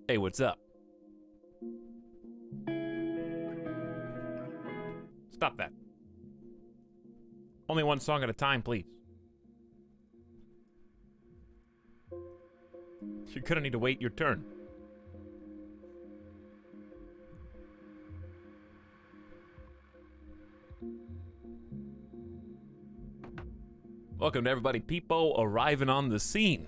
Hey, what's up? Stop that. Only one song at a time, please. You're gonna need to wait your turn. Welcome to everybody, Peepo arriving on the scene.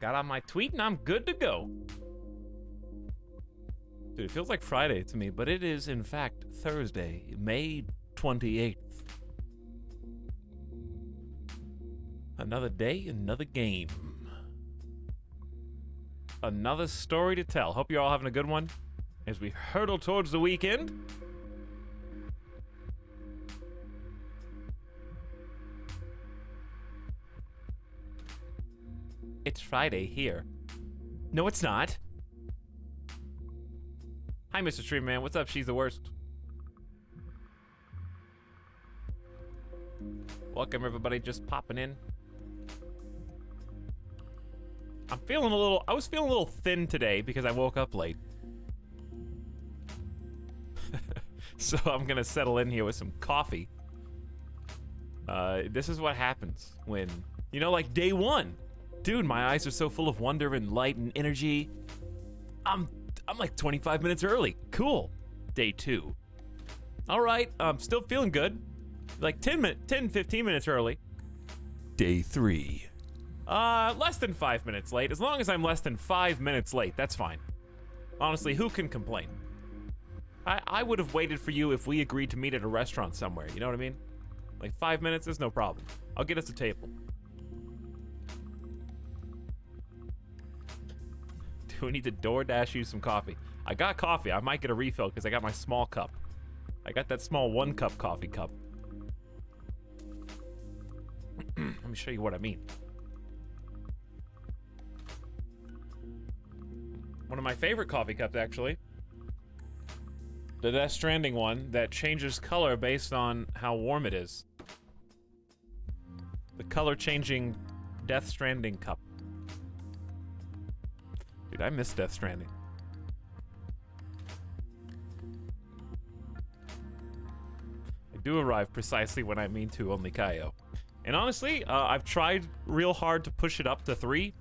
Got on my tweet and I'm good to go. Dude, it feels like Friday to me, but it is in fact Thursday, May 28th. Another day, another game. Another story to tell. Hope you're all having a good one as we hurtle towards the weekend. It's Friday here. No, it's not. Hi, Mr. Streamman. What's up? She's the worst. Welcome, everybody. Just popping in. I was feeling a little thin today because I woke up late. So I'm gonna settle in here with some coffee. This is what happens when, you know, like day one. Dude, my eyes are so full of wonder and light and energy. I'm like 25 minutes early. Cool. Day two. All right, I'm still feeling good. Like 10, 15 minutes early. Day three. Less than 5 minutes late. As long as I'm less than 5 minutes late, that's fine. Honestly, who can complain? I would have waited for you if we agreed to meet at a restaurant somewhere, you know what I mean? Like 5 minutes is no problem. I'll get us a table. Do we need to DoorDash you some coffee? I got coffee. I might get a refill because I got my small cup. I got that small 1-cup coffee cup. Let me show you what I mean. One of my favorite coffee cups, actually. The Death Stranding one that changes color based on how warm it is. The color-changing Death Stranding cup. Dude, I miss Death Stranding. I do arrive precisely when I mean to, only Kaio. And honestly, I've tried real hard to push it up to 3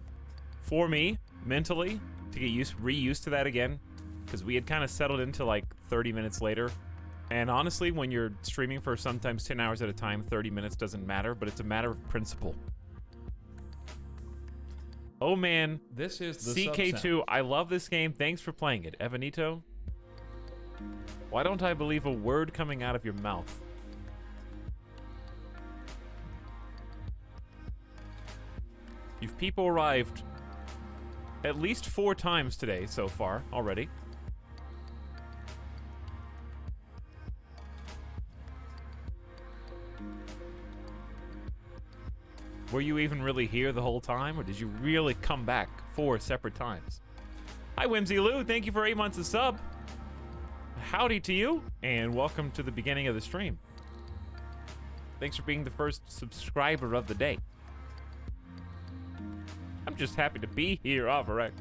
for me, mentally, to get re-used to that again, because we had kind of settled into like 30 minutes later. And honestly, when you're streaming for sometimes 10 hours at a time, 30 minutes doesn't matter, but it's a matter of principle. Oh man, this is the CK2. I love this game. Thanks for playing it. Evanito, why don't I believe a word coming out of your mouth? You've people arrived at least 4 times today so far already. Were you even really here the whole time, or did you really come back 4 separate times? Hi, Whimsy Lou. Thank you for 8 months of sub. Howdy to you, and welcome to the beginning of the stream. Thanks for being the first subscriber of the day. I'm just happy to be here, alright.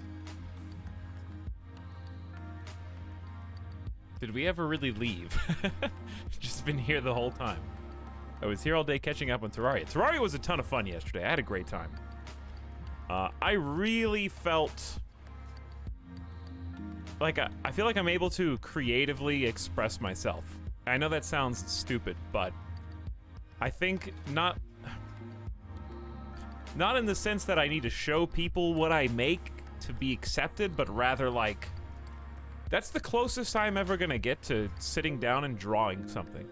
Did we ever really leave? Just been here the whole time. I was here all day catching up on Terraria. Terraria was a ton of fun yesterday. I had a great time. I really felt like I feel like I'm able to creatively express myself. I know that sounds stupid, but I think not in the sense that I need to show people what I make to be accepted, but rather like that's the closest I'm ever gonna get to sitting down and drawing something.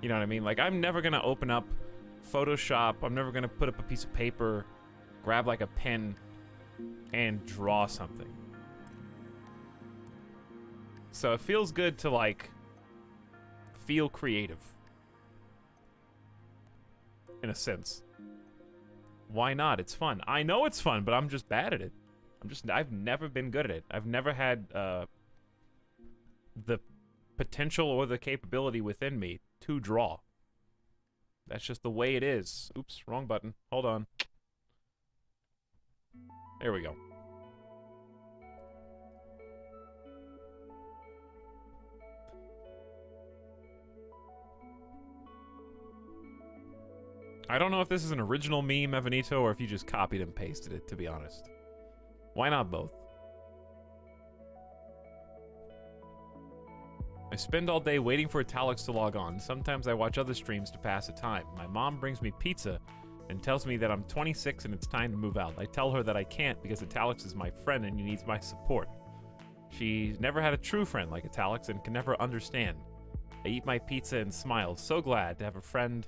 You know what I mean? Like, I'm never gonna open up Photoshop. I'm never gonna put up a piece of paper, grab like a pen, and draw something. So it feels good to like feel creative. In a sense. Why not? It's fun. I know it's fun, but I'm just bad at it. I've never been good at it. I've never had the potential or the capability within me to draw. That's just the way it is. Oops, wrong button. Hold on. There we go. I don't know if this is an original meme, Evanito, or if you just copied and pasted it, to be honest. Why not both? I spend all day waiting for Etalyx to log on. Sometimes I watch other streams to pass the time. My mom brings me pizza and tells me that I'm 26 and it's time to move out. I tell her that I can't because Etalyx is my friend and he needs my support. She's never had a true friend like Etalyx and can never understand. I eat my pizza and smile, so glad to have a friend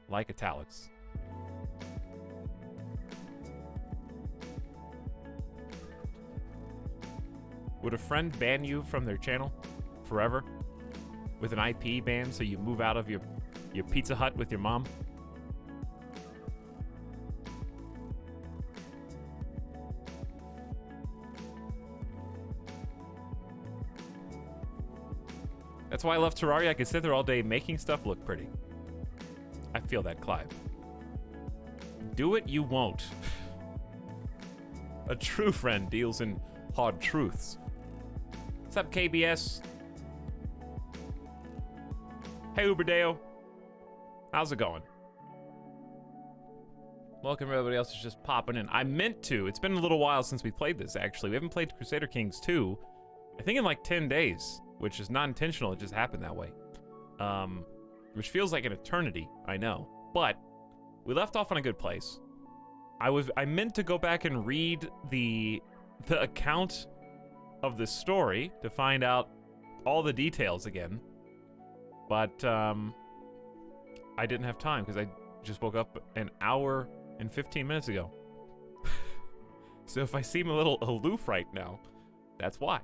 like Etalyx. Would a friend ban you from their channel forever with an IP ban so you move out of your Pizza Hut with your mom? That's why I love Terraria. I could sit there all day making stuff look pretty. I feel that, Clive. Do it, you won't. A true friend deals in hard truths. What's up, KBS? Hey, Uberdeo. How's it going? Welcome, everybody else is just popping in. I meant to. It's been a little while since we played this, actually. We haven't played Crusader Kings 2, I think in like 10 days, which is not intentional. It just happened that way. Which feels like an eternity, I know. But we left off on a good place. I meant to go back and read the account of the story to find out all the details again. But I didn't have time because I just woke up an hour and 15 minutes ago. So if I seem a little aloof right now, that's why.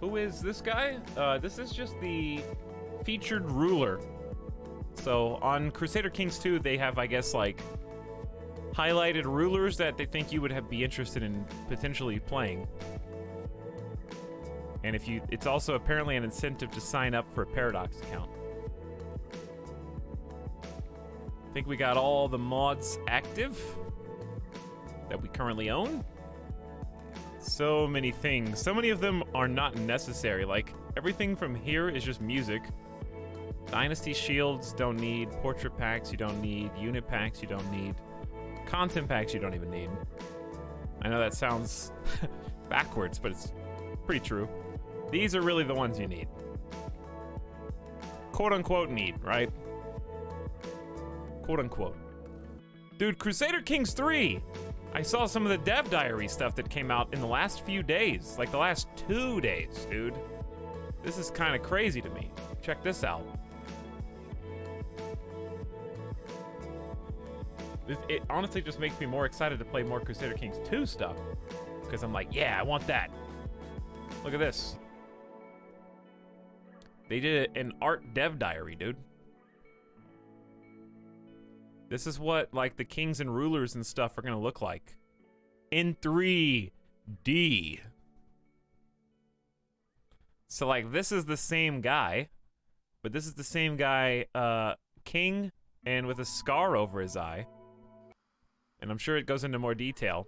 Who is this guy? This is just the featured ruler. So on Crusader Kings 2, they have, I guess, like, highlighted rulers that they think you would be interested in potentially playing. And if you, it's also apparently an incentive to sign up for a Paradox account. I think we got all the mods active that we currently own. So many things. So many of them are not necessary. Like, everything from here is just music. Dynasty shields don't need. Portrait packs you don't need. Unit packs you don't need. Content packs you don't even need. I know that sounds backwards, but it's pretty true. These are really the ones you need. Quote unquote need, right? Quote unquote. Dude, Crusader Kings 3! I saw some of the dev diary stuff that came out in the last few days. Like the last 2 days, dude. This is kind of crazy to me. Check this out. It honestly just makes me more excited to play more Crusader Kings 2 stuff. Because I'm like, yeah, I want that. Look at this. They did an art dev diary, dude. This is what, like, the kings and rulers and stuff are gonna look like. In 3D. So, like, this is the same guy. But this is the same guy, king, and with a scar over his eye. And I'm sure it goes into more detail.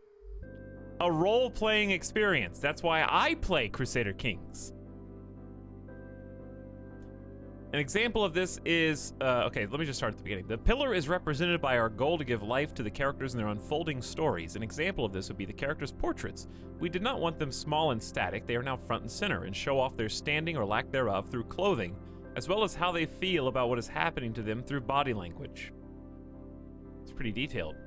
A role-playing experience. That's why I play Crusader Kings. An example of this is, okay, let me just start at the beginning. The pillar is represented by our goal to give life to the characters and their unfolding stories. An example of this would be the characters' portraits. We did not want them small and static. They are now front and center and show off their standing or lack thereof through clothing, as well as how they feel about what is happening to them through body language. It's pretty detailed.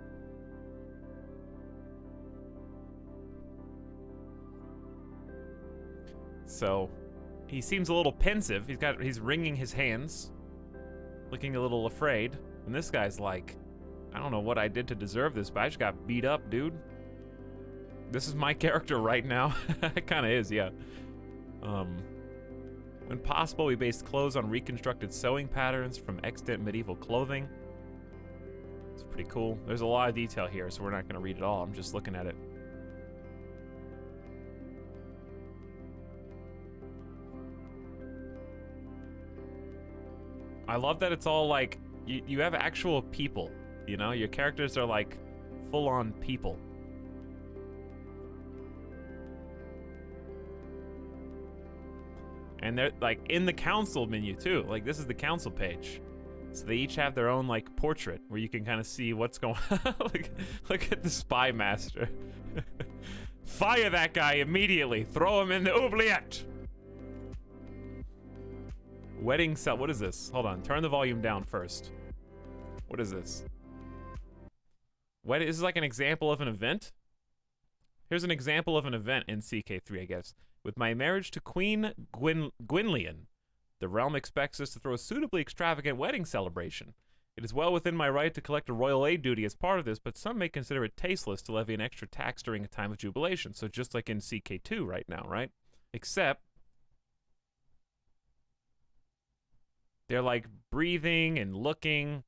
So, he seems a little pensive. He's wringing his hands, looking a little afraid. And this guy's like, I don't know what I did to deserve this, but I just got beat up, dude. This is my character right now. It kind of is, yeah. When possible, we based clothes on reconstructed sewing patterns from extant medieval clothing. It's pretty cool. There's a lot of detail here, so we're not going to read it all. I'm just looking at it. I love that it's all like, you have actual people, you know? Your characters are like full-on people. And they're like in the council menu too. Like this is the council page. So they each have their own like portrait where you can kind of see what's going on. Look at the spy master. Fire that guy immediately. Throw him in the oubliette. Wedding cell. What is this? Hold on. Turn the volume down first. What is this? What is this, like an example of an event? Here's an example of an event in CK3, I guess. With my marriage to Queen Gwynlian, the realm expects us to throw a suitably extravagant wedding celebration. It is well within my right to collect a royal aid duty as part of this, but some may consider it tasteless to levy an extra tax during a time of jubilation. So just like in CK2 right now, right? Except they're like breathing and looking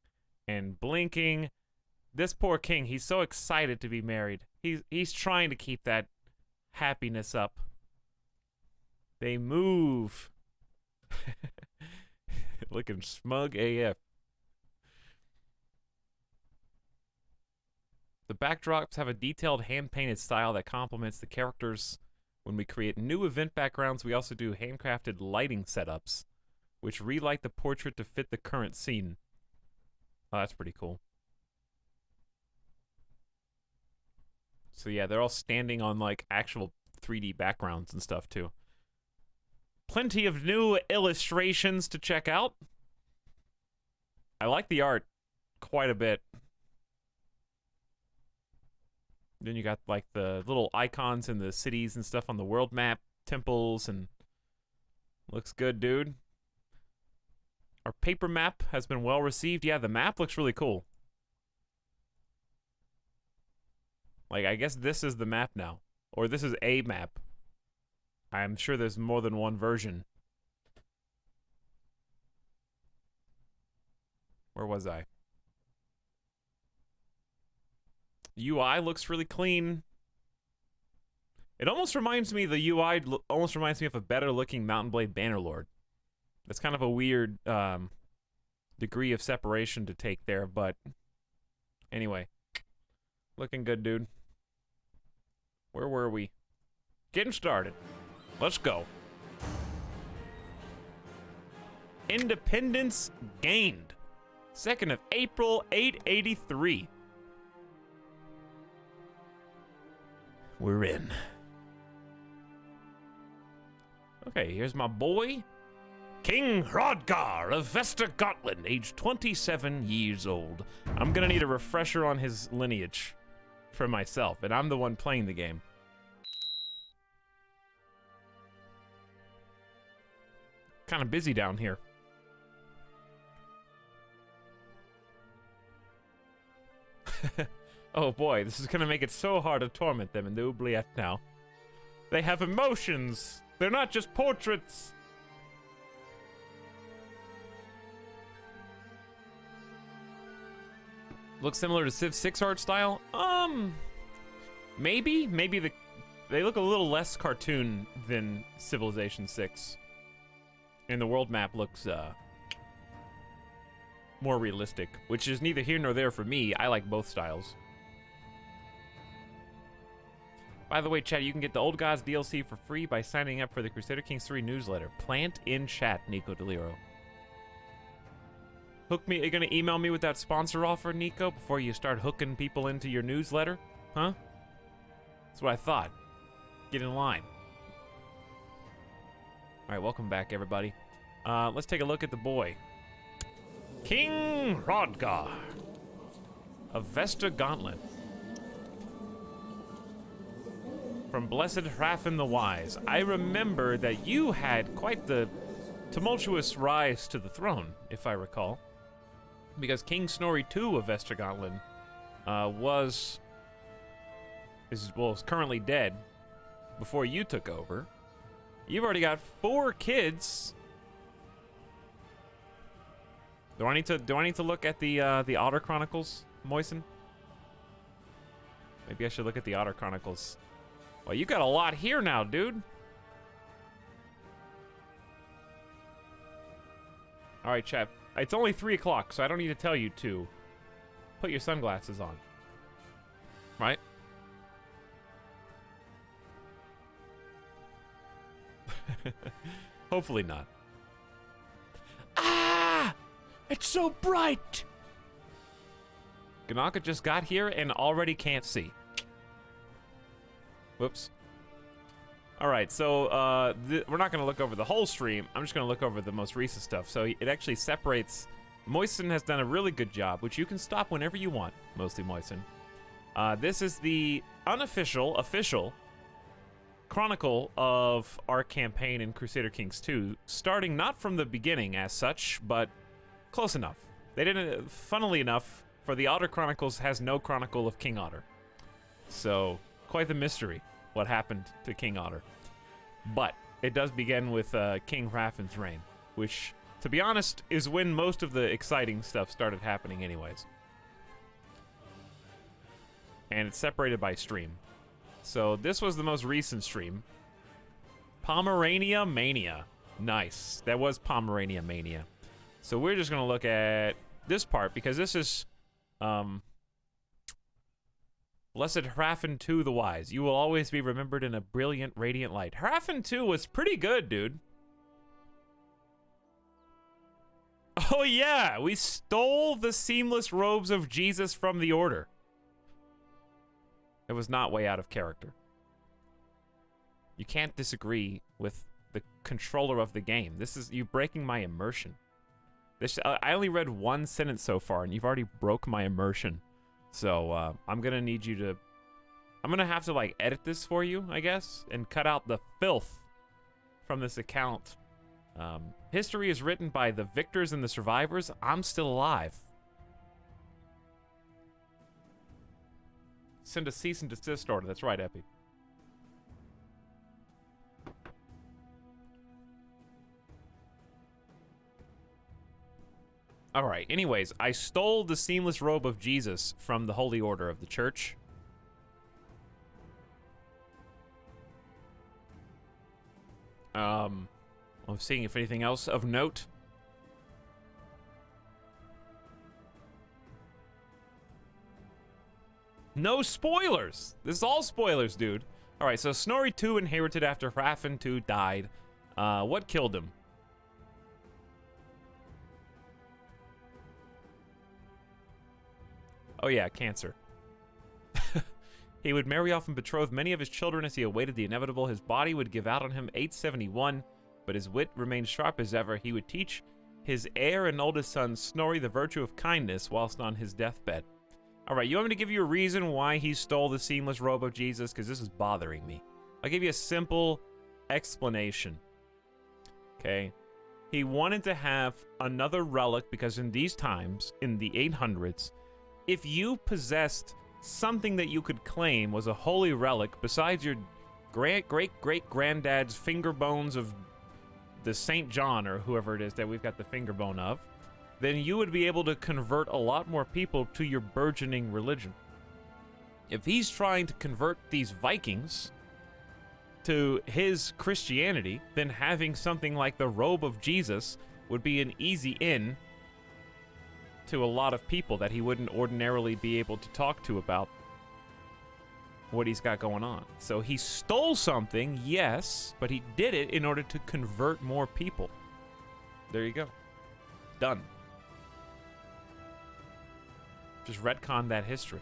and blinking. This poor king, he's so excited to be married. He's trying to keep that happiness up. They move. Looking smug AF. The backdrops have a detailed hand-painted style that complements the characters. When we create new event backgrounds, we also do handcrafted lighting setups, which relight the portrait to fit the current scene. Oh, that's pretty cool. So yeah, they're all standing on like actual 3D backgrounds and stuff too. Plenty of new illustrations to check out. I like the art quite a bit. Then you got like the little icons in the cities and stuff on the world map, temples, and looks good, dude. Our paper map has been well received. Yeah, the map looks really cool. Like, I guess this is the map now. Or this is a map. I'm sure there's more than one version. Where was I? UI looks really clean. It almost reminds me, the UI almost reminds me of a better looking Mount & Blade Bannerlord. That's kind of a weird degree of separation to take there, but anyway. Looking good, dude. Where were we? Getting started. Let's go. Independence gained. 2nd of April, 883. We're in. Okay, here's my boy, King Hrodgar of Vestergotland, age 27 years old. I'm gonna need a refresher on his lineage for myself, and I'm the one playing the game. Kind of busy down here. Oh boy, this is gonna make it so hard to torment them in the oubliette now. They have emotions. They're not just portraits. Looks similar to Civ 6 art style? Maybe they look a little less cartoon than Civilization 6. And the world map looks more realistic, which is neither here nor there for me. I like both styles. By the way, chat, you can get the Old Gods DLC for free by signing up for the Crusader Kings 3 newsletter. Plant in chat, Nico Deliro. Hook me. Are you gonna email me with that sponsor offer, Nico, before you start hooking people into your newsletter? Huh? That's what I thought. Get in line. Alright, welcome back, everybody. Let's take a look at the boy. King Hrodgar of Vestergotland. From Blessed Hrafn the Wise. I remember that you had quite the tumultuous rise to the throne, if I recall. Because King Snorri II of Vestergotland is currently dead before you took over. You've already got 4 kids. Do I need to look at the Otter Chronicles? Moisen? Maybe I should look at the Otter Chronicles. Well, you got a lot here now, dude. All right, chat. It's only 3 o'clock, so I don't need to tell you to put your sunglasses on. Right? Hopefully not. Ah! It's so bright! Ganaka just got here and already can't see. Whoops. Alright, so we're not going to look over the whole stream. I'm just going to look over the most recent stuff. So it actually separates... Moisten has done a really good job, which you can stop whenever you want, mostly Moisten. This is the unofficial, official chronicle of our campaign in Crusader Kings 2, starting not from the beginning as such, but close enough. They didn't, funnily enough, for the Otter Chronicles has no chronicle of King Otter. So, quite the mystery, what happened to King Otter. But, it does begin with King Hrafn's reign, which, to be honest, is when most of the exciting stuff started happening anyways. And it's separated by stream. So, this was the most recent stream. Pomerania Mania. Nice. That was Pomerania Mania. So, we're just going to look at this part, because this is... Blessed Hrafn II the Wise. You will always be remembered in a brilliant, radiant light. Hrafn II was pretty good, dude. Oh yeah, we stole the seamless robes of Jesus from the Order. It was not way out of character. You can't disagree with the controller of the game. This is you breaking my immersion. I only read one sentence so far, and you've already broke my immersion. So, I'm gonna need you to... I'm gonna have to, like, edit this for you, I guess, and cut out the filth from this account. History is written by the victors and the survivors. I'm still alive. Send a cease and desist order. That's right, Epi. Alright, anyways, I stole the seamless robe of Jesus from the Holy Order of the Church. I'm seeing if anything else of note. No spoilers! This is all spoilers, dude. Alright, so Snorri II inherited after Hrafn II died. What killed him? Oh yeah, cancer. He would marry off and betroth many of his children as he awaited the inevitable. His body would give out on him 871, but his wit remained sharp as ever. He would teach his heir and oldest son Snorri the virtue of kindness whilst on his deathbed. Alright, you want me to give you a reason why he stole the seamless robe of Jesus? Because this is bothering me. I'll give you a simple explanation. Okay? He wanted to have another relic because in these times, in the 800s, if you possessed something that you could claim was a holy relic besides your great-great-great-granddad's finger bones of the St. John or whoever it is that we've got the finger bone of, then you would be able to convert a lot more people to your burgeoning religion. If he's trying to convert these Vikings to his Christianity, then having something like the robe of Jesus would be an easy in to a lot of people that he wouldn't ordinarily be able to talk to about what he's got going on. So he stole something, yes, but he did it in order to convert more people. There you go. Done. Just retcon that history.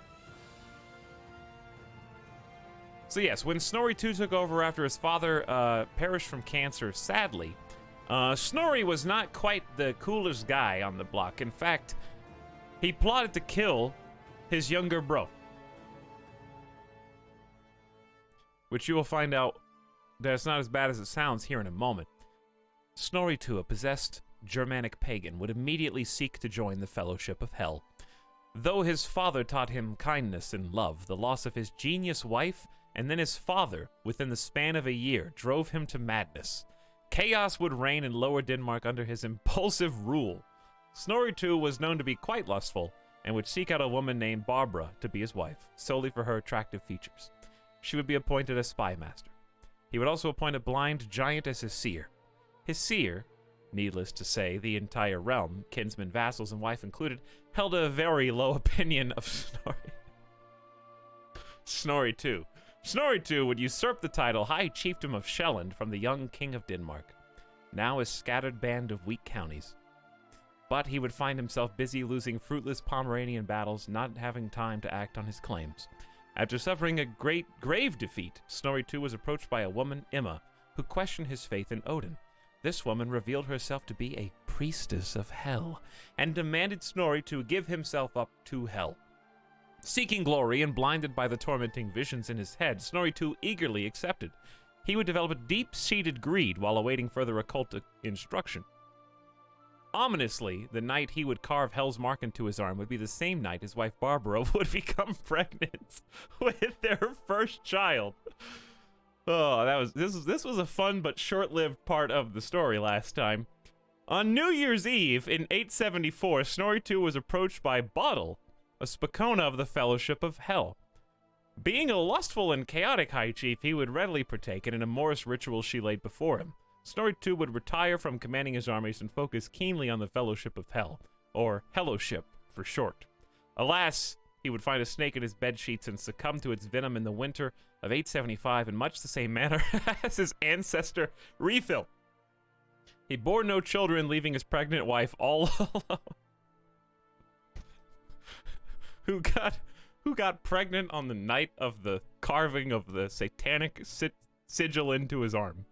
So yes, when Snorri II took over after his father perished from cancer, sadly, Snorri was not quite the coolest guy on the block. In fact, he plotted to kill his younger bro. Which you will find out that it's not as bad as it sounds here in a moment. Snorri II, a possessed Germanic pagan, would immediately seek to join the Fellowship of Hell. Though his father taught him kindness and love, the loss of his genius wife and then his father, within the span of a year, drove him to madness. Chaos would reign in Lower Denmark under his impulsive rule. Snorri II was known to be quite lustful, and would seek out a woman named Barbara to be his wife, solely for her attractive features. She would be appointed a spy master. He would also appoint a blind giant as his seer. His seer, needless to say, the entire realm, kinsmen, vassals, and wife included, held a very low opinion of Snorri. Snorri II. Snorri II would usurp the title High Chiefdom of Shelland from the young King of Denmark, now a scattered band of weak counties. But he would find himself busy losing fruitless Pomeranian battles, not having time to act on his claims. After suffering a grave defeat, Snorri II was approached by a woman, Emma, who questioned his faith in Odin. This woman revealed herself to be a priestess of Hell, and demanded Snorri to give himself up to Hell. Seeking glory and blinded by the tormenting visions in his head, Snorri II eagerly accepted. He would develop a deep-seated greed while awaiting further occult instruction. Ominously, the night he would carve Hell's mark into his arm would be the same night his wife Barbara would become pregnant with their first child. Oh, this was a fun but short-lived part of the story last time. On New Year's Eve in 874, Snorri II was approached by Bodil, a Spokona of the Fellowship of Hell. Being a lustful and chaotic high chief, he would readily partake in an amorous ritual she laid before him. Snorri II would retire from commanding his armies and focus keenly on the Fellowship of Hell, or Hellowship for short. Alas, he would find a snake in his bedsheets and succumb to its venom in the winter of 875 in much the same manner as his ancestor Refill. He bore no children, leaving his pregnant wife all alone. Who got pregnant on the night of the carving of the satanic sigil into his arm.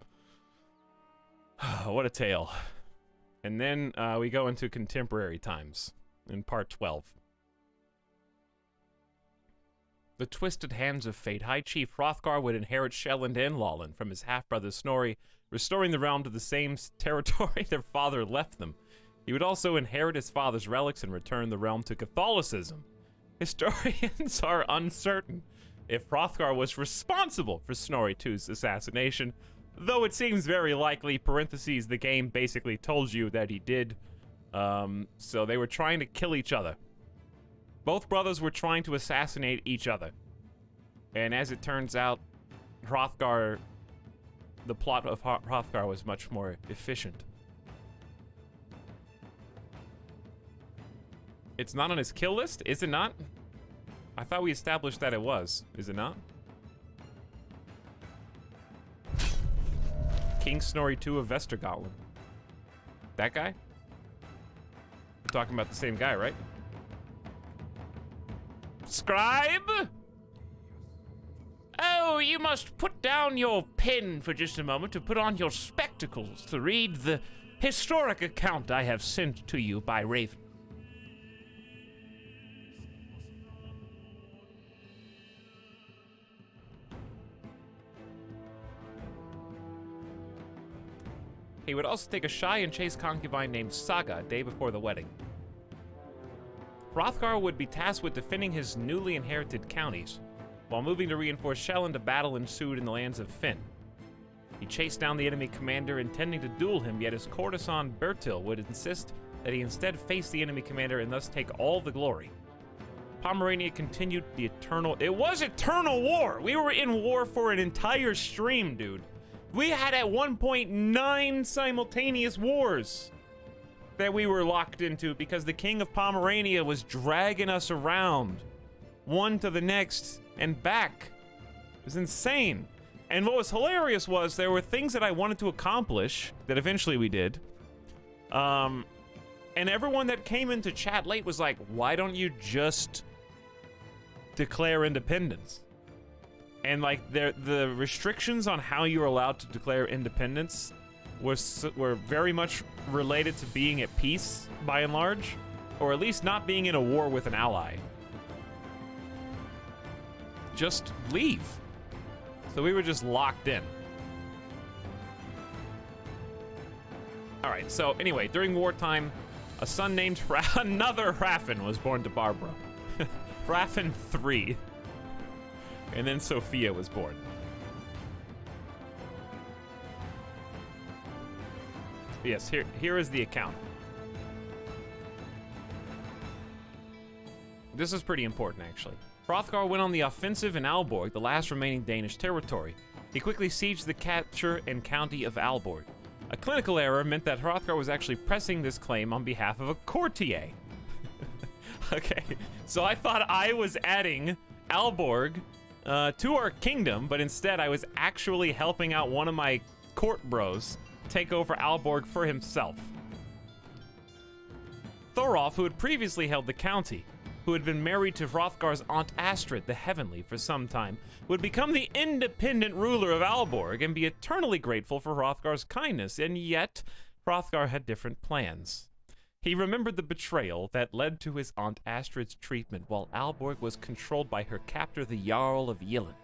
What a tale. And then we go into contemporary times in part 12. The twisted hands of fate. High Chief Hrothgar would inherit Shelland and Lolland from his half-brother Snorri, restoring the realm to the same territory their father left them. He would also inherit his father's relics and return the realm to Catholicism. Historians are uncertain if Hrothgar was responsible for Snorri II's assassination, though it seems very likely, parentheses, the game basically told you that he did. So they were trying to kill each other. Both brothers were trying to assassinate each other. And as it turns out, Hrothgar, the plot of Hrothgar was much more efficient. It's not on his kill list, is it not? I thought we established that it was. Is it not? King Snorri II of Vestergotland. That guy? We're talking about the same guy, right? Scribe? Oh, you must put down your pen for just a moment to put on your spectacles to read the historic account I have sent to you by Raven. He would also take a shy and chaste concubine named Saga a day before the wedding. Hrothgar would be tasked with defending his newly inherited counties. While moving to reinforce Shelland, a battle ensued in the lands of Finn. He chased down the enemy commander, intending to duel him, yet his courtesan Bertil would insist that he instead face the enemy commander and thus take all the glory. Pomerania continued the eternal... It was eternal war! We were in war for an entire stream, dude. We had at one point 9 simultaneous wars that we were locked into because the King of Pomerania was dragging us around, one to the next and back. It was insane. And what was hilarious was there were things that I wanted to accomplish that eventually we did. And everyone that came into chat late was like, why don't you just declare independence? And like the restrictions on how you were allowed to declare independence were very much related to being at peace by and large, or at least not being in a war with an ally. Just leave. So we were just locked in. All right, so anyway, during wartime, a son named another Hrafn was born to Barbara. Hrafn III. And then Sophia was born. Yes, here is the account. This is pretty important, actually. Hrothgar went on the offensive in Aalborg, the last remaining Danish territory. He quickly sieged the capture and county of Aalborg. A clinical error meant that Hrothgar was actually pressing this claim on behalf of a courtier. Okay, so I thought I was adding Aalborg to our kingdom, but instead I was actually helping out one of my court bros take over Aalborg for himself. Thorolf, who had previously held the county, who had been married to Hrothgar's aunt Astrid the Heavenly for some time, would become the independent ruler of Aalborg and be eternally grateful for Hrothgar's kindness, and yet Hrothgar had different plans. He remembered the betrayal that led to his aunt Astrid's treatment while Aalborg was controlled by her captor, the Jarl of Yilin.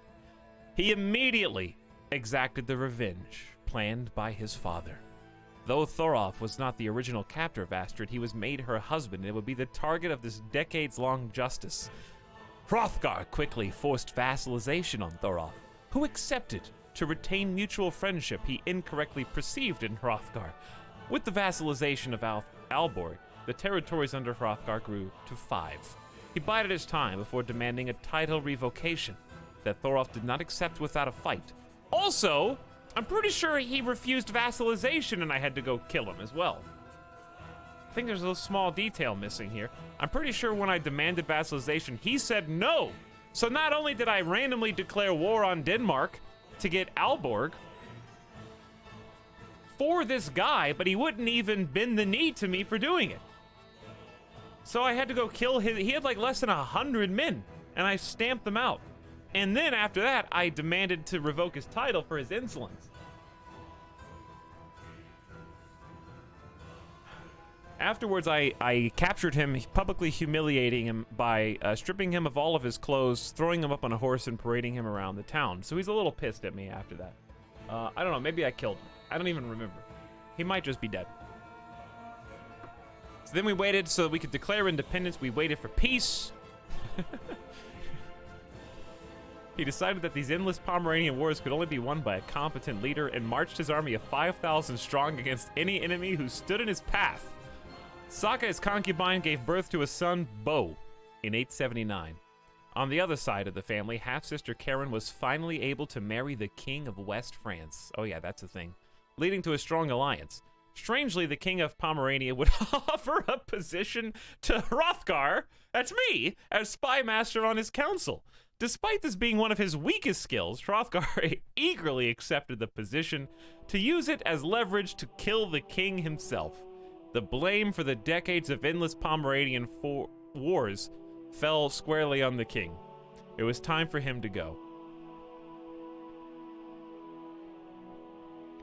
He immediately exacted the revenge planned by his father. Though Thorolf was not the original captor of Astrid, he was made her husband and would be the target of this decades-long justice. Hrothgar quickly forced vassalization on Thorolf, who accepted to retain mutual friendship he incorrectly perceived in Hrothgar. With the vassalization of Aalborg, the territories under Hrothgar grew to 5. He bided his time before demanding a title revocation that Thorolf did not accept without a fight. Also, I'm pretty sure he refused vassalization and I had to go kill him as well. I think there's a little small detail missing here. I'm pretty sure when I demanded vassalization, he said no. So not only did I randomly declare war on Denmark to get Aalborg for this guy, but he wouldn't even bend the knee to me for doing it. So I had to go kill his, he had like less than 100 men, and I stamped them out. And then after that, I demanded to revoke his title for his insolence. Afterwards, I captured him, publicly humiliating him by stripping him of all of his clothes, throwing him up on a horse, and parading him around the town. So he's a little pissed at me after that. I don't know, maybe I killed him. I don't even remember. He might just be dead. So then we waited so that we could declare independence. We waited for peace. He decided that these endless Pomeranian wars could only be won by a competent leader and marched his army of 5,000 strong against any enemy who stood in his path. Saka, his concubine, gave birth to a son, Bo, in 879. On the other side of the family, half-sister Karen was finally able to marry the king of West France. Oh yeah, that's a thing. Leading to a strong alliance. Strangely, the king of Pomerania would offer a position to Hrothgar, that's me, as spy master on his council. Despite this being one of his weakest skills, Hrothgar eagerly accepted the position to use it as leverage to kill the king himself. The blame for the decades of endless Pomeranian wars fell squarely on the king. It was time for him to go.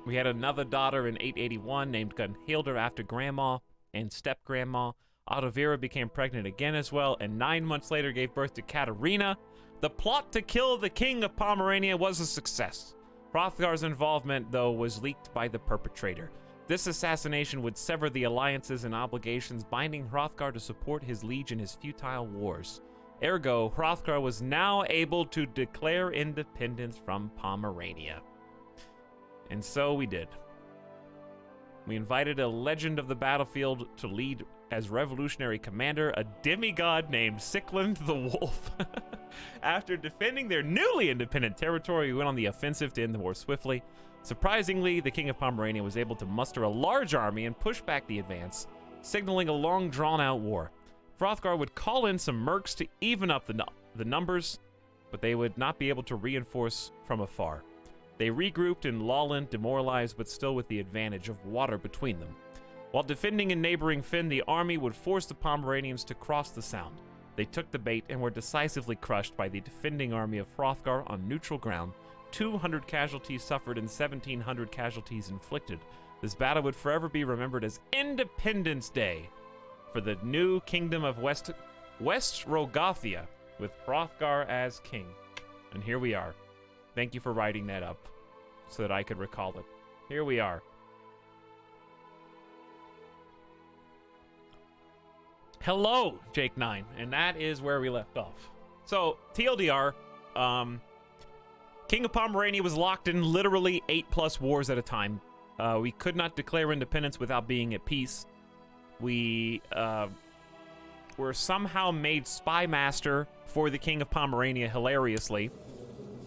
We had another daughter in 881 named Gunhildr after grandma and step-grandma. Audovera became pregnant again as well, and 9 months later gave birth to Katarina. The plot to kill the king of Pomerania was a success. Hrothgar's involvement, though, was leaked by the perpetrator. This assassination would sever the alliances and obligations binding Hrothgar to support his liege in his futile wars. Ergo, Hrothgar was now able to declare independence from Pomerania. And so we did. We invited a legend of the battlefield to lead as revolutionary commander, a demigod named Sickland the Wolf. After defending their newly independent territory, we went on the offensive to end the war swiftly. Surprisingly, the king of Pomerania was able to muster a large army and push back the advance, signaling a long, drawn-out war. Hrothgar would call in some mercs to even up the numbers, but they would not be able to reinforce from afar. They regrouped in Lolland, demoralized, but still with the advantage of water between them. While defending in neighboring Finn, the army would force the Pomeranians to cross the Sound. They took the bait and were decisively crushed by the defending army of Hrothgar on neutral ground. 200 casualties suffered and 1,700 casualties inflicted. This battle would forever be remembered as Independence Day for the new kingdom of West Rogothia, with Hrothgar as king. And here we are. Thank you for writing that up so that I could recall it. Here we are. Hello, Jake9, and that is where we left off. So, TLDR, King of Pomerania was locked in literally 8+ wars at a time. We could not declare independence without being at peace. We were somehow made spy master for the King of Pomerania, hilariously.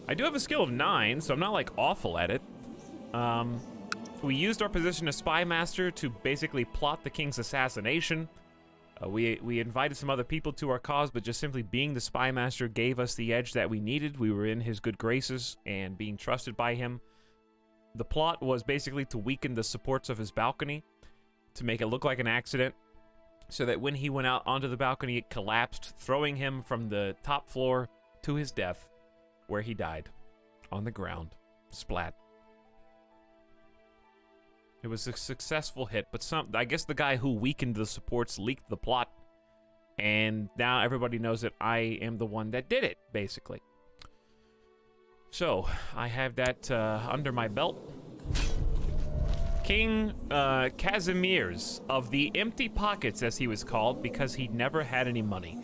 I do have a skill of 9, so I'm not, like, awful at it. We used our position as spy master to basically plot the king's assassination. We invited some other people to our cause, but just simply being the spy master gave us the edge that we needed. We were in his good graces and being trusted by him. The plot was basically to weaken the supports of his balcony, to make it look like an accident, so that when he went out onto the balcony, it collapsed, throwing him from the top floor to his death, where he died on the ground. Splat. It was a successful hit, but I guess the guy who weakened the supports leaked the plot, and now everybody knows that I am the one that did it, basically. So, I have that under my belt. King Kazimierz of the Empty Pockets, as he was called, because he never had any money.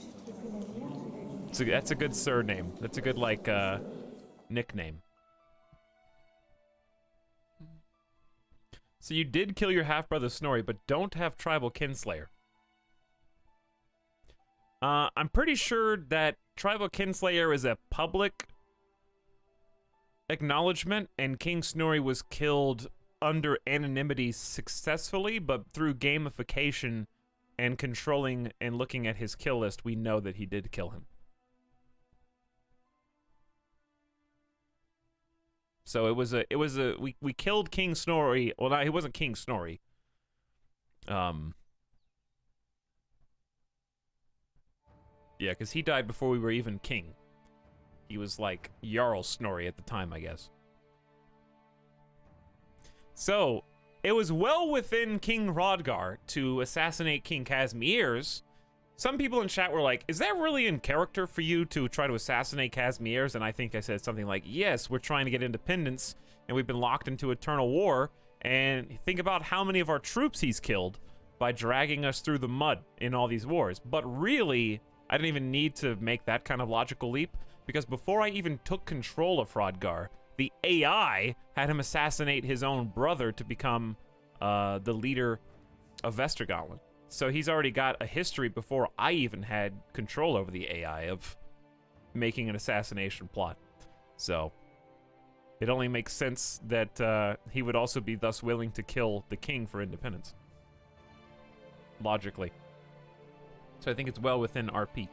That's a good surname. That's a good, like, nickname. So you did kill your half-brother Snorri, but don't have tribal kinslayer. I'm pretty sure that tribal kinslayer is a public acknowledgement, and King Snorri was killed under anonymity successfully, but through gamification and controlling and looking at his kill list, we know that he did kill him. So we killed King Snorri. Well, no, he wasn't King Snorri. Yeah, because he died before we were even king. He was like Jarl Snorri at the time, I guess. So, it was well within King Hrodgar to assassinate King Kazimierz. Some people in chat were like, is that really in character for you to try to assassinate Kazimierz? And I think I said something like, yes, we're trying to get independence, and we've been locked into eternal war, and think about how many of our troops he's killed by dragging us through the mud in all these wars. But really, I didn't even need to make that kind of logical leap, because before I even took control of Hrodgar, the AI had him assassinate his own brother to become the leader of Vestergalen. So he's already got a history before I even had control over the AI of making an assassination plot. So it only makes sense that he would also be thus willing to kill the king for independence. Logically. So I think it's well within RP.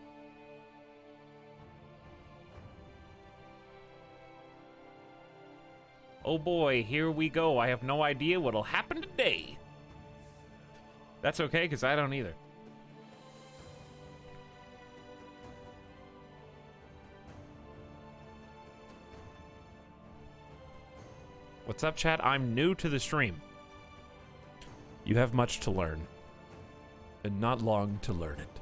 Oh boy, here we go. I have no idea what'll happen today. That's okay, because I don't either. What's up, chat? I'm new to the stream. You have much to learn. And not long to learn it.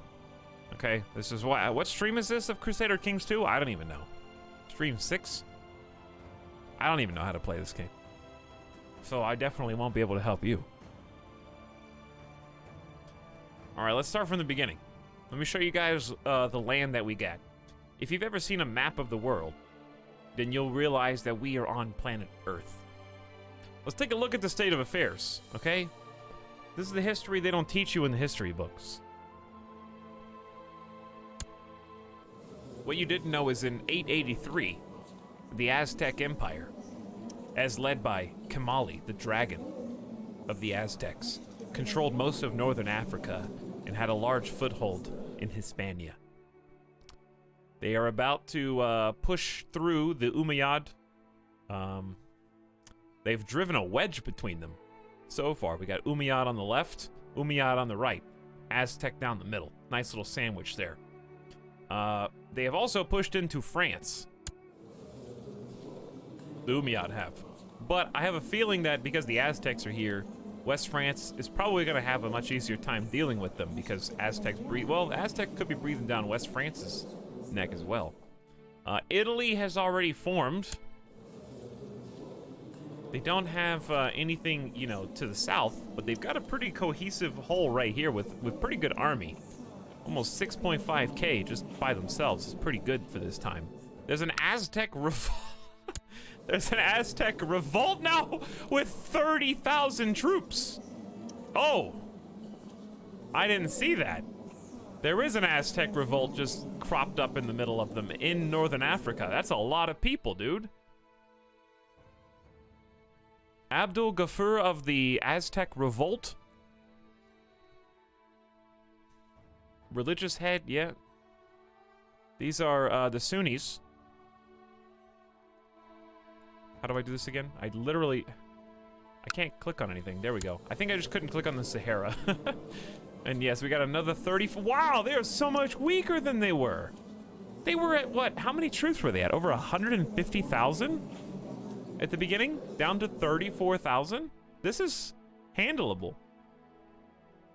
Okay, this is why. What stream is this of Crusader Kings 2? I don't even know. Stream 6? I don't even know how to play this game. So I definitely won't be able to help you. Alright, let's start from the beginning. Let me show you guys the land that we got. If you've ever seen a map of the world, then you'll realize that we are on planet Earth. Let's take a look at the state of affairs, okay? This is the history they don't teach you in the history books. What you didn't know is in 883, the Aztec Empire, as led by Kamali, the dragon of the Aztecs, controlled most of northern Africa and had a large foothold in Hispania. They are about to push through the Umayyad. They've driven a wedge between them so far. We got Umayyad on the left, Umayyad on the right, Aztec down the middle. Nice little sandwich there. They have also pushed into France. The Umayyad have. But I have a feeling that because the Aztecs are here, West France is probably going to have a much easier time dealing with them because Aztecs breathe. Well, the Aztec could be breathing down West France's neck as well. Italy has already formed. They don't have anything, you know, to the south, but they've got a pretty cohesive whole right here with pretty good army. Almost 6.5k just by themselves is pretty good for this time. There's an Aztec revolt. There's an Aztec revolt now with 30,000 troops. Oh, I didn't see that. There is an Aztec revolt just cropped up in the middle of them in northern Africa. That's a lot of people, dude. Abdul Ghaffur of the Aztec revolt. Religious head, yeah. These are the Sunnis. How do I do this again? I can't click on anything. There we go. I think I just couldn't click on the Sahara. And yes, we got another 30. Wow, they're so much weaker than they were. They were at what? How many troops were they at? Over 150,000 at the beginning? Down to 34,000? This is handleable.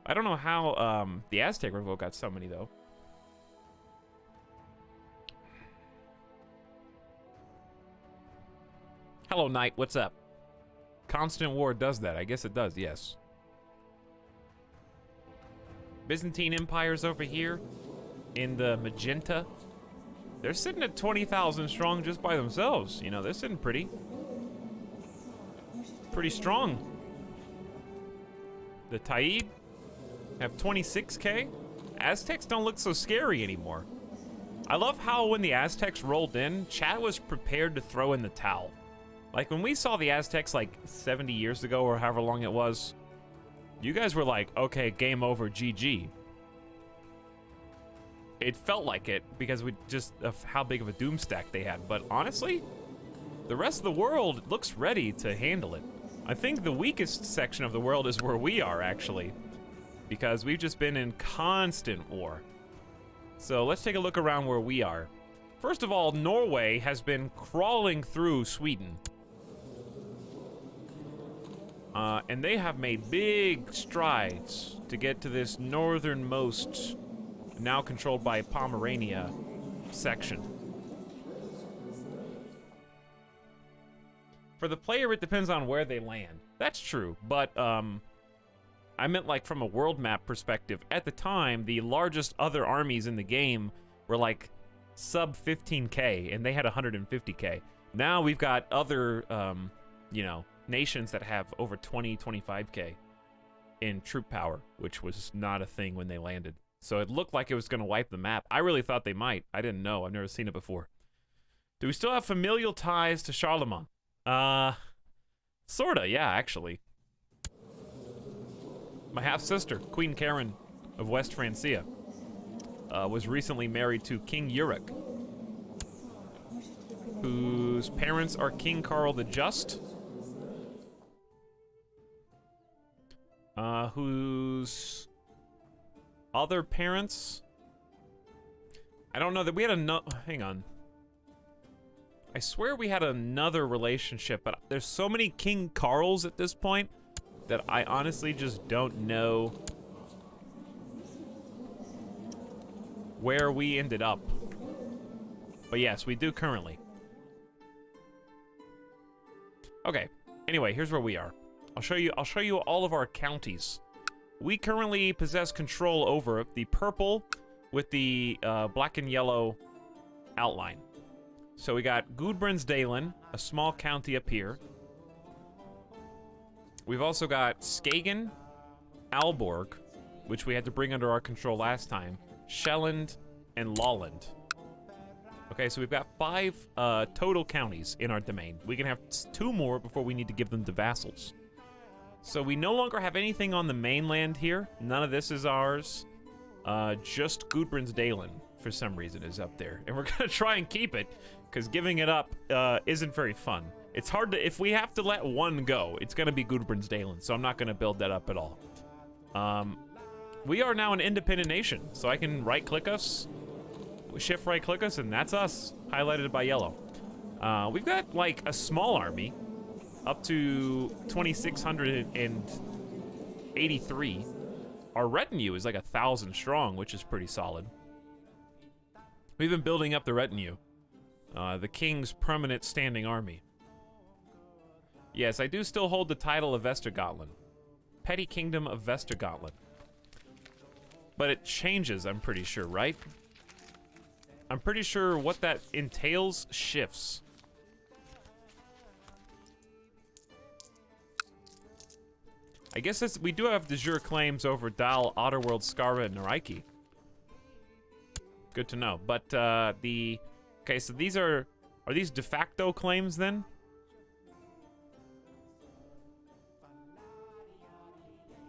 I don't know how the Aztec revolt got so many, though. Hello, Knight. What's up? Constant war does that. I guess it does, yes. Byzantine Empire's over here in the magenta. They're sitting at 20,000 strong just by themselves. You know, they're sitting pretty strong. The Taid have 26K. Aztecs don't look so scary anymore. I love how when the Aztecs rolled in, chat was prepared to throw in the towel. Like when we saw the Aztecs like 70 years ago or however long it was, you guys were like, okay, game over, GG. It felt like it because of how big of a doom stack they had. But honestly, the rest of the world looks ready to handle it. I think the weakest section of the world is where we are, actually, because we've just been in constant war. So let's take a look around where we are. First of all, Norway has been crawling through Sweden. And they have made big strides to get to this northernmost, now controlled by Pomerania, section. For the player, it depends on where they land. That's true, but I meant like from a world map perspective. At the time, the largest other armies in the game were like sub 15K, and they had 150K. Now we've got other, you know, nations that have over 20, 25K in troop power, which was not a thing when they landed. So it looked like it was going to wipe the map. I really thought they might. I didn't know. I've never seen it before. Do we still have familial ties to Charlemagne? Sorta, yeah, actually. My half-sister, Queen Karen of West Francia, was recently married to King Uric, whose parents are King Carl the Just, whose other parents, I don't know, that we had hang on. I swear we had another relationship, but there's so many King Carls at this point that I honestly just don't know where we ended up. But yes, we do currently. Okay. Anyway, here's where we are. I'll show you all of our counties. We currently possess control over the purple with the black and yellow outline. So we got Gudbrandsdalen, a small county up here. We've also got Skagen, Aalborg, which we had to bring under our control last time, Shelland, and Lolland. Okay, so we've got 5 total counties in our domain. We can have 2 more before we need to give them to vassals. So we no longer have anything on the mainland here. None of this is ours. Just Gudbrandsdalen, for some reason, is up there. And we're gonna try and keep it, because giving it up isn't very fun. It's hard to, if we have to let one go, it's gonna be Gudbrandsdalen, so I'm not gonna build that up at all. We are now an independent nation, so I can right-click us, shift right-click us, and that's us, highlighted by yellow. We've got, like, a small army, up to 2,683. Our retinue is like 1,000 strong, which is pretty solid. We've been building up the retinue. The king's permanent standing army. Yes, I do still hold the title of Vestergotland. Petty Kingdom of Vestergotland. But it changes, I'm pretty sure, right? I'm pretty sure what that entails shifts. I guess we do have de jure claims over Dal, Otterworld, Skara, and Naraiki. Good to know. But okay, so these are these de facto claims then?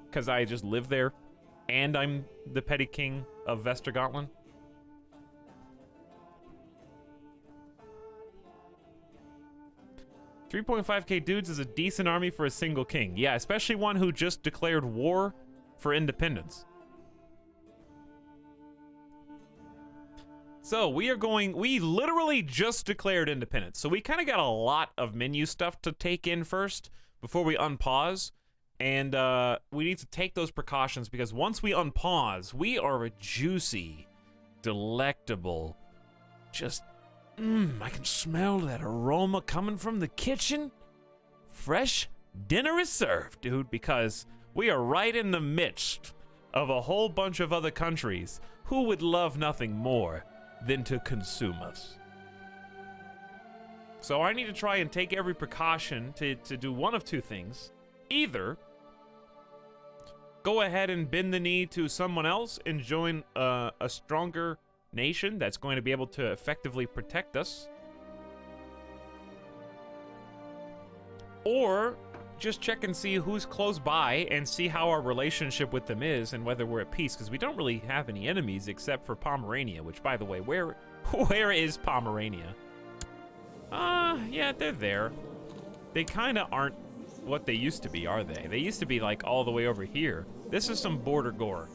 Because I just live there, and I'm the petty king of Vestergotland. $3.5k dudes is a decent army for a single king. Yeah, especially one who just declared war for independence. So we literally just declared independence. So we kind of got a lot of menu stuff to take in first before we unpause. And we need to take those precautions because once we unpause, we are a juicy, delectable, just, I can smell that aroma coming from the kitchen. Fresh dinner is served, dude, because we are right in the midst of a whole bunch of other countries who would love nothing more than to consume us. So I need to try and take every precaution to do one of two things. Either go ahead and bend the knee to someone else and join a stronger nation that's going to be able to effectively protect us, or just check and see who's close by and see how our relationship with them is and whether we're at peace, because we don't really have any enemies except for Pomerania, which, by the way, where is Pomerania? Yeah, they're there. They kind of aren't what they used to be, are they? They used to be like all the way over here. This is some border gore.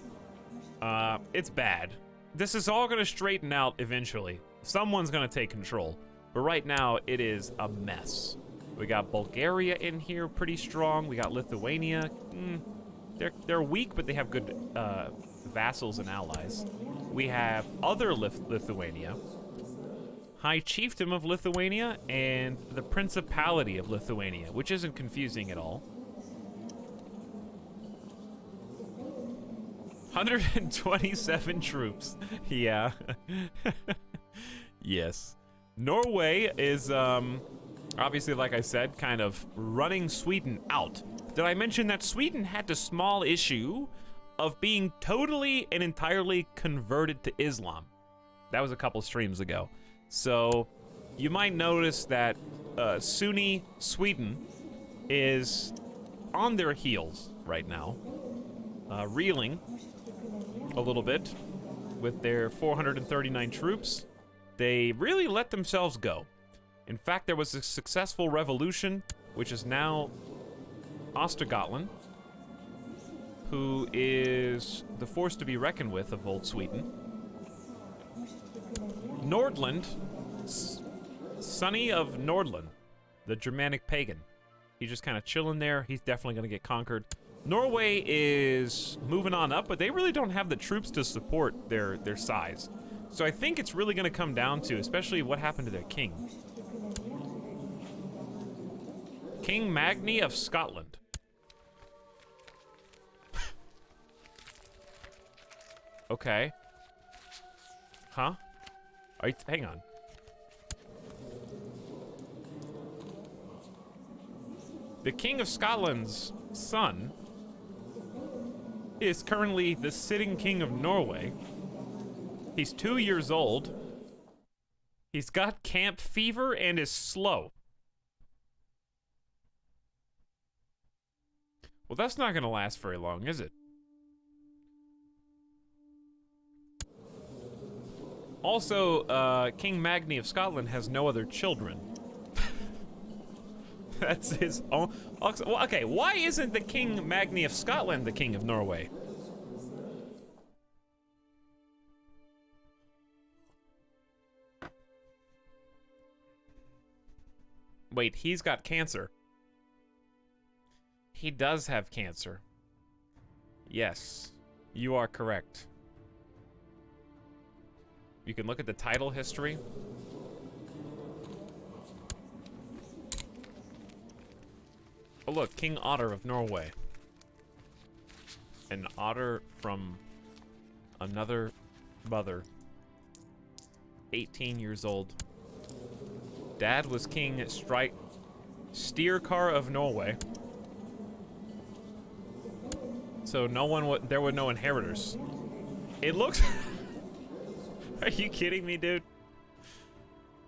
It's bad. This is all gonna straighten out eventually. Someone's gonna take control. But right now, it is a mess. We got Bulgaria in here, pretty strong. We got Lithuania. They're weak, but they have good vassals and allies. We have other Lithuania, High Chiefdom of Lithuania, and the Principality of Lithuania, which isn't confusing at all. 127 troops. Yeah. Yes. Norway is, obviously, like I said, kind of running Sweden out. Did I mention that Sweden had the small issue of being totally and entirely converted to Islam? That was a couple streams ago. So you might notice that Sunni Sweden is on their heels right now, reeling a little bit with their 439 troops. They really let themselves go. In fact, there was a successful revolution, which is now Östergötland, who is the force to be reckoned with of old Sweden. Nordland, Sonny of Nordland, the Germanic pagan. He's just kind of chilling there. He's definitely going to get conquered. Norway is moving on up, but they really don't have the troops to support their size. So I think it's really going to come down to, especially what happened to their king. King Magni of Scotland. Okay. Huh? Hang on. The King of Scotland's son is currently the sitting king of Norway. He's 2 years old. He's got camp fever and is slow. Well, that's not going to last very long, is it? Also, King Magni of Scotland has no other children. That's his own... Well, okay, why isn't the King Magni of Scotland the king of Norway? Wait, he's got cancer. He does have cancer. Yes, you are correct. You can look at the title history. Oh look, King Otter of Norway. An otter from another mother. 18 years old. Dad was King Styrkar of Norway. So there were no inheritors. It looks Are you kidding me, dude?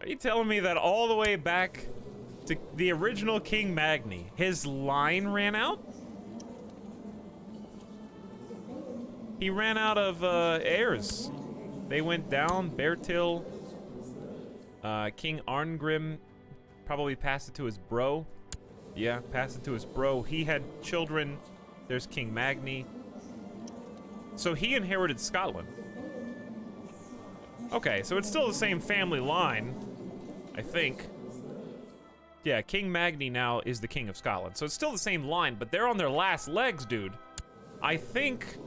Are you telling me that all the way back to the original King Magni, his line ran out? He ran out of heirs. They went down. Bertil, King Arngrim probably passed it to his bro. Yeah, passed it to his bro. He had children. There's King Magni. So he inherited Scotland. Okay, so it's still the same family line, I think. Yeah, King Magni now is the King of Scotland. So it's still the same line, but they're on their last legs, dude. I think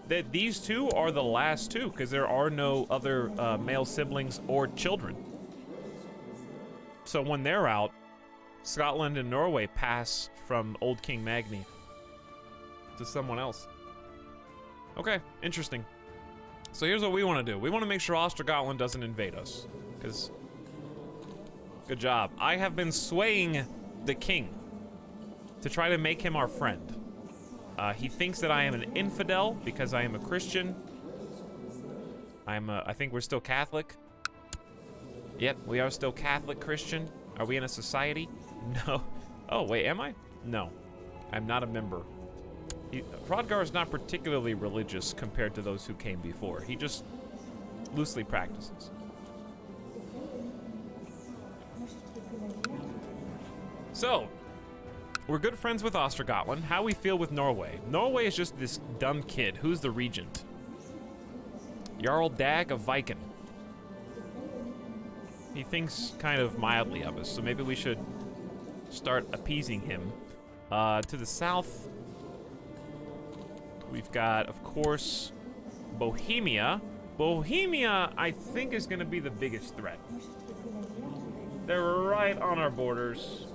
that these two are the last two, because there are no other male siblings or children. So when they're out, Scotland and Norway pass from old King Magni to someone else. Okay, interesting. So here's what we want to do. We want to make sure Ostrogothland doesn't invade us, because good job. I have been swaying the king to try to make him our friend. He thinks that I am an infidel because I am a Christian. I think we're still Catholic. Yep, we are still Catholic Christian. Are we in a society? No. Oh, wait, am I? No. I'm not a member. Hrodgar is not particularly religious compared to those who came before. He just loosely practices. So, we're good friends with Ostrogothland. How we feel with Norway? Norway is just this dumb kid. Who's the regent? Jarl Dag of Viken. He thinks kind of mildly of us, so maybe we should start appeasing him. To the south, we've got, of course, Bohemia. Bohemia, I think, is going to be the biggest threat. They're right on our borders.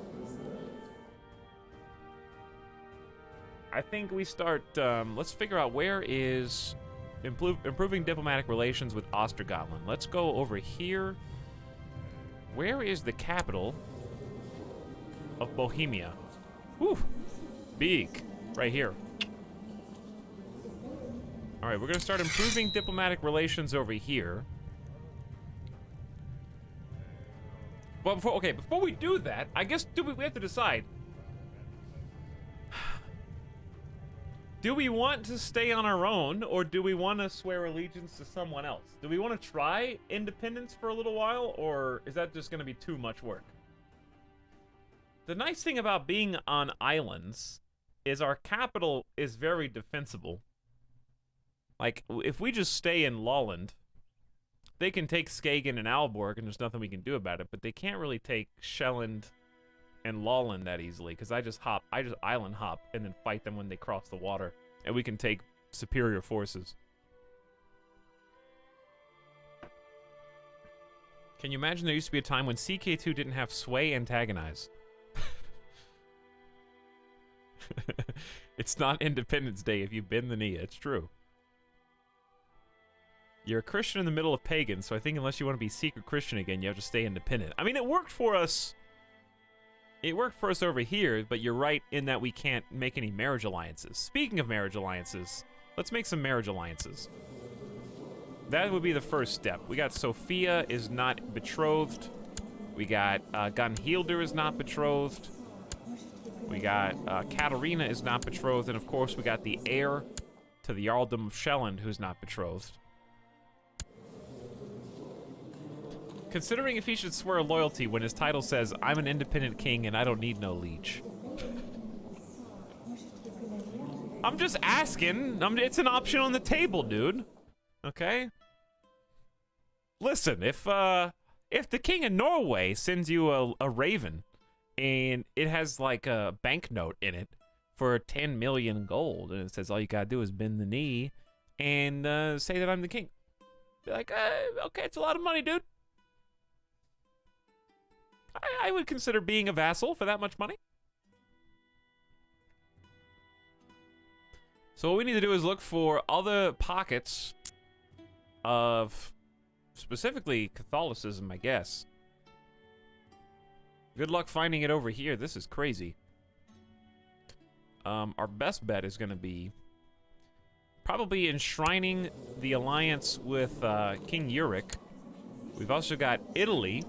I think we start, let's figure out where is improving diplomatic relations with Ostrogothland. Let's go over here. Where is the capital of Bohemia? Whew, big, right here. All right, we're gonna start improving diplomatic relations over here. Well, before we do that, I guess we have to decide. Do we want to stay on our own, or do we want to swear allegiance to someone else? Do we want to try independence for a little while, or is that just going to be too much work? The nice thing about being on islands is our capital is very defensible. Like, if we just stay in Lolland, they can take Skagen and Aalborg, and there's nothing we can do about it, but they can't really take Shelland and Lolland that easily, because I just island hop and then fight them when they cross the water, and we can take superior forces. Can you imagine there used to be a time when CK2 didn't have sway antagonize? It's not Independence Day if you bend the knee. It's true. You're a Christian in the middle of pagans, so I think unless you want to be secret Christian again, you have to stay independent. I mean, it worked for us. It worked for us over here, but you're right in that we can't make any marriage alliances. Speaking of marriage alliances, let's make some marriage alliances. That would be the first step. We got Sophia is not betrothed. We got Gunhildur is not betrothed. We got Katarina is not betrothed. And of course, we got the heir to the Jarldom of Shelland who's not betrothed. Considering if he should swear loyalty when his title says, I'm an independent king and I don't need no liege. I'm just asking. It's an option on the table, dude. Okay? Listen, if the king of Norway sends you a raven and it has like a banknote in it for 10 million gold and it says all you gotta do is bend the knee and say that I'm the king. Be like, okay, it's a lot of money, dude. I would consider being a vassal for that much money. So what we need to do is look for other pockets of specifically Catholicism, I guess. Good luck finding it over here. This is crazy. Our best bet is going to be probably enshrining the alliance with King Uric. We've also got Italy.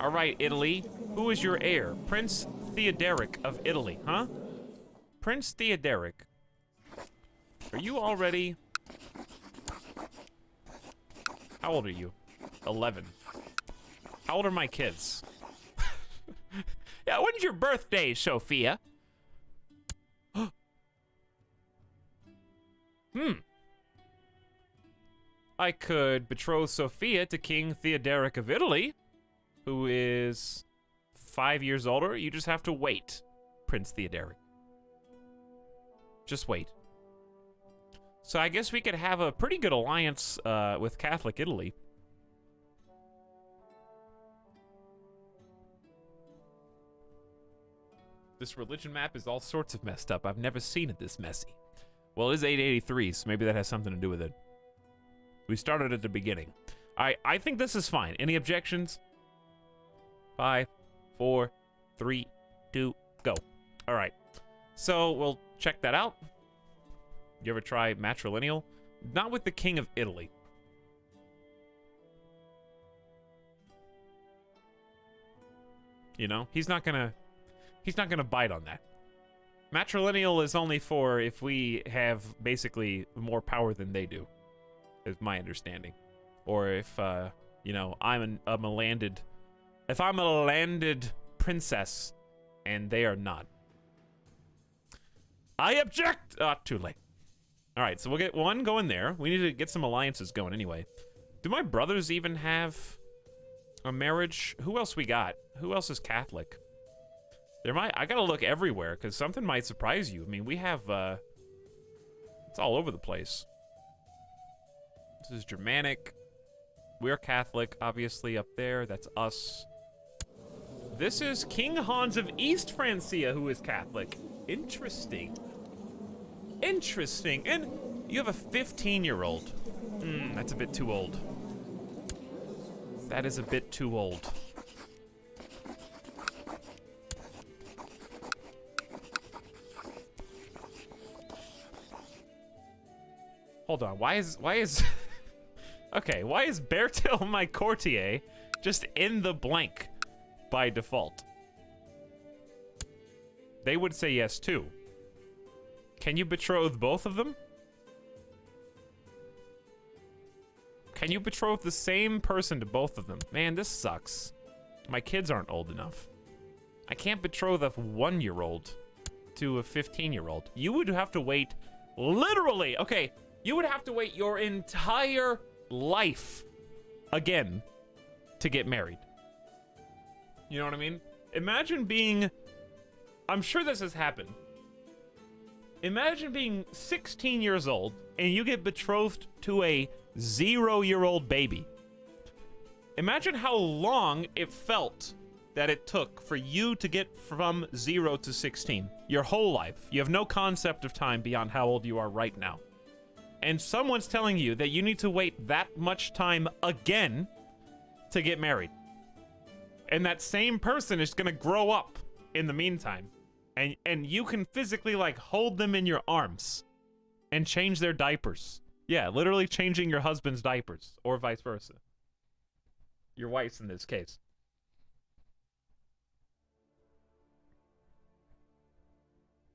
All right, Italy. Who is your heir? Prince Theoderic of Italy, huh? Prince Theoderic. Are you already... How old are you? 11. How old are my kids? Yeah, when's your birthday, Sophia? I could betroth Sophia to King Theoderic of Italy, who is 5 years older. You just have to wait, Prince Theoderic. Just wait. So I guess we could have a pretty good alliance with Catholic Italy. This religion map is all sorts of messed up. I've never seen it this messy. Well, it is 883, so maybe that has something to do with it. We started at the beginning. I think this is fine. Any objections? 5, 4, 3, 2, go. All right. So we'll check that out. You ever try matrilineal? Not with the King of Italy. You know, he's not gonna bite on that. Matrilineal is only for if we have basically more power than they do, is my understanding. Or if, you know, I'm a landed... If I'm a landed princess and they are not. I object! Too late. All right, so we'll get one going there. We need to get some alliances going anyway. Do my brothers even have a marriage? Who else we got? Who else is Catholic? There might... I gotta look everywhere, because something might surprise you. I mean, we have, it's all over the place. This is Germanic. We're Catholic, obviously, up there. That's us. This is King Hans of East Francia, who is Catholic. Interesting. Interesting. And you have a 15-year-old. That's a bit too old. That is a bit too old. Hold on, why is okay, why is Bertil, my courtier, just in the blank by default? They would say yes too. Can you betroth both of them? Can you betroth the same person to both of them? Man, this sucks. My kids aren't old enough. I can't betroth a 1-year-old to a 15-year-old. You would have to wait literally, okay, you would have to wait your entire life again to get married. You know what I mean? Imagine being... I'm sure this has happened. Imagine being 16 years old and you get betrothed to a 0-year-old baby. Imagine how long it felt that it took for you to get from 0 to 16. Your whole life. You have no concept of time beyond how old you are right now. And someone's telling you that you need to wait that much time again to get married. And that same person is gonna grow up in the meantime. And you can physically, like, hold them in your arms and change their diapers. Yeah, literally changing your husband's diapers, or vice versa. Your wife's in this case.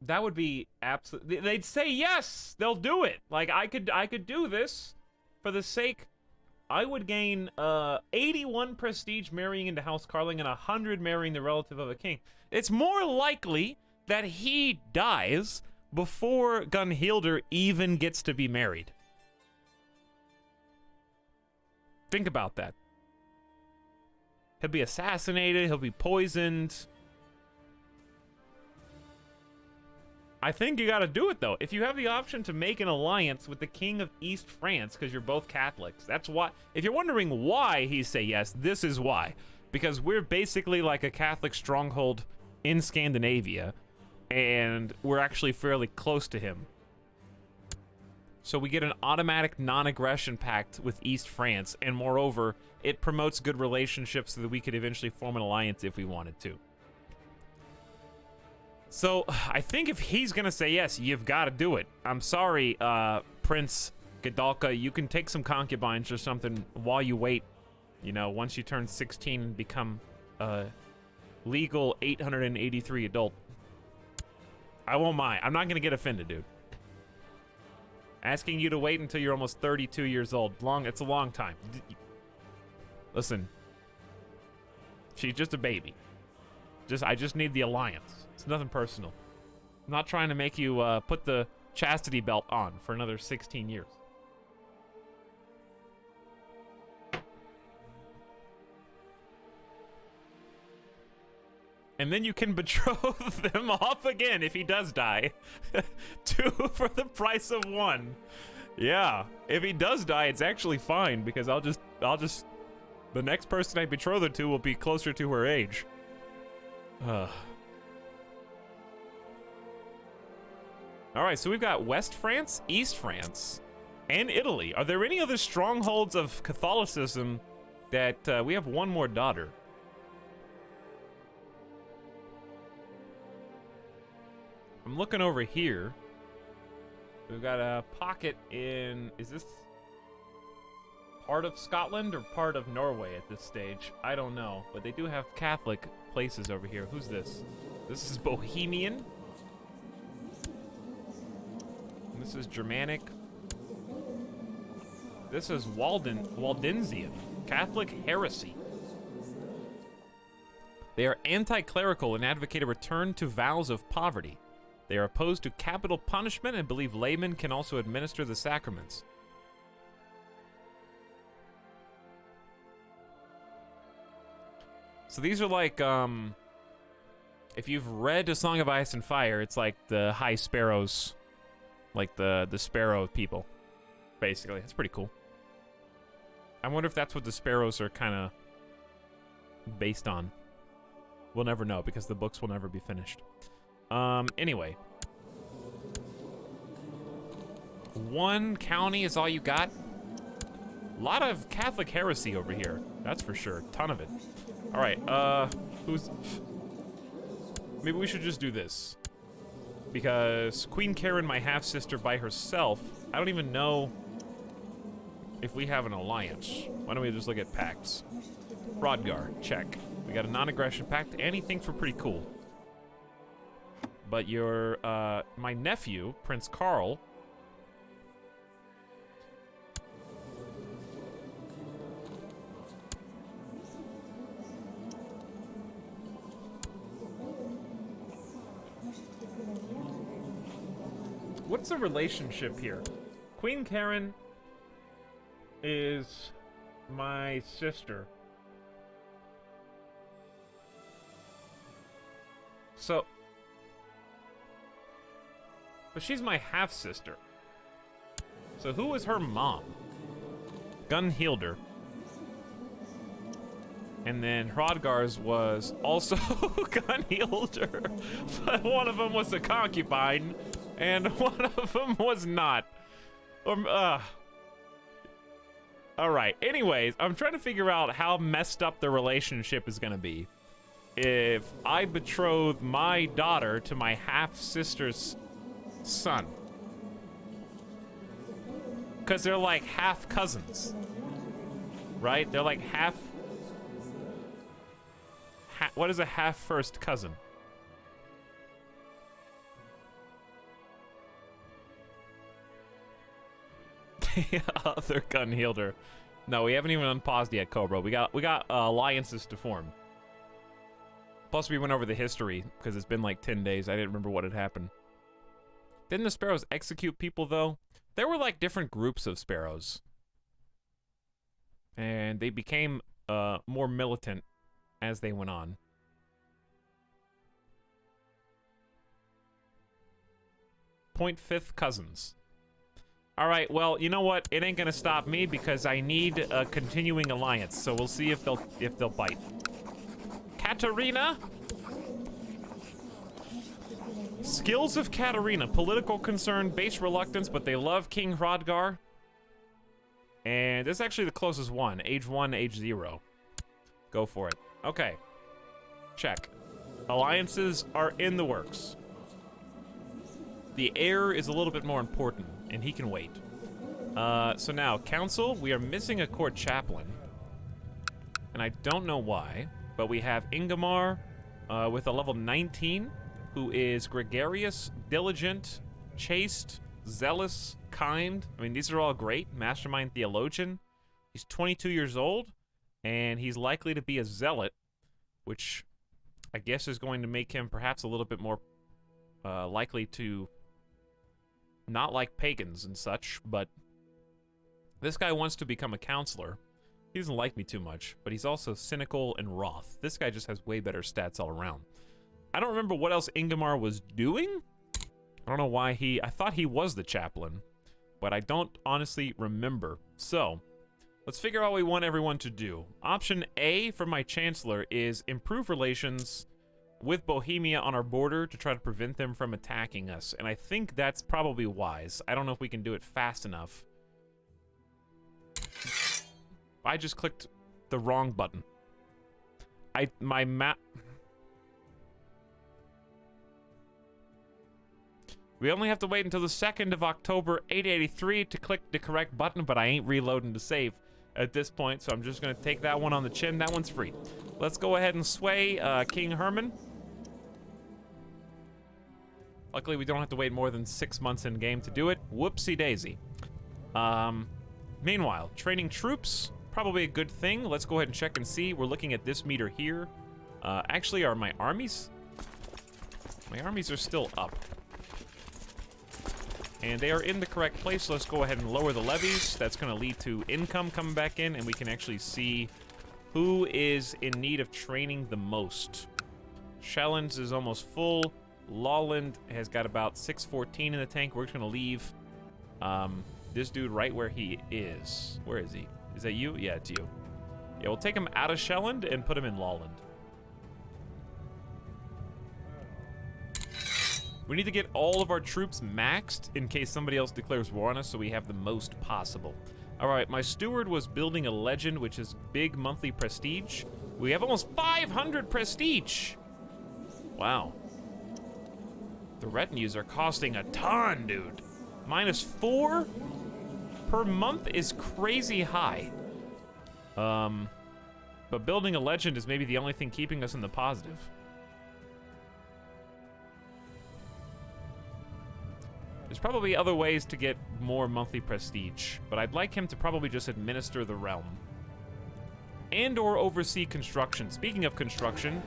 That would be absolutely... They'd say yes! They'll do it! Like, I could do this for the sake... I would gain 81 prestige marrying into House Carling and 100 marrying the relative of a king. It's more likely that he dies before Gunhilder even gets to be married. Think about that. He'll be assassinated, he'll be poisoned. I think you gotta do it, though. If you have the option to make an alliance with the King of East France, because you're both Catholics, that's why. If you're wondering why he say yes, this is why. Because we're basically like a Catholic stronghold in Scandinavia, and we're actually fairly close to him. So we get an automatic non-aggression pact with East France, and moreover, it promotes good relationships so that we could eventually form an alliance if we wanted to. So, I think if he's gonna say yes, you've got to do it. I'm sorry, Prince Gadalka, you can take some concubines or something while you wait. You know, once you turn 16 and become a legal 883 adult. I won't mind. I'm not gonna get offended, dude. Asking you to wait until you're almost 32 years old. It's a long time. Listen. She's just a baby. I just need the alliance. It's nothing personal. I'm not trying to make you put the chastity belt on for another 16 years. And then you can betroth them off again if he does die. 2 for the price of 1. Yeah, if he does die, it's actually fine because I'll just the next person I betroth her to will be closer to her age. All right, so we've got West France, East France, and Italy. Are there any other strongholds of Catholicism that we have one more daughter? I'm looking over here. We've got a pocket in, is this part of Scotland or part of Norway at this stage? I don't know, but they do have Catholic places over here. Who's this? This is Bohemian. And this is Germanic. This is Waldensian, Catholic heresy. They are anti-clerical and advocate a return to vows of poverty. They are opposed to capital punishment and believe laymen can also administer the sacraments. So these are like, if you've read A Song of Ice and Fire, it's like the High Sparrows, like the Sparrow people, basically. It's pretty cool. I wonder if that's what the Sparrows are kind of based on. We'll never know because the books will never be finished. Anyway. 1 county is all you got? A lot of Catholic heresy over here. That's for sure. Ton of it. All right, maybe we should just do this. Because Queen Karen, my half-sister by herself, I don't even know if we have an alliance. Why don't we just look at pacts? Hrodgar, check. We got a non-aggression pact. Anything for pretty cool. But your, my nephew, Prince Carl. What's the relationship here? Queen Karen is my sister. So... But she's my half-sister. So who was her mom? Gunhilder. And then Hrodgar's was also Gunhilder. But one of them was a concubine, and one of them was not. Alright, anyways, I'm trying to figure out how messed up the relationship is gonna be. If I betroth my daughter to my half-sister's son. Because they're like half cousins. Right? They're like half... what is a half first cousin? The other Gunhilder. No, we haven't even unpaused yet, Cobra. We got alliances to form. Plus we went over the history because it's been like 10 days. I didn't remember what had happened. Didn't the Sparrows execute people, though? There were, like, different groups of Sparrows. And they became more militant as they went on. .5 cousins. Alright, well, you know what? It ain't gonna stop me because I need a continuing alliance. So we'll see if they'll bite. Katarina? Skills of Katarina. Political concern, base reluctance, but they love King Hrodgar. And this is actually the closest one. Age 1, age 0. Go for it. Okay. Check. Alliances are in the works. The heir is a little bit more important, and he can wait. So now, council, we are missing a court chaplain. And I don't know why, but we have Ingomar with a level 19, who is gregarious, diligent, chaste, zealous, kind. I mean, these are all great. Mastermind theologian. He's 22 years old, and he's likely to be a zealot, which I guess is going to make him perhaps a little bit more likely to not like pagans and such, but this guy wants to become a counselor. He doesn't like me too much, but he's also cynical and wroth. This guy just has way better stats all around. I don't remember what else Ingomar was doing. I don't know why I thought he was the chaplain, but I don't honestly remember. So, let's figure out what we want everyone to do. Option A for my chancellor is improve relations with Bohemia on our border to try to prevent them from attacking us. And I think that's probably wise. I don't know if we can do it fast enough. I just clicked the wrong button. My map... We only have to wait until the 2nd of October, 883 to click the correct button, but I ain't reloading to save at this point, so I'm just going to take that one on the chin. That one's free. Let's go ahead and sway King Herman. Luckily, we don't have to wait more than 6 months in-game to do it. Whoopsie-daisy. Meanwhile, training troops, probably a good thing. Let's go ahead and check and see. We're looking at this meter here. Actually, are my armies? My armies are still up. And they are in the correct place, so let's go ahead and lower the levies. That's going to lead to income coming back in, and we can actually see who is in need of training the most. Shelland's is almost full. Lawland has got about 614 in the tank. We're just going to leave this dude right where he is. Where is he? Is that you? Yeah, it's you. Yeah, we'll take him out of Shelland and put him in Lawland. We need to get all of our troops maxed in case somebody else declares war on us, so we have the most possible. All right, my steward was building a legend, which is big monthly prestige. We have almost 500 prestige. Wow. The retinues are costing a ton, dude. -4 per month is crazy high. But building a legend is maybe the only thing keeping us in the positive. There's probably other ways to get more monthly prestige, but I'd like him to probably just administer the realm. And or oversee construction. Speaking of construction,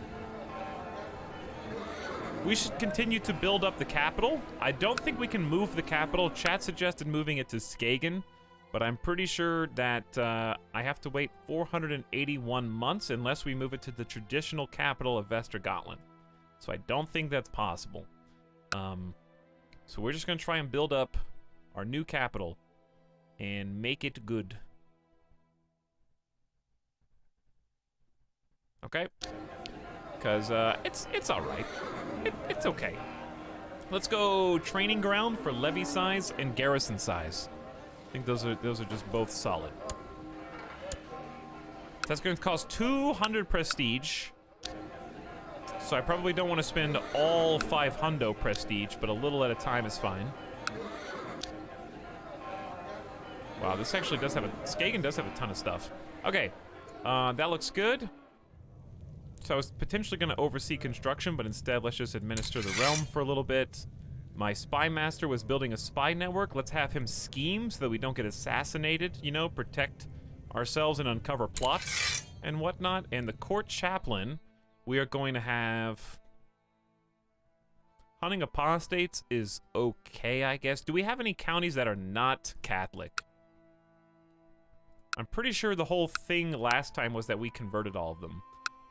we should continue to build up the capital. I don't think we can move the capital. Chat suggested moving it to Skagen, but I'm pretty sure that I have to wait 481 months unless we move it to the traditional capital of Västergötland. So I don't think that's possible. So we're just going to try and build up our new capital and make it good. Okay? Because it's all right. It's okay. Let's go training ground for levy size and garrison size. I think those are just both solid. That's going to cost 200 prestige. So I probably don't want to spend all 500 prestige, but a little at a time is fine. Wow, this actually does have Skagen does have a ton of stuff. Okay, that looks good. So I was potentially going to oversee construction, but instead let's just administer the realm for a little bit. My spy master was building a spy network. Let's have him scheme so that we don't get assassinated, you know, protect ourselves and uncover plots and whatnot. And the court chaplain, we are going to have... Hunting apostates is okay, I guess. Do we have any counties that are not Catholic? I'm pretty sure the whole thing last time was that we converted all of them.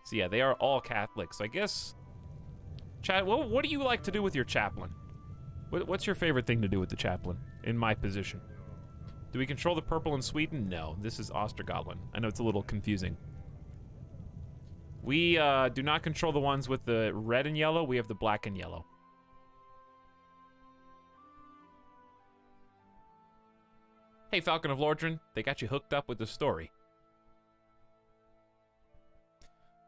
So yeah, they are all Catholics. I guess... Chat, what do you like to do with your chaplain? What's your favorite thing to do with the chaplain, in my position? Do we control the purple in Sweden? No, this is Östergötland. I know it's a little confusing. We do not control the ones with the red and yellow. We have the black and yellow. Hey, Falcon of Lordran, they got you hooked up with the story.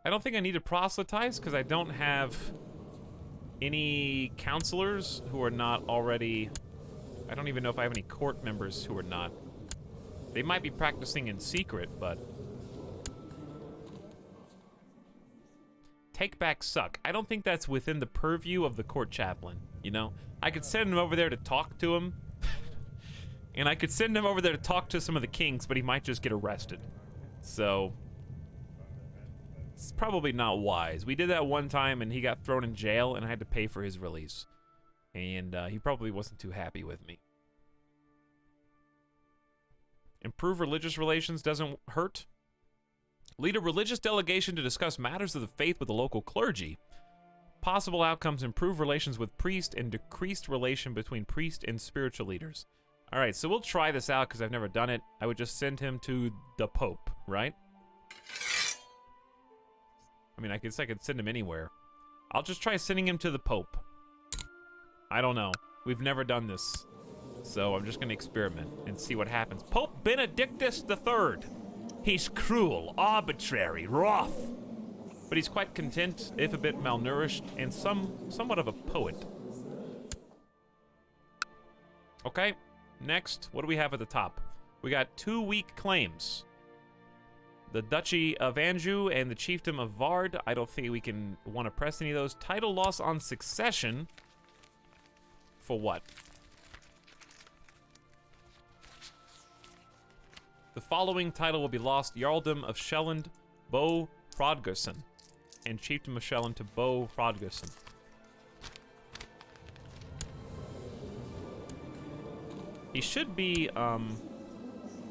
I don't think I need to proselytize because I don't have any counselors who are not already... I don't even know if I have any court members who are not. They might be practicing in secret, but... Take back suck. I don't think that's within the purview of the court chaplain, you know? I could send him over there to talk to him. And I could send him over there to talk to some of the kings, but he might just get arrested. So... it's probably not wise. We did that one time and he got thrown in jail and I had to pay for his release. And he probably wasn't too happy with me. Improve religious relations doesn't hurt. Lead a religious delegation to discuss matters of the faith with the local clergy. Possible outcomes: improve relations with priest and decreased relation between priest and spiritual leaders. All right, so we'll try this out because I've never done it. I would just send him to the Pope, right? I mean, I guess I could send him anywhere. I'll just try sending him to the Pope. I don't know. We've never done this. So I'm just going to experiment and see what happens. Pope Benedictus III. He's cruel, arbitrary, rough. But he's quite content, if a bit malnourished, and somewhat of a poet. Okay, next, what do we have at the top? We got 2 weak claims. The Duchy of Anjou and the Chiefdom of Vard. I don't think we can want to press any of those. Title loss on succession. For what? The following title will be lost: Jarldom of Shelland, Bo Hrodgerson, and Chiefdom of Shelland to Bo Hrodgerson. He should be,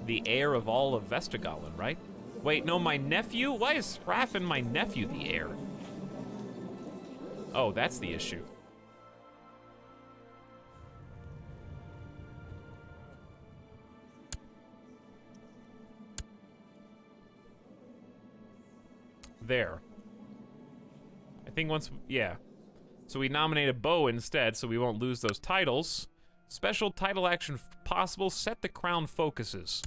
the heir of all of Vestergalen, right? Wait, no, my nephew? Why is Raffin my nephew the heir? Oh, that's the issue. There. I think once, yeah. So we nominated Bo instead, so we won't lose those titles. Special title action possible: set the crown focuses.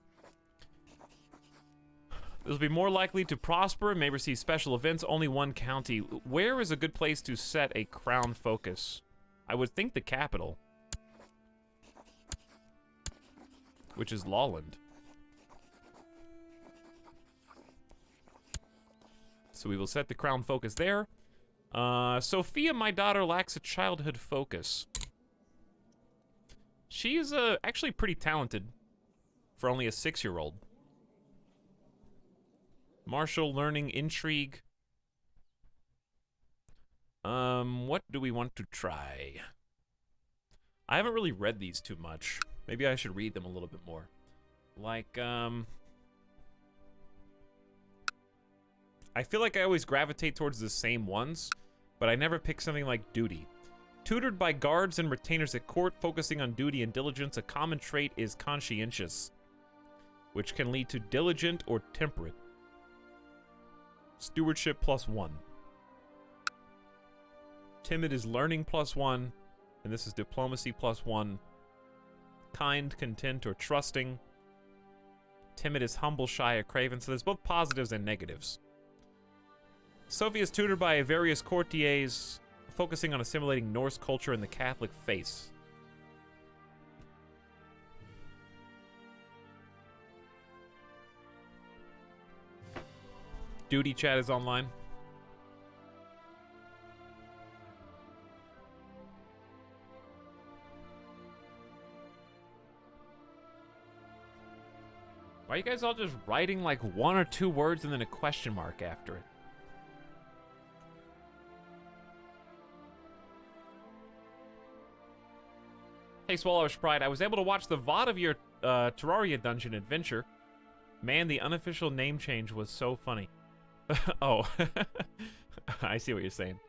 This will be more likely to prosper and may receive special events. Only one county. Where is a good place to set a crown focus? I would think the capital, which is Lawland. So we will set the crown focus there. Sophia, my daughter, lacks a childhood focus. She is actually pretty talented for only a 6-year-old. Martial learning, intrigue. What do we want to try? I haven't really read these too much. Maybe I should read them a little bit more. Like, I feel like I always gravitate towards the same ones, but I never pick something like duty. Tutored by guards and retainers at court, focusing on duty and diligence, a common trait is conscientious, which can lead to diligent or temperate. Stewardship +1. Timid is learning +1, and this is diplomacy +1. Kind, content, or trusting. Timid is humble, shy, or craven, so there's both positives and negatives. Sophie is tutored by various courtiers, focusing on assimilating Norse culture and the Catholic faith. Duty chat is online. Why are you guys all just writing like 1 or 2 words and then a question mark after it? Hey, Swallowish Pride, I was able to watch the VOD of your Terraria dungeon adventure. Man, the unofficial name change was so funny. Oh, I see what you're saying.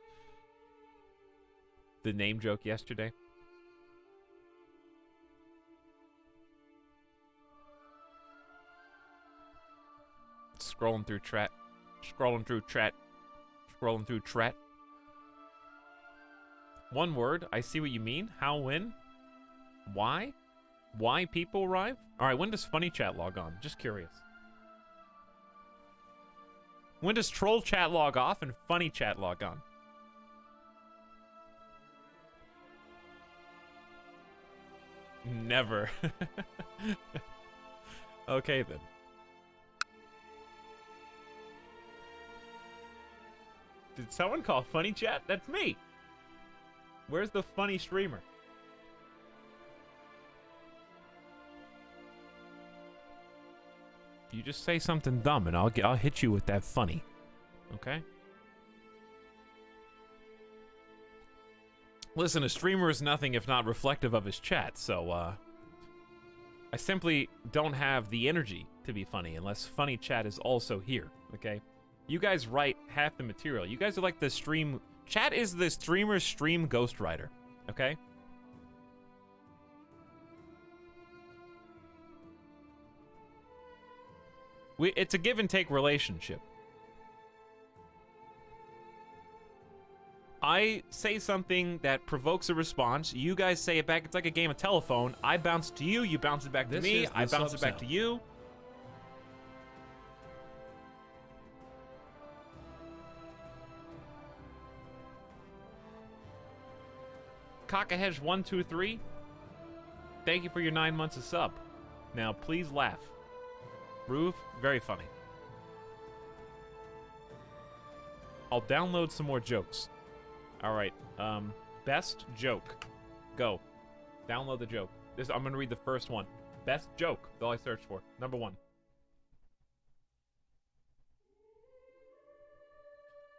The name joke yesterday. Scrolling through chat. Scrolling through chat. Scrolling through chat. One word. I see what you mean. How, when? Why? Why people arrive? Alright, when does Funny Chat log on? Just curious. When does Troll Chat log off and Funny Chat log on? Never. Okay, then. Did someone call funny chat? That's me. Where's the funny streamer? You just say something dumb and I'll hit you with that funny. Okay? Listen, a streamer is nothing if not reflective of his chat, so I simply don't have the energy to be funny unless funny chat is also here, okay? You guys write half the material. You guys are like the stream... Chat is the streamer's stream ghostwriter, okay? It's a give-and-take relationship. I say something that provokes a response. You guys say it back. It's like a game of telephone. I bounce to you. You bounce it back to me. I bounce it back to you. Cockahedge123. Thank you for your 9 months of sub. Now, please laugh. Roof, very funny. I'll download some more jokes. All right, best joke. Go. Download the joke. I'm gonna read the first one. Best joke, that's all I searched for. Number 1.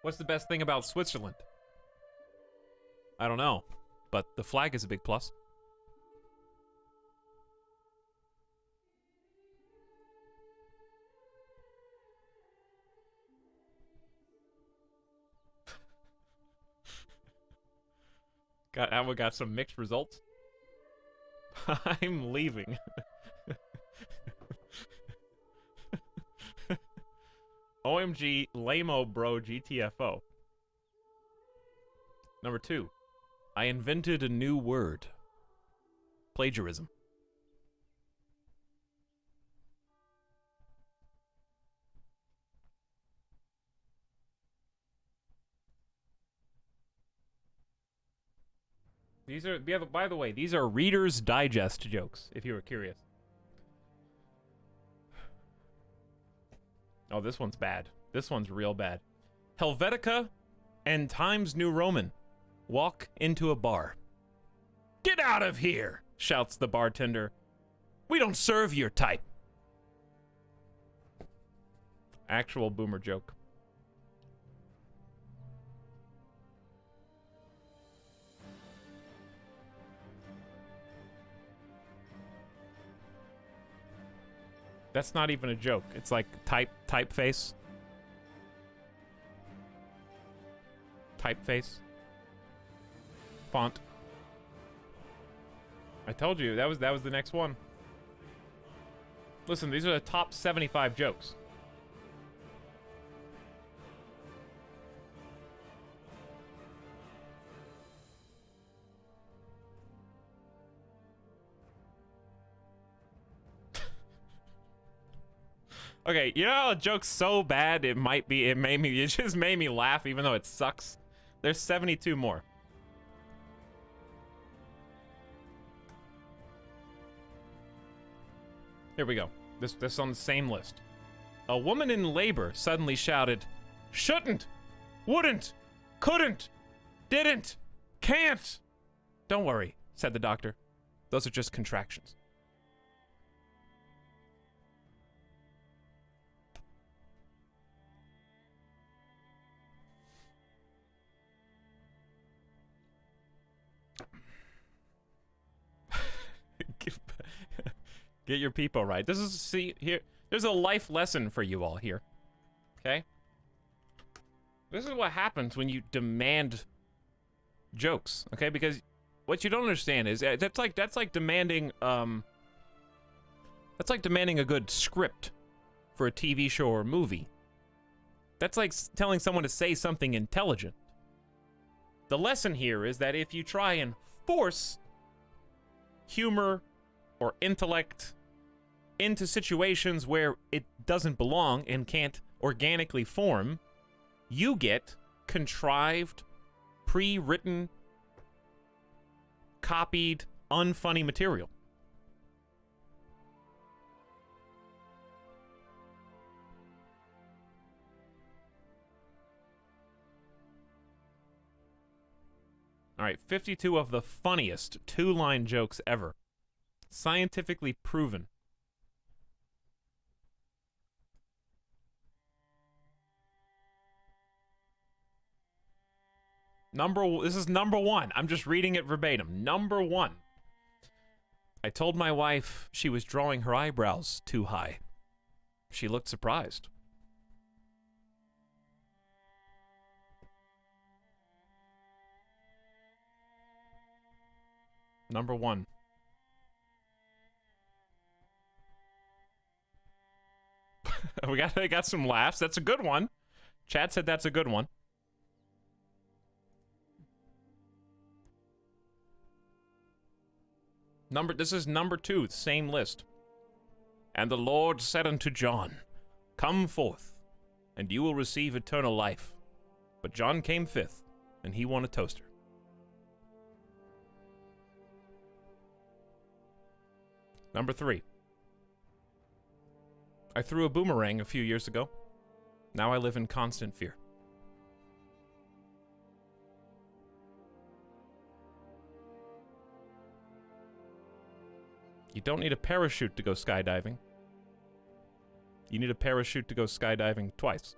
What's the best thing about Switzerland? I don't know, but the flag is a big plus. Got some mixed results. I'm leaving. OMG, lame-o bro GTFO. Number 2. I invented a new word. Plagiarism. These are, by the way, these are Reader's Digest jokes, if you were curious. Oh, this one's bad. This one's real bad. Helvetica and Times New Roman walk into a bar. Get out of here, shouts the bartender. We don't serve your type. Actual boomer joke. That's not even a joke. It's like typeface. Typeface. Font. I told you that was the next one. Listen, these are the top 75 jokes. Okay, you know how a joke's so bad it just made me laugh even though it sucks? There's 72 more. Here we go. This on the same list. A woman in labor suddenly shouted, "Shouldn't, wouldn't, couldn't, didn't, can't." Don't worry, said the doctor. Those are just contractions. Get your people right. This is, see, here, there's a life lesson for you all here. Okay? This is what happens when you demand jokes, okay? Because what you don't understand is that's like demanding a good script for a TV show or movie. That's like telling someone to say something intelligent. The lesson here is that if you try and force humor or intellect into situations where it doesn't belong and can't organically form, you get contrived, pre-written, copied, unfunny material. All right, 52 of the funniest two-line jokes ever. Scientifically proven. This is number one. I'm just reading it verbatim. Number one. I told my wife she was drawing her eyebrows too high. She looked surprised. Number one. we got some laughs. That's a good one. Chad said that's a good one. This is number two, same list. And the Lord said unto John, come forth, and you will receive eternal life. But John came fifth, and he won a toaster. Number three. I threw a boomerang a few years ago. Now I live in constant fear. You don't need a parachute to go skydiving. You need a parachute to go skydiving twice.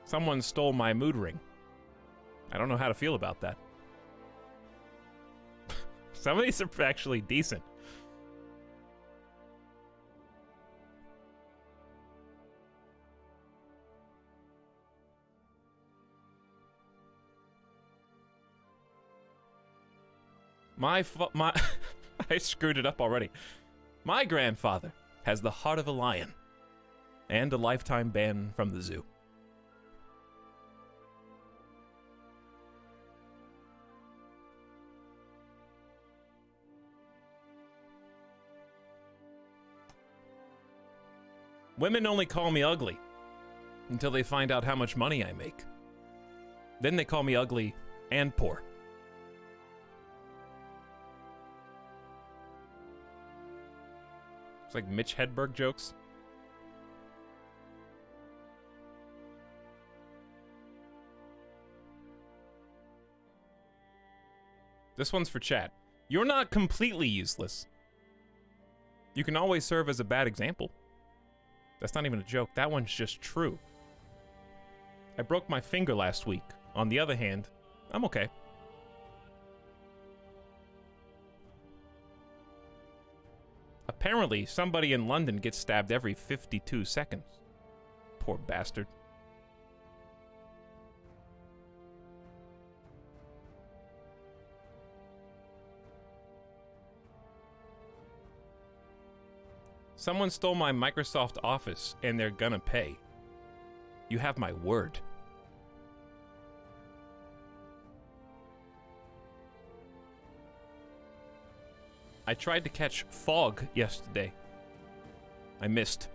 Someone stole my mood ring. I don't know how to feel about that. Some of these are actually decent. I screwed it up already. My grandfather has the heart of a lion and a lifetime ban from the zoo. Women only call me ugly until they find out how much money I make. Then they call me ugly and poor. It's like Mitch Hedberg jokes. This one's for Chad. You're not completely useless. You can always serve as a bad example. That's not even a joke. That one's just true. I broke my finger last week. On the other hand, I'm okay. Apparently, somebody in London gets stabbed every 52 seconds. Poor bastard. Someone stole my Microsoft Office, and they're gonna pay. You have my word. I tried to catch fog yesterday. I missed.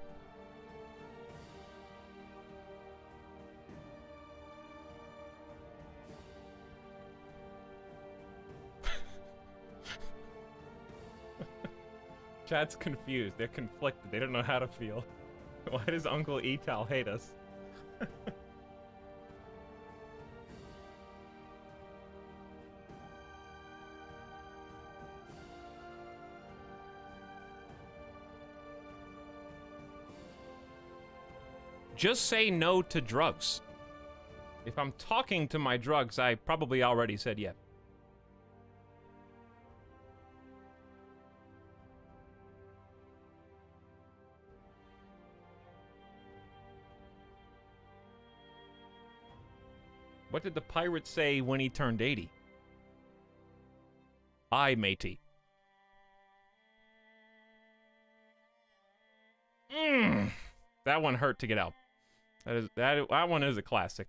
Chad's confused. They're conflicted. They don't know how to feel. Why does Uncle Etal hate us? Just say no to drugs. If I'm talking to my drugs, I probably already said yes. What did the pirate say when he turned 80? Aye, matey. That one hurt to get out. That one is a classic.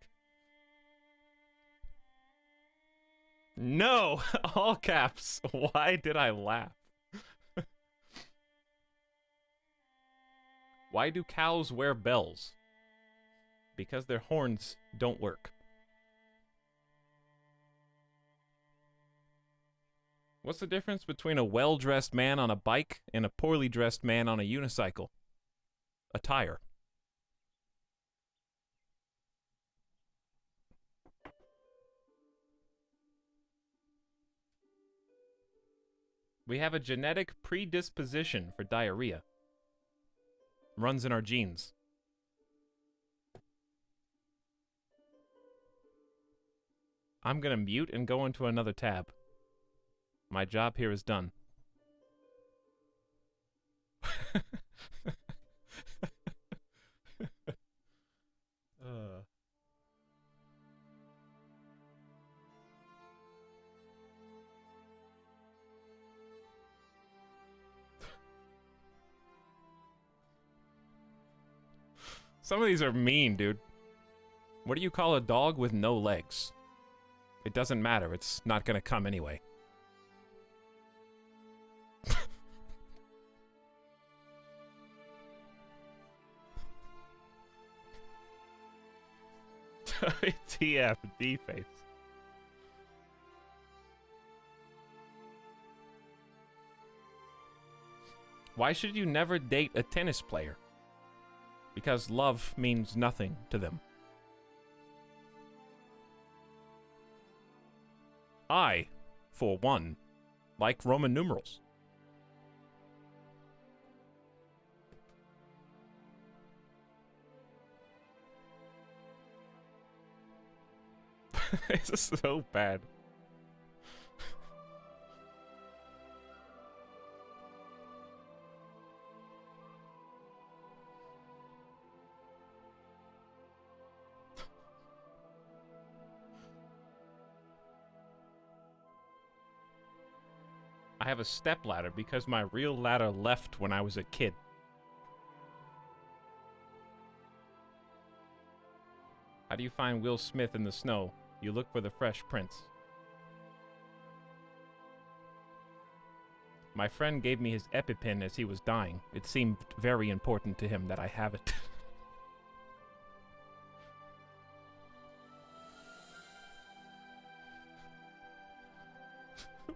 No! All caps. Why did I laugh? Why do cows wear bells? Because their horns don't work. What's the difference between a well-dressed man on a bike and a poorly dressed man on a unicycle? Attire. We have a genetic predisposition for diarrhea. Runs in our genes. I'm gonna mute and go into another tab. My job here is done. Some of these are mean, dude. What do you call a dog with no legs? It doesn't matter, it's not gonna come anyway. TFD face. Why should you never date a tennis player? Because love means nothing to them. I, for one, like Roman numerals. This is so bad. I have a stepladder because my real ladder left when I was a kid. How do you find Will Smith in the snow? You look for the Fresh Prince. My friend gave me his EpiPen as he was dying. It seemed very important to him that I have it.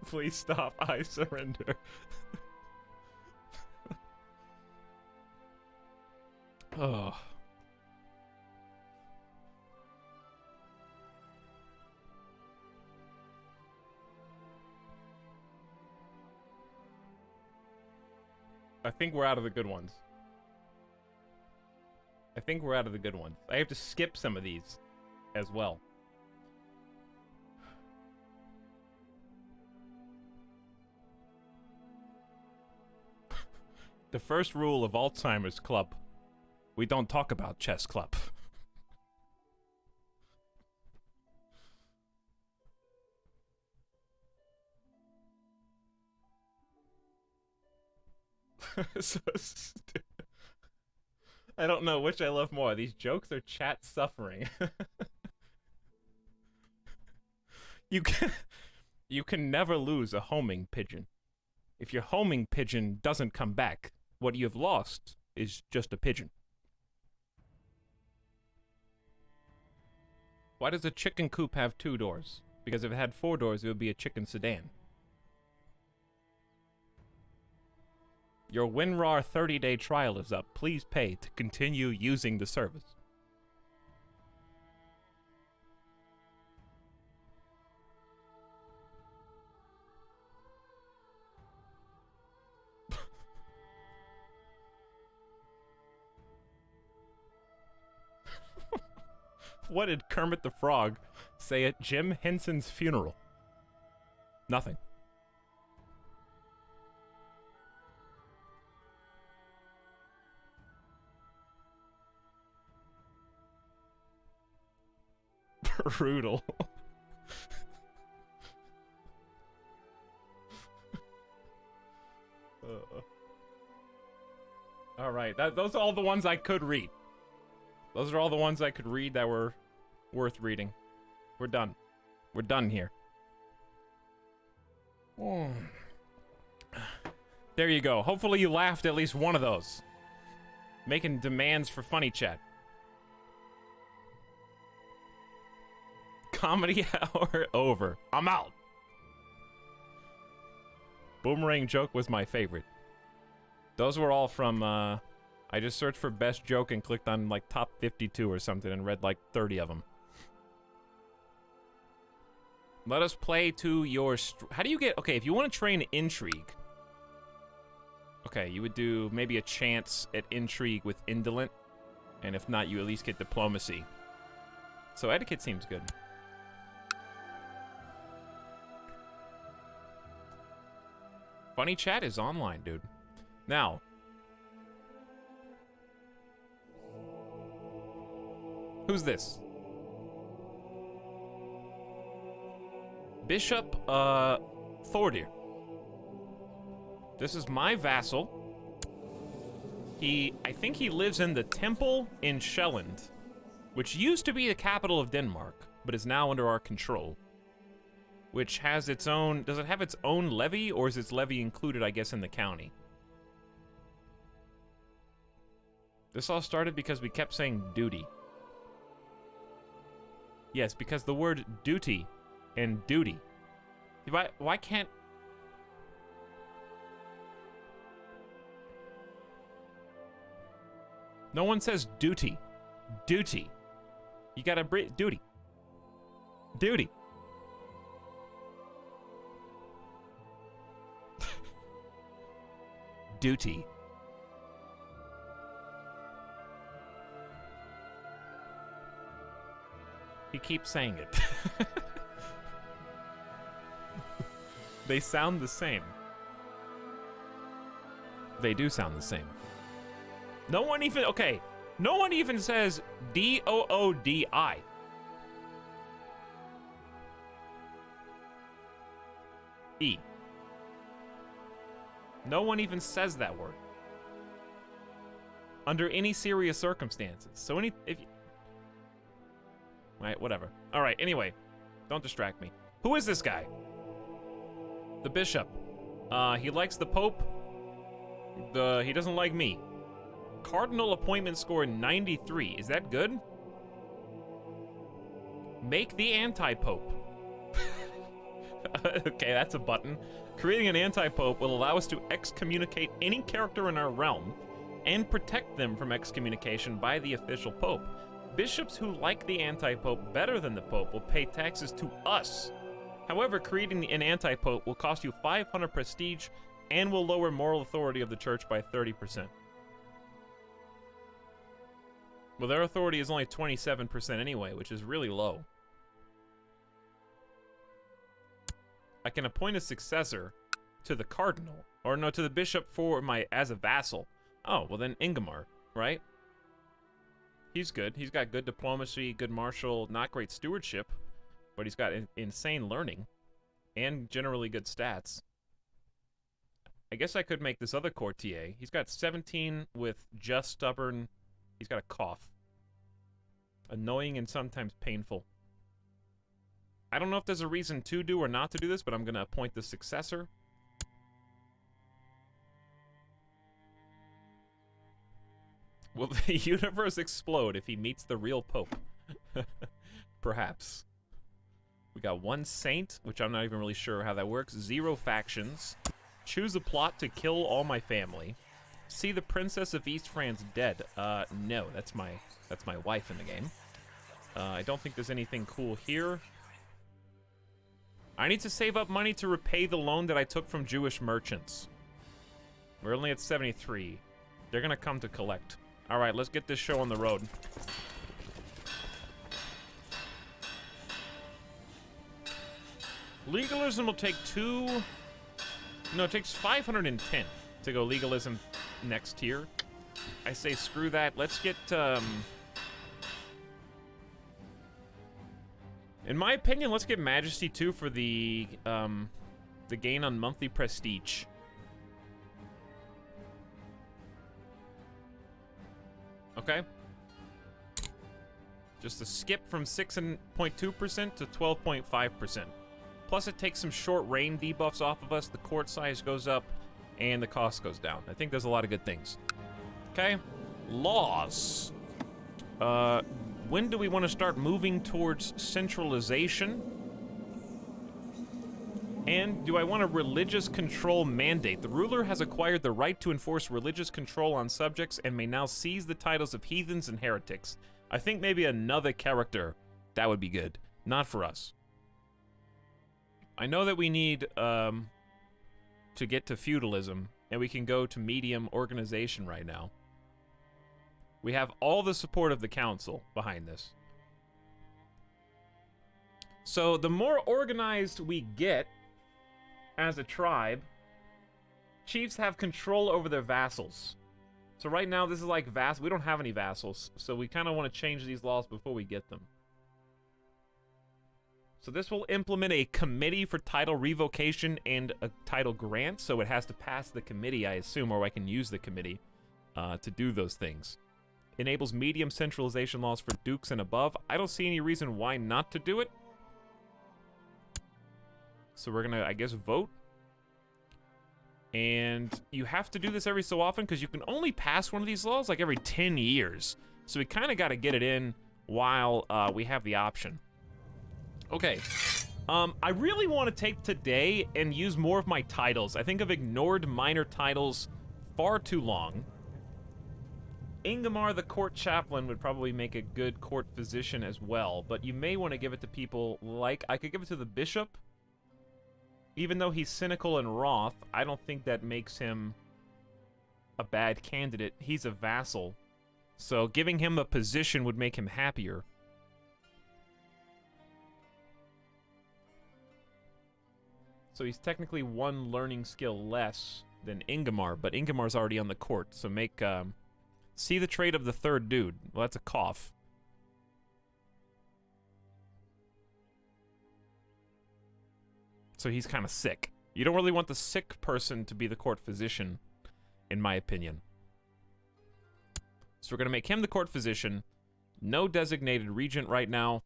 Please stop. I surrender. Oh. I think we're out of the good ones. I think we're out of the good ones. I have to skip some of these as well. The first rule of Alzheimer's Club. We don't talk about chess club. So stupid. I don't know which I love more. These jokes or chat suffering. You can never lose a homing pigeon. If your homing pigeon doesn't come back, what you have lost is just a pigeon. Why does a chicken coop have 2 doors? Because if it had 4 doors, it would be a chicken sedan. Your WinRAR 30-day trial is up. Please pay to continue using the service. What did Kermit the Frog say at Jim Henson's funeral? Nothing. Brutal. All right, those are all the ones I could read. Those are all the ones I could read that were worth reading. We're done. We're done here. Oh. There you go. Hopefully you laughed at least one of those. Making demands for funny chat. Comedy hour over. I'm out. Boomerang joke was my favorite. Those were all from, I just searched for best joke and clicked on, like, top 52 or something and read, like, 30 of them. Let us play to your... How do you get... Okay, if you want to train intrigue... Okay, you would do maybe a chance at intrigue with indolent. And if not, you at least get diplomacy. So etiquette seems good. Funny chat is online, dude. Now. Who's this? Bishop, Thordir. This is my vassal. I think he lives in the temple in Sjælland, which used to be the capital of Denmark, but is now under our control. Which has its own... Does it have its own levy, or is its levy included, I guess, in the county? This all started because we kept saying duty. Yes, because the word duty and duty. Why can't... No one says duty. Duty. You gotta duty. Duty. Duty. He keeps saying it. They sound the same. They do sound the same. No one even... Okay. No one even says D-O-O-D-I. E. No one even says that word. Under any serious circumstances. So if you... Right, whatever. Alright, anyway. Don't distract me. Who is this guy? The bishop. He likes the Pope. He doesn't like me. Cardinal appointment score 93. Is that good? Make the anti-pope. Okay, that's a button. Creating an anti-pope will allow us to excommunicate any character in our realm and protect them from excommunication by the official pope. Bishops who like the anti-pope better than the pope will pay taxes to us. However, creating an anti-pope will cost you 500 prestige and will lower moral authority of the church by 30%. Well, their authority is only 27% anyway, which is really low. I can appoint a successor to the cardinal, or no, to the bishop as a vassal. Oh, well then Ingemar, right? He's good. He's got good diplomacy, good martial, not great stewardship, but he's got insane learning and generally good stats. I guess I could make this other courtier. He's got 17 with just stubborn. He's got a cough. Annoying and sometimes painful. I don't know if there's a reason to do or not to do this, but I'm going to appoint the successor. Will the universe explode if he meets the real pope? Perhaps. We got one saint, which I'm not even really sure how that works. 0 factions. Choose a plot to kill all my family. See the Princess of East France dead. No, that's my wife in the game. I don't think there's anything cool here. I need to save up money to repay the loan that I took from Jewish merchants. We're only at 73. They're gonna come to collect. All right, let's get this show on the road. Legalism will take it takes 510 to go legalism next tier. I say screw that. Let's get, in my opinion, let's get Majesty 2 for the gain on monthly prestige. Okay. Just a skip from 6.2% to 12.5%. Plus, it takes some short rain debuffs off of us, the court size goes up, and the cost goes down. I think there's a lot of good things. Okay. Laws. When do we want to start moving towards centralization? And do I want a religious control mandate? The ruler has acquired the right to enforce religious control on subjects and may now seize the titles of heathens and heretics. I think maybe another character, that would be good. Not for us. I know that we need to get to feudalism, and we can go to medium organization right now. We have all the support of the council behind this. So the more organized we get as a tribe, chiefs have control over their vassals. So right now this is like we don't have any vassals, so we kind of want to change these laws before we get them. So this will implement a committee for title revocation and a title grant, so it has to pass the committee, I assume, or I can use the committee to do those things. Enables medium centralization laws for dukes and above. I don't see any reason why not to do it. So we're gonna, I guess, vote. And you have to do this every so often because you can only pass one of these laws like every 10 years. So we kind of got to get it in while we have the option. Okay. I really want to take today and use more of my titles. I think I've ignored minor titles far too long. Ingomar the court chaplain would probably make a good court physician as well, but you may want to give it to people like, I could give it to the bishop. Even though he's cynical and wroth, I don't think that makes him a bad candidate. He's a vassal, so giving him a position would make him happier. So he's technically one learning skill less than Ingomar, but Ingomar's already on the court, so make, see the trait of the third dude. Well, that's a cough. So he's kind of sick. You don't really want the sick person to be the court physician, in my opinion. So we're going to make him the court physician. No designated regent right now.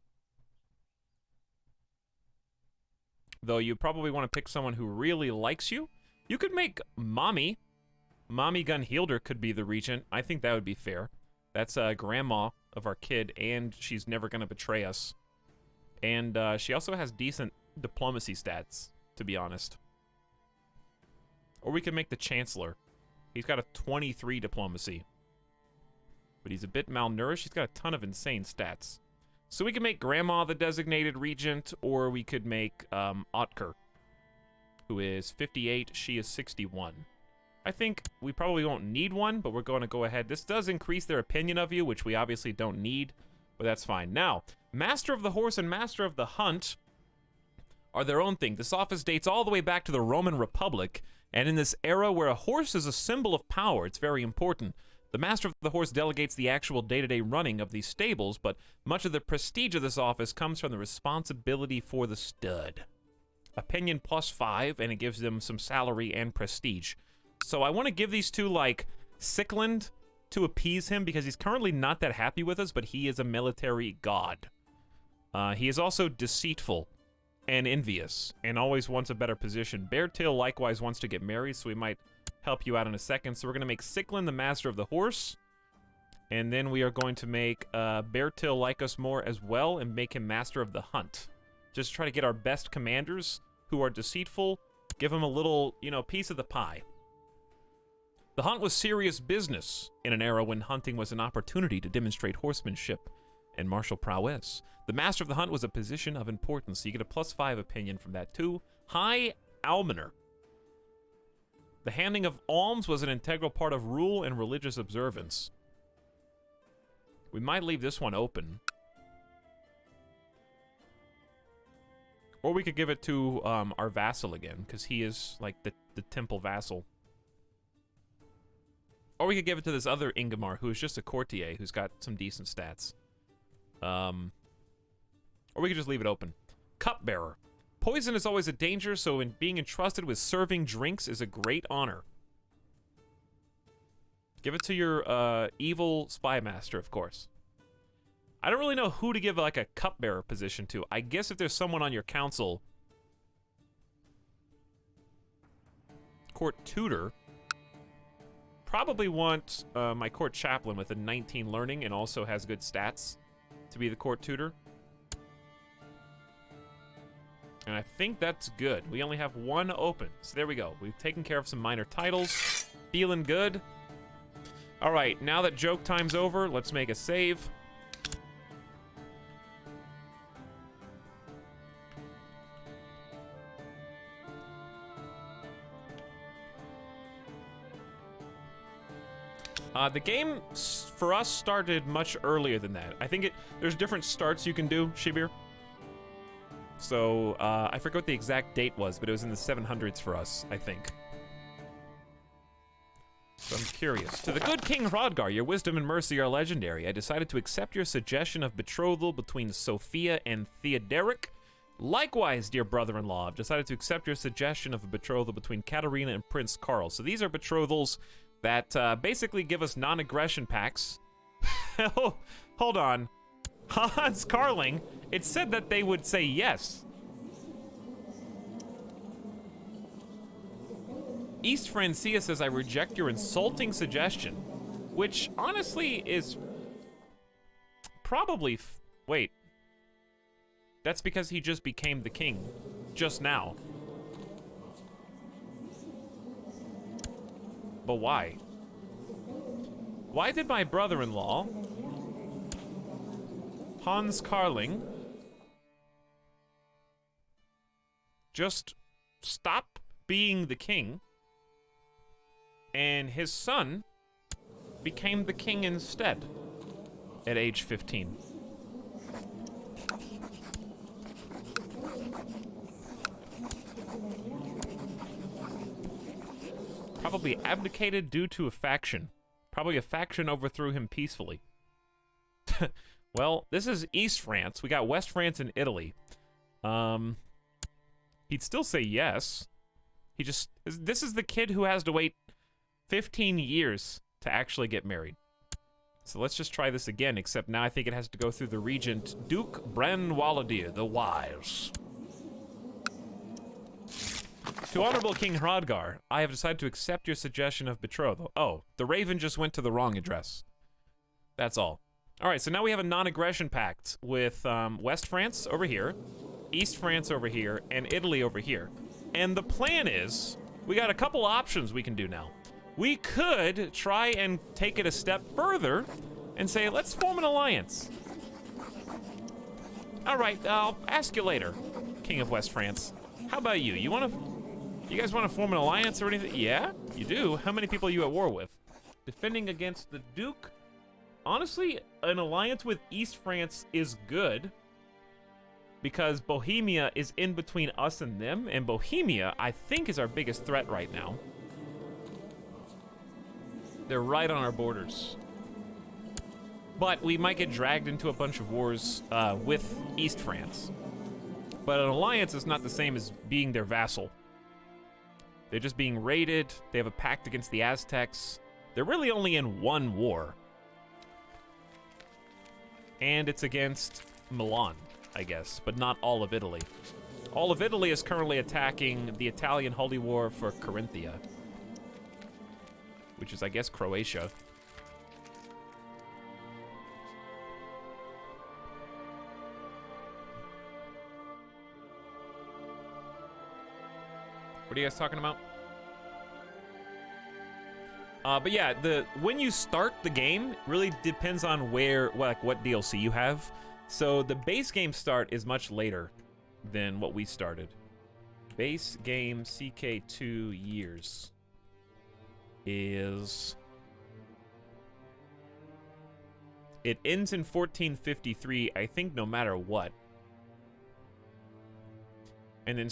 Though you probably want to pick someone who really likes you. You could make Mommy. Mommy Gunhilder could be the regent. I think that would be fair. That's grandma of our kid, and she's never going to betray us. And she also has decent diplomacy stats, to be honest. Or we could make the Chancellor. He's got a 23 diplomacy. But he's a bit malnourished. He's got a ton of insane stats. So we could make Grandma the designated regent, or we could make Otker, who is 58, she is 61. I think we probably won't need one, but we're going to go ahead. This does increase their opinion of you, which we obviously don't need, but that's fine. Now, Master of the Horse and Master of the Hunt are their own thing. This office dates all the way back to the Roman Republic, and in this era where a horse is a symbol of power, it's very important. The Master of the Horse delegates the actual day-to-day running of these stables, but much of the prestige of this office comes from the responsibility for the stud. Opinion +5, and it gives them some salary and prestige. So I want to give these two, like, Sickland to appease him, because he's currently not that happy with us, but he is a military god. He is also deceitful and envious, and always wants a better position. Beartail likewise wants to get married, so we might help you out in a second. So we're going to make Sickland the Master of the Horse, and then we are going to make Beartail like us more as well, and make him Master of the Hunt. Just try to get our best commanders, who are deceitful, give them a little, you know, piece of the pie. The hunt was serious business in an era when hunting was an opportunity to demonstrate horsemanship and martial prowess. The Master of the Hunt was a position of importance, so you get a +5 opinion from that too. High Almoner. The handing of alms was an integral part of rule and religious observance. We might leave this one open. Or we could give it to our vassal again, because he is like the temple vassal. Or we could give it to this other Ingomar, who is just a courtier, who's got some decent stats. Or we could just leave it open. Cupbearer. Poison is always a danger, so being entrusted with serving drinks is a great honor. Give it to your evil spy master, of course. I don't really know who to give like a cupbearer position to. I guess if there's someone on your council. Court tutor. Probably want my court chaplain with a 19 learning and also has good stats to be the court tutor. And I think that's good. We only have one open. So there we go. We've taken care of some minor titles. Feeling good. All right, now that joke time's over, let's make a save. The game, for us, started much earlier than that. I think there's different starts you can do, Shibir. So, I forget what the exact date was, but it was in the 700s for us, I think. So I'm curious. To the good King Hrodgar, your wisdom and mercy are legendary. I decided to accept your suggestion of betrothal between Sophia and Theoderic. Likewise, dear brother-in-law, I've decided to accept your suggestion of a betrothal between Katarina and Prince Karl. So these are betrothals that basically give us non-aggression pacts. Oh, hold on. Hans Carling, it said that they would say yes. East Francia says, I reject your insulting suggestion, which honestly is probably, wait. That's because he just became the king just now. But why? Why did my brother-in-law, Hans Carling, just stop being the king, and his son became the king instead at age 15? Probably abdicated due to a faction. Probably a faction overthrew him peacefully. Well, this is East France. We got West France and Italy. He'd still say yes. This is the kid who has to wait 15 years to actually get married. So let's just try this again, except now I think it has to go through the regent, Duke Bran-Waladir the Wise. To Honorable King Hrodgar, I have decided to accept your suggestion of betrothal. Oh, the Raven just went to the wrong address. That's all. All right, so now we have a non-aggression pact with West France over here, East France over here, and Italy over here. And the plan is, we got a couple options we can do now. We could try and take it a step further and say, let's form an alliance. All right, I'll ask you later, King of West France. How about you? You guys want to form an alliance or anything? Yeah, you do. How many people are you at war with? Defending against the Duke? Honestly, an alliance with East France is good because Bohemia is in between us and them, and Bohemia, I think, is our biggest threat right now. They're right on our borders. But we might get dragged into a bunch of wars with East France. But an alliance is not the same as being their vassal. They're just being raided. They have a pact against the Aztecs. They're really only in one war. And it's against Milan, I guess, but not all of Italy. All of Italy is currently attacking the Italian Holy War for Carinthia, which is, I guess, Croatia. What are you guys talking about? But yeah, when you start the game really depends on what DLC you have. So the base game start is much later than what we started. Base game CK2 years is... It ends in 1453, I think, no matter what. And then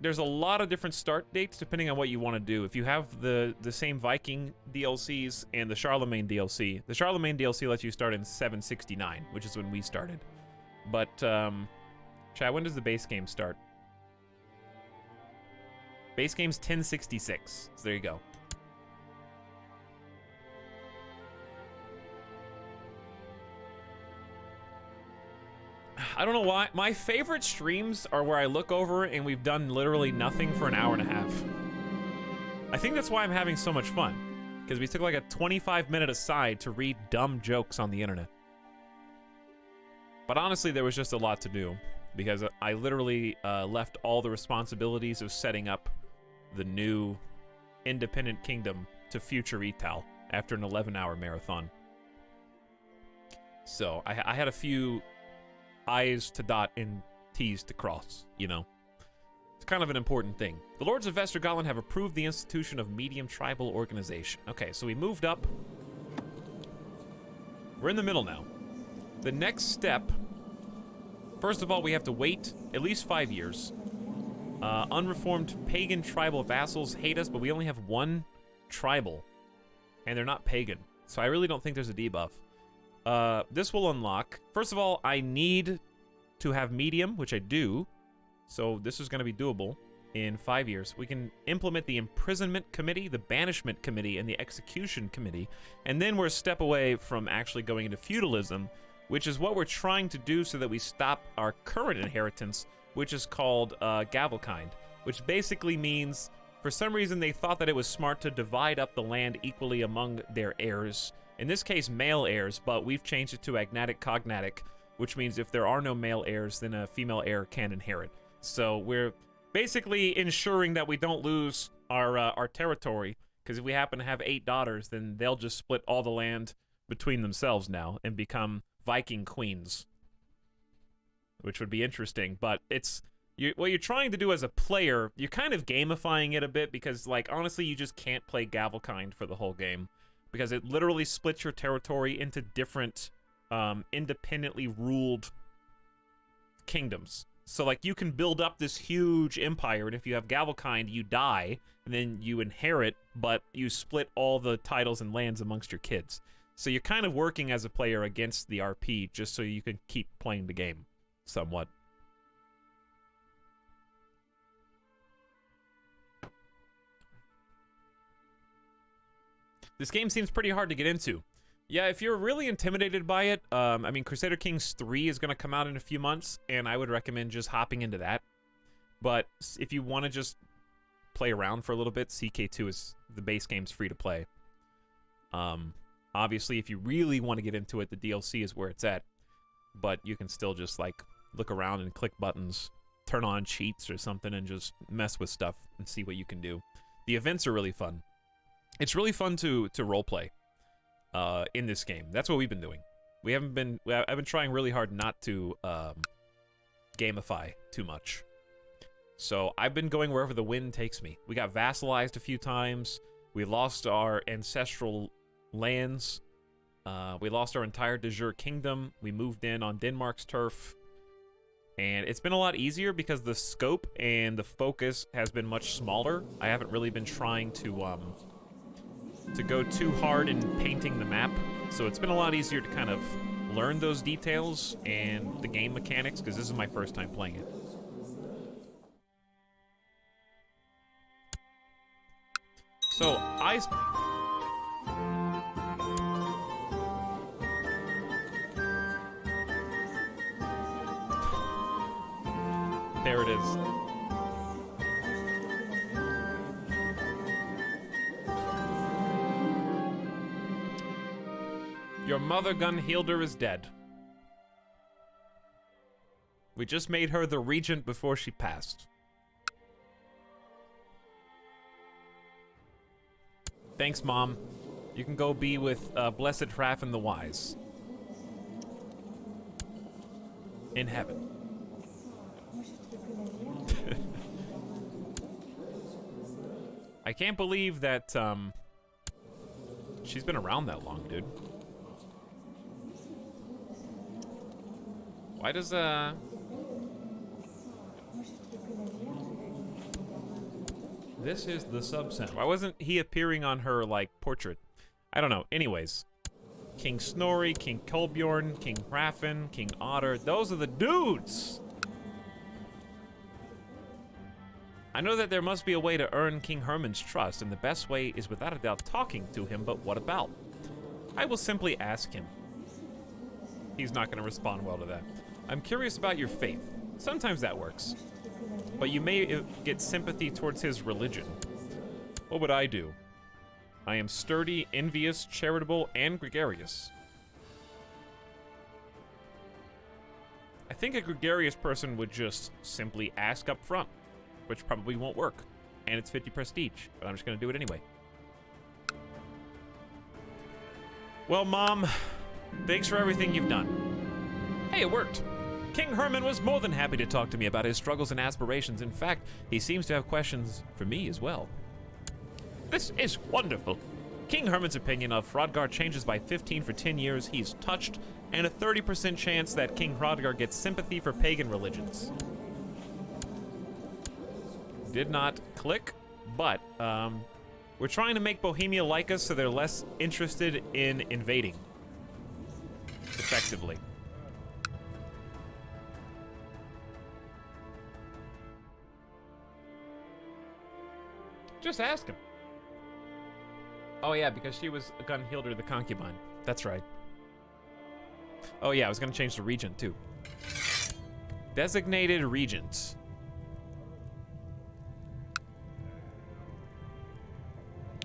there's a lot of different start dates depending on what you want to do. If you have the same Viking DLCs and the Charlemagne DLC, the Charlemagne DLC lets you start in 769, which is when we started. But, Chad, when does the base game start? Base game's 1066, so there you go. I don't know why. My favorite streams are where I look over and we've done literally nothing for an hour and a half. I think that's why I'm having so much fun. Because we took like a 25-minute aside to read dumb jokes on the internet. But honestly, there was just a lot to do. because I literally left all the responsibilities of setting up the new independent kingdom to future Etal after an 11-hour marathon. So I had a few I's to dot and T's to cross, you know. It's kind of an important thing. The Lords of Vestergalen have approved the institution of medium tribal organization. Okay, so we moved up. We're in the middle now. The next step, first of all, we have to wait at least 5 years. Unreformed pagan tribal vassals hate us, but we only have one tribal, and they're not pagan. So I really don't think there's a debuff. This will unlock. First of all, I need to have medium, which I do. So this is going to be doable in 5 years. We can implement the imprisonment committee, the banishment committee, and the execution committee. And then we're a step away from actually going into feudalism, which is what we're trying to do so that we stop our current inheritance, which is called Gavelkind, which basically means, for some reason, they thought that it was smart to divide up the land equally among their heirs. In this case, male heirs, but we've changed it to agnatic cognatic, which means if there are no male heirs, then a female heir can inherit. So we're basically ensuring that we don't lose our territory, because if we happen to have 8 daughters, then they'll just split all the land between themselves now and become Viking queens, which would be interesting. But it's what you're trying to do as a player, you're kind of gamifying it a bit, because, like, honestly, you just can't play Gavelkind for the whole game, because it literally splits your territory into different independently ruled kingdoms. So, like, you can build up this huge empire, and if you have Gavelkind, you die, and then you inherit, but you split all the titles and lands amongst your kids. So you're kind of working as a player against the RP, just so you can keep playing the game, somewhat. This game seems pretty hard to get into. Yeah, if you're really intimidated by it, I mean, Crusader Kings 3 is going to come out in a few months, and I would recommend just hopping into that. But if you want to just play around for a little bit, CK2 is, the base game's free to play. Obviously, if you really want to get into it, the DLC is where it's at. But you can still just, like, look around and click buttons, turn on cheats or something, and just mess with stuff and see what you can do. The events are really fun. It's really fun to roleplay in this game. That's what we've been doing. I've been trying really hard not to gamify too much. So I've been going wherever the wind takes me. We got vassalized a few times. We lost our ancestral lands. We lost our entire de jure kingdom. We moved in on Denmark's turf. And it's been a lot easier because the scope and the focus has been much smaller. I haven't really been trying to go too hard in painting the map. So it's been a lot easier to kind of learn those details and the game mechanics, because this is my first time playing it. So, there it is. Your mother Gunhildur is dead. We just made her the regent before she passed. Thanks, Mom. You can go be with Blessed Hrafn the Wise. In heaven. I can't believe that, she's been around that long, dude. Why does, this is the subcenter. Why wasn't he appearing on her, like, portrait? I don't know. Anyways. King Snorri, King Kolbjorn, King Hrafn, King Otter. Those are the dudes! I know that there must be a way to earn King Herman's trust, and the best way is without a doubt talking to him, but what about? I will simply ask him. He's not going to respond well to that. I'm curious about your faith. Sometimes that works. But you may get sympathy towards his religion. What would I do? I am sturdy, envious, charitable, and gregarious. I think a gregarious person would just simply ask up front, which probably won't work. And it's 50 prestige, but I'm just gonna do it anyway. Well, Mom, thanks for everything you've done. Hey, it worked. King Herman was more than happy to talk to me about his struggles and aspirations. In fact, he seems to have questions for me as well. This is wonderful. King Herman's opinion of Hrothgar changes by 15 for 10 years. He's touched, and a 30% chance that King Hrothgar gets sympathy for pagan religions. Did not click, but we're trying to make Bohemia like us so they're less interested in invading. Effectively. Just ask him. Oh yeah, because she was Gunhildur the concubine. That's right. Oh yeah, I was gonna change the regent too. Designated regents.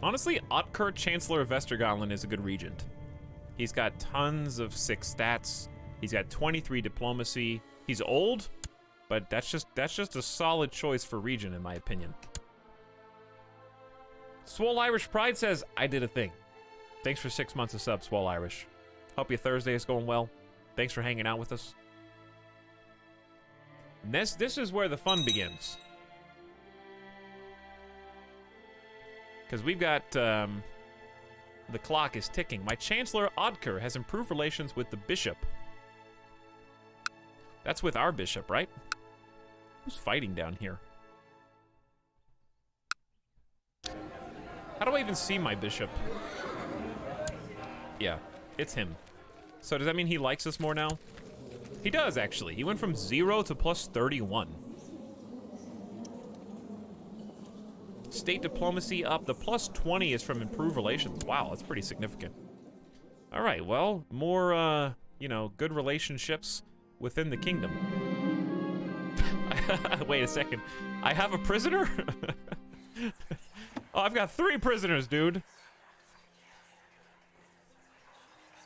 Honestly, Otker, Chancellor of Vestergotland, is a good regent. He's got tons of 6 stats. He's got 23 diplomacy. He's old, but that's just a solid choice for regent in my opinion. Swole Irish Pride says, I did a thing. Thanks for 6 months of subs, Swole Irish. Hope your Thursday is going well. Thanks for hanging out with us. And this is where the fun begins. Because we've got, the clock is ticking. My Chancellor, Odker, has improved relations with the bishop. That's with our bishop, right? Who's fighting down here? How do I even see my bishop? Yeah, it's him. So does that mean he likes us more now? He does, actually. He went from 0 to plus 31. State diplomacy up. The plus 20 is from improved relations. Wow, that's pretty significant. All right, well, more, you know, good relationships within the kingdom. Wait a second. I have a prisoner? Oh, I've got 3 prisoners, dude.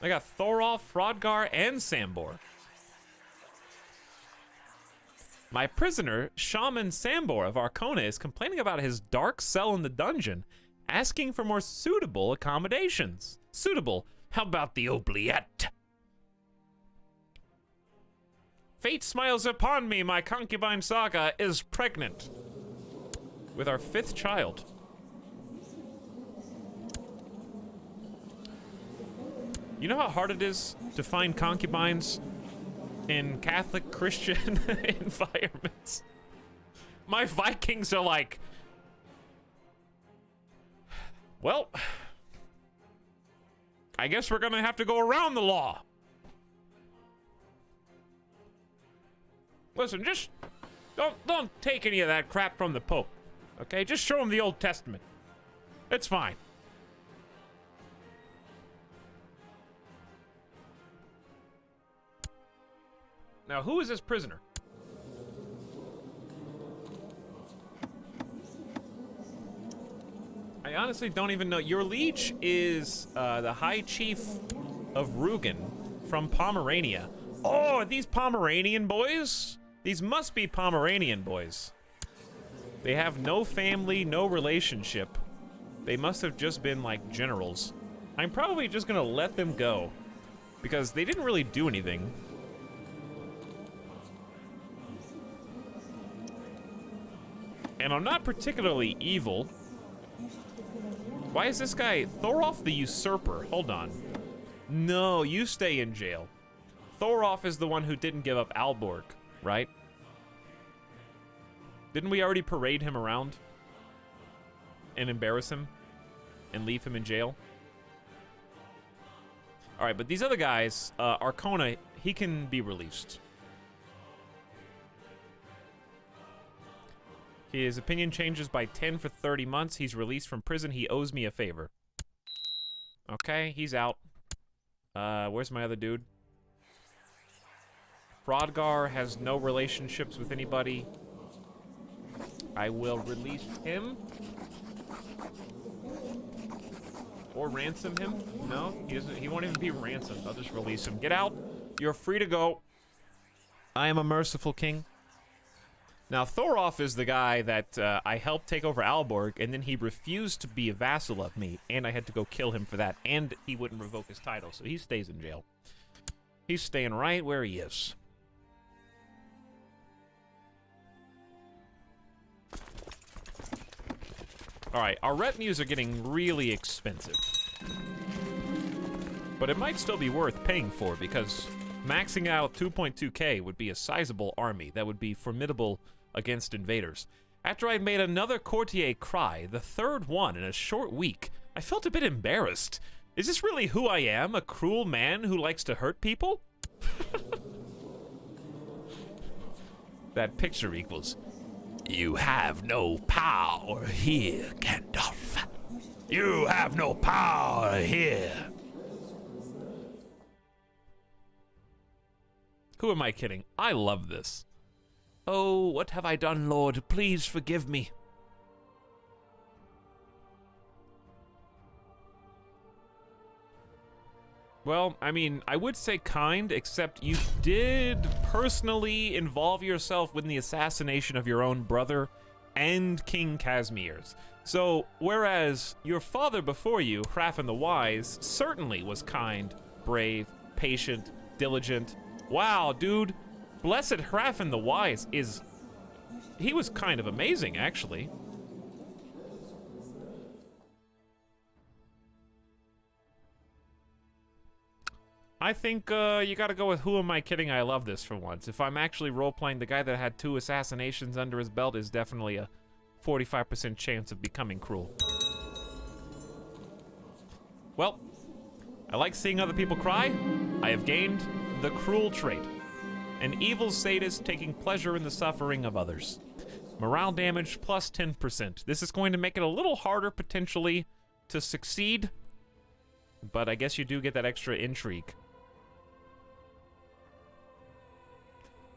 I got Thorolf, Hrothgar, and Sambor. My prisoner, Shaman Sambor of Arkona, is complaining about his dark cell in the dungeon, asking for more suitable accommodations. Suitable? How about the oubliette? Fate smiles upon me, my concubine Saga is pregnant. With our 5th child. You know how hard it is to find concubines in Catholic Christian environments? My Vikings are like, well, I guess we're gonna have to go around the law. Listen, just don't take any of that crap from the Pope, okay? Just show him the Old Testament. It's fine. Now, who is this prisoner? I honestly don't even know. Your liege is the High Chief of Rugen from Pomerania. Oh, are these Pomeranian boys? These must be Pomeranian boys. They have no family, no relationship. They must have just been like generals. I'm probably just gonna let them go because they didn't really do anything. And I'm not particularly evil. Why is this guy Thorolf the Usurper? Hold on. No, you stay in jail. Thorolf is the one who didn't give up Alborg, right? Didn't we already parade him around? And embarrass him? And leave him in jail? Alright, but these other guys, Arkona, he can be released. His opinion changes by 10 for 30 months. He's released from prison. He owes me a favor. Okay, he's out. Where's my other dude? Hrothgar has no relationships with anybody. I will release him. Or ransom him. No, he won't even be ransomed. I'll just release him. Get out. You're free to go. I am a merciful king. Now, Thorolf is the guy that I helped take over Alborg, and then he refused to be a vassal of me, and I had to go kill him for that, and he wouldn't revoke his title, so he stays in jail. He's staying right where he is. Alright, our retinues are getting really expensive. But it might still be worth paying for, because maxing out 2.2k would be a sizable army that would be formidable against invaders. After I'd made another courtier cry, the third one in a short week, I felt a bit embarrassed. Is this really who I am, a cruel man who likes to hurt people? That picture equals, you have no power here, Gandalf. You have no power here. Who am I kidding? I love this. Oh, what have I done, Lord? Please forgive me. Well, I mean, I would say kind, except you did personally involve yourself with the assassination of your own brother and King Casimir's. So, whereas your father before you, Hrafn the Wise, certainly was kind, brave, patient, diligent. Wow, dude. Blessed Hrafn the Wise is... He was kind of amazing, actually. I think you gotta go with who am I kidding, I love this for once. If I'm actually role-playing, the guy that had 2 assassinations under his belt is definitely a 45% chance of becoming cruel. Well, I like seeing other people cry. I have gained the cruel trait. An evil sadist taking pleasure in the suffering of others. Morale damage plus 10%. This is going to make it a little harder, potentially, to succeed. But I guess you do get that extra intrigue.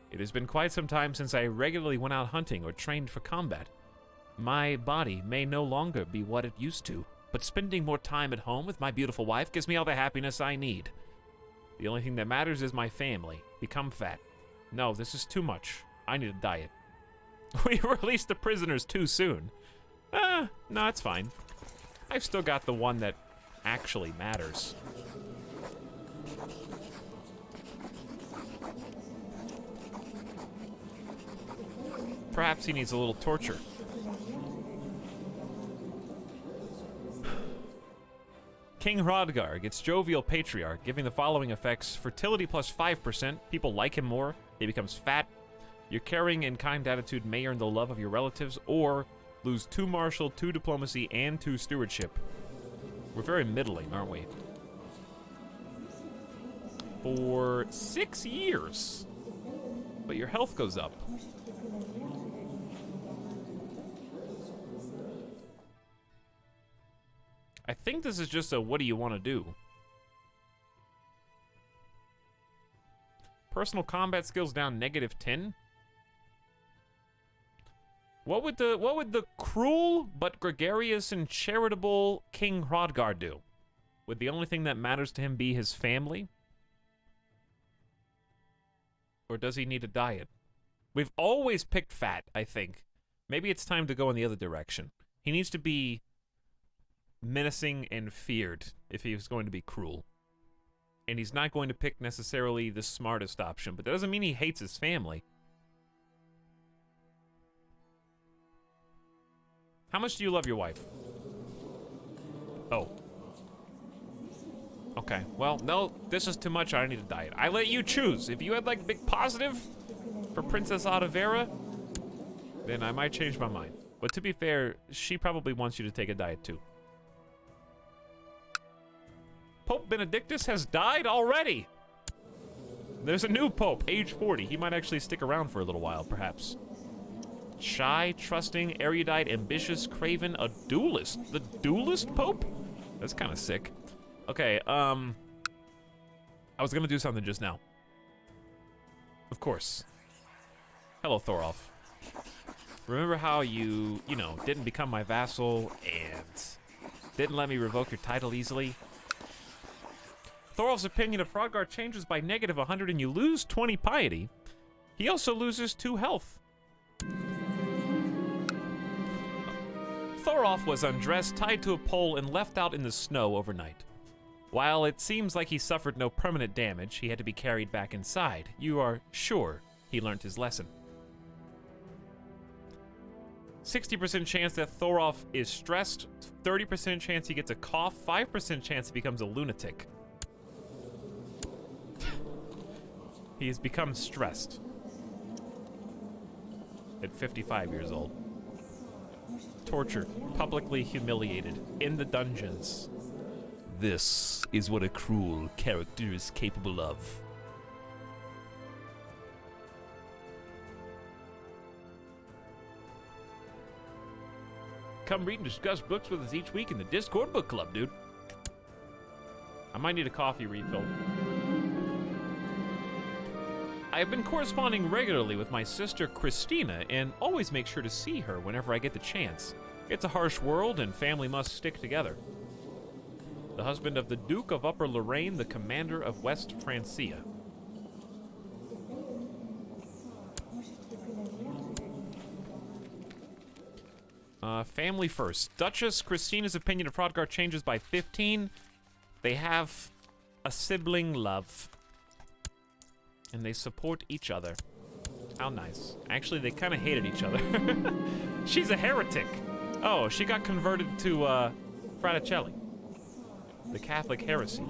It has been quite some time since I regularly went out hunting or trained for combat. My body may no longer be what it used to, but spending more time at home with my beautiful wife gives me all the happiness I need. The only thing that matters is my family. Become fat. No, this is too much. I need a diet. We released the prisoners too soon. No, it's fine. I've still got the one that actually matters. Perhaps he needs a little torture. King Hrodgar gets Jovial Patriarch, giving the following effects. Fertility plus 5%. People like him more. He becomes fat. Your caring and kind attitude may earn the love of your relatives, or lose 2 martial, 2 diplomacy, and 2 stewardship. We're very middling, aren't we? For 6 years. But your health goes up. I think this is just a what do you want to do? Personal combat skills down -10. What would the cruel but gregarious and charitable King Hrodgar do? Would the only thing that matters to him be his family? Or does he need a diet? We've always picked fat, I think. Maybe it's time to go in the other direction. He needs to be menacing and feared if he was going to be cruel. And he's not going to pick necessarily the smartest option, but that doesn't mean he hates his family. How much do you love your wife? Oh. Okay, well, no, this is too much. I need a diet. I let you choose. If you had, like, a big positive for Princess Otavera, then I might change my mind. But to be fair, she probably wants you to take a diet, too. Pope Benedictus has died already. There's a new pope, age 40. He might actually stick around for a little while, perhaps. Shy, trusting, erudite, ambitious, craven, a duelist. The duelist pope? That's kind of sick. Okay, I was gonna do something just now. Of course. Hello, Thorolf. Remember how you know, didn't become my vassal and didn't let me revoke your title easily? Thorolf's opinion of Hrodgar changes by -100 and you lose 20 piety. He also loses 2 health. Thorolf was undressed, tied to a pole, and left out in the snow overnight. While it seems like he suffered no permanent damage, he had to be carried back inside. You are sure he learned his lesson. 60% chance that Thorolf is stressed, 30% chance he gets a cough, 5% chance he becomes a lunatic. He has become stressed at 55 years old. Tortured, publicly humiliated, in the dungeons. This is what a cruel character is capable of. Come read and discuss books with us each week in the Discord book club, dude. I might need a coffee refill. I have been corresponding regularly with my sister Christina and always make sure to see her whenever I get the chance. It's a harsh world and family must stick together. The husband of the Duke of Upper Lorraine, the commander of West Francia. Family first. Duchess Christina's opinion of Hrodgar changes by 15. They have a sibling love. And they support each other. How nice. Actually, they kind of hated each other. She's a heretic. Oh, she got converted to Fraticelli. The Catholic heresy.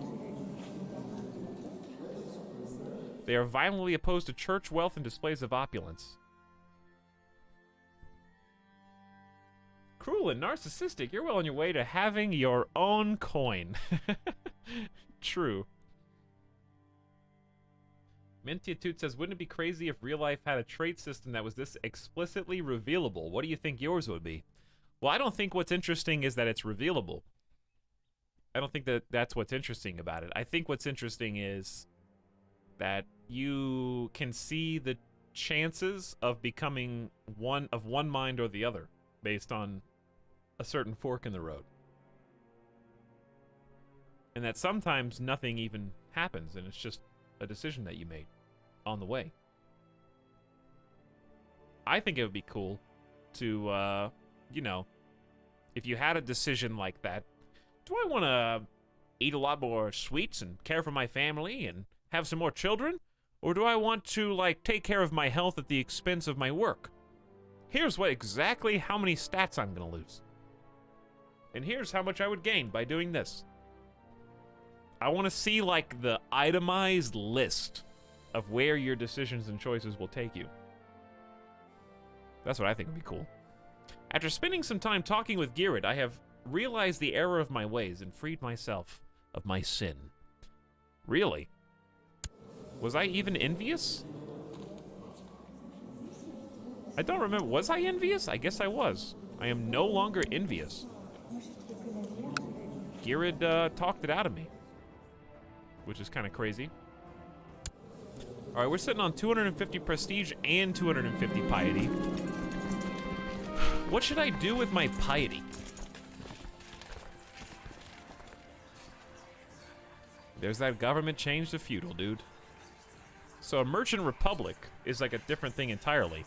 They are violently opposed to church wealth and displays of opulence. Cruel and narcissistic. You're well on your way to having your own coin. True. Mintiatute says, wouldn't it be crazy if real life had a trait system that was this explicitly revealable? What do you think yours would be? Well, I don't think what's interesting is that it's revealable. I don't think that that's what's interesting about it. I think what's interesting is that you can see the chances of becoming one mind or the other based on a certain fork in the road. And that sometimes nothing even happens and it's just a decision that you made on the way. I think it would be cool to, you know, if you had a decision like that, do I want to eat a lot more sweets and care for my family and have some more children? Or do I want to, like, take care of my health at the expense of my work? Here's exactly how many stats I'm going to lose. And here's how much I would gain by doing this. I want to see, like, the itemized list of where your decisions and choices will take you. That's what I think would be cool. After spending some time talking with Girard, I have realized the error of my ways and freed myself of my sin. Really? Was I even envious? I don't remember. Was I envious? I guess I was. I am no longer envious. Girard talked it out of me, which is kind of crazy. All right, we're sitting on 250 prestige and 250 piety. What should I do with my piety? There's that government change to feudal, dude. So a merchant republic is like a different thing entirely.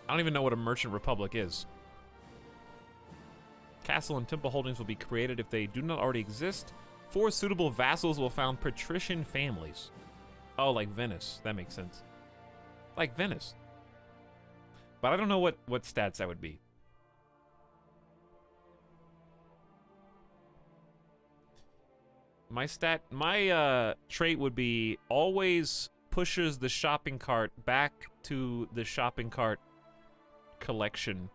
I don't even know what a merchant republic is. Castle and temple holdings will be created if they do not already exist. 4 suitable vassals will found patrician families. Oh, like Venice. That makes sense. Like Venice. But I don't know what stats that would be. My trait would be always pushes the shopping cart back to the shopping cart collection.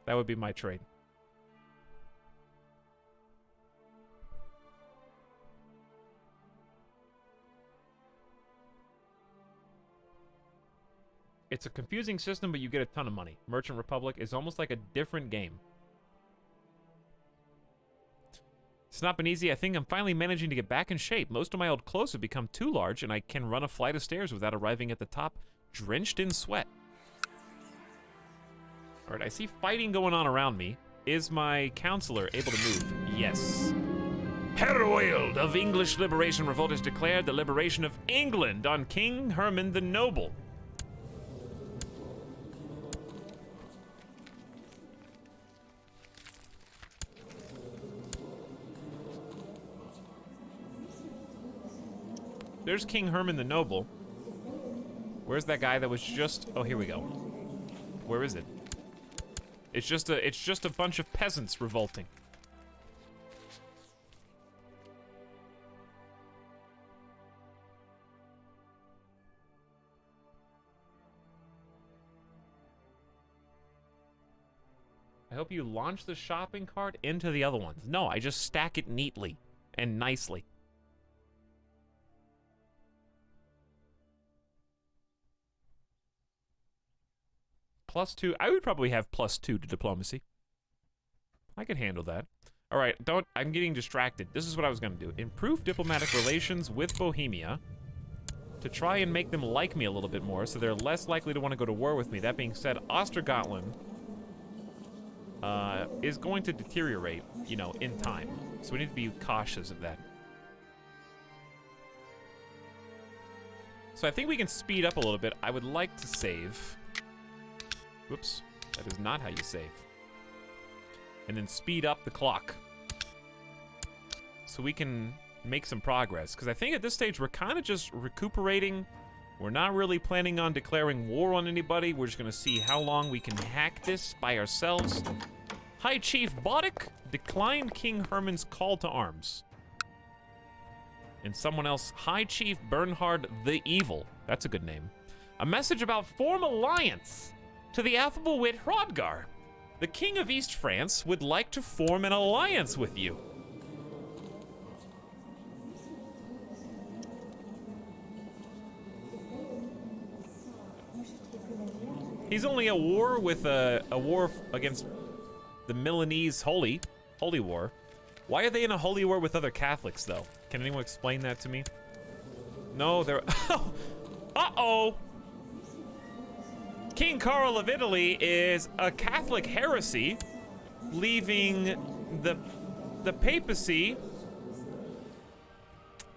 That would be my trait. It's a confusing system, but you get a ton of money. Merchant Republic is almost like a different game. It's not been easy. I think I'm finally managing to get back in shape. Most of my old clothes have become too large, and I can run a flight of stairs without arriving at the top, drenched in sweat. All right, I see fighting going on around me. Is my counselor able to move? Yes. Herald of English Liberation Revolt has declared the liberation of England on King Herman the Noble. There's King Herman the Noble. Where's that guy that was just... Oh, here we go. Where is it? It's just a bunch of peasants revolting. I hope you launch the shopping cart into the other ones. No, I just stack it neatly and nicely. +2. I would probably have +2 to diplomacy. I could handle that. All right, I'm getting distracted. This is what I was gonna do. Improve diplomatic relations with Bohemia to try and make them like me a little bit more so they're less likely to want to go to war with me. That being said, Ostergotland is going to deteriorate, you know, in time. So we need to be cautious of that. So I think we can speed up a little bit. I would like to save. Whoops, that is not how you save. And then speed up the clock so we can make some progress. Because I think at this stage we're kind of just recuperating. We're not really planning on declaring war on anybody. We're just going to see how long we can hack this by ourselves. High Chief Bodek declined King Herman's call to arms. And someone else, High Chief Bernhard the Evil. That's a good name. A message about form alliance. To the affable wit Hrodgar, the King of East France would like to form an alliance with you. He's only a war with a war against the Milanese Holy War. Why are they in a holy war with other Catholics, though? Can anyone explain that to me? No, they're... Uh-oh! King Carl of Italy is a Catholic heresy, leaving the papacy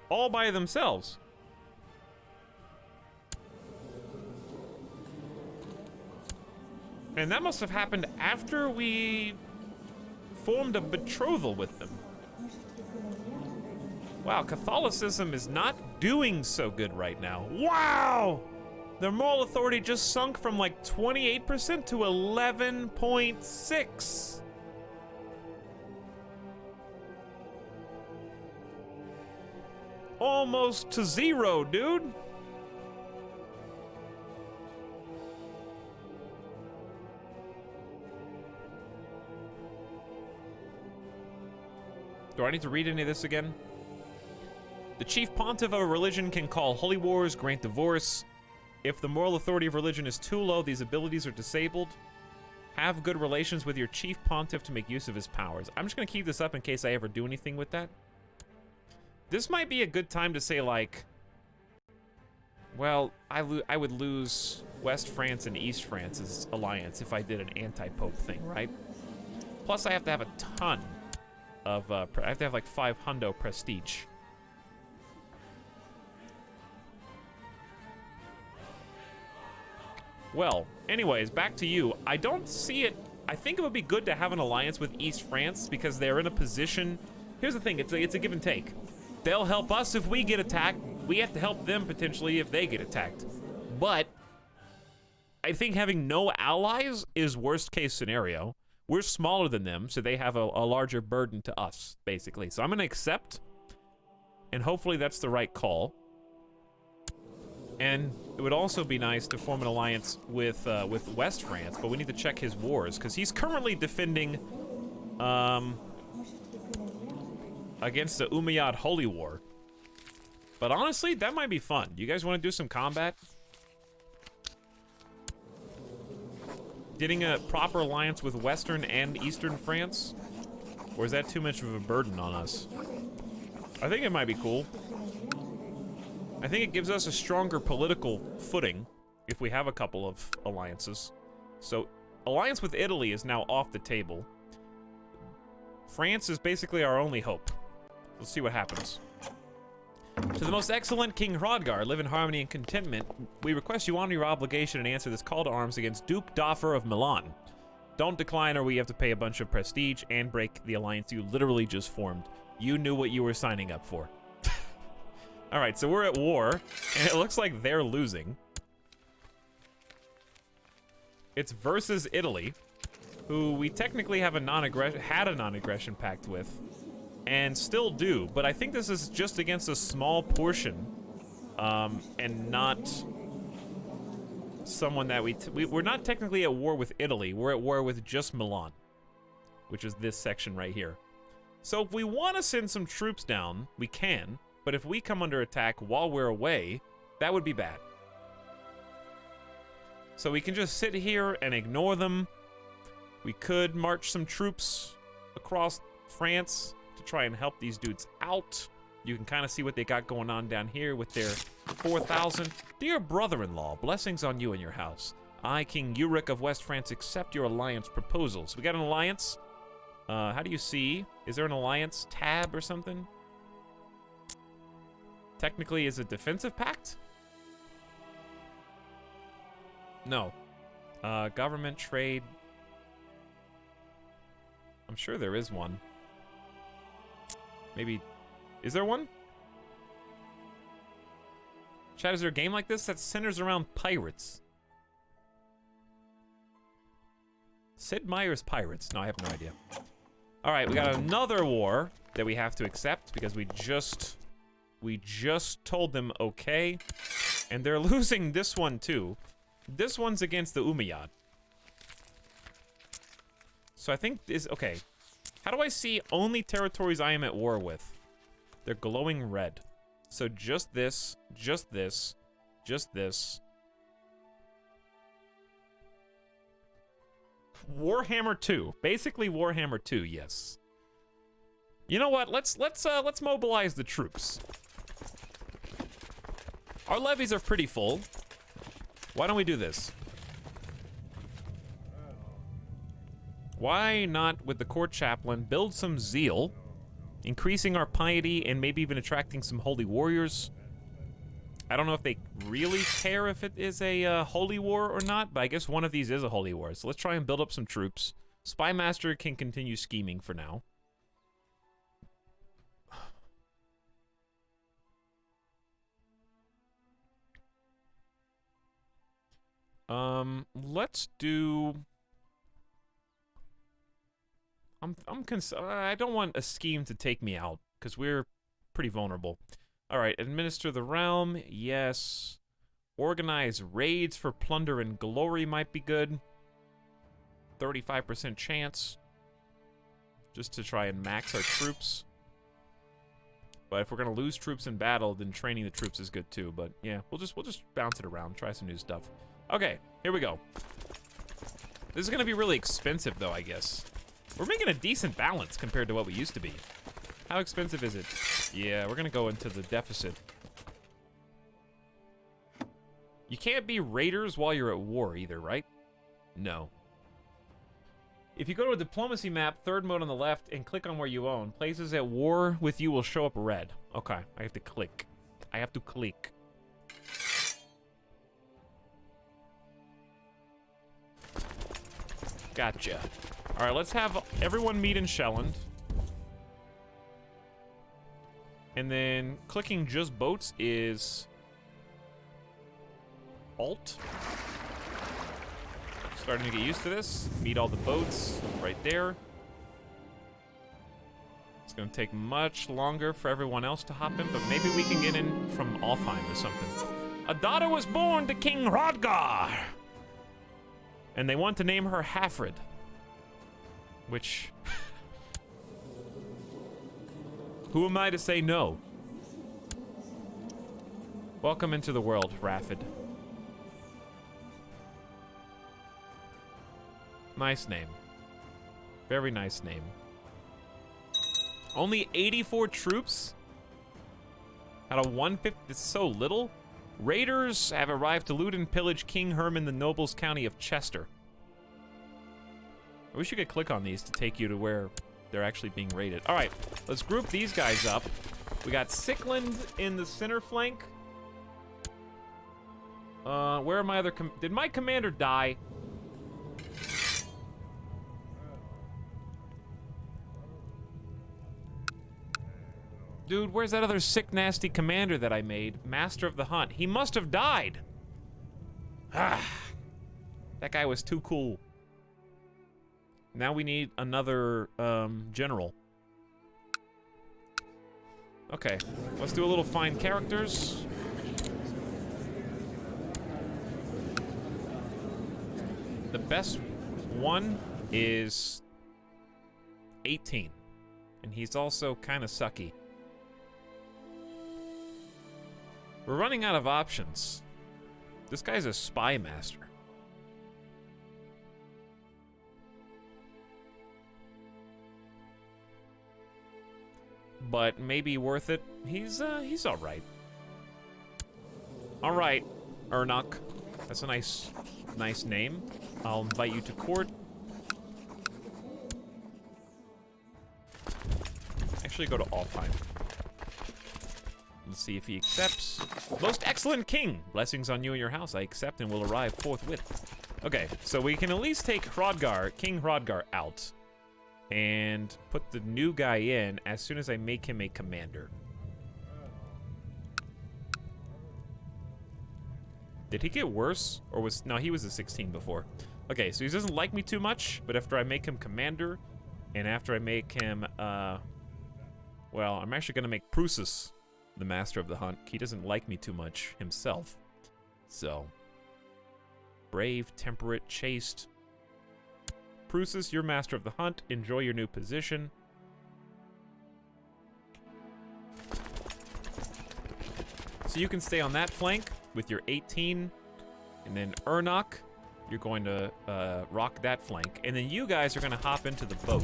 all by themselves. And that must have happened after we formed a betrothal with them. Wow, Catholicism is not doing so good right now. Wow! Their moral authority just sunk from like 28% to 11.6. Almost to 0, dude. Do I need to read any of this again? The chief pontiff of a religion can call holy wars, grant divorce. If the moral authority of religion is too low, these abilities are disabled. Have good relations with your chief pontiff to make use of his powers. I'm just gonna keep this up in case I ever do anything with that. This might be a good time to say, like, well, I would lose West France and East France's alliance if I did an anti-pope thing, right? Plus, I have to have a ton of, I have to have like 5 hundo prestige. Well, anyways, back to you. I don't see it. I think it would be good to have an alliance with East France because they're in a position. Here's the thing, it's a give and take. They'll help us if we get attacked. We have to help them potentially if they get attacked. But I think having no allies is worst case scenario. We're smaller than them, so they have a larger burden to us, basically. So I'm gonna accept, and hopefully that's the right call. And it would also be nice to form an alliance with West France, but we need to check his wars, because he's currently defending against the Umayyad Holy War. But honestly, that might be fun. You guys want to do some combat? Getting a proper alliance with Western and Eastern France? Or is that too much of a burden on us? I think it might be cool. I think it gives us a stronger political footing if we have a couple of alliances. So, alliance with Italy is now off the table. France is basically our only hope. Let's see what happens. To the most excellent King Hrodgar, live in harmony and contentment. We request you honor your obligation and answer this call to arms against Duke Doffer of Milan. Don't decline or we have to pay a bunch of prestige and break the alliance you literally just formed. You knew what you were signing up for. All right, so we're at war, and it looks like they're losing. It's versus Italy, who we technically have a non-aggression pact with, and still do, but I think this is just against a small portion, and not someone that we're not technically at war with Italy. We're at war with just Milan, which is this section right here. So if we want to send some troops down, we can, but if we come under attack while we're away, that would be bad. So we can just sit here and ignore them. We could march some troops across France to try and help these dudes out. You can kind of see what they got going on down here with their 4,000. Dear brother-in-law, blessings on you and your house. I, King Uric of West France, accept your alliance proposals. We got an alliance. How do you see? Is there an alliance tab or something? Technically, is it defensive pact? No. Government, trade. I'm sure there is one. Maybe. Is there one? Chad, is there a game like this that centers around pirates? Sid Meier's Pirates. No, I have no idea. Alright, we got another war that we have to accept because we just told them okay. And they're losing this one too. This one's against the Umayyad. So I think is okay. How do I see only territories I am at war with? They're glowing red. So just this, just this, just this. Warhammer 2. Basically Warhammer 2, yes. You know what? Let's mobilize the troops. Our levies are pretty full. Why don't we do this? Why not, with the court chaplain, build some zeal, increasing our piety and maybe even attracting some holy warriors? I don't know if they really care if it is a holy war or not, but I guess one of these is a holy war. So let's try and build up some troops. Spymaster can continue scheming for now. Let's do... I don't want a scheme to take me out, because we're pretty vulnerable. Alright, administer the realm, yes. Organize raids for plunder and glory might be good. 35% chance. Just to try and max our troops. But if we're gonna lose troops in battle, then training the troops is good too. But yeah, we'll just bounce it around, try some new stuff. Okay, here we go. This is gonna be really expensive though, I guess. We're making a decent balance compared to what we used to be. How expensive is it? Yeah, we're gonna go into the deficit. You can't be raiders while you're at war either, right? No. If you go to a diplomacy map, third mode on the left, and click on where you own, places at war with you will show up red. Okay, I have to click. I have to click. Gotcha. Alright, let's have everyone meet in Shelland. And then clicking just boats is Alt. Starting to get used to this. Meet all the boats right there. It's gonna take much longer for everyone else to hop in, but maybe we can get in from Alfheim or something. A daughter was born to King Hrodgar! And they want to name her Hafred. Which... who am I to say no? Welcome into the world, Raffid. Nice name. Very nice name. Only 84 troops? Out of 150? It's so little? Raiders have arrived to loot and pillage King Herman, the nobles county of Chester. I wish you could click on these to take you to where they're actually being raided. All right, let's group these guys up. We got Sickland in the center flank. Where are my other did my commander die? Dude, where's that other sick, nasty commander that I made? Master of the Hunt. He must have died. Ah, that guy was too cool. Now we need another general. Okay, let's do a little find characters. The best one is 18, and he's also kind of sucky. We're running out of options. This guy's a spy master. But maybe worth it. He's all right. All right, Ernok. That's a nice name. I'll invite you to court. Actually, go to all time. Let's see if he accepts. Most excellent king. Blessings on you and your house. I accept and will arrive forthwith. Okay, so we can at least take Hrodgar, King Hrodgar, out. And put the new guy in as soon as I make him a commander. Did he get worse? Or was... No, he was a 16 before. Okay, so he doesn't like me too much, but after I make him commander, and after I make him, well, I'm actually gonna make Prusus the Master of the Hunt. He doesn't like me too much himself. So, brave, temperate, chaste. Prusus, you're Master of the Hunt. Enjoy your new position. So you can stay on that flank with your 18. And then Ernok, you're going to rock that flank. And then you guys are going to hop into the boat.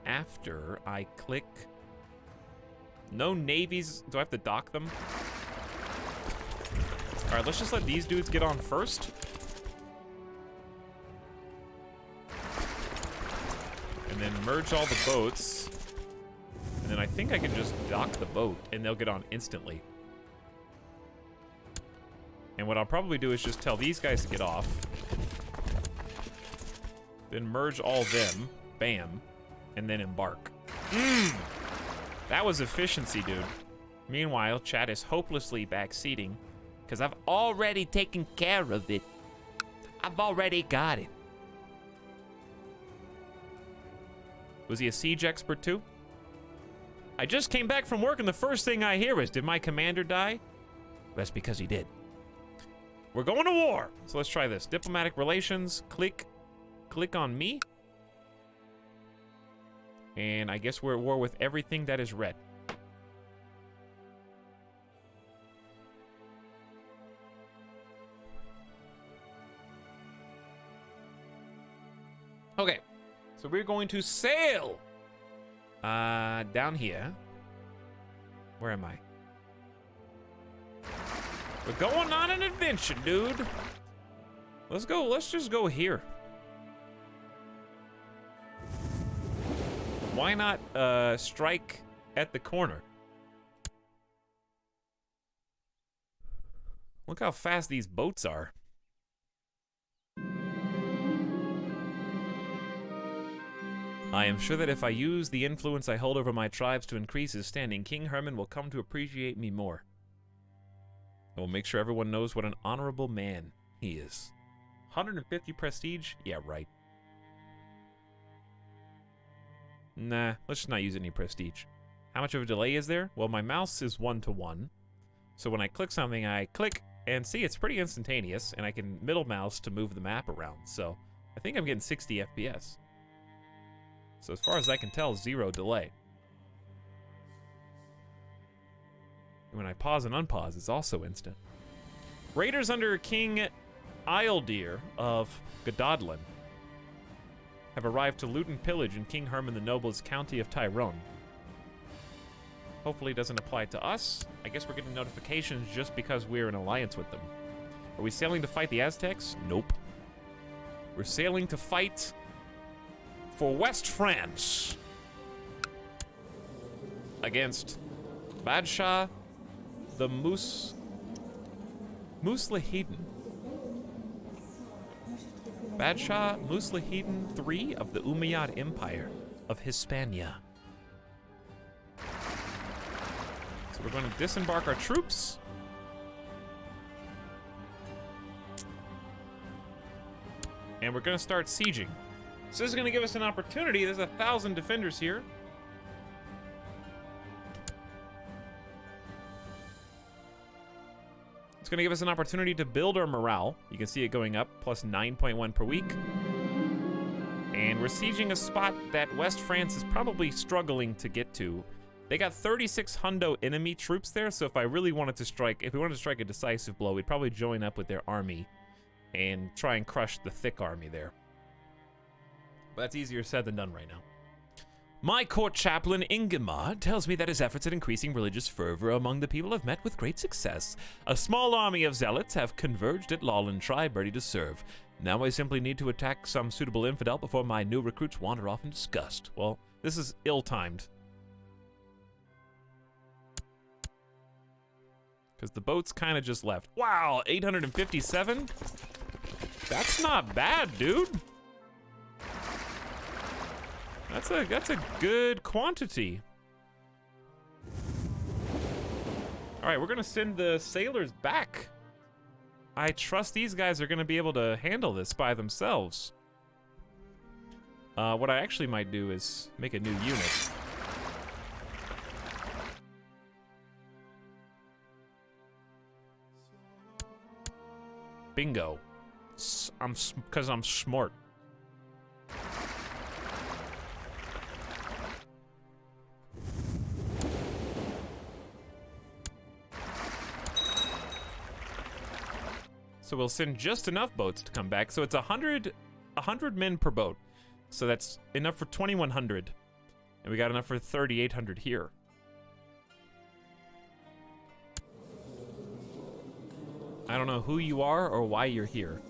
After I click... No navies. Do I have to dock them? All right, let's just let these dudes get on first. And then merge all the boats. And then I think I can just dock the boat and they'll get on instantly. And what I'll probably do is just tell these guys to get off. Then merge all them. Bam. And then embark. That was efficiency, dude. Meanwhile, chat is hopelessly backseating because I've already taken care of it. I've already got it. Was he a siege expert too? I just came back from work and the first thing I hear is, did my commander die? That's because he did. We're going to war. So let's try this. Diplomatic relations, click on me. And I guess we're at war with everything that is red. Okay. So we're going to sail down here. Where am I? We're going on an adventure, dude. Let's go. Let's just go here. Why not strike at the corner? Look how fast these boats are. I am sure that if I use the influence I hold over my tribes to increase his standing, King Herman will come to appreciate me more. I will make sure everyone knows what an honorable man he is. 150 prestige? Yeah, right. Nah, let's just not use any prestige. How much of a delay is there? Well, my mouse is 1-to-1. So when I click something, I click, and see, it's pretty instantaneous, and I can middle mouse to move the map around. So I think I'm getting 60 FPS. So as far as I can tell, 0 delay. And when I pause and unpause, it's also instant. Raiders under King Eildir of Gododlin have arrived to loot and pillage in King Herman the Noble's county of Tyrone. Hopefully it doesn't apply to us. I guess we're getting notifications just because we're in alliance with them. Are we sailing to fight the Aztecs? Nope. We're sailing to fight for West France against Badshah the Muslihedin. Badshah Muslihedin III of the Umayyad Empire of Hispania. So we're going to disembark our troops. And we're going to start sieging. So this is going to give us an opportunity. There's 1,000 defenders here. It's going to give us an opportunity to build our morale. You can see it going up, plus 9.1 per week. And we're sieging a spot that West France is probably struggling to get to. They got 36 hundo enemy troops there, so if I really wanted to strike, if we wanted to strike a decisive blow, we'd probably join up with their army and try and crush the thick army there. But that's easier said than done right now. My court chaplain, Ingemar, tells me that his efforts at increasing religious fervor among the people have met with great success. A small army of zealots have converged at Lawland tribe, ready to serve. Now I simply need to attack some suitable infidel before my new recruits wander off in disgust. Well, this is ill-timed. Because the boats kind of just left. Wow, 857? That's not bad, dude. That's a good quantity. All right, we're gonna send the sailors back. I trust these guys are gonna be able to handle this by themselves. What I actually might do is make a new unit. Bingo. Because I'm smart. So we'll send just enough boats to come back. So it's 100 men per boat. So that's enough for 2,100. And we got enough for 3,800 here. I don't know who you are or why you're here.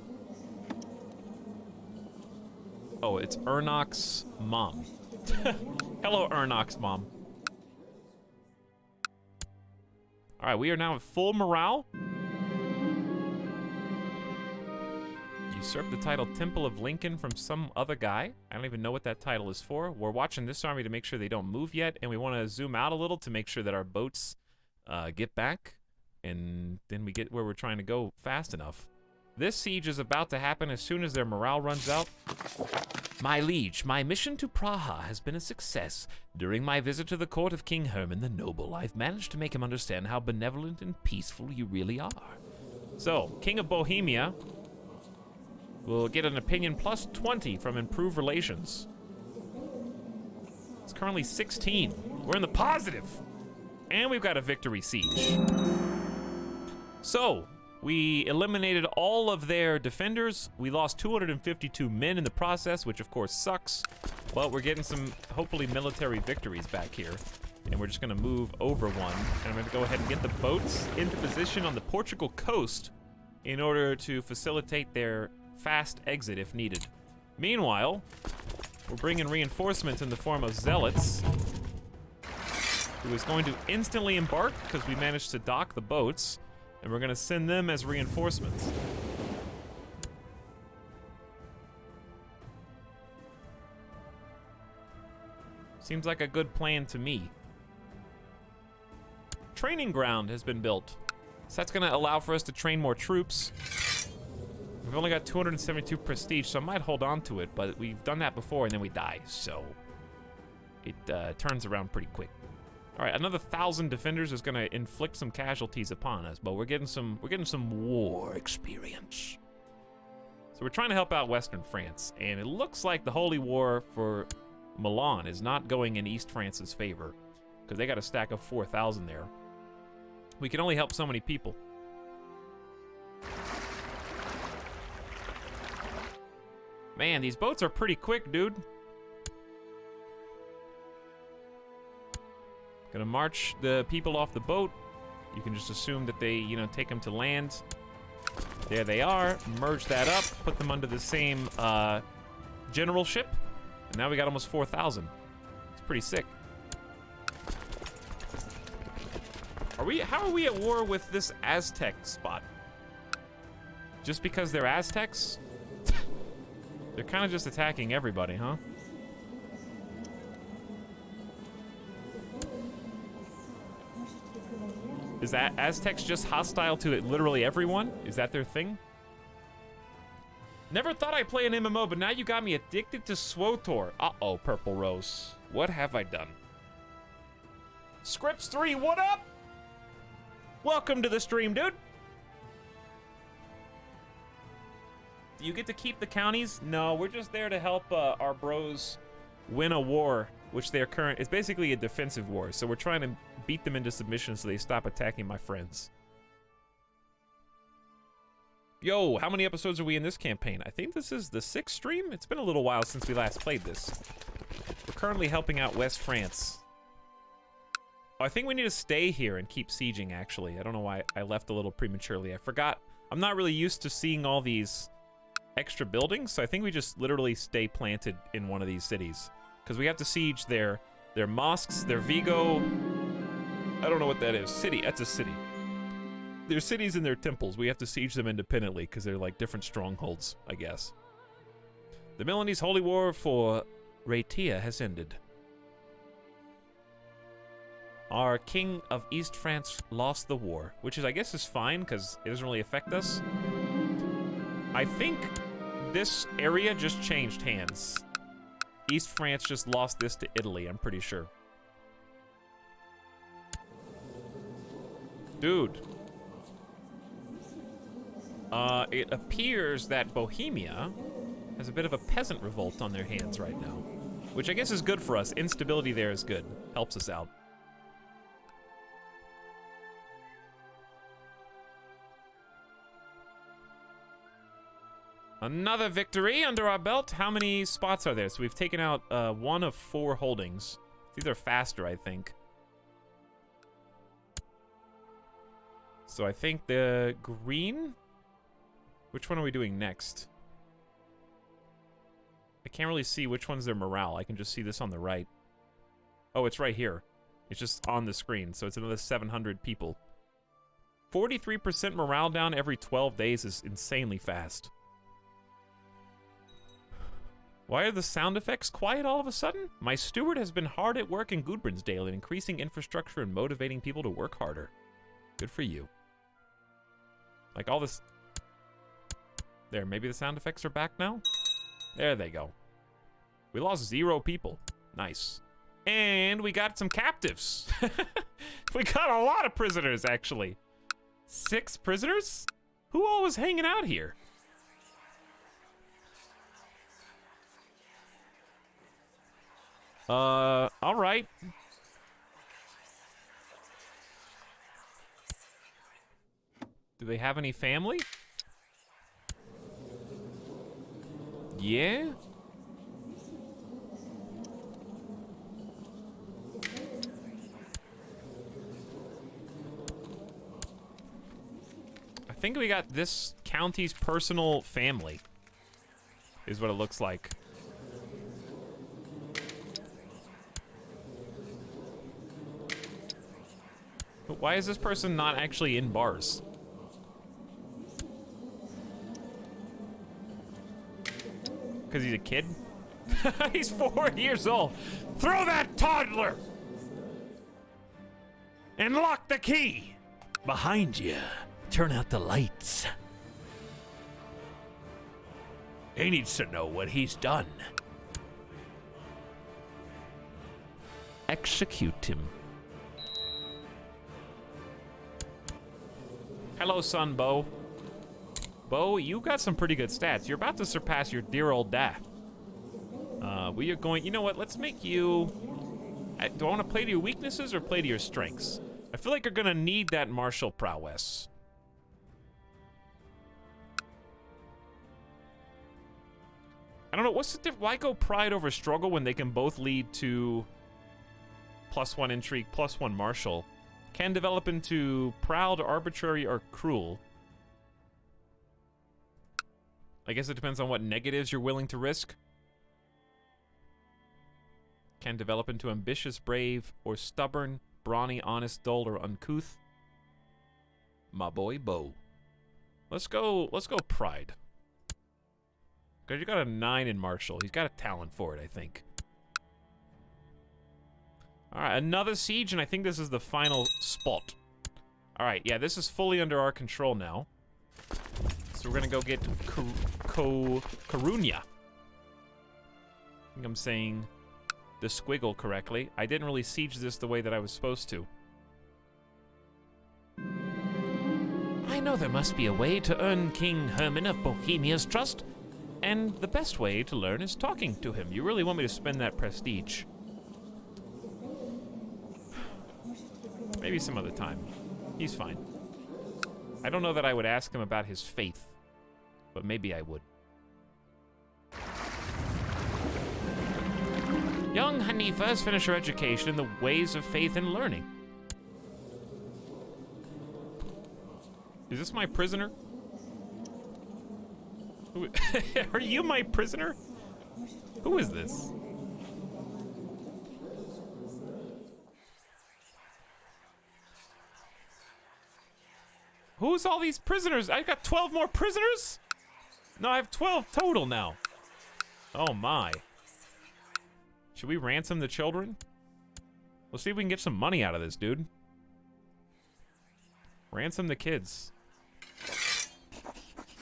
Oh, it's Ernok's mom. Hello, Ernok's mom. All right, we are now at full morale. Usurp the title Temple of Lincoln from some other guy. I don't even know what that title is for. We're watching this army to make sure they don't move yet, and we want to zoom out a little to make sure that our boats get back, and then we get where we're trying to go fast enough. This siege is about to happen as soon as their morale runs out. My liege, my mission to Praha has been a success. During my visit to the court of King Herman the Noble, I've managed to make him understand how benevolent and peaceful you really are. So, King of Bohemia will get an opinion plus 20 from improved relations. It's currently 16. We're in the positive. And we've got a victory siege. So, we eliminated all of their defenders. We lost 252 men in the process, which of course sucks. But we're getting some, hopefully, military victories back here. And we're just gonna move over one. And I'm gonna go ahead and get the boats into position on the Portugal coast in order to facilitate their fast exit if needed. Meanwhile, we're bringing reinforcements in the form of zealots, who is going to instantly embark because we managed to dock the boats, and we're going to send them as reinforcements. Seems like a good plan to me. Training ground has been built, so that's going to allow for us to train more troops. We've only got 272 prestige, so I might hold on to it, but we've done that before and then we die, so it turns around pretty quick. All right, another 1,000 defenders is gonna inflict some casualties upon us, but we're getting some war experience. So we're trying to help out Western France, and it looks like the Holy War for Milan is not going in East France's favor, because they got a stack of 4,000 there. We can only help so many people. Man, these boats are pretty quick, dude. Gonna march the people off the boat. You can just assume that they, take them to land. There they are. Merge that up. Put them under the same generalship. And now we got almost 4,000. It's pretty sick. How are we at war with this Aztec spot? Just because they're Aztecs? They're kind of just attacking everybody, huh? Is that Aztecs just hostile to literally everyone? Is that their thing? Never thought I'd play an MMO, but now you got me addicted to SWTOR. Uh-oh, Purple Rose. What have I done? Scripts 3, what up? Welcome to the stream, dude. Do you get to keep the counties? No, we're just there to help our bros win a war, which they're current. It's basically a defensive war, so we're trying to beat them into submission so they stop attacking my friends. Yo, how many episodes are we in this campaign? I think this is the 6th stream? It's been a little while since we last played this. We're currently helping out West France. Oh, I think we need to stay here and keep sieging, actually. I don't know why I left a little prematurely. I forgot. I'm not really used to seeing all these extra buildings, so I think we just literally stay planted in one of these cities. Because we have to siege their mosques, their Vigo... I don't know what that is. City. That's a city. Their cities and their temples. We have to siege them independently because they're like different strongholds, I guess. The Milanese holy war for Rhaetia has ended. Our king of East France lost the war, which is, I guess, is fine because it doesn't really affect us. I think this area just changed hands. East France just lost this to Italy, I'm pretty sure. Dude. It appears that Bohemia has a bit of a peasant revolt on their hands right now, which I guess is good for us. Instability there is good. Helps us out. Another victory under our belt. How many spots are there? So we've taken out 1 of 4 holdings. These are faster, I think. So I think the green... Which one are we doing next? I can't really see which one's their morale. I can just see this on the right. Oh, it's right here. It's just on the screen, so it's another 700 people. 43% morale down every 12 days is insanely fast. Why are the sound effects quiet all of a sudden? My steward has been hard at work in Gudbrandsdale in increasing infrastructure and motivating people to work harder. Good for you. Like all this... There, maybe the sound effects are back now? There they go. We lost 0 people. Nice. And we got some captives. We got a lot of prisoners, actually. 6 prisoners? Who all was hanging out here? All right. Do they have any family? Yeah? I think we got this county's personal family, is what it looks like. But why is this person not actually in bars? Because he's a kid? He's 4 years old. Throw that toddler! And lock the key! Behind you. Turn out the lights. He needs to know what he's done. Execute him. Hello, son, Bo. Bo, you got some pretty good stats. You're about to surpass your dear old dad. We are going... You know what? Let's make you... Do I want to play to your weaknesses or play to your strengths? I feel like you're going to need that martial prowess. I don't know. What's the difference? Why go pride over struggle when they can both lead to +1 intrigue, +1 martial? Can develop into proud, arbitrary, or cruel. I guess it depends on what negatives you're willing to risk. Can develop into ambitious, brave, or stubborn, brawny, honest, dull, or uncouth. My boy Bo. Let's go pride. Because you got a 9 in martial. He's got a talent for it, I think. Alright, another siege, and I think this is the final spot. Alright, yeah, this is fully under our control now. So we're gonna go get Carunia. I think I'm saying the squiggle correctly. I didn't really siege this the way that I was supposed to. I know there must be a way to earn King Herman of Bohemia's trust, and the best way to learn is talking to him. You really want me to spend that prestige? Maybe some other time. He's fine. I don't know that I would ask him about his faith, but maybe I would. Young Hanifa has finished her education in the ways of faith and learning. Is this my prisoner? Are you my prisoner? Who is this? Who's all these prisoners? I got 12 more prisoners? No, I have 12 total now. Oh my. Should we ransom the children? Let's see if we can get some money out of this, dude. Ransom the kids.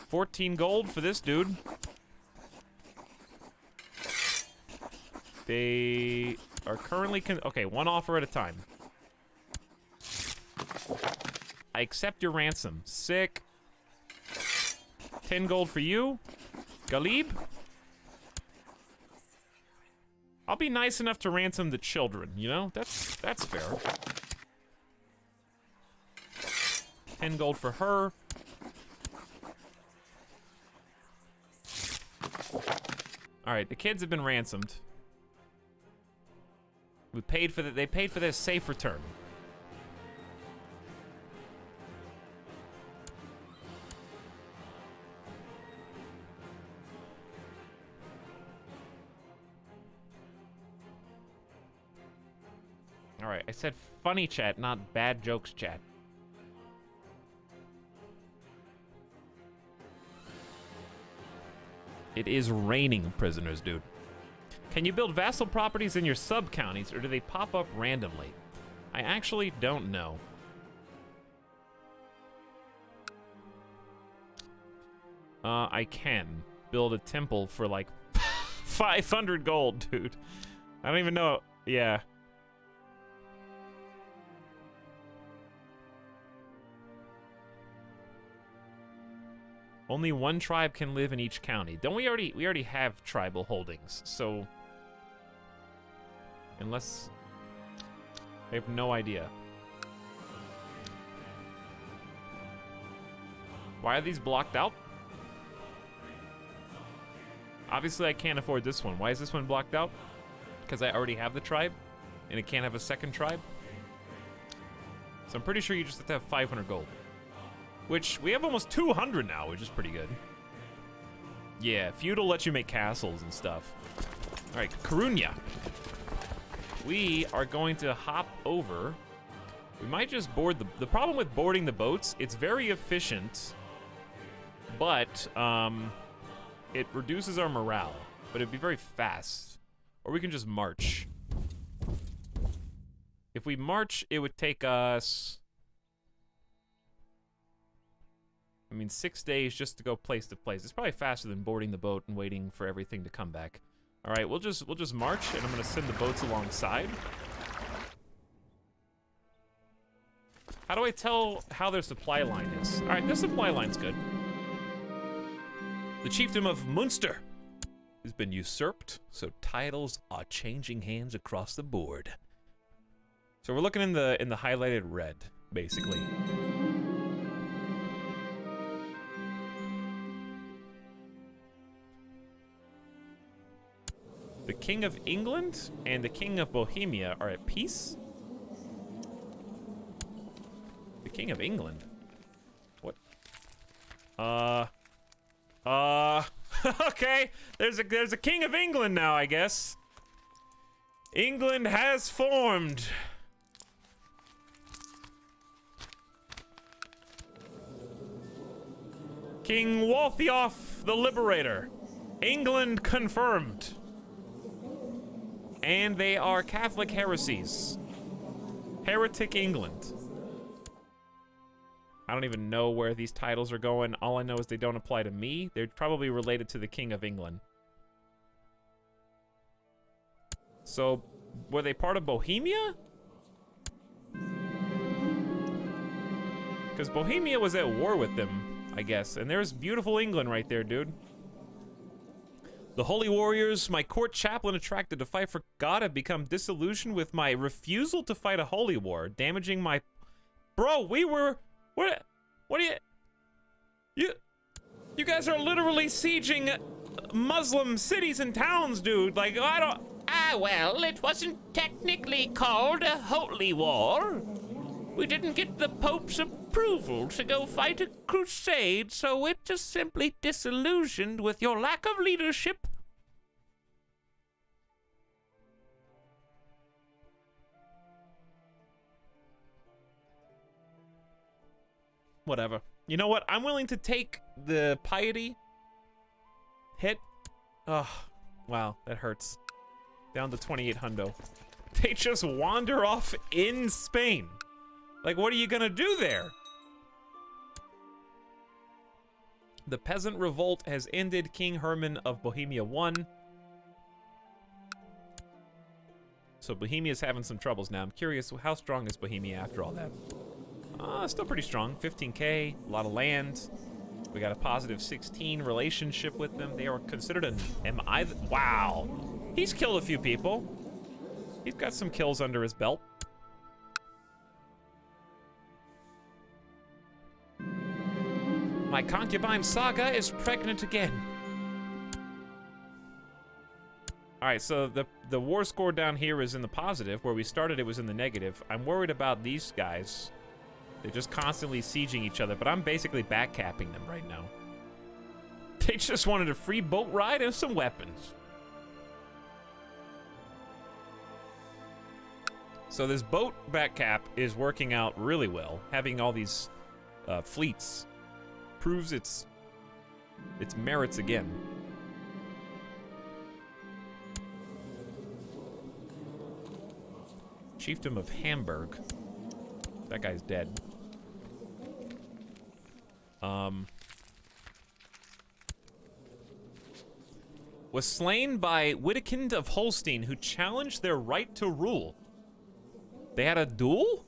14 gold for this dude. They are currently okay, one offer at a time. I accept your ransom. Sick. 10 gold for you. Galib. I'll be nice enough to ransom the children, you know? That's fair. 10 gold for her. Alright, the kids have been ransomed. We paid for they paid for their safe return. Alright, I said funny chat, not bad jokes chat. It is raining prisoners, dude. Can you build vassal properties in your sub-counties, or do they pop up randomly? I actually don't know. I can build a temple for like 500 gold, dude. I don't even know. Yeah. Only one tribe can live in each county. Don't we already have tribal holdings, so unless I have no idea. Why are these blocked out? Obviously I can't afford this one. Why is this one blocked out? Because I already have the tribe and it can't have a second tribe. So I'm pretty sure you just have to have 500 gold. Which, we have almost 200 now, which is pretty good. Yeah, feudal lets you make castles and stuff. Alright, Carunia. We are going to hop over. We might just board the problem with boarding the boats, it's very efficient, but it reduces our morale, but it'd be very fast. Or we can just march. If we march, it would take us, I mean, 6 days just to go place to place. It's probably faster than boarding the boat and waiting for everything to come back. All right, we'll just march, and I'm gonna send the boats alongside. How do I tell how their supply line is? All right, their supply line's good. The chiefdom of Munster has been usurped, so titles are changing hands across the board. So we're looking in the highlighted red, basically. The King of England and the King of Bohemia are at peace? The King of England? What? Okay, there's a king of England now, I guess. England has formed. King Waltheof the Liberator. England confirmed. And they are Catholic heresies. Heretic England. I don't even know where these titles are going. All I know is they don't apply to me. They're probably related to the King of England. So, were they part of Bohemia? Because Bohemia was at war with them, I guess. And there's beautiful England right there, dude. The holy warriors my court chaplain attracted to fight for God have become disillusioned with my refusal to fight a holy war, damaging my... Bro, we were... What do you guys are literally sieging Muslim cities and towns, dude. Like, I don't... Ah, well, it wasn't technically called a holy war. We didn't get the Pope's approval to go fight a crusade, so we're just simply disillusioned with your lack of leadership. Whatever. You know what? I'm willing to take the piety hit. Oh, wow, that hurts. Down to 28 hundo. They just wander off in Spain. Like, what are you gonna do there? The peasant revolt has ended. King Herman of Bohemia won. So Bohemia's having some troubles now. I'm curious, how strong is Bohemia after all that? Still pretty strong. 15k, a lot of land. We got a positive 16 relationship with them. They are considered an MI. Wow. He's killed a few people. He's got some kills under his belt. My concubine Saga is pregnant again. All right, so the war score down here is in the positive. Where we started, it was in the negative. I'm worried about these guys. They're just constantly sieging each other, but I'm basically backcapping them right now. They just wanted a free boat ride and some weapons. So this boat backcap is working out really well. Having all these fleets proves its merits again. Chiefdom of Hamburg. That guy's dead. Was slain by Wittekind of Holstein, who challenged their right to rule. They had a duel?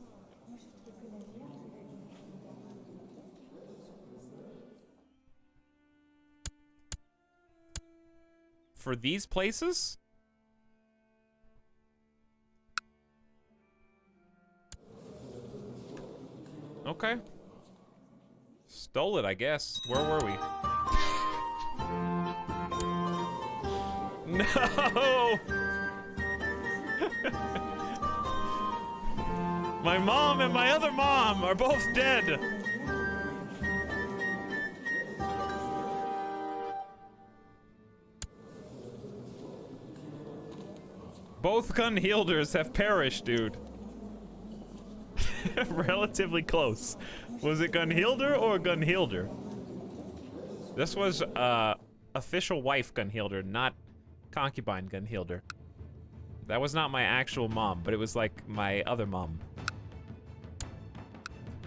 For these places? Okay. Stole it, I guess. Where were we? No! My mom and my other mom are both dead. Both Gunhilders have perished, dude. Relatively close. Was it Gunhilder or Gunhilder? This was official wife Gunhilder, not concubine Gunhilder. That was not my actual mom, but it was like my other mom.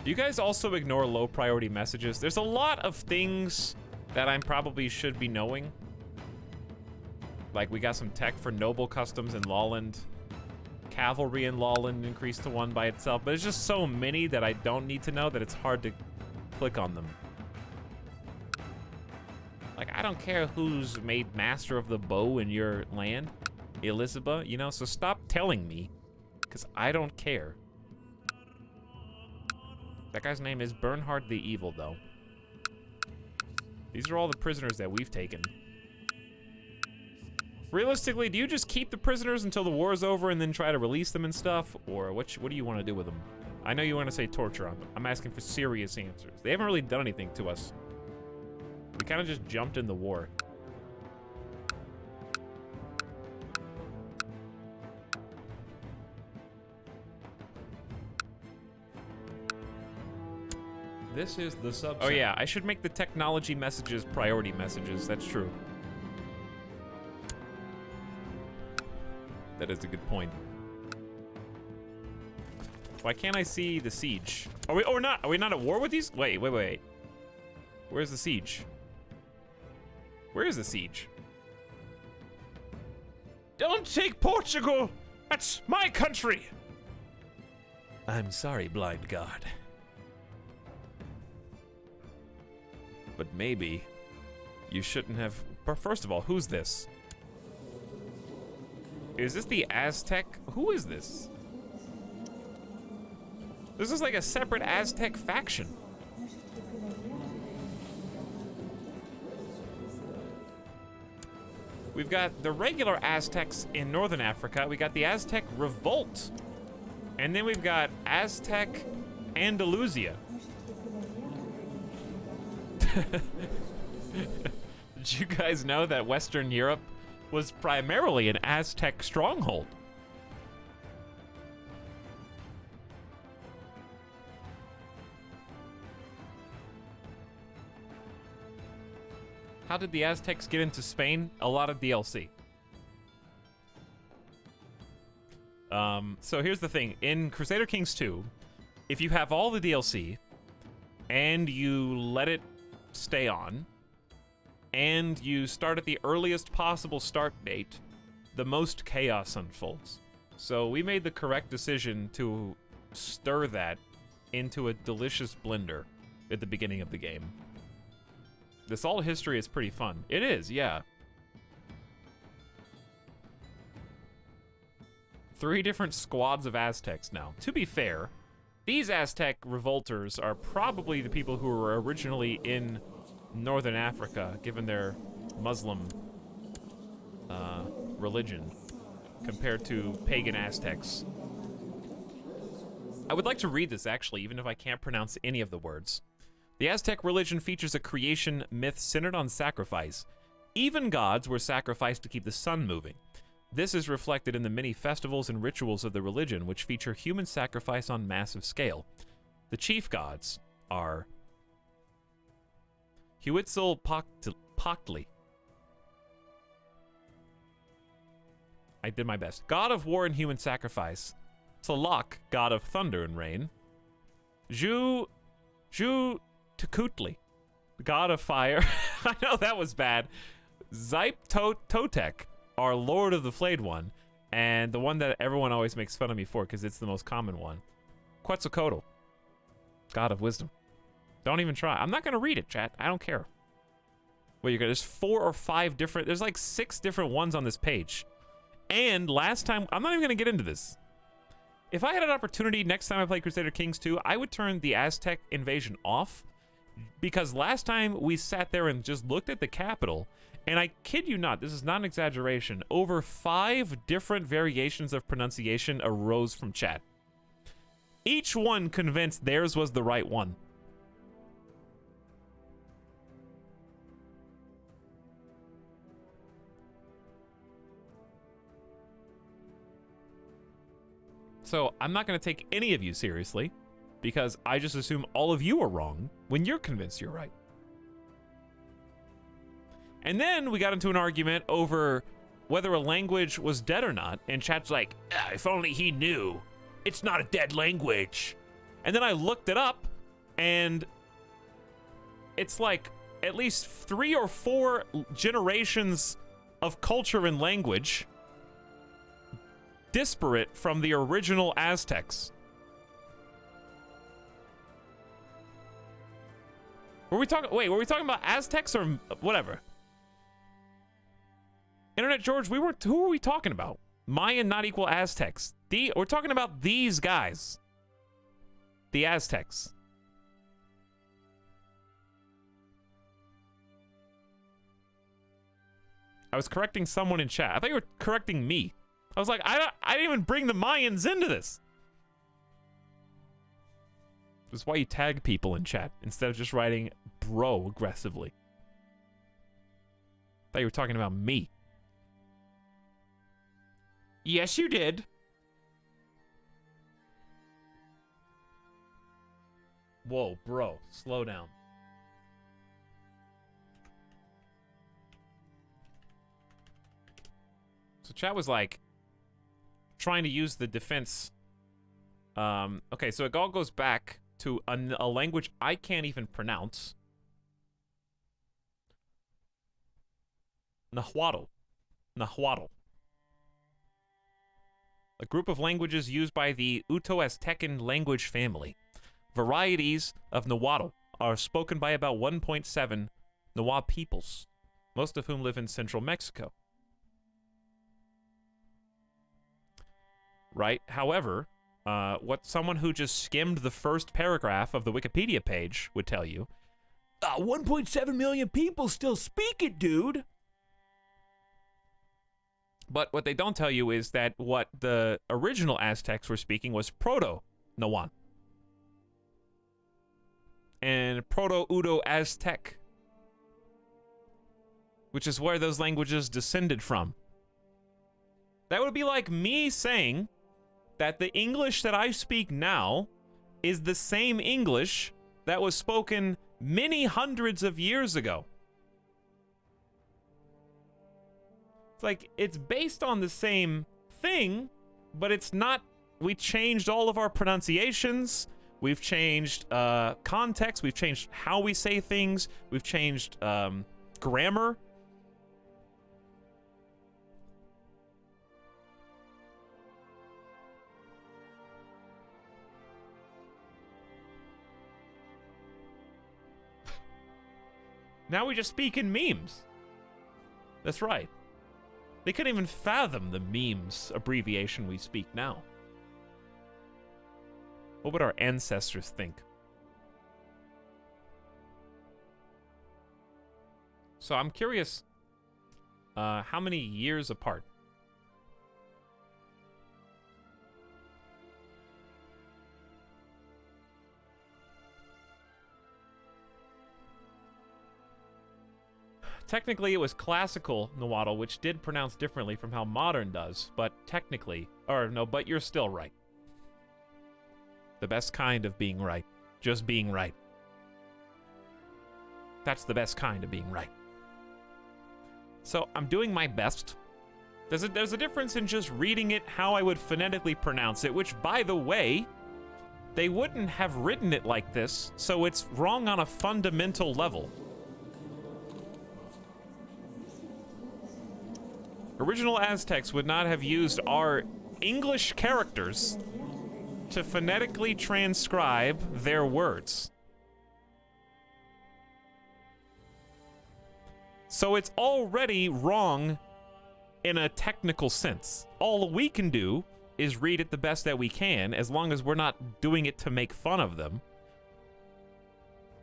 Do you guys also ignore low priority messages? There's a lot of things that I probably should be knowing. Like we got some tech for noble customs in Lawland. Cavalry in Lawland increased to 1 by itself, but it's just so many that I don't need to know that it's hard to click on them. Like, I don't care who's made master of the bow in your land, Elizabeth, you know, so stop telling me, because I don't care. That guy's name is Bernhard the Evil, though. These are all the prisoners that we've taken. Realistically, do you just keep the prisoners until the war is over and then try to release them and stuff? Or what do you want to do with them? I know you want to say torture. I'm asking for serious answers. They haven't really done anything to us. We kind of just jumped in the war. This is the sub. Oh yeah, I should make the technology messages priority messages. That's true. That is a good point. Why can't I see the siege? Are we? Or not? Are we not at war with these? Wait. Where's the siege? Where is the siege? Don't take Portugal! That's my country! I'm sorry, blind god. But maybe you shouldn't have. But first of all, who's this? Is this the Aztec? Who is this? This is like a separate Aztec faction. We've got the regular Aztecs in Northern Africa. We got the Aztec Revolt. And then we've got Aztec Andalusia. Did you guys know that Western Europe was primarily an Aztec stronghold? How did the Aztecs get into Spain? A lot of DLC. So here's the thing. In Crusader Kings 2, if you have all the DLC, and you let it stay on, and you start at the earliest possible start date, the most chaos unfolds. So we made the correct decision to stir that into a delicious blender at the beginning of the game. This alt history is pretty fun. It is, yeah. 3 different squads of Aztecs now. To be fair, these Aztec revolters are probably the people who were originally in Northern Africa, given their Muslim religion, compared to pagan Aztecs. I would like to read this, actually, even if I can't pronounce any of the words. The Aztec religion features a creation myth centered on sacrifice. Even gods were sacrificed to keep the sun moving. This is reflected in the many festivals and rituals of the religion, which feature human sacrifice on massive scale. The chief gods are Huitzilopochtli. I did my best. God of war and human sacrifice. Tlaloc, god of thunder and rain. Tekutli, god of fire. I know that was bad. Totek, our Lord of the Flayed One, and the one that everyone always makes fun of me for because it's the most common one. Quetzalcoatl, god of wisdom. Don't even try. I'm not gonna read it, chat. I don't care. Wait, there's 4 or 5 different. There's like 6 different ones on this page. And last time, I'm not even gonna get into this. If I had an opportunity next time I play Crusader Kings 2, I would turn the Aztec invasion off. Because last time we sat there and just looked at the capital, and I kid you not, this is not an exaggeration, over 5 different variations of pronunciation arose from chat. Each one convinced theirs was the right one. So I'm not going to take any of you seriously, because I just assume all of you are wrong when you're convinced you're right. And then we got into an argument over whether a language was dead or not, and chat's like, if only he knew. It's not a dead language. And then I looked it up, and it's like at least 3 or 4 generations of culture and language disparate from the original Aztecs. Were we talking about Aztecs or whatever? Internet George, who were we talking about? Mayan not equal Aztecs. We're talking about these guys. The Aztecs. I was correcting someone in chat. I thought you were correcting me. I was like, I didn't even bring the Mayans into this. This is why you tag people in chat instead of just writing bro aggressively. I thought you were talking about me. Yes, you did. Whoa, bro, slow down. So chat was like trying to use the defense. Okay, so it all goes back to a language I can't even pronounce. Nahuatl. Nahuatl. A group of languages used by the Uto-Aztecan language family. Varieties of Nahuatl are spoken by about 1.7 Nahua peoples, most of whom live in central Mexico. Right? However, what someone who just skimmed the first paragraph of the Wikipedia page would tell you, 1.7 million people still speak it, dude! But what they don't tell you is that what the original Aztecs were speaking was Proto-Nahuatl. And Proto-Uto-Aztec, which is where those languages descended from. That would be like me saying that the English that I speak now is the same English that was spoken many hundreds of years ago. It's like, it's based on the same thing, but it's not. We changed all of our pronunciations. We've changed context. We've changed how we say things. We've changed grammar. Now we just speak in memes. That's right. They couldn't even fathom the memes abbreviation we speak now. What would our ancestors think? So I'm curious, how many years apart? Technically, it was classical Nahuatl, which did pronounce differently from how modern does, but technically, or no, but you're still right. The best kind of being right. Just being right. That's the best kind of being right. So, I'm doing my best. There's a difference in just reading it how I would phonetically pronounce it, which, by the way, they wouldn't have written it like this, so it's wrong on a fundamental level. Original Aztecs would not have used our English characters to phonetically transcribe their words. So it's already wrong in a technical sense. All we can do is read it the best that we can, as long as we're not doing it to make fun of them.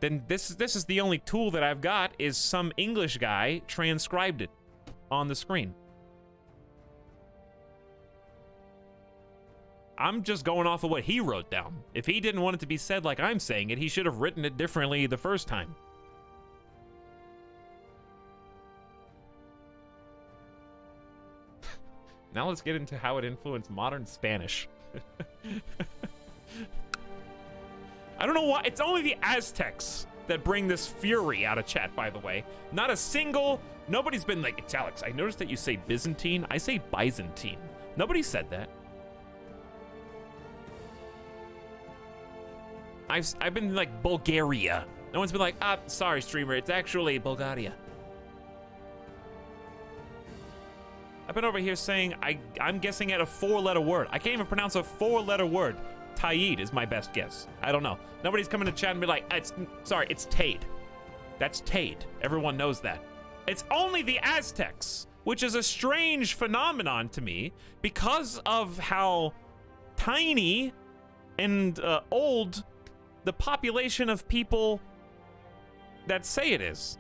Then this is the only tool that I've got, is some English guy transcribed it on the screen. I'm just going off of what he wrote down. If he didn't want it to be said like I'm saying it, he should have written it differently the first time. Now let's get into how it influenced modern Spanish. I don't know why. It's only the Aztecs that bring this fury out of chat, by the way. Not a single... Nobody's been like, Etalyx, I noticed that you say Byzantine. I say Byzantine. Nobody said that. I've been like Bulgaria. No one's been like, sorry, streamer, it's actually Bulgaria. I've been over here saying I'm guessing at a 4-letter word. I can't even pronounce a 4-letter word. Taid is my best guess. I don't know. Nobody's coming to chat and be like, it's Taid. That's Taid. Everyone knows that. It's only the Aztecs, which is a strange phenomenon to me because of how tiny and old the population of people that say it is.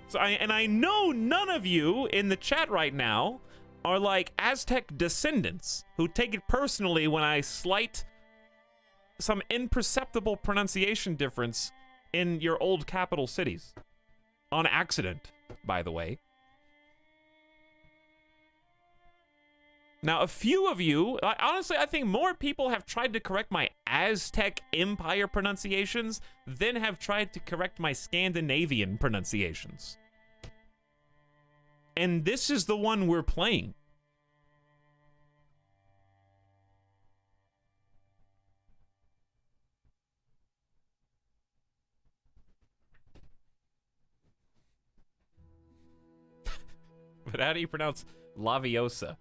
So I know none of you in the chat right now are like Aztec descendants who take it personally when I slight some imperceptible pronunciation difference in your old capital cities. On accident, by the way. Now, a few of you, honestly, I think more people have tried to correct my Aztec Empire pronunciations than have tried to correct my Scandinavian pronunciations. And this is the one we're playing. But how do you pronounce Laviosa?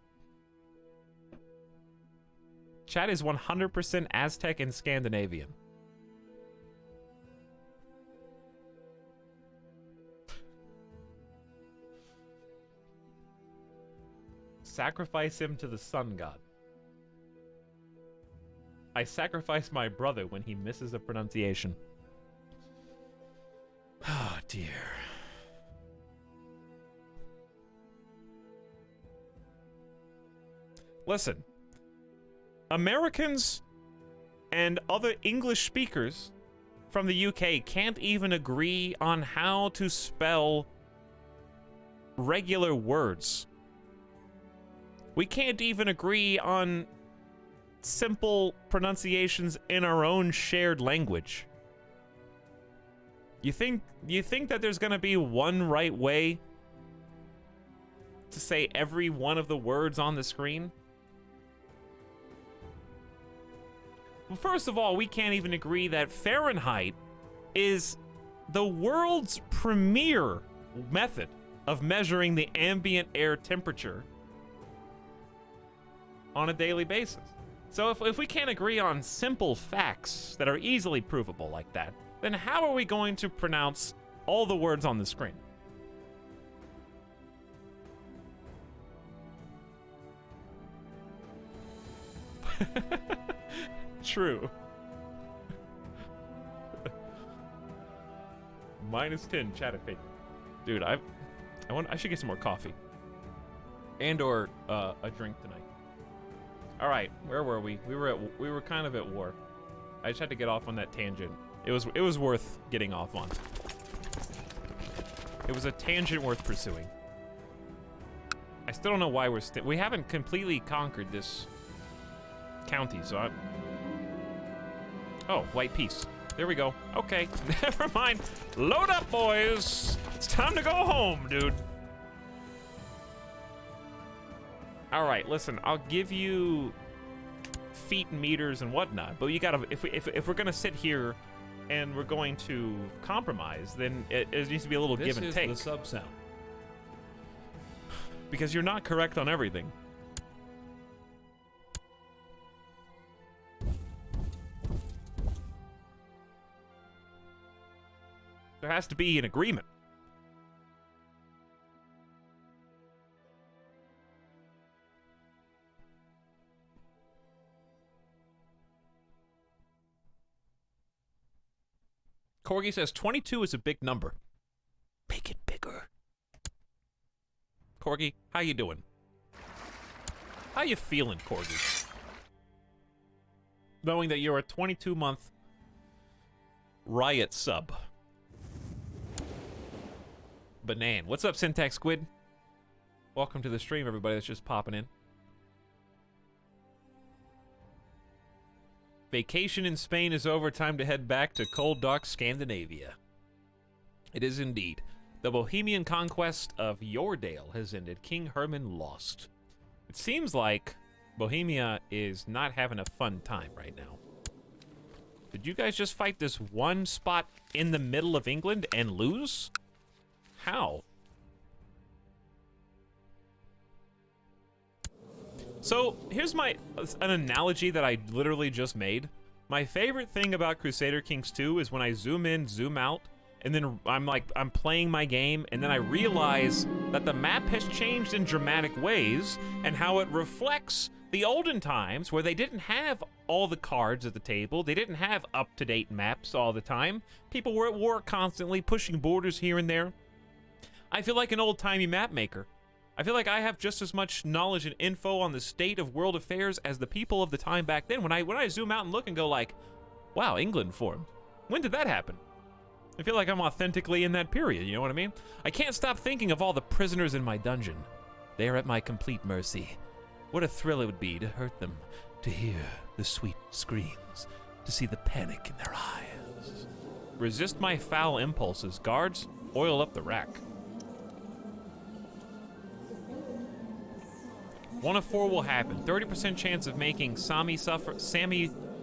Chat is 100% Aztec and Scandinavian. Sacrifice him to the sun god. I sacrifice my brother when he misses a pronunciation. Oh, dear. Listen. Americans and other English speakers from the UK can't even agree on how to spell regular words. We can't even agree on simple pronunciations in our own shared language. You think that there's gonna be one right way to say every one of the words on the screen? Well, first of all, we can't even agree that Fahrenheit is the world's premier method of measuring the ambient air temperature on a daily basis. So if we can't agree on simple facts that are easily provable like that, then how are we going to pronounce all the words on the screen? True. -10 chat at page. Dude, I should get some more coffee. And or a drink tonight. All right, where were we? We were kind of at war. I just had to get off on that tangent. It was worth getting off on. It was a tangent worth pursuing. I still don't know why we haven't completely conquered this county, so oh, white piece. There we go. Okay, never mind. Load up, boys. It's time to go home, dude. All right, listen. I'll give you feet and meters and whatnot, but you gotta. If we're gonna sit here and we're going to compromise, then it needs to be a little give and take. This is the sub sound. Because you're not correct on everything. There has to be an agreement. Corgi says 22 is a big number. Make it bigger. Corgi, how you doing? How you feeling, Corgi? Knowing that you're a 22-month Riot sub. Banan. What's up, Syntax Squid? Welcome to the stream, everybody that's just popping in. Vacation in Spain is over. Time to head back to cold, dark Scandinavia. It is indeed. The Bohemian conquest of Yordale has ended. King Herman lost. It seems like Bohemia is not having a fun time right now. Did you guys just fight this one spot in the middle of England and lose? How? So, here's an analogy that I literally just made. My favorite thing about Crusader Kings 2 is when I zoom in, zoom out, and then I'm playing my game, and then I realize that the map has changed in dramatic ways, and how it reflects the olden times where they didn't have all the cards at the table, they didn't have up-to-date maps all the time. People were at war constantly, pushing borders here and there. I feel like an old-timey map maker. I feel like I have just as much knowledge and info on the state of world affairs as the people of the time back then. When I zoom out and look and go like, wow, England formed. When did that happen? I feel like I'm authentically in that period, you know what I mean? I can't stop thinking of all the prisoners in my dungeon. They are at my complete mercy. What a thrill it would be to hurt them, to hear the sweet screams, to see the panic in their eyes. Resist my foul impulses. Guards, oil up the rack. 1 of 4 will happen. 30% chance of making Sammy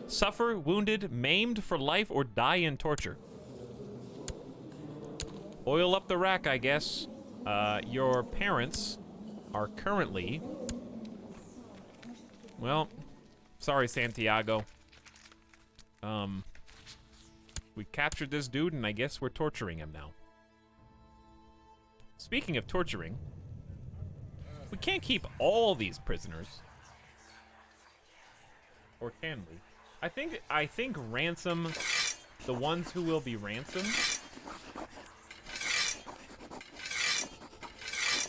suffer, wounded, maimed for life, or die in torture. Oil up the rack, I guess. Your parents are currently... Well, sorry, Santiago. We captured this dude, and I guess we're torturing him now. Speaking of torturing, we can't keep all these prisoners. Or can we? I think ransom the ones who will be ransomed.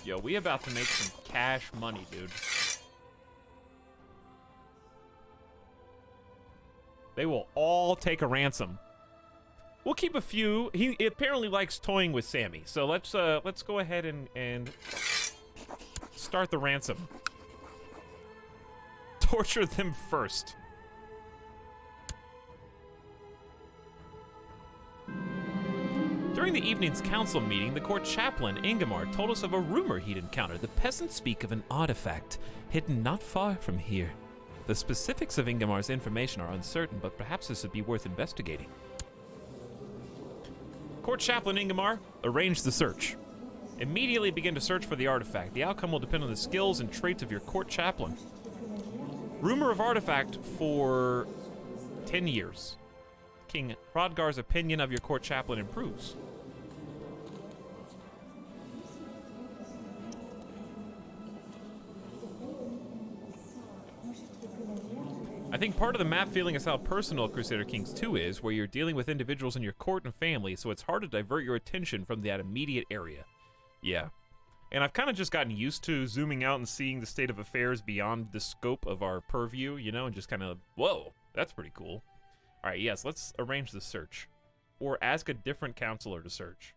Yo, we about to make some cash money, dude. They will all take a ransom. We'll keep a few. He apparently likes toying with Sammy, so let's go ahead and start the ransom. Torture them first. During the evening's council meeting, the court chaplain, Ingemar, told us of a rumor he'd encountered. The peasants speak of an artifact hidden not far from here. The specifics of Ingemar's information are uncertain, but perhaps this would be worth investigating. Court chaplain Ingemar arranged the search. Immediately begin to search for the artifact. The outcome will depend on the skills and traits of your court chaplain. Rumor of artifact for 10 years. King Hrodgar's opinion of your court chaplain improves. I think part of the map feeling is how personal Crusader Kings 2 is, where you're dealing with individuals in your court and family, so it's hard to divert your attention from that immediate area. Yeah. And I've kind of just gotten used to zooming out and seeing the state of affairs beyond the scope of our purview, you know, and just kind of, whoa, that's pretty cool. All right, yes, let's arrange the search. Or ask a different counselor to search.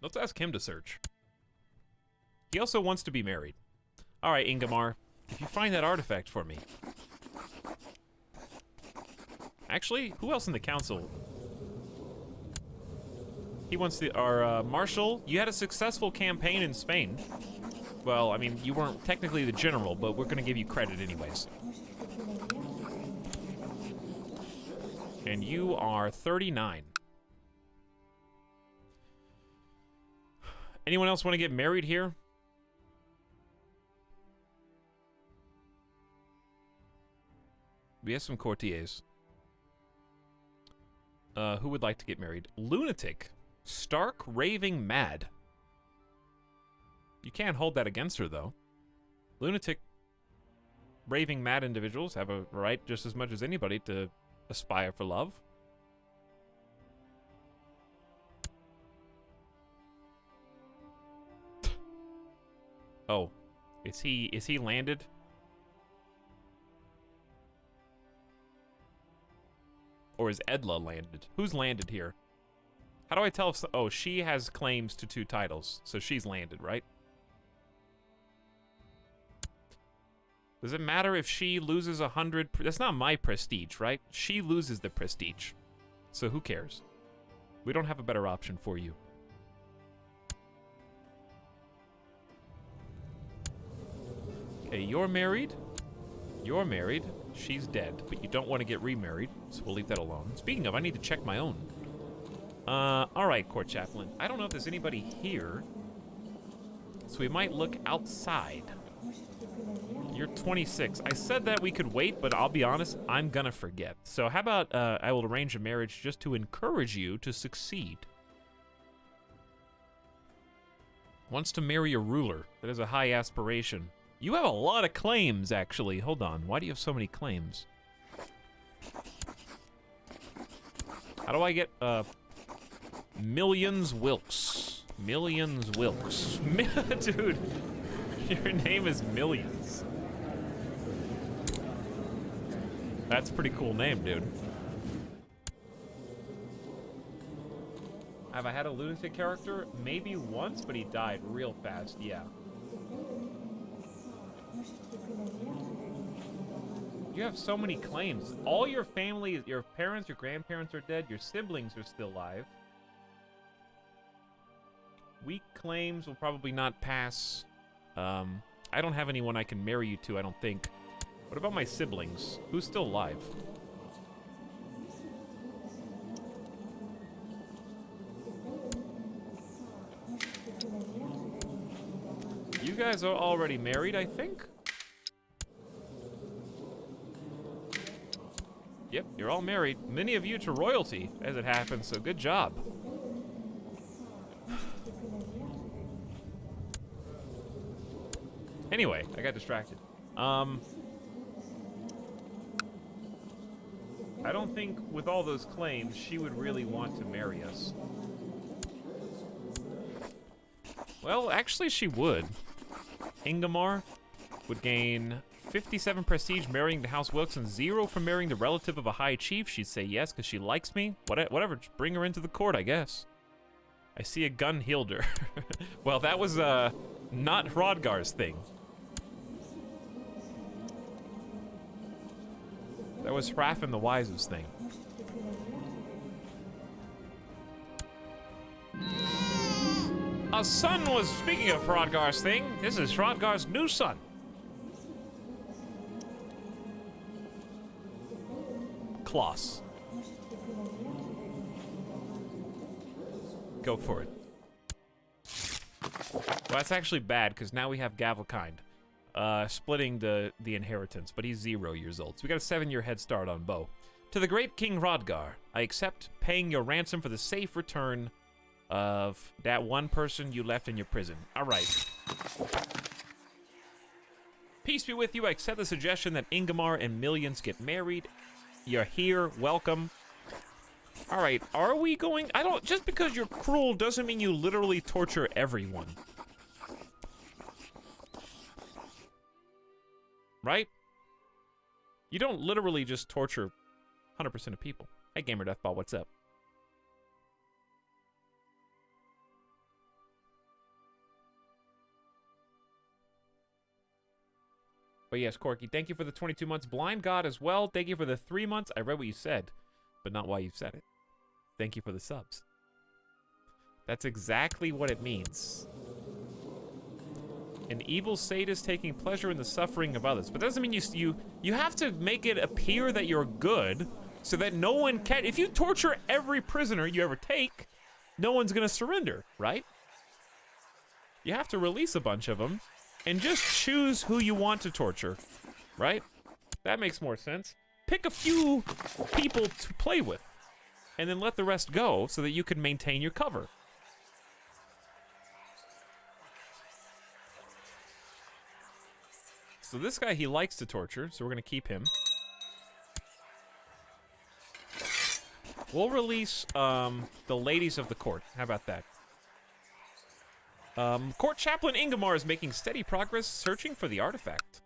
Let's ask him to search. He also wants to be married. All right, Ingemar, if you find that artifact for me. Actually, who else in the council? He wants our Marshal. You had a successful campaign in Spain. Well, I mean, you weren't technically the general, but we're going to give you credit anyways. And you are 39. Anyone else want to get married here? We have some courtiers. Who would like to get married? Lunatic. Stark raving mad. You can't hold that against her, though. Lunatic, raving mad individuals have a right just as much as anybody to aspire for love. Oh, is he landed? Or is Edla landed? Who's landed here? How do I tell if... Oh, she has claims to 2 titles, so she's landed, right? Does it matter if she loses 100... That's not my prestige, right? She loses the prestige. So who cares? We don't have a better option for you. Okay, you're married. You're married. She's dead, but you don't want to get remarried, so we'll leave that alone. Speaking of, I need to check my own. Alright, Court Chaplain. I don't know if there's anybody here, so we might look outside. You're 26. I said that we could wait, but I'll be honest, I'm gonna forget. So how about I will arrange a marriage just to encourage you to succeed. Wants to marry a ruler. That is a high aspiration. You have a lot of claims, actually. Hold on. Why do you have so many claims? How do I get, Millions Wilkes. Millions Wilkes. Dude, your name is Millions. That's a pretty cool name, dude. Have I had a lunatic character? Maybe once, but he died real fast, yeah. You have so many claims. All your family, your parents, your grandparents are dead. Your siblings are still alive. Weak claims will probably not pass. I don't have anyone I can marry you to, I don't think. What about my siblings? Who's still alive? You guys are already married, I think? Yep, you're all married. Many of you to royalty, as it happens, so good job. Anyway, I got distracted. I don't think with all those claims, she would really want to marry us. Well, actually she would. Ingmar would gain 57 prestige marrying the House Wilkes, 0 from marrying the relative of a high chief. She'd say yes because she likes me. Whatever, just bring her into the court, I guess. I see a gun healed her. Well, that was not Hrodgar's thing. That was Hrafn the Wise's thing. A son was, speaking of Hrodgar's thing, this is Hrodgar's new son. Klaus. Go for it. Well, that's actually bad, because now we have Gavelkind. Splitting the inheritance, but he's 0 years old. So we got a 7-year head start on Bo. To the great King Hrodgar, I accept paying your ransom for the safe return of that one person you left in your prison. All right. Peace be with you. I accept the suggestion that Ingmar and Millions get married. You're here. Welcome. All right. Are we going? I don't. Just because you're cruel doesn't mean you literally torture everyone. Right? You don't literally just torture 100% of people. Hey, Gamer Deathball, what's up? But yes, Corky, thank you for the 22 months. Blind God as well. Thank you for the 3 months. I read what you said, but not why you said it. Thank you for the subs. That's exactly what it means. An evil sadist taking pleasure in the suffering of others. But that doesn't mean you have to make it appear that you're good so that no one can. If you torture every prisoner you ever take, no one's gonna surrender, right? You have to release a bunch of them and just choose who you want to torture, right? That makes more sense. Pick a few people to play with and then let the rest go so that you can maintain your cover. So this guy, he likes to torture, so we're gonna keep him. We'll release the ladies of the court. How about that? Court Chaplain Ingmar is making steady progress searching for the artifact.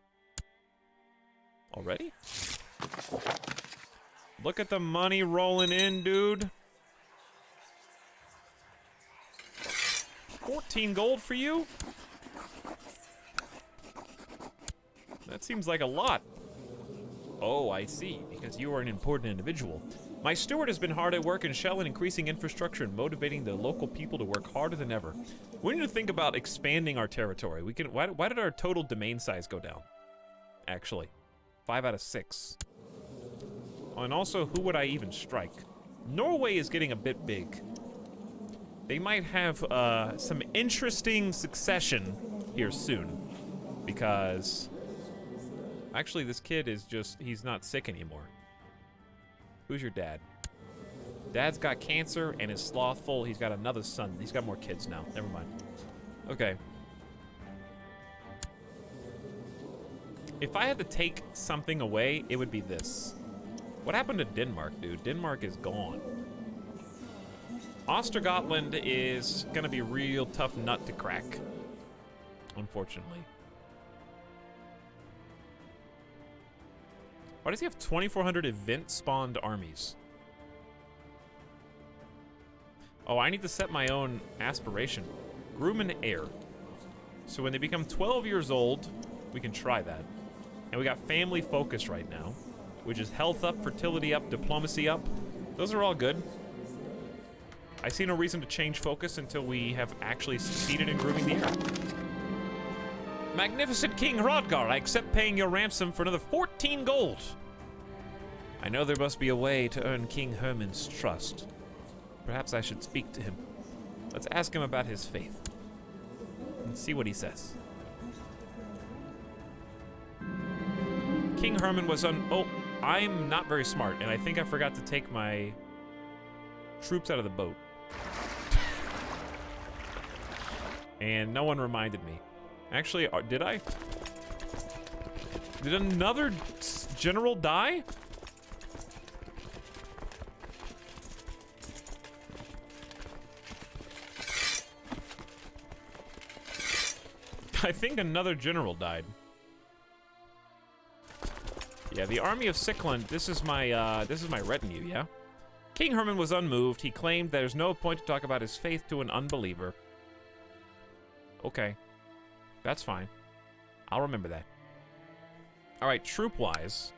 Already? Look at the money rolling in, dude. 14 gold for you? That seems like a lot. Oh, I see, because you are an important individual. My steward has been hard at work in Shell and increasing infrastructure and motivating the local people to work harder than ever. We need to think about expanding our territory. We can. Why did our total domain size go down? Actually, 5 out of 6. Oh, and also, who would I even strike? Norway is getting a bit big. They might have some interesting succession here soon, because actually this kid is he's not sick anymore. Who's your dad? Dad's got cancer and is slothful. He's got another son. He's got more kids now. Never mind. Okay. If I had to take something away, it would be this. What happened to Denmark, dude? Denmark is gone. Ostergotland is gonna be a real tough nut to crack, unfortunately. Why does he have 2,400 event-spawned armies? Oh, I need to set my own aspiration. Groom an heir. So when they become 12 years old, we can try that. And we got family focus right now, which is health up, fertility up, diplomacy up. Those are all good. I see no reason to change focus until we have actually succeeded in grooming the heir. Magnificent King Hrodgar, I accept paying your ransom for another 14 gold. I know there must be a way to earn King Herman's trust. Perhaps I should speak to him. Let's ask him about his faith. And see what he says. King Herman was oh, I'm not very smart, and I think I forgot to take my troops out of the boat. And no one reminded me. Actually, did I? Did another general die? I think another general died. Yeah, the army of Sikland, this is my retinue, yeah? King Herman was unmoved. He claimed there's no point to talk about his faith to an unbeliever. Okay. That's fine. I'll remember that. Alright, troop-wise.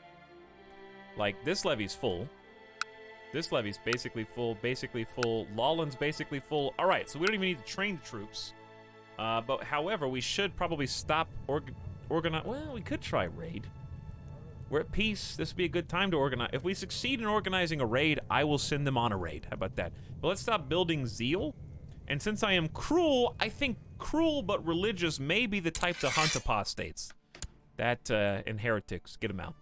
Like, this levy's full. This levy's basically full, Lawland's basically full. Alright, so we don't even need to train the troops. But however, we should probably stop organize. Well, we could try raid. We're at peace. This would be a good time to organize. If we succeed in organizing a raid, I will send them on a raid. How about that? But let's stop building zeal. And since I am cruel, I think cruel but religious may be the type to hunt apostates. That, and heretics. Get them out.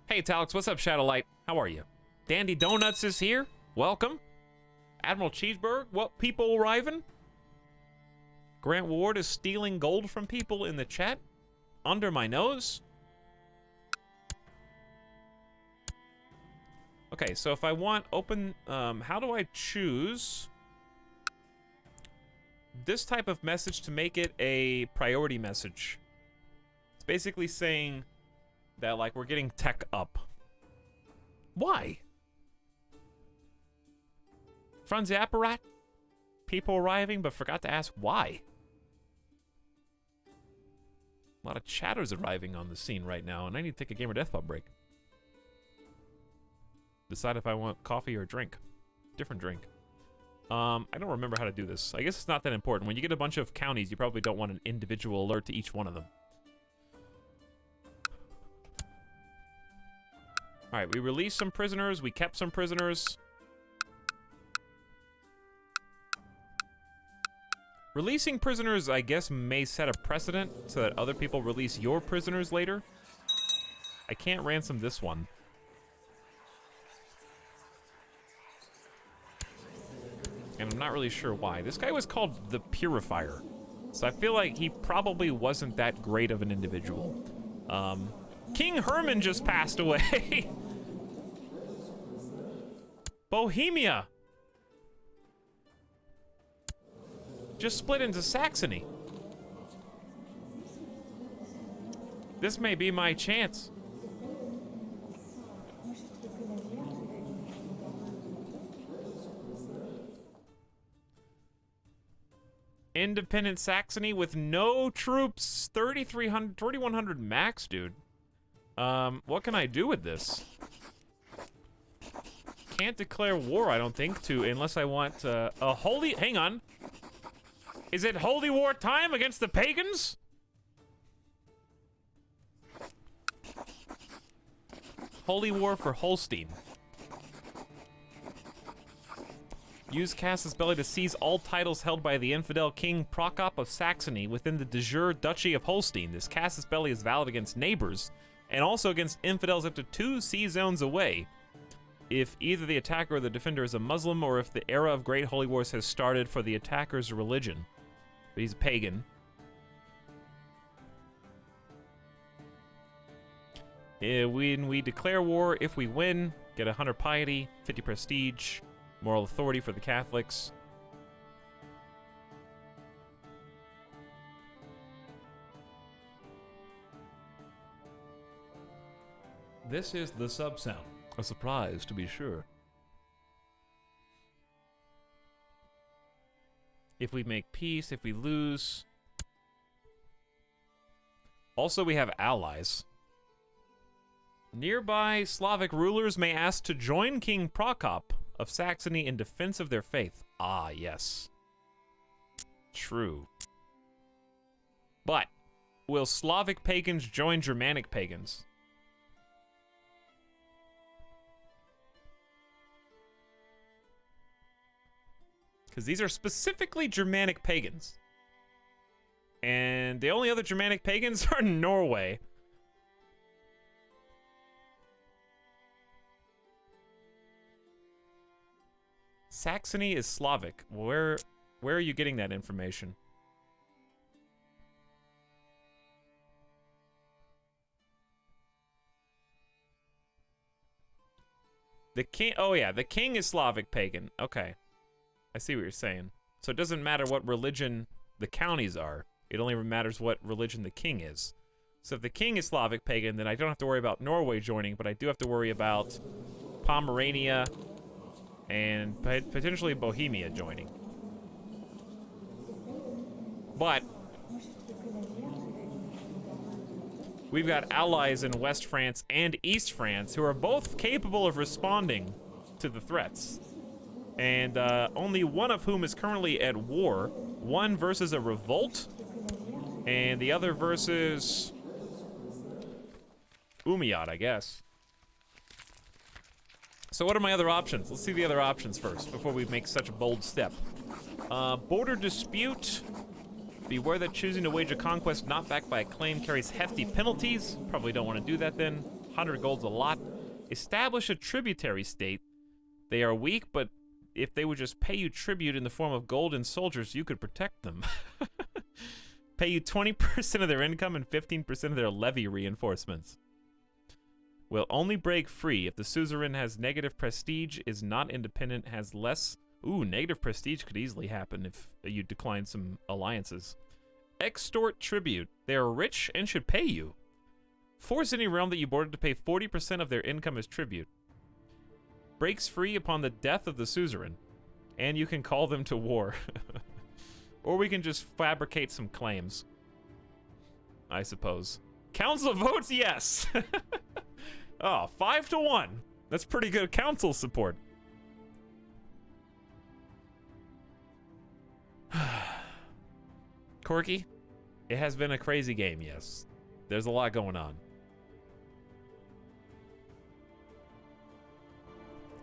Hey, Etalyx, what's up, Shadowlight? How are you? Dandy Donuts is here. Welcome. Admiral Cheeseburg, what people arriving? Grant Ward is stealing gold from people in the chat. Under my nose. Okay, so if I want open, how do I choose this type of message to make it a priority message? It's basically saying that, like, we're getting tech up. Why? Franz Apparat? People arriving, but forgot to ask why. A lot of chatters arriving on the scene right now, and I need to take a Gamer Death Pub break. Decide if I want coffee or a drink. Different drink. I don't remember how to do this. I guess it's not that important. When you get a bunch of counties, you probably don't want an individual alert to each one of them. Alright, we released some prisoners. We kept some prisoners. Releasing prisoners, I guess, may set a precedent so that other people release your prisoners later. I can't ransom this one. And I'm not really sure why. This guy was called the Purifier. So I feel like he probably wasn't that great of an individual. King Herman just passed away. Bohemia just split into Saxony. This may be my chance. Independent Saxony with no troops. 3,100 max, dude. What can I do with this? Can't declare war, I don't think, unless I want a holy... Hang on. Is it holy war time against the pagans? Holy war for Holstein. Use Casus Belli to seize all titles held by the infidel King Prokop of Saxony within the de jure Duchy of Holstein. This Casus Belli is valid against neighbors, and also against infidels up to 2 sea zones away, if either the attacker or the defender is a Muslim, or if the era of Great Holy Wars has started for the attacker's religion. But he's a pagan. When we declare war, if we win, get 100 piety, 50 prestige, moral authority for the Catholics. This is the sub sound. A surprise, to be sure. If we make peace, if we lose. Also, we have allies. Nearby Slavic rulers may ask to join King Prokop of Saxony in defense of their faith. Ah, yes. True. But, will Slavic pagans join Germanic pagans? Because these are specifically Germanic pagans. And the only other Germanic pagans are Norway. Saxony is Slavic. Where are you getting that information? The king, oh yeah, the king is Slavic pagan. Okay. I see what you're saying. So it doesn't matter what religion the counties are. It only matters what religion the king is. So if the king is Slavic pagan, then I don't have to worry about Norway joining, but I do have to worry about Pomerania and potentially Bohemia joining. But we've got allies in West France and East France who are both capable of responding to the threats. And only one of whom is currently at war. One versus a revolt, and the other versus Umayyad, I guess. So what are my other options? Let's see the other options first, before we make such a bold step. Border dispute. Beware that choosing to wage a conquest not backed by a claim carries hefty penalties. Probably don't want to do that then. 100 gold's a lot. Establish a tributary state. They are weak, but if they would just pay you tribute in the form of gold and soldiers, you could protect them. Pay you 20% of their income and 15% of their levy reinforcements. Will only break free if the suzerain has negative prestige, is not independent, has less... Ooh, negative prestige could easily happen if you decline some alliances. Extort tribute. They are rich and should pay you. Force any realm that you border to pay 40% of their income as tribute. Breaks free upon the death of the suzerain, and you can call them to war. Or we can just fabricate some claims, I suppose. Council votes yes. Oh, 5-1. That's pretty good council support. Corky, it has been a crazy game, yes. There's a lot going on.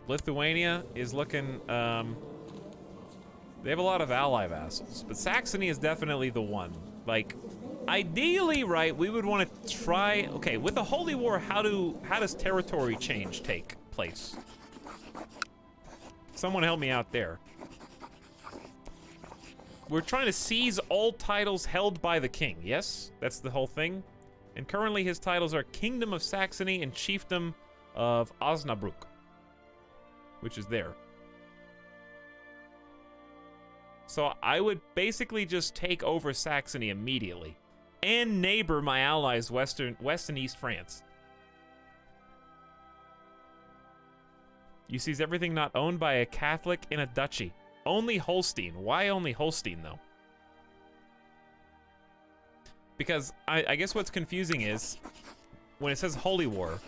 Lithuania is looking, they have a lot of ally vassals, but Saxony is definitely the one. Like, ideally, right, we would want to try, okay, with the Holy War, how does territory change take place? Someone help me out there. We're trying to seize all titles held by the king, yes? That's the whole thing. And currently his titles are Kingdom of Saxony and Chiefdom of Osnabrück, which is there. So I would basically just take over Saxony immediately and neighbor my allies West and East France. You seize everything not owned by a Catholic in a duchy. Only Holstein. Why only Holstein, though? Because I guess what's confusing is when it says Holy War,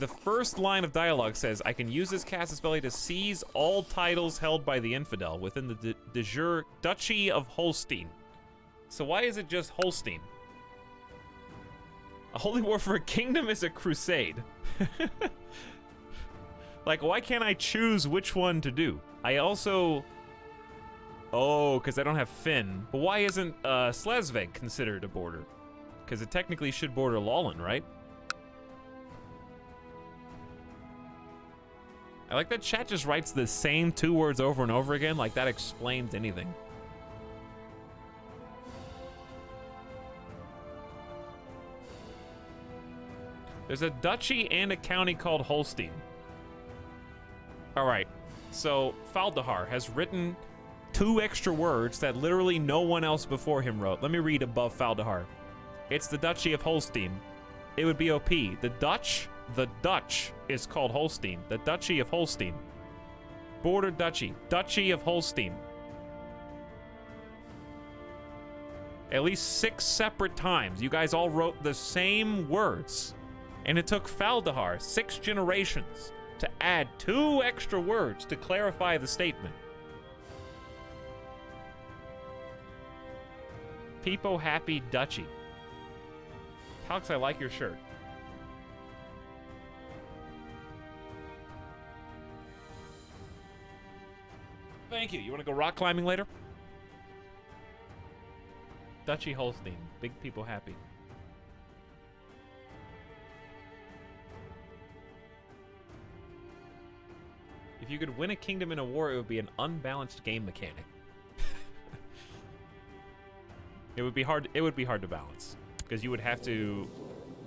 the first line of dialogue says, I can use this casus belli to seize all titles held by the infidel within the de jure Duchy of Holstein. So why is it just Holstein? A holy war for a kingdom is a crusade. Like, why can't I choose which one to do? I also... Oh, because I don't have Finn. But why isn't Schleswig considered a border? Because it technically should border Lolland, right? I like that chat just writes the same 2 words over and over again, like that explains anything. There's a duchy and a county called Holstein. Alright, so Faldahar has written 2 extra words that literally no one else before him wrote. Let me read above Faldahar. It's the Duchy of Holstein. It would be OP. The Dutch is called Holstein. The Duchy of Holstein. Border Duchy. Duchy of Holstein. At least 6 separate times. You guys all wrote the same words. And it took Faldahar 6 generations to add 2 extra words to clarify the statement. Peepo Happy Duchy. Alex, I like your shirt. Thank you. You want to go rock climbing later? Duchy Holstein. Big people happy. If you could win a kingdom in a war, it would be an unbalanced game mechanic. It would be hard to balance. Because you would have to...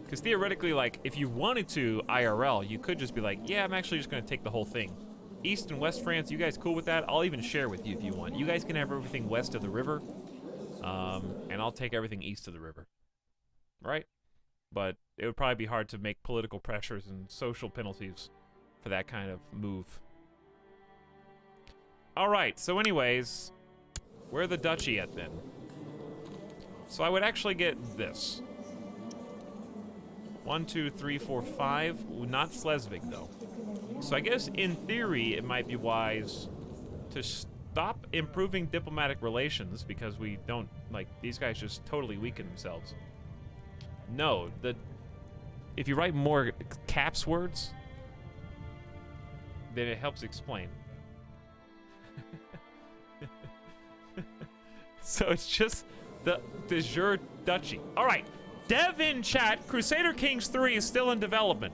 Because theoretically, like, if you wanted to IRL, you could just be like, yeah, I'm actually just going to take the whole thing. East and West France, you guys cool with that? I'll even share with you if you want. You guys can have everything west of the river. And I'll take everything east of the river. Right? But it would probably be hard to make political pressures and social penalties for that kind of move. Alright, so anyways, where the duchy at then? So I would actually get this. 1, 2, 3, 4, 5. Not Schleswig, though. So I guess, in theory, it might be wise to stop improving diplomatic relations because we don't, like, these guys just totally weaken themselves. No, if you write more caps words, then it helps explain. So it's just the de jure duchy. All right, dev in chat, Crusader Kings 3 is still in development.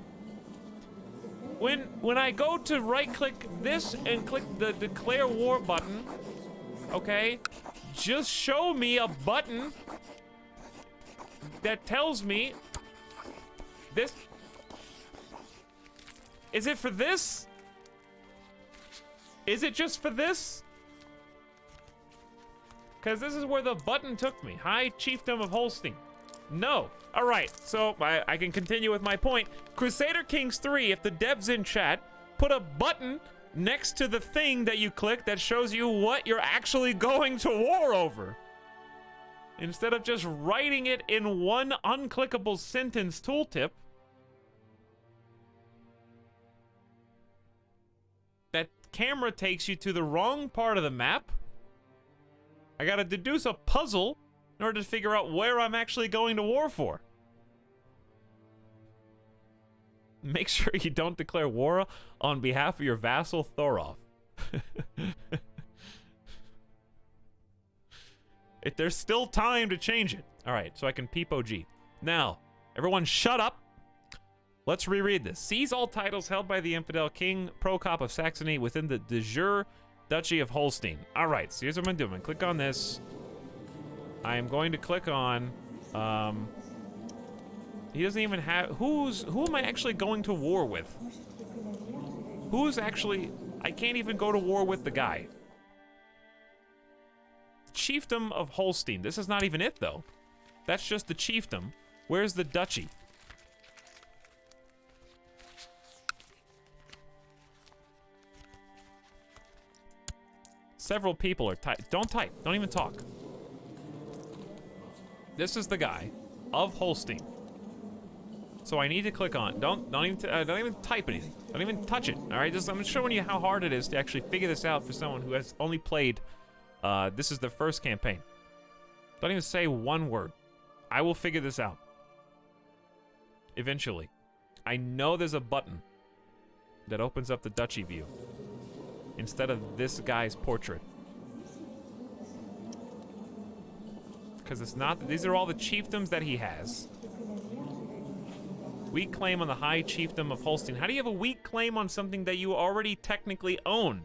When I go to right-click this and click the declare war button, okay, just show me a button that tells me this. Is it for this? Is it just for this? Because this is where the button took me. High Chiefdom of Holstein. No. All right, so I can continue with my point. Crusader Kings 3, if the devs in chat, put a button next to the thing that you click that shows you what you're actually going to war over. Instead of just writing it in one unclickable sentence tooltip. That camera takes you to the wrong part of the map. I gotta deduce a puzzle in order to figure out where I'm actually going to war for. Make sure you don't declare war on behalf of your vassal Thorolf. There's still time to change it. All right, so I can peep OG. Now, everyone shut up. Let's reread this. Seize all titles held by the infidel King Prokop of Saxony within the de jure Duchy of Holstein. All right, so here's what I'm doing. Click on this. I am going to click on, he doesn't even have, who am I actually going to war with? Who's actually, I can't even go to war with the guy. Chiefdom of Holstein. This is not even it, though. That's just the chiefdom. Where's the duchy? Several people are don't type. Don't even talk. This is the guy of Holstein. So I need to click on. Don't even type anything. Don't even touch it. All right, I'm showing you how hard it is to actually figure this out for someone who has only played. This is the first campaign. Don't even say one word. I will figure this out. Eventually. I know there's a button that opens up the duchy view instead of this guy's portrait. Because it's not, these are all the chiefdoms that he has. Weak claim on the High Chiefdom of Holstein. How do you have a weak claim on something that you already technically own?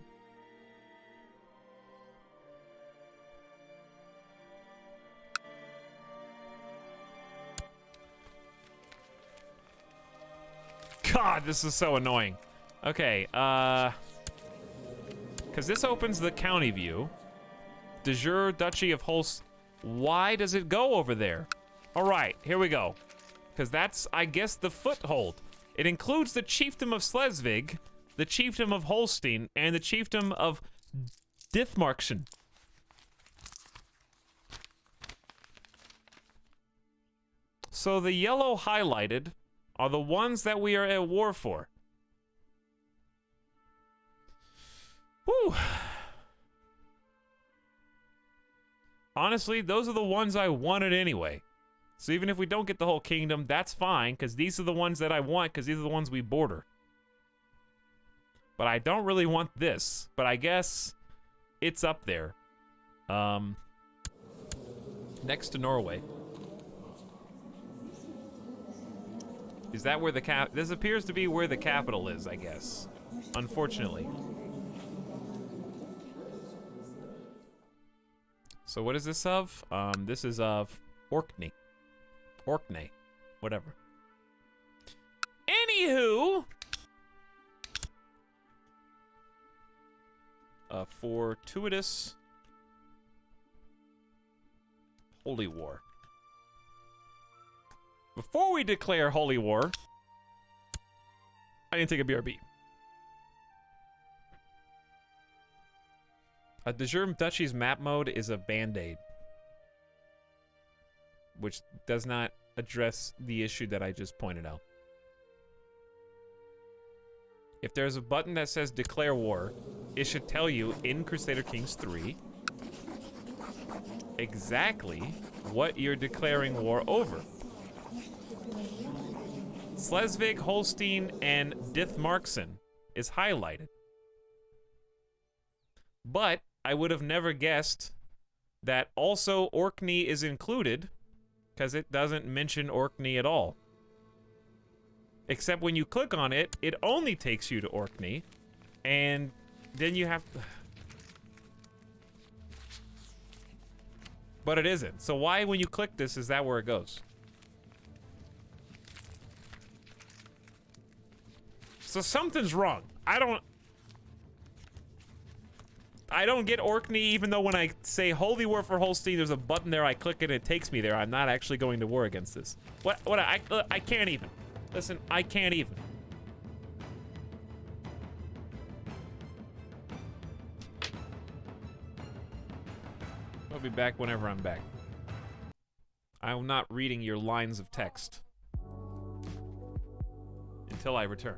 God, this is so annoying. Okay, because this opens the county view. De jure Duchy of Holstein. Why does it go over there? All right, here we go. Because that's, I guess, the foothold. It includes the Chiefdom of Schleswig, the Chiefdom of Holstein, and the Chiefdom of Dithmarschen. So the yellow highlighted are the ones that we are at war for. Whew. Honestly, those are the ones I wanted anyway. So even if we don't get the whole kingdom, that's fine, because these are the ones that I want, because these are the ones we border. But I don't really want this, but I guess it's up there. Next to Norway. Is that where the this appears to be where the capital is, I guess. Unfortunately. So what is this of? This is of Orkney. Orkney. Whatever. Anywho. Fortuitous Holy War. Before we declare Holy War, I need to take a BRB. De jure Duchy's map mode is a band-aid, which does not address the issue that I just pointed out. If there's a button that says declare war, it should tell you in Crusader Kings 3 exactly what you're declaring war over. Schleswig, Holstein, and Dithmarschen is highlighted. But I would have never guessed that also Orkney is included, because it doesn't mention Orkney at all. Except when you click on it, it only takes you to Orkney, and then you have... But it isn't. So why, when you click this, is that where it goes? So something's wrong. I don't get Orkney, even though when I say Holy War for Holstein, there's a button there, I click it, it takes me there. I'm not actually going to war against this. I can't even. Listen, I can't even. I'll be back whenever I'm back. I'm not reading your lines of text until I return.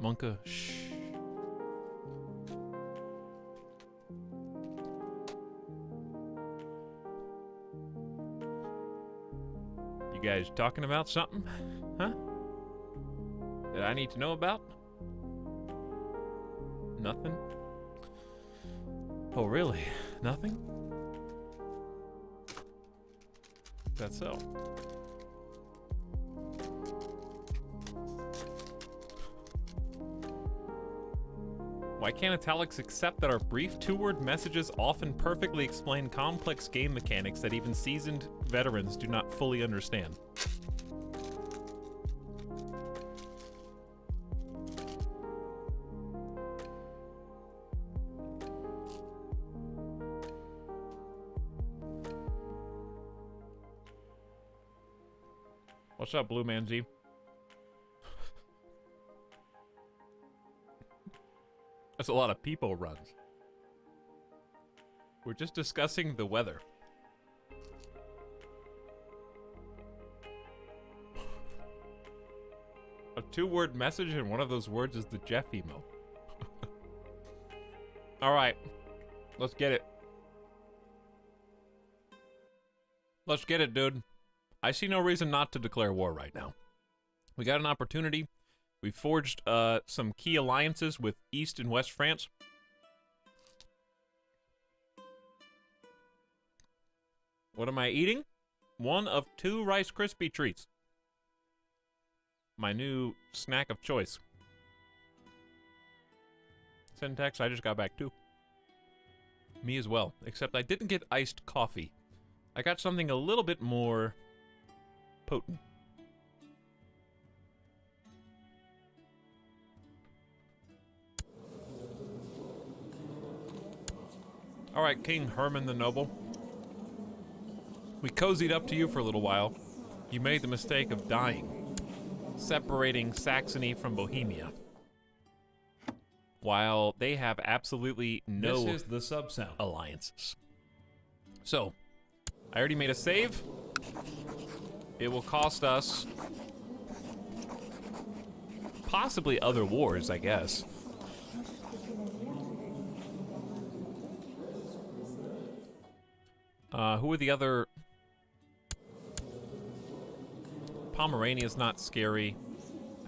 Monka, shh. You guys talking about something? Huh? That I need to know about? Nothing? Oh, really? Nothing? That's so. Why can't Etalyx accept that our brief two-word messages often perfectly explain complex game mechanics that even seasoned veterans do not fully understand? What's up, Blue Man Z? That's a lot of people runs. We're just discussing the weather. A two-word message, and one of those words is the Jeff emo. All right, let's get it. Let's get it, dude. I see no reason not to declare war right now. We got an opportunity. We forged some key alliances with East and West France. What am I eating? One of 2 Rice Krispie treats. My new snack of choice. Syntax, I just got back too. Me as well, except I didn't get iced coffee. I got something a little bit more potent. All right, King Herman the Noble. We cozied up to you for a little while. You made the mistake of dying, separating Saxony from Bohemia. While they have absolutely no This is the sub-sound. alliances. So, I already made a save. It will cost us possibly other wars, I guess. Who are the other? Pomerania's not scary.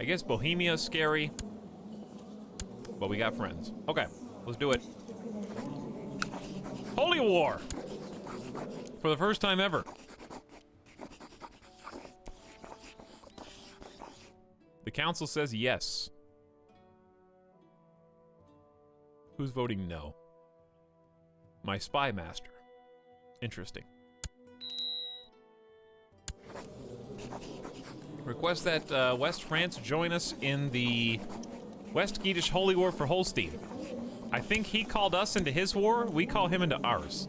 I guess Bohemia's scary. But we got friends. Okay, let's do it. Holy War! For the first time ever. The council says yes. Who's voting no? My spy master. Interesting. Request that West France join us in the West Geatish Holy War for Holstein. I think he called us into his war, we call him into ours.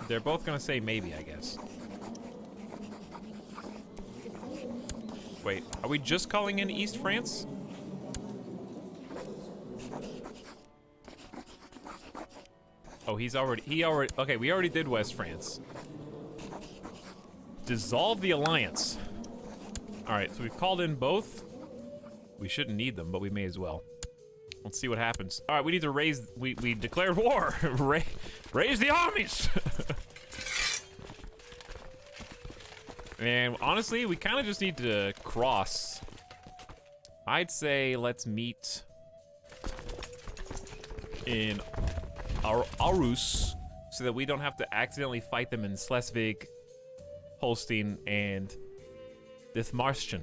They're both gonna say maybe, I guess. Wait, are we just calling in East France? Oh, he already, okay, we already did West France. Dissolve the alliance. All right, so we've called in both. We shouldn't need them, but we may as well. Let's see what happens. All right, we need to raise, we declared war. Raise the armies. And honestly, we kind of just need to cross. I'd say let's meet in Aarhus so that we don't have to accidentally fight them in Schleswig, Holstein, and Dithmarschen,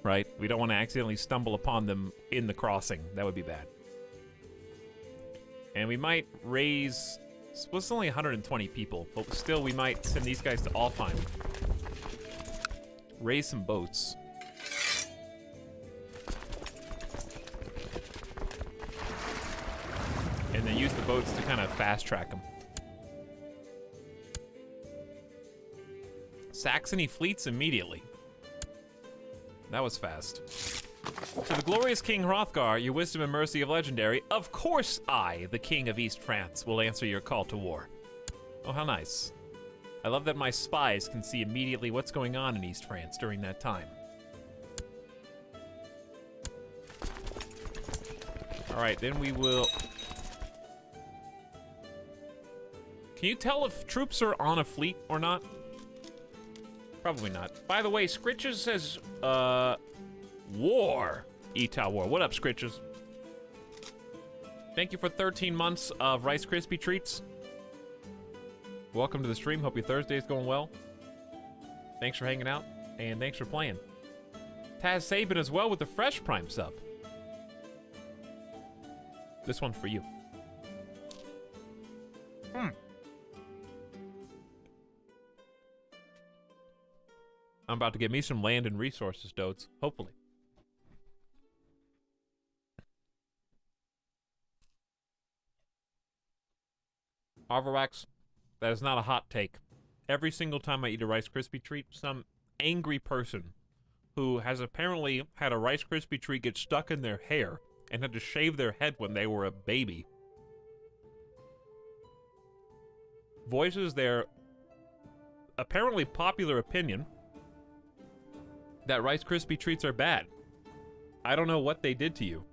right? We don't want to accidentally stumble upon them in the crossing. That would be bad. And we might raise, well, it's only 120 people, but still we might send these guys to Alfheim. Raise some boats. And then use the boats to kind of fast track them. Saxony fleets immediately. That was fast. To the glorious King Hrothgar, your wisdom and mercy of legendary, of course I, the King of East France, will answer your call to war. Oh, how nice. I love that my spies can see immediately what's going on in East France during that time. All right, then we will... Can you tell if troops are on a fleet or not? Probably not. By the way, Scritches says, war. Etal War. What up, Scritches? Thank you for 13 months of Rice Krispie treats. Welcome to the stream. Hope your Thursday is going well. Thanks for hanging out, and thanks for playing. Taz Sabin as well with the Fresh Prime sub. This one's for you. I'm about to get me some land and resources, Dodes. Hopefully. Arvarax, that is not a hot take. Every single time I eat a Rice Krispie treat, some angry person who has apparently had a Rice Krispie treat get stuck in their hair and had to shave their head when they were a baby voices their apparently popular opinion that Rice Krispie treats are bad. I don't know what they did to you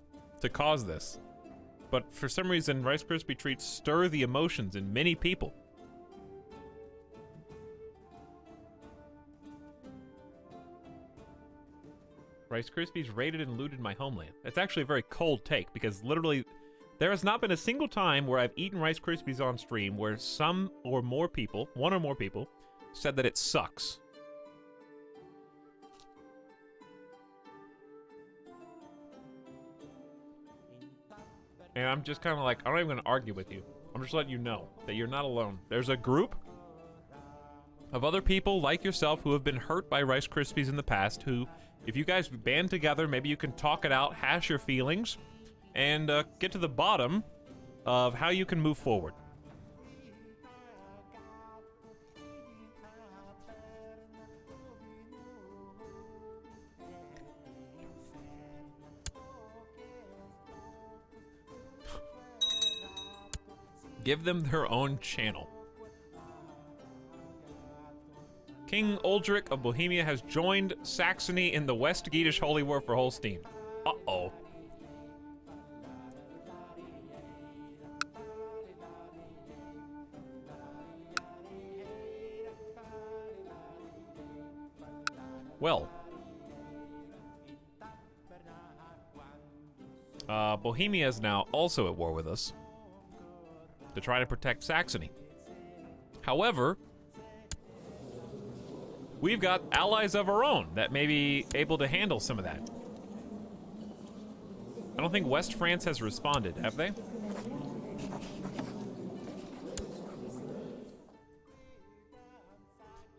to cause this, but for some reason Rice Krispie treats stir the emotions in many people. Rice Krispies raided and looted my homeland. That's actually a very cold take, because literally there has not been a single time where I've eaten Rice Krispies on stream where some or more people, one or more people, said that it sucks. And I'm just kind of like, I'm not even going to argue with you. I'm just letting you know that you're not alone. There's a group of other people like yourself who have been hurt by Rice Krispies in the past who, if you guys band together, maybe you can talk it out, hash your feelings, and get to the bottom of how you can move forward. Give them their own channel. King Uldric of Bohemia has joined Saxony in the West Geatish Holy War for Holstein. Uh-oh. Well. Bohemia is now also at war with us to try to protect Saxony. However, we've got allies of our own that may be able to handle some of that. I don't think West France has responded, have they?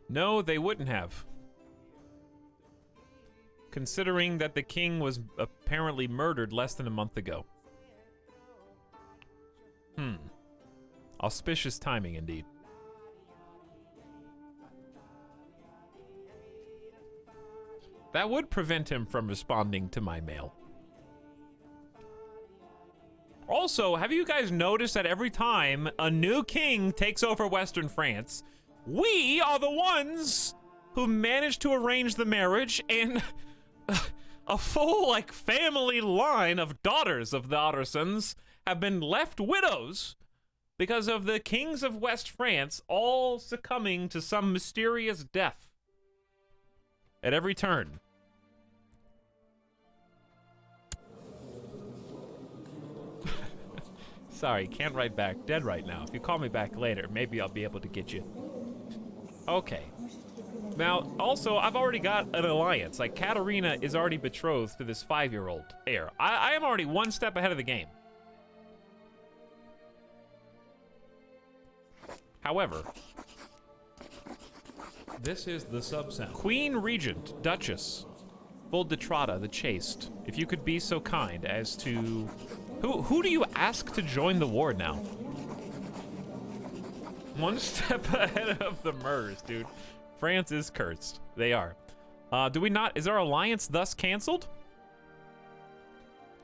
No, they wouldn't have. Considering that the king was apparently murdered less than a month ago. Auspicious timing indeed. That would prevent him from responding to my mail. Also, have you guys noticed that every time a new king takes over Western France, we are the ones who managed to arrange the marriage, and a full, like, family line of daughters of the Ottersons have been left widows because of the kings of West France all succumbing to some mysterious death at every turn. Sorry, can't write back. Dead right now. If you call me back later, maybe I'll be able to get you. Okay. Now, also, I've already got an alliance. Like, Katerina is already betrothed to this 5-year-old heir. I am already one step ahead of the game. However, this is the sub-sound. Queen Regent, Duchess, Voldetrada the Chaste, if you could be so kind as to... Who do you ask to join the war now? One step ahead of the Murs, dude. France is cursed. They are. Do we not... Is our alliance thus canceled?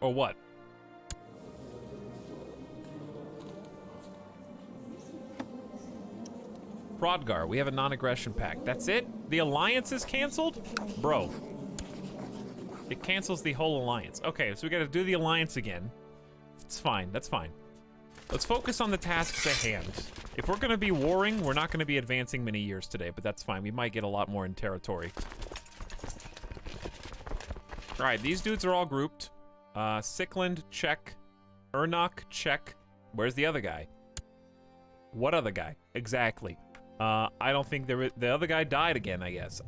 Or what? Hrodgar, we have a non-aggression pact. That's it? The alliance is canceled? Bro. It cancels the whole alliance. Okay, so we gotta do the alliance again. It's fine, that's fine. Let's focus on the tasks at hand. If we're gonna be warring, we're not gonna be advancing many years today, but that's fine. We might get a lot more in territory. All right, these dudes are all grouped. Sickland, check. Ernok, check. Where's the other guy? What other guy? Exactly. I don't think the other guy died again, I guess.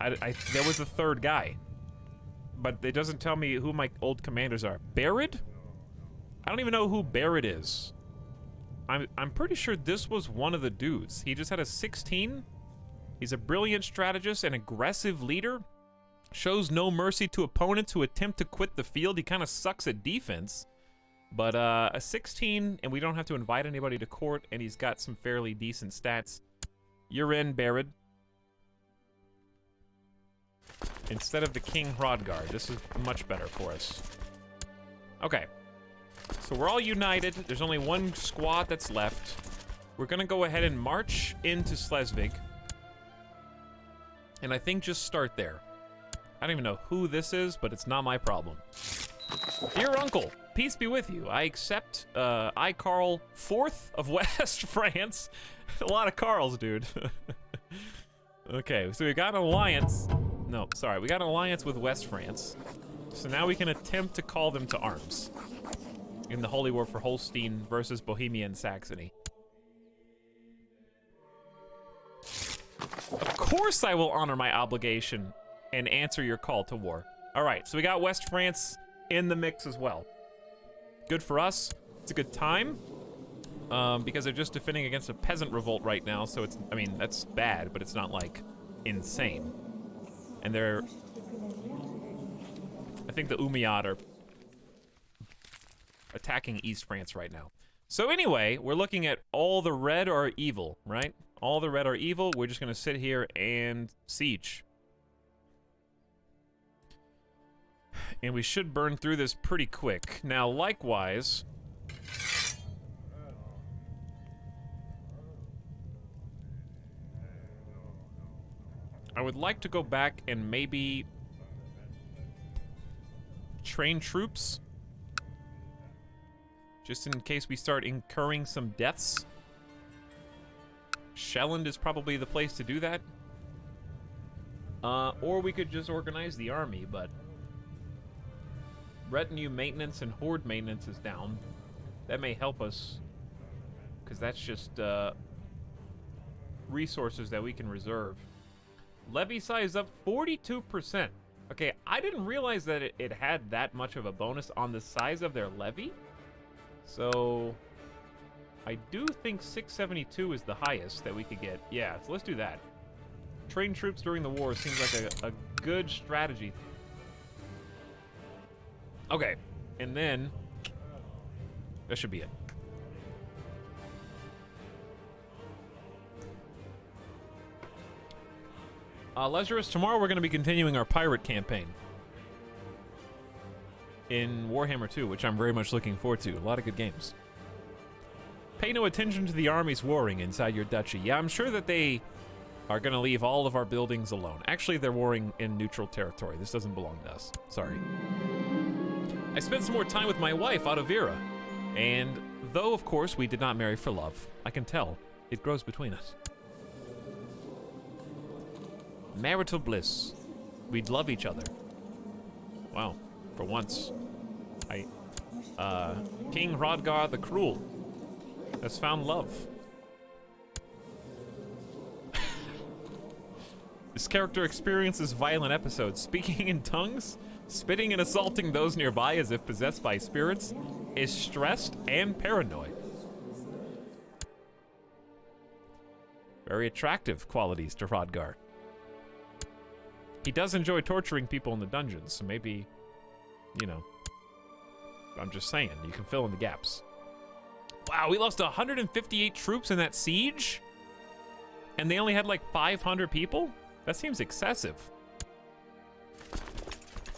There was a third guy. But it doesn't tell me who my old commanders are. Barrett? I don't even know who Barrett is. I'm pretty sure this was one of the dudes. He just had a 16. He's a brilliant strategist and aggressive leader. Shows no mercy to opponents who attempt to quit the field. He kind of sucks at defense. But a 16, and we don't have to invite anybody to court, and he's got some fairly decent stats. You're in, Barrett. Instead of the King Hrodgar. This is much better for us. Okay. So we're all united. There's only one squad that's left. We're gonna go ahead and march into Schleswig. And I think just start there. I don't even know who this is, but it's not my problem. Dear Uncle, peace be with you. I accept, I, Carl IV of West France. A lot of Carls, dude. Okay, so we got an alliance. No, sorry, we got an alliance with West France. So now we can attempt to call them to arms in the Holy War for Holstein versus Bohemia and Saxony. Of course I will honor my obligation and answer your call to war. All right, so we got West France in the mix as well. Good for us. It's a good time because they're just defending against a peasant revolt right now. So it's, I mean, that's bad, but it's not like insane. And they're, I think the Umayyad are attacking East France right now. So anyway, we're looking at all the red are evil, right? All the red are evil. We're just gonna sit here and siege. And we should burn through this pretty quick. Now, likewise, I would like to go back and maybe train troops, just in case we start incurring some deaths. Shelland is probably the place to do that. Or we could just organize the army, but retinue maintenance and horde maintenance is down. That may help us, because that's just resources that we can reserve. Levy size up 42%. Okay, I didn't realize that it had that much of a bonus on the size of their levy. So I do think 672 is the highest that we could get. Yeah, so let's do that. Train troops during the war seems like a good strategy. Okay, and then that should be it. Leisurous, tomorrow we're going to be continuing our pirate campaign in Warhammer 2, which I'm very much looking forward to. A lot of good games. Pay no attention to the armies warring inside your duchy. Yeah, I'm sure that they are going to leave all of our buildings alone. Actually, they're warring in neutral territory. This doesn't belong to us. Sorry. I spent some more time with my wife, Otavira, and though, of course, we did not marry for love, I can tell it grows between us. Marital bliss. We'd love each other. Wow, for once. King Hrodgar the Cruel has found love. This character experiences violent episodes, speaking in tongues, spitting and assaulting those nearby as if possessed by spirits, is stressed and paranoid. Very attractive qualities to Hrodgar. He does enjoy torturing people in the dungeons, so maybe, you know, I'm just saying, you can fill in the gaps. Wow, we lost 158 troops in that siege? And they only had like 500 people? That seems excessive.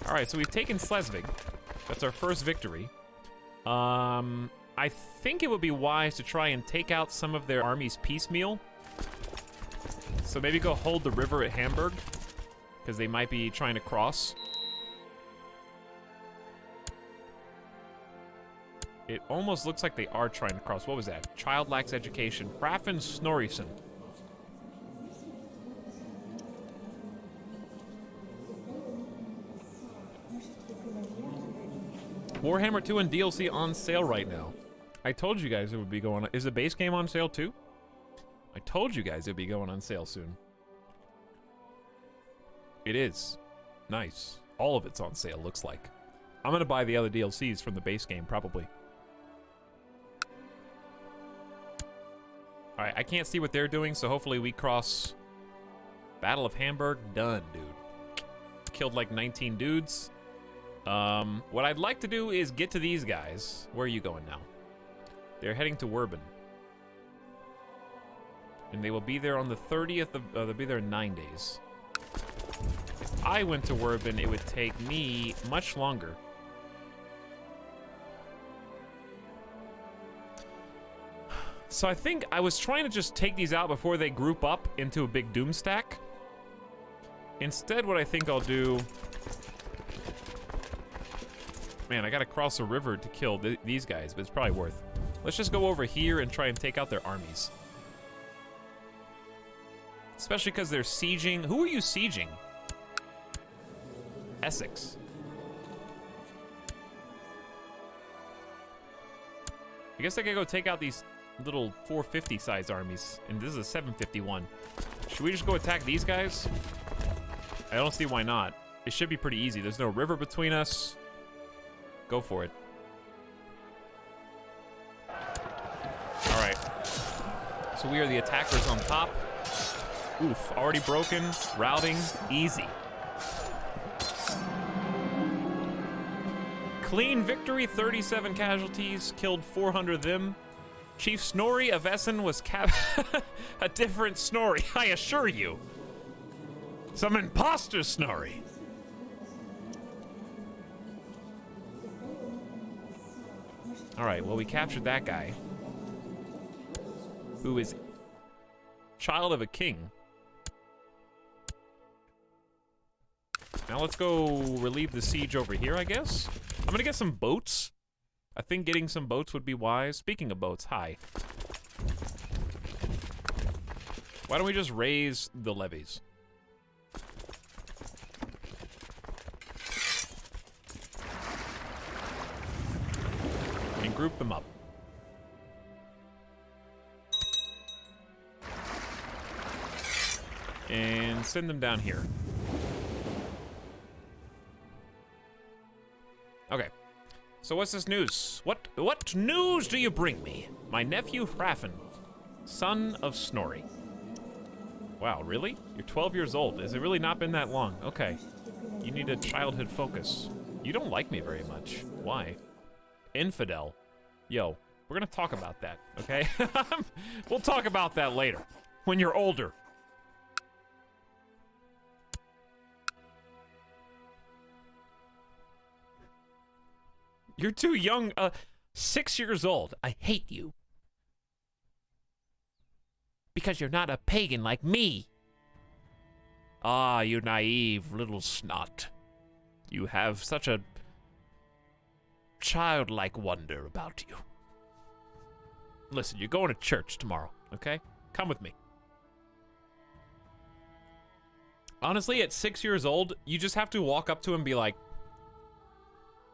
All right, so we've taken Schleswig. That's our first victory. I think it would be wise to try and take out some of their armies piecemeal. So maybe go hold the river at Hamburg, because they might be trying to cross. It almost looks like they are trying to cross. What was that? Child lacks education. Raffen Snorrison. Warhammer 2 and DLC on sale right now. I told you guys it would be going on. Is the base game on sale too? I told you guys it would be going on sale soon. It is. Nice. All of it's on sale, looks like. I'm gonna buy the other DLCs from the base game, probably. Alright, I can't see what they're doing, so hopefully we cross. Battle of Hamburg, done, dude. Killed like 19 dudes. What I'd like to do is get to these guys. Where are you going now? They're heading to Werben. And they will be there on the 30th of, they'll be there in 9 days. If I went to Werben, it would take me much longer. So I think I was trying to just take these out before they group up into a big doom stack. Instead, what I think I'll do... Man, I gotta cross a river to kill these guys, but it's probably worth. Let's just go over here and try and take out their armies. Especially because they're sieging. Who are you sieging? Essex. I guess I could go take out these little 450 size armies, and this is a 751. Should we just go attack these guys? I don't see why not. It should be pretty easy. There's no river between us. Go for it. All right. So we are the attackers on top. Oof, already broken, routing, easy. Clean victory, 37 casualties, killed 400 of them. Chief Snorri of Essen was a different Snorri, I assure you. Some imposter Snorri. All right, well, we captured that guy, who is child of a king. Now let's go relieve the siege over here, I guess. I'm gonna get some boats. I think getting some boats would be wise. Speaking of boats, hi. Why don't we just raise the levies? And group them up. And send them down here. Okay. So what's this news? What news do you bring me? My nephew Raffen, son of Snorri. Wow, really? You're 12 years old. Has it really not been that long? Okay. You need a childhood focus. You don't like me very much. Why? Infidel. Yo, we're gonna talk about that, okay? We'll talk about that later, when you're older. You're too young, 6 years old. I hate you. Because you're not a pagan like me. Ah, you naive little snot. You have such a childlike wonder about you. Listen, you're going to church tomorrow, okay? Come with me. Honestly, at 6 years old, you just have to walk up to him and be like,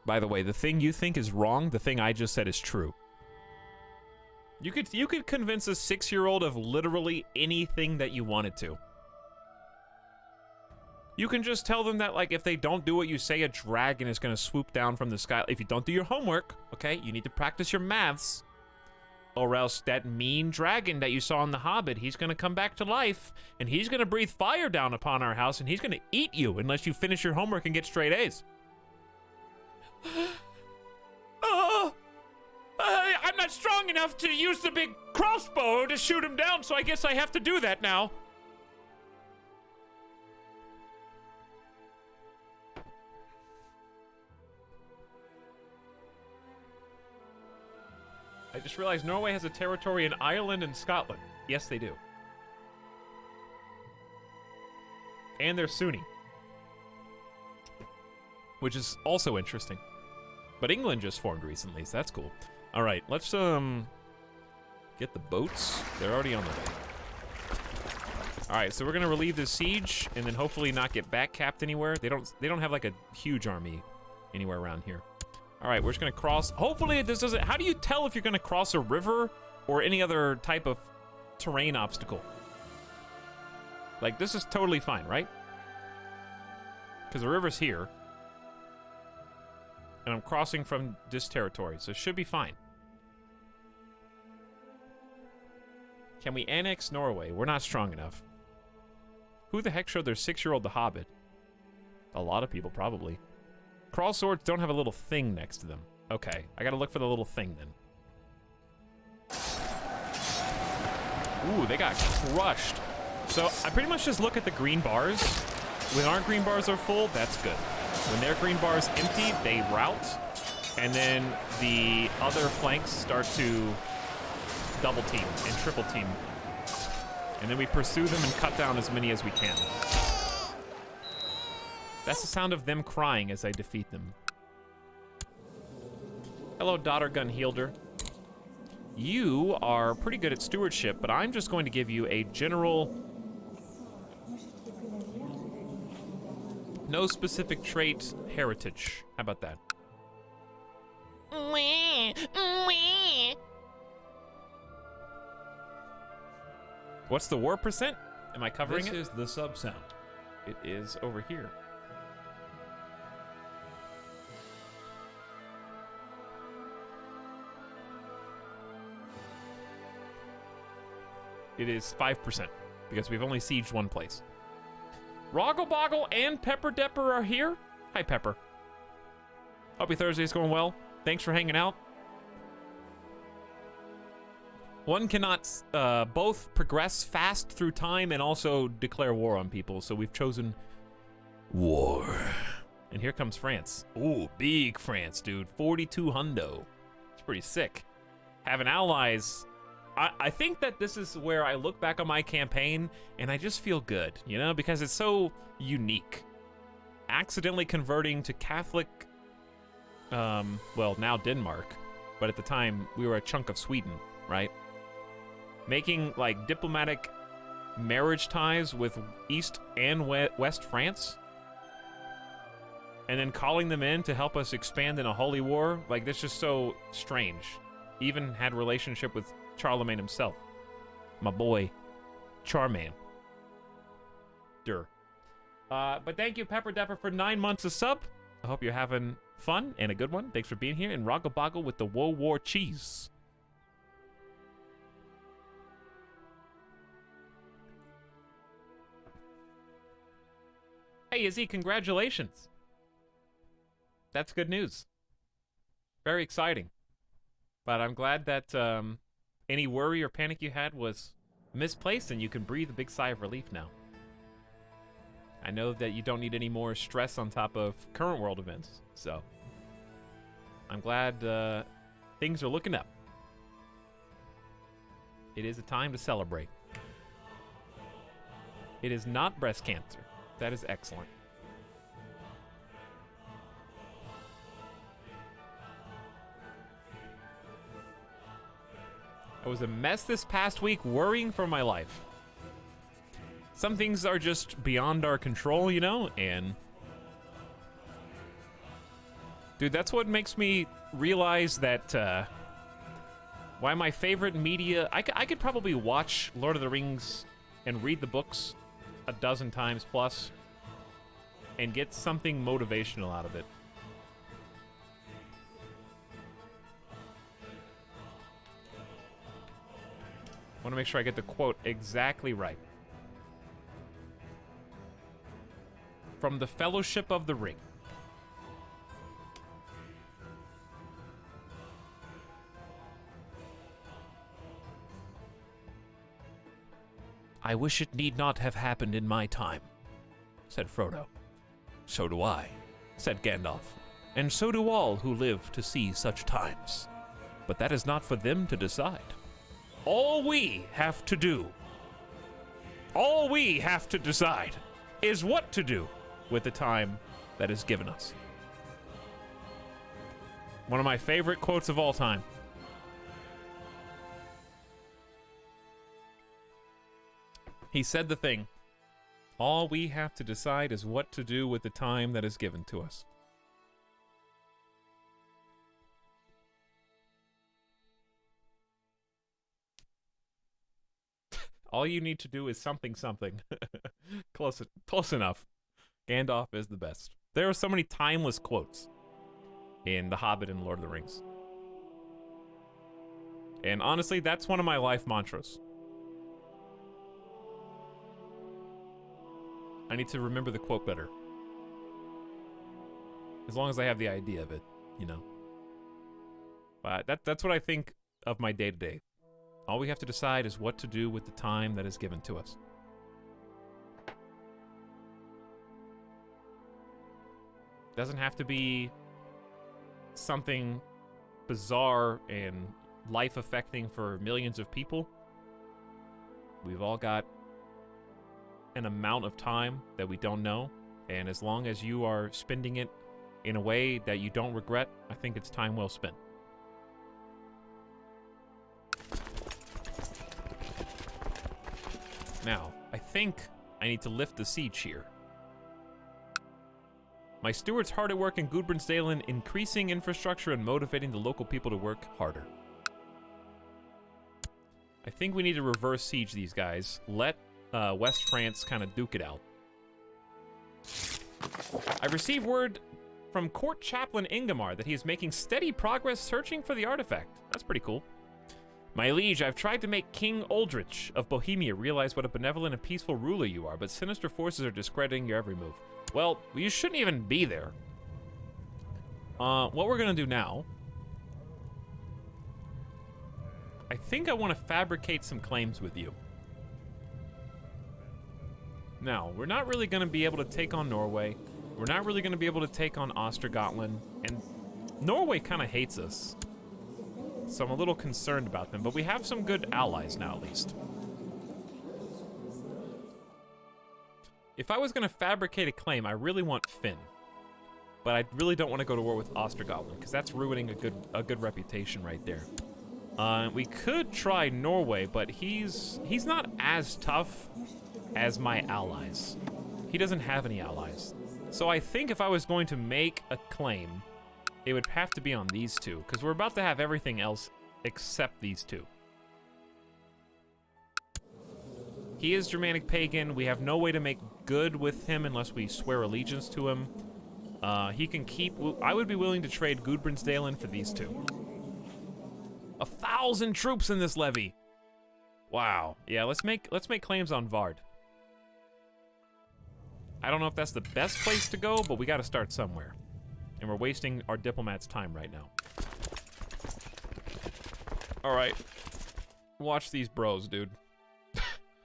by the way, the thing you think is wrong, the thing I just said is true. You could convince a 6-year-old of literally anything that you wanted to. You can just tell them that, like, if they don't do what you say, a dragon is gonna swoop down from the sky. If you don't do your homework, okay, you need to practice your maths, or else that mean dragon that you saw in The Hobbit, he's gonna come back to life, and he's gonna breathe fire down upon our house, and he's gonna eat you unless you finish your homework and get straight A's. I'm not strong enough to use the big crossbow to shoot him down, so I guess I have to do that now. I just realized Norway has a territory in Ireland and Scotland. Yes, they do. And they're Sunni. Which is also interesting. But England just formed recently, so that's cool. All right, let's get the boats. They're already on the way. All right, so we're gonna relieve this siege and then hopefully not get back capped anywhere. They don't have like a huge army anywhere around here. All right, we're just gonna cross. Hopefully this doesn't. How do you tell if you're gonna cross a river or any other type of terrain obstacle? Like this is totally fine, right? Because the river's here. And I'm crossing from this territory, so it should be fine. Can we annex Norway? We're not strong enough. Who the heck showed their 6-year-old The Hobbit? A lot of people, probably. Crawl swords don't have a little thing next to them. Okay, I gotta look for the little thing then. Ooh, they got crushed. So I pretty much just look at the green bars. When our green bars are full, that's good. When their green bars empty, they rout. And then the other flanks start to double team and triple team. And then we pursue them and cut down as many as we can. That's the sound of them crying as I defeat them. Hello, Daughter Gunhilder. You are pretty good at stewardship, but I'm just going to give you a general... no specific trait heritage. How about that? What's the war percent? Am I covering it? This is the sub sound. It is over here. It is 5% because we've only sieged one place. Roggleboggle and Pepper Depper are here. Hi, Pepper. Hope your Thursday's going well. Thanks for hanging out. One cannot both progress fast through time and also declare war on people, so we've chosen war. And here comes France. Ooh, big France, dude. 42 hundo. It's pretty sick. Having allies... I think that this is where I look back on my campaign and I just feel good, you know, because it's so unique. Accidentally converting to Catholic, well, now Denmark, but at the time we were a chunk of Sweden, right? Making like diplomatic marriage ties with East and West France, and then calling them in to help us expand in a holy war. Like, that's just so strange. Even had a relationship with Charlemagne himself. My boy, Charman. But thank you, Pepper Depper, for 9 months of sub. I hope you're having fun and a good one. Thanks for being here. And Roggleboggle with the Woe War cheese. Hey, Izzy, congratulations. That's good news. Very exciting. But I'm glad that any worry or panic you had was misplaced and you can breathe a big sigh of relief now. I know that you don't need any more stress on top of current world events, so I'm glad things are looking up. It is a time to celebrate. It is not breast cancer. That is excellent. I was a mess this past week, worrying for my life. Some things are just beyond our control, you know, and... dude, that's what makes me realize that, why my favorite media... I could probably watch Lord of the Rings and read the books a dozen times plus and get something motivational out of it. I want to make sure I get the quote exactly right. From the Fellowship of the Ring. I wish it need not have happened in my time, said Frodo. So do I, said Gandalf. And so do all who live to see such times. But that is not for them to decide. All we have to do, all we have to decide is what to do with the time that is given us. One of my favorite quotes of all time. He said the thing, all we have to decide is what to do with the time that is given to us. All you need to do is something. Close enough. Gandalf is the best. There are so many timeless quotes in The Hobbit and Lord of the Rings. And honestly, that's one of my life mantras. I need to remember the quote better. As long as I have the idea of it, you know. But that's what I think of my day-to-day. All we have to decide is what to do with the time that is given to us. Doesn't have to be something bizarre and life-affecting for millions of people. We've all got an amount of time that we don't know, and as long as you are spending it in a way that you don't regret, I think it's time well spent. Now, I think I need to lift the siege here. My steward's hard at work in Gudbrandsdale in increasing infrastructure and motivating the local people to work harder. I think we need to reverse siege these guys. Let West France kind of duke it out. I received word from Court Chaplain Ingemar that he is making steady progress searching for the artifact. That's pretty cool. My liege, I've tried to make King Uldrich of Bohemia realize what a benevolent and peaceful ruler you are, but sinister forces are discrediting your every move. Well, you shouldn't even be there. What we're gonna do now... I think I want to fabricate some claims with you. Now, we're not really going to be able to take on Norway. We're not really going to be able to take on Ostergotland. And Norway kind of hates us. So I'm a little concerned about them. But we have some good allies now, at least. If I was going to fabricate a claim, I really want Finn. But I really don't want to go to war with Ostergotland, because that's ruining a good reputation right there. We could try Norway, but he's not as tough as my allies. He doesn't have any allies. So I think if I was going to make a claim, it would have to be on these two, because we're about to have everything else except these two. He is Germanic Pagan. We have no way to make good with him unless we swear allegiance to him. He can keep... I would be willing to trade Gudbrandsdale in for these two. 1,000 troops in this levy. Wow. Yeah, let's make claims on Vard. I don't know if that's the best place to go, but we got to start somewhere. And we're wasting our diplomats' time right now. All right. Watch these bros, dude.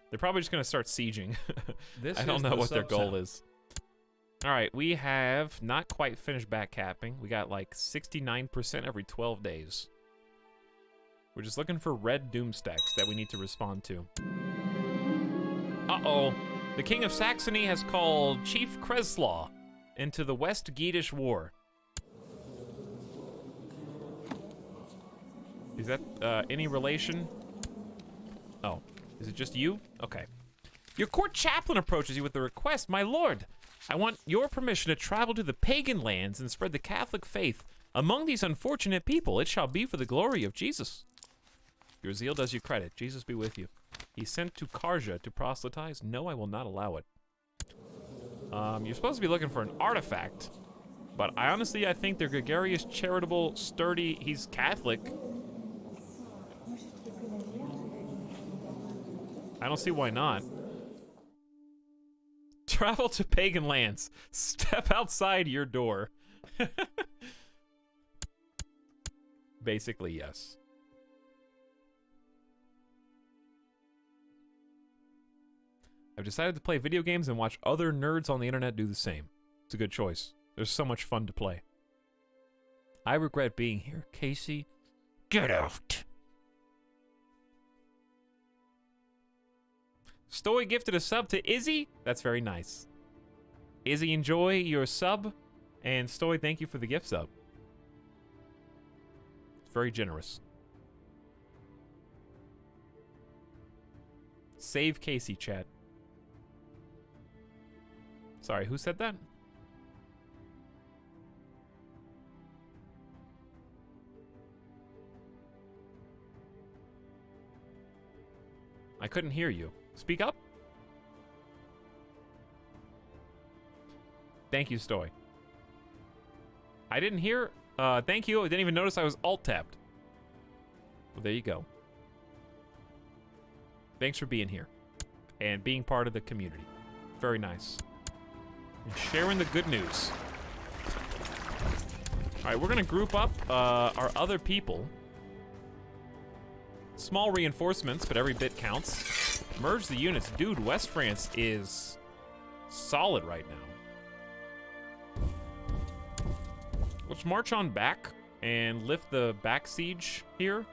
They're probably just going to start sieging. I don't know what their goal is. All right, we have not quite finished back capping. We got like 69% every 12 days. We're just looking for red doom stacks that we need to respond to. Uh-oh. The King of Saxony has called Chief Kreslaw into the West Geatish War. Is that any relation? Oh, is it just you? Okay. Your court chaplain approaches you with the request, my lord. I want your permission to travel to the pagan lands and spread the Catholic faith among these unfortunate people. It shall be for the glory of Jesus. Your zeal does you credit. Jesus be with you. He's sent to Karja to proselytize. No, I will not allow it. You're supposed to be looking for an artifact, but I think they're gregarious, charitable, sturdy. He's Catholic. I don't see why not. Travel to pagan lands. Step outside your door. Basically, yes. I've decided to play video games and watch other nerds on the internet do the same. It's a good choice. There's so much fun to play. I regret being here. Casey, get out. Stoy gifted a sub to Izzy. That's very nice. Izzy, enjoy your sub. And Stoy, thank you for the gift sub. It's very generous. Save Casey, chat. Sorry, who said that? I couldn't hear you. Speak up. Thank you, Stoy. I didn't hear. Thank you. I didn't even notice I was alt-tabbed. Well, there you go. Thanks for being here and being part of the community. Very nice. And sharing the good news. All right, we're gonna group up our other people. Small reinforcements, but every bit counts. Merge the units. Dude, West France is solid right now. Let's march on back and lift the back siege here.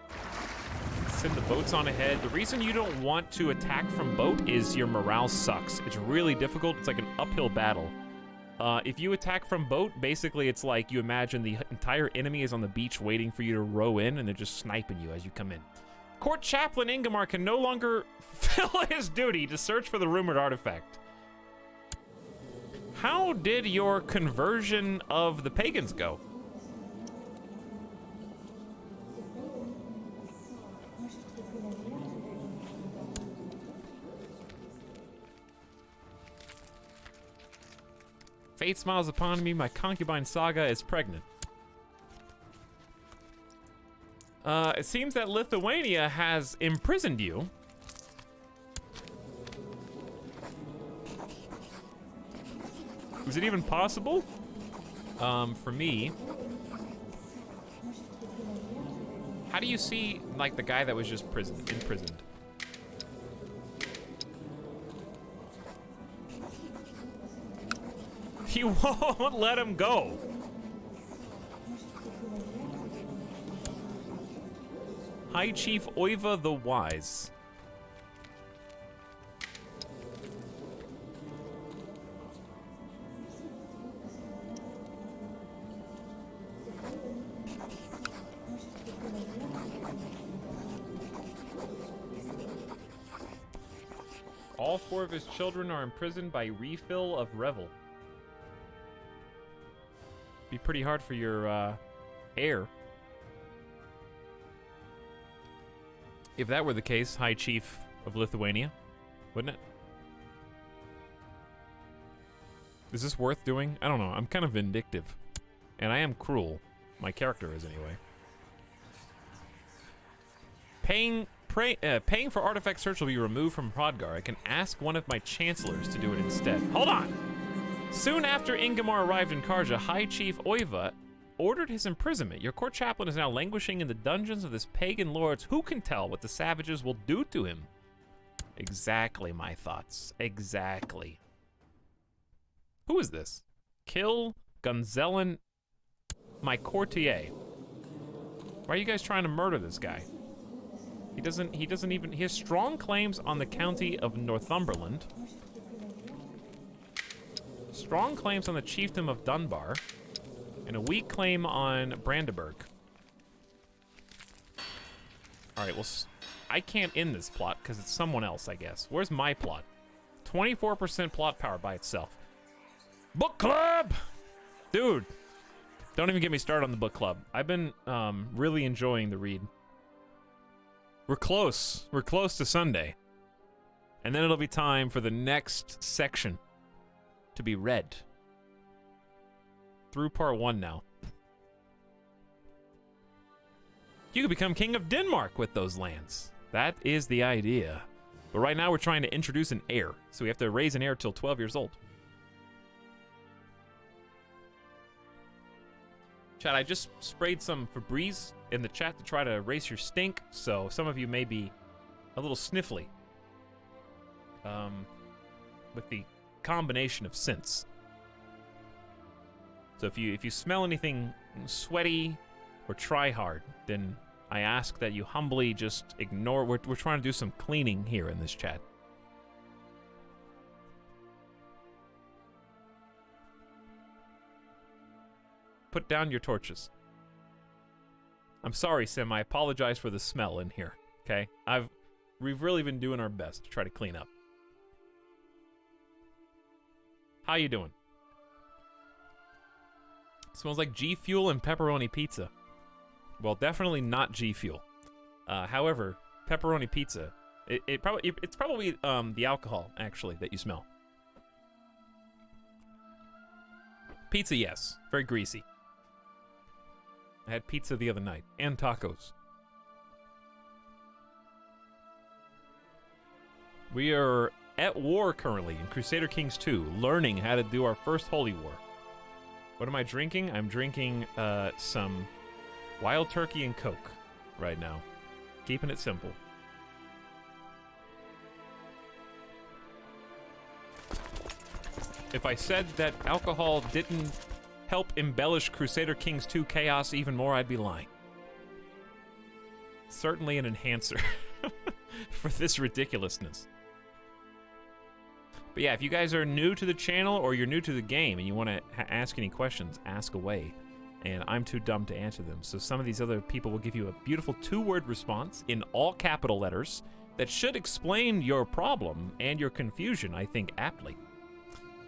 Send the boats on ahead. The reason you don't want to attack from boat is your morale sucks. It's really difficult. It's like an uphill battle. If you attack from boat, basically it's like you imagine the entire enemy is on the beach waiting for you to row in, and they're just sniping you as you come in. Court Chaplain Ingemar can no longer fill his duty to search for the rumored artifact. How did your conversion of the pagans go? Fate smiles upon me, my concubine Saga is pregnant. It seems that Lithuania has imprisoned you. Is it even possible? For me. How do you see, like, the guy that was just imprisoned? He won't let him go. High Chief Oiva the Wise. All 4 of his children are imprisoned by refill of Revel. Be pretty hard for your heir. If that were the case, High Chief of Lithuania, wouldn't it? Is this worth doing? I don't know. I'm kind of vindictive. And I am cruel. My character is anyway. Paying for artifact search will be removed from Hrodgar. I can ask one of my chancellors to do it instead. Hold on! Soon after Ingemar arrived in Karja, High Chief Oiva ordered his imprisonment. Your court chaplain is now languishing in the dungeons of this pagan lords. Who can tell what the savages will do to him? Exactly my thoughts. Exactly. Who is this? Kill Gonzelen, my courtier. Why are you guys trying to murder this guy? He doesn't even, he has strong claims on the county of Northumberland. Strong claims on the chiefdom of Dunbar. And a weak claim on Brandenburg. Alright, well, I can't end this plot because it's someone else, I guess. Where's my plot? 24% plot power by itself. Book club! Dude, don't even get me started on the book club. I've been really enjoying the read. We're close. We're close to Sunday. And then it'll be time for the next section to be read. Through part 1 now. You could become king of Denmark with those lands. That is the idea. But right now we're trying to introduce an heir. So we have to raise an heir till 12 years old. Chat, I just sprayed some Febreze in the chat to try to erase your stink, so some of you may be a little sniffly. With the combination of scents. So if you smell anything sweaty or try hard, then I ask that you humbly just ignore. We're trying to do some cleaning here in this chat. put down your torches. I'm sorry, Sim. I apologize for the smell in here. Okay, we've really been doing our best to try to clean up. How you doing? Smells like G Fuel and pepperoni pizza. Well, definitely not G Fuel. However, pepperoni pizza. It's probably the alcohol actually that you smell. Pizza, yes, very greasy. I had pizza the other night and tacos. We are at war currently in Crusader Kings 2, learning how to do our first holy war. What am I drinking? I'm drinking some wild turkey and Coke right now. Keeping it simple. If I said that alcohol didn't help embellish Crusader Kings 2 chaos even more, I'd be lying. Certainly an enhancer for this ridiculousness. But yeah, if you guys are new to the channel or you're new to the game and you want to ask any questions, ask away. And I'm too dumb to answer them. So some of these other people will give you a beautiful 2-word response in all capital letters that should explain your problem and your confusion, I think, aptly.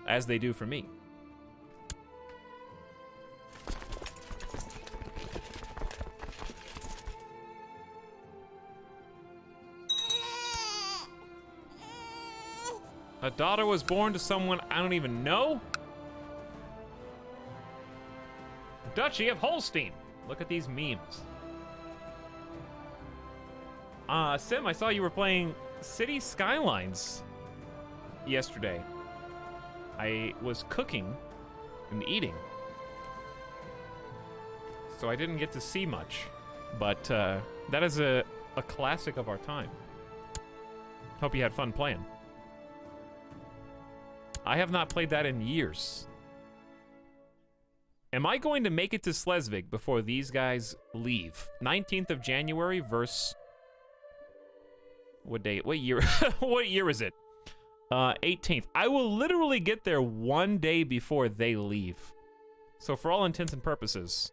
As they do for me. A daughter was born to someone I don't even know? Duchy of Holstein. Look at these memes. Sim, I saw you were playing City Skylines yesterday. I was cooking and eating, so I didn't get to see much, but that is a classic of our time. Hope you had fun playing. I have not played that in years. Am I going to make it to Schleswig before these guys leave? 19th of January versus... What day? What year? What year is it? 18th. I will literally get there one day before they leave. So for all intents and purposes.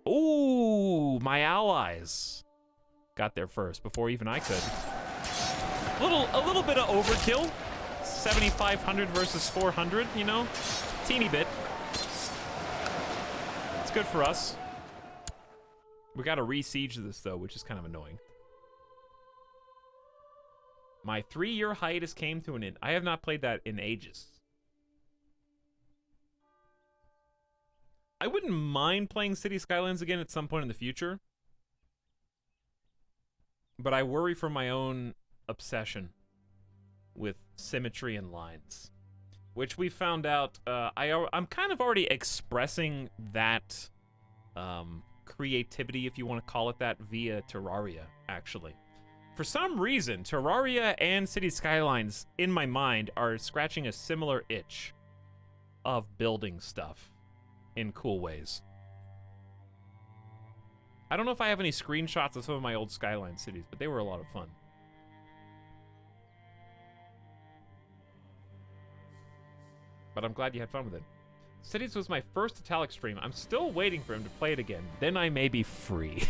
Ooh, my allies got there first before even I could. A little bit of overkill. 7,500 versus 400, you know? Teeny bit. It's good for us. We gotta re-siege this though, which is kind of annoying. My 3-year hiatus came to an end. I have not played that in ages. I wouldn't mind playing City Skylines again at some point in the future. But I worry for my own obsession with symmetry and lines. Which we found out, I'm kind of already expressing that creativity, if you want to call it that, via Terraria, actually. For some reason, Terraria and City Skylines, in my mind, are scratching a similar itch of building stuff in cool ways. I don't know if I have any screenshots of some of my old Skyline cities, but they were a lot of fun. But I'm glad you had fun with it. Cities was my first Etalyx stream. I'm still waiting for him to play it again. Then I may be free.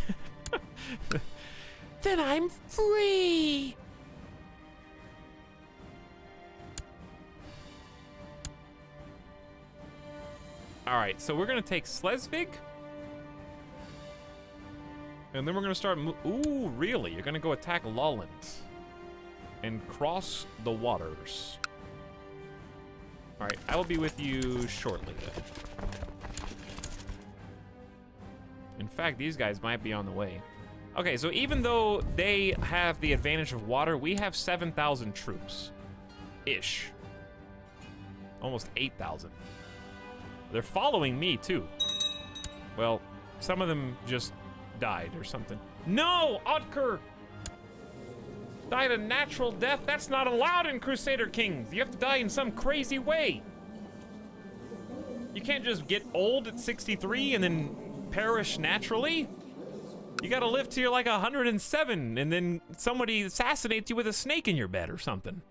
Then I'm free! Alright, so we're gonna take Schleswig. And then we're gonna start ooh, really? You're gonna go attack Lolland. And cross the waters. Alright, I will be with you shortly then. In fact, these guys might be on the way. Okay, so even though they have the advantage of water, we have 7,000 troops. Ish. Almost 8,000. They're following me, too. Well, some of them just died or something. No! Otker! Died a natural death? That's not allowed in Crusader Kings! You have to die in some crazy way! You can't just get old at 63 and then perish naturally? You gotta live till you're like 107, and then somebody assassinates you with a snake in your bed or something.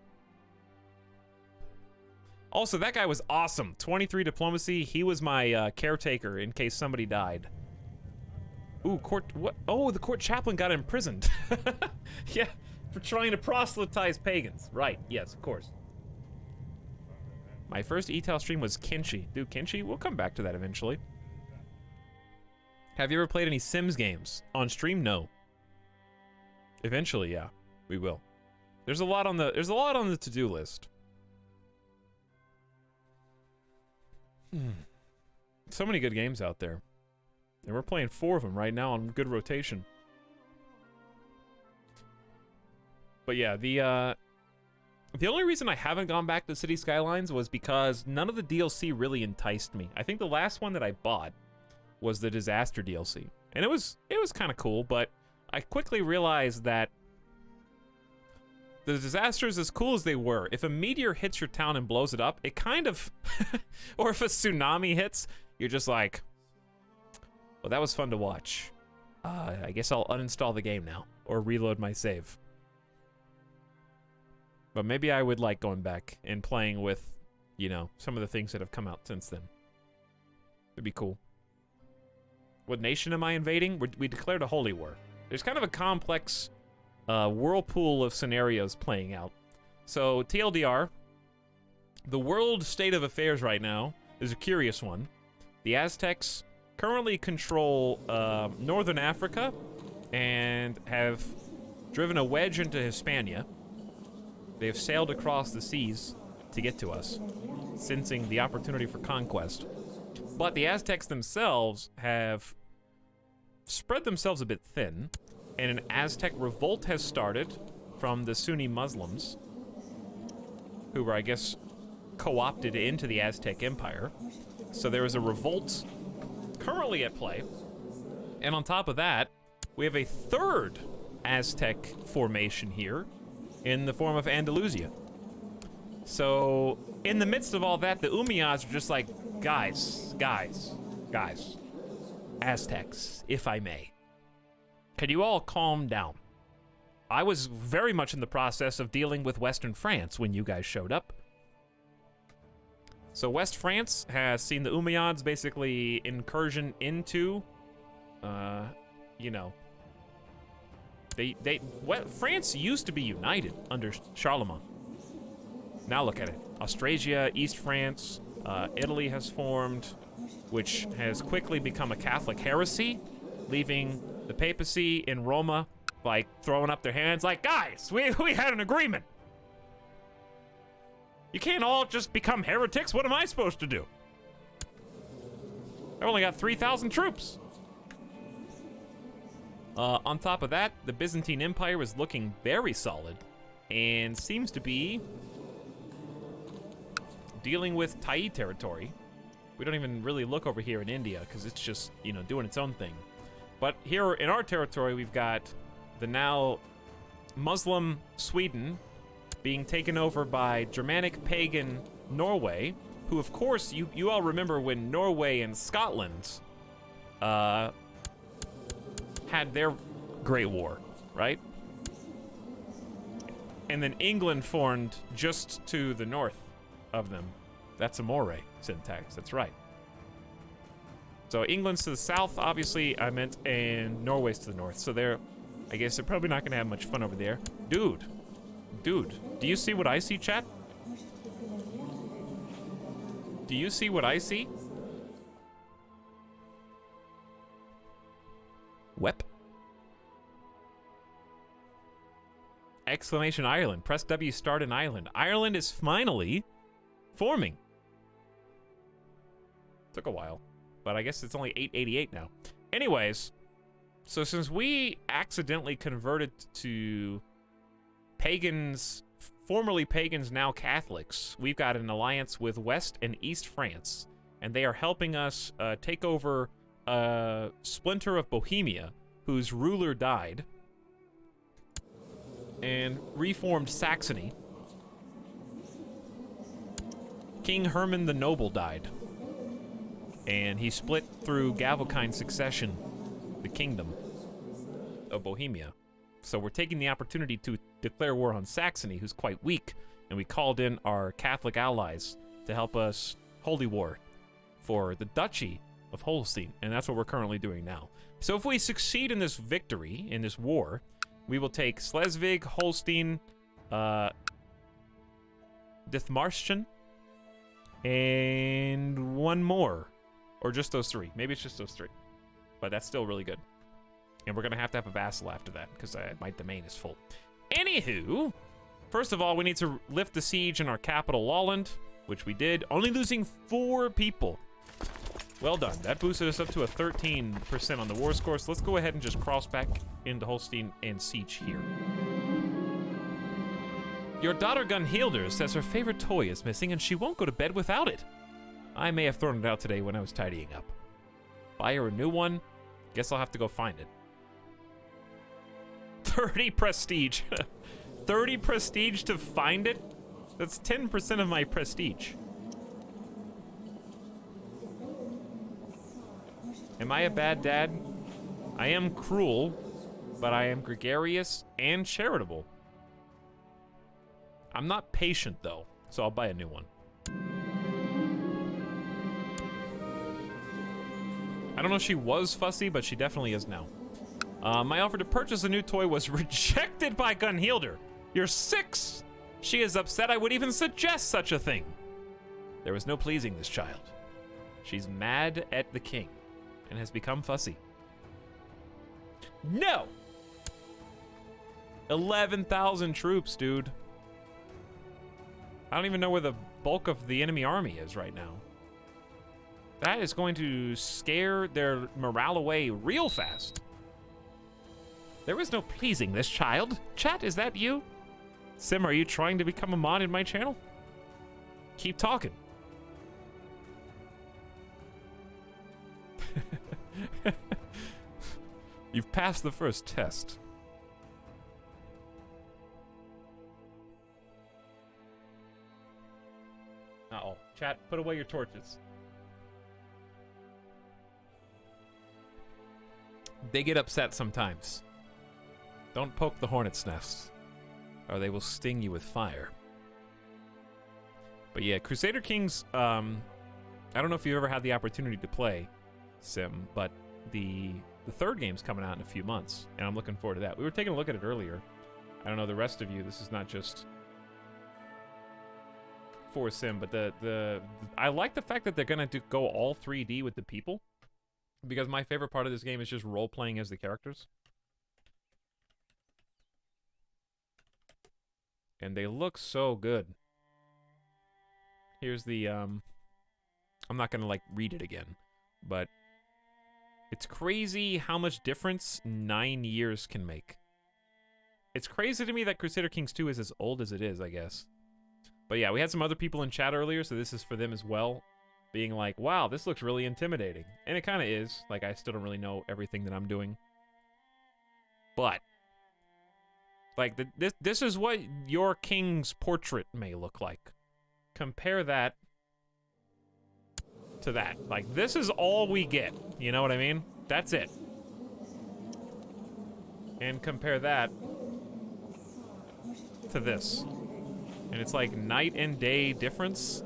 Also, that guy was awesome. 23 diplomacy. He was my caretaker in case somebody died. Ooh, court. What? Oh, the court chaplain got imprisoned. Yeah, for trying to proselytize pagans. Right. Yes, of course. My first Etal stream was Kinshi. Dude, Kinshi? We'll come back to that eventually. Have you ever played any Sims games? On stream? No. Eventually, yeah. We will. There's a lot on the to-do list. So many good games out there. And we're playing 4 of them right now on good rotation. But yeah, the only reason I haven't gone back to City Skylines was because none of the DLC really enticed me. I think the last one that I bought was the Disaster DLC. And it was kind of cool, but I quickly realized that the disasters, as cool as they were, if a meteor hits your town and blows it up, it kind of... or if a tsunami hits, you're just like... Well, that was fun to watch. I guess I'll uninstall the game now, or reload my save. But maybe I would like going back and playing with, you know, some of the things that have come out since then. It'd be cool. What nation am I invading? We declared a holy war. There's kind of a complex whirlpool of scenarios playing out. So, TLDR, the world state of affairs right now is a curious one. The Aztecs currently control northern Africa and have driven a wedge into Hispania. They have sailed across the seas to get to us, sensing the opportunity for conquest. But the Aztecs themselves have spread themselves a bit thin, and an Aztec revolt has started from the Sunni Muslims, who were, I guess, co-opted into the Aztec Empire. So there is a revolt currently at play, and on top of that, we have a third Aztec formation here in the form of Andalusia. So in the midst of all that, the Umayyads are just like, guys, Aztecs, if I may, can you all calm down? I was very much in the process of dealing with Western France when you guys showed up. So West France has seen the Umayyads basically incursion into, you know, France used to be united under Charlemagne. Now look at it. Austrasia, East France, Italy has formed, which has quickly become a Catholic heresy, leaving the papacy in Roma, like, throwing up their hands like, guys, we had an agreement. You can't all just become heretics. What am I supposed to do? I only got 3,000 troops. On top of that, the Byzantine Empire is looking very solid and seems to be dealing with Tai territory. We don't even really look over here in India because it's just, you know, doing its own thing. But here in our territory, we've got the now Muslim Sweden being taken over by Germanic pagan Norway, who, of course, you all remember when Norway and Scotland had their Great War, right? And then England formed just to the north of them. That's a Moray syntax, that's right. So England's to the south, obviously, I meant, and Norway's to the north. So I guess they're probably not gonna have much fun over there. Dude, do you see what I see, chat? Do you see what I see? Wep. Exclamation Ireland. Press W start in Ireland. Ireland is finally forming. Took a while, but I guess it's only 888 now. Anyways, so since we accidentally converted to pagans, formerly pagans, now Catholics, we've got an alliance with West and East France, and they are helping us take over a splinter of Bohemia, whose ruler died, and reformed Saxony. King Herman the Noble died, and he split through Gavelkind succession the kingdom of Bohemia. So we're taking the opportunity to declare war on Saxony, who's quite weak, and we called in our Catholic allies to help us holy war for the Duchy of Holstein, and that's what we're currently doing now. So if we succeed in this victory, in this war, we will take Schleswig, Holstein, Dithmarschen, and one more. Or just those three. Maybe it's just those three. But that's still really good. And we're going to have a vassal after that, because my domain is full. Anywho, first of all, we need to lift the siege in our capital, Lolland, which we did, only losing 4 people. Well done. That boosted us up to a 13% on the war score, so let's go ahead and just cross back into Holstein and siege here. Your daughter Gunhildur says her favorite toy is missing and she won't go to bed without it. I may have thrown it out today when I was tidying up. Buy her a new one? Guess I'll have to go find it. 30 prestige. 30 prestige to find it? That's 10% of my prestige. Am I a bad dad? I am cruel, but I am gregarious and charitable. I'm not patient, though, so I'll buy a new one. I don't know if she was fussy, but she definitely is now. My offer to purchase a new toy was rejected by Gunhildur. You're 6! She is upset I would even suggest such a thing. There was no pleasing this child. She's mad at the king and has become fussy. No! 11,000 troops, dude. I don't even know where the bulk of the enemy army is right now. That is going to scare their morale away real fast. There is no pleasing this child. Chat, is that you? Sim, are you trying to become a mod in my channel? Keep talking. You've passed the first test. Uh-oh. Chat, put away your torches. They get upset sometimes. Don't poke the hornet's nest, or they will sting you with fire. But yeah, Crusader Kings, I don't know if you've ever had the opportunity to play Sim, but the third game's coming out in a few months, and I'm looking forward to that. We were taking a look at it earlier. I don't know the rest of you, this is not just for Sim, but I like the fact that they're gonna go all 3D with the people, because my favorite part of this game is just role-playing as the characters. And they look so good. Here's the, I'm not gonna, like, read it again, but it's crazy how much difference 9 years can make. It's crazy to me that Crusader Kings 2 is as old as it is, I guess. But yeah, we had some other people in chat earlier, so this is for them as well, being like, wow, this looks really intimidating. And it kind of is. Like, I still don't really know everything that I'm doing. But like, this is what your king's portrait may look like. Compare that to that. Like, this is all we get. You know what I mean? That's it. And compare that to this. And it's like night and day difference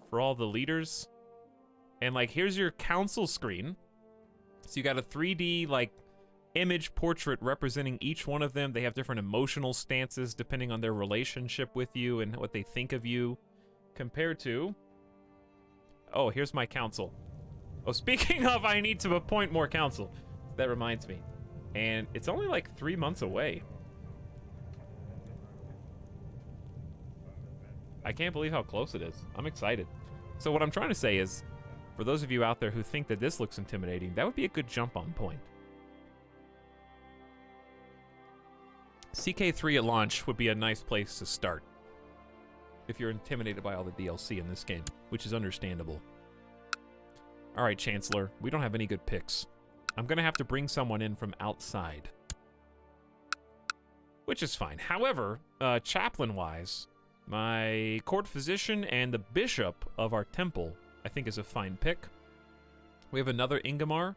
for all the leaders. And like, here's your council screen. So you got a 3D, like, image portrait representing each one of them. They have different emotional stances depending on their relationship with you and what they think of you. Compared to... Oh, here's my council. Oh, speaking of, I need to appoint more council. That reminds me. And it's only like 3 months away. I can't believe how close it is. I'm excited. So what I'm trying to say is, for those of you out there who think that this looks intimidating, that would be a good jump-on point. CK3 at launch would be a nice place to start if you're intimidated by all the DLC in this game, which is understandable. Alright, Chancellor, we don't have any good picks. I'm gonna have to bring someone in from outside. Which is fine. However, chaplain-wise, my court physician and the bishop of our temple, I think, is a fine pick. We have another Ingemar,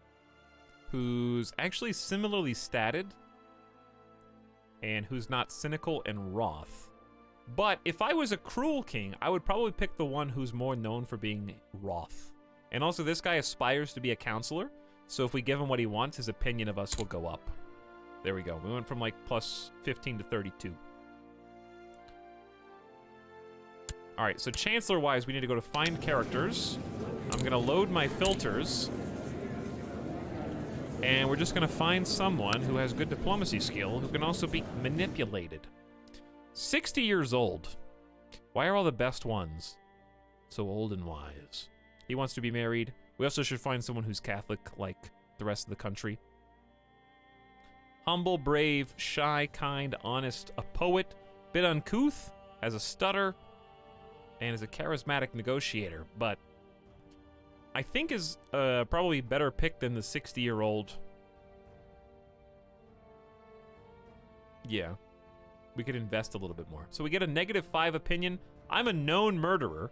who's actually similarly statted, and who's not cynical and wroth. But if I was a cruel king, I would probably pick the one who's more known for being wroth. And also, this guy aspires to be a counselor, so if we give him what he wants, his opinion of us will go up. There we go. We went from like plus 15 to 32. All right, so Chancellor-wise, we need to go to Find Characters. I'm going to load my filters. And we're just going to find someone who has good diplomacy skill, who can also be manipulated. 60 years old. Why are all the best ones so old and wise? He wants to be married. We also should find someone who's Catholic, like the rest of the country. Humble, brave, shy, kind, honest, a poet, bit uncouth, has a stutter, and is a charismatic negotiator, but I think is probably better pick than the 60-year-old. Yeah, we could invest a little bit more. So we get a -5 opinion. I'm a known murderer,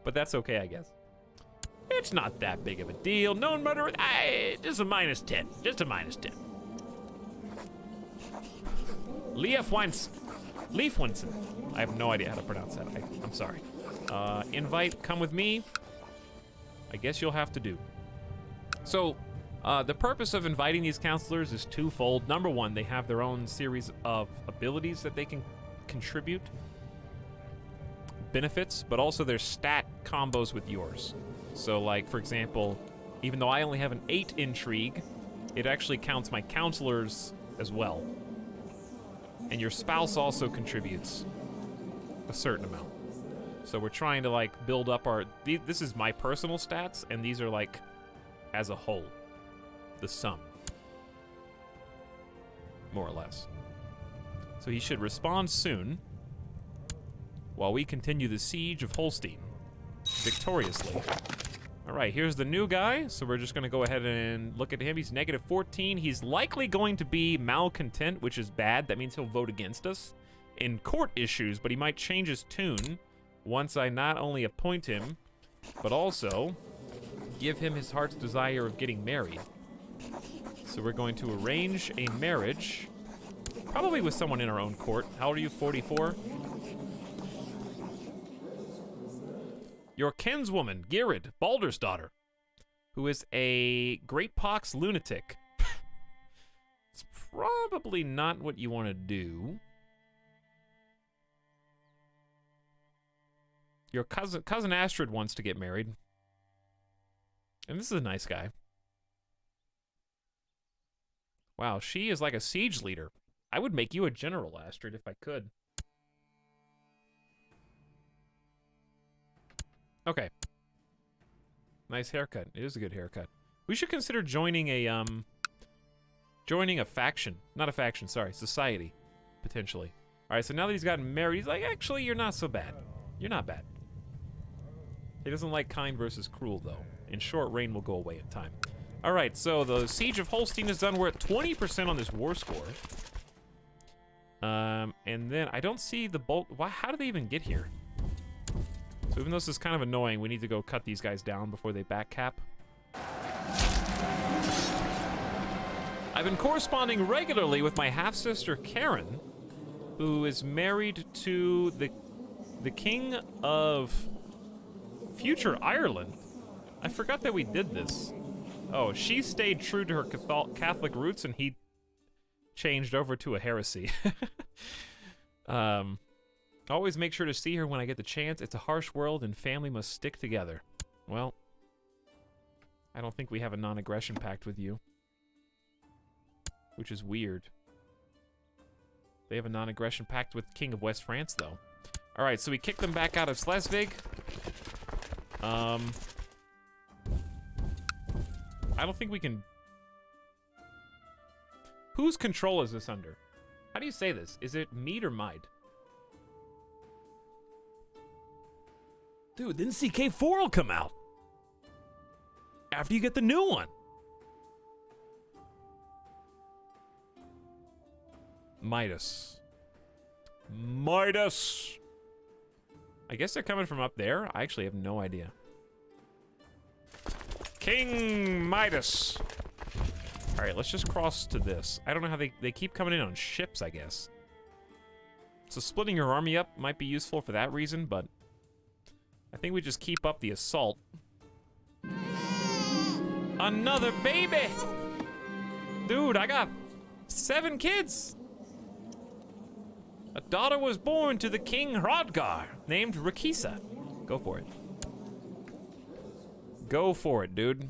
but that's okay, I guess. It's not that big of a deal. Known murderer, just a -10. Just a -10. Leafwinson. I have no idea how to pronounce that. I'm sorry. Invite, come with me. I guess you'll have to do. So, the purpose of inviting these counselors is twofold. Number one, they have their own series of abilities that they can contribute, benefits, but also their stat combos with yours. So, like, for example, even though I only have an 8 intrigue, it actually counts my counselors as well. And your spouse also contributes a certain amount. So we're trying to, like, build up our... This is my personal stats, and these are, like, as a whole. The sum. More or less. So he should respond soon, while we continue the siege of Holstein victoriously. All right, here's the new guy. So we're just going to go ahead and look at him. He's -14. He's likely going to be malcontent, which is bad. That means he'll vote against us in court issues, but he might change his tune once I not only appoint him, but also give him his heart's desire of getting married. So we're going to arrange a marriage, probably with someone in our own court. How old are you, 44? Your kinswoman, Gerid, Baldur's daughter, who is a Great Pox lunatic. It's probably not what you want to do. Your cousin Astrid wants to get married. And this is a nice guy. Wow, she is like a siege leader. I would make you a general, Astrid, if I could. Okay. Nice haircut. It is a good haircut. We should consider joining a faction. Not a faction, sorry, society, potentially. All right, so now that he's gotten married, he's like, actually, you're not so bad. You're not bad. He doesn't like kind versus cruel, though. In short, rain will go away in time. All right, so the Siege of Holstein is done. We're at 20% on this war score. And then I don't see the bulk. Why? How do they even get here? So even though this is kind of annoying, we need to go cut these guys down before they back cap. I've been corresponding regularly with my half-sister Karen, who is married to the King of future Ireland. I forgot that we did this. Oh, she stayed true to her Catholic roots, and he changed over to a heresy. Always make sure to see her when I get the chance. It's a harsh world, and family must stick together. Well, I don't think we have a non-aggression pact with you, which is weird. They have a non-aggression pact with King of West France, though. All right, so we kick them back out of Schleswig. I don't think we can... Whose control is this under? How do you say this? Is it Mead or Mide? Dude, then CK4 will come out. After you get the new one. Midas. Midas! I guess they're coming from up there. I actually have no idea. King Midas. All right, let's just cross to this. I don't know how they keep coming in on ships, I guess. So splitting your army up might be useful for that reason, but I think we just keep up the assault. Another baby! Dude, I got 7 kids! A daughter was born to the King Hrodgar, named Rakisa. Go for it. Go for it, dude.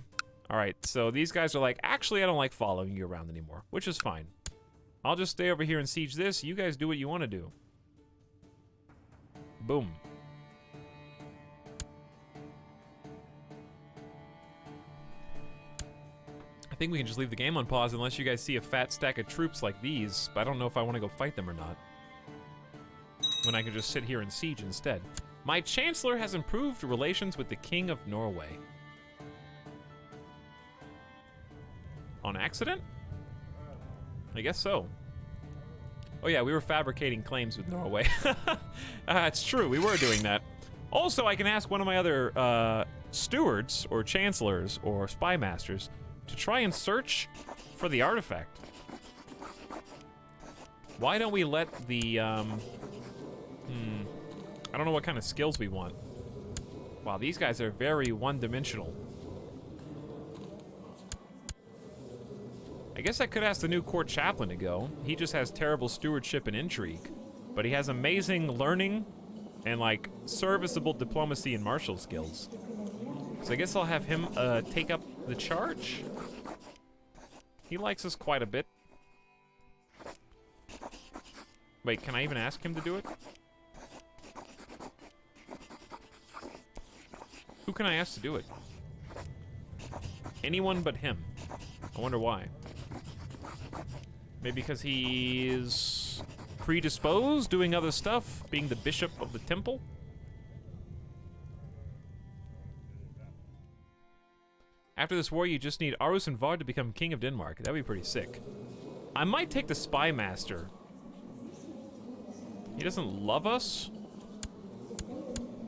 Alright, so these guys are like, actually, I don't like following you around anymore, which is fine. I'll just stay over here and siege this. You guys do what you want to do. Boom. I think we can just leave the game on pause unless you guys see a fat stack of troops like these, but I don't know if I want to go fight them or not. When I can just sit here and siege instead. My Chancellor has improved relations with the King of Norway. On accident? I guess so. Oh yeah, we were fabricating claims with Norway. It's true, we were doing that. Also, I can ask one of my other stewards, or chancellors, or spy masters to try and search for the artifact. Why don't we let the, I don't know what kind of skills we want. Wow, these guys are very one-dimensional. I guess I could ask the new court chaplain to go. He just has terrible stewardship and intrigue, but he has amazing learning and, like, serviceable diplomacy and martial skills. So I guess I'll have him take up the charge. He likes us quite a bit. Wait, can I even ask him to do it? Who can I ask to do it? Anyone but him. I wonder why. Maybe because he's predisposed, doing other stuff, being the bishop of the temple? After this war, you just need Arus and Vard to become king of Denmark. That'd be pretty sick. I might take the spy master. He doesn't love us,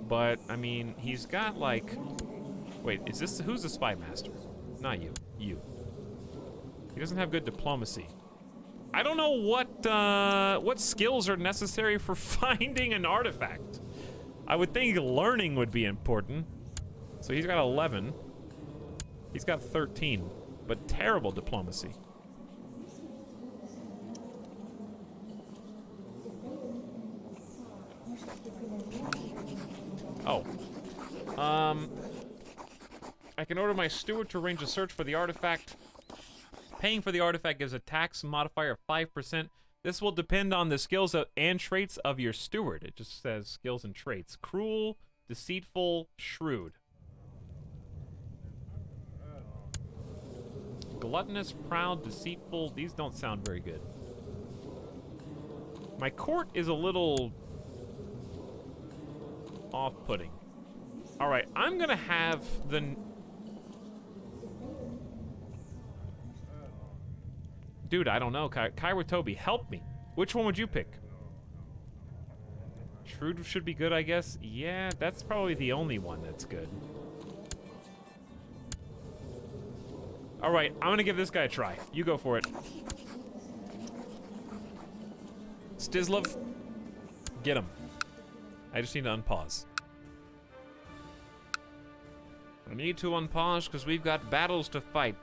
but I mean, he's got like, wait, is this, who's the spy master? Not you, you. He doesn't have good diplomacy. I don't know what skills are necessary for finding an artifact. I would think learning would be important. So he's got 11. He's got 13, but terrible diplomacy. Oh. I can order my steward to arrange a search for the artifact. Paying for the artifact gives a tax modifier of 5%. This will depend on the skills and traits of your steward. It just says skills and traits. Cruel, deceitful, shrewd. Gluttonous, proud, deceitful. These don't sound very good. My court is a little off-putting. Alright, I'm gonna have the... Dude, I don't know. Kyra Toby, help me. Which one would you pick? Shrewd should be good, I guess. Yeah, that's probably the only one that's good. Alright, I'm gonna give this guy a try. You go for it. Stislov, get him. I just need to unpause. I need to unpause because we've got battles to fight.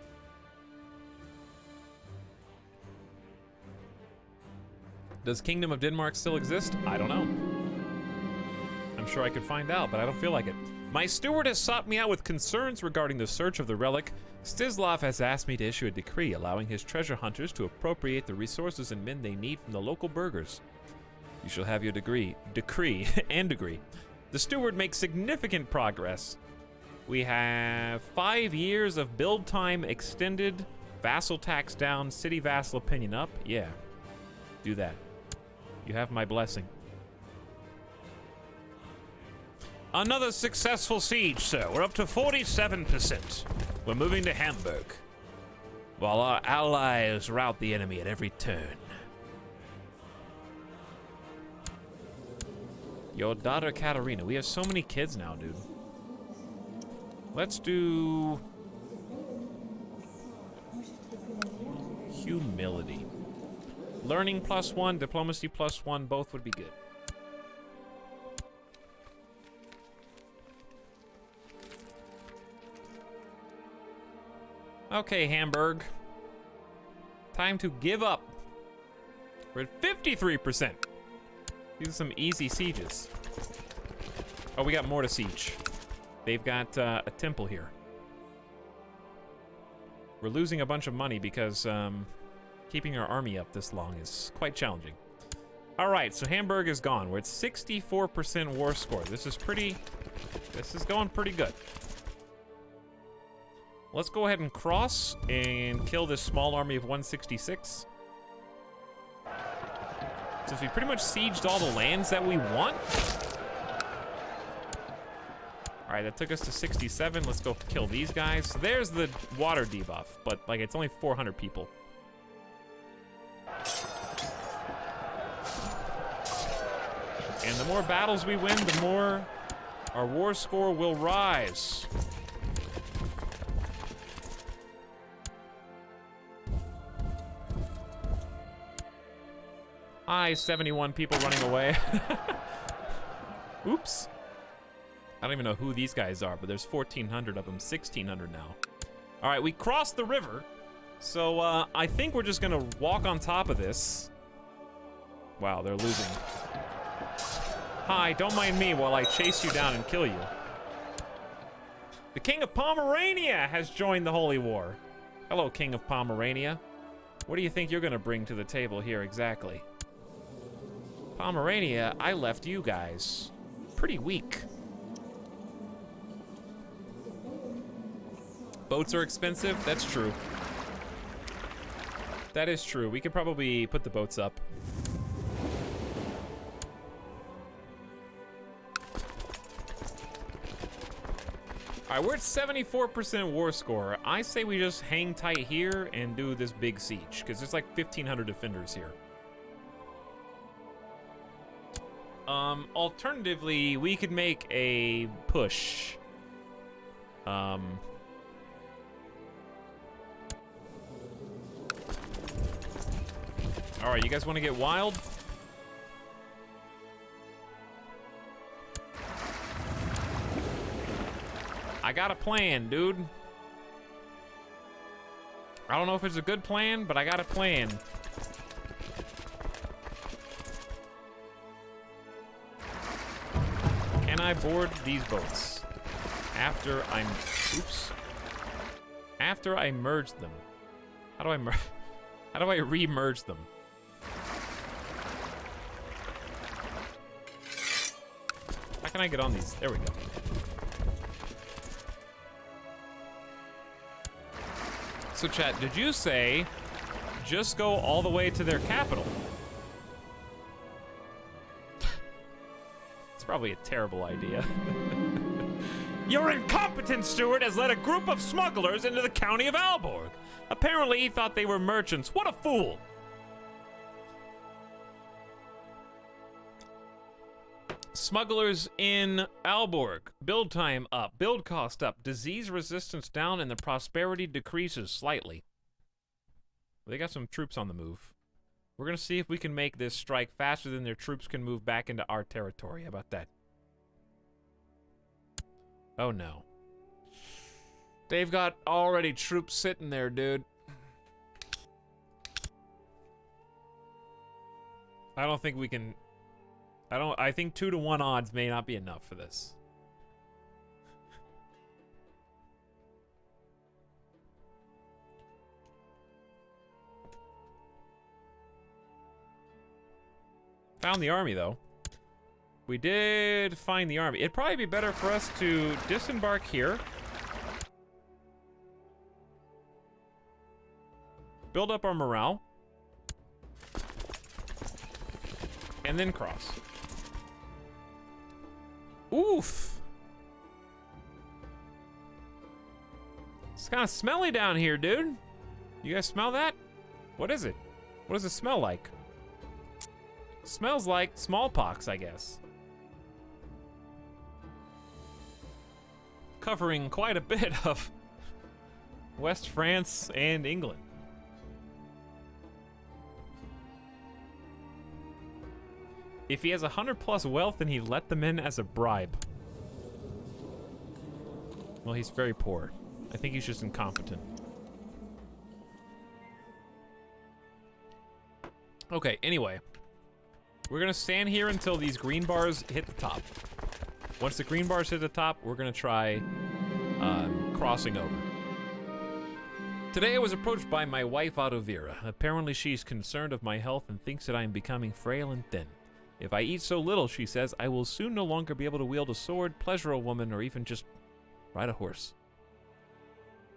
Does Kingdom of Denmark still exist? I don't know. I'm sure I could find out, but I don't feel like it. My steward has sought me out with concerns regarding the search of the relic. Stislov has asked me to issue a decree allowing his treasure hunters to appropriate the resources and men they need from the local burghers. You shall have your decree. The steward makes significant progress. We have 5 years of build time extended, vassal tax down, city vassal opinion up. Yeah, do that. You have my blessing. Another successful siege, sir. We're up to 47%. We're moving to Hamburg, while our allies rout the enemy at every turn. Your daughter Katarina. We have so many kids now, dude. Let's do... humility. Learning +1, diplomacy +1, both would be good. Okay, Hamburg. Time to give up. We're at 53%. These are some easy sieges. Oh, we got more to siege. They've got a temple here. We're losing a bunch of money because keeping our army up this long is quite challenging. All right, so Hamburg is gone. We're at 64% war score. This is going pretty good. Let's go ahead and cross and kill this small army of 166. Since we pretty much sieged all the lands that we want. All right, that took us to 67. Let's go kill these guys. So there's the water debuff, but like it's only 400 people. And the more battles we win, the more our war score will rise. Hi, 71 people running away. Oops. I don't even know who these guys are, but there's 1,400 of them, 1,600 now. All right, we crossed the river. So I think we're just gonna walk on top of this. Wow, they're losing. Hi, don't mind me while I chase you down and kill you. The King of Pomerania has joined the Holy War. Hello, King of Pomerania. What do you think you're gonna bring to the table here exactly? Pomerania, I left you guys pretty weak. Boats are expensive, that's true. That is true. We could probably put the boats up. All right, we're at 74% war score. I say we just hang tight here and do this big siege, because there's like 1,500 defenders here. Alternatively, we could make a push. All right, you guys want to get wild? I got a plan, dude. I don't know if it's a good plan, but I got a plan. Can I board these boats after I'm... Oops. After I merge them. How do I re-merge them? How can I get on these? There we go. So chat, did you say just go all the way to their capital? It's probably a terrible idea. Your incompetent steward has led a group of smugglers into the county of Aalborg. Apparently he thought they were merchants. What a fool! Smugglers in Aalborg. Build time up. Build cost up. Disease resistance down, and the prosperity decreases slightly. They got some troops on the move. We're gonna see if we can make this strike faster than their troops can move back into our territory. How about that? Oh no. They've got already troops sitting there, dude. I don't think we can... I think 2-to-1 odds may not be enough for this. Found the army, though. We did find the army. It'd probably be better for us to disembark here. Build up our morale. And then cross. Oof. It's kind of smelly down here, dude. You guys smell that? What is it? What does it smell like? Smells like smallpox, I guess. Covering quite a bit of West France and England. If he has 100 plus wealth, then he let them in as a bribe. Well, he's very poor. I think he's just incompetent. Okay, anyway. We're gonna stand here until these green bars hit the top. Once the green bars hit the top, we're gonna try crossing over. Today I was approached by my wife, Autovira. Apparently she's concerned of my health and thinks that I am becoming frail and thin. If I eat so little, she says, I will soon no longer be able to wield a sword, pleasure a woman, or even just ride a horse.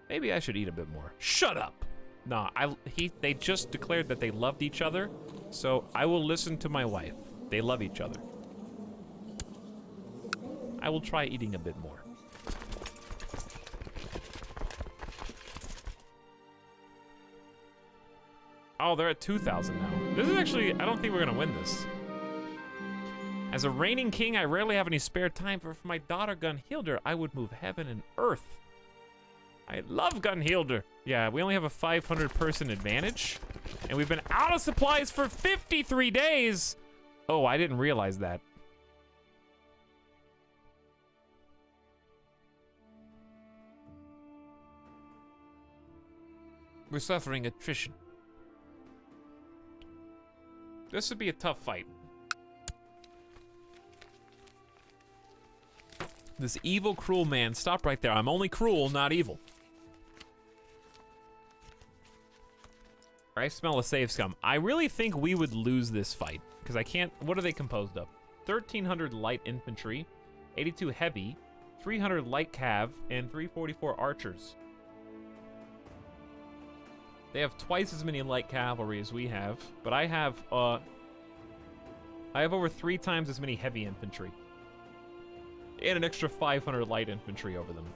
Maybe I should eat a bit more. Shut up! Nah, they just declared that they loved each other, so I will listen to my wife. They love each other. I will try eating a bit more. Oh, they're at 2,000 now. This is actually, I don't think we're gonna win this. As a reigning king, I rarely have any spare time, for if my daughter Gunhildur, I would move heaven and earth. I love Gunhildur. Yeah, we only have a 500 person advantage, and we've been out of supplies for 53 days. Oh, I didn't realize that. We're suffering attrition. This would be a tough fight. This evil, cruel man. Stop right there. I'm only cruel, not evil. I smell a save scum. I really think we would lose this fight, because I can't... What are they composed of? 1,300 light infantry, 82 heavy, 300 light cav, and 344 archers. They have twice as many light cavalry as we have, but I have over 3 times as many heavy infantry. And an extra 500 light infantry over them.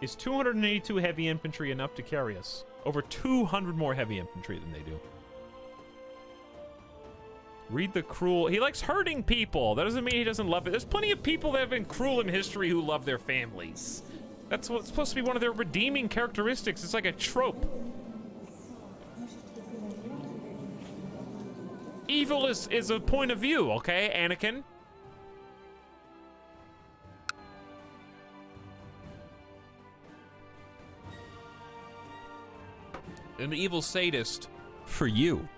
Is 282 heavy infantry enough to carry us? Over 200 more heavy infantry than they do. Read the cruel... He likes hurting people. That doesn't mean he doesn't love it. There's plenty of people that have been cruel in history who love their families. That's what's supposed to be one of their redeeming characteristics. It's like a trope. Evil is a point of view, okay, Anakin? An evil sadist for you.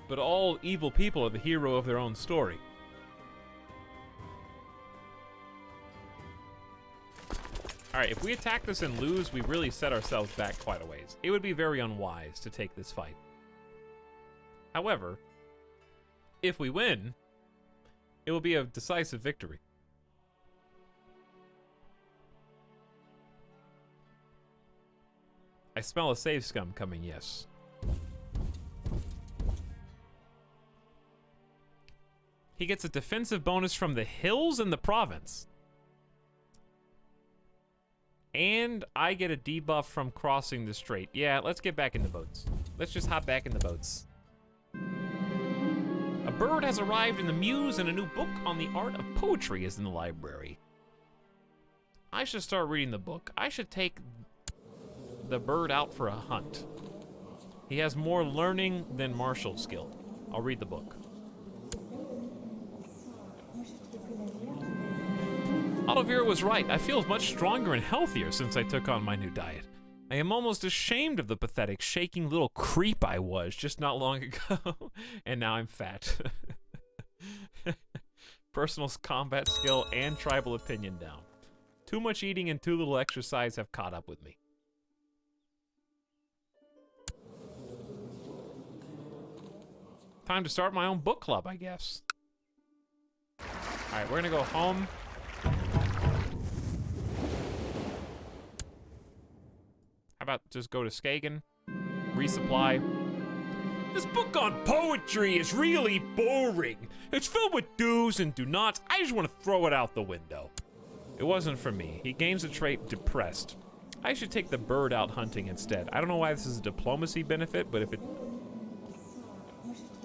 But all evil people are the hero of their own story. Alright, if we attack this and lose, we really set ourselves back quite a ways. It would be very unwise to take this fight. However, if we win, it will be a decisive victory. I smell a save scum coming, yes. He gets a defensive bonus from the hills and the province. And I get a debuff from crossing the strait. Yeah, let's get back in the boats. Let's just hop back in the boats. A bird has arrived in the muse, and a new book on the art of poetry is in the library. I should start reading the book. I should take the bird out for a hunt. He has more learning than martial skill. I'll read the book. Autovira was right. I feel much stronger and healthier since I took on my new diet. I am almost ashamed of the pathetic, shaking little creep I was just not long ago. And now I'm fat. Personal combat skill and tribal opinion down. Too much eating and too little exercise have caught up with me. Time to start my own book club, I guess. Alright, we're gonna go home. How about just go to Skagen, resupply. This book on poetry is really boring. It's filled with do's and do nots. I just want to throw it out the window. It wasn't for me. He gains the trait depressed. I should take the bird out hunting instead. I don't know why this is a diplomacy benefit, but if it...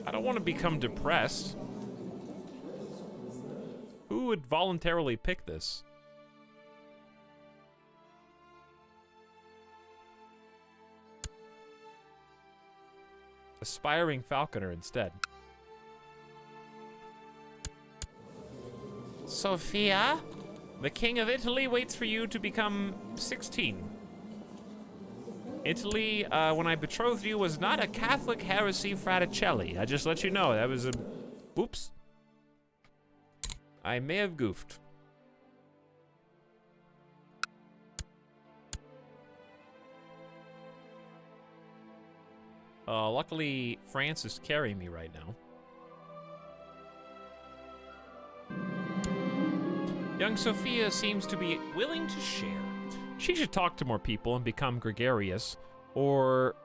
I don't want to become depressed. Who would voluntarily pick this? Aspiring falconer instead. Sophia? The King of Italy waits for you to become 16. Italy, when I betrothed you, was not a Catholic heresy fraticelli. I just let you know, that was a... Oops. I may have goofed. Luckily, France is carrying me right now. Young Sophia seems to be willing to share. She should talk to more people and become gregarious, or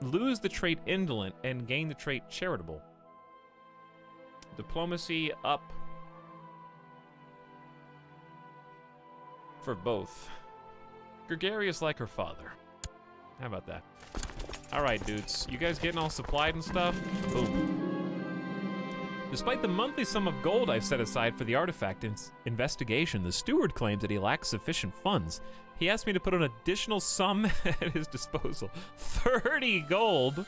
lose the trait indolent and gain the trait charitable. Diplomacy up for both. Gregarious like her father. How about that? All right, dudes. You guys getting all supplied and stuff? Boom. Despite the monthly sum of gold I've set aside for the artifact investigation, the steward claims that he lacks sufficient funds. He asked me to put an additional sum at his disposal. 30 gold?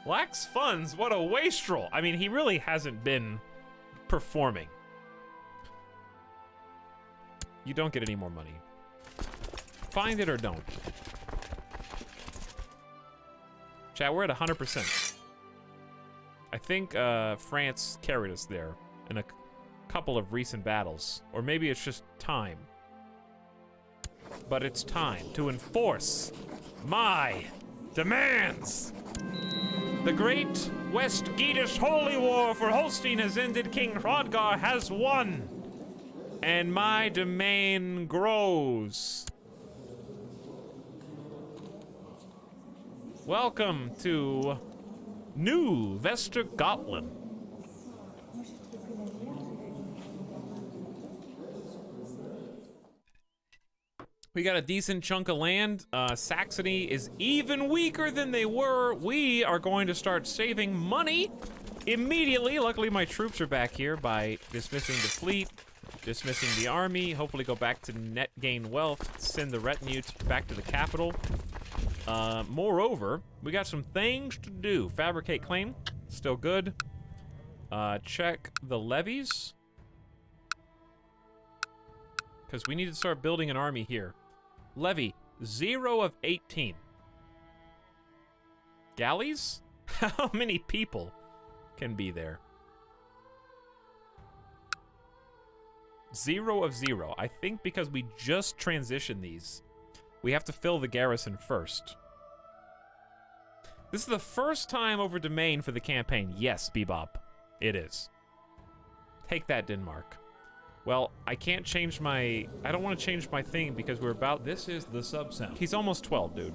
Lacks funds? What a wastrel. I mean, he really hasn't been performing. You don't get any more money. Find it or don't. Chat, we're at 100%. I think France carried us there in a couple of recent battles. Or maybe it's just time. But it's time to enforce my demands. The great West Geatish Holy War for Holstein has ended. King Hrodgar has won. And my domain grows. Welcome to New Vestergotland. We got a decent chunk of land. Saxony is even weaker than they were. We are going to start saving money immediately. Luckily, my troops are back here by dismissing the fleet, dismissing the army, hopefully go back to net gain wealth, send the retinue back to the capital. Moreover, we got some things to do. Fabricate claim, still good. Check the levies. Because we need to start building an army here. Levy, 0 of 18. Galleys? How many people can be there? 0 of 0. I think because we just transitioned these, we have to fill the garrison first. This is the first time over domain for the campaign. Yes, Bebop. It is. Take that, Denmark. Well, I can't change my... I don't want to change my thing because we're about... This is the sub-sound. He's almost 12, dude.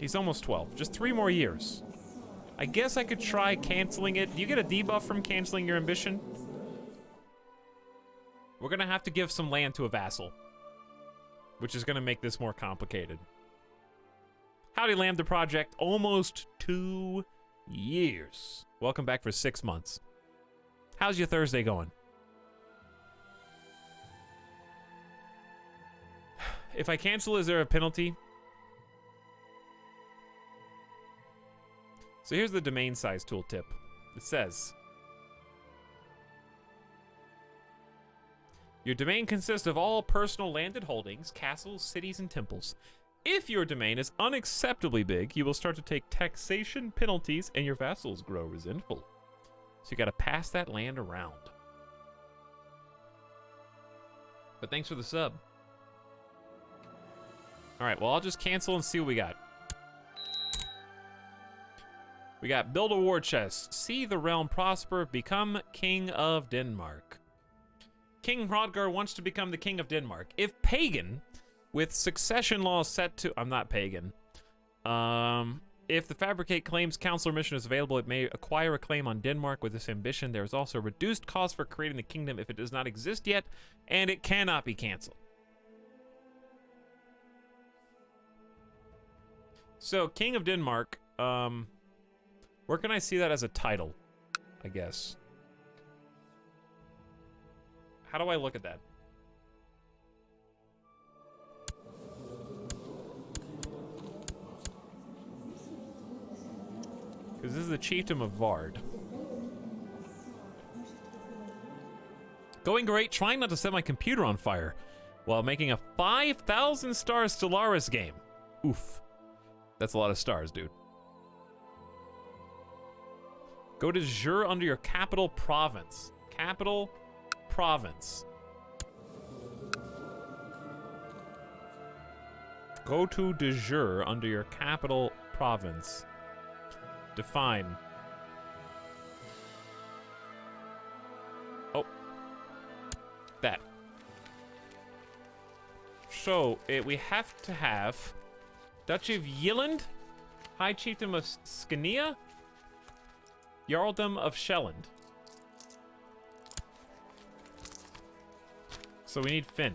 He's almost 12. Just 3 more years. I guess I could try canceling it. Do you get a debuff from canceling your ambition? We're going to have to give some land to a vassal, which is going to make this more complicated. Howdy, Lambda Project. Almost 2 years. Welcome back for 6 months. How's your Thursday going? If I cancel, is there a penalty? So here's the domain size tooltip. It says, your domain consists of all personal landed holdings, castles, cities, and temples. If your domain is unacceptably big, you will start to take taxation penalties and your vassals grow resentful. So you gotta pass that land around. But thanks for the sub. All right, well, I'll just cancel and see what we got. We got build a war chest, see the realm prosper, become king of Denmark. King Hrodgar wants to become the king of Denmark. If pagan, with succession laws set to... I'm not pagan. If the Fabricate Claims Counselor mission is available, it may acquire a claim on Denmark with this ambition. There is also a reduced cost for creating the kingdom if it does not exist yet, and it cannot be canceled. So, King of Denmark, where can I see that as a title, I guess? How do I look at that? Because this is the chiefdom of Vard. Going great, trying not to set my computer on fire while making a 5,000 star Stellaris game. Oof. That's a lot of stars, dude. Go to jure under your capital province. Capital province. Go to de jure under your capital province. Define. Oh. That. So, we have to have Duchy of Yilland, High Chiefdom of Scania, Jarldom of Shelland. So we need Finn.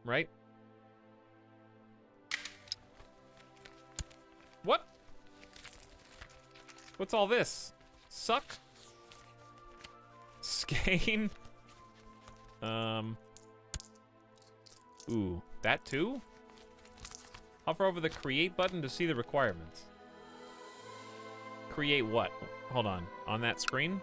Right? What? What's all this? Suck? Skane? Ooh, that too? Hover over the create button to see the requirements. Create what? Hold on that screen?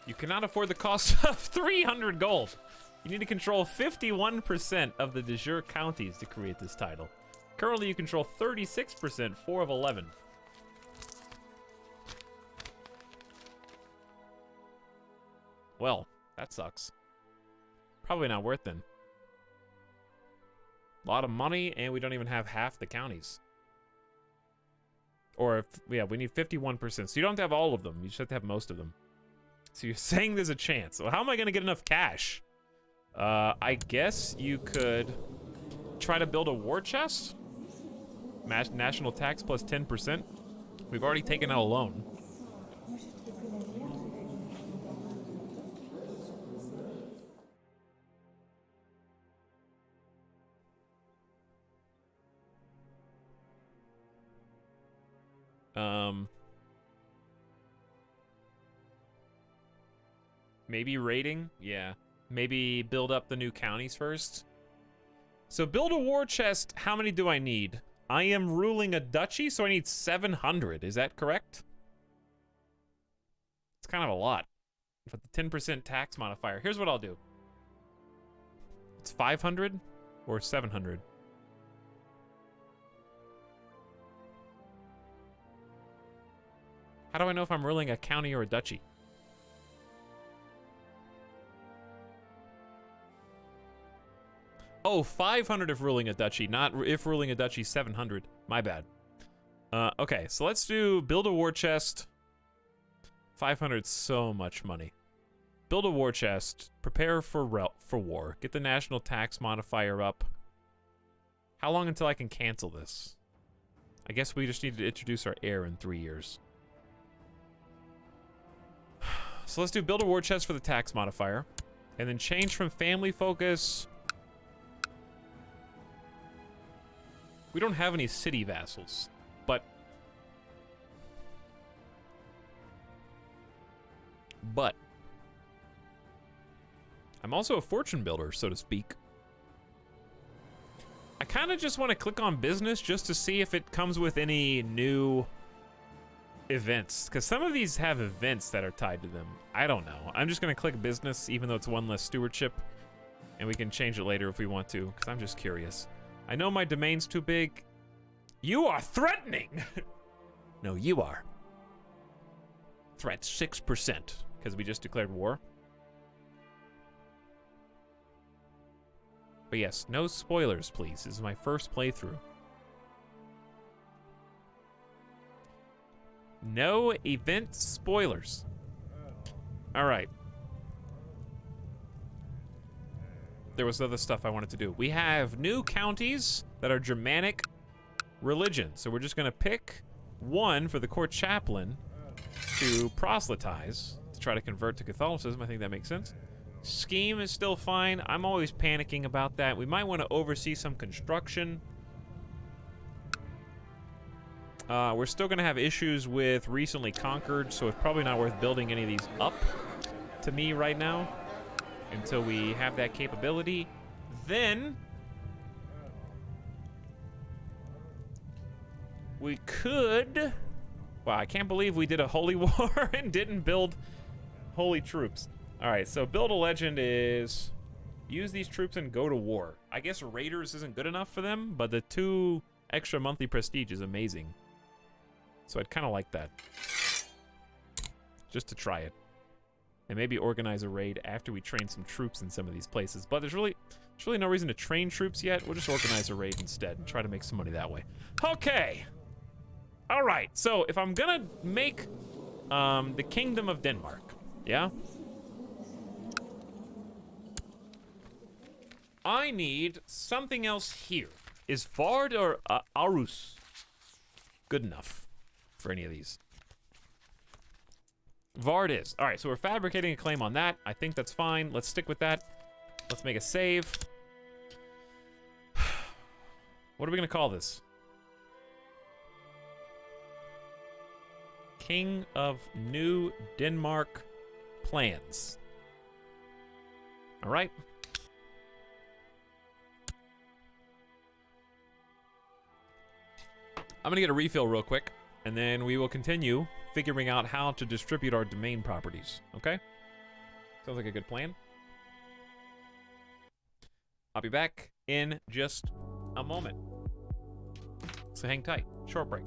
You cannot afford the cost of 300 gold. You need to control 51% of the de jure counties to create this title. Currently, you control 36%, 4 of 11. Well, that sucks. Probably not worth then. A lot of money, and we don't even have half the counties. Or, yeah, we need 51%. So you don't have to have all of them. You just have to have most of them. So you're saying there's a chance. Well, how am I going to get enough cash? I guess you could try to build a war chest. National tax plus 10%. We've already taken out a loan. Maybe raiding? Yeah. Maybe build up the new counties first. So build a war chest, how many do I need? I am ruling a duchy, so I need 700. Is that correct? It's kind of a lot. But the 10% tax modifier. Here's what I'll do. It's 500 or 700. How do I know if I'm ruling a county or a duchy? Oh, 500 if ruling a duchy, not if ruling a duchy 700. My bad. Okay, so let's do build a war chest. 500 so much money. Build a war chest. Prepare for war. Get the national tax modifier up. How long until I can cancel this? I guess we just need to introduce our heir in 3 years. So let's do build a war chest for the tax modifier. And then change from family focus. We don't have any city vassals, but I'm also a fortune builder, so to speak. I kind of just want to click on business just to see if it comes with any new events, because some of these have events that are tied to them. I don't know. I'm just going to click business, even though it's one less stewardship, and we can change it later if we want to, because I'm just curious. I know my domain's too big. You are threatening! No, you are. Threat 6%, because we just declared war. But yes, no spoilers, please. This is my first playthrough. No event spoilers. Alright. There was other stuff I wanted to do. We have new counties that are Germanic religion. So we're just going to pick one for the court chaplain to proselytize, to try to convert to Catholicism. I think that makes sense. Scheme is still fine. I'm always panicking about that. We might want to oversee some construction. We're still going to have issues with recently conquered, so it's probably not worth building any of these up to me right now until we have that capability. Then we could. Wow, I can't believe we did a holy war and didn't build holy troops. All right, so build a legend is use these troops and go to war. I guess raiders isn't good enough for them, but the 2 extra monthly prestige is amazing. So I'd kind of like that. Just to try it. And maybe organize a raid after we train some troops in some of these places. But there's really no reason to train troops yet. We'll just organize a raid instead and try to make some money that way. Okay. All right. So if I'm gonna make the Kingdom of Denmark, yeah? I need something else here. Is Vard or Aarhus good enough for any of these? Vard is. All right, so we're fabricating a claim on that. I think that's fine. Let's stick with that. Let's make a save. What are we gonna call this? King of New Denmark Plans. All right. I'm gonna get a refill real quick, and then we will continue figuring out how to distribute our domain properties, okay? Sounds like a good plan. I'll be back in just a moment. So hang tight, short break.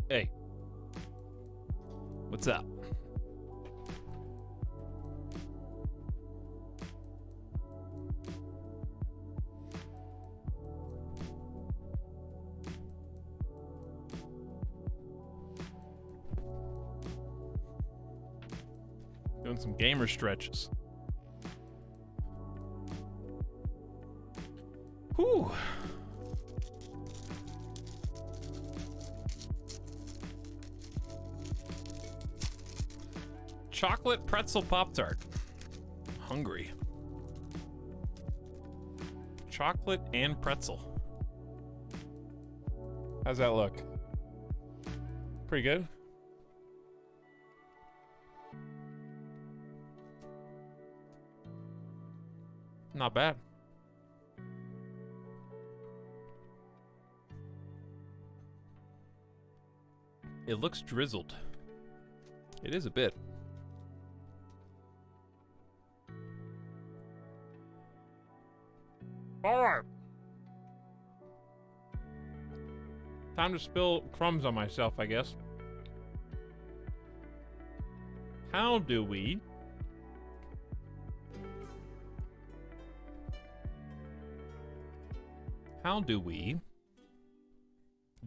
Hey. What's up? Doing some gamer stretches. Whew. Chocolate pretzel Pop-Tart. Hungry. Chocolate and pretzel. How's that look? Pretty good. Not bad. It looks drizzled. It is a bit. Alright. Time to spill crumbs on myself, I guess. How do we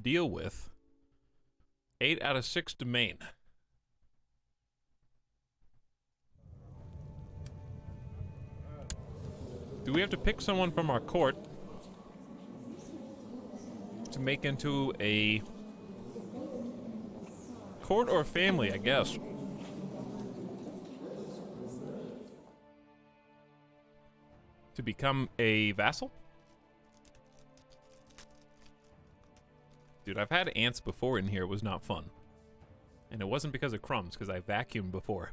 deal with 8 out of 6 domain? Do we have to pick someone from our court to make into a court or family, I guess? To become a vassal? Dude, I've had ants before in here. It was not fun. And it wasn't because of crumbs, because I vacuumed before.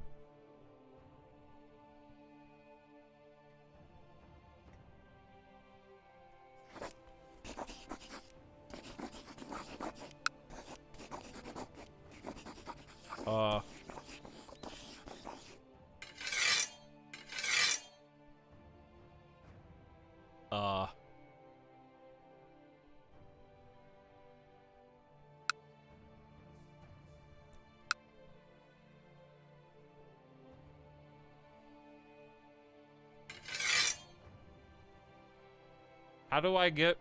How do I get...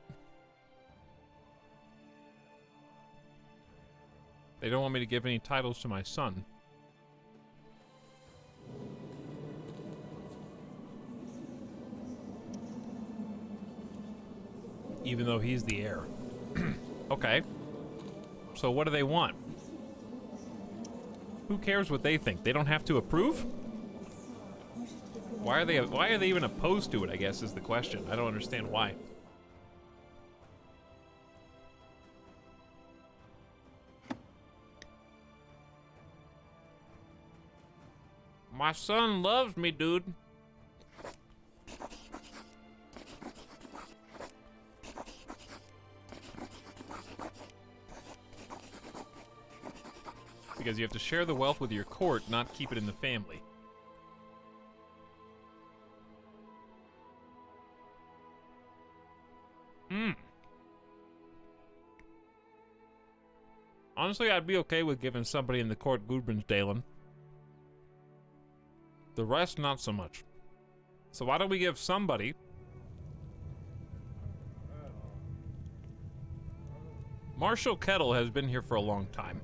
They don't want me to give any titles to my son. Even though he's the heir. Okay. So what do they want? Who cares what they think? They don't have to approve? Why are they even opposed to it, I guess, is the question. I don't understand why. My son loves me, dude. Because you have to share the wealth with your court, not keep it in the family. Honestly, I'd be okay with giving somebody in the court Gudbrandsdalen. The rest, not so much. So why don't we give somebody... Marshal Kettle has been here for a long time.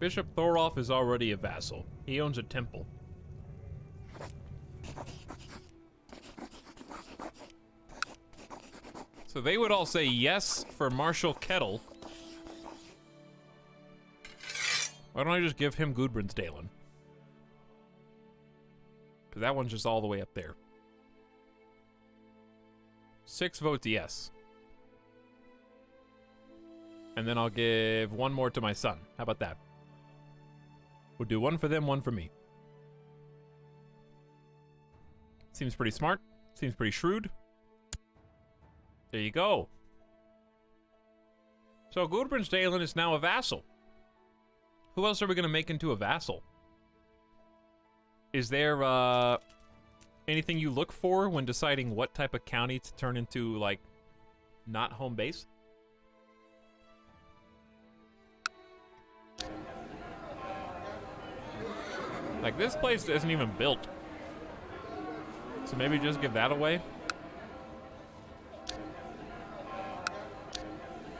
Bishop Thorolf is already a vassal. He owns a temple. So they would all say yes for Marshal Kettle. Why don't I just give him Gudbrandsdalen? Because that one's just all the way up there. 6 votes yes. And then I'll give 1 more to my son. How about that? We'll do 1 for them, 1 for me. Seems pretty smart. Seems pretty shrewd. There you go. So Gudbrandsdalen is now a vassal. Who else are we going to make into a vassal? Is there anything you look for when deciding what type of county to turn into, like, not home base? Like, this place isn't even built. So maybe just give that away.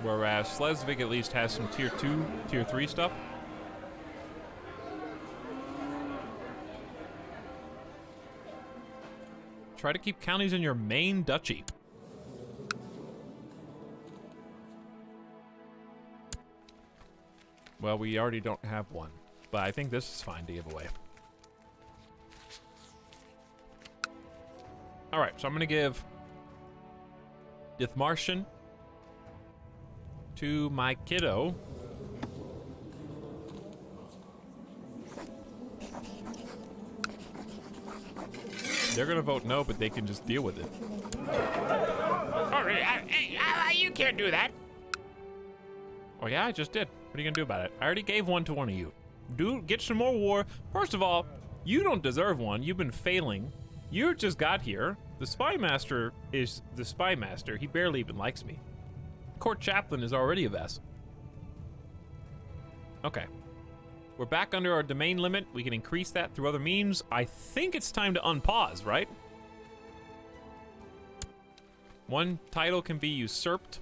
Whereas Schleswig at least has some tier 2, tier 3 stuff. Try to keep counties in your main duchy. Well, we already don't have one, but I think this is fine to give away. All right, so I'm gonna give Dithmarschen to my kiddo. They're gonna vote no, but they can just deal with it. Oh, you can't do that. Oh yeah, I just did. What are you gonna do about it? I already gave one to one of you. Dude, get some more war. First of all, you don't deserve one. You've been failing. You just got here. The spy master is the spy master. He barely even likes me. Court chaplain is already a vassal. Okay. We're back under our domain limit. We can increase that through other means. I think it's time to unpause, right? One title can be usurped.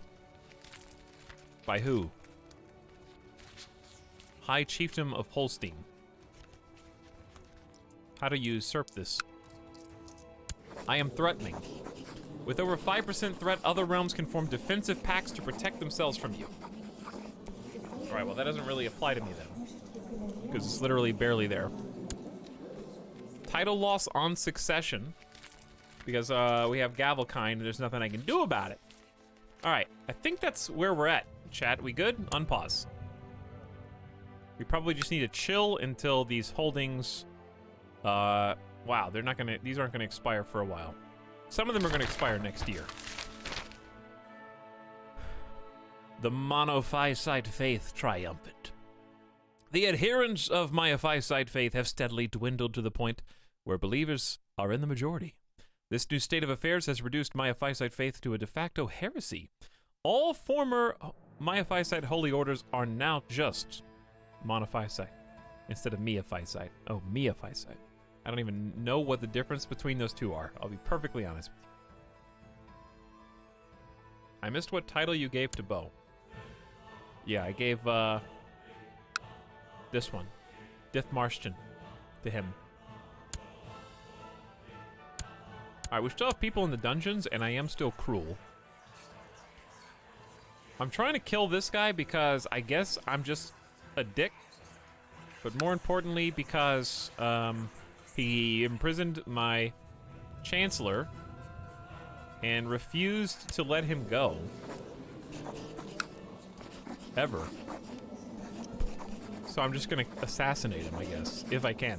By who? High Chiefdom of Holstein. How to usurp this? I am threatening. With over 5% threat, other realms can form defensive pacts to protect themselves from you. Alright, well that doesn't really apply to me then. Because it's literally barely there. Title loss on succession. Because we have Gavelkind and there's nothing I can do about it. Alright, I think that's where we're at. Chat, we good? Unpause. We probably just need to chill until these holdings... wow, they're not gonna... These aren't gonna expire for a while. Some of them are gonna expire next year. The monophysite faith triumphant. The adherents of monophysite faith have steadily dwindled to the point where believers are in the majority. This new state of affairs has reduced monophysite faith to a de facto heresy. All former monophysite holy orders are now just monophysite instead of miaphysite. Oh, miaphysite. I don't even know what the difference between those two are. I'll be perfectly honest with you. I missed what title you gave to Bo. Yeah, I gave this one, Dithmarschen, to him. Alright, we still have people in the dungeons, and I am still cruel. I'm trying to kill this guy because I guess I'm just a dick. But more importantly, because he imprisoned my chancellor and refused to let him go. Ever. So I'm just gonna assassinate him, I guess, if I can.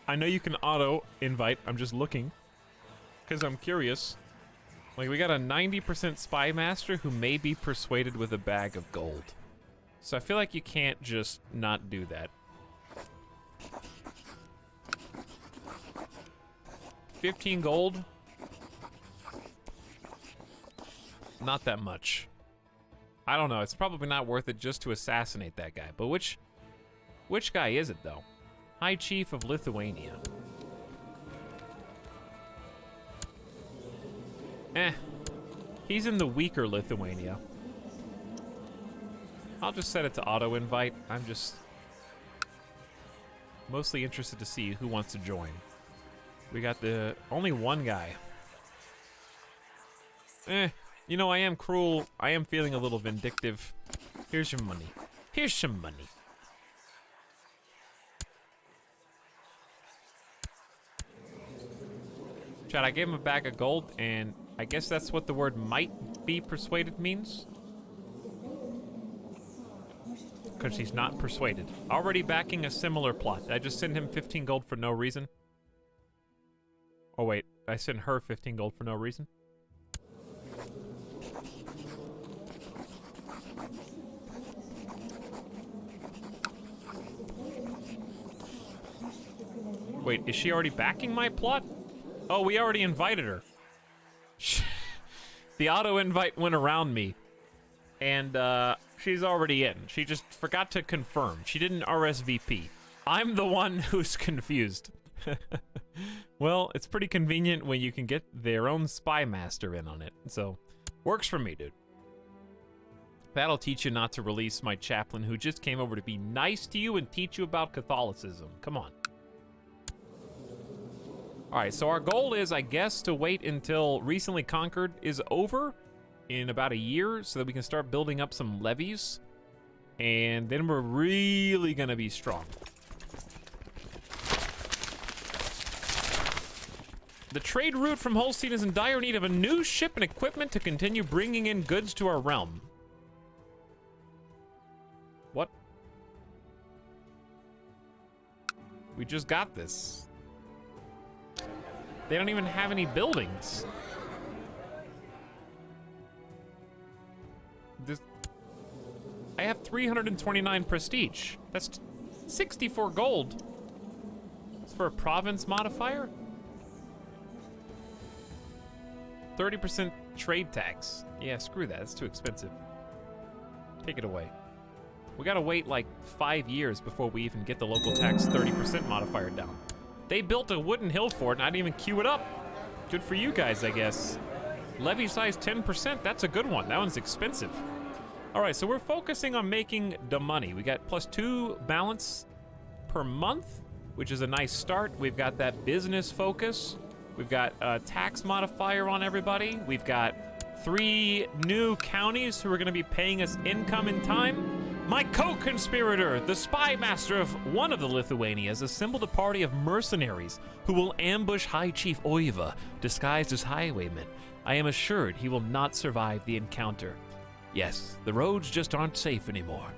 I know you can auto-invite, I'm just looking. Because I'm curious. Like, we got a 90% spy master who may be persuaded with a bag of gold. So I feel like you can't just not do that. 15 gold? Not that much. I don't know, it's probably not worth it just to assassinate that guy. But which guy is it, though? High Chief of Lithuania. He's in the weaker Lithuania. I'll just set it to auto-invite. I'm just mostly interested to see who wants to join. We got the only one guy. You know, I am cruel. I am feeling a little vindictive. Here's your money. Here's some money. Chad, I gave him a bag of gold, and I guess that's what the word might be persuaded means. Because he's not persuaded. Already backing a similar plot. Did I just send him 15 gold for no reason? Oh wait, I sent her 15 gold for no reason? Wait, is she already backing my plot? Oh, we already invited her. The auto-invite went around me. And, she's already in. She just forgot to confirm. She didn't RSVP. I'm the one who's confused. Well, it's pretty convenient when you can get their own spy master in on it. So, works for me, dude. That'll teach you not to release my chaplain who just came over to be nice to you and teach you about Catholicism. Come on. All right, so our goal is, I guess, to wait until Recently Conquered is over in about a year so that we can start building up some levies. And then we're really gonna be strong. The trade route from Holstein is in dire need of a new ship and equipment to continue bringing in goods to our realm. What? We just got this. They don't even have any buildings. I have 329 prestige. That's 64 gold. It's for a province modifier? 30% trade tax. Yeah, screw that. It's too expensive. Take it away. We gotta wait like 5 years before we even get the local tax 30% modifier down. They built a wooden hill fort and I didn't even queue it up. Good for you guys, I guess. Levy size 10%. That's a good one. That one's expensive. All right, so we're focusing on making the money. We got +2 balance per month, which is a nice start. We've got that business focus. We've got a tax modifier on everybody. We've got 3 new counties who are gonna be paying us income in time. My co-conspirator, the spy master of one of the Lithuanias, assembled a party of mercenaries who will ambush High Chief Oiva, disguised as highwaymen. I am assured he will not survive the encounter. Yes, the roads just aren't safe anymore.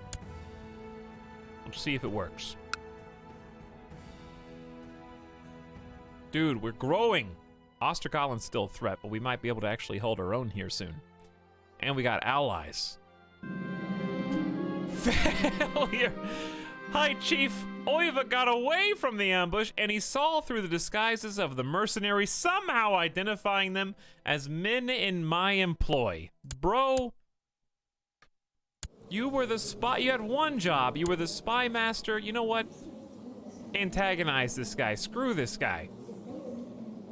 Let's see if it works. Dude, we're growing. Ostergalen's still a threat, but we might be able to actually hold our own here soon. And we got allies. Failure! High Chief Oiva got away from the ambush, and he saw through the disguises of the mercenaries, somehow identifying them as men in my employ. Bro, you were the spy. You had one job. You were the spy master. You know what? Antagonize this guy. Screw this guy.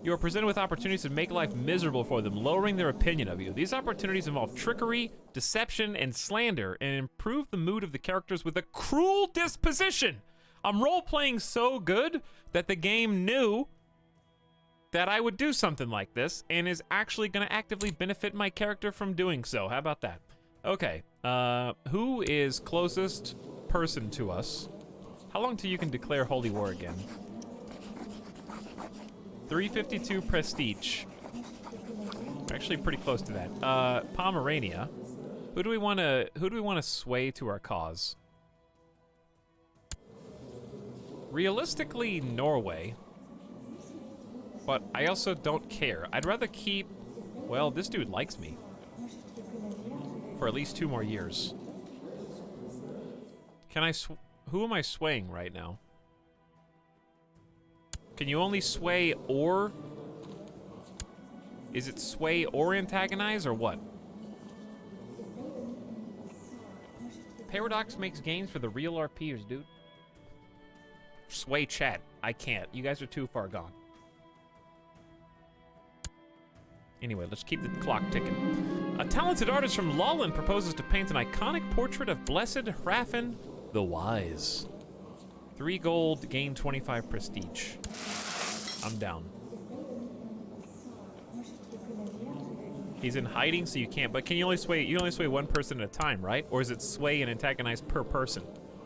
You are presented with opportunities to make life miserable for them, lowering their opinion of you. These opportunities involve trickery, deception, and slander, and improve the mood of the characters with a cruel disposition. I'm role-playing so good that the game knew that I would do something like this, and is actually going to actively benefit my character from doing so. How about that? Okay, who is closest person to us? How long till you can declare holy war again? 352 prestige. We're actually pretty close to that. Pomerania. Who do we want to sway to our cause? Realistically, Norway. But I also don't care. I'd rather keep, well, this dude likes me. For at least 2 more years. Can I who am I swaying right now? Can you only sway or? Is it sway or antagonize or what? Paradox makes gains for the real RPers, dude. Sway chat. I can't. You guys are too far gone. Anyway, let's keep the clock ticking. A talented artist from Lolland proposes to paint an iconic portrait of Blessed Hrafn the Wise. 3 gold, gain 25 prestige. I'm down. He's in hiding, so you can't. But can you only sway? You only sway one person at a time, right? Or is it sway and antagonize per person?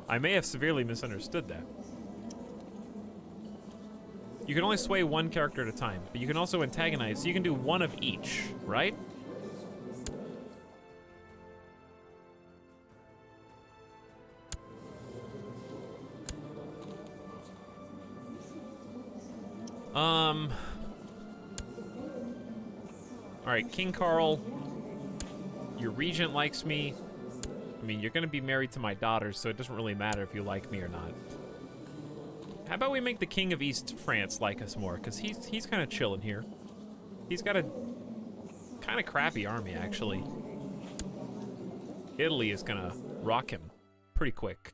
I may have severely misunderstood that. You can only sway one character at a time, but you can also antagonize. So you can do one of each, right? Alright, King Carl, your regent likes me. I mean, you're gonna be married to my daughter, so it doesn't really matter if you like me or not. How about we make the King of East France like us more, because he's kind of chilling here. He's got a kind of crappy army, actually. Italy is gonna rock him pretty quick.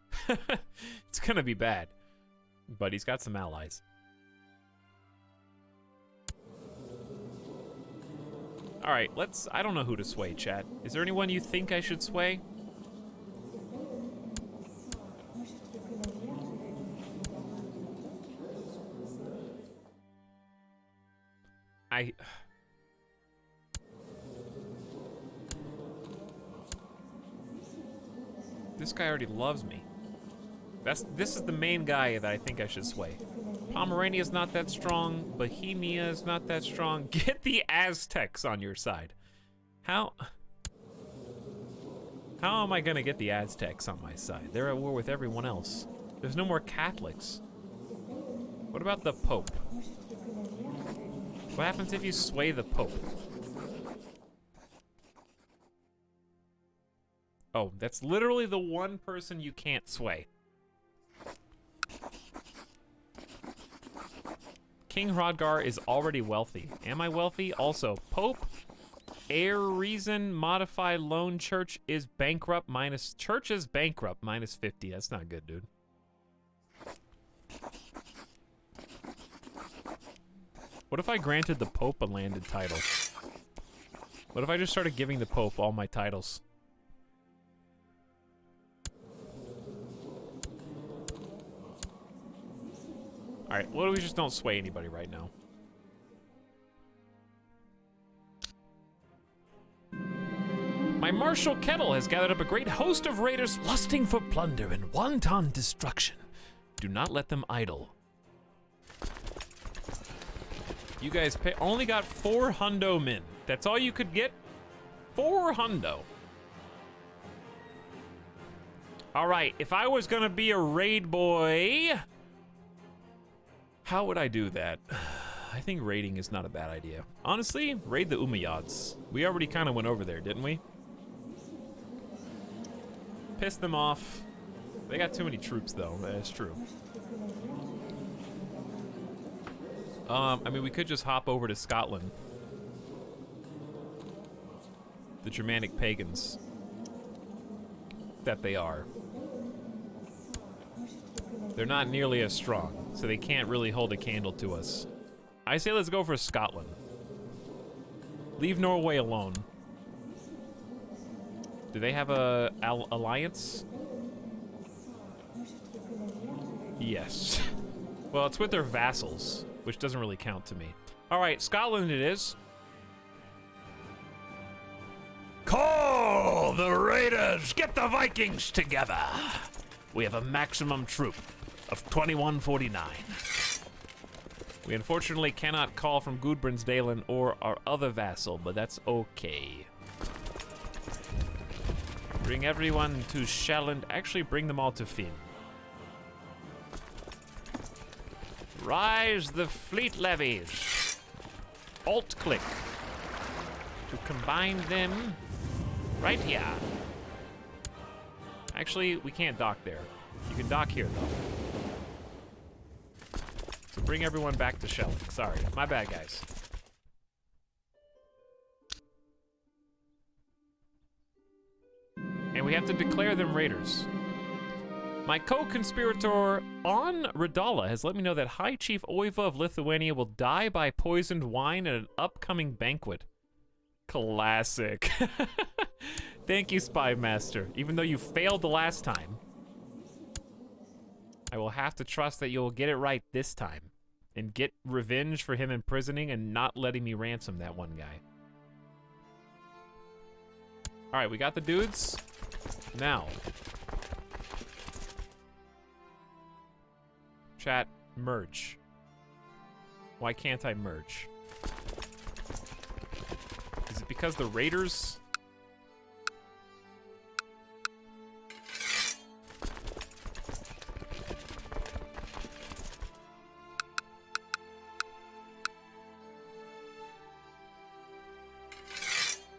It's gonna be bad. But he's got some allies. All right, I don't know who to sway, chat. Is there anyone you think I should sway? This guy already loves me. This is the main guy that I think I should sway. Pomerania's not that strong. Bohemia is not that strong. Get the Aztecs on your side. How am I gonna get the Aztecs on my side? They're at war with everyone else. There's no more Catholics. What about the Pope? What happens if you sway the Pope? Oh, that's literally the one person you can't sway. King Hrodgar is already wealthy. Am I wealthy? Also, Pope, Heir Reason, Modified Loan, Church is bankrupt minus... Church is bankrupt minus 50. That's not good, dude. What if I granted the Pope a landed title? What if I just started giving the Pope all my titles? Alright, what if we just don't sway anybody right now? My Marshal Kettle has gathered up a great host of raiders lusting for plunder and wanton destruction. Do not let them idle. You guys only got 4 hundo men. That's all you could get? 4 hundo. Alright, if I was gonna be a raid boy... How would I do that? I think raiding is not a bad idea. Honestly, raid the Umayyads. We already kind of went over there, didn't we? Piss them off. They got too many troops, though. That's true. I mean, we could just hop over to Scotland. The Germanic pagans. That they are. They're not nearly as strong, so they can't really hold a candle to us. I say let's go for Scotland. Leave Norway alone. Do they have a alliance? Yes. Well, it's with their vassals, which doesn't really count to me. All right, Scotland it is. Call the raiders! Get the Vikings together! We have a maximum troop of 2149. We unfortunately cannot call from Gudbrandsdalen or our other vassal, but that's okay. Bring everyone to Shelland. Actually, bring them all to Finn. Rise the fleet levies. Alt-click to combine them right here. Actually, we can't dock there. You can dock here, though. So bring everyone back to Shelling. Sorry, my bad, guys. And we have to declare them raiders. My co-conspirator on Radala has let me know that High Chief Oiva of Lithuania will die by poisoned wine at an upcoming banquet. Classic. Thank you, Spy Master. Even though you failed the last time, I will have to trust that you'll get it right this time and get revenge for him imprisoning and not letting me ransom that one guy. All right, we got the dudes. Now, chat, merge. Why can't I merge? Is it because the raiders?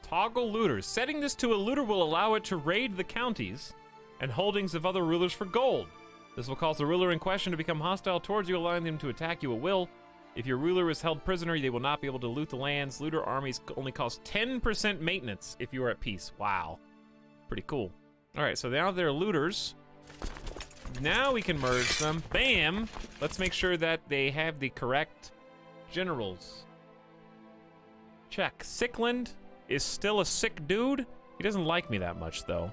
Toggle looters. Setting this to a looter will allow it to raid the counties and holdings of other rulers for gold. This will cause the ruler in question to become hostile towards you, allowing them to attack you at will. If your ruler is held prisoner, they will not be able to loot the lands. Looter armies only cost 10% maintenance if you are at peace. Wow. Pretty cool. All right, so now they're looters. Now we can merge them. Bam! Let's make sure that they have the correct generals. Check. Sickland is still a sick dude. He doesn't like me that much, though.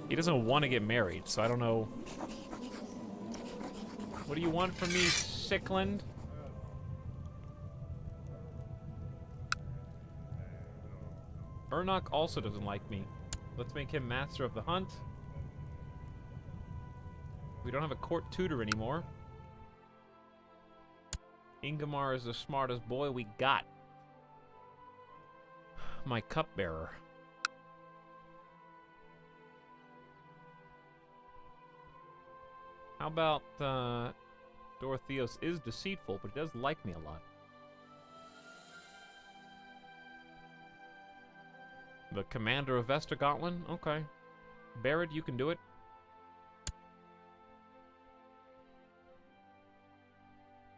He doesn't want to get married, so I don't know. What do you want from me, Sickland? Ernok also doesn't like me. Let's make him master of the hunt. We don't have a court tutor anymore. Ingomar is the smartest boy we got. My cupbearer. How about, Dorotheos is deceitful, but he does like me a lot. The commander of Vestergotland? Okay. Barrett, you can do it.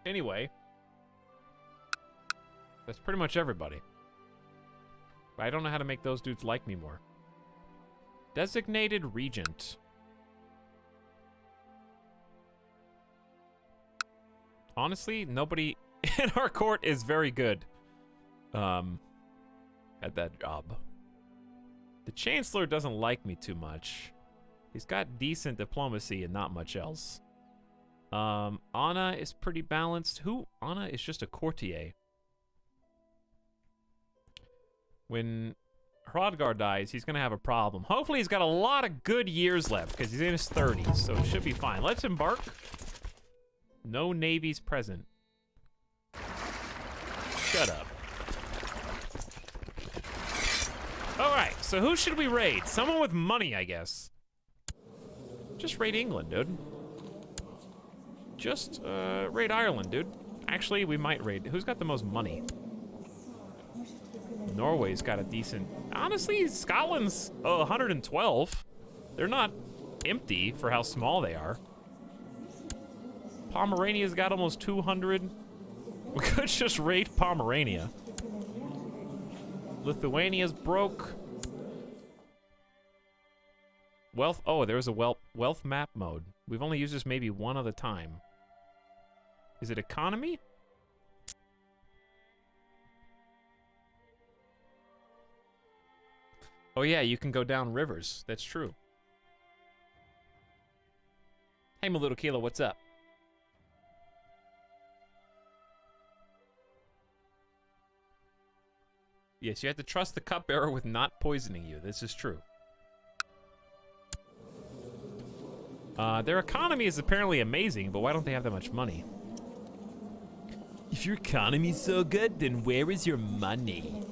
Anyway. That's pretty much everybody. But I don't know how to make those dudes like me more. Designated Regent. Honestly, nobody in our court is very good at that job. The Chancellor doesn't like me too much. He's got decent diplomacy and not much else. Anna is pretty balanced. Anna is just a courtier. When Hrodgar dies, he's gonna have a problem. Hopefully he's got a lot of good years left, because he's in his 30s, so it should be fine. Let's embark. No navies present. Shut up. Alright, so who should we raid? Someone with money, I guess. Just raid England, dude. Just, raid Ireland, dude. Actually, we might raid... Who's got the most money? Norway's got a decent... Honestly, Scotland's 112. They're not empty for how small they are. Pomerania's got almost 200. We could just raid Pomerania. Lithuania's broke. Wealth... Oh, there's a wealth map mode. We've only used this maybe one other time. Is it economy? Oh yeah, you can go down rivers. That's true. Hey, my little Kilo, what's up? Yes, you have to trust the cupbearer with not poisoning you. This is true. Their economy is apparently amazing, but why don't they have that much money? If your economy's so good, then where is your money?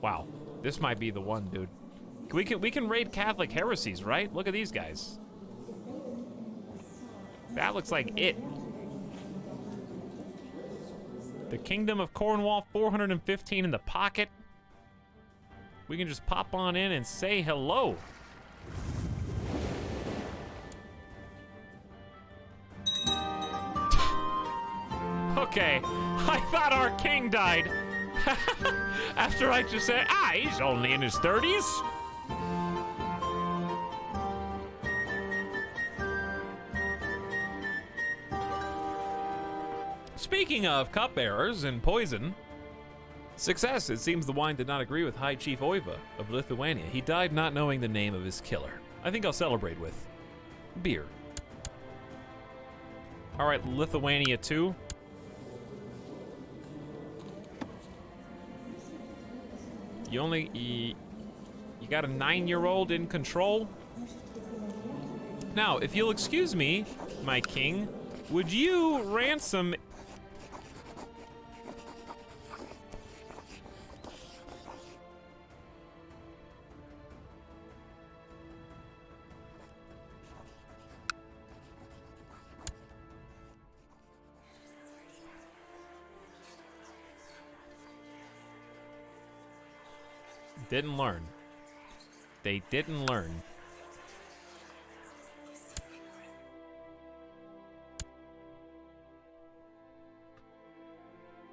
Wow, this might be the one, dude. We can raid Catholic heresies, right? Look at these guys. That looks like it. The Kingdom of Cornwall, 415 in the pocket. We can just pop on in and say hello. Okay, I thought our king died. After I just said, he's only in his 30s. Speaking of cupbearers and poison, success. It seems the wine did not agree with High Chief Oiva of Lithuania. He died not knowing the name of his killer. I think I'll celebrate with beer. All right, Lithuania 2. You got a 9-year-old in control? Now, if you'll excuse me, my king, would you ransom... Didn't learn. They didn't learn.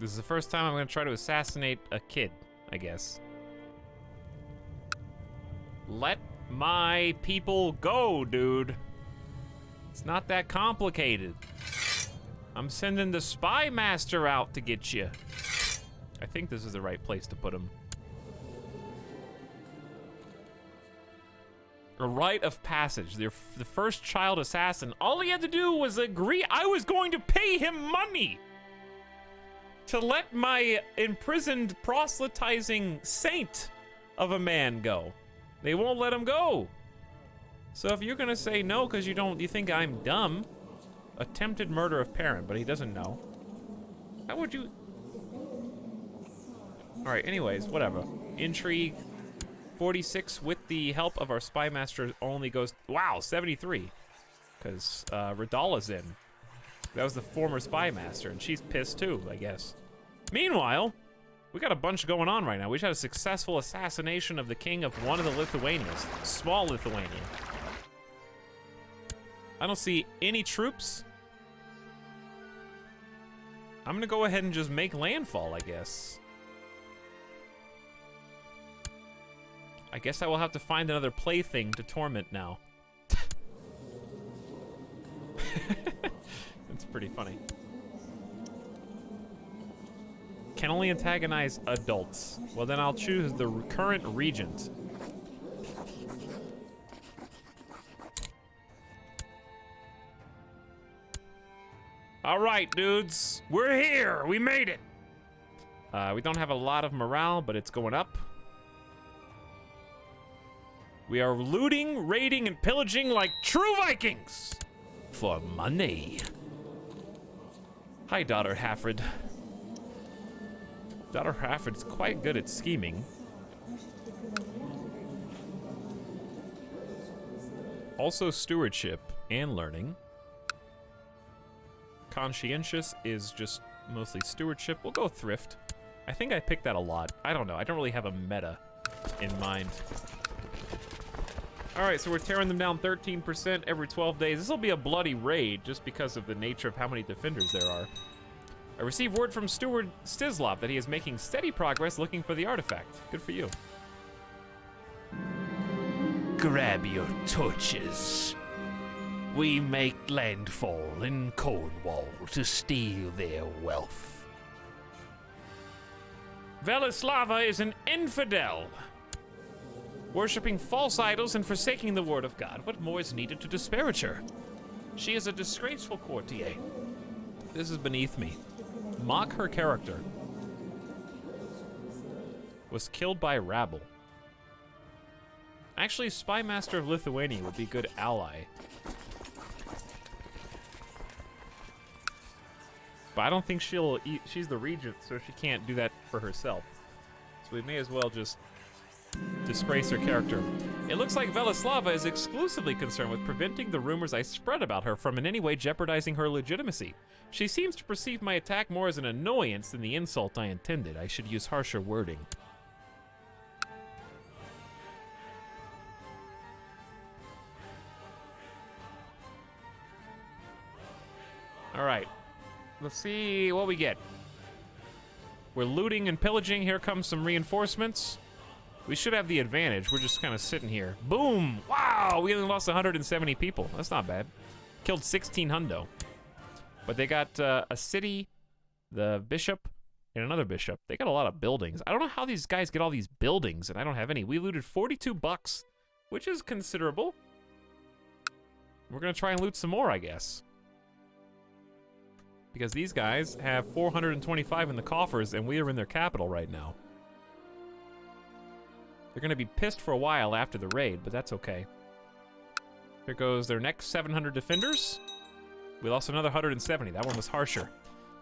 This is the first time I'm gonna try to assassinate a kid, I guess. Let my people go, dude. It's not that complicated. I'm sending the spy master out to get you. I think this is the right place to put him. A rite of passage. The first child assassin. All he had to do was agree. I was going to pay him money to let my imprisoned proselytizing saint of a man go. They won't let him go. So if you're gonna say no because you think I'm dumb, attempted murder of parent, but he doesn't know. How would you? All right. Anyways, whatever. Intrigue. 46 with the help of our spy master only goes, wow, 73. Because Radala's in. That was the former spy master, and she's pissed too, I guess. Meanwhile, we got a bunch going on right now. We just had a successful assassination of the king of one of the Lithuanias. Small Lithuania. I don't see any troops. I'm gonna go ahead and just make landfall, I guess. I guess I will have to find another plaything to torment now. It's pretty funny. Can only antagonize adults. Well, then I'll choose the current regent. All right, dudes. We're here. We made it. We don't have a lot of morale, but it's going up. We are looting, raiding, and pillaging like true Vikings. For money. Hi, Daughter Hafred. Daughter Hafred's quite good at scheming. Also stewardship and learning. Conscientious is just mostly stewardship. We'll go thrift. I think I picked that a lot. I don't know. I don't really have a meta in mind. All right, so we're tearing them down 13% every 12 days. This will be a bloody raid just because of the nature of how many defenders there are. I received word from Steward Stislov that he is making steady progress looking for the artifact. Good for you. Grab your torches. We make landfall in Cornwall to steal their wealth. Velislava is an infidel, worshipping false idols and forsaking the word of God. What more is needed to disparage her? She is a disgraceful courtier. This is beneath me. Mock her character. Was killed by rabble. Actually, Spy Master of Lithuania would be a good ally. But I don't think she's the regent, so she can't do that for herself. So we may as well just disgrace her character. It looks like Velislava is exclusively concerned with preventing the rumors I spread about her from in any way jeopardizing her legitimacy. She seems to perceive my attack more as an annoyance than the insult I intended. I should use harsher wording. All right, let's see what we get. We're looting and pillaging. Here comes some reinforcements. We should have the advantage. We're just kind of sitting here. Boom! Wow! We only lost 170 people. That's not bad. Killed 16 hundo. But they got a city, the bishop, and another bishop. They got a lot of buildings. I don't know how these guys get all these buildings, and I don't have any. We looted 42 bucks, which is considerable. We're gonna try and loot some more, I guess. Because these guys have 425 in the coffers, and we are in their capital right now. They're gonna be pissed for a while after the raid, but that's okay. Here goes their next 700 defenders. We lost another 170. That one was harsher.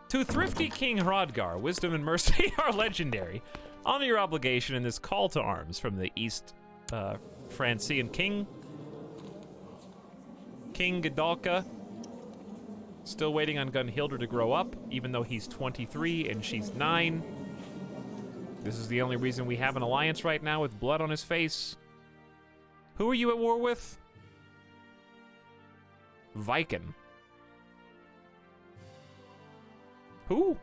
To thrifty King Hrodgar, wisdom and mercy are legendary. Honor your obligation in this call to arms from the East Francian King. King Gadalka. Still waiting on Gunhildr to grow up, even though he's 23 and she's 9. This is the only reason we have an alliance right now with blood on his face. Who are you at war with? Viken. Who?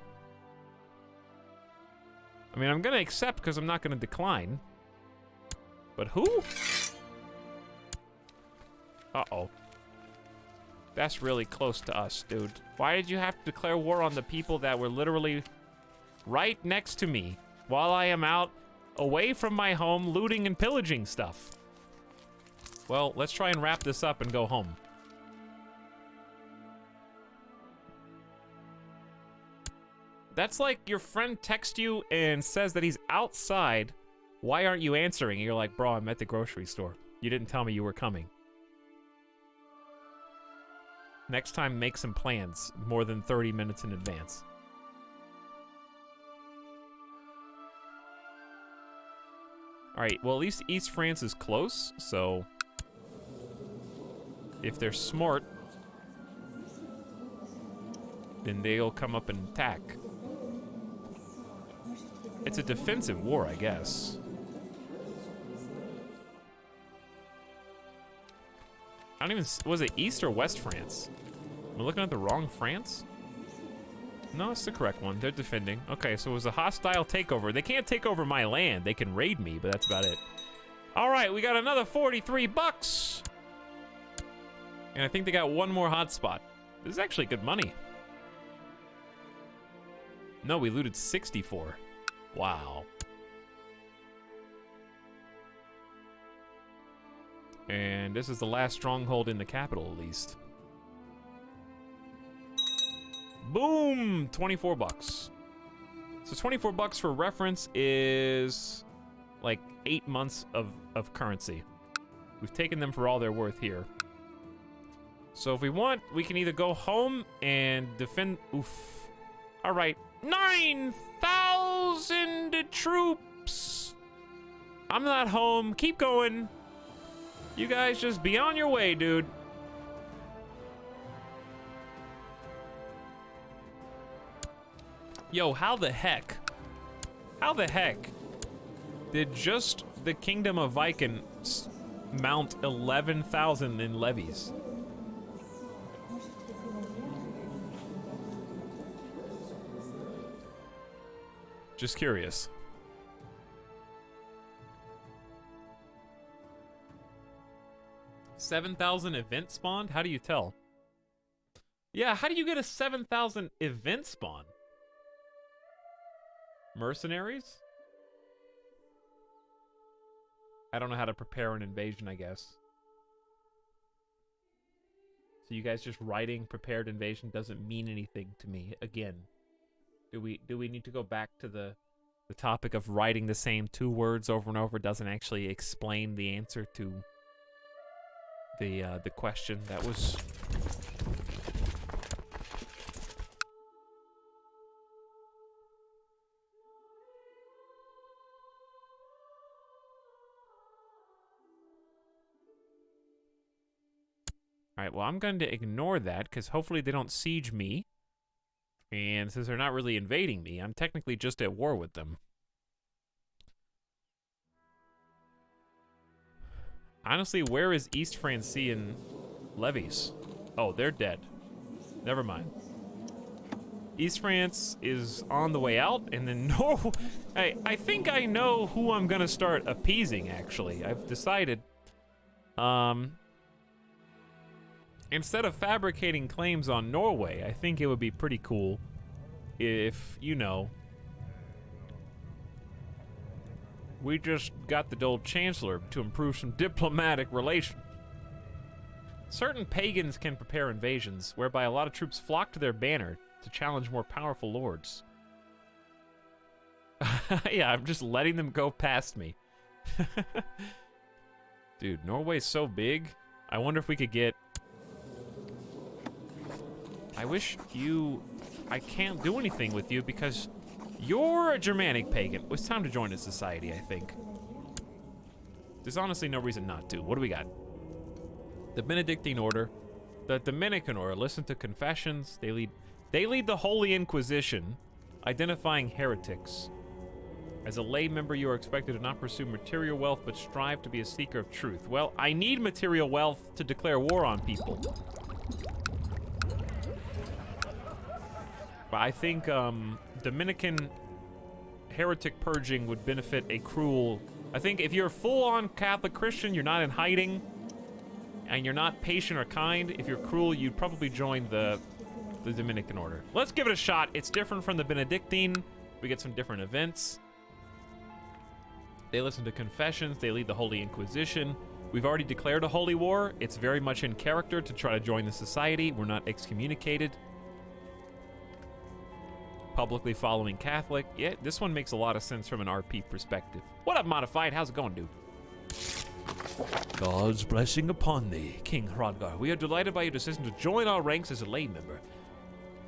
I mean, I'm gonna accept because I'm not gonna decline. But who? Uh-oh. That's really close to us, dude. Why did you have to declare war on the people that were literally right next to me while I am out away from my home looting and pillaging stuff? Well, let's try and wrap this up and go home. That's like your friend texts you and says that he's outside. Why aren't you answering? And you're like, bro, I'm at the grocery store. You didn't tell me you were coming. Next time, make some plans more than 30 minutes in advance. All right, well, at least East France is close, so if they're smart, then they'll come up and attack. It's a defensive war, I guess. I don't even, was it East or West France? Am I looking at the wrong France? No, it's the correct one. They're defending. Okay, so it was a hostile takeover. They can't take over my land. They can raid me, but that's about it. All right, we got another 43 bucks. And I think they got one more hotspot. This is actually good money. No, we looted 64. Wow. And this is the last stronghold in the capital, at least. Boom! 24 bucks. So 24 bucks for reference is like 8 months of currency. We've taken them for all they're worth here. So if we want, we can either go home and defend. Oof. All right, 9,000 troops. I'm not home. Keep going. You guys just be on your way, dude. Yo, how the heck did just the Kingdom of Viken mount 11,000 in levies? Just curious. $7,000 event spawned? How do you tell? Yeah, how do you get a 7,000 event spawn? Mercenaries? I don't know how to prepare an invasion, I guess. So you guys just writing prepared invasion doesn't mean anything to me. Again, do we need to go back to the topic of writing the same 2 words over and over doesn't actually explain the answer to the question that was. All right, well, I'm going to ignore that because hopefully they don't siege me. And since they're not really invading me, I'm technically just at war with them. Honestly, where is East Francian levies? Oh, they're dead. Never mind. East France is on the way out, and then I think I know who I'm gonna start appeasing, actually. I've decided. Instead of fabricating claims on Norway, I think it would be pretty cool if, you know, we just got the old chancellor to improve some diplomatic relations. Certain pagans can prepare invasions, whereby a lot of troops flock to their banner to challenge more powerful lords. Yeah, I'm just letting them go past me. Dude, Norway's so big. I wonder if we could get... I wish you... I can't do anything with you because you're a Germanic pagan. It's time to join a society, I think. There's honestly no reason not to. What do we got? The Benedictine Order. The Dominican Order. Listen to confessions. They lead the Holy Inquisition, identifying heretics. As a lay member, you are expected to not pursue material wealth, but strive to be a seeker of truth. Well, I need material wealth to declare war on people. But I think Dominican heretic purging would benefit a cruel... I think if you're full-on Catholic Christian, you're not in hiding, and you're not patient or kind, if you're cruel, you'd probably join the Dominican order. Let's give it a shot. It's different from the Benedictine. We get some different events. They listen to confessions. They lead the Holy Inquisition. We've already declared a holy war. It's very much in character to try to join the society. We're not excommunicated. Publicly following Catholic. Yeah, this one makes a lot of sense from an RP perspective. What up, Modified? How's it going, dude? God's blessing upon thee, King Hrodgar. We are delighted by your decision to join our ranks as a lay member.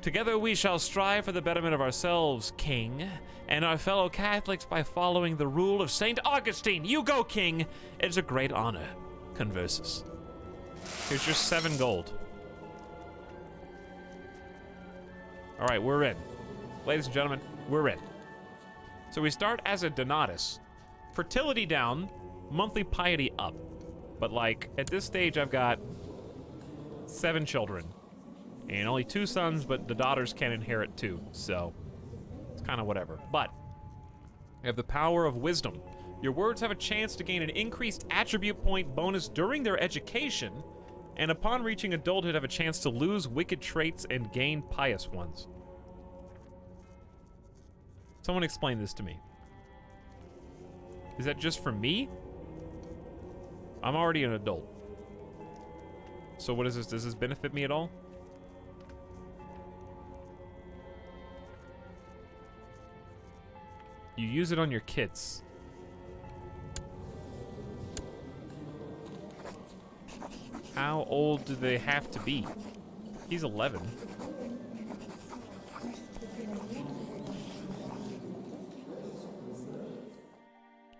Together we shall strive for the betterment of ourselves, King, and our fellow Catholics by following the rule of St. Augustine. You go, King. It's a great honor. Conversus. Here's your 7 gold. All right, we're in. Ladies and gentlemen, we're in. So we start as a Donatus. Fertility down, monthly piety up. But like, at this stage I've got 7 children. And only 2 sons, but the daughters can inherit too, so it's kind of whatever. But I have the power of wisdom. Your words have a chance to gain an increased attribute point bonus during their education, and upon reaching adulthood have a chance to lose wicked traits and gain pious ones. Someone explain this to me. Is that just for me? I'm already an adult. So what is this? Does this benefit me at all? You use it on your kids. How old do they have to be? He's 11.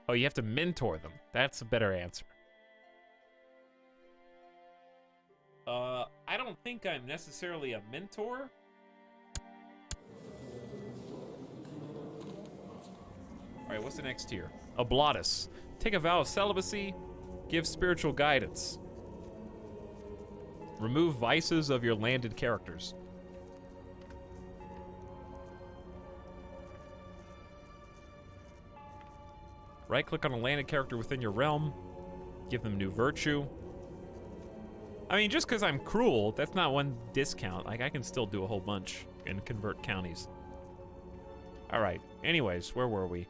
Oh, you have to mentor them. That's a better answer. I don't think I'm necessarily a mentor. All right, what's the next tier? Oblatus. Take a vow of celibacy. Give spiritual guidance. Remove vices of your landed characters. Right-click on a landed character within your realm. Give them new virtue. I mean, just because I'm cruel, that's not one discount. Like, I can still do a whole bunch and convert counties. All right. Anyways, where were we?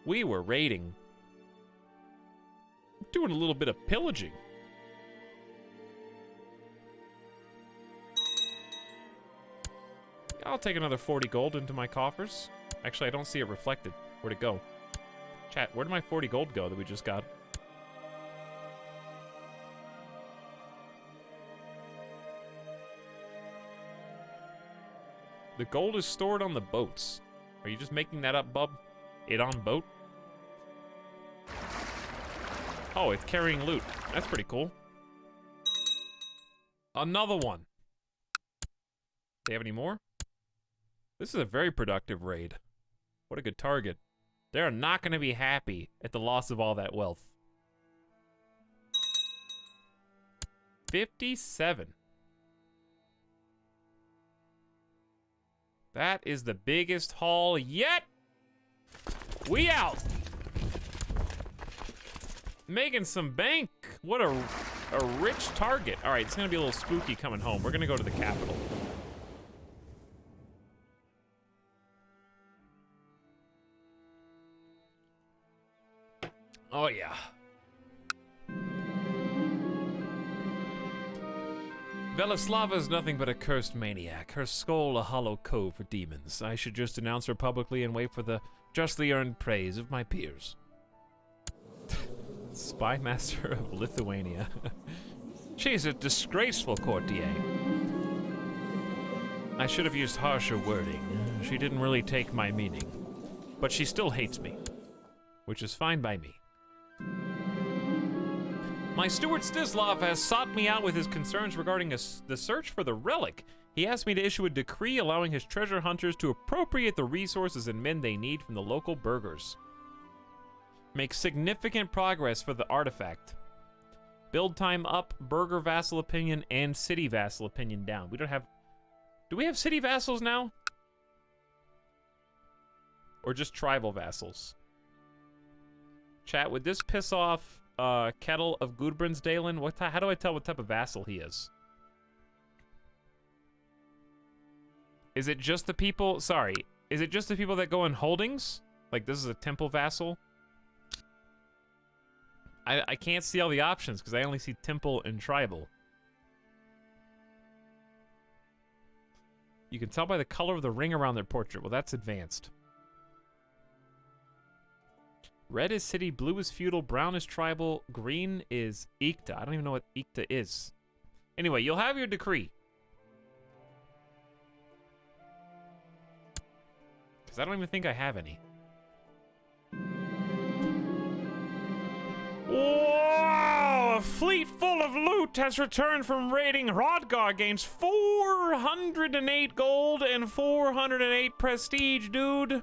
We were raiding. Doing a little bit of pillaging. I'll take another 40 gold into my coffers. Actually, I don't see it reflected. Where'd it go? Chat, where did my 40 gold go that we just got? The gold is stored on the boats. Are you just making that up, bub? It on boat? Oh, it's carrying loot. That's pretty cool. Another one. They have any more? This is a very productive raid. What a good target. They're not going to be happy at the loss of all that wealth. 57. That is the biggest haul yet. We out. Making some bank. What a rich target. All right, it's going to be a little spooky coming home. We're going to go to the capital. Oh, yeah. Velislava is nothing but a cursed maniac. Her skull a hollow cove for demons. I should just announce her publicly and wait for the justly earned praise of my peers. Spy Master of Lithuania. She's a disgraceful courtier. I should have used harsher wording. She didn't really take my meaning. But she still hates me. Which is fine by me. My steward Stislav has sought me out with his concerns regarding the search for the relic. He asked me to issue a decree allowing his treasure hunters to appropriate the resources and men they need from the local burghers. Make significant progress for the artifact. Build time up, burgher vassal opinion, and city vassal opinion down. We don't have... Do we have city vassals now? or just tribal vassals? Chat, would this piss off Kettle of Gudbrandsdalen? How do I tell what type of vassal he is? Is it just the people, sorry, is it just the people that go in holdings? Like this is a temple vassal? I can't see all the options because I only see temple and tribal. You can tell by the color of the ring around their portrait. Well, that's advanced. Red is city, blue is feudal, brown is tribal, green is Ikta. I don't even know what Ikta is. Anyway, you'll have your decree. Because I don't even think I have any. Whoa! A fleet full of loot has returned from raiding Hrodgar, gains 408 gold and 408 prestige, dude.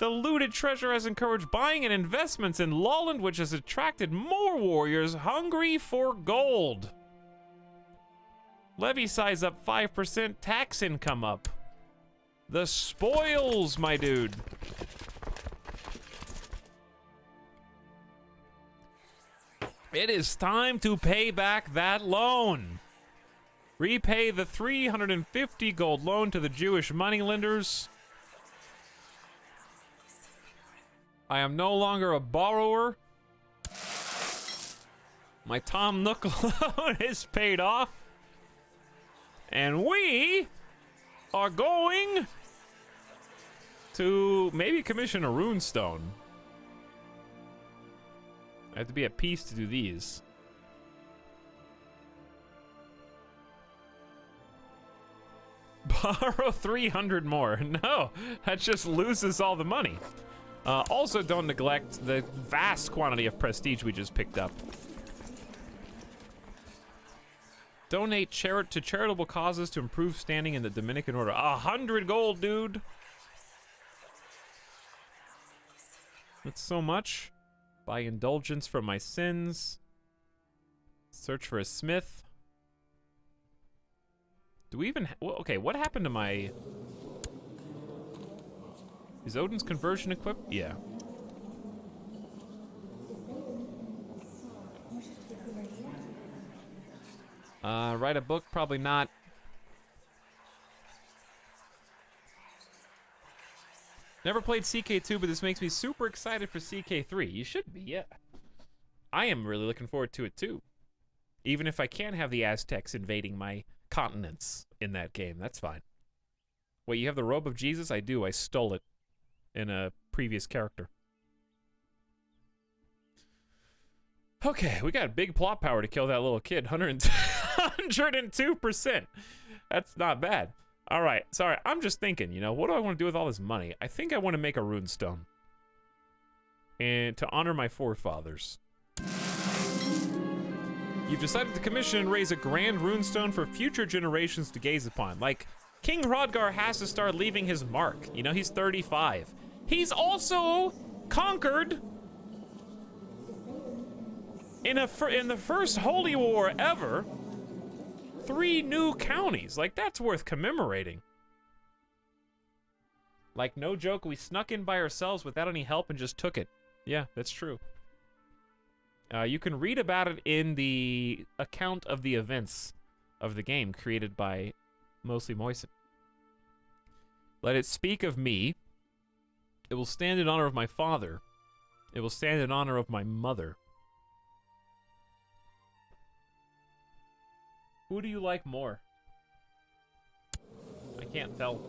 The looted treasure has encouraged buying and investments in Lolland, which has attracted more warriors hungry for gold. Levy size up 5%, tax income up. The spoils, my dude. It is time to pay back that loan. Repay the 350 gold loan to the Jewish moneylenders. I am no longer a borrower. My Tom Nook loan is paid off. And we are going to maybe commission a runestone. I have to be at peace to do these. Borrow 300 more. No, that just loses all the money. Also, don't neglect the vast quantity of prestige we just picked up. Donate to charitable causes to improve standing in the Dominican Order. 100 gold, dude. That's so much. Buy indulgence from my sins. Search for a smith. Do we even... well, okay, what happened to my... Is Odin's conversion equipped? Yeah. Write a book? Probably not. Never played CK2, but this makes me super excited for CK3. You should be, yeah. I am really looking forward to it, too. Even if I can't have the Aztecs invading my continents in that game, that's fine. Wait, you have the robe of Jesus? I do. I stole it in a previous character. Okay, we got big plot power to kill that little kid. 102%. That's not bad. All right, sorry, I'm just thinking, you know, what do I want to do with all this money? I think I want to make a runestone. And to honor my forefathers. You've decided to commission and raise a grand runestone for future generations to gaze upon. Like, King Hrodgar has to start leaving his mark. You know, he's 35. He's also conquered in the first holy war ever 3 new counties. Like, that's worth commemorating. Like, no joke, we snuck in by ourselves without any help and just took it. Yeah, that's true. You can read about it in the account of the events of the game created by Mostly Moisen. Let it speak of me. It will stand in honor of my father. It will stand in honor of my mother. Who do you like more? I can't tell.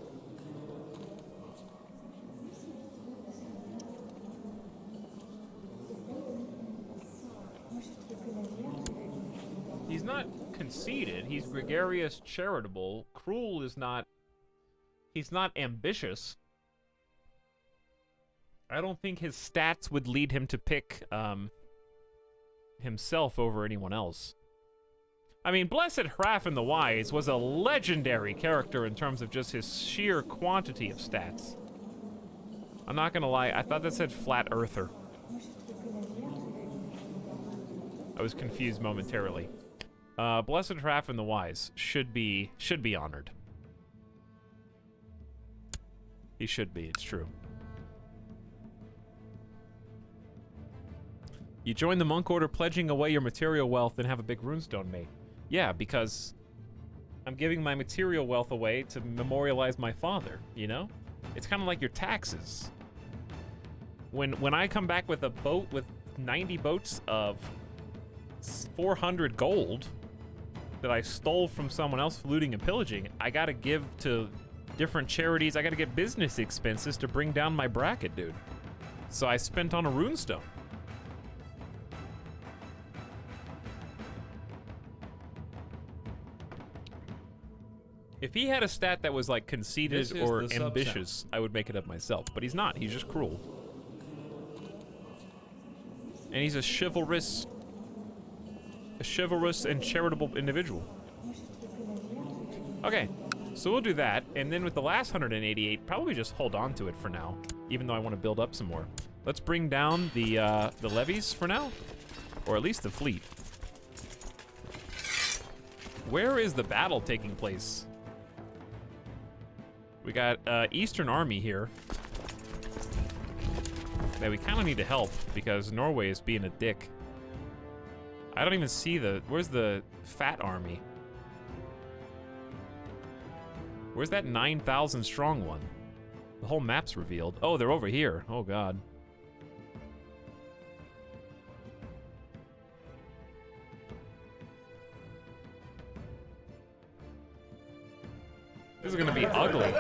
He's not conceited. He's gregarious, charitable. Cruel is not... He's not ambitious. I don't think his stats would lead him to pick himself over anyone else. I mean, Blessed Hrafn the Wise was a legendary character in terms of just his sheer quantity of stats. I'm not gonna lie, I thought that said Flat Earther. I was confused momentarily. Blessed Hrafn the Wise should be honored. He should be, it's true. You join the monk order pledging away your material wealth and have a big runestone made. Yeah, because I'm giving my material wealth away to memorialize my father, you know? It's kind of like your taxes. When I come back with a boat with 90 boats of 400 gold that I stole from someone else looting and pillaging, I gotta give to different charities. I gotta get business expenses to bring down my bracket, dude. So I spent on a runestone. If he had a stat that was like conceited or ambitious, I would make it up myself. But he's not. He's just cruel. And he's a chivalrous and charitable individual. Okay, so we'll do that, and then with the last 188, probably just hold on to it for now, even though I want to build up some more. Let's bring down the levies for now, or at least the fleet. Where is the battle taking place? We got Eastern Army here that we kind of need to help because Norway is being a dick. I don't even see where's the fat army? Where's that 9,000 strong one? The whole map's revealed. Oh, they're over here. Oh, God. This is gonna be ugly.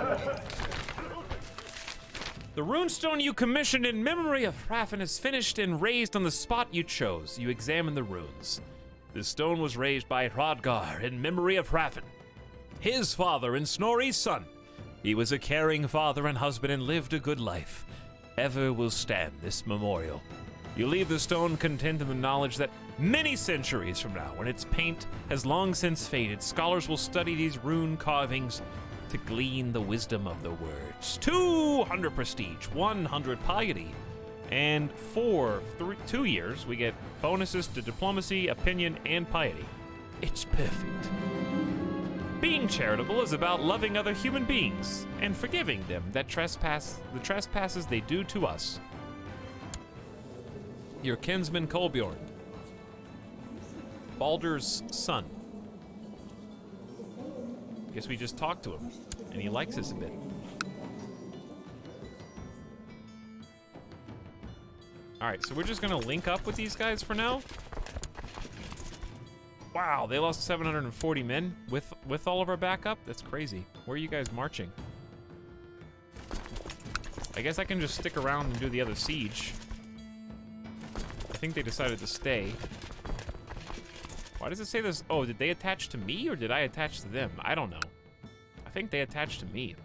The runestone you commissioned in memory of Hrafn is finished and raised on the spot you chose. You examine the runes. This stone was raised by Hrodgar in memory of Hrafn, his father and Snorri's son. He was a caring father and husband and lived a good life. Ever will stand this memorial. You leave the stone content in the knowledge that many centuries from now, when its paint has long since faded, scholars will study these rune carvings to glean the wisdom of the words. 200 prestige, 100 piety, and for 2 years, we get bonuses to diplomacy, opinion, and piety. It's perfect. Being charitable is about loving other human beings and forgiving them the trespasses they do to us. Your kinsman Kolbjorn, Baldur's son. Guess we just talked to him, and he likes us a bit. All right, so we're just gonna link up with these guys for now. Wow, they lost 740 men with all of our backup? That's crazy. Where are you guys marching? I guess I can just stick around and do the other siege. I think they decided to stay. Why does it say this? Oh, did they attach to me or did I attach to them? I don't know. I think they attached to me.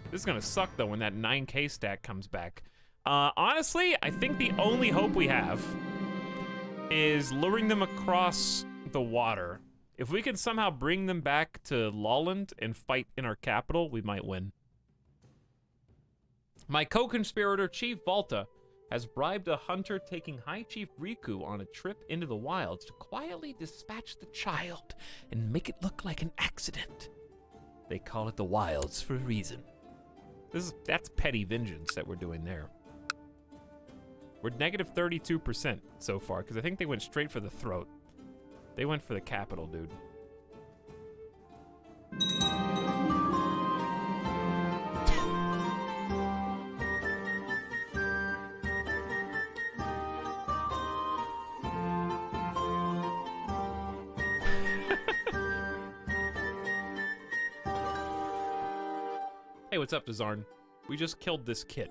This is gonna suck though when that 9K stack comes back. Honestly, I think the only hope we have is luring them across the water. If we can somehow bring them back to Lolland and fight in our capital, we might win. My co-conspirator, Chief Volta, has bribed a hunter taking High Chief Riku on a trip into the wilds to quietly dispatch the child and make it look like an accident. They call it the wilds for a reason. That's petty vengeance that we're doing there. We're negative 32% so far, because I think they went straight for the throat. They went for the capital, dude. Hey, what's up, Dazarn? We just killed this kid.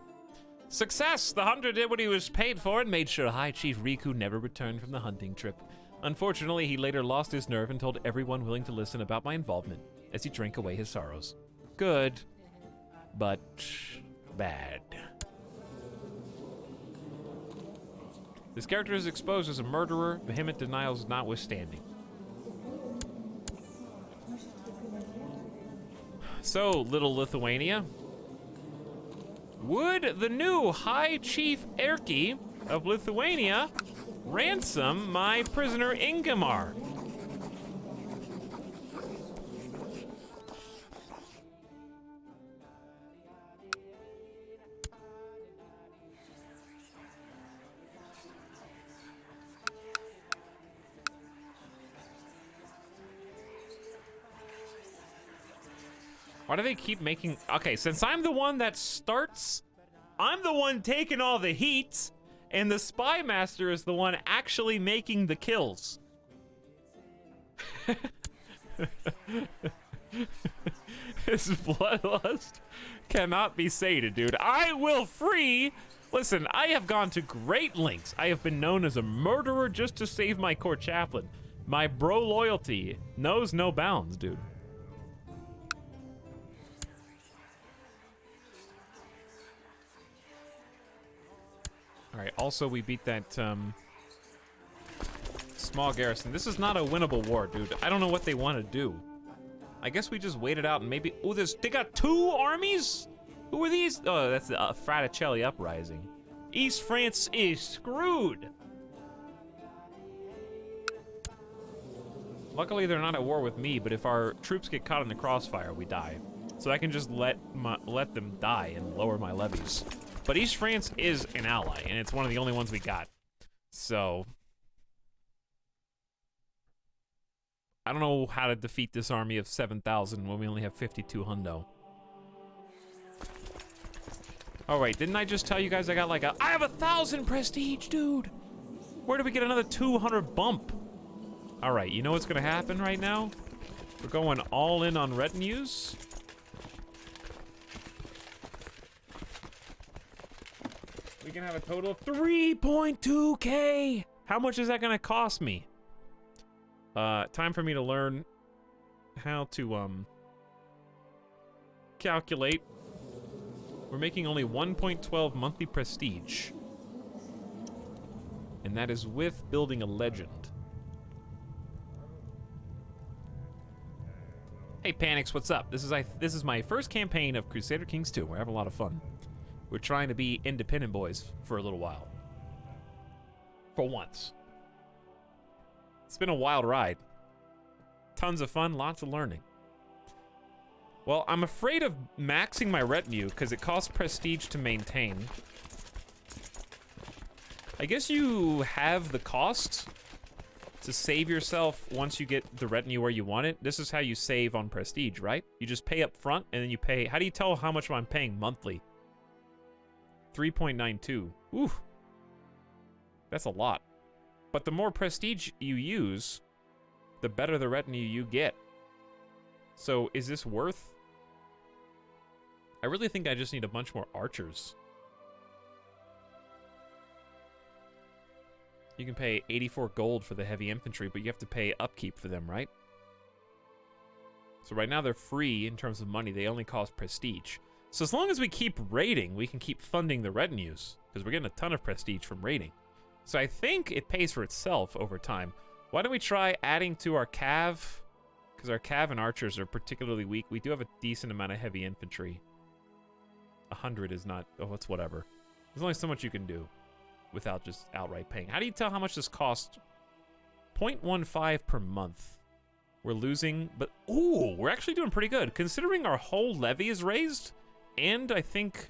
Success! The hunter did what he was paid for and made sure High Chief Riku never returned from the hunting trip. Unfortunately, he later lost his nerve and told everyone willing to listen about my involvement as he drank away his sorrows. Good, but bad. This character is exposed as a murderer, vehement denials notwithstanding. So, little Lithuania, would the new High Chief Erki of Lithuania ransom my prisoner Ingemar? Why do they keep making... Okay, since I'm the one that starts, I'm the one taking all the heat, and the Spy Master is the one actually making the kills. This bloodlust cannot be sated, dude. I will free... Listen, I have gone to great lengths. I have been known as a murderer just to save my court chaplain. My bro loyalty knows no bounds, dude. All right, also we beat that small garrison. This is not a winnable war, dude. I don't know what they want to do. I guess we just wait it out and maybe... Oh, they got 2 armies? Who are these? Oh, that's the Fraticelli Uprising. East France is screwed. Luckily, they're not at war with me, but if our troops get caught in the crossfire, we die. So I can just let them die and lower my levies. But East France is an ally, and it's one of the only ones we got. So... I don't know how to defeat this army of 7,000 when we only have 52 hundo. Oh wait, didn't I just tell you guys I got like I have 1,000 prestige, dude! Where do we get another 200 bump? All right, you know what's gonna happen right now? We're going all in on retinues. We can have a total of 3.2K! How much is that gonna cost me? Time for me to learn how to, calculate. We're making only 1.12 monthly prestige. And that is with building a legend. Hey, Panics, what's up? This is my first campaign of Crusader Kings 2. We're having a lot of fun. We're trying to be independent boys for a little while. For once. It's been a wild ride. Tons of fun, lots of learning. Well, I'm afraid of maxing my retinue because it costs prestige to maintain. I guess you have the cost to save yourself once you get the retinue where you want it. This is how you save on prestige, right? You just pay up front and then you pay... How do you tell how much I'm paying monthly? 3.92. Ooh. That's a lot. But the more prestige you use, the better the retinue you get. So is this worth... I really think I just need a bunch more archers. You can pay 84 gold for the heavy infantry, but you have to pay upkeep for them, right? So right now they're free in terms of money. They only cost prestige. So as long as we keep raiding, we can keep funding the retinues, because we're getting a ton of prestige from raiding. So I think it pays for itself over time. Why don't we try adding to our cav? Because our cav and archers are particularly weak. We do have a decent amount of heavy infantry. 100 is not... Oh, it's whatever. There's only so much you can do without just outright paying. How do you tell how much this costs? 0.15 per month. We're losing, but... Ooh, we're actually doing pretty good. Considering our whole levy is raised, and I think...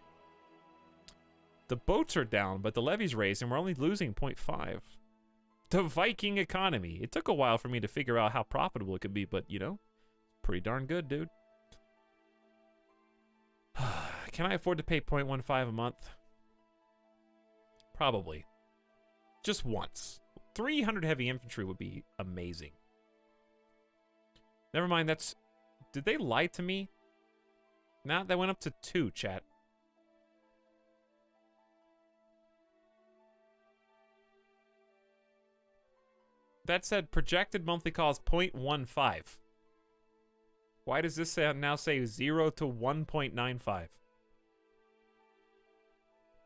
The boats are down, but the levy's raised, and we're only losing 0.5. The Viking economy. It took a while for me to figure out how profitable it could be, but, you know, pretty darn good, dude. Can I afford to pay 0.15 a month? Probably. Just once. 300 heavy infantry would be amazing. Never mind, that's... Did they lie to me? Nah, that went up to 2, chat. That said, projected monthly cost 0.15. Why does this now say 0 to 1.95?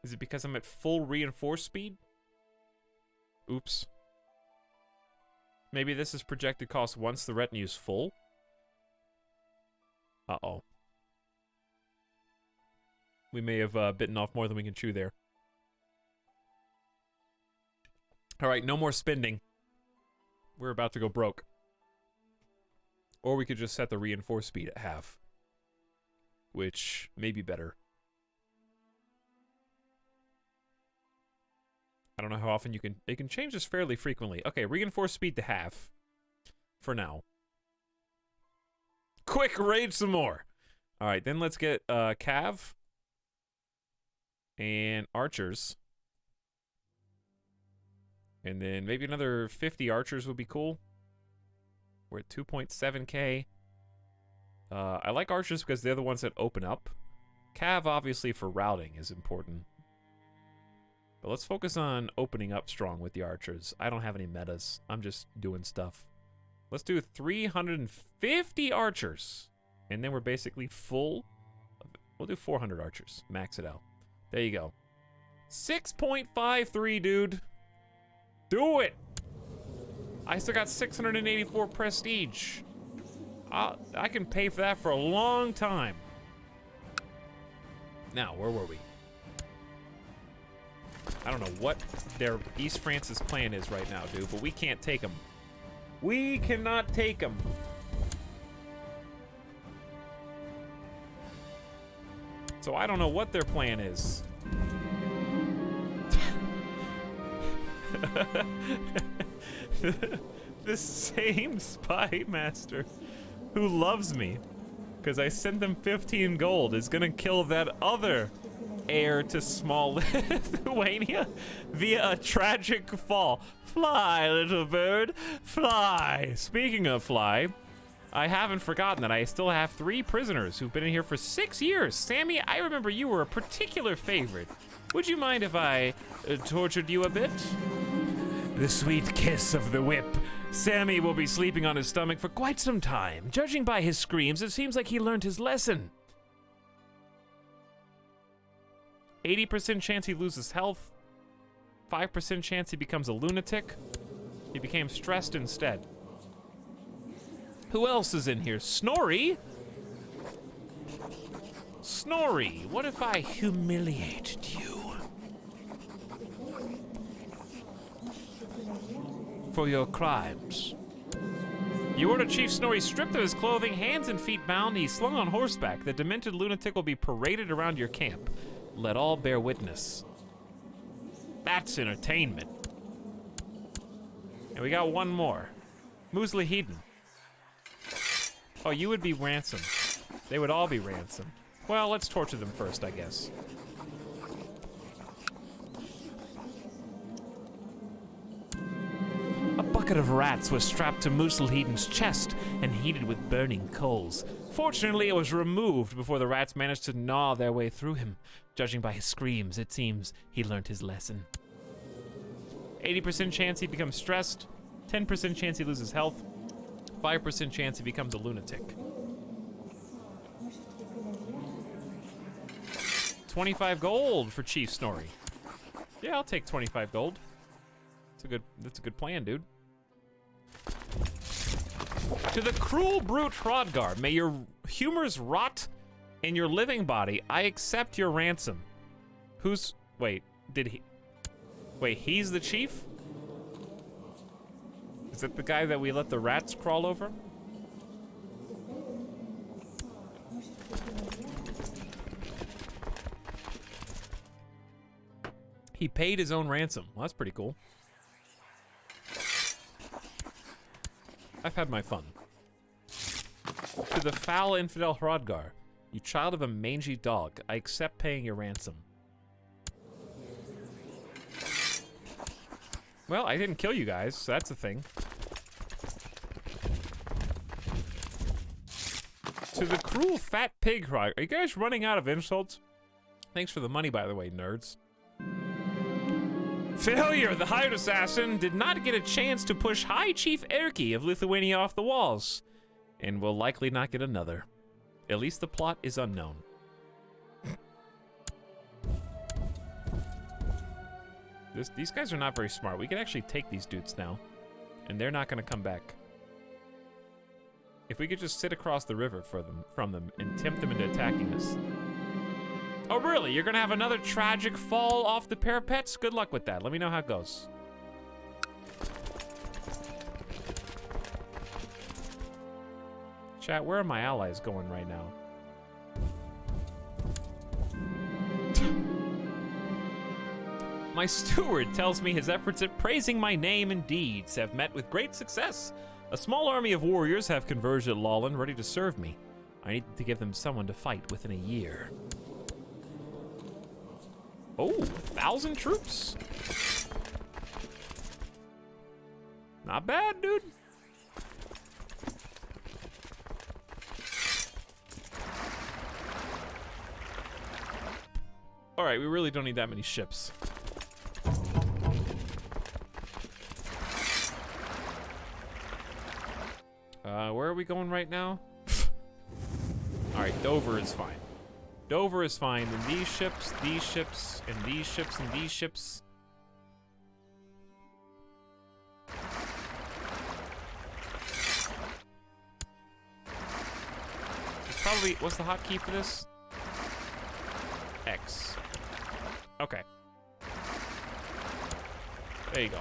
Is it because I'm at full reinforced speed? Oops. Maybe this is projected cost once the retinue's full? Uh-oh. We may have bitten off more than we can chew there. Alright, no more spending. We're about to go broke. Or we could just set the reinforced speed at half. Which may be better. I don't know how often you can... They can change this fairly frequently. Okay, reinforced speed to half. For now. Quick, raid some more! All right, then let's get cav and archers. And then maybe another 50 archers would be cool. We're at 2.7k. I like archers because they're the ones that open up. Cav, obviously, for routing is important. But let's focus on opening up strong with the archers. I don't have any metas. I'm just doing stuff. Let's do 350 archers. And then we're basically full. We'll do 400 archers. Max it out. There you go. 6.53, dude. Do it! I still got 684 prestige. I can pay for that for a long time. Now, where were we? I don't know what their East France's plan is right now, dude, but we can't take them. We cannot take them. So I don't know what their plan is. This same spy master who loves me because I sent them 15 gold is gonna kill that other heir to small Lithuania via a tragic fall. Fly, little bird, fly. Speaking of fly, I haven't forgotten that I still have 3 prisoners who've been in here for 6 years. Sammy, I remember you were a particular favorite. Would you mind if I tortured you a bit? The sweet kiss of the whip. Sammy will be sleeping on his stomach for quite some time. Judging by his screams, it seems like he learned his lesson. 80% chance he loses health. 5% chance he becomes a lunatic. He became stressed instead. Who else is in here? Snorri? Snorri, what if I humiliated you? For your crimes. You ordered Chief Snorri stripped of his clothing, hands and feet bound, he's slung on horseback. The demented lunatic will be paraded around your camp. Let all bear witness. That's entertainment. And we got one more. Muslihedin. Oh, you would be ransomed. They would all be ransomed. Well, let's torture them first, I guess. A bucket of rats was strapped to Muslihedin's chest and heated with burning coals. Fortunately, it was removed before the rats managed to gnaw their way through him. Judging by his screams, it seems he learned his lesson. 80% chance he becomes stressed, 10% chance he loses health, 5% chance he becomes a lunatic. 25 gold for Chief Snorri. Yeah, I'll take 25 gold. That's a good plan, dude. To the cruel brute Hrodgar, may your humors rot in your living body. I accept your ransom. Wait, he's the chief? Is that the guy that we let the rats crawl over? He paid his own ransom. Well, that's pretty cool. I've had my fun. To the foul infidel Hrodgar, you child of a mangy dog, I accept paying your ransom. Well, I didn't kill you guys, so that's a thing. To the cruel fat pig Hrodgar, are you guys running out of insults? Thanks for the money, by the way, nerds. Failure! The hired assassin did not get a chance to push High Chief Erki of Lithuania off the walls, and will likely not get another. At least the plot is unknown. These guys are not very smart. We can actually take these dudes now, and they're not going to come back. If we could just sit across the river from them and tempt them into attacking us. Oh, really? You're gonna have another tragic fall off the parapets? Good luck with that. Let me know how it goes. Chat, where are my allies going right now? My steward tells me his efforts at praising my name and deeds have met with great success. A small army of warriors have converged at Lawland, ready to serve me. I need to give them someone to fight within a year. Oh, 1,000 troops. Not bad, dude. All right, we really don't need that many ships. Where are we going right now? All right, Dover is fine. Dover is fine. And these ships, and these ships, and these ships. It's probably, what's the hotkey for this? X. Okay. There you go.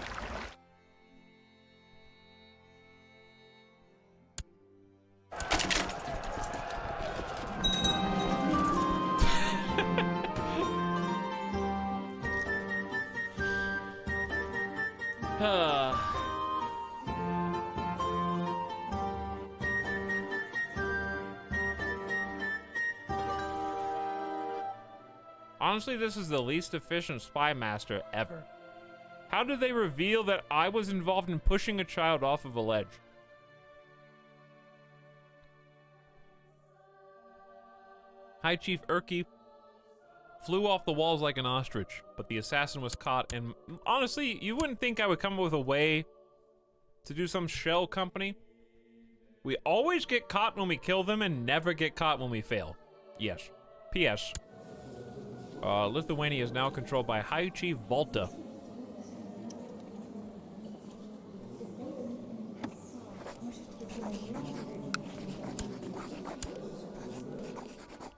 Honestly, this is the least efficient spy master ever. How did they reveal that I was involved in pushing a child off of a ledge? High Chief Urki flew off the walls like an ostrich, but the assassin was caught, and honestly, you wouldn't think I would come up with a way to do some shell company. We always get caught when we kill them and never get caught when we fail. Yes. P.S. Lithuania is now controlled by High Chief Volta.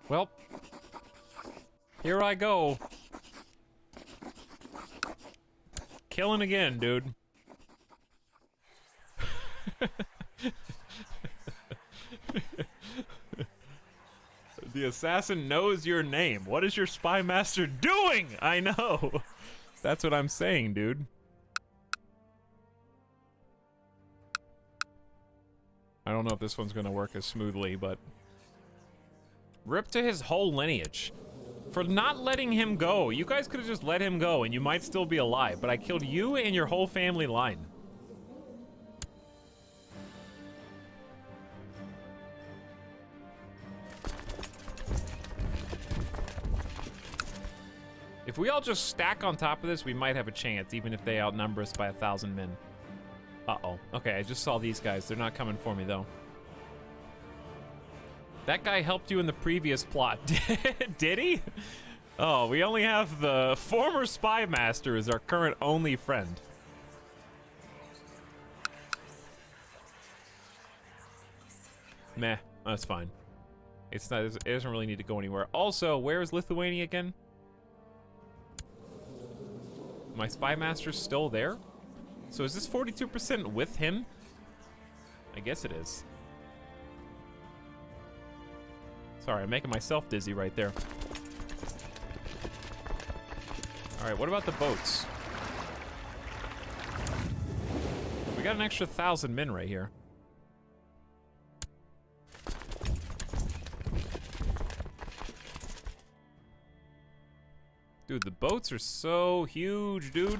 Well, here I go. Killing again, dude. The assassin knows your name. What is your spy master doing? I know. That's what I'm saying, dude. I don't know if this one's gonna work as smoothly, but... Rip to his whole lineage. For not letting him go. You guys could have just let him go and you might still be alive, but I killed you and your whole family line. If we all just stack on top of this, we might have a chance, even if they outnumber us by 1,000 men. Uh-oh. Okay, I just saw these guys. They're not coming for me, though. That guy helped you in the previous plot. Did he? Oh, we only have the former spy master as our current only friend. Meh, that's fine. It's not, it doesn't really need to go anywhere. Also, where is Lithuania again? My spy master's still there? So is this 42% with him? I guess it is. Sorry, I'm making myself dizzy right there. All right, what about the boats? We got an extra 1,000 men right here. Dude, the boats are so huge, dude.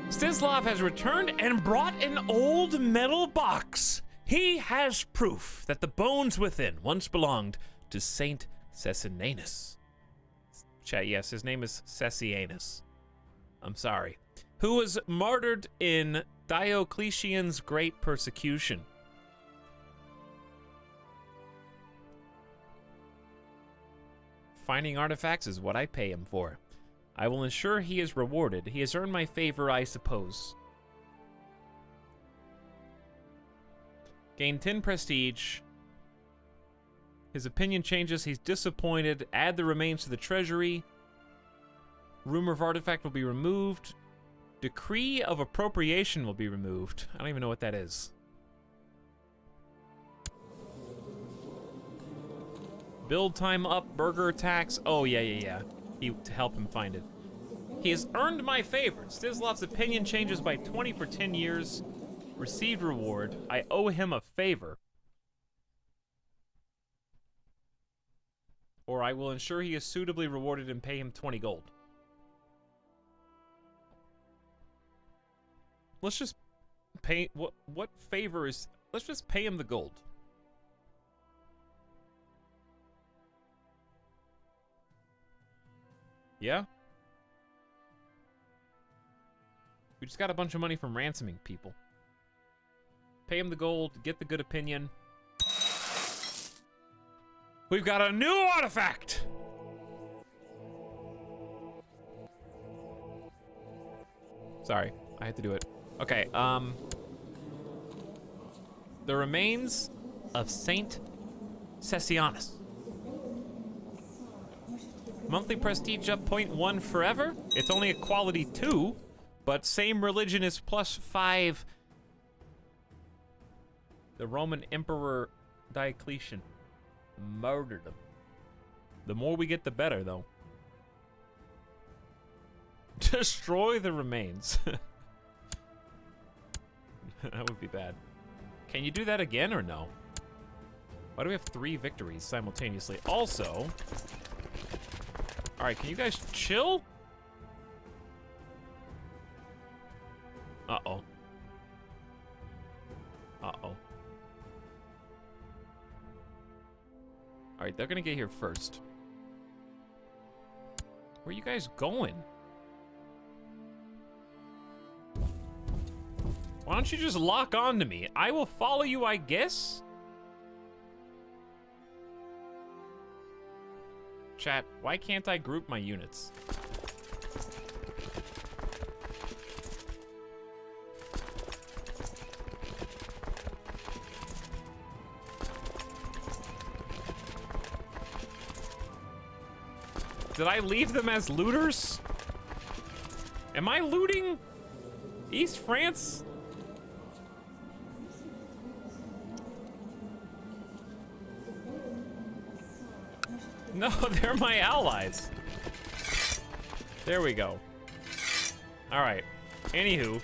Stislav has returned and brought an old metal box. He has proof that the bones within once belonged to Saint Cessianus. Chat, yes, his name is Cessianus. I'm sorry. Who was martyred in Diocletian's great persecution. Finding artifacts is what I pay him for. I will ensure he is rewarded. He has earned my favor, I suppose. Gain 10 prestige. His opinion changes. He's disappointed. Add the remains to the treasury. Rumor of artifact will be removed. Decree of appropriation will be removed. I don't even know what that is. Build time up, burger tax. Oh, yeah. To help him find it. He has earned my favor. Stislav's opinion changes by 20 for 10 years. Received reward. I owe him a favor. Or I will ensure he is suitably rewarded and pay him 20 gold. Let's just pay... What favor is... Let's just pay him the gold. Yeah? We just got a bunch of money from ransoming people. Pay him the gold, get the good opinion. We've got a new artifact! Sorry, I had to do it. Okay, the remains of Saint Cessianus. Monthly prestige up 0.1 forever. It's only a quality 2, but same religion is +5. The Roman Emperor Diocletian murdered him. The more we get, the better, though. Destroy the remains. That would be bad. Can you do that again or no? Why do we have 3 victories simultaneously? Also... Alright, can you guys chill? Uh-oh. Uh-oh. Alright, they're gonna get here first. Where are you guys going? Why don't you just lock on to me? I will follow you, I guess? Chat, why can't I group my units? Did I leave them as looters? Am I looting East France? No, they're my allies. There we go. All right. Anywho.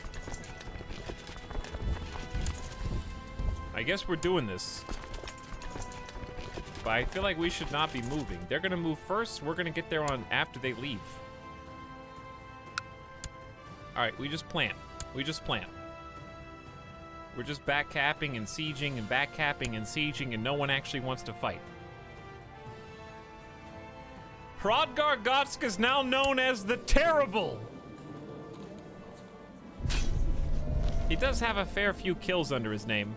I guess we're doing this. But I feel like we should not be moving. They're gonna move first. We're gonna get there on after they leave. All right, we just plant. We just plant. We're just backcapping and sieging and backcapping and sieging, and no one actually wants to fight. Hrodgar Gotsk is now known as the Terrible. He does have a fair few kills under his name.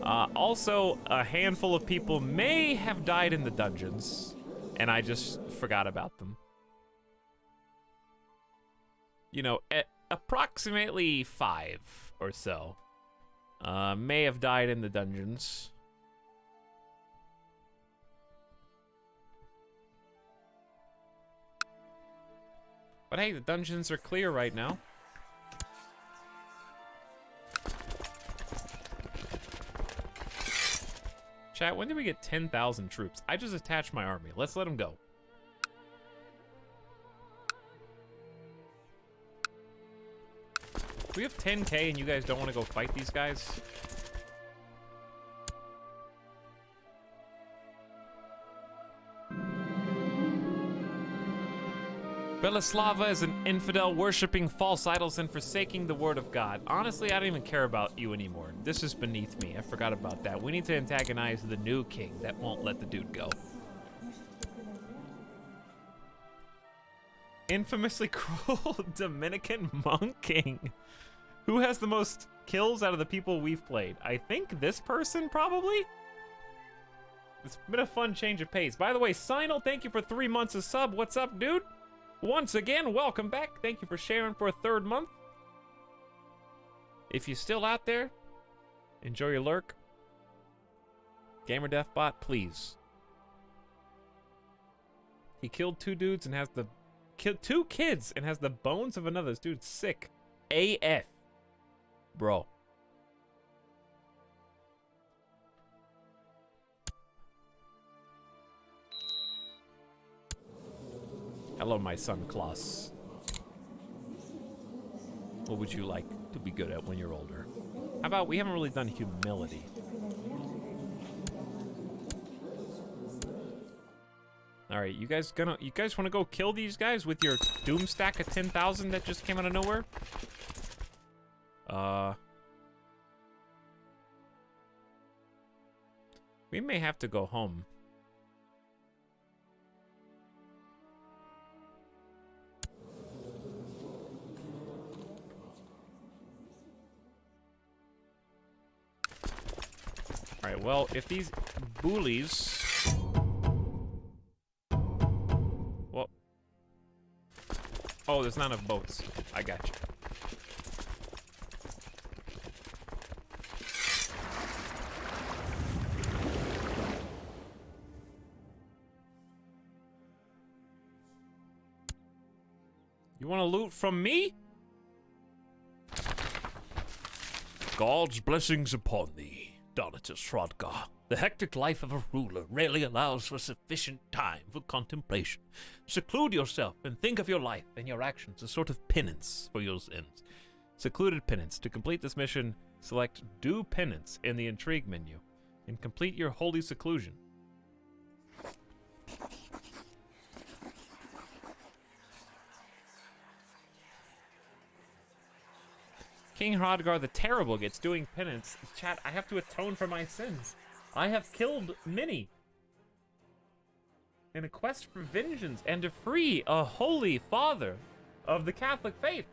Also, a handful of people may have died in the dungeons, and I just forgot about them. You know, approximately 5 or so may have died in the dungeons. But hey, the dungeons are clear right now. Chat, when did we get 10,000 troops? I just attached my army. Let's let them go. We have 10K and you guys don't want to go fight these guys? Belislava is an infidel worshipping false idols and forsaking the word of God. Honestly, I don't even care about you anymore. This is beneath me. I forgot about that. We need to antagonize the new king that won't let the dude go. Infamously cruel Dominican monk king. Who has the most kills out of the people we've played? I think this person, probably? It's been a fun change of pace. By the way, Sinal, thank you for 3 months of sub. What's up, dude? Once again, welcome back. Thank you for sharing for a 3rd month. If you're still out there, enjoy your lurk. GamerDeathBot, please. He killed 2 dudes and has the... Killed 2 kids and has the bones of another. This dude's sick. AF. Bro. Hello, my son, Klaus. What would you like to be good at when you're older? How about we haven't really done humility? All right, you guys want to go kill these guys with your doom stack of 10,000 that just came out of nowhere? We may have to go home. All right, well, if these bullies... Well... Oh, there's not enough boats. I got you. You want to loot from me? God's blessings upon thee, Donatus Hrodgar. The hectic life of a ruler rarely allows for sufficient time for contemplation. Seclude yourself and think of your life and your actions, a sort of penance for your sins. Secluded penance. To complete this mission, select Do Penance in the Intrigue menu and complete your holy seclusion. King Hrodgar the Terrible gets doing penance. Chat, I have to atone for my sins. I have killed many. In a quest for vengeance and to free a holy father of the Catholic faith.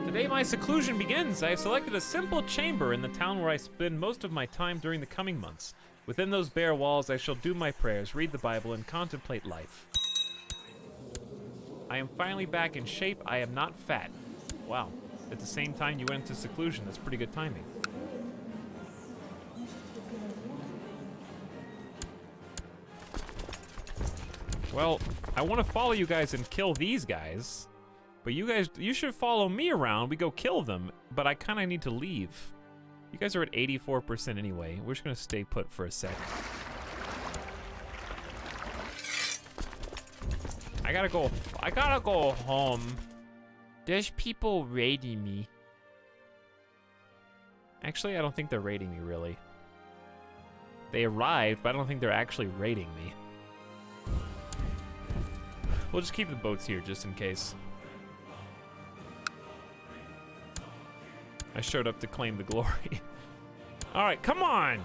Today my seclusion begins. I have selected a simple chamber in the town where I spend most of my time during the coming months. Within those bare walls I shall do my prayers, read the Bible, and contemplate life. I am finally back in shape. I am not fat. Wow. At the same time you went into seclusion. That's pretty good timing. Well, I want to follow you guys and kill these guys. But you should follow me around. We go kill them. But I kind of need to leave. You guys are at 84% anyway. We're just going to stay put for a sec. I gotta go home. There's people raiding me. Actually, I don't think they're raiding me, really. They arrived, but I don't think they're actually raiding me. We'll just keep the boats here, just in case. I showed up to claim the glory. All right, come on!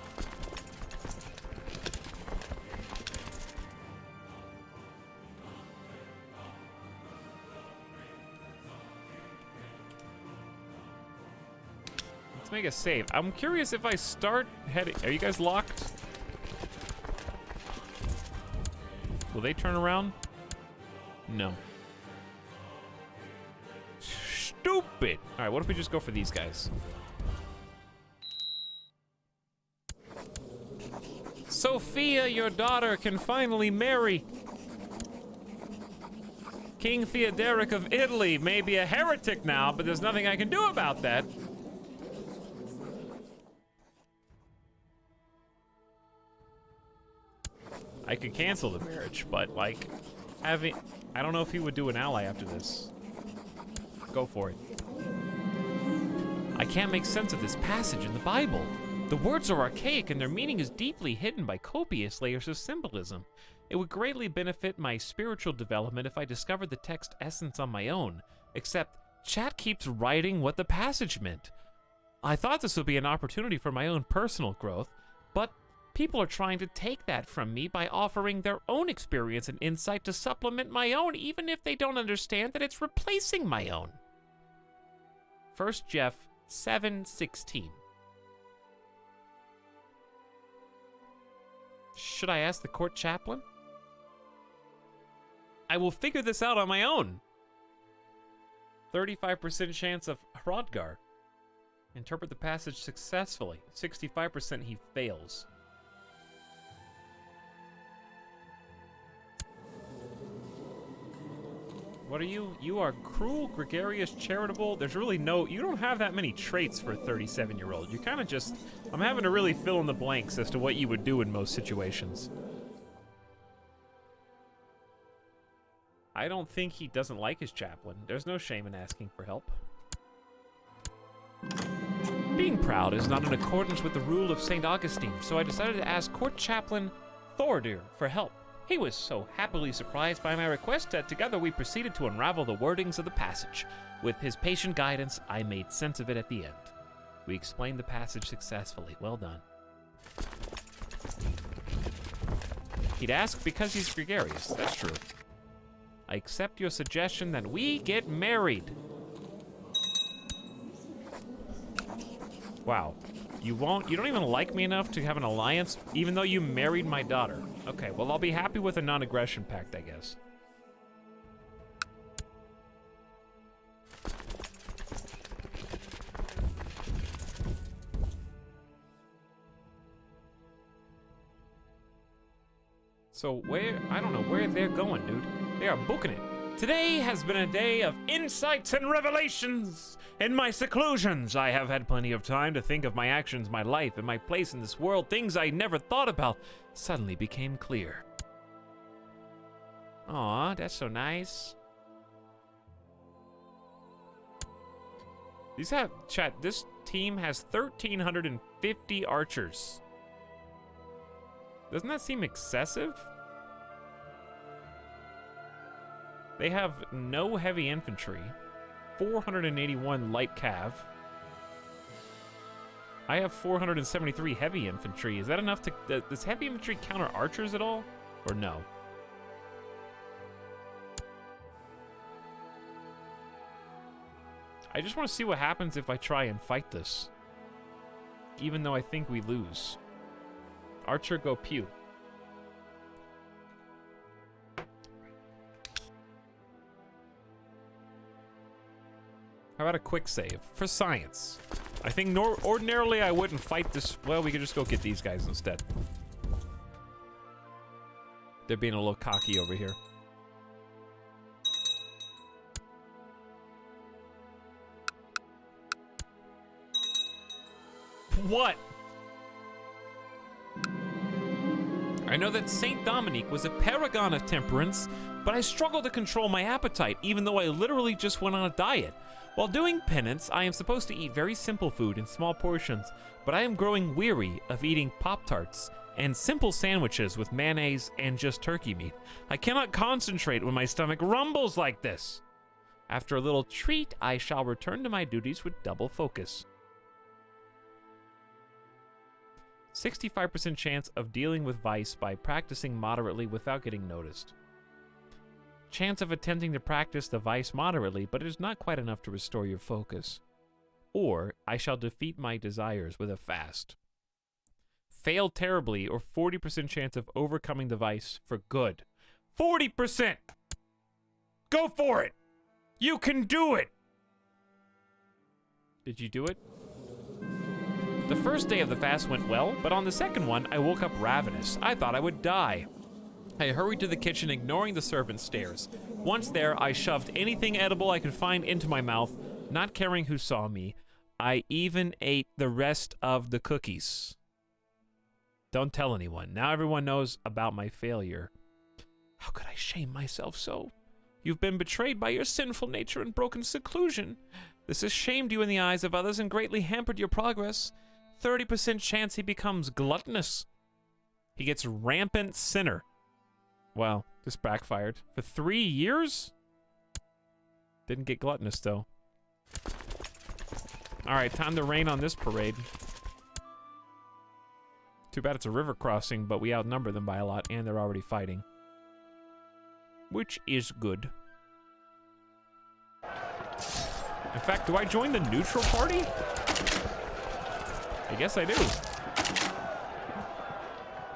Make a save. I'm curious if I start heading. Are you guys locked? Will they turn around? No. Stupid. All right, what if we just go for these guys? Sophia, your daughter, can finally marry. King Theodoric of Italy may be a heretic now, but there's nothing I can do about that. I could cancel the marriage, but like, I don't know if he would do an ally after this. Go for it. I can't make sense of this passage in the Bible. The words are archaic and their meaning is deeply hidden by copious layers of symbolism. It would greatly benefit my spiritual development if I discovered the text essence on my own, except chat keeps writing what the passage meant. I thought this would be an opportunity for my own personal growth, but people are trying to take that from me by offering their own experience and insight to supplement my own, even if they don't understand that it's replacing my own. 1 Jeff 7:16. Should I ask the court chaplain? I will figure this out on my own. 35% chance of Hrodgar. Interpret the passage successfully. 65% he fails. What are you? You are cruel, gregarious, charitable. There's really no, you don't have that many traits for a 37-year-old. You kind of just, I'm having to really fill in the blanks as to what you would do in most situations. I don't think he doesn't like his chaplain. There's no shame in asking for help. Being proud is not in accordance with the rule of St. Augustine, so I decided to ask Court Chaplain Thordir for help. He was so happily surprised by my request that together we proceeded to unravel the wordings of the passage. With his patient guidance, I made sense of it at the end. We explained the passage successfully. Well done. He'd ask because he's gregarious. That's true. I accept your suggestion that we get married. Wow. You don't even like me enough to have an alliance, even though you married my daughter. Okay, well, I'll be happy with a non-aggression pact, I guess. So I don't know where they're going, dude. They are booking it. Today has been a day of insights and revelations. In my seclusions, I have had plenty of time to think of my actions, my life, and my place in this world. Things I never thought about suddenly became clear. Aw, that's so nice. This team has 1,350 archers. Doesn't that seem excessive? They have no heavy infantry, 481 light cav. I have 473 heavy infantry. Is that enough to, does heavy infantry counter archers at all? Or no? I just want to see what happens if I try and fight this. Even though I think we lose. Archer go pew. How about a quick save for science? I think ordinarily I wouldn't fight this. Well, we could just go get these guys instead. They're being a little cocky over here. What? I know that Saint Dominique was a paragon of temperance, but I struggle to control my appetite, even though I literally just went on a diet. While doing penance, I am supposed to eat very simple food in small portions, but I am growing weary of eating Pop-Tarts and simple sandwiches with mayonnaise and just turkey meat. I cannot concentrate when my stomach rumbles like this. After a little treat, I shall return to my duties with double focus. 65% chance of dealing with vice by practicing moderately without getting noticed. Chance of attempting to practice the vice moderately, but it is not quite enough to restore your focus. Or, I shall defeat my desires with a fast. Fail terribly, or 40% chance of overcoming the vice for good. 40%! Go for it! You can do it! Did you do it? The first day of the fast went well, but on the second one, I woke up ravenous. I thought I would die. I hurried to the kitchen, ignoring the servant's stares. Once there, I shoved anything edible I could find into my mouth, not caring who saw me. I even ate the rest of the cookies. Don't tell anyone. Now everyone knows about my failure. How could I shame myself so? You've been betrayed by your sinful nature and broken seclusion. This has shamed you in the eyes of others and greatly hampered your progress. 30% chance he becomes gluttonous. He gets rampant sinner. Well, this backfired. For 3 years? Didn't get gluttonous, though. Alright, time to rain on this parade. Too bad it's a river crossing, but we outnumber them by a lot, and they're already fighting. Which is good. In fact, do I join the neutral party? I guess I do.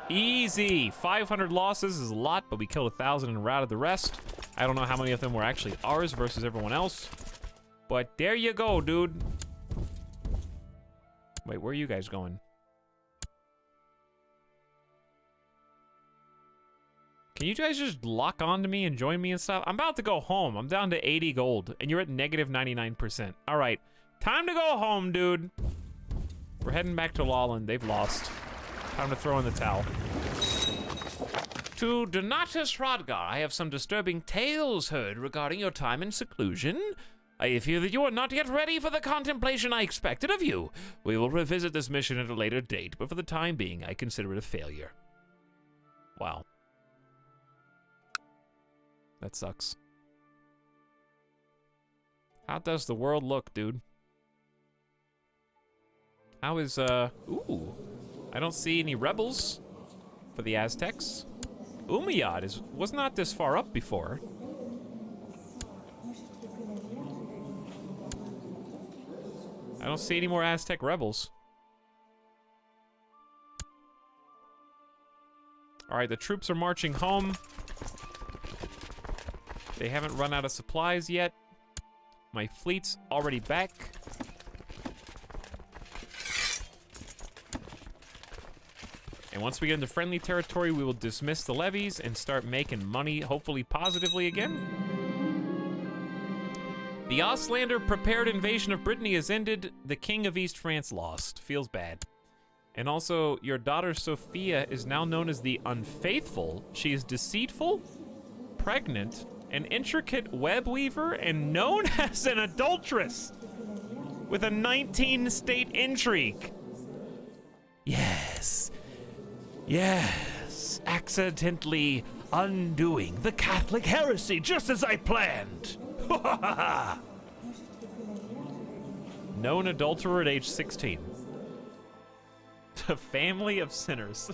Easy. 500 losses is a lot, but we killed 1,000 and routed the rest. I don't know how many of them were actually ours versus everyone else. But there you go, dude. Wait, where are you guys going? Can you guys just lock on to me and join me and stuff? I'm about to go home. I'm down to 80 gold, and you're at negative 99%. All right, time to go home, dude. We're heading back to Lawland. They've lost. Time to throw in the towel. To Donatus Rodgar, I have some disturbing tales heard regarding your time in seclusion. I fear that you are not yet ready for the contemplation I expected of you. We will revisit this mission at a later date, but for the time being, I consider it a failure. Wow. That sucks. How does the world look, dude? How is, ooh. I don't see any rebels for the Aztecs. Umayyad was not this far up before. I don't see any more Aztec rebels. All right, the troops are marching home. They haven't run out of supplies yet. My fleet's already back. And once we get into friendly territory, we will dismiss the levies and start making money, hopefully positively again. The Ostlander prepared invasion of Brittany has ended. The King of East France lost. Feels bad. And also, your daughter Sophia is now known as the Unfaithful. She is deceitful, pregnant, an intricate web weaver, and known as an adulteress with a 19-state intrigue. Yes. Yes. Accidentally undoing the Catholic heresy just as I planned. Known adulterer at age 16. The family of sinners.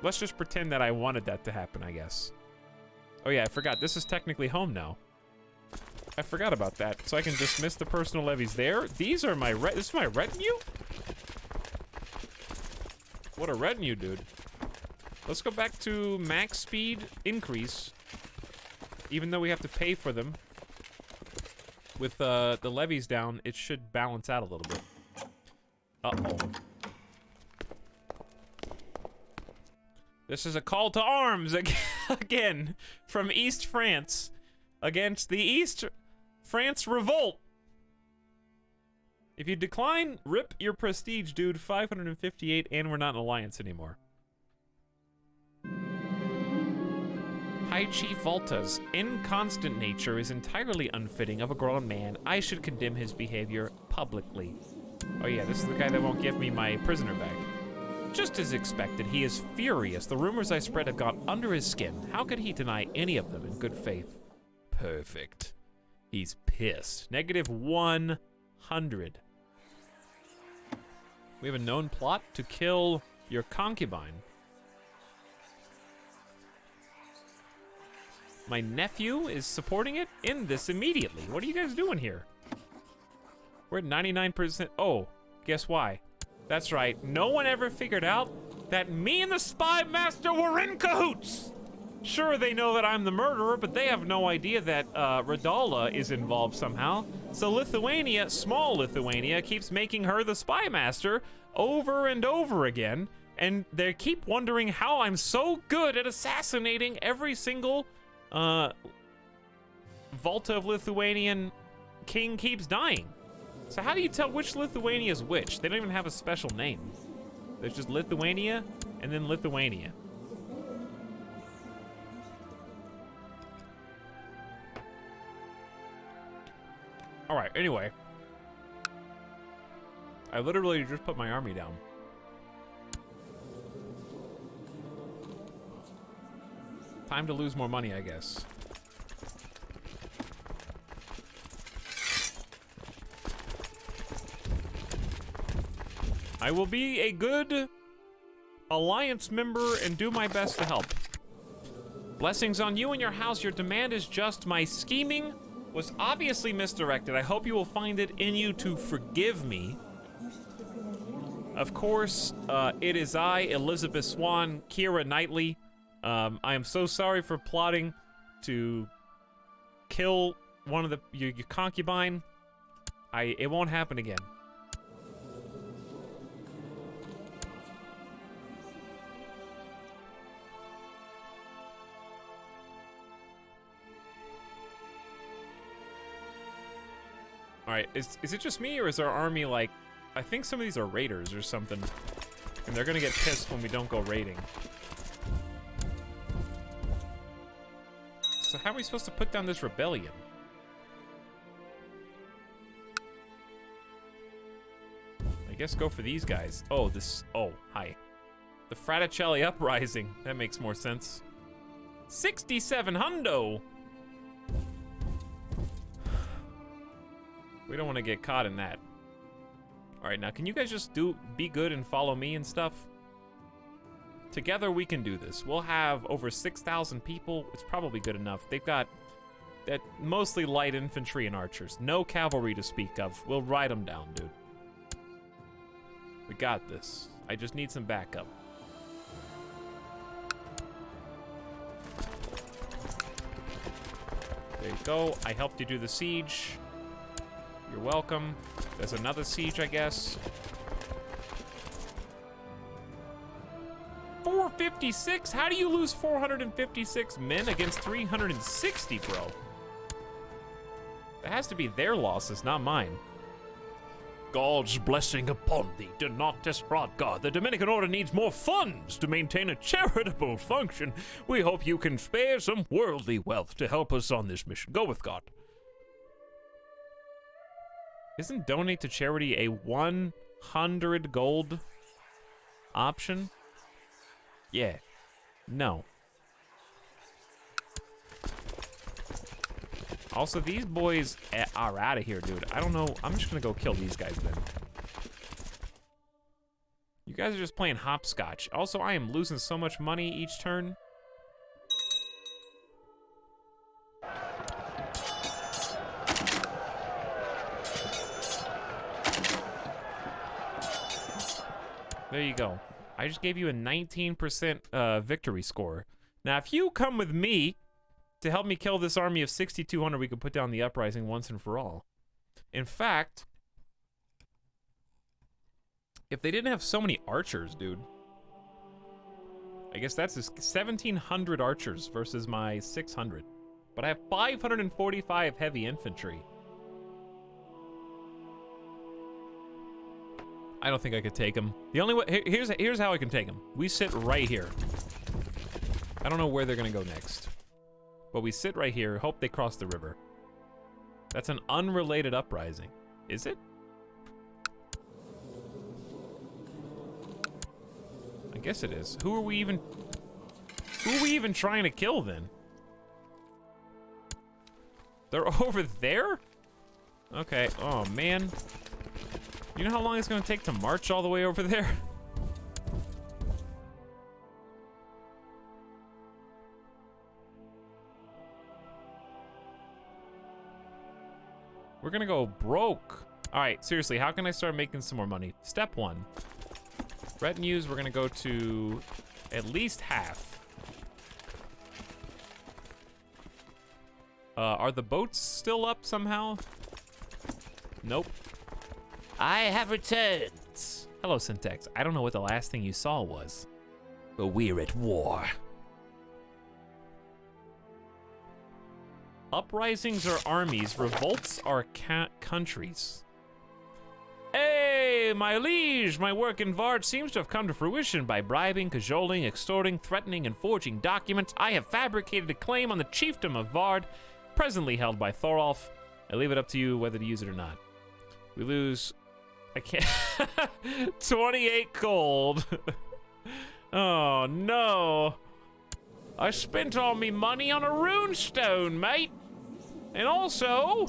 Let's just pretend that I wanted that to happen, I guess. Oh yeah, I forgot. This is technically home now. I forgot about that. So I can dismiss the personal levies there. These are my this is my retinue? What a retinue, dude. Let's go back to max speed increase. Even though we have to pay for them. With the levies down, it should balance out a little bit. Uh-oh. This is a call to arms again from East France against the East France revolt. If you decline, rip your prestige, dude. 558, and we're not in alliance anymore. High Chief Volta's inconstant nature is entirely unfitting of a grown man. I should condemn his behavior publicly. Oh yeah, this is the guy that won't give me my prisoner back. Just as expected, he is furious. The rumors I spread have got under his skin. How could he deny any of them in good faith? Perfect. He's pissed. -100. We have a known plot to kill your concubine. My nephew is supporting it. End this immediately. What are you guys doing here? We're at 99%. Oh, guess why? That's right. No one ever figured out that me and the spy master were in cahoots. Sure, they know that I'm the murderer, but they have no idea that Radala is involved somehow. So Lithuania, small Lithuania, keeps making her the spy master over and over again. And they keep wondering how I'm so good at assassinating every single Volta of Lithuanian king keeps dying. So how do you tell which Lithuania is which? They don't even have a special name. There's just Lithuania and then Lithuania. All right, anyway. I literally just put my army down. Time to lose more money, I guess. I will be a good alliance member and do my best to help. Blessings on you and your house. Your demand is just. My scheming was obviously misdirected. I hope you will find it in you to forgive me. Of course, it is I, Elizabeth Swan, Keira Knightley. I am so sorry for plotting to kill one of your concubine. It won't happen again. All right, is it just me, or is our army like, I think some of these are raiders or something, and they're gonna get pissed when we don't go raiding. how are we supposed to put down this rebellion? I guess go for these guys. Oh, oh, hi. The Fraticelli Uprising. That makes more sense. 67 hundo! We don't want to get caught in that. Alright, now can you guys just be good and follow me and stuff? Together we can do this. We'll have over 6,000 people. It's probably good enough. They've got that mostly light infantry and archers. No cavalry to speak of. We'll ride them down, dude. We got this. I just need some backup. There you go. I helped you do the siege. You're welcome. There's another siege, I guess. 456? How do you lose 456 men against 360, bro? That has to be their losses, not mine. God's blessing upon thee, Donatus Hrodgar. The Dominican Order needs more funds to maintain a charitable function. We hope you can spare some worldly wealth to help us on this mission. Go with God. Isn't donate to charity a 100 gold option? Yeah. No. Also, these boys are out of here, dude. I don't know. I'm just gonna go kill these guys then. You guys are just playing hopscotch. Also, I am losing so much money each turn. There you go. I just gave you a 19% victory score. Now, if you come with me to help me kill this army of 6,200, we can put down the uprising once and for all. In fact, if they didn't have so many archers, dude, I guess that's 1,700 archers versus my 600. But I have 545 heavy infantry. I don't think I could take him. The only way, here's how I can take him. We sit right here. I don't know where they're gonna go next. But we sit right here, hope they cross the river. That's an unrelated uprising. Is it? I guess it is. Who are we even trying to kill then? They're over there? Okay, oh man. You know how long it's gonna take to march all the way over there? We're gonna go broke. All right, seriously, how can I start making some more money? Step one. Retinues, we're gonna go to at least half. Are the boats still up somehow? Nope. I have returned. Hello, Syntax. I don't know what the last thing you saw was. But we're at war. Uprisings are armies, revolts are countries. Hey, my liege, my work in Vard seems to have come to fruition. By bribing, cajoling, extorting, threatening, and forging documents, I have fabricated a claim on the chiefdom of Vard, presently held by Thorolf. I leave it up to you whether to use it or not. We lose... I can't... 28 gold. Oh, no. I spent all me money on a runestone, mate. And also,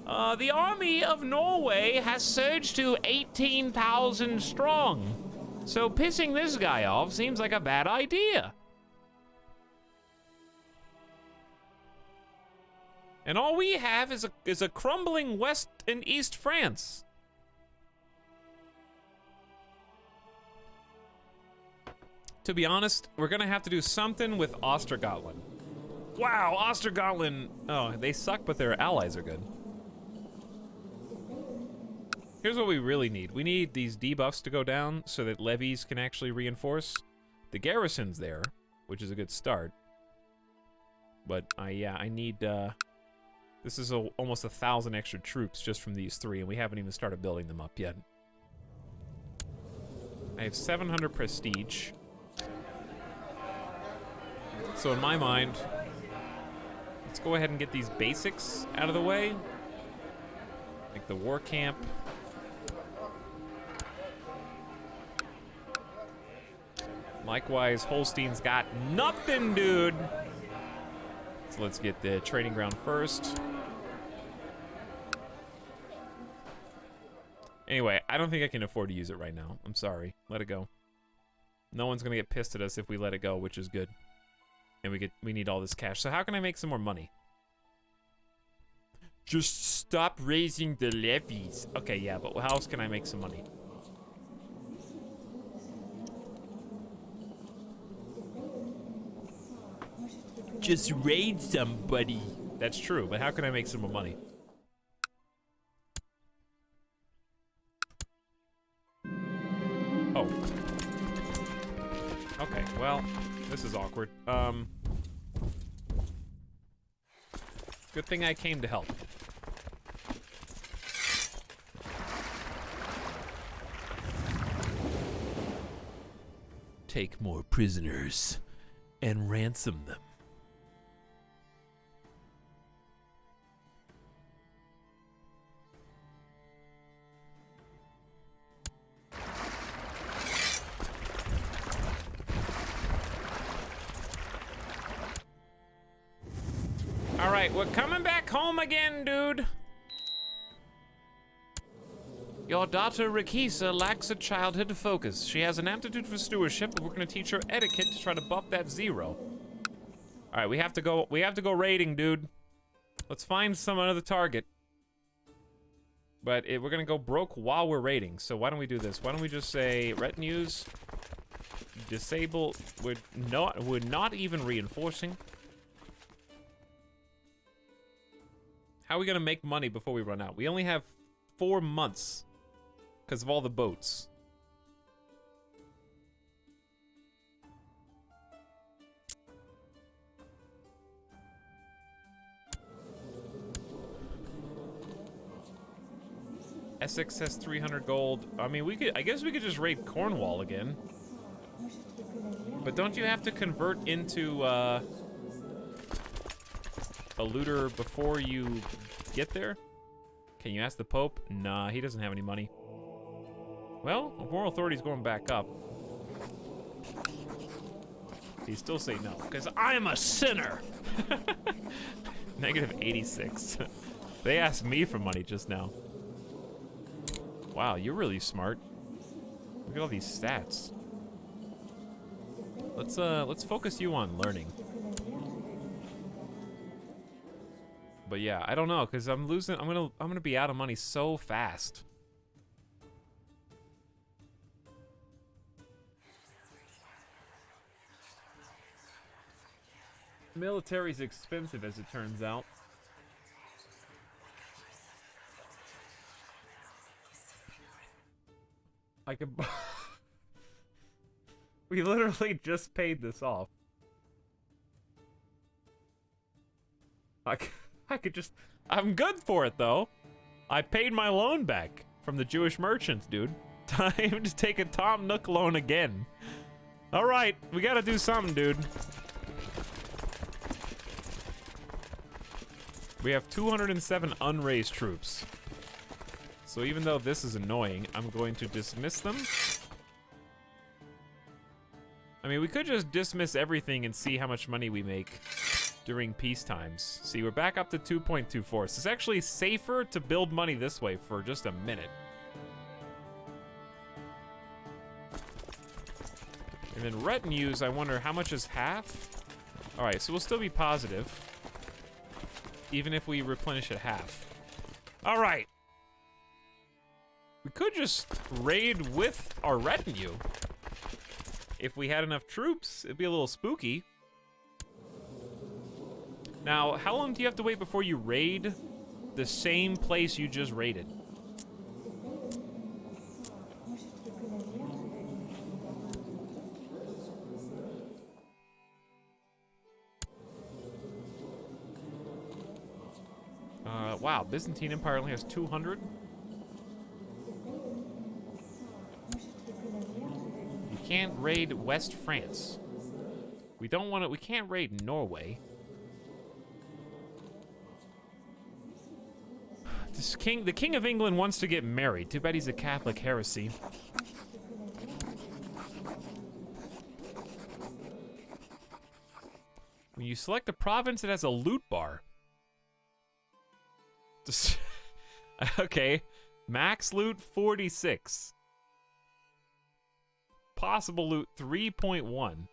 the army of Norway has surged to 18,000 strong. So pissing this guy off seems like a bad idea. And all we have is a crumbling West and East France. To be honest, we're gonna have to do something with Ostergotland. Wow, Ostergotland. Oh, they suck, but their allies are good. Here's what we really need. We need these debuffs to go down so that levies can actually reinforce. The garrison's there, which is a good start. But I need, this is almost 1,000 extra troops just from these three, and we haven't even started building them up yet. I have 700 prestige. So in my mind, let's go ahead and get these basics out of the way. Like the war camp. Likewise, Holstein's got nothing, dude. So let's get the trading ground first. Anyway, I don't think I can afford to use it right now. I'm sorry. Let it go. No one's gonna get pissed at us if we let it go, which is good. And we need all this cash. So how can I make some more money? Just stop raising the levies. Okay, yeah, but how else can I make some money? Just raid somebody. That's true, but how can I make some more money? Oh. Okay, well, this is awkward. Good thing I came to help. Take more prisoners and ransom them. All right, we're coming back home again, dude. Your daughter Rakisa lacks a childhood focus. She has an aptitude for stewardship, but we're gonna teach her etiquette to try to buff that 0. All right, we have to go raiding, dude. Let's find some other target. But we're gonna go broke while we're raiding. So why don't we do this? Why don't we just say retinues disable? We're not even reinforcing. How are we gonna make money before we run out? We only have 4 months because of all the boats. Essex has 300 gold. I mean, I guess we could just raid Cornwall again. But don't you have to convert into a looter before you get there? Can you ask the Pope? Nah, he doesn't have any money. Well, the moral authority's going back up. He still say no, because I'm a sinner. Negative 86. They asked me for money just now. Wow, you're really smart. Look at all these stats. Let's focus you on learning. But yeah, I don't know, cause I'm gonna be out of money so fast. Military's expensive, as it turns out. I could. We literally just paid this off. I could just. I'm good for it though. I paid my loan back from the Jewish merchants, dude. Time to take a Tom Nook loan again. All right, we gotta do something, dude. We have 207 unraised troops. So even though this is annoying, I'm going to dismiss them. I mean, we could just dismiss everything and see how much money we make during peace times. See, we're back up to 2.24. It's actually safer to build money this way for just a minute. And then retinues, I wonder how much is half? All right, so we'll still be positive, even if we replenish at half. All right. We could just raid with our retinue. If we had enough troops, it'd be a little spooky. Now, how long do you have to wait before you raid the same place you just raided? Wow, Byzantine Empire only has 200. You can't raid West France. We don't want to. We can't raid Norway. The King of England wants to get married. Too bad he's a Catholic heresy. When you select a province, it has a loot bar. Okay. Max loot 46. Possible loot 3.1.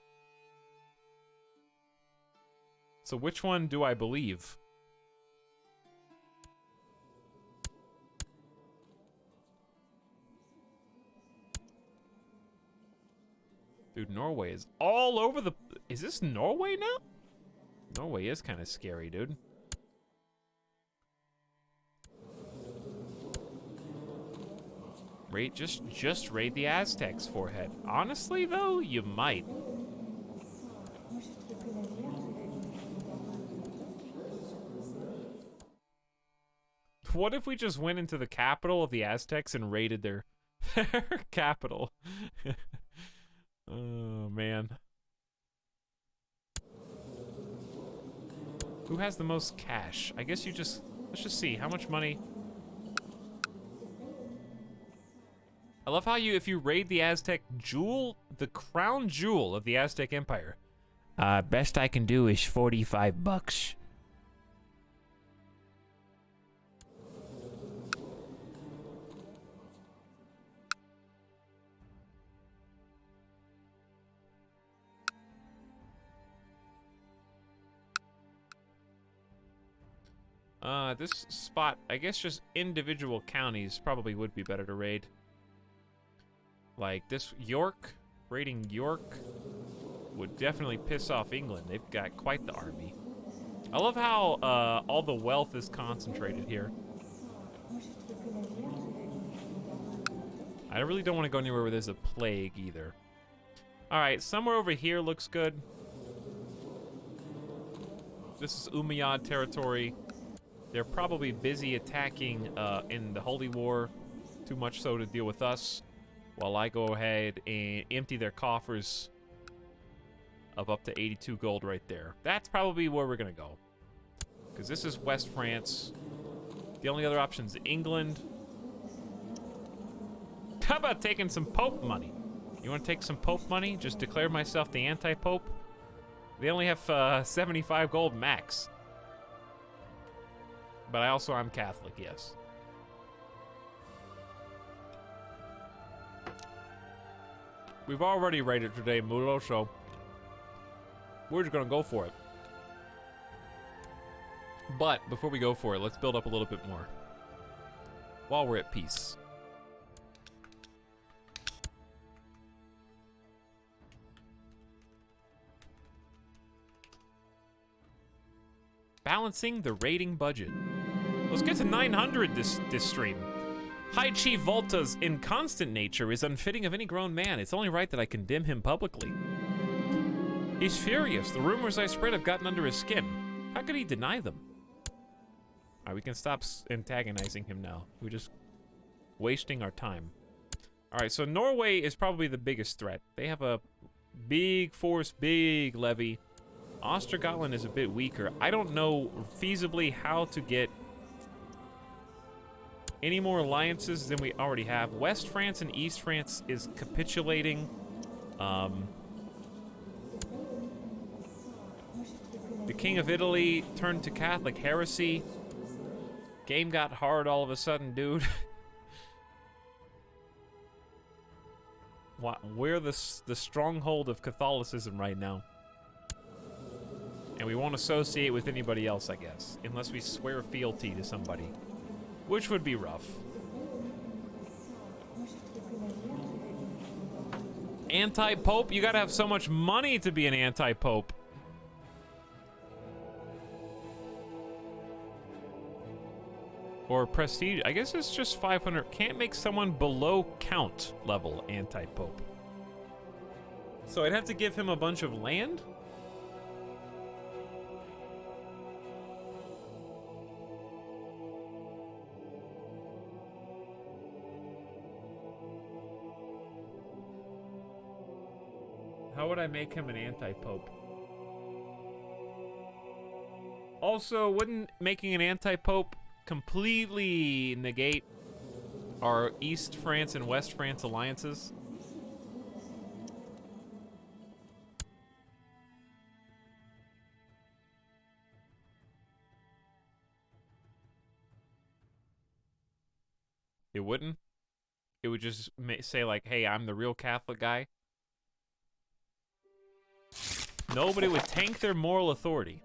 So which one do I believe? Dude, Norway is all over the... Is this Norway now? Norway is kind of scary, dude. Just raid the Aztecs' forehead. Honestly, though, you might. What if we just went into the capital of the Aztecs and raided their capital? Oh, man. Who has the most cash? I guess let's just see. How much money? I love how if you raid the Aztec jewel, the crown jewel of the Aztec Empire. Best I can do is 45 bucks. This spot, I guess just individual counties probably would be better to raid. Like this York, raiding York would definitely piss off England. They've got quite the army. I love how all the wealth is concentrated here. I really don't want to go anywhere where there's a plague either. All right, somewhere over here looks good. This is Umayyad territory. They're probably busy attacking in the Holy War, too much so to deal with us, while I go ahead and empty their coffers of up to 82 gold right there. That's probably where we're gonna go, because this is West France. The only other option is England. How about taking some Pope money? You want to take some Pope money? Just declare myself the anti-Pope. They only have 75 gold max. But I'm Catholic, yes. We've already raided today, Mulo, so we're just gonna go for it. But before we go for it, let's build up a little bit more while we're at peace. Balancing the raiding budget. Let's get to 900 this stream. High Chief Volta's inconstant nature is unfitting of any grown man. It's only right that I condemn him publicly. He's furious. The rumors I spread have gotten under his skin. How could he deny them? All right, we can stop antagonizing him now. We're just wasting our time. All right, so Norway is probably the biggest threat. They have a big force, big levy. Ostergotland is a bit weaker. I don't know feasibly how to get any more alliances than we already have. West France and East France is capitulating. The King of Italy turned to Catholic heresy. Game got hard all of a sudden, dude. We're the stronghold of Catholicism right now. And we won't associate with anybody else, I guess. Unless we swear fealty to somebody. Which would be rough. Anti-Pope? You gotta have so much money to be an anti-Pope. Or prestige. I guess it's just 500. Can't make someone below count level anti-Pope. So I'd have to give him a bunch of land? How would I make him an anti-Pope? Also, wouldn't making an anti-Pope completely negate our East France and West France alliances? It wouldn't? It would just say like, hey, I'm the real Catholic guy. Nobody would tank their moral authority.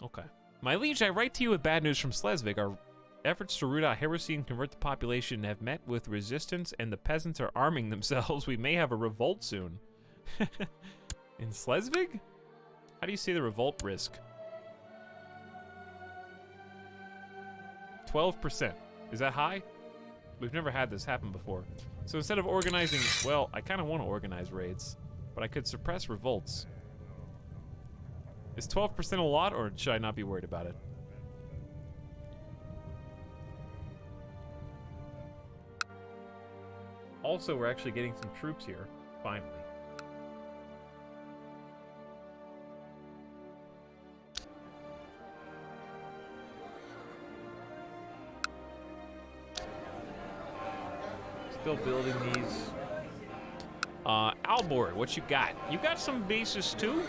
Okay. My liege, I write to you with bad news from Schleswig. Our efforts to root out heresy and convert the population have met with resistance, and the peasants are arming themselves. We may have a revolt soon. In Schleswig? How do you see the revolt risk? 12%. Is that high? We've never had this happen before. So instead of organizing, well, I kind of want to organize raids, but I could suppress revolts. Is 12% a lot, or should I not be worried about it? Also, we're actually getting some troops here, finally. Still building these. Albor, what you got? You got some bases too?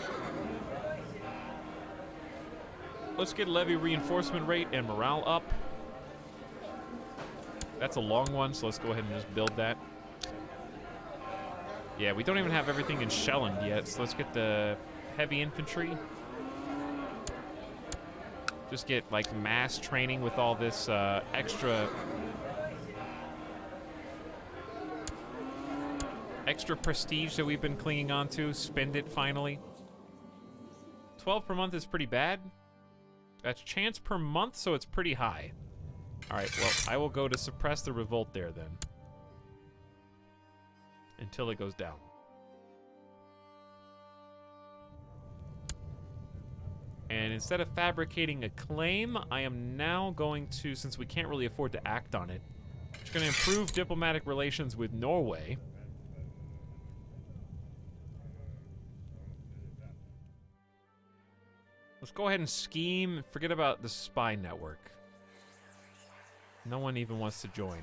Let's get levy reinforcement rate and morale up. That's a long one, so let's go ahead and just build that. Yeah, we don't even have everything in Shelland yet, so let's get the heavy infantry. Just get like mass training with all this extra prestige that we've been clinging on to. Spend it finally. 12 per month is pretty bad. That's chance per month, so it's pretty high. All right, well, I will go to suppress the revolt there then. Until it goes down. And instead of fabricating a claim, I am now going to, since we can't really afford to act on it, just going to improve diplomatic relations with Norway. Let's go ahead and scheme. Forget about the spy network. No one even wants to join.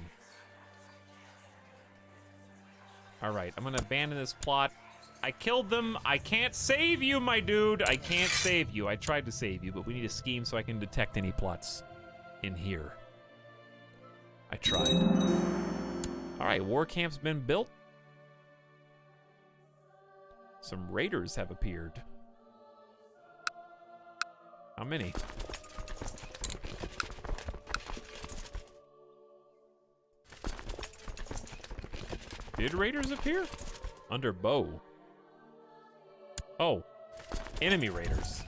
All right, I'm gonna abandon this plot. I killed them. I can't save you, my dude. I can't save you. I tried to save you, but we need a scheme so I can detect any plots in here. I tried. All right, war camp's been built. Some raiders have appeared. How many? Did raiders appear? Under bow. Oh, enemy raiders.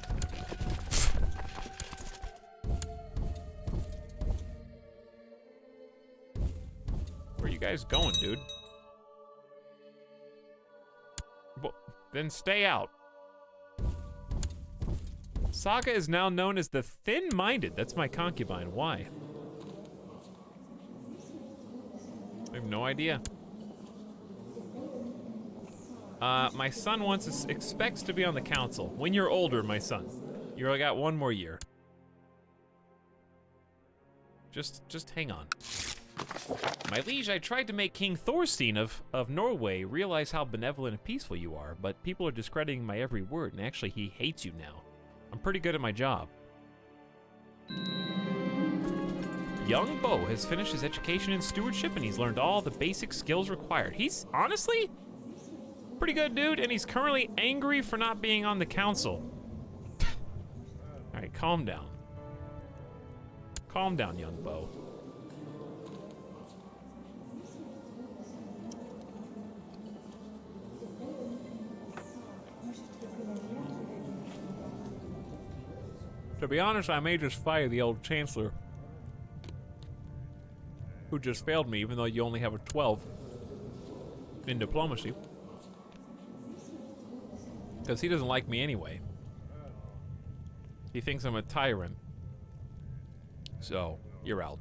Where are you guys going, dude? Well, then stay out. Saga is now known as the Thin-Minded. That's my concubine. Why? I have no idea. My son expects to be on the council. When you're older, my son. You only got one more year. Just hang on. My liege, I tried to make King Thorstein of Norway realize how benevolent and peaceful you are, but people are discrediting my every word, and actually he hates you now. I'm pretty good at my job. Young Bo has finished his education in stewardship, and he's learned all the basic skills required. He's, honestly, pretty good dude, and he's currently angry for not being on the council. All right, calm down. Calm down, young Bo. To be honest, I may just fire the old chancellor who just failed me, even though you only have a 12 in diplomacy. Because he doesn't like me anyway. He thinks I'm a tyrant. So, you're out.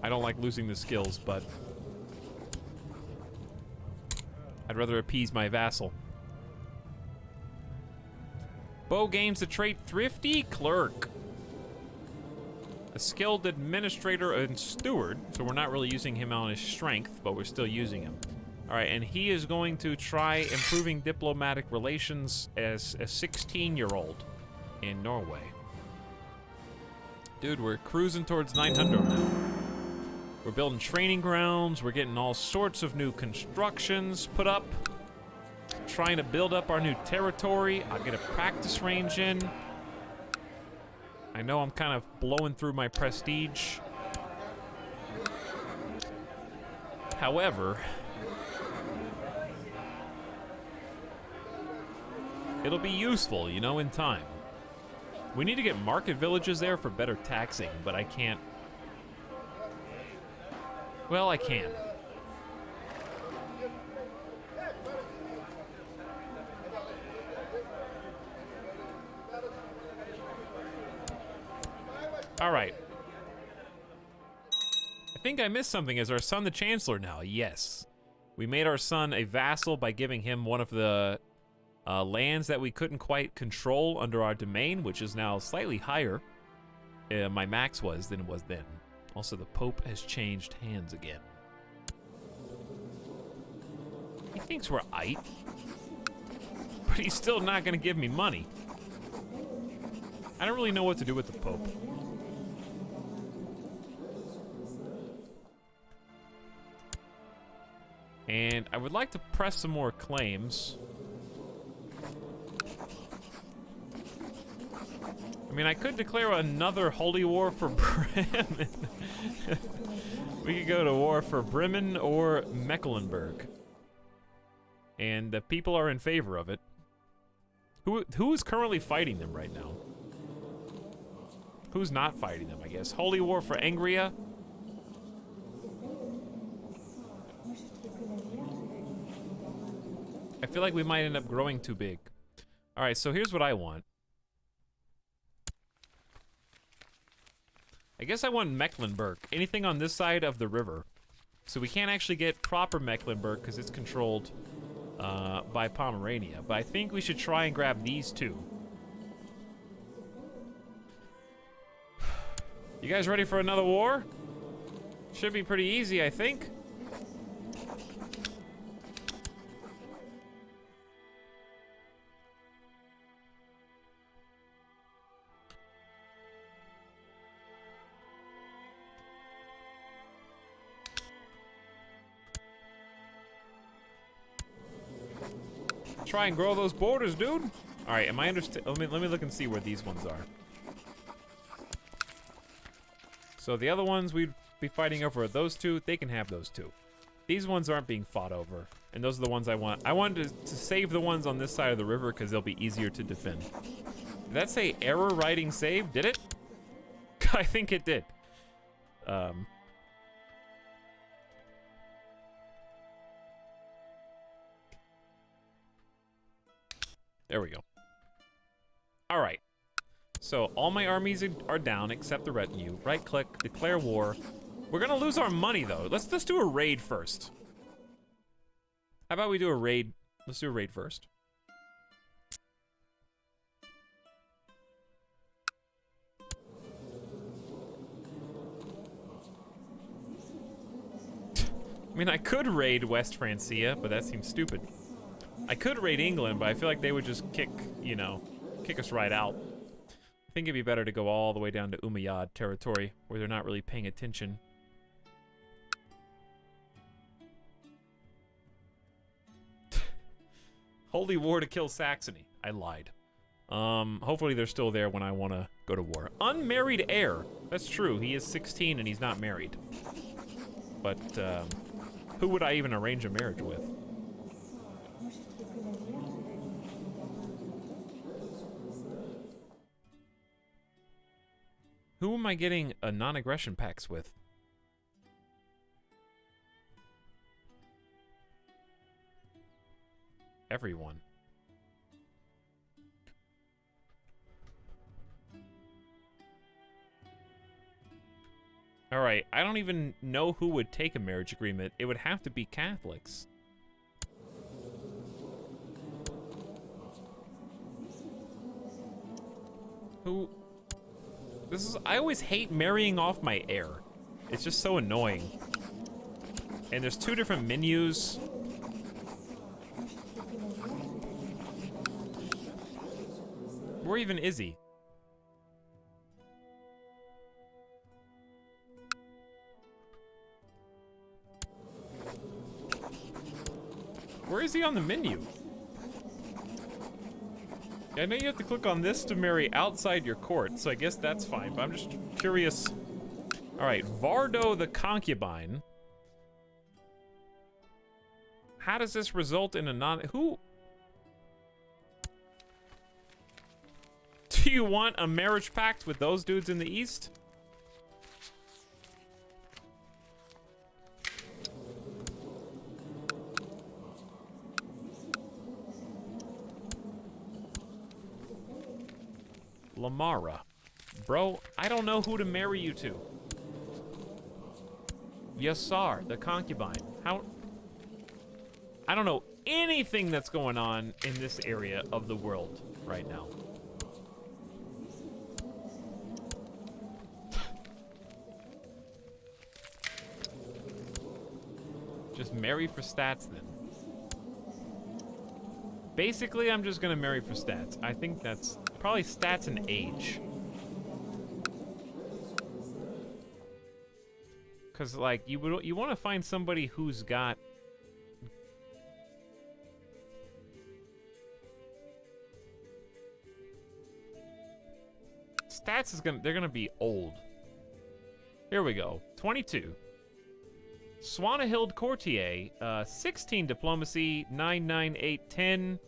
I don't like losing the skills, but I'd rather appease my vassal. Bo gains the trait Thrifty Clerk. A skilled administrator and steward, so we're not really using him on his strength, but we're still using him. All right, and he is going to try improving diplomatic relations as a 16-year-old in Norway. Dude, we're cruising towards 900 now. We're building training grounds, we're getting all sorts of new constructions put up. Trying to build up our new territory. I'll get a practice range in. I know I'm kind of blowing through my prestige. However, it'll be useful, you know, in time. We need to get market villages there for better taxing, but I can't. Well, I can. All right. I think I missed something. Is our son the Chancellor now? Yes. We made our son a vassal by giving him one of the lands that we couldn't quite control under our domain, which is now slightly higher. My max was than it was then. Also, the Pope has changed hands again. He thinks we're aight, but he's still not going to give me money. I don't really know what to do with the Pope. And I would like to press some more claims. I mean, I could declare another holy war for Bremen. We could go to war for Bremen or Mecklenburg. And the people are in favor of it. Who is currently fighting them right now? Who's not fighting them, I guess? Holy war for Angria. I feel like we might end up growing too big. All right, so here's what I want. I guess I want Mecklenburg. Anything on this side of the river. So we can't actually get proper Mecklenburg because it's controlled by Pomerania. But I think we should try and grab these two. You guys ready for another war? Should be pretty easy, I think. Try and grow those borders, dude. All right, am I understand? Let me look and see where these ones are. So the other ones we'd be fighting over are those two. They can have those two. These ones aren't being fought over, and those are the ones I want. I wanted to save the ones on this side of the river because they'll be easier to defend. Did that say error writing save? Did it? I think it did. There we go. All right. So all my armies are down except the retinue. Right click, declare war. We're gonna lose our money though. Let's do a raid first. How about we do a raid? Let's do a raid first. I mean, I could raid West Francia, but that seems stupid. I could raid England, but I feel like they would just kick us right out. I think it'd be better to go all the way down to Umayyad territory, where they're not really paying attention. Holy war to kill Saxony. I lied. Hopefully they're still there when I want to go to war. Unmarried heir. That's true. He is 16 and he's not married. But, who would I even arrange a marriage with? Who am I getting a non-aggression pacts with? Everyone. All right, I don't even know who would take a marriage agreement. It would have to be Catholics. Who? This is. I always hate marrying off my heir. It's just so annoying. And there's 2 different menus. Where even is he? Where is he on the menu? I know you have to click on this to marry outside your court, so I guess that's fine, but I'm just curious. All right, Vardo the concubine. How does this result in a who? Do you want a marriage pact with those dudes in the east? Lamara. Bro, I don't know who to marry you to. Yassar, the concubine. How? I don't know anything that's going on in this area of the world right now. Just marry for stats then. Basically, I'm just gonna marry for stats. I think that's probably stats and age. Cause like you want to find somebody who's got stats is they're gonna be old. Here we go. 22. Swanahild Courtier, 16 diplomacy, 9, 9, 8, 10.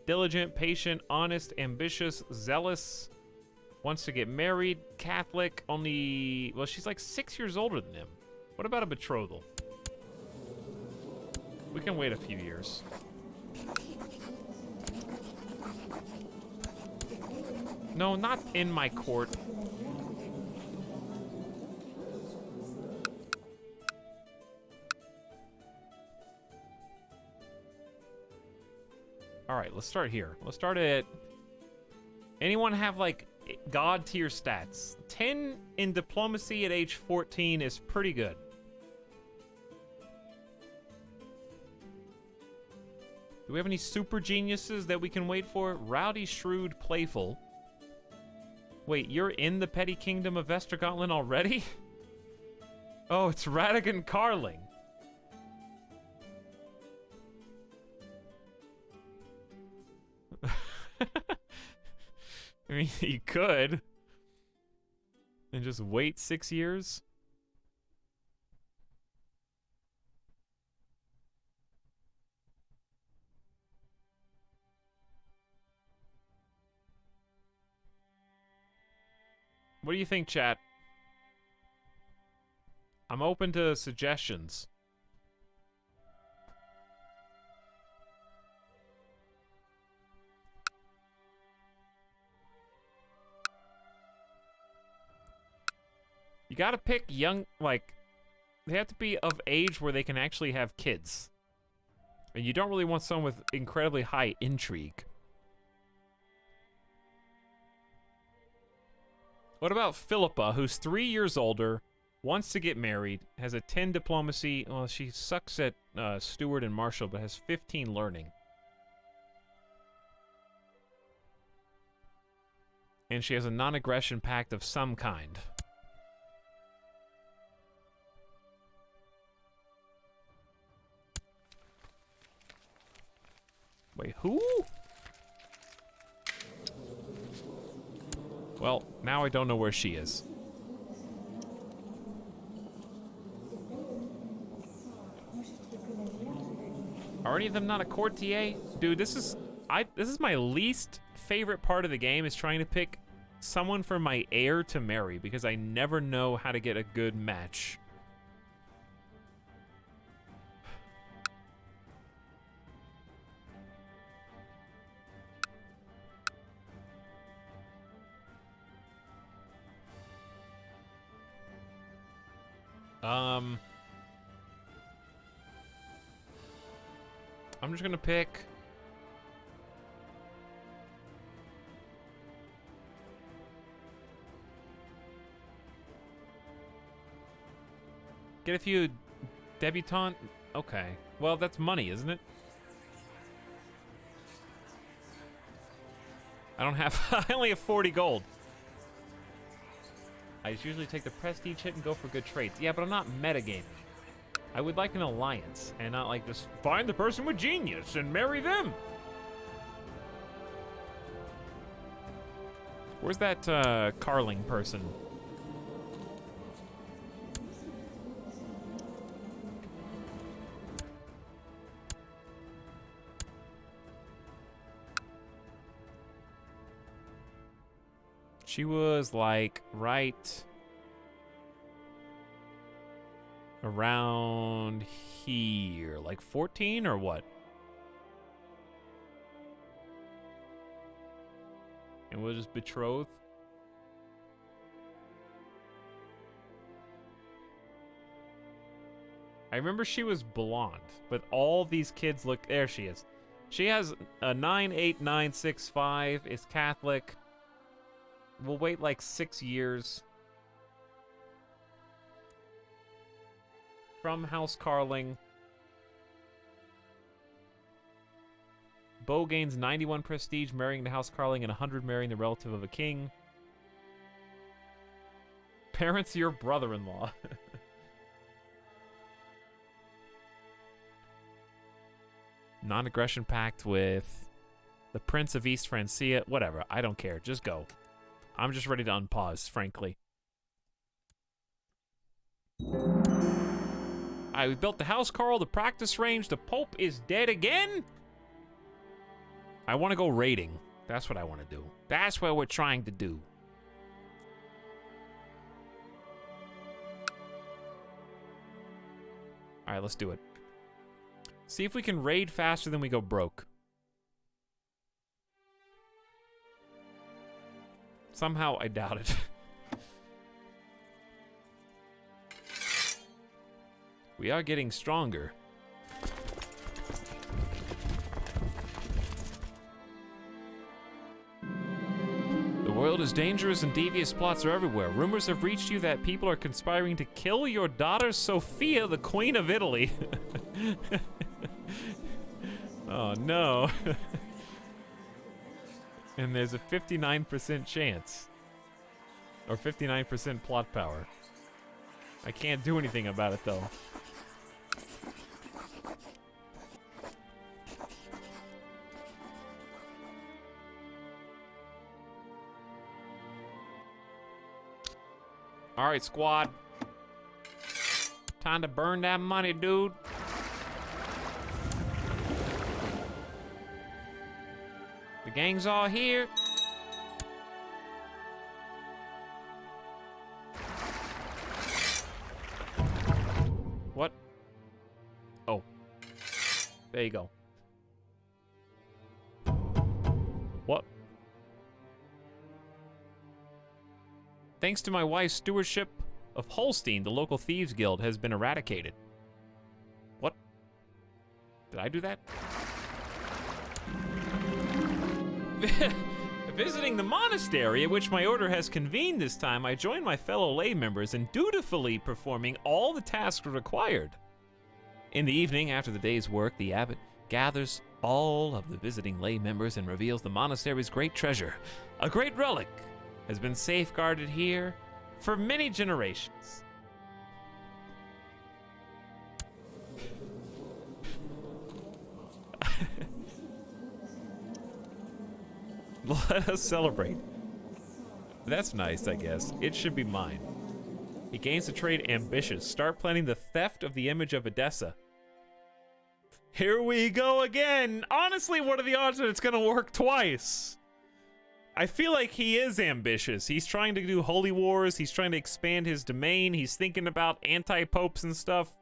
Diligent, patient, honest, ambitious, zealous. Wants to get married, Catholic, only, well, she's like 6 years older than him. What about a betrothal? We can wait a few years. No, not in my court. All right, let's start here. Let's start at... Anyone have, like, God tier stats? 10 in diplomacy at age 14 is pretty good. Do we have any super geniuses that we can wait for? Rowdy, shrewd, playful. Wait, you're in the petty kingdom of Vestergotland already? Oh, it's Radigan Carling. I mean, you could. And just wait 6 years? What do you think, chat? I'm open to suggestions. You gotta pick young, like, they have to be of age where they can actually have kids. And you don't really want someone with incredibly high intrigue. What about Philippa, who's 3 years older, wants to get married, has a 10 diplomacy, well, she sucks at steward and marshal, but has 15 learning. And she has a non-aggression pact of some kind. Wait, who? Well, now I don't know where she is. Are any of them not a courtier? Dude, this is my least favorite part of the game, is trying to pick someone for my heir to marry, because I never know how to get a good match. I'm just gonna pick... Get a few debutante. Okay. Well, that's money, isn't it? I don't have. I only have 40 gold. I just usually take the prestige hit and go for good traits. Yeah, but I'm not metagaming. I would like an alliance and not like just find the person with genius and marry them. Where's that Carling person? She was like right around here, like 14 or what? And was just betrothed. I remember she was blonde, but all these kids look. There she is. She has a 98965. Is Catholic. We'll wait like 6 years. From House Carling. Beau gains 91 prestige, marrying the House Carling, and 100 marrying the relative of a king. Parents your brother-in-law. Non-aggression pact with the Prince of East Francia. Whatever, I don't care. Just go. I'm just ready to unpause, frankly. Alright, we built the house, Carl, the practice range. The Pope is dead again? I want to go raiding. That's what I want to do. That's what we're trying to do. Alright, let's do it. See if we can raid faster than we go broke. Somehow, I doubt it. We are getting stronger. The world is dangerous and devious plots are everywhere. Rumors have reached you that people are conspiring to kill your daughter Sophia, the Queen of Italy. Oh no. And there's a 59% chance. Or 59% plot power. I can't do anything about it though. Alright, squad. Time to burn that money, dude. The gang's all here. What? Oh. There you go. What? Thanks to my wife's stewardship of Holstein, the local thieves guild has been eradicated. What? Did I do that? Visiting the monastery at which my order has convened this time, I join my fellow lay members in dutifully performing all the tasks required. In the evening, after the day's work, the abbot gathers all of the visiting lay members and reveals the monastery's great treasure. A great relic has been safeguarded here for many generations. Let us celebrate. That's nice, I guess. It should be mine. He gains the trait ambitious. Start planning the theft of the image of Edessa. Here we go again. Honestly, what are the odds that it's gonna work twice? I feel like he is ambitious. He's trying to do holy wars. He's trying to expand his domain. He's thinking about anti-popes and stuff.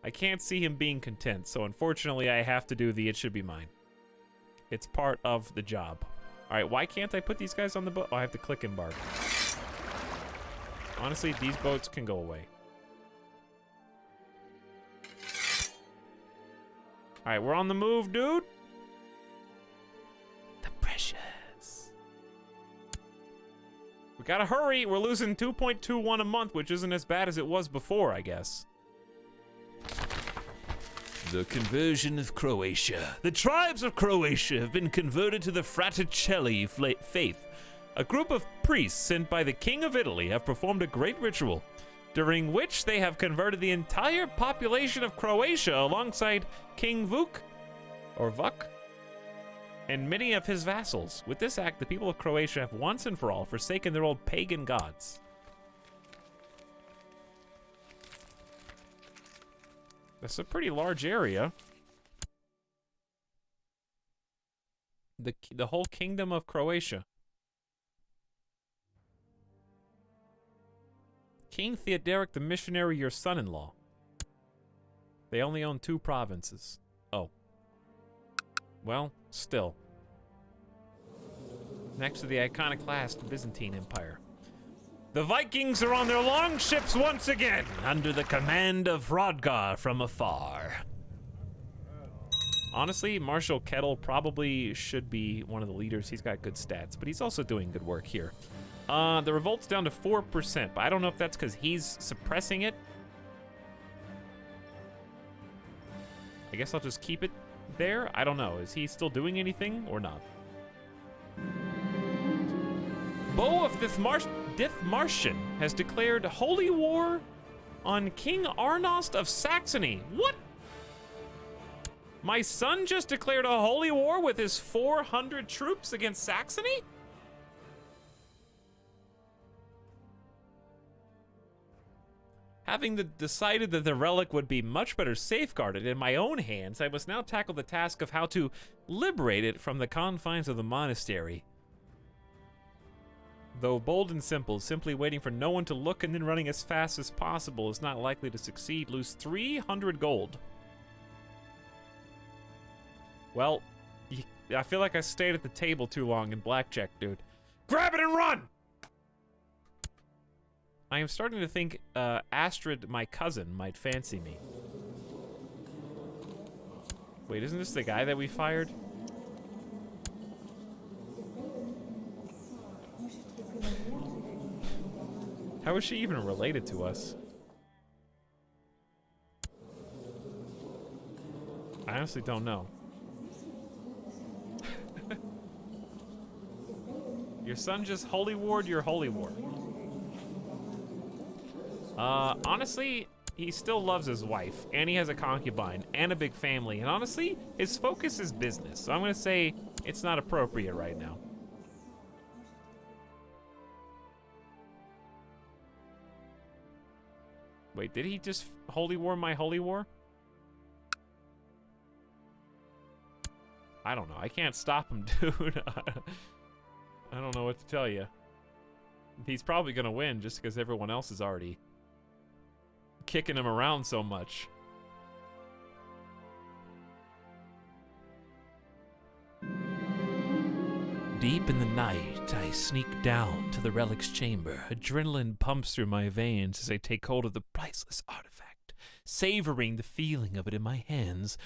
I can't see him being content, so unfortunately I have to do the it should be mine. It's part of the job. All right, why can't I put these guys on the boat? Oh, I have to click embark. Honestly, these boats can go away. All right, we're on the move, dude. The precious. We gotta hurry. We're losing 2.21 a month, which isn't as bad as it was before, I guess. The conversion of Croatia. The tribes of Croatia have been converted to the Fraticelli faith. A group of priests sent by the King of Italy have performed a great ritual, during which they have converted the entire population of Croatia alongside King Vuk, or Vuk, and many of his vassals. With this act, the people of Croatia have once and for all forsaken their old pagan gods. That's a pretty large area. The whole kingdom of Croatia. King Theodoric the Missionary, your son-in-law. They only own 2 provinces. Oh. Well, still. Next to the iconoclast Byzantine Empire. The Vikings are on their long ships once again, under the command of Hrodgar from afar. Honestly, Marshal Kettle probably should be one of the leaders. He's got good stats, but he's also doing good work here. The revolt's down to 4%, but I don't know if that's because he's suppressing it. I guess I'll just keep it there. I don't know. Is he still doing anything or not? Bo of Dithmarschen has declared holy war on King Arnost of Saxony. What? My son just declared a holy war with his 400 troops against Saxony? Having decided that the relic would be much better safeguarded in my own hands, I must now tackle the task of how to liberate it from the confines of the monastery. Though bold and simple, simply waiting for no one to look and then running as fast as possible is not likely to succeed. Lose 300 gold. Well, I feel like I stayed at the table too long in blackjack, dude. Grab it and run! I am starting to think Astrid, my cousin, might fancy me. Wait, isn't this the guy that we fired? How is she even related to us? I honestly don't know. Your son just holy warred your holy war. Honestly, he still loves his wife, and he has a concubine, and a big family, and honestly, his focus is business, so I'm gonna say it's not appropriate right now. Wait, did he just holy war my holy war? I don't know. I can't stop him, dude. I don't know what to tell you. He's probably gonna win just because everyone else is already kicking him around so much. Deep in the night, I sneak down to the relic's chamber. Adrenaline pumps through my veins as I take hold of the priceless artifact, savoring the feeling of it in my hands.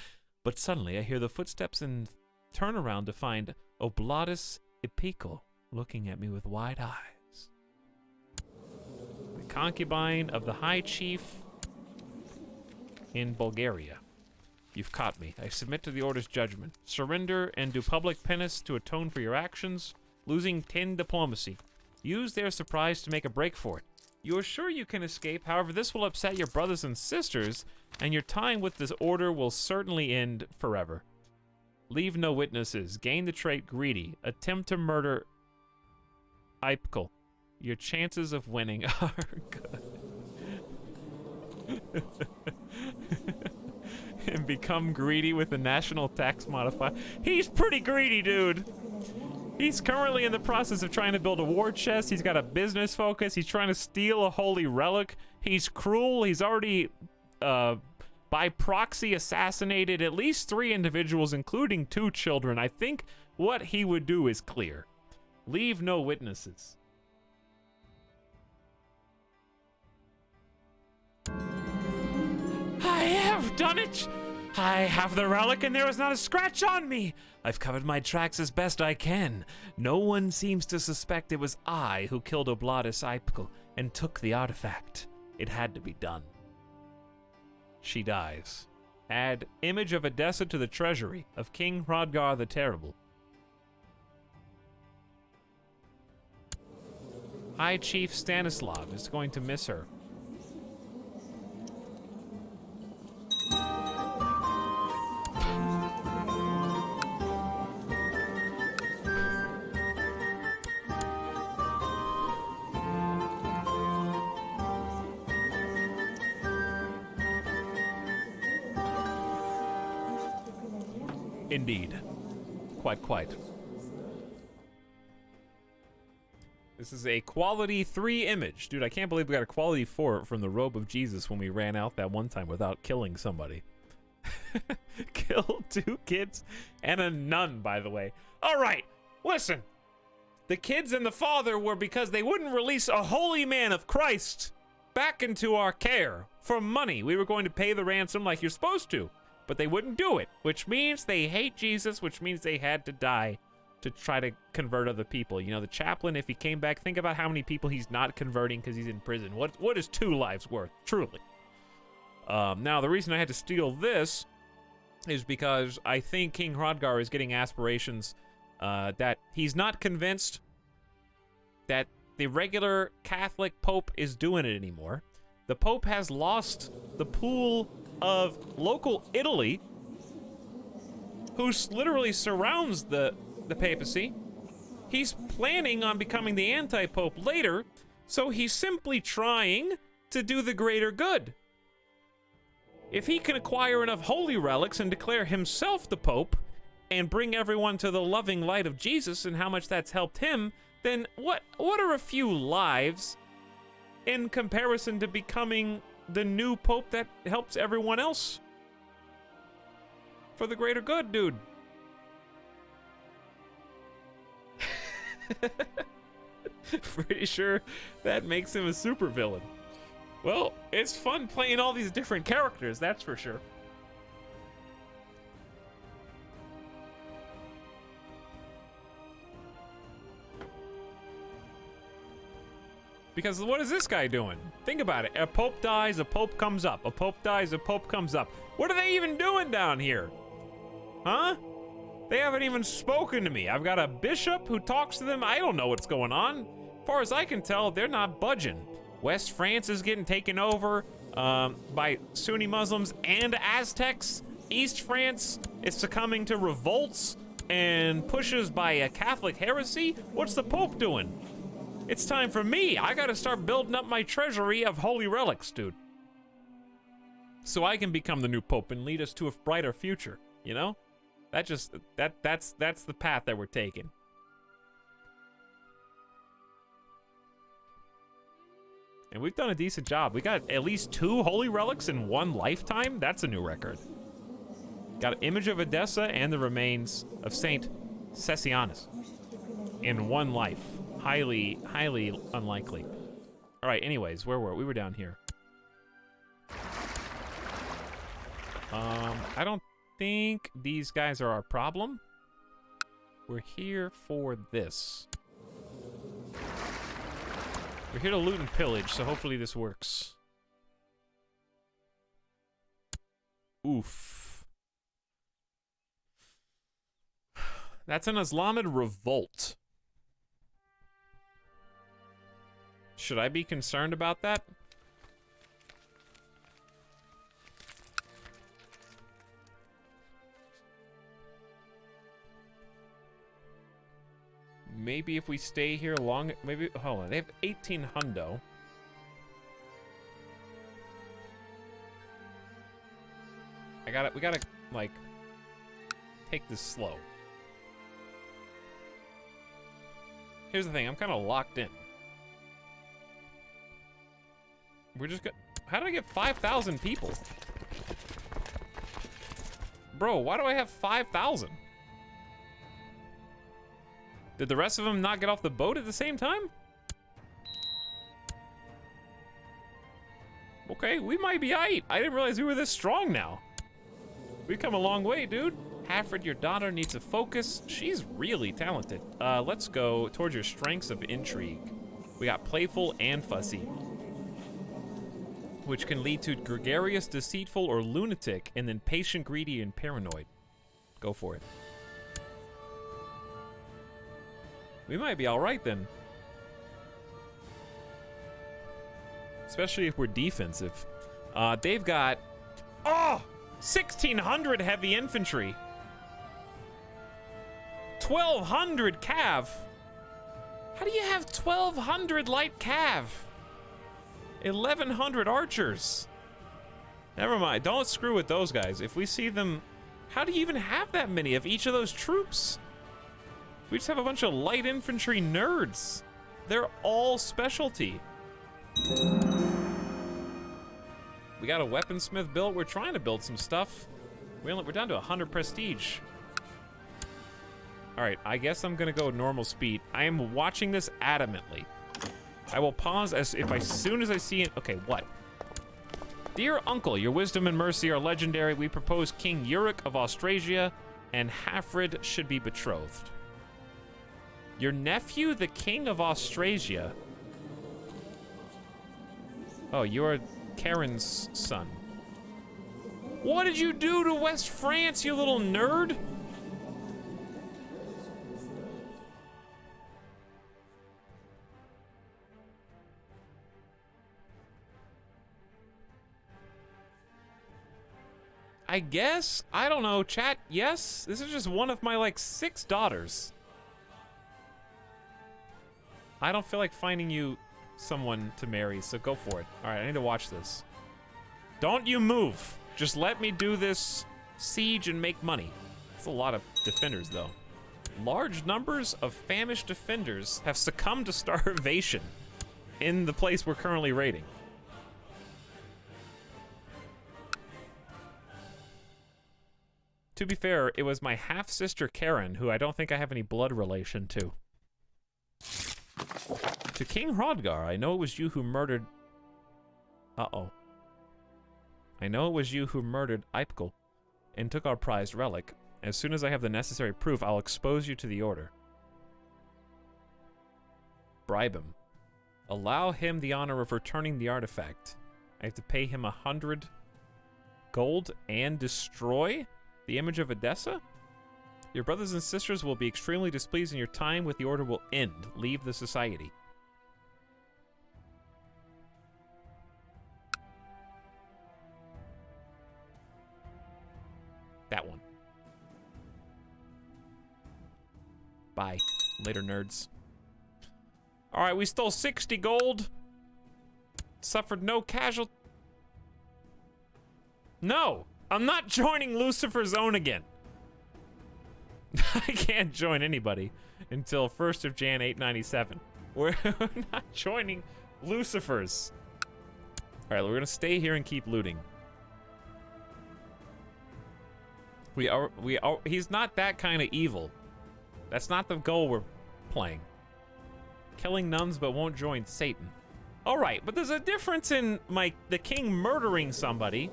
But suddenly I hear the footsteps and turn around to find Oblatus Epikel looking at me with wide eyes. The concubine of the High Chief in Bulgaria. You've caught me. I submit to the order's judgment. Surrender and do public penance to atone for your actions, losing 10 diplomacy. Use their surprise to make a break for it. You are sure you can escape, however this will upset your brothers and sisters, and your time with this order will certainly end forever. Leave no witnesses. Gain the trait greedy. Attempt to murder Eipkel. Your chances of winning are good. And become greedy with the national tax modifier. He's pretty greedy, dude. He's currently in the process of trying to build a war chest. He's got a business focus. He's trying to steal a holy relic. He's cruel. He's already, by proxy, assassinated at least 3 individuals, including 2 children. I think what he would do is clear. Leave no witnesses. I have done it! I have the relic and there is not a scratch on me. I've covered my tracks as best I can. No one seems to suspect it was I who killed Oblatus Aipkel and took the artifact. It had to be done. She dies. Add image of Edessa to the treasury of King Hrodgar the Terrible. High Chief Stanislav is going to miss her. Indeed. Quite. This is a quality 3 image. Dude, I can't believe we got a quality 4 from the robe of Jesus when we ran out that one time without killing somebody. Killed 2 kids and a nun, by the way. All right, listen. The kids and the father were because they wouldn't release a holy man of Christ back into our care for money. We were going to pay the ransom like you're supposed to, but they wouldn't do it, which means they hate Jesus, which means they had to die to try to convert other people. You know, the chaplain, if he came back, think about how many people he's not converting because he's in prison. What is 2 lives worth, truly? Now, the reason I had to steal this is because I think King Hrodgar is getting aspirations that he's not convinced that the regular Catholic Pope is doing it anymore. The Pope has lost the pool of local Italy, who literally surrounds the papacy. He's planning on becoming the anti-pope later, so he's simply trying to do the greater good. If he can acquire enough holy relics and declare himself the pope and bring everyone to the loving light of Jesus and how much that's helped him, then what are a few lives in comparison to becoming the new pope that helps everyone else for the greater good, dude? Pretty sure that makes him a supervillain. Well, it's fun playing all these different characters, that's for sure. Because what is this guy doing? Think about it. A pope dies, a pope comes up. A pope dies, a pope comes up. What are they even doing down here? Huh? They haven't even spoken to me. I've got a bishop who talks to them. I don't know what's going on. As far as I can tell, they're not budging. West France is getting taken over by Sunni Muslims and Aztecs. East France is succumbing to revolts and pushes by a Catholic heresy. What's the Pope doing? It's time for me. I gotta start building up my treasury of holy relics, dude. So I can become the new Pope and lead us to a brighter future, you know? That's the path that we're taking. And we've done a decent job. We got at least 2 holy relics in one lifetime. That's a new record. Got an image of Edessa and the remains of Saint Cessianus in one life. Highly unlikely. All right, anyways, where were we? We were down here. I don't think these guys are our problem. We're here for this. We're here to loot and pillage, so hopefully this works. Oof. That's an Islamid revolt. Should I be concerned about that? Maybe if we stay here long, maybe, hold on, they have 18 hundo. We gotta, like, take this slow. Here's the thing, I'm kind of locked in. We're just gonna, how did I get 5,000 people? Bro, why do I have 5,000? Did the rest of them not get off the boat at the same time? Okay, we might be aight. I didn't realize we were this strong now. We've come a long way, dude. Halfred, your daughter needs a focus. She's really talented. Let's go towards your strengths of intrigue. We got playful and fussy, which can lead to gregarious, deceitful, or lunatic, and then patient, greedy, and paranoid. Go for it. We might be all right then. Especially if we're defensive. They've got, 1,600 heavy infantry. 1,200 cav. How do you have 1,200 light cav? 1,100 archers. Never mind, don't screw with those guys. If we see them, how do you even have that many of each of those troops? We just have a bunch of light infantry nerds. They're all specialty. We got a weaponsmith built. We're trying to build some stuff. We're down to 100 prestige. All right, I guess I'm gonna go normal speed. I am watching this adamantly. I will pause as soon as I see it. Okay, what? Dear uncle, your wisdom and mercy are legendary. We propose King Uric of Austrasia and Halfred should be betrothed. Your nephew, the King of Austrasia. Oh, you're Karen's son. What did you do to West France, you little nerd? I guess? I don't know, chat, yes? This is just one of my, like, 6 daughters. I don't feel like finding you someone to marry, so go for it. All right, I need to watch this. Don't you move. Just let me do this siege and make money. That's a lot of defenders, though. Large numbers of famished defenders have succumbed to starvation in the place we're currently raiding. To be fair, it was my half-sister Karen, who I don't think I have any blood relation to. To King Hrodgar, I know it was you who murdered... Uh-oh. I know it was you who murdered Eipkel and took our prized relic. As soon as I have the necessary proof, I'll expose you to the order. Bribe him. Allow him the honor of returning the artifact. I have to pay him 100 gold and destroy the image of Edessa? Your brothers and sisters will be extremely displeased and your time with the order will end. Leave the society. That one. Bye. Later, nerds. Alright, we stole 60 gold. Suffered no casualty. No! I'm not joining Lucifer's Zone again. I can't join anybody until 1st of Jan 897. We're not joining Lucifer's. Alright, we're gonna stay here and keep looting. He's not that kind of evil. That's not the goal we're playing. Killing nuns but won't join Satan. Alright, but there's a difference in the king murdering somebody.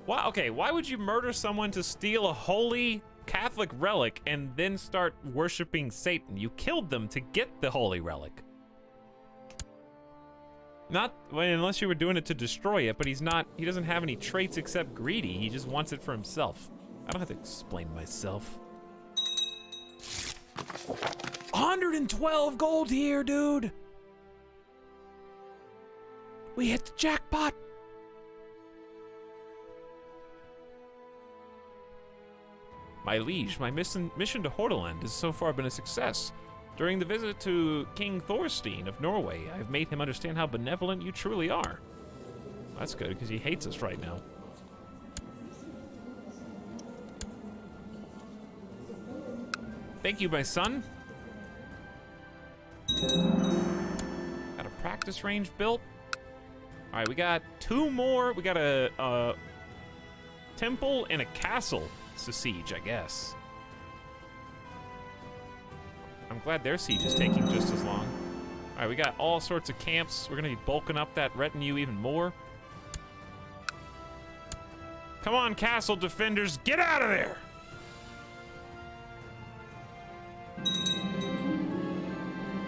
Why, okay, why would you murder someone to steal a holy Catholic relic and then start worshiping Satan? You killed them to get the holy relic. Not, well, unless you were doing it to destroy it, but he doesn't have any traits except greedy. He just wants it for himself. I don't have to explain myself. 112 gold here, dude. We hit the jackpot. My liege, my mission to Hordaland has so far been a success. During the visit to King Thorstein of Norway, I've made him understand how benevolent you truly are. That's good, because he hates us right now. Thank you, my son. Got a practice range built. All right, we got 2 more. We got a temple and a castle to siege, I guess. I'm glad their siege is taking just as long. All right, we got all sorts of camps. We're gonna be bulking up that retinue even more. Come on, castle defenders, get out of there!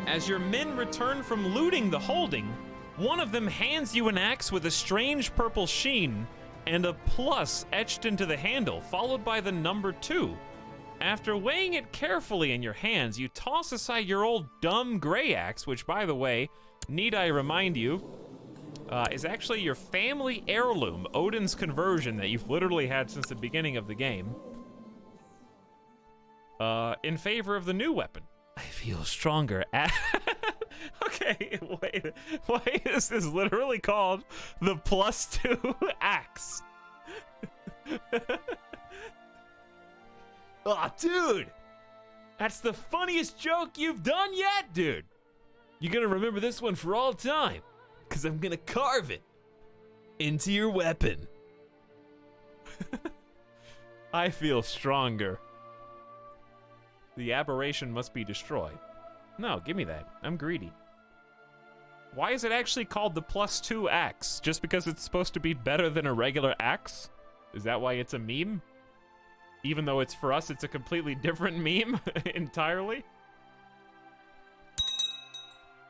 As your men return from looting the holding, one of them hands you an axe with a strange purple sheen and a plus etched into the handle, followed by the number 2. After weighing it carefully in your hands, you toss aside your old dumb gray axe, which, by the way, need I remind you, is actually your family heirloom, Odin's conversion, that you've literally had since the beginning of the game, in favor of the new weapon. I feel stronger. Okay, wait. Why is this literally called the +2 axe? Oh, dude! That's the funniest joke you've done yet, dude! You're gonna remember this one for all time, because I'm gonna carve it into your weapon. I feel stronger. The aberration must be destroyed. No, give me that. I'm greedy. Why is it actually called the +2 axe? Just because it's supposed to be better than a regular axe? Is that why it's a meme? Even though it's for us, it's a completely different meme entirely?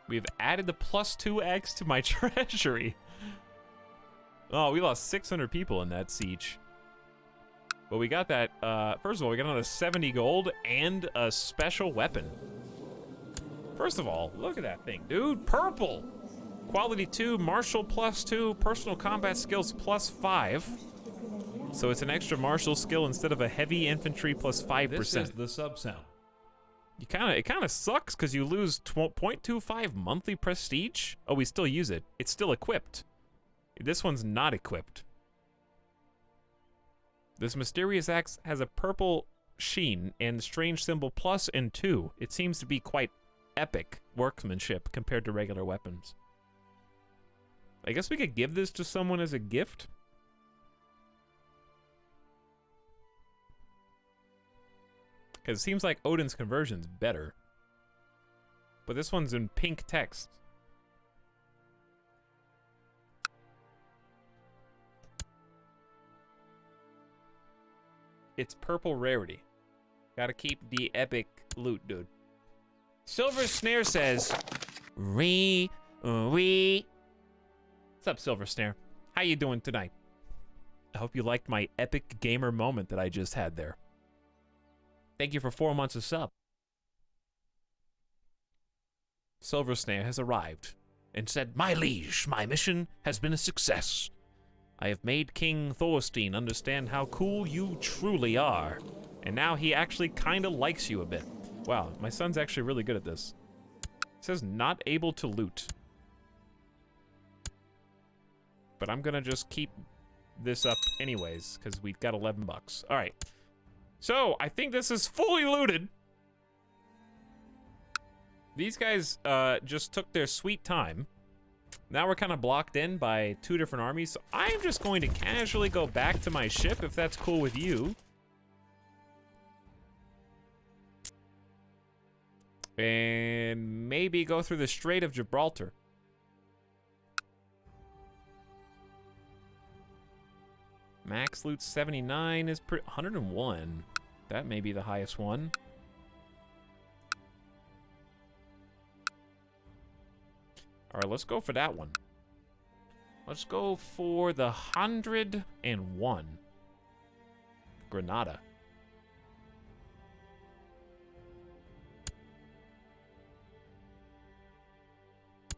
We've added the +2 axe to my treasury. Oh, we lost 600 people in that siege. But we got that, first of all, we got another 70 gold and a special weapon. First of all, look at that thing, dude. Purple. Quality 2, martial +2, personal combat skills +5. So it's an extra martial skill instead of a heavy infantry +5%. This is the sub sound. It kind of sucks because you lose 0.25 monthly prestige. Oh, we still use it. It's still equipped. This one's not equipped. This mysterious axe has a purple sheen and strange symbol +2 and 2. It seems to be quite epic workmanship compared to regular weapons. I guess we could give this to someone as a gift. Because it seems like Odin's conversion's better. But this one's in pink text. It's purple rarity. Gotta keep the epic loot, dude. Silver Snare says, What's up, Silver Snare? How you doing tonight? I hope you liked my epic gamer moment that I just had there. Thank you for 4 months of sub. Silver Snare has arrived and said, My liege, my mission has been a success. I have made King Thorstein understand how cool you truly are. And now he actually kind of likes you a bit. Wow, my son's actually really good at this. It says not able to loot. But I'm gonna just keep this up anyways, because we've got 11 bucks. All right. So, I think this is fully looted. These guys just took their sweet time. Now we're kind of blocked in by 2 different armies, so I'm just going to casually go back to my ship, if that's cool with you. And maybe go through the Strait of Gibraltar. Max loot 79 is 101. That may be the highest one. All right, let's go for that one. Let's go for the 101. Granada.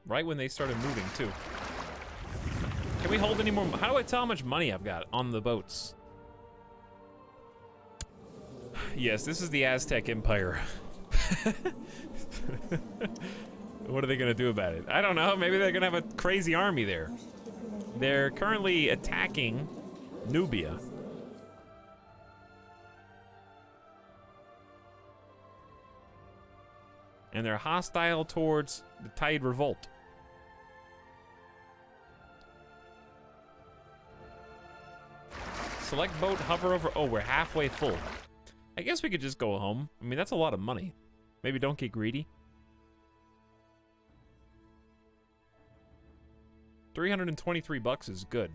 Right when they started moving, too. Can we hold any more? How do I tell how much money I've got on the boats? Yes, this is the Aztec Empire. What are they gonna do about it? I don't know. Maybe they're gonna have a crazy army there. They're currently attacking Nubia. And they're hostile towards the Tide Revolt. Select boat, hover over. Oh, we're halfway full. I guess we could just go home. I mean, that's a lot of money. Maybe don't get greedy. 323 bucks is good.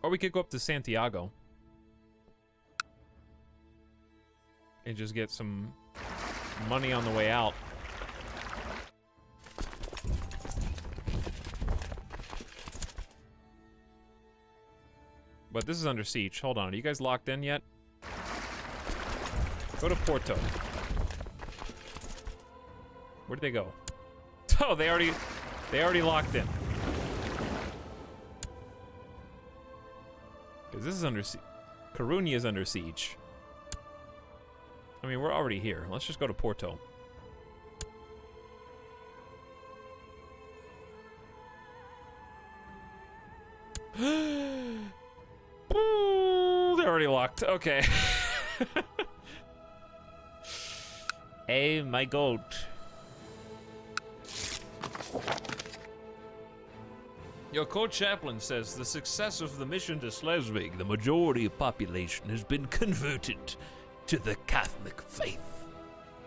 Or we could go up to Santiago. And just get some money on the way out. But this is under siege. Hold on, are you guys locked in yet? Go to Porto. Where'd they go? Oh, they already locked in. Because this is under siege. Coruña is under siege. I mean, we're already here. Let's just go to Porto. Ooh, they're already locked. Okay. Hey, my gold. Your co-chaplain says the success of the mission to Schleswig, the majority of population has been converted to the Catholic faith.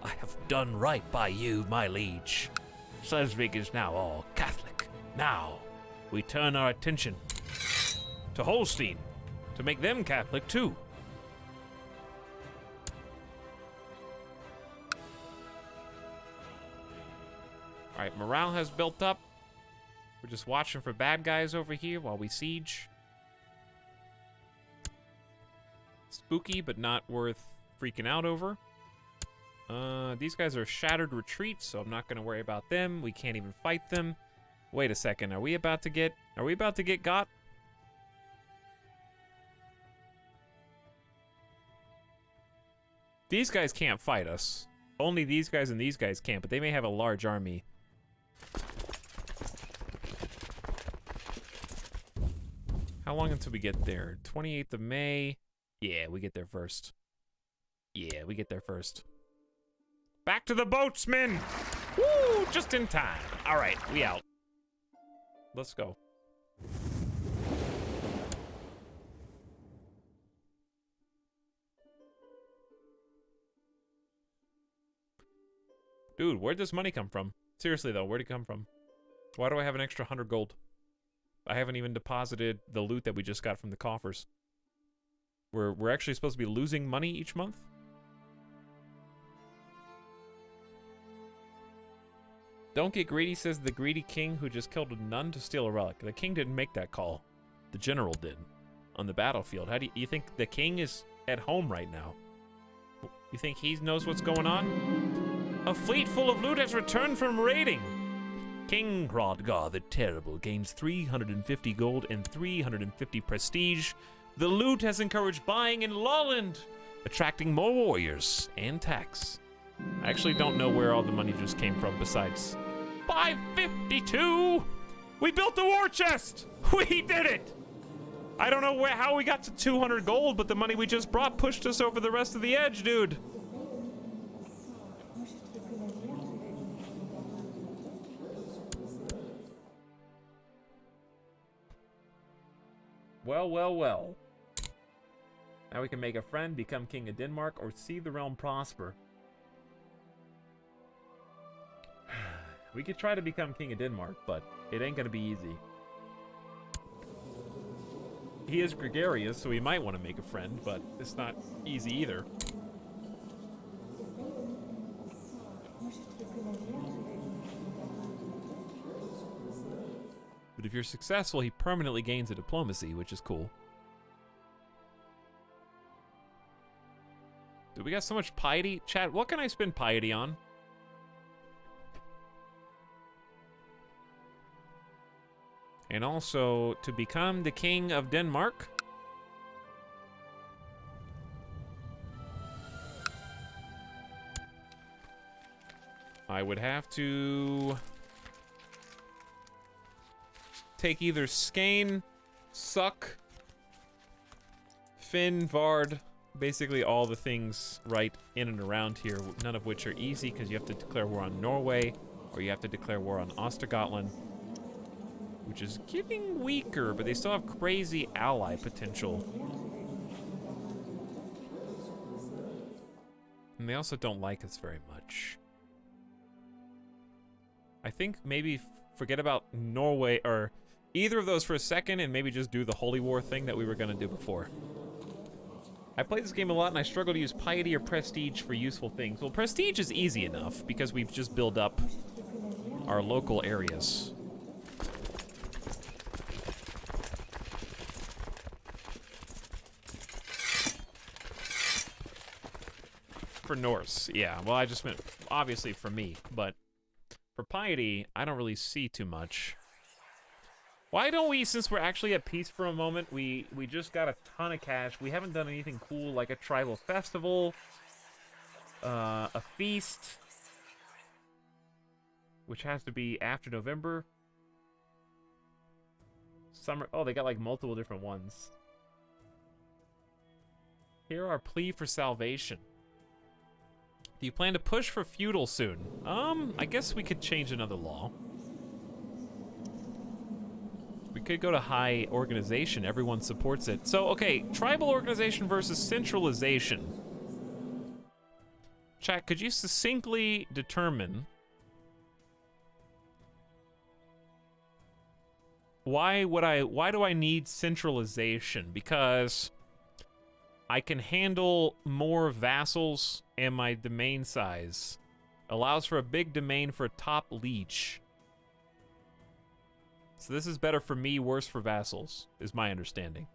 I have done right by you, my liege. Schleswig is now all Catholic. Now, we turn our attention to Holstein to make them Catholic too. All right, morale has built up. We're just watching for bad guys over here while we siege. Spooky, but not worth freaking out over. These guys are shattered retreats, so I'm not gonna worry about them. We can't even fight them. Wait a second, are we about to get got? These guys can't fight us. Only these guys and these guys can, but they may have a large army. How long until we get there? 28th of May. Yeah, we get there first. Yeah, we get there first. Back to the boats, men! Woo! Just in time. All right, we out. Let's go. Dude, where'd this money come from? Seriously though, where'd it come from? Why do I have an extra 100 gold? I haven't even deposited the loot that we just got from the coffers. We're actually supposed to be losing money each month? Don't get greedy, says the greedy king who just killed a nun to steal a relic. The king didn't make that call. The general did. On the battlefield. How do you think the king is at home right now? You think he knows what's going on? A fleet full of loot has returned from raiding. King Hrodgar the Terrible gains 350 gold and 350 prestige. The loot has encouraged buying in Lawland, attracting more warriors and tax. I actually don't know where all the money just came from besides 552! We built the war chest! We did it! I don't know how we got to 200 gold, but the money we just brought pushed us over the rest of the edge, dude. Well, well, well. Now we can make a friend, become king of Denmark, or see the realm prosper. We could try to become king of Denmark, but it ain't gonna be easy. He is gregarious, so we might want to make a friend, but it's not easy either. But if you're successful, he permanently gains a diplomacy, which is cool. Dude, we got so much piety. Chat, what can I spend piety on? And also, to become the king of Denmark, I would have to take either Skane, Suck, Finn, Vard, basically all the things right in and around here, none of which are easy because you have to declare war on Norway, or you have to declare war on Ostergotland, which is getting weaker, but they still have crazy ally potential. And they also don't like us very much. I think maybe forget about Norway, or either of those for a second and maybe just do the Holy War thing that we were gonna do before. I played this game a lot and I struggle to use piety or prestige for useful things. Well, prestige is easy enough because we've just built up our local areas. For Norse, yeah. Well, I just meant, obviously, for me. But for piety, I don't really see too much. Why don't we, since we're actually at peace for a moment, we just got a ton of cash. We haven't done anything cool like a tribal festival, a feast, which has to be after November. Summer, oh, they got like multiple different ones. Here our plea for salvation. Do you plan to push for feudal soon? I guess we could change another law. We could go to high organization. Everyone supports it. So, okay, tribal organization versus centralization. Chat, could you succinctly determine why do I need centralization? Because I can handle more vassals and my domain size allows for a big domain for a top liege. So this is better for me, worse for vassals, is my understanding.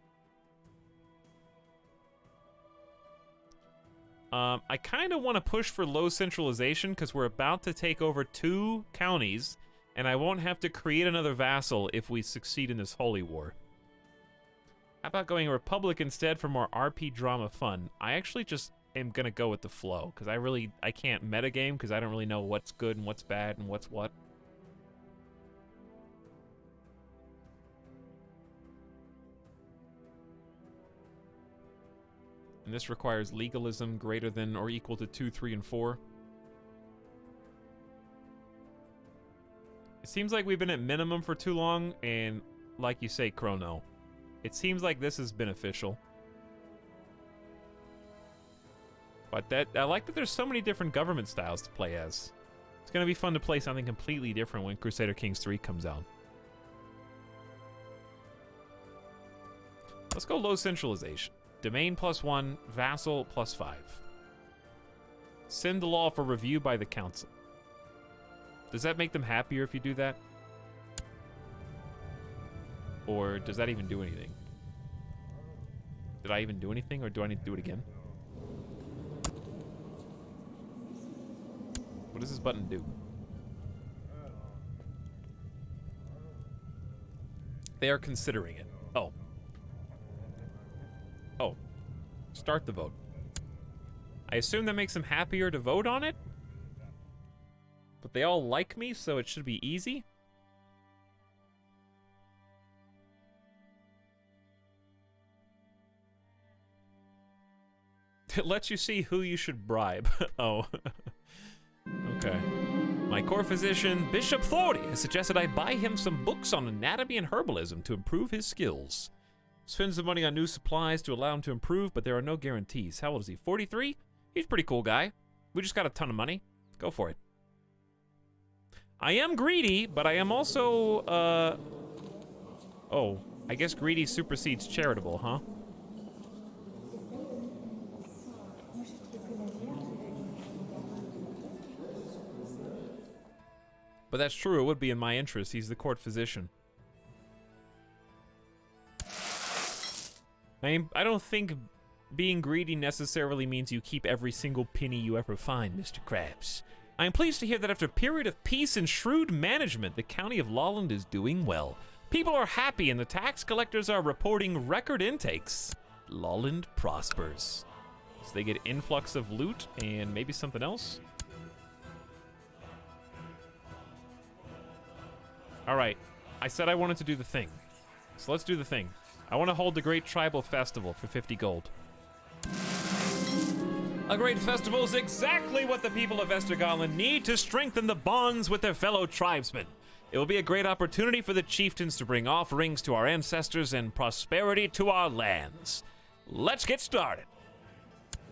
I kind of want to push for low centralization because we're about to take over 2 counties and I won't have to create another vassal if we succeed in this holy war. How about going Republic instead for more RP drama fun? I actually just am gonna go with the flow because I can't metagame because I don't really know what's good and what's bad and what's what. And this requires legalism greater than or equal to 2, 3, and 4. It seems like we've been at minimum for too long, and like you say, Chrono, it seems like this is beneficial. But I like that there's so many different government styles to play as. It's gonna be fun to play something completely different when Crusader Kings 3 comes out. Let's go low centralization. Domain +1, vassal +5. Send the law for review by the council. Does that make them happier if you do that? Or does that even do anything? Did I even do anything, or do I need to do it again? What does this button do? They are considering it. Oh. Oh. Start the vote. I assume that makes them happier to vote on it? But they all like me, so it should be easy. It lets you see who you should bribe. Oh. Okay. My core physician, Bishop Thordy, has suggested I buy him some books on anatomy and herbalism to improve his skills. Spends the money on new supplies to allow him to improve, but there are no guarantees. How old is he? 43? He's a pretty cool guy. We just got a ton of money. Go for it. I am greedy, but I am also, oh, I guess greedy supersedes charitable, huh? But that's true, it would be in my interest. He's the court physician. I don't think being greedy necessarily means you keep every single penny you ever find, Mr. Krabs. I am pleased to hear that after a period of peace and shrewd management, the county of Lolland is doing well. People are happy and the tax collectors are reporting record intakes. Lolland prospers. So they get influx of loot and maybe something else? All right, I said I wanted to do the thing. So let's do the thing. I want to hold the Great Tribal Festival for 50 gold. A great festival is exactly what the people of Vestergaland need to strengthen the bonds with their fellow tribesmen. It will be a great opportunity for the chieftains to bring offerings to our ancestors and prosperity to our lands. Let's get started.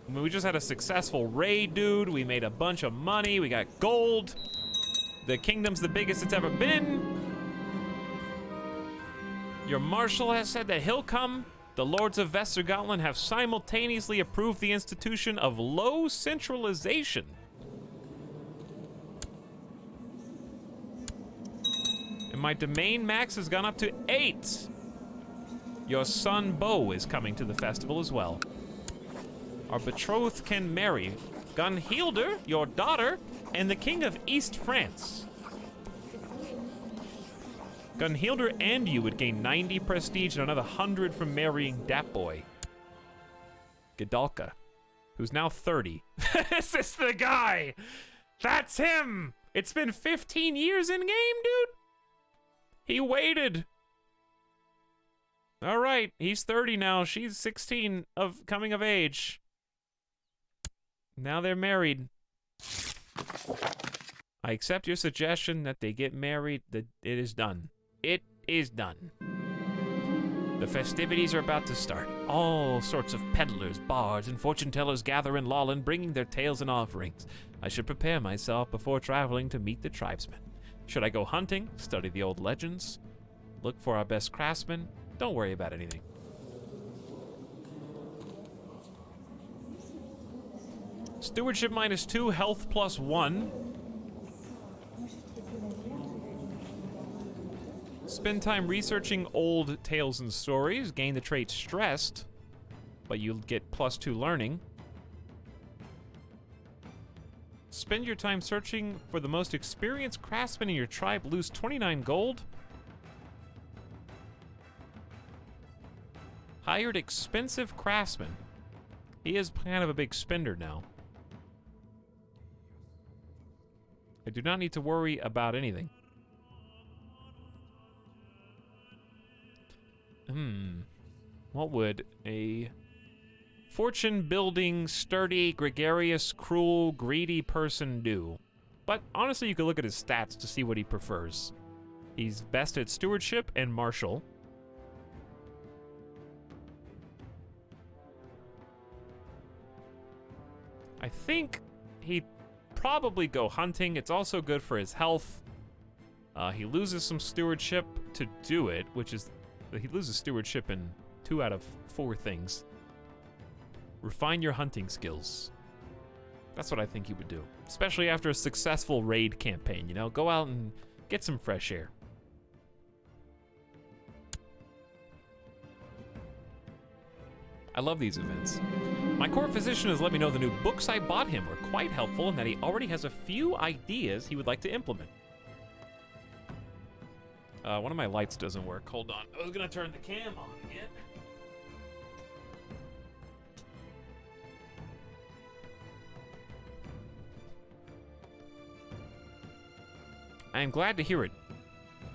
I mean, we just had a successful raid, dude. We made a bunch of money. We got gold. The kingdom's the biggest it's ever been. Your marshal has said that he'll come. The lords of Vestergotland have simultaneously approved the institution of low centralization. And my domain max has gone up to 8. Your son Beau is coming to the festival as well. Our betrothed can marry Gunhilder, your daughter, and the king of East France. Gunhilder and you would gain 90 prestige and another 100 from marrying that boy. Gedalka, who's now 30. This is the guy! That's him! It's been 15 years in game, dude! He waited. All right, he's 30 now. She's 16 of coming of age. Now they're married. I accept your suggestion that they get married. That it is done. It is done. The festivities are about to start. All sorts of peddlers, bards, and fortune tellers gather in Lawland, bringing their tales and offerings. I should prepare myself before traveling to meet the tribesmen. Should I go hunting, study the old legends, look for our best craftsmen? Don't worry about anything. Stewardship -2, health +1. Spend time researching old tales and stories. Gain the trait stressed, but you'll get +2 learning. Spend your time searching for the most experienced craftsman in your tribe. Lose 29 gold. Hired expensive craftsman. He is kind of a big spender now. I do not need to worry about anything. What would a fortune-building, sturdy, gregarious, cruel, greedy person do? But honestly, you could look at his stats to see what he prefers. He's best at stewardship and martial. I think he'd probably go hunting. It's also good for his health. He loses some stewardship to do it, which is... He loses stewardship in 2 out of 4 things. Refine your hunting skills. That's what I think he would do. Especially after a successful raid campaign, you know? Go out and get some fresh air. I love these events. My court physician has let me know the new books I bought him were quite helpful and that he already has a few ideas he would like to implement. One of my lights doesn't work. Hold on. I was gonna turn the cam on again. I am glad to hear it.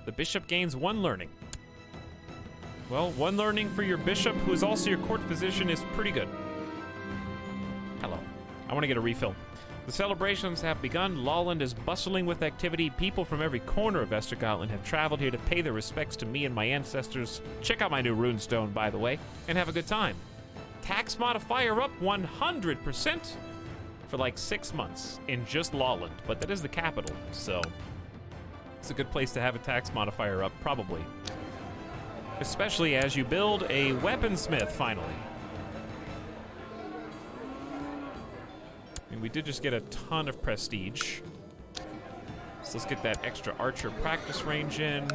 The bishop gains 1 learning. Well, 1 learning for your bishop, who is also your court physician, is pretty good. Hello. I want to get a refill. The celebrations have begun. Lawland is bustling with activity. People from every corner of Vestergotland have traveled here to pay their respects to me and my ancestors. Check out my new runestone, by the way, and have a good time. Tax modifier up 100% for like 6 months in just Lawland, but that is the capital, so it's a good place to have a tax modifier up, probably. Especially as you build a weaponsmith, finally. And we did just get a ton of prestige. So let's get that extra archer practice range in.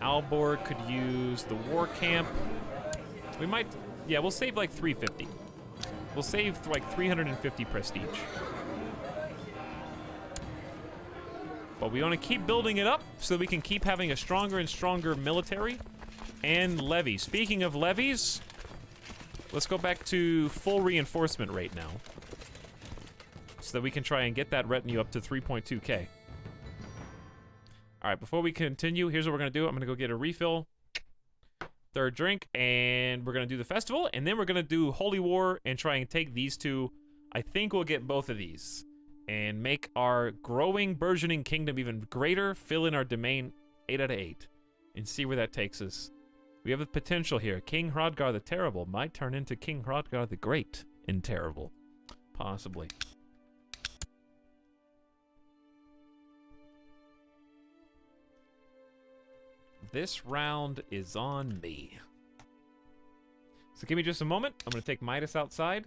Alborg could use the war camp. We might, yeah, we'll save like 350. We'll save like 350 prestige. But we want to keep building it up so we can keep having a stronger and stronger military and levy. Speaking of levies, let's go back to full reinforcement rate now, so that we can try and get that retinue up to 3.2k. All right, before we continue, here's what we're gonna do. I'm gonna go get a refill, 3rd drink, and we're gonna do the festival, and then we're gonna do Holy War and try and take these 2. I think we'll get both of these and make our growing, burgeoning kingdom even greater, fill in our domain 8 out of 8, and see where that takes us. We have the potential here. King Hrodgar the Terrible might turn into King Hrodgar the Great and Terrible. Possibly. This round is on me. So give me just a moment. I'm gonna take Midas outside.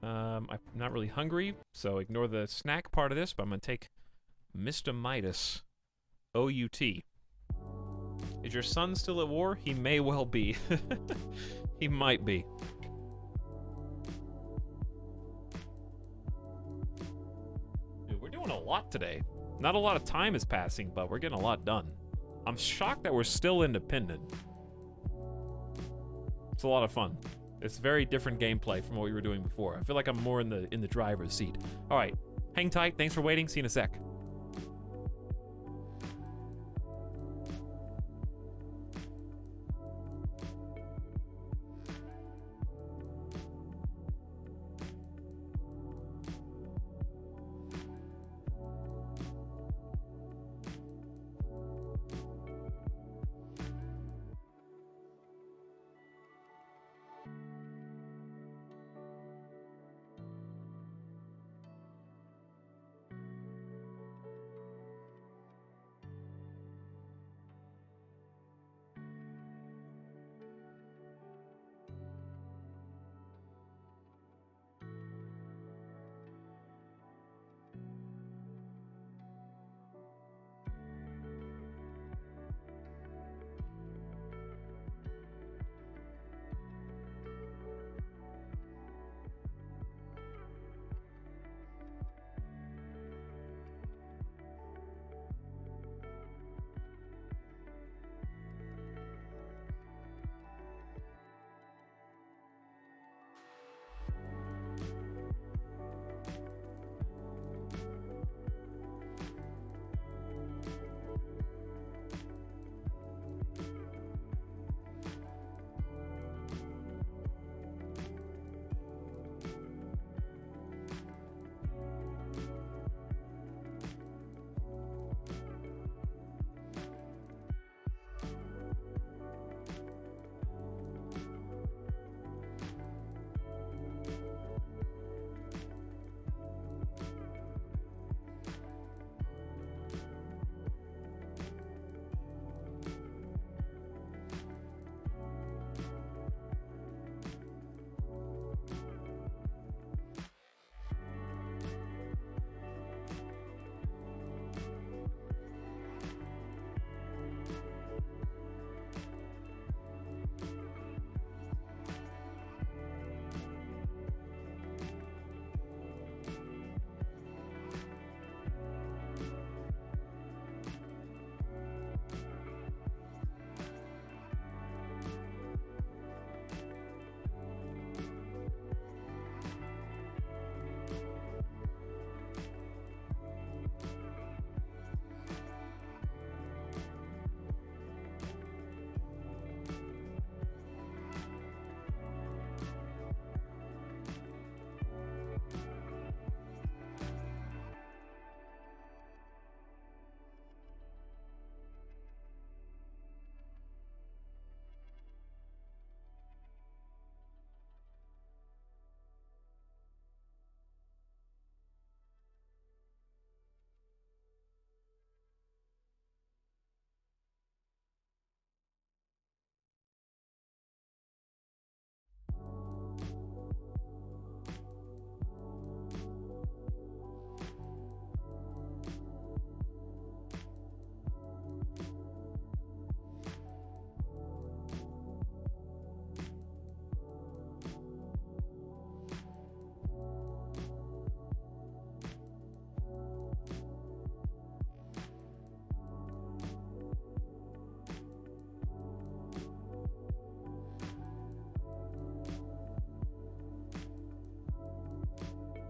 I'm not really hungry, so ignore the snack part of this, but I'm gonna take Mr. Midas. O-U-T. Is your son still at war? He may well be. He might be. Dude, we're doing a lot today. Not a lot of time is passing, but we're getting a lot done. I'm shocked that we're still independent. It's a lot of fun. It's very different gameplay from what we were doing before. I feel like I'm more in the driver's seat. All right, hang tight. Thanks for waiting. See you in a sec.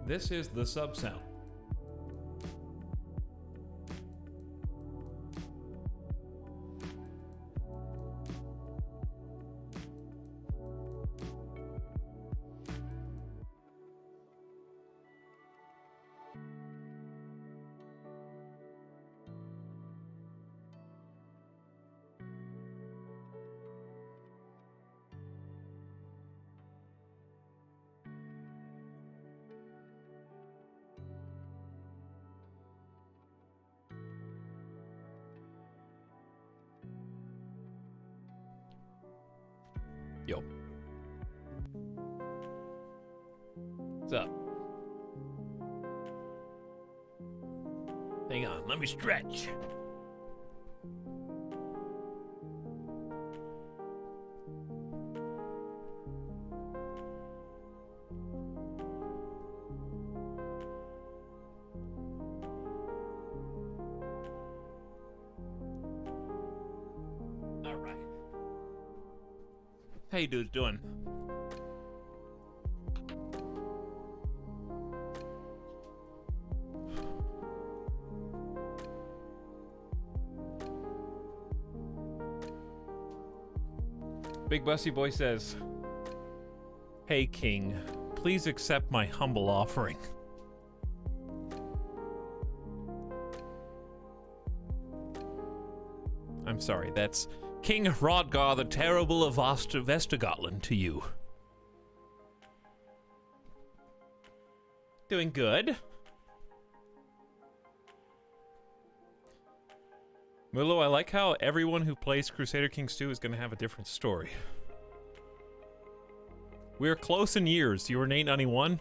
This is the sub sound. Yo. What's up? Hang on, let me stretch. All right. How you dudes doing? Big Bussy Boy says, "Hey King, please accept my humble offering." I'm sorry, that's King Hrodgar the Terrible of Vestergotland to you. Doing good. Mulo, I like how everyone who plays Crusader Kings 2 is going to have a different story. We're close in years. You're an 891.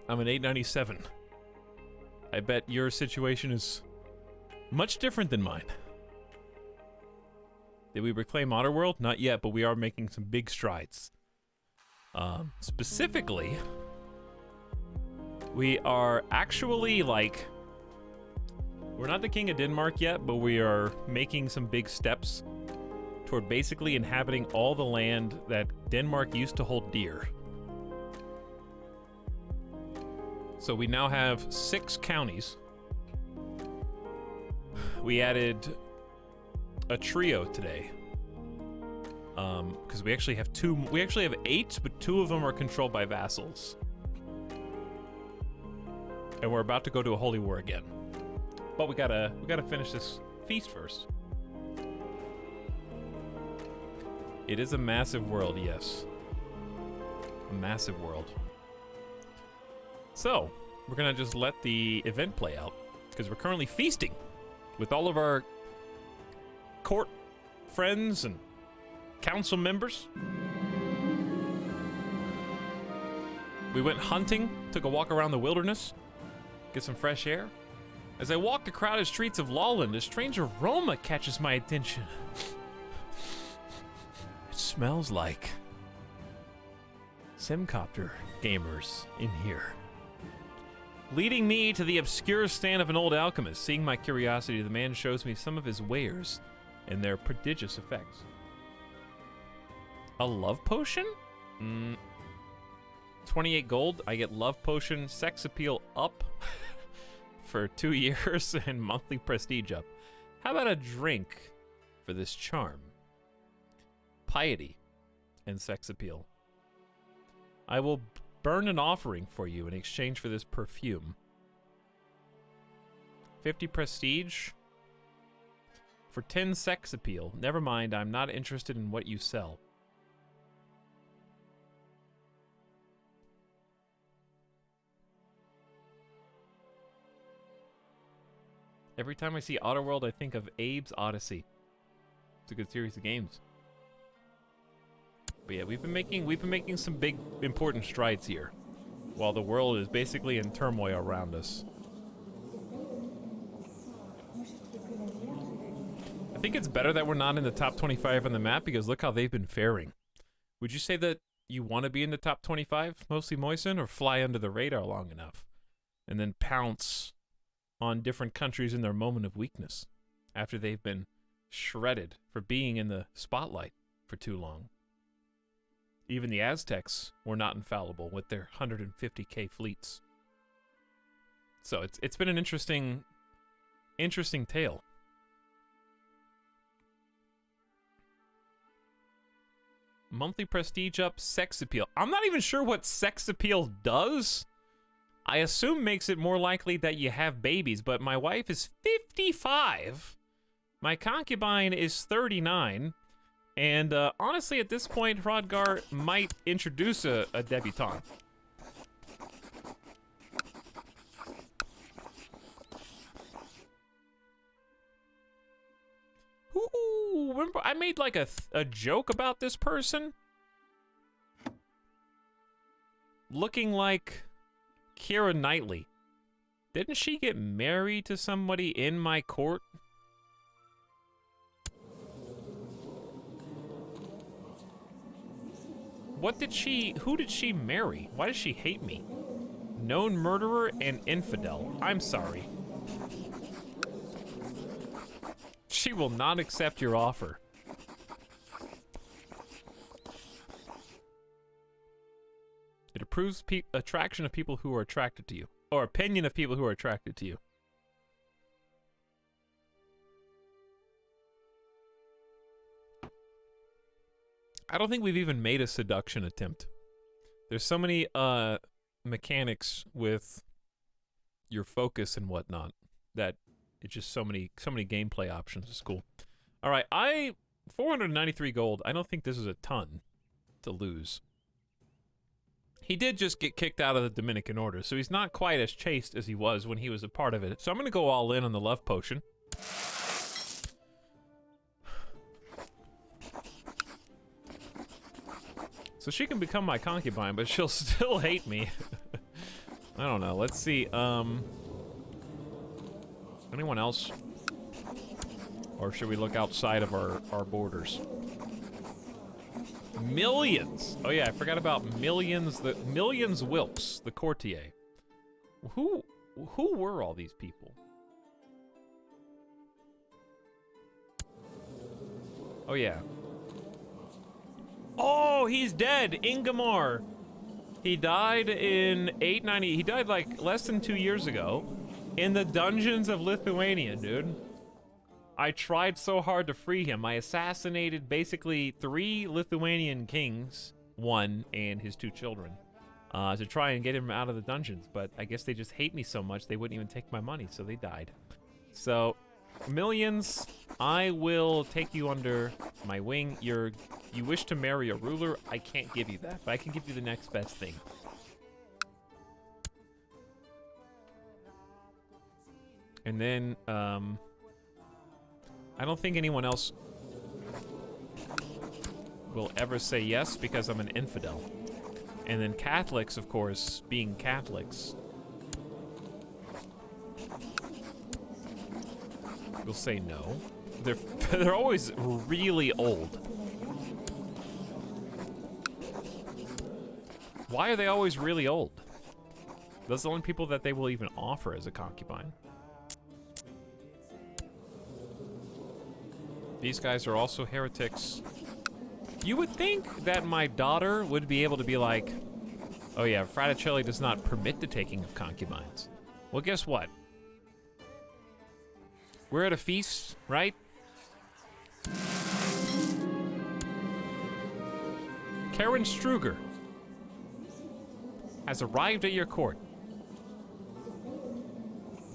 I'm an 897. I bet your situation is much different than mine. Did we reclaim Outer World? Not yet, but we are making some big strides. Specifically, we are actually like... We're not the King of Denmark yet, but we are making some big steps toward basically inhabiting all the land that Denmark used to hold dear. So we now have 6 counties. We added a trio today. Because we actually have 2, we actually have 8, but 2 of them are controlled by vassals. And we're about to go to a holy war again. But we gotta finish this feast first. It is a massive world, yes. A massive world. So, we're gonna just let the event play out, because we're currently feasting with all of our court friends and council members. We went hunting, took a walk around the wilderness, get some fresh air. As I walk the crowded streets of Lawland, a strange aroma catches my attention. It smells like Simcopter gamers in here. Leading me to the obscure stand of an old alchemist, seeing my curiosity, the man shows me some of his wares and their prodigious effects. A love potion? 28 gold, I get love potion, sex appeal up for 2 years, and monthly prestige up. How about a drink for this charm? Piety and sex appeal. I will burn an offering for you in exchange for this perfume. 50 prestige for 10 sex appeal. Never mind, I'm not interested in what you sell. Every time I see Otterworld, I think of Abe's Odyssey. It's a good series of games. But yeah, we've been making some big, important strides here, while the world is basically in turmoil around us. I think it's better that we're not in the top 25 on the map, because look how they've been faring. Would you say that you want to be in the top 25, mostly Moisen, or fly under the radar long enough, and then pounce on different countries in their moment of weakness after they've been shredded for being in the spotlight for too long? Even the Aztecs were not infallible with their 150k fleets. So it's been an interesting tale. Monthly prestige up, sex appeal. I'm not even sure what sex appeal does. I assume makes it more likely that you have babies, but my wife is 55. My concubine is 39. And honestly, at this point, Hrodgar might introduce a debutante. Ooh, remember I made like a joke about this person looking like Keira Knightley. Didn't she get married to somebody in my court? Who did she marry? Why does she hate me? Known murderer and infidel. I'm sorry. She will not accept your offer. It approves attraction of people who are attracted to you. Or opinion of people who are attracted to you. I don't think we've even made a seduction attempt. There's so many mechanics with your focus and whatnot that it's just so many gameplay options. It's cool. All right, 493 gold. I don't think this is a ton to lose. He did just get kicked out of the Dominican Order, so he's not quite as chaste as he was when he was a part of it. So I'm gonna go all in on the love potion. So she can become my concubine, but she'll still hate me. I don't know. Let's see. Anyone else? Or should we look outside of our borders? Millions! Oh yeah, I forgot about Millions Wilkes, the courtier. Who were all these people? Oh yeah. Oh, he's dead! Ingomar! He died in 890. He died like less than 2 years ago in the dungeons of Lithuania, dude. I tried so hard to free him. I assassinated basically 3 Lithuanian kings, 1 and his 2 children, to try and get him out of the dungeons. But I guess they just hate me so much they wouldn't even take my money, so they died. So, Millions, I will take you under my wing. You wish to marry a ruler? I can't give you that, but I can give you the next best thing. And then, I don't think anyone else will ever say yes because I'm an infidel. And then Catholics, of course, being Catholics, will say no. They're always really old. Why are they always really old? Those are the only people that they will even offer as a concubine. These guys are also heretics. You would think that my daughter would be able to be like, oh yeah, Fraticelli does not permit the taking of concubines. Well, guess what? We're at a feast, right? Karen Struger has arrived at your court.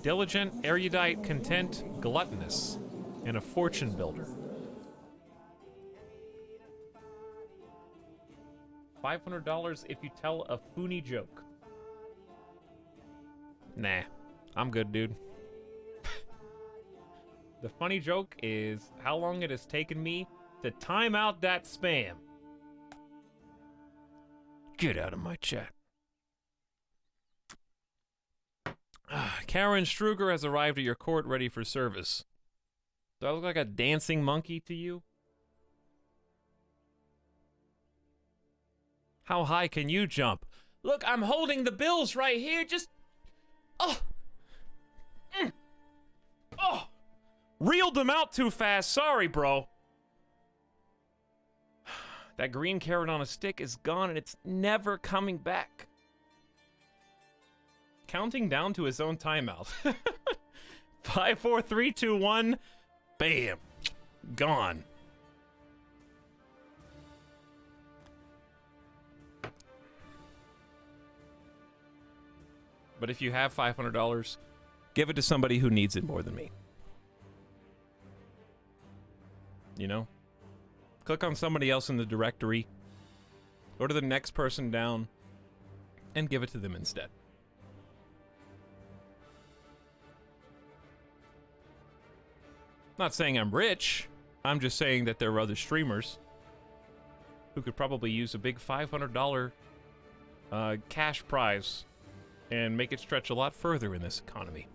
Diligent, erudite, content, gluttonous, and a fortune builder. $500 if you tell a funny joke. Nah, I'm good, dude. The funny joke is how long it has taken me to time out that spam. Get out of my chat. Karen Struger has arrived at your court ready for service. Do I look like a dancing monkey to you? How high can you jump? Look, I'm holding the bills right here. Just... Oh! Oh! Reeled them out too fast. Sorry, bro. That green carrot on a stick is gone and it's never coming back. Counting down to his own timeout. 5, 4, 3, 2, 1. Bam. Gone. But if you have $500, give it to somebody who needs it more than me. You know? Click on somebody else in the directory. Go to the next person down and give it to them instead. Not saying I'm rich. I'm just saying that there are other streamers who could probably use a big $500 cash prize and make it stretch a lot further in this economy.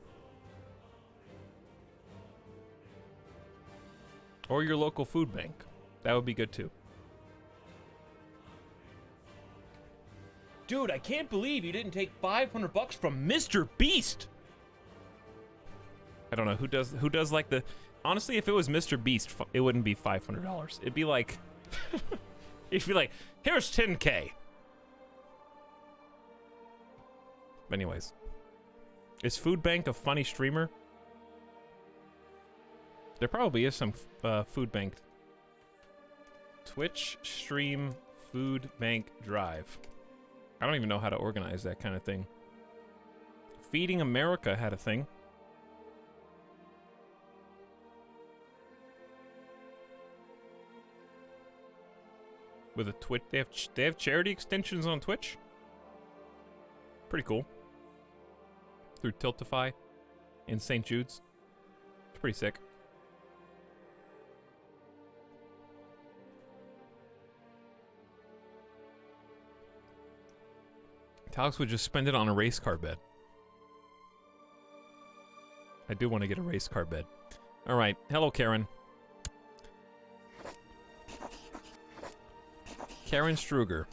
Or your local food bank. That would be good too. Dude, I can't believe you didn't take $500 from Mr. Beast. I don't know who does like the. Honestly, if it was Mr. Beast, it wouldn't be $500. It'd be like, it'd be like, here's 10K. But anyways, is Food Bank a funny streamer? There probably is some Food Bank. Twitch stream Food Bank Drive. I don't even know how to organize that kind of thing. Feeding America had a thing. With a Twitch, they have charity extensions on Twitch. Pretty cool. Through Tiltify in St. Jude's. It's pretty sick. Etalyx would just spend it on a race car bed. I do want to get a race car bed. All right. Hello, Karen. Karen Struger.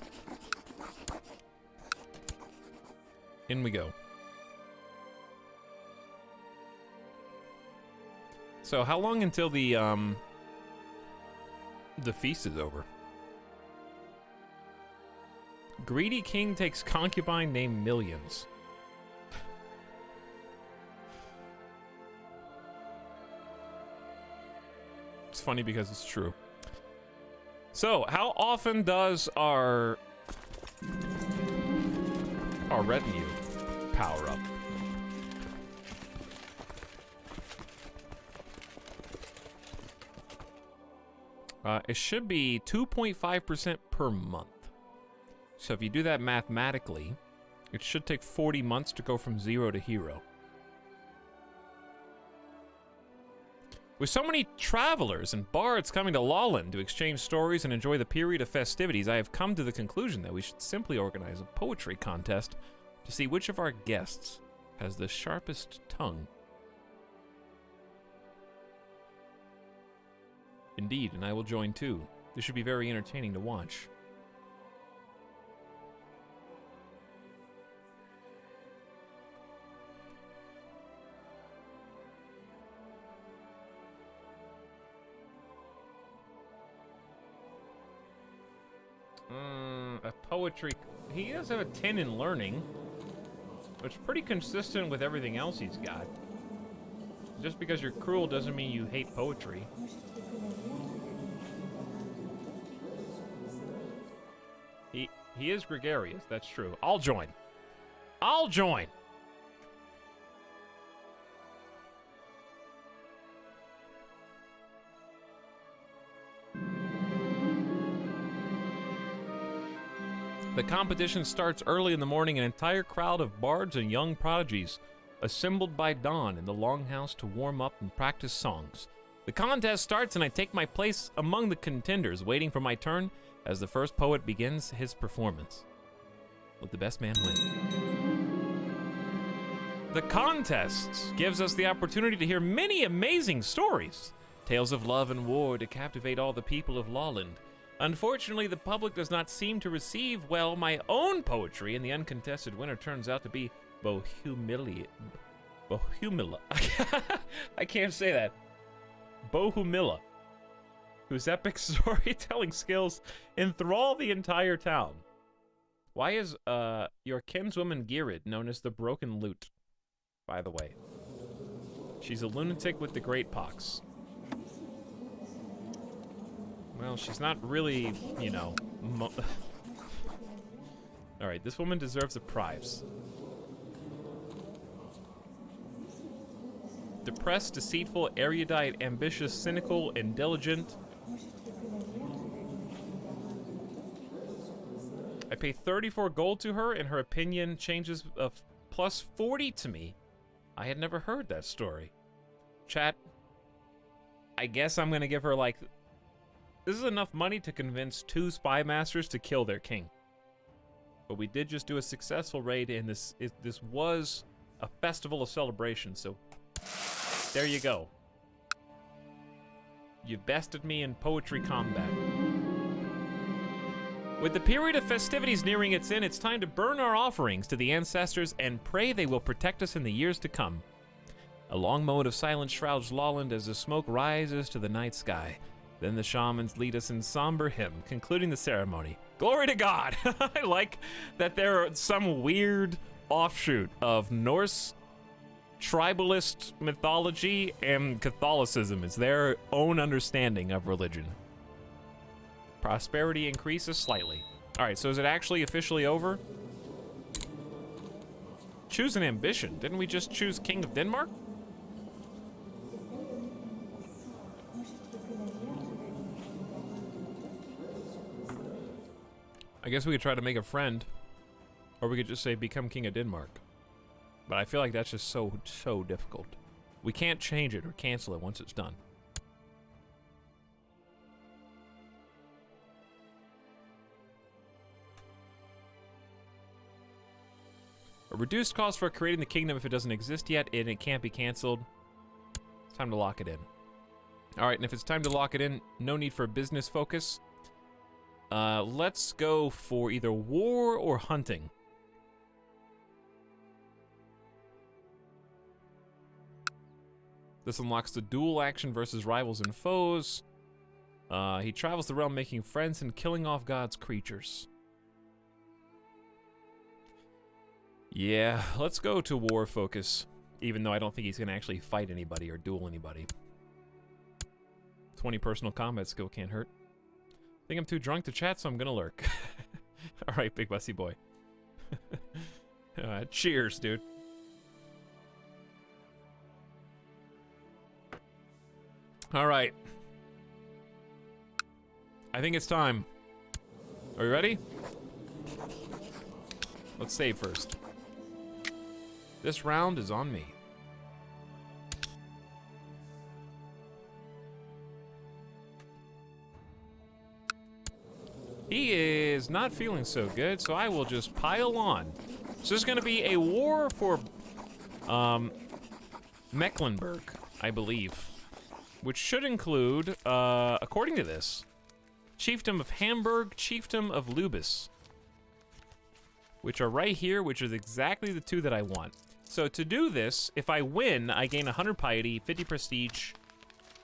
In we go. So, how long until the feast is over? Greedy king takes concubine named Millions. It's funny because it's true. So, how often does our retinue power up? It should be 2.5% per month. So if you do that mathematically, it should take 40 months to go from 0 to hero. With so many travelers and bards coming to Lawland to exchange stories and enjoy the period of festivities, I have come to the conclusion that we should simply organize a poetry contest to see which of our guests has the sharpest tongue. Indeed, and I will join too. This should be very entertaining to watch. A poetry. He does have a 10 in learning, which is pretty consistent with everything else he's got. Just because you're cruel doesn't mean you hate poetry. He is gregarious, that's true. I'll join. I'll join! The competition starts early in the morning. An entire crowd of bards and young prodigies assembled by dawn in the longhouse to warm up and practice songs. The contest starts and I take my place among the contenders, waiting for my turn as the first poet begins his performance. Let the best man win. The contest gives us the opportunity to hear many amazing stories, tales of love and war to captivate all the people of Lawland. Unfortunately, the public does not seem to receive well my own poetry, and the uncontested winner turns out to be Bohumila. I can't say that. Bohumila, whose epic storytelling skills enthrall the entire town. Why is your kinswoman Girid known as the Broken Lute, by the way? She's a lunatic with the great pox. Well, she's not really, you know... Alright, this woman deserves a prize. Depressed, deceitful, erudite, ambitious, cynical, and diligent. I pay 34 gold to her, and her opinion changes of plus 40 to me. I had never heard that story. Chat, I guess I'm gonna give her, like... This is enough money to convince 2 spy masters to kill their king. But we did just do a successful raid, and this was a festival of celebration, so there you go. You've bested me in poetry combat. With the period of festivities nearing its end, it's time to burn our offerings to the ancestors and pray they will protect us in the years to come. A long moment of silence shrouds Lawland as the smoke rises to the night sky. Then the shamans lead us in somber hymn, concluding the ceremony. Glory to God! I like that there are some weird offshoot of Norse tribalist mythology and Catholicism. It's their own understanding of religion. Prosperity increases slightly. All right, so is it actually officially over? Choose an ambition. Didn't we just choose King of Denmark? I guess we could try to make a friend, or we could just say become King of Denmark. But I feel like that's just so difficult. We can't change it or cancel it once it's done. A reduced cost for creating the kingdom if it doesn't exist yet, and it can't be canceled. It's time to lock it in. All right, and if it's time to lock it in, no need for a business focus. Let's go for either war or hunting. This unlocks the dual action versus rivals and foes. He travels the realm making friends and killing off God's creatures. Yeah, let's go to war focus, even though I don't think he's gonna actually fight anybody or duel anybody. 20 personal combat skill can't hurt. I think I'm too drunk to chat, so I'm gonna lurk. All right, big bussy boy. Cheers, dude. All right. I think it's time. Are you ready? Let's save first. This round is on me. He is not feeling so good, so I will just pile on. So there's gonna be a war for Mecklenburg, I believe, which should include, according to this, Chiefdom of Hamburg, Chiefdom of Lubis, which are right here, which is exactly the two that I want. So to do this, if I win, I gain 100 piety, 50 prestige,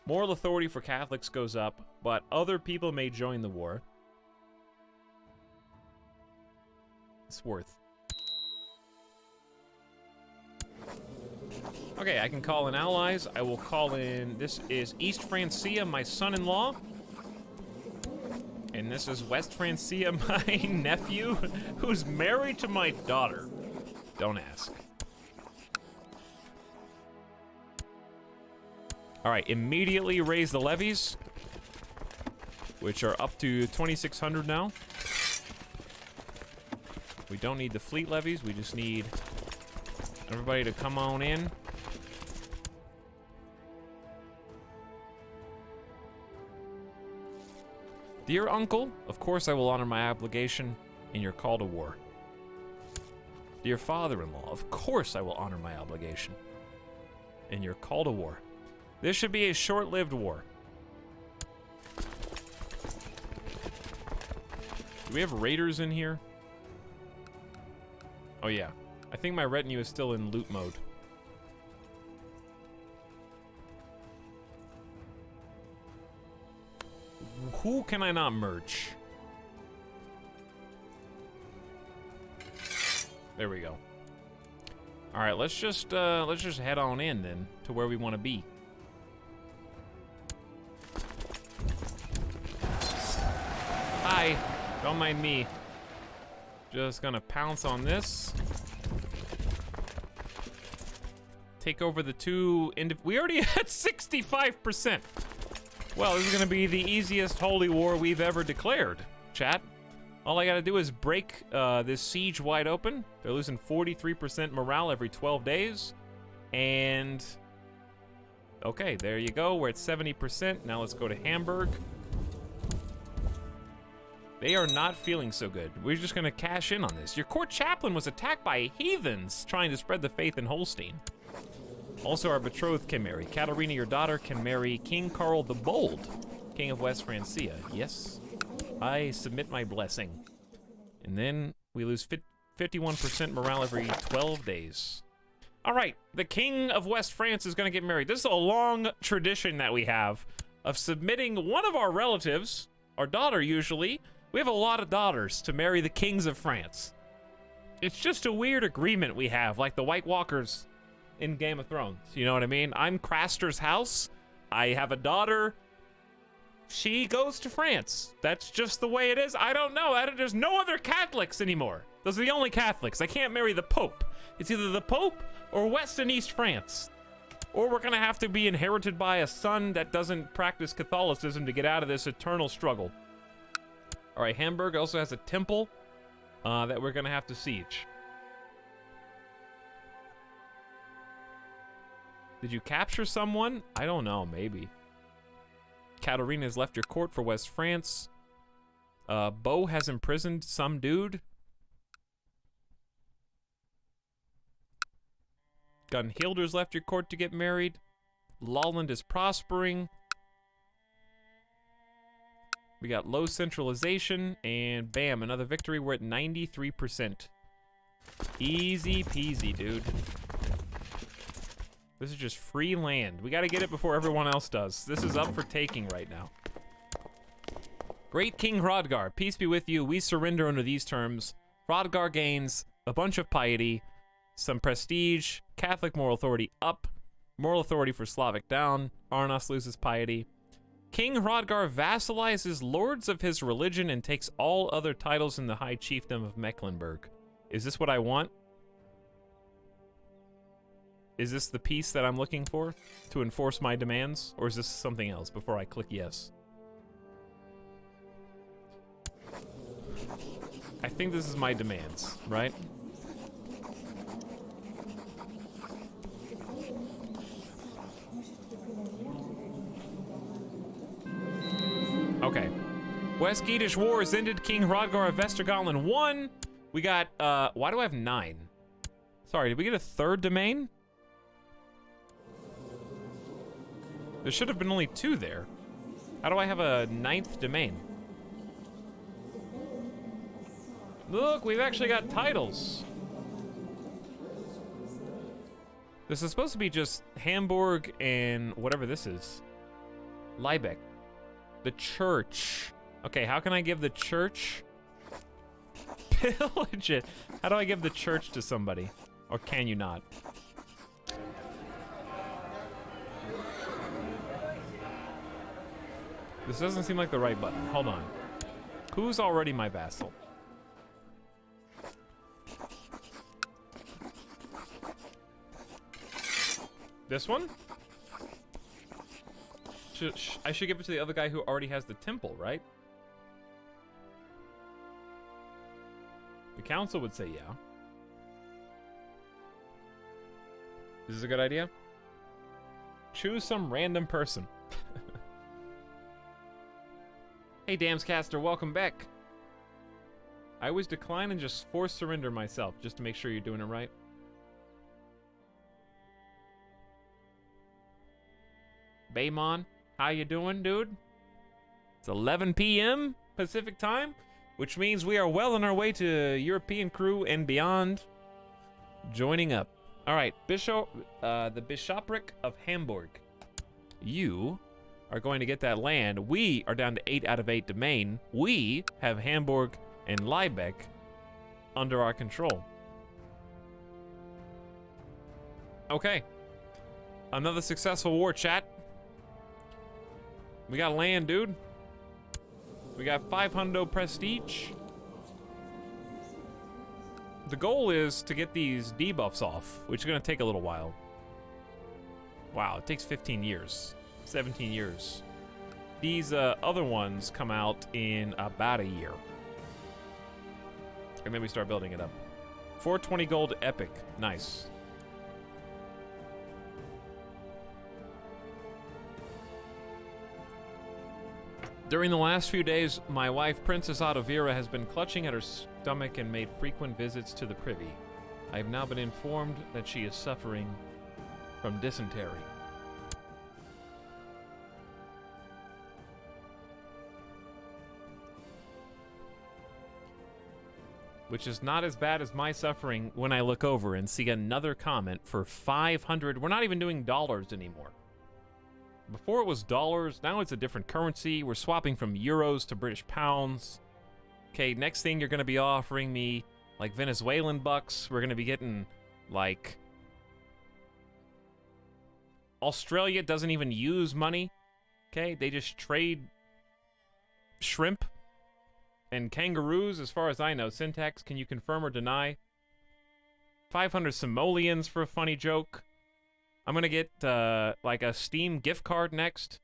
moral authority for Catholics goes up, but other people may join the war. It's worth. Okay, I can call in allies. I will call in, this is East Francia, my son-in-law. And this is West Francia, my nephew, who's married to my daughter. Don't ask. All right, immediately raise the levies, which are up to 2,600 now. We don't need the fleet levies, we just need everybody to come on in. Dear uncle, of course I will honor my obligation in your call to war. Dear father-in-law, of course I will honor my obligation in your call to war. This should be a short-lived war. Do we have raiders in here? Oh yeah, I think my retinue is still in loot mode. Who can I not merge? There we go. All right, let's just head on in then to where we want to be. Hi, don't mind me. Just gonna pounce on this. Take over the two. We already had 65%. Well, this is gonna be the easiest holy war we've ever declared, chat. All I gotta do is break this siege wide open. They're losing 43% morale every 12 days. And, okay, there you go. We're at 70%. Now let's go to Hamburg. They are not feeling so good. We're just gonna cash in on this. Your court chaplain was attacked by heathens trying to spread the faith in Holstein. Also, our betrothed can marry. Katarina, your daughter, can marry King Carl the Bold, King of West Francia. Yes, I submit my blessing. And then we lose 51% morale every 12 days. All right, the King of West France is gonna get married. This is a long tradition that we have of submitting one of our relatives, our daughter usually. We have a lot of daughters to marry the kings of France. It's just a weird agreement we have, like the White Walkers in Game of Thrones. You know what I mean? I'm Craster's house. I have a daughter. She goes to France. That's just the way it is. I don't know. There's no other Catholics anymore. Those are the only Catholics. I can't marry the Pope. It's either the Pope or West and East France. Or we're gonna have to be inherited by a son that doesn't practice Catholicism to get out of this eternal struggle. All right, Hamburg also has a temple that we're gonna have to siege. Did you capture someone? I don't know, maybe. Katarina has left your court for West France. Beau has imprisoned some dude. Gunhilder's left your court to get married. Lolland is prospering. We got low centralization, and bam, another victory. We're at 93%. Easy peasy, dude. This is just free land. We gotta get it before everyone else does. This is up for taking right now. Great King Hrodgar, peace be with you. We surrender under these terms. Hrodgar gains a bunch of piety, some prestige, Catholic moral authority up, moral authority for Slavic down. Arnos loses piety. King Hrodgar vassalizes lords of his religion and takes all other titles in the High Chiefdom of Mecklenburg. Is this what I want? Is this the peace that I'm looking for to enforce my demands? Or is this something else before I click yes? I think this is my demands, right? Okay. West Geatish Wars ended. King Hrodgar of Vestergotland won. We got, why do I have 9? Sorry, did we get a 3rd domain? There should have been only 2 there. How do I have a 9th domain? Look, we've actually got titles. This is supposed to be just Hamburg and whatever this is. Liebeck. The church. Okay, how can I give the church? Pillage it. How do I give the church to somebody? Or can you not? This doesn't seem like the right button. Hold on. Who's already my vassal? This one? I should give it to the other guy who already has the temple, right? The council would say yeah. This is a good idea. Choose some random person. Hey, Damscaster, welcome back. I always decline and just force surrender myself, just to make sure you're doing it right. Baymon, how you doing, dude? It's 11 p.m. Pacific time, which means we are well on our way to European crew and beyond joining up. All right, the Bishopric of Hamburg. You are going to get that land. We are down to 8 out of 8 domain. We have Hamburg and Liebeck under our control. Okay. Another successful war, chat. We got land, dude. We got 500 prestige. The goal is to get these debuffs off, which is going to take a little while. Wow, it takes 15 years. 17 years. These other ones come out in about a year. And then we start building it up. 420 gold epic. Nice. During the last few days, my wife, Princess Otavira, has been clutching at her stomach and made frequent visits to the privy. I have now been informed that she is suffering from dysentery. Which is not as bad as my suffering when I look over and see another comment for 500. We're not even doing dollars anymore. Before it was dollars, now it's a different currency. We're swapping from euros to British pounds. Okay, next thing you're going to be offering me, like, Venezuelan bucks. We're going to be getting, like... Australia doesn't even use money. Okay, they just trade shrimp and kangaroos, as far as I know. Syntax, can you confirm or deny? 500 simoleons for a funny joke. I'm gonna get, like, a Steam gift card next.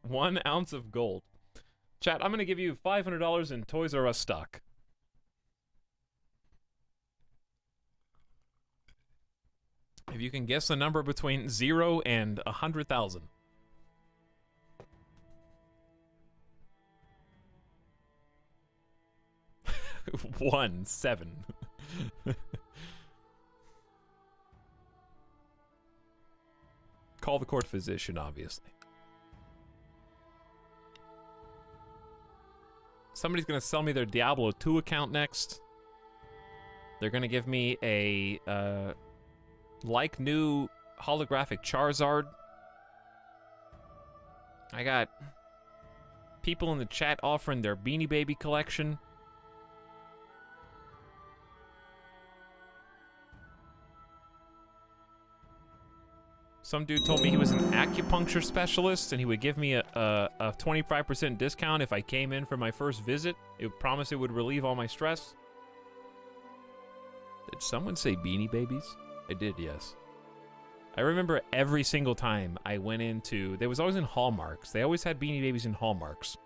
One ounce of gold. Chat, I'm gonna give you $500 in Toys R Us stock. If you can guess the number between 0 and 100,000. 7. Call the court physician, obviously. Somebody's gonna sell me their Diablo 2 account next. They're gonna give me a, like new holographic Charizard. I got people in the chat offering their Beanie Baby collection. Some dude told me he was an acupuncture specialist and he would give me a 25% discount if I came in for my first visit. It promised it would relieve all my stress. Did someone say Beanie Babies? I did, yes. I remember every single time I went into... They was always in Hallmarks. They always had Beanie Babies in Hallmarks.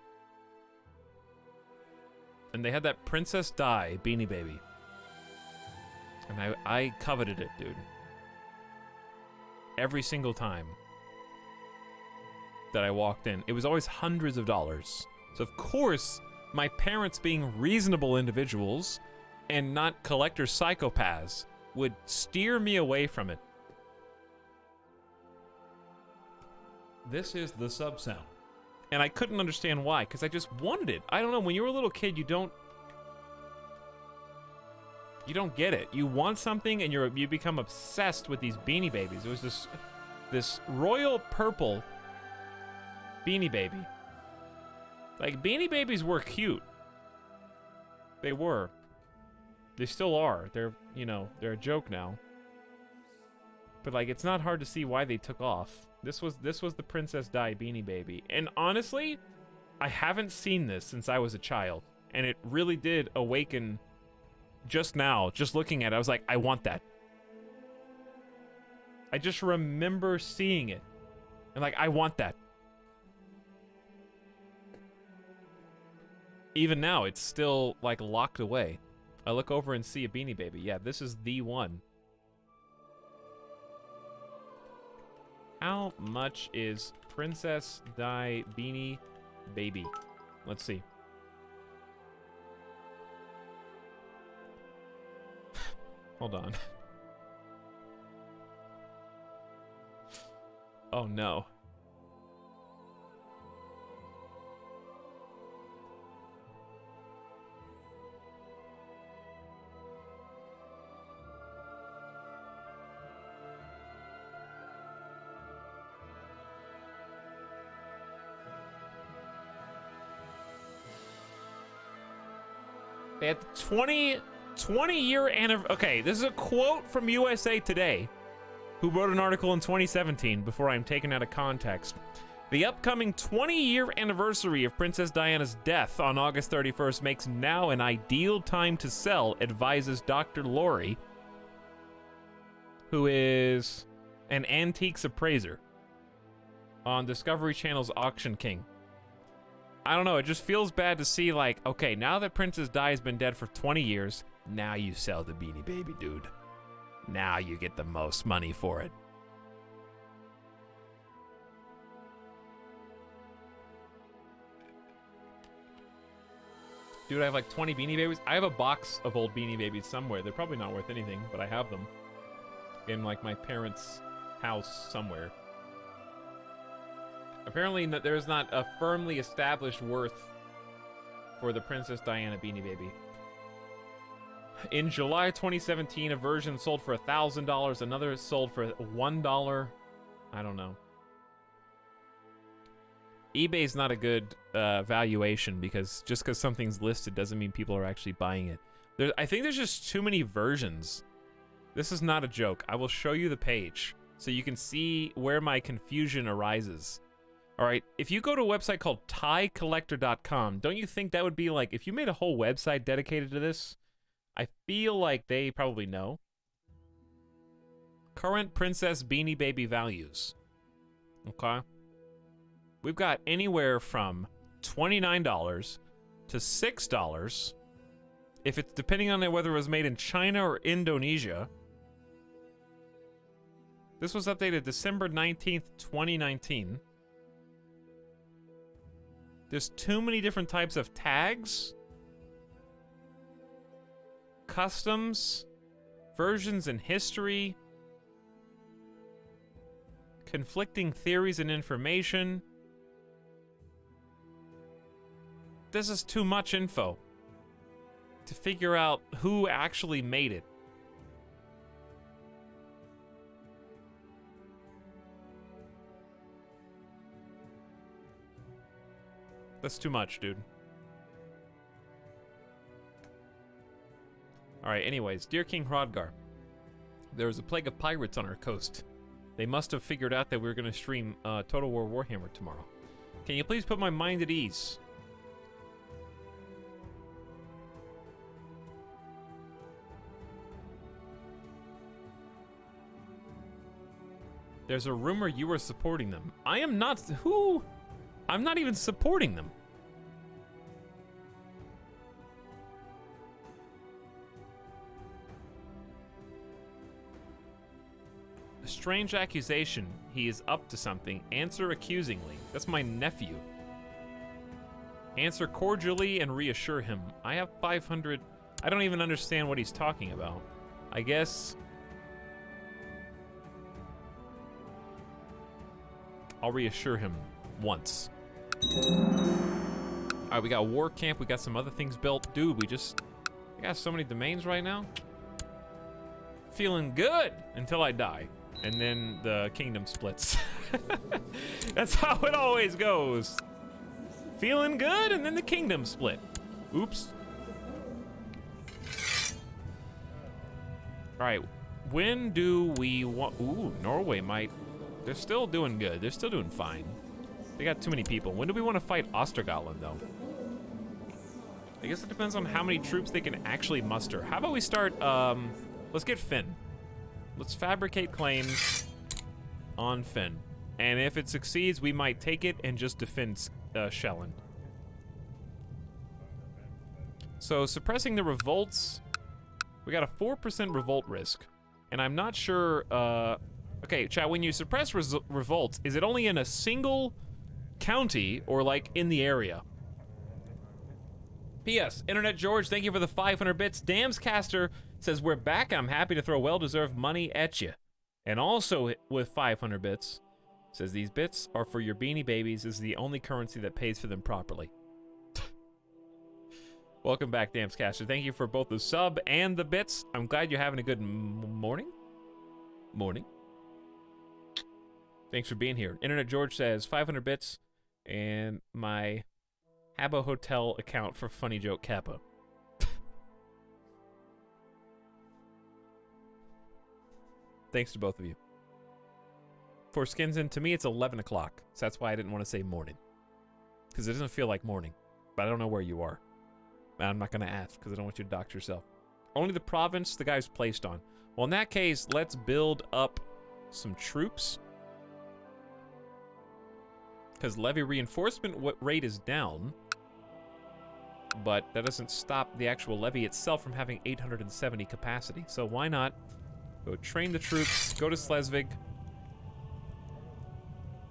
And they had that Princess Di Beanie Baby. And I coveted it, dude. Every single time that I walked in. It was always hundreds of dollars. So, of course, my parents, being reasonable individuals and not collector psychopaths, would steer me away from it. This is the sub sound. And I couldn't understand why, because I just wanted it. I don't know, when you're a little kid, you don't get it. You want something and you become obsessed with these Beanie Babies. It was this royal purple Beanie Baby. Like, Beanie Babies were cute. They were. They still are. They're, you know, they're a joke now. But, like, it's not hard to see why they took off. This was the Princess Di Beanie Baby. And honestly, I haven't seen this since I was a child. And it really did awaken just now. Just looking at it, I was like, I want that. I just remember seeing it. And, like, I want that. Even now, it's still, like, locked away. I look over and see a Beanie Baby. Yeah, this is the one. How much is Princess Di Beanie Baby? Let's see. Hold on. Oh no. They had the 20-year anniversary. Okay, this is a quote from USA Today, who wrote an article in 2017 before I'm taken out of context. The upcoming 20-year anniversary of Princess Diana's death on August 31st makes now an ideal time to sell, advises Dr. Lori, who is an antiques appraiser on Discovery Channel's Auction King. I don't know, it just feels bad to see, like, okay, now that Princess Di's been dead for 20 years, now you sell the Beanie Baby, dude. Now you get the most money for it. Dude, I have like 20 Beanie Babies. I have a box of old Beanie Babies somewhere. They're probably not worth anything, but I have them in like my parents' house somewhere. Apparently, there's not a firmly established worth for the Princess Diana Beanie Baby. In July 2017, a version sold for $1,000. Another sold for $1. I don't know. eBay's not a good valuation because just because something's listed doesn't mean people are actually buying it. I think there's just too many versions. This is not a joke. I will show you the page so you can see where my confusion arises. All right, if you go to a website called tiecollector.com, don't you think that would be like, if you made a whole website dedicated to this, I feel like they probably know. Current Princess Beanie Baby values. Okay. We've got anywhere from $29 to $6. If it's depending on whether it was made in China or Indonesia. This was updated December 19th, 2019. There's too many different types of tags, customs, versions in history, conflicting theories and information. This is too much info to figure out who actually made it. That's too much, dude. Alright, anyways, dear King Hrodgar, there was a plague of pirates on our coast. They must have figured out that we were going to stream Total War Warhammer tomorrow. Can you please put my mind at ease? There's a rumor you are supporting them. I am not. Who? I'm not even supporting them. A strange accusation. He is up to something. Answer accusingly. That's my nephew. Answer cordially and reassure him. I have 500. I don't even understand what he's talking about. I guess I'll reassure him once. Alright, we got War Camp, we got some other things built. Dude, we got so many domains right now. Feeling good until I die. And then the kingdom splits. That's how it always goes. Feeling good and then the kingdom split. Oops. Alright, when do we want... Ooh, Norway might... They're still doing good. They're still doing fine. They got too many people. When do we want to fight Ostergotland, though? I guess it depends on how many troops they can actually muster. How about we start, let's get Finn. Let's fabricate claims on Finn. And if it succeeds, we might take it and just defend Shelland. So, suppressing the revolts, we got a 4% revolt risk. And I'm not sure, okay, chat, when you suppress revolts, is it only in a single county or like in the area? P.S. Internet George, thank you for the 500 bits. Damscaster says, we're back. I'm happy to throw well-deserved money at you. And also with 500 bits, says these bits are for your Beanie Babies. This is the only currency that pays for them properly. Welcome back, Damscaster. Thank you for both the sub and the bits. I'm glad you're having a good morning. Thanks for being here. Internet George says 500 bits and my Habbo Hotel account for Funny Joke Kappa. Thanks to both of you. For Skinson, to me it's 11 o'clock, so that's why I didn't want to say morning. Because it doesn't feel like morning, but I don't know where you are. And I'm not going to ask because I don't want you to dox yourself. Only the province the guy's placed on. Well, in that case, let's build up some troops. because levy reinforcement rate is down, but that doesn't stop the actual levy itself from having 870 capacity. So why not go train the troops, go to Schleswig.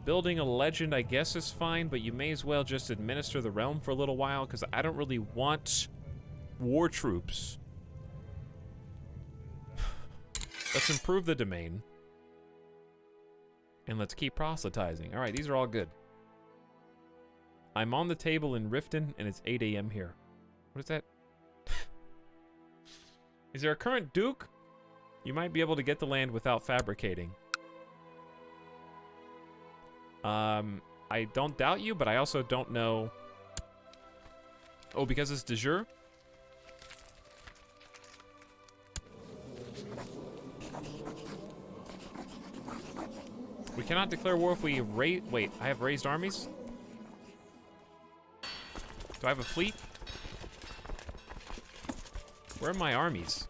Building a legend, I guess, is fine, but you may as well just administer the realm for a little while, because I don't really want war troops. Let's improve the domain. And let's keep proselytizing. All right, these are all good. I'm on the table in Riften, and it's 8 a.m. here. What is that? Is there a current duke? You might be able to get the land without fabricating. I don't doubt you, but I also don't know. Oh, because it's de jure? We cannot declare war if we raise. Wait, I have raised armies? Do I have a fleet? Where are my armies?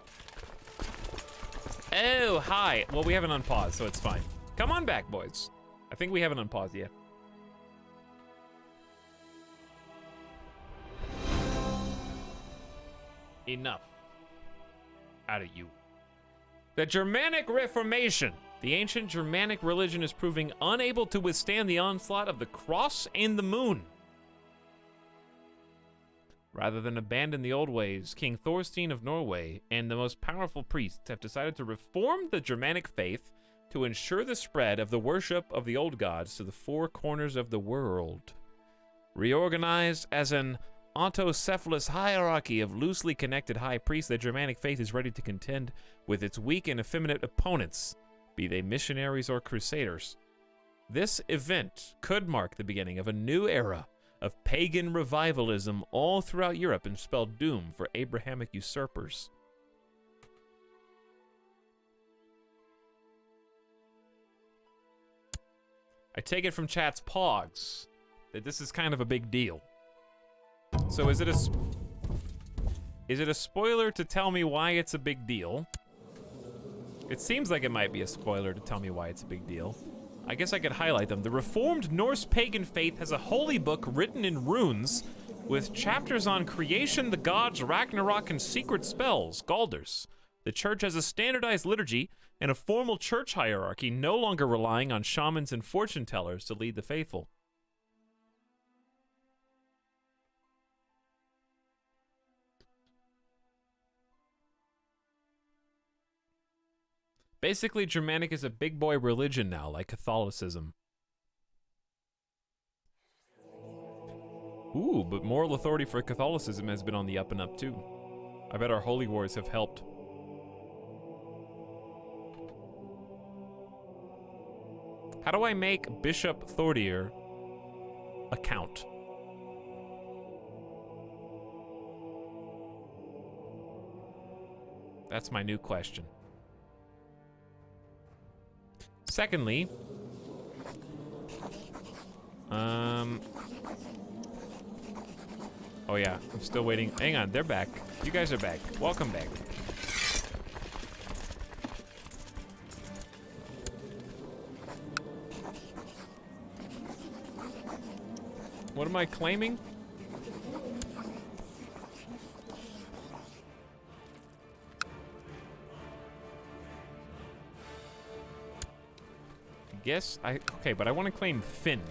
Oh, hi. Well, we haven't unpaused, so it's fine. Come on back, boys. I think we haven't unpaused yet. Enough. Out of you. The Germanic Reformation. The ancient Germanic religion is proving unable to withstand the onslaught of the cross and the moon. Rather than abandon the old ways, King Thorstein of Norway and the most powerful priests have decided to reform the Germanic faith to ensure the spread of the worship of the old gods to the four corners of the world. Reorganized as an autocephalous hierarchy of loosely connected high priests, the Germanic faith is ready to contend with its weak and effeminate opponents, be they missionaries or crusaders. This event could mark the beginning of a new era of pagan revivalism all throughout Europe and spell doom for Abrahamic usurpers. I take it from chat's pogs that this is kind of a big deal. So is it a spoiler to tell me why it's a big deal? It seems like it might be a spoiler to tell me why it's a big deal. I guess I could highlight them. The Reformed Norse pagan faith has a holy book written in runes with chapters on creation, the gods, Ragnarok, and secret spells, Galders. The church has a standardized liturgy and a formal church hierarchy, no longer relying on shamans and fortune tellers to lead the faithful. Basically, Germanic is a big boy religion now, like Catholicism. Ooh, but moral authority for Catholicism has been on the up and up too. I bet our holy wars have helped. How do I make Bishop Thordir a count? That's my new question. Secondly, oh yeah, I'm still waiting. Hang on, they're back. You guys are back. Welcome back. What am I claiming? Okay, but I want to claim Finn.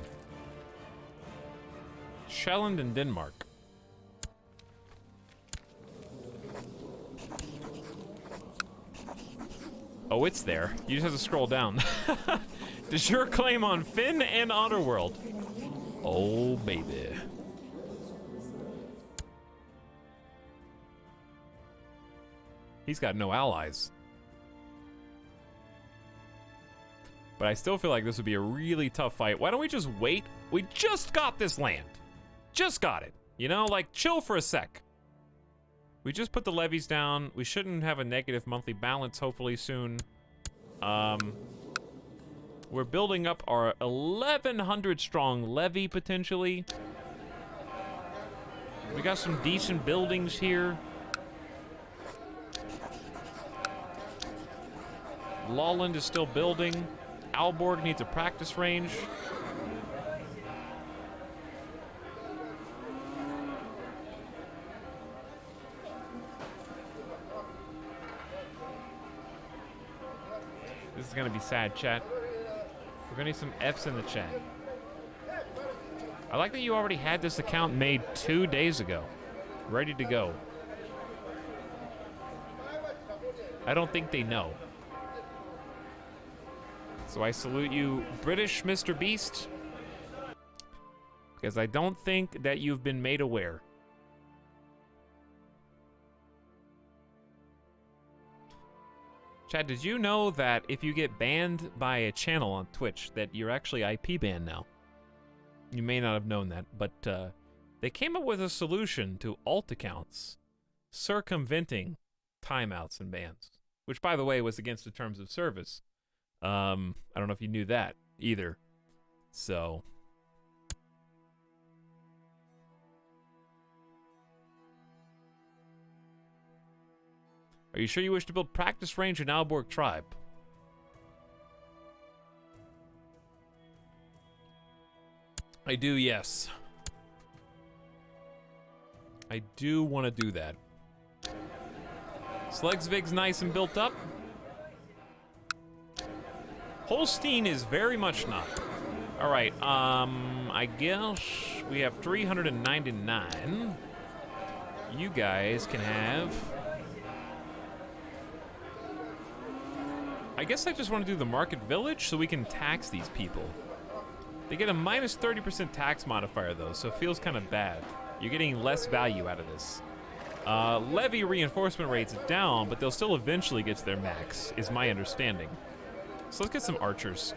Sjælland and Denmark. Oh, it's there. You just have to scroll down. Does your claim on Finn and Otterworld? Oh, baby. He's got no allies. But I still feel like this would be a really tough fight. Why don't we just wait? We just got this land. Just got it. You know, like, chill for a sec. We just put the levies down. We shouldn't have a negative monthly balance, hopefully soon. We're building up our 1,100 strong levy, potentially. We got some decent buildings here. Lolland is still building. Aalborg needs a practice range. is gonna be sad, chat. We're gonna need some F's in the chat. I like that you already had this account made 2 days ago. Ready to go. I don't think they know. So I salute you, British Mr. Beast. Because I don't think that you've been made aware. Chad, did you know that if you get banned by a channel on Twitch, that you're actually IP banned now? You may not have known that, but they came up with a solution to alt accounts circumventing timeouts and bans, which, by the way, was against the terms of service. I don't know if you knew that either. So... Are you sure you wish to build practice range in Alborg Tribe? I do, yes. I do want to do that. Slegsvig's nice and built up. Holstein is very much not. All right, I guess we have 399. You guys can have... I guess I just want to do the market village so we can tax these people. They get a minus 30% tax modifier though, so it feels kind of bad. You're getting less value out of this. Levy reinforcement rate's down, but they'll still eventually get to their max, is my understanding. So let's get some archers.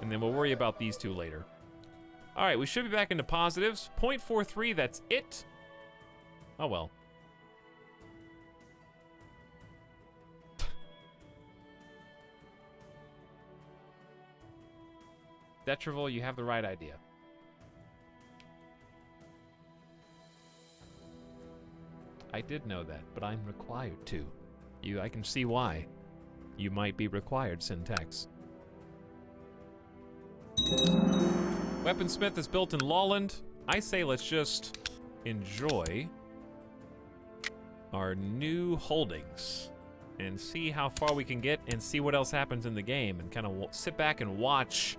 And then we'll worry about these two later. All right, we should be back into positives. 0.43, that's it. Oh well. Detreville, you have the right idea. I did know that, but I'm required to. I can see why. You might be required, Syntax. Weaponsmith is built in Lawland. I say let's just enjoy our new holdings and see how far we can get and see what else happens in the game and kind of sit back and watch.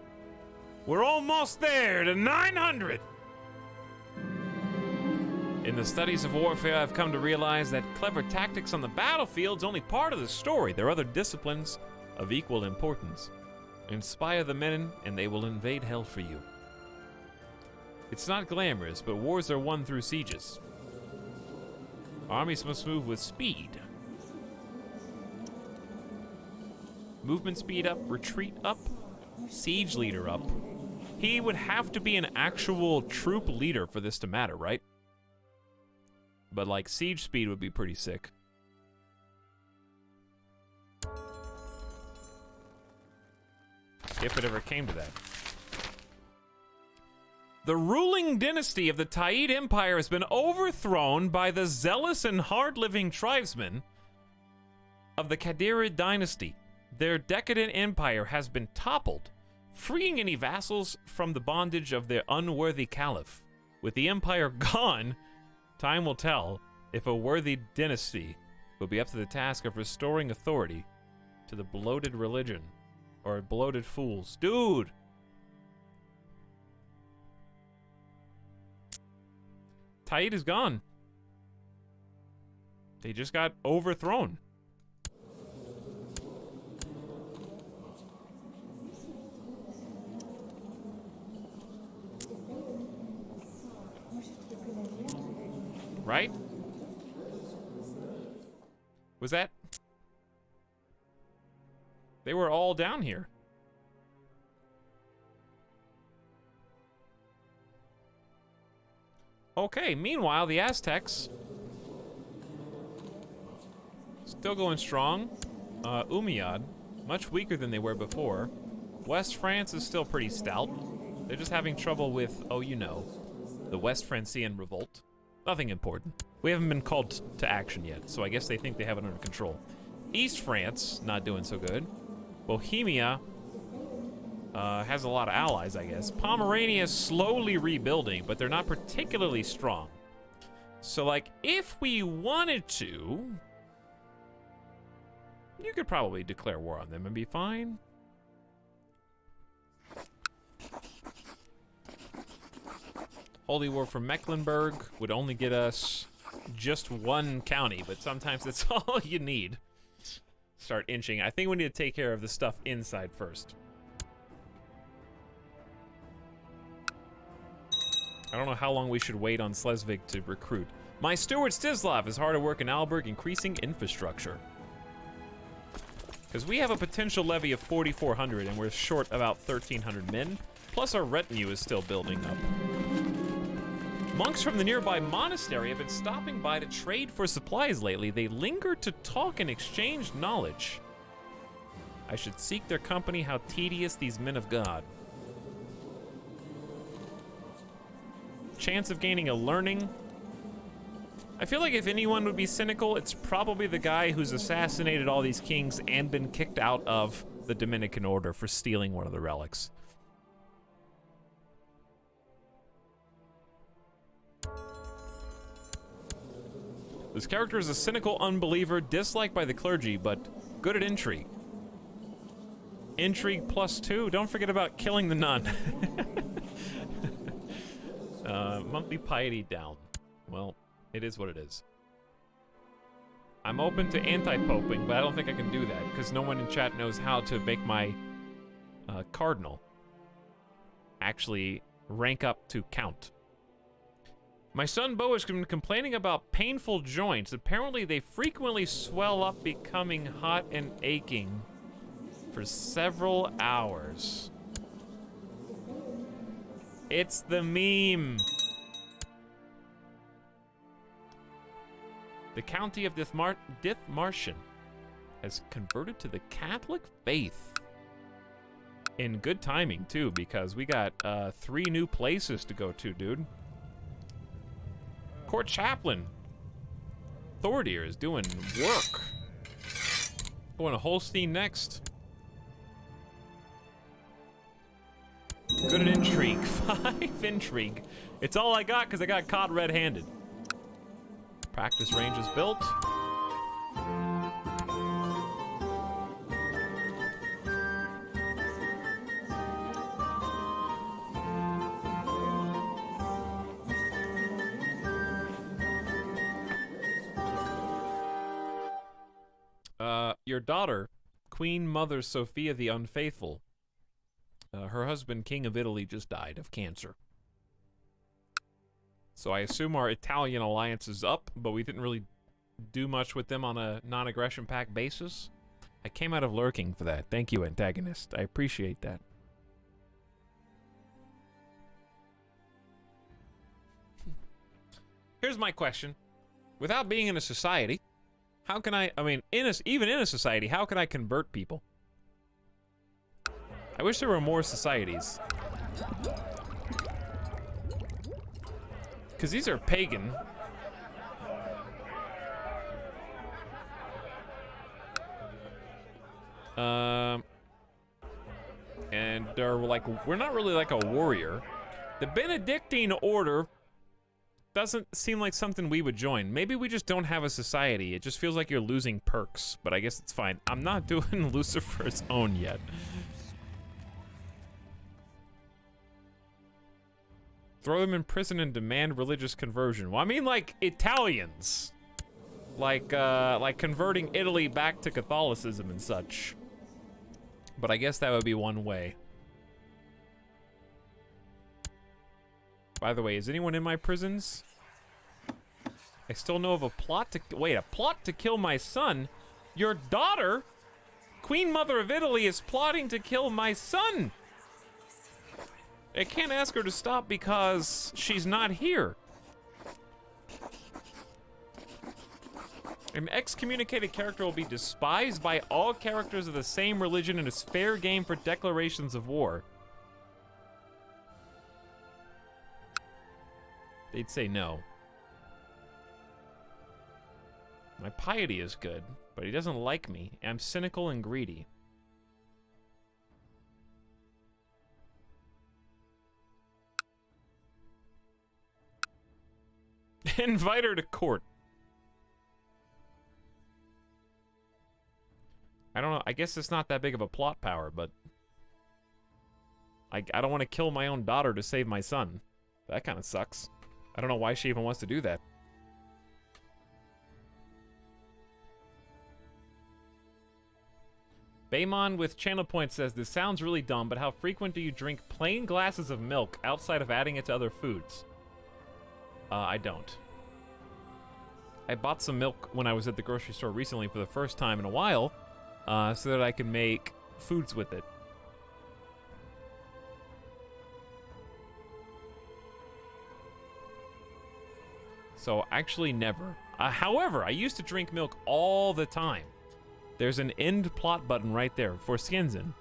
We're almost there to 900! In the studies of warfare, I've come to realize that clever tactics on the battlefield's only part of the story. There are other disciplines of equal importance. Inspire the men, and they will invade hell for you. It's not glamorous, but wars are won through sieges. Armies must move with speed. Movement speed up, retreat up, siege leader up. He would have to be an actual troop leader for this to matter, right? But like siege speed would be pretty sick. If it ever came to that. The ruling dynasty of the Taid Empire has been overthrown by the zealous and hard-living tribesmen of the Kadirid dynasty. Their decadent empire has been toppled, freeing any vassals from the bondage of their unworthy caliph. With the empire gone, time will tell if a worthy dynasty will be up to the task of restoring authority to the bloated religion or bloated fools. Dude! Taid is gone. They just got overthrown. Right? Was that? They were all down here. Okay, meanwhile, the Aztecs still going strong. Umayyad, much weaker than they were before. West France is still pretty stout. They're just having trouble with, oh, you know, the West Francian revolt. Nothing important. We haven't been called to action yet, so I guess they think they have it under control. East France, not doing so good. Bohemia has a lot of allies, I guess. Pomerania is slowly rebuilding, but they're not particularly strong. So, like, if we wanted to, You could probably declare war on them and be fine. Holy War from Mecklenburg would only get us just one county, but sometimes that's all you need. Start inching. I think we need to take care of the stuff inside first. I don't know how long we should wait on Slesvig to recruit. My steward Stislav is hard at work in Alberg increasing infrastructure. Because we have a potential levy of 4,400 and we're short about 1,300 men. Plus our retinue is still building up. Monks from the nearby monastery have been stopping by to trade for supplies lately. They linger to talk and exchange knowledge. I should seek their company, how tedious these men of God. Chance of gaining a learning. I feel like if anyone would be cynical, it's probably the guy who's assassinated all these kings and been kicked out of the Dominican order for stealing one of the relics. This character is a cynical unbeliever, disliked by the clergy, but good at intrigue. Intrigue +2, don't forget about killing the nun. Monthly piety down. Well, it is what it is. I'm open to anti-poping, but I don't think I can do that, because no one in chat knows how to make my cardinal actually rank up to count. My son Bo has been complaining about painful joints. Apparently they frequently swell up, becoming hot and aching for several hours. It's the meme. The county of Dithmarschen has converted to the Catholic faith. In good timing, too, because we got 3 new places to go to, dude. Court Chaplain. Thordir is doing work. Going to Holstein next. Good at intrigue. 5 intrigue. It's all I got because I got caught red-handed. Practice range is built. Your daughter, Queen Mother Sophia the Unfaithful, her husband, King of Italy, just died of cancer. So I assume our Italian alliance is up, but we didn't really do much with them on a non-aggression pact basis. I came out of lurking for that. Thank you, antagonist. I appreciate that. Here's my question. Without being in a society, how can I mean, even in a society, how can I convert people? I wish there were more societies. Because these are pagan. And they're like, we're not really like a warrior. The Benedictine order doesn't seem like something we would join. Maybe we just don't have a society. It just feels like you're losing perks, but I guess it's fine. I'm not doing Lucifer's Own yet. Throw them in prison and demand religious conversion. Well, I mean, like Italians, like converting Italy back to Catholicism and such. But I guess that would be one way. By the way, is anyone in my prisons? I still know of a plot to a plot to kill my son. Your daughter, Queen Mother of Italy, is plotting to kill my son. I can't ask her to stop because she's not here. An excommunicated character will be despised by all characters of the same religion and is fair game for declarations of war. They'd say no. My piety is good, but he doesn't like me. I'm cynical and greedy. Invite her to court. I guess it's not that big of a plot power, but I don't want to kill my own daughter to save my son. That kind of sucks. I don't know why she even wants to do that. Baymon with channel point says, this sounds really dumb, but how frequent do you drink plain glasses of milk outside of adding it to other foods? I don't. I bought some milk when I was at the grocery store recently for the first time in a while, so that I can make foods with it. So actually never. However, I used to drink milk all the time. There's an end plot button right there for Skinsin.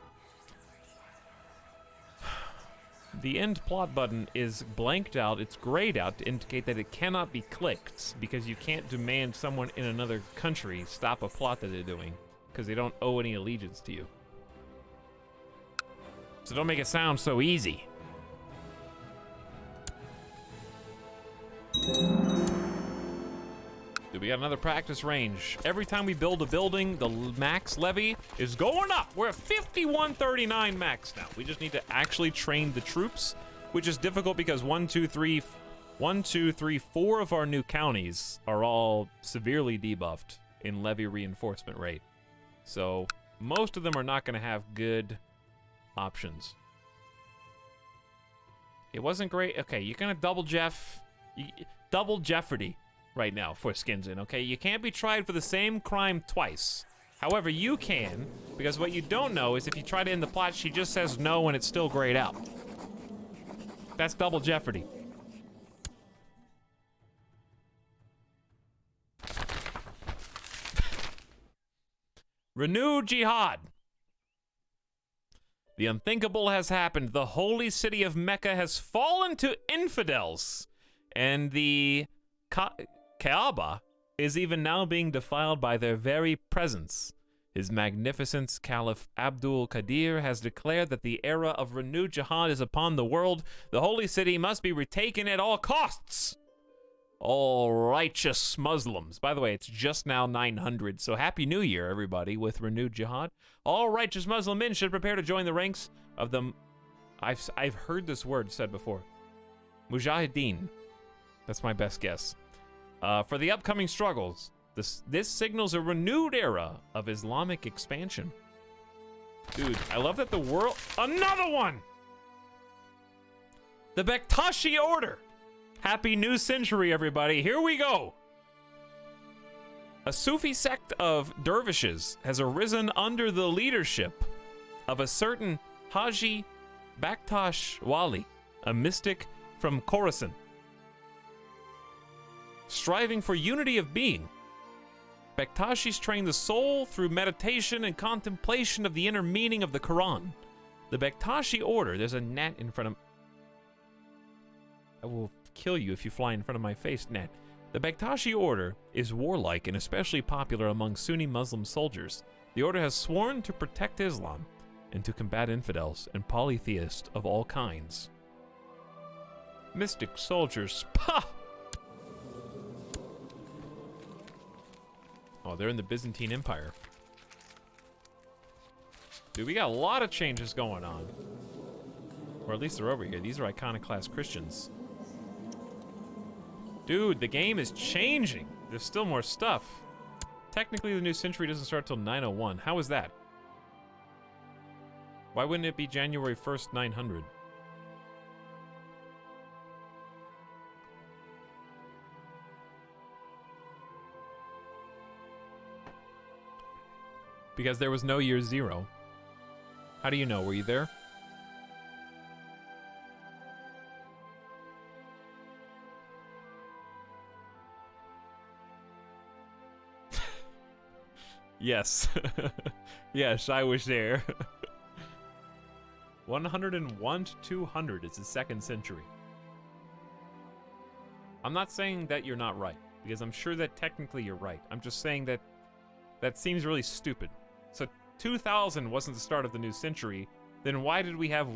The end plot button is blanked out, it's grayed out to indicate that it cannot be clicked because you can't demand someone in another country stop a plot that they're doing because they don't owe any allegiance to you. So don't make it sound so easy. Dude, we got another practice range. Every time we build a building, the max levy is going up. We're at 5139 max now. We just need to actually train the troops, which is difficult because 4 of our new counties are all severely debuffed in levy reinforcement rate. So most of them are not going to have good options. It wasn't great. Okay, you're going to double jeopardy right now for Skinsin, okay? You can't be tried for the same crime twice. However, you can, because what you don't know is if you try to end the plot, she just says no and it's still grayed out. That's double jeopardy. Renewed jihad. The unthinkable has happened. The holy city of Mecca has fallen to infidels, and the Kaaba is even now being defiled by their very presence. His Magnificence Caliph Abdul Qadir has declared that the era of renewed jihad is upon the world. The holy city must be retaken at all costs. All righteous Muslims. By the way, it's just now 900, so Happy New Year, everybody, with renewed jihad. All righteous Muslim men should prepare to join the ranks of the... I've heard this word said before. Mujahideen. That's my best guess. For the upcoming struggles, this signals a renewed era of Islamic expansion. Dude, I love that the world... Another one! The Bektashi Order! Happy new century, everybody. Here we go! A Sufi sect of dervishes has arisen under the leadership of a certain Haji Bektash Wali, a mystic from Khorasan. Striving for unity of being, Bektashis train the soul through meditation and contemplation of the inner meaning of the Quran. The Bektashi order, there's a gnat in front of... I will kill you if you fly in front of my face, gnat. The Bektashi order is warlike and especially popular among Sunni Muslim soldiers. The order has sworn to protect Islam and to combat infidels and polytheists of all kinds. Mystic soldiers, pah! Oh, they're in the Byzantine Empire. Dude, we got a lot of changes going on. Or at least they're over here. These are iconoclast Christians. Dude, the game is changing. There's still more stuff. Technically, the new century doesn't start till 901. How is that? Why wouldn't it be January 1st, 900? Because there was no year zero. How do you know? Were you there? Yes. Yes, I was there. 101 to 200 is the second century. I'm not saying that you're not right, because I'm sure that technically you're right. I'm just saying that that seems really stupid. So 2000 wasn't the start of the new century, then why did we have...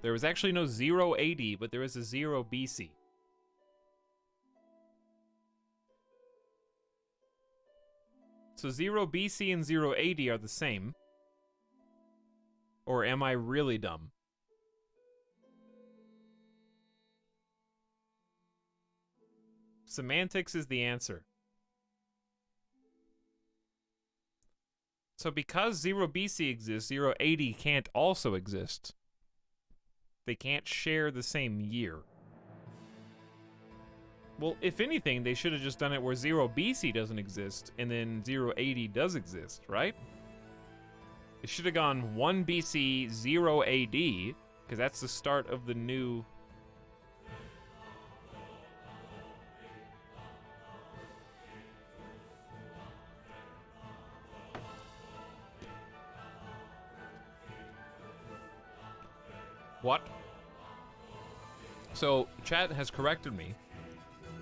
There was actually no 0 AD, but there is a 0 BC. So 0 BC and 0 AD are the same. Or am I really dumb? Semantics is the answer. So because 0 BC exists, 0 AD can't also exist. They can't share the same year. Well, if anything, they should have just done it where 0 BC doesn't exist, and then 0 AD does exist, right? It should have gone 1 BC, 0 AD, because that's the start of the new... What? So, chat has corrected me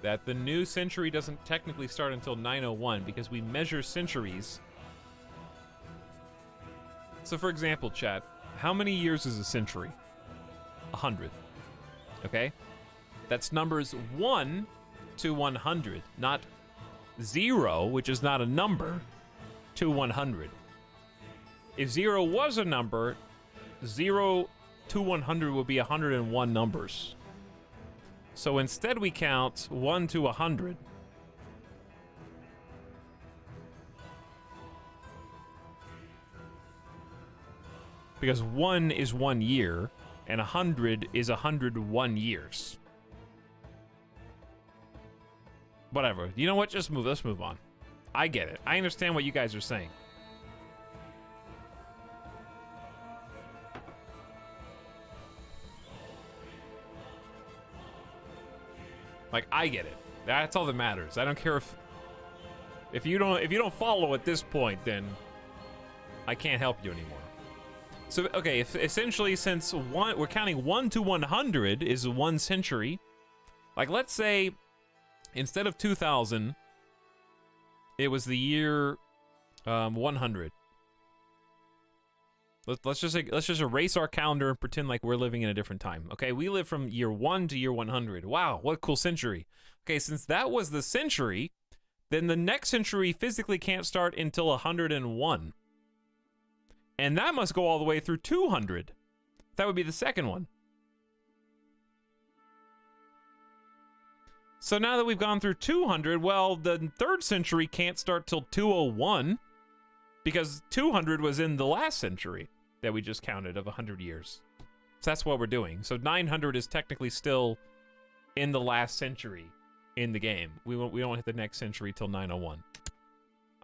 that the new century doesn't technically start until 901 because we measure centuries. So, for example, chat, how many years is a century? 100. Okay? That's numbers 1 to 100, not 0, which is not a number, to 100. If 0 was a number, 0 to 100 would be 101 numbers. So instead we count 1 to 100. Because 1 is 1 year, and 100 is 101 years. Whatever. You know what? Just move. Let's move on. I get it. I understand what you guys are saying. Like, I get it. That's all that matters. I don't care if you don't follow at this point, then I can't help you anymore. So, okay, if essentially since we're counting 1 to 100 is 1 century, like let's say instead of 2000, it was the year 100. Let's just erase our calendar and pretend like we're living in a different time. Okay, we live from year 1 to year 100. Wow, what a cool century. Okay, since that was the century, then the next century physically can't start until 101. And that must go all the way through 200. That would be the second one. So now that we've gone through 200, well, the third century can't start till 201 because 200 was in the last century that we just counted of 100 years. So that's what we're doing. So 900 is technically still in the last century in the game. We don't hit the next century till 901.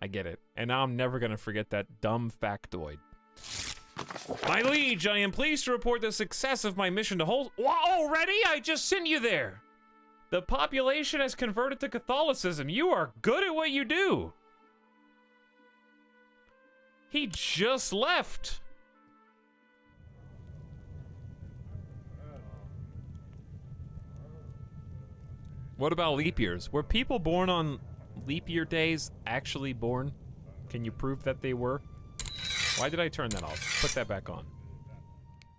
I get it. And now I'm never going to forget that dumb factoid. My liege, I am pleased to report the success of my mission to hold... Already? I just sent you there! The population has converted to Catholicism. You are good at what you do. He just left. What about leap years? Were people born on leap year days actually born? Can you prove that they were? Why did I turn that off? Put that back on.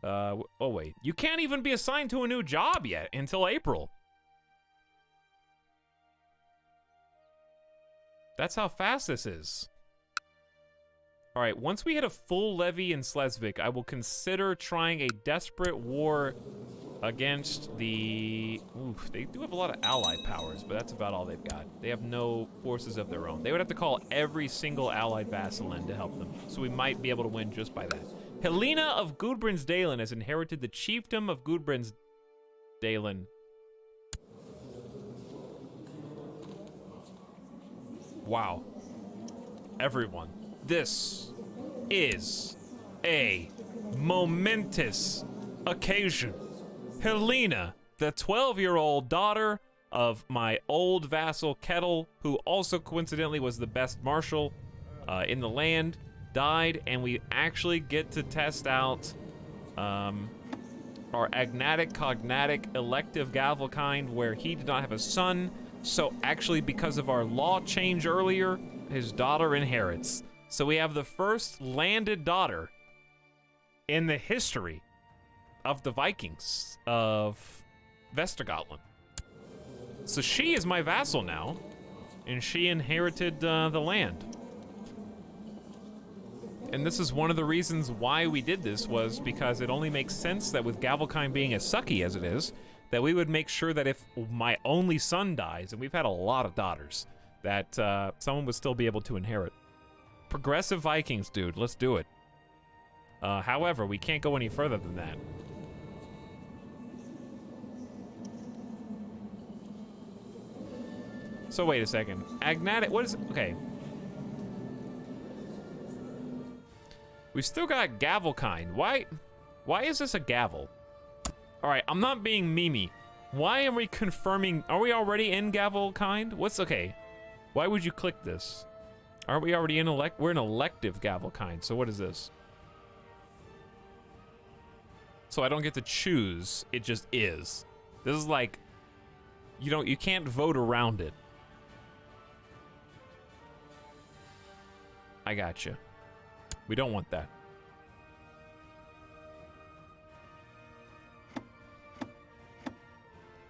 Oh wait. You can't even be assigned to a new job yet until April. That's how fast this is. All right, once we hit a full levy in Schleswig, I will consider trying a desperate war against the... Oof, they do have a lot of allied powers, but that's about all they've got. They have no forces of their own. They would have to call every single allied vassal in to help them, so we might be able to win just by that. Helena of Gudbrandsdalen has inherited the chiefdom of Gudbrandsdalen. Wow. Everyone. This is a momentous occasion. Helena, the 12-year-old daughter of my old vassal Kettle, who also coincidentally was the best marshal in the land, died, and we actually get to test out our agnatic, cognatic, elective gavelkind, where he did not have a son, so actually because of our law change earlier, his daughter inherits. So we have the first landed daughter in the history the Vikings of Vestergotland. So she is my vassal now, and she inherited the land. And this is one of the reasons why we did this, was because it only makes sense that with Gavelkind being as sucky as it is, that we would make sure that if my only son dies, and we've had a lot of daughters, that someone would still be able to inherit. Progressive Vikings, dude, let's do it. However, we can't go any further than that. So wait a second. Agnatic, what is, okay. We've still got Gavelkind. Why is this a gavel? All right, I'm not being memey. Why are we confirming, are we already in Gavelkind? What's, okay. Why would you click this? Aren't we already in we're in elective Gavelkind, so what is this? So I don't get to choose, it just is. This is like, you can't vote around it. I gotcha. We don't want that.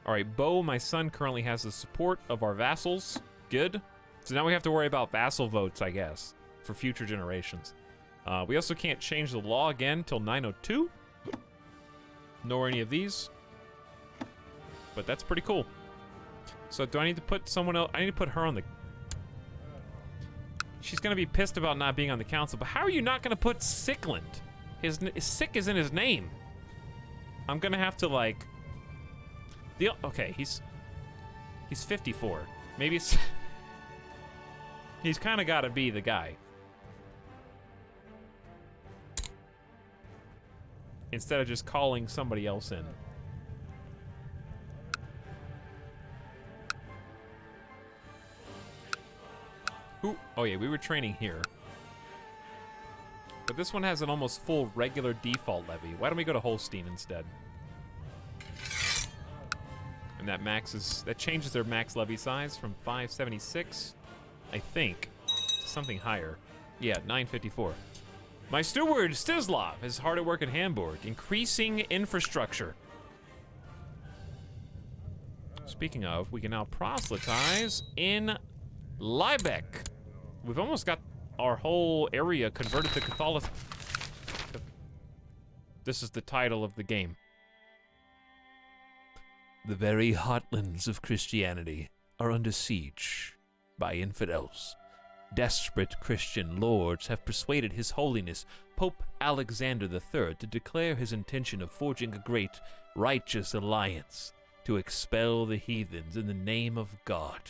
All right, Bo, my son, currently has the support of our vassals. Good. So now we have to worry about vassal votes, I guess, for future generations. We also can't change the law again till 902. Nor any of these. But that's pretty cool. So do I need to put someone else? I need to put her on the... She's gonna be pissed about not being on the council, but how are you not gonna put Sickland? Sick is in his name. I'm gonna have to like... Okay, he's 54. Maybe it's... He's kinda gotta be the guy. Instead of just calling somebody else in. Ooh, oh yeah, we were training here. But this one has an almost full regular default levy. Why don't we go to Holstein instead? And that changes their max levy size from 576, I think, to something higher. Yeah, 954. My steward, Stislav, is hard at work at Hamburg, increasing infrastructure. Speaking of, we can now proselytize in Liebeck. We've almost got our whole area converted to Catholic. This is the title of the game. The very heartlands of Christianity are under siege by infidels. Desperate Christian lords have persuaded His Holiness Pope Alexander III to declare his intention of forging a great, righteous alliance to expel the heathens in the name of God.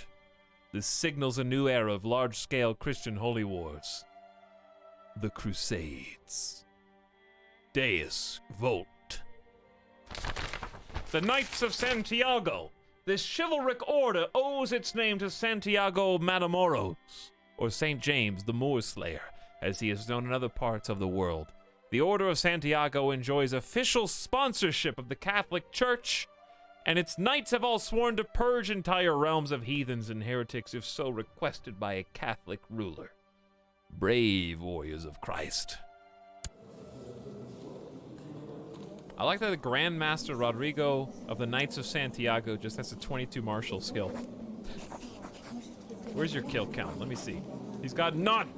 This signals a new era of large-scale Christian holy wars. The Crusades. Deus Volt. The Knights of Santiago. This chivalric order owes its name to Santiago Matamoros, or St. James the Moor Slayer, as he is known in other parts of the world. The Order of Santiago enjoys official sponsorship of the Catholic Church, and its knights have all sworn to purge entire realms of heathens and heretics if so requested by a Catholic ruler. Brave warriors of Christ. I like that the Grand Master Rodrigo of the Knights of Santiago just has a 22 martial skill. Where's your kill count? Let me see. He's got none!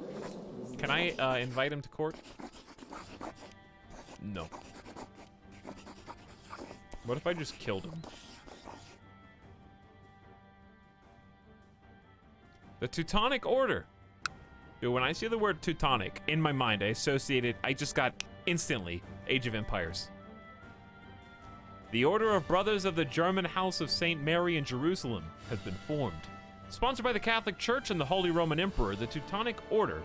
Can I invite him to court? No. What if I just killed him? The Teutonic Order. Dude, when I see the word Teutonic, in my mind, I associate it, I just got instantly Age of Empires. The Order of Brothers of the German House of St. Mary in Jerusalem has been formed. Sponsored by the Catholic Church and the Holy Roman Emperor, the Teutonic Order,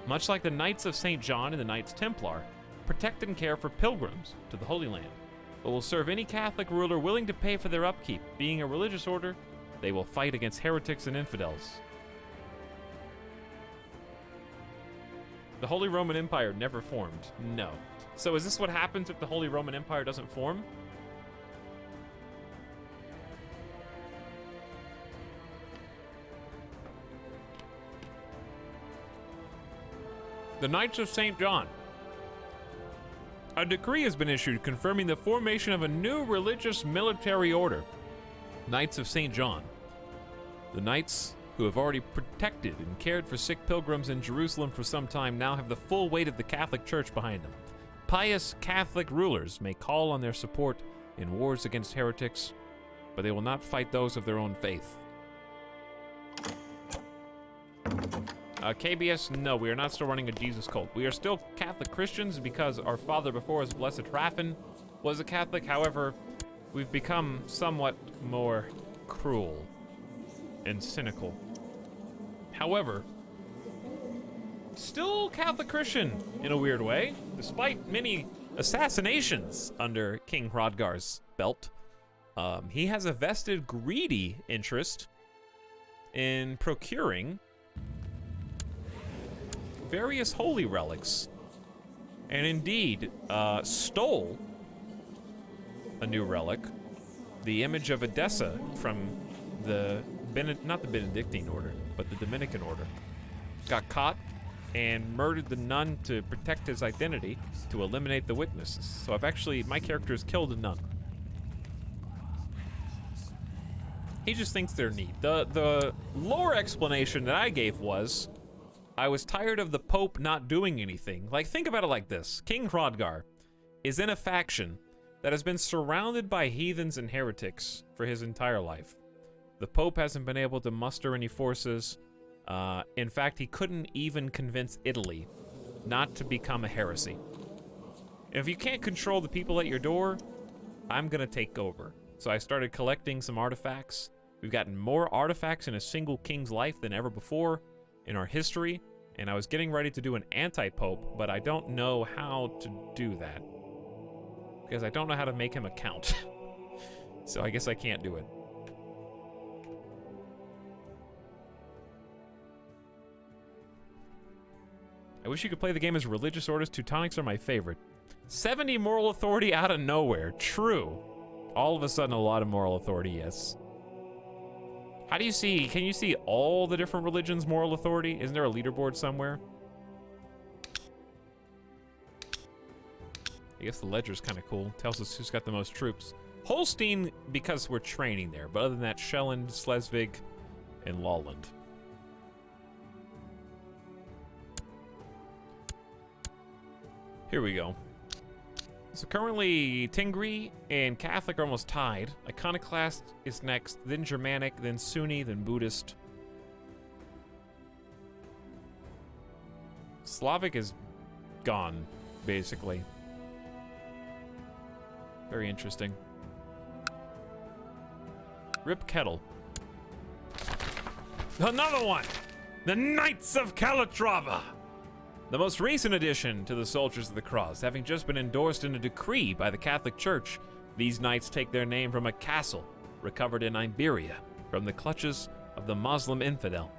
much like the Knights of St. John and the Knights Templar, protect and care for pilgrims to the Holy Land, but will serve any Catholic ruler willing to pay for their upkeep. Being a religious order, they will fight against heretics and infidels. The Holy Roman Empire never formed. No. So is this what happens if the Holy Roman Empire doesn't form? The Knights of St. John. A decree has been issued confirming the formation of a new religious military order, Knights of St. John. The knights, who have already protected and cared for sick pilgrims in Jerusalem for some time, now have the full weight of the Catholic Church behind them. Pious Catholic rulers may call on their support in wars against heretics, but they will not fight those of their own faith. KBS, no, we are not still running a Jesus cult. We are still Catholic Christians because our father before us, Blessed Raffin, was a Catholic. However, we've become somewhat more cruel and cynical. However, still Catholic Christian in a weird way, despite many assassinations under King Hrodgar's belt. He has a vested greedy interest in procuring various holy relics, and indeed stole a new relic, the image of Edessa from the not the Benedictine order, but the Dominican order. Got caught and murdered the nun to protect his identity, to eliminate the witnesses. So my character has killed a nun. He just thinks they're neat. The lore explanation that I gave was, I was tired of the Pope not doing anything. Like, think about it like this. King Hrodgar is in a faction that has been surrounded by heathens and heretics for his entire life. The Pope hasn't been able to muster any forces. In fact, he couldn't even convince Italy not to become a heresy. If you can't control the people at your door, I'm gonna take over. So I started collecting some artifacts. We've gotten more artifacts in a single king's life than ever before in our history, and I was getting ready to do an anti-pope, but I don't know how to do that because I don't know how to make him a count. So I guess I can't do it. I wish you could play the game as religious orders. Teutonics are my favorite. 70 moral authority out of nowhere. True. All of a sudden, a lot of moral authority, yes. How do you see, can you see all the different religions' moral authority? Isn't there a leaderboard somewhere? I guess the ledger's kind of cool. Tells us who's got the most troops. Holstein, because we're training there. But other than that, Schelland, Schleswig, and Lolland. Here we go. So currently, Tingri and Catholic are almost tied. Iconoclast is next, then Germanic, then Sunni, then Buddhist. Slavic is gone, basically. Very interesting. Rip Kettle. Another one! The Knights of Calatrava! The most recent addition to the Soldiers of the Cross, having just been endorsed in a decree by the Catholic Church. These knights take their name from a castle recovered in Iberia from the clutches of the Muslim infidel,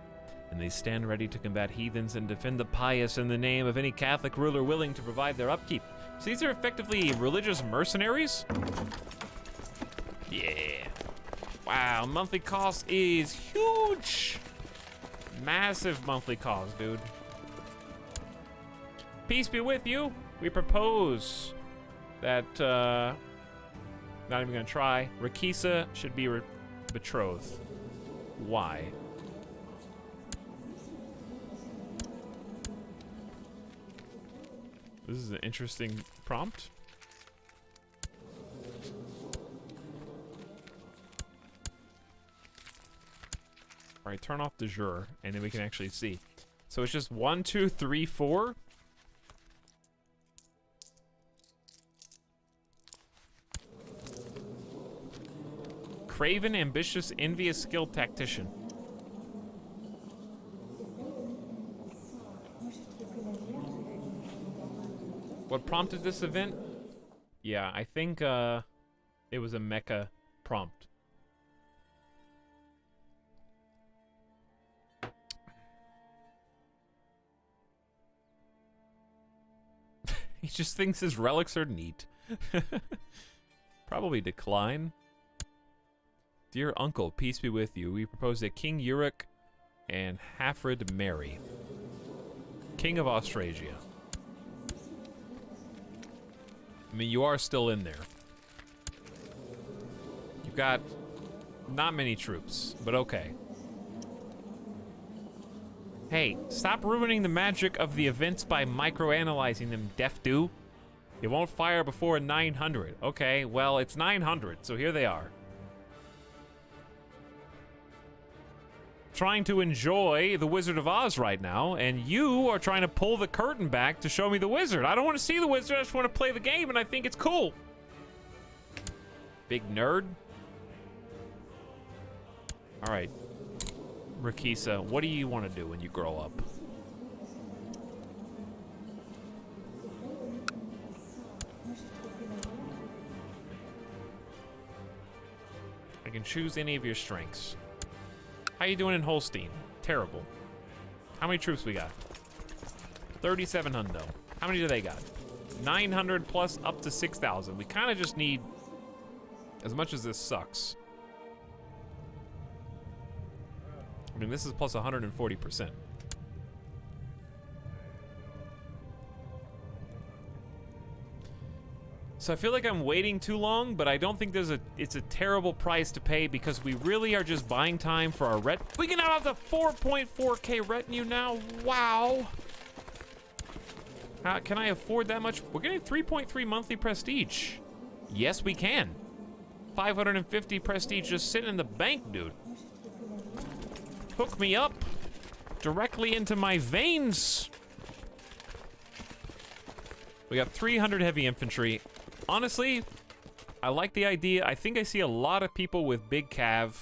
and they stand ready to combat heathens and defend the pious in the name of any Catholic ruler willing to provide their upkeep. So these are effectively religious mercenaries? Yeah. Wow, monthly cost is huge. Massive monthly cost, dude. Peace be with you. We propose that, not even gonna try. Rakisa should be betrothed. Why? This is an interesting prompt. All right, turn off de jure, and then we can actually see. So it's just 1, 2, 3, 4. Craven, ambitious, envious, skilled tactician. What prompted this event? Yeah, I think it was a mecha prompt. He just thinks his relics are neat. Probably decline. Dear uncle, peace be with you. We propose that King Uric and Hafred marry. King of Austrasia. I mean, you are still in there. You've got not many troops, but okay. Hey, stop ruining the magic of the events by microanalyzing them, deaf do. It won't fire before 900. Okay, well, it's 900, so here they are. Trying to enjoy the Wizard of Oz right now, and you are trying to pull the curtain back to show me the wizard. I don't want to see the wizard, I just want to play the game, and I think it's cool. Big nerd. All right. Rakisa, what do you want to do when you grow up? I can choose any of your strengths. How you doing in Holstein? Terrible. How many troops we got? 37 hundo. How many do they got? 900 plus up to 6,000. We kind of just need, as much as this sucks. I mean, this is plus 140%. So I feel like I'm waiting too long, but I don't think it's a terrible price to pay because we really are just buying time for our we can now have the 4.4k retinue now. Wow. Can I afford that much? We're getting 3.3 monthly prestige. Yes, we can. 550 prestige just sitting in the bank, dude. Hook me up directly into my veins. We got 300 heavy infantry. Honestly, I like the idea. I think I see a lot of people with big cav,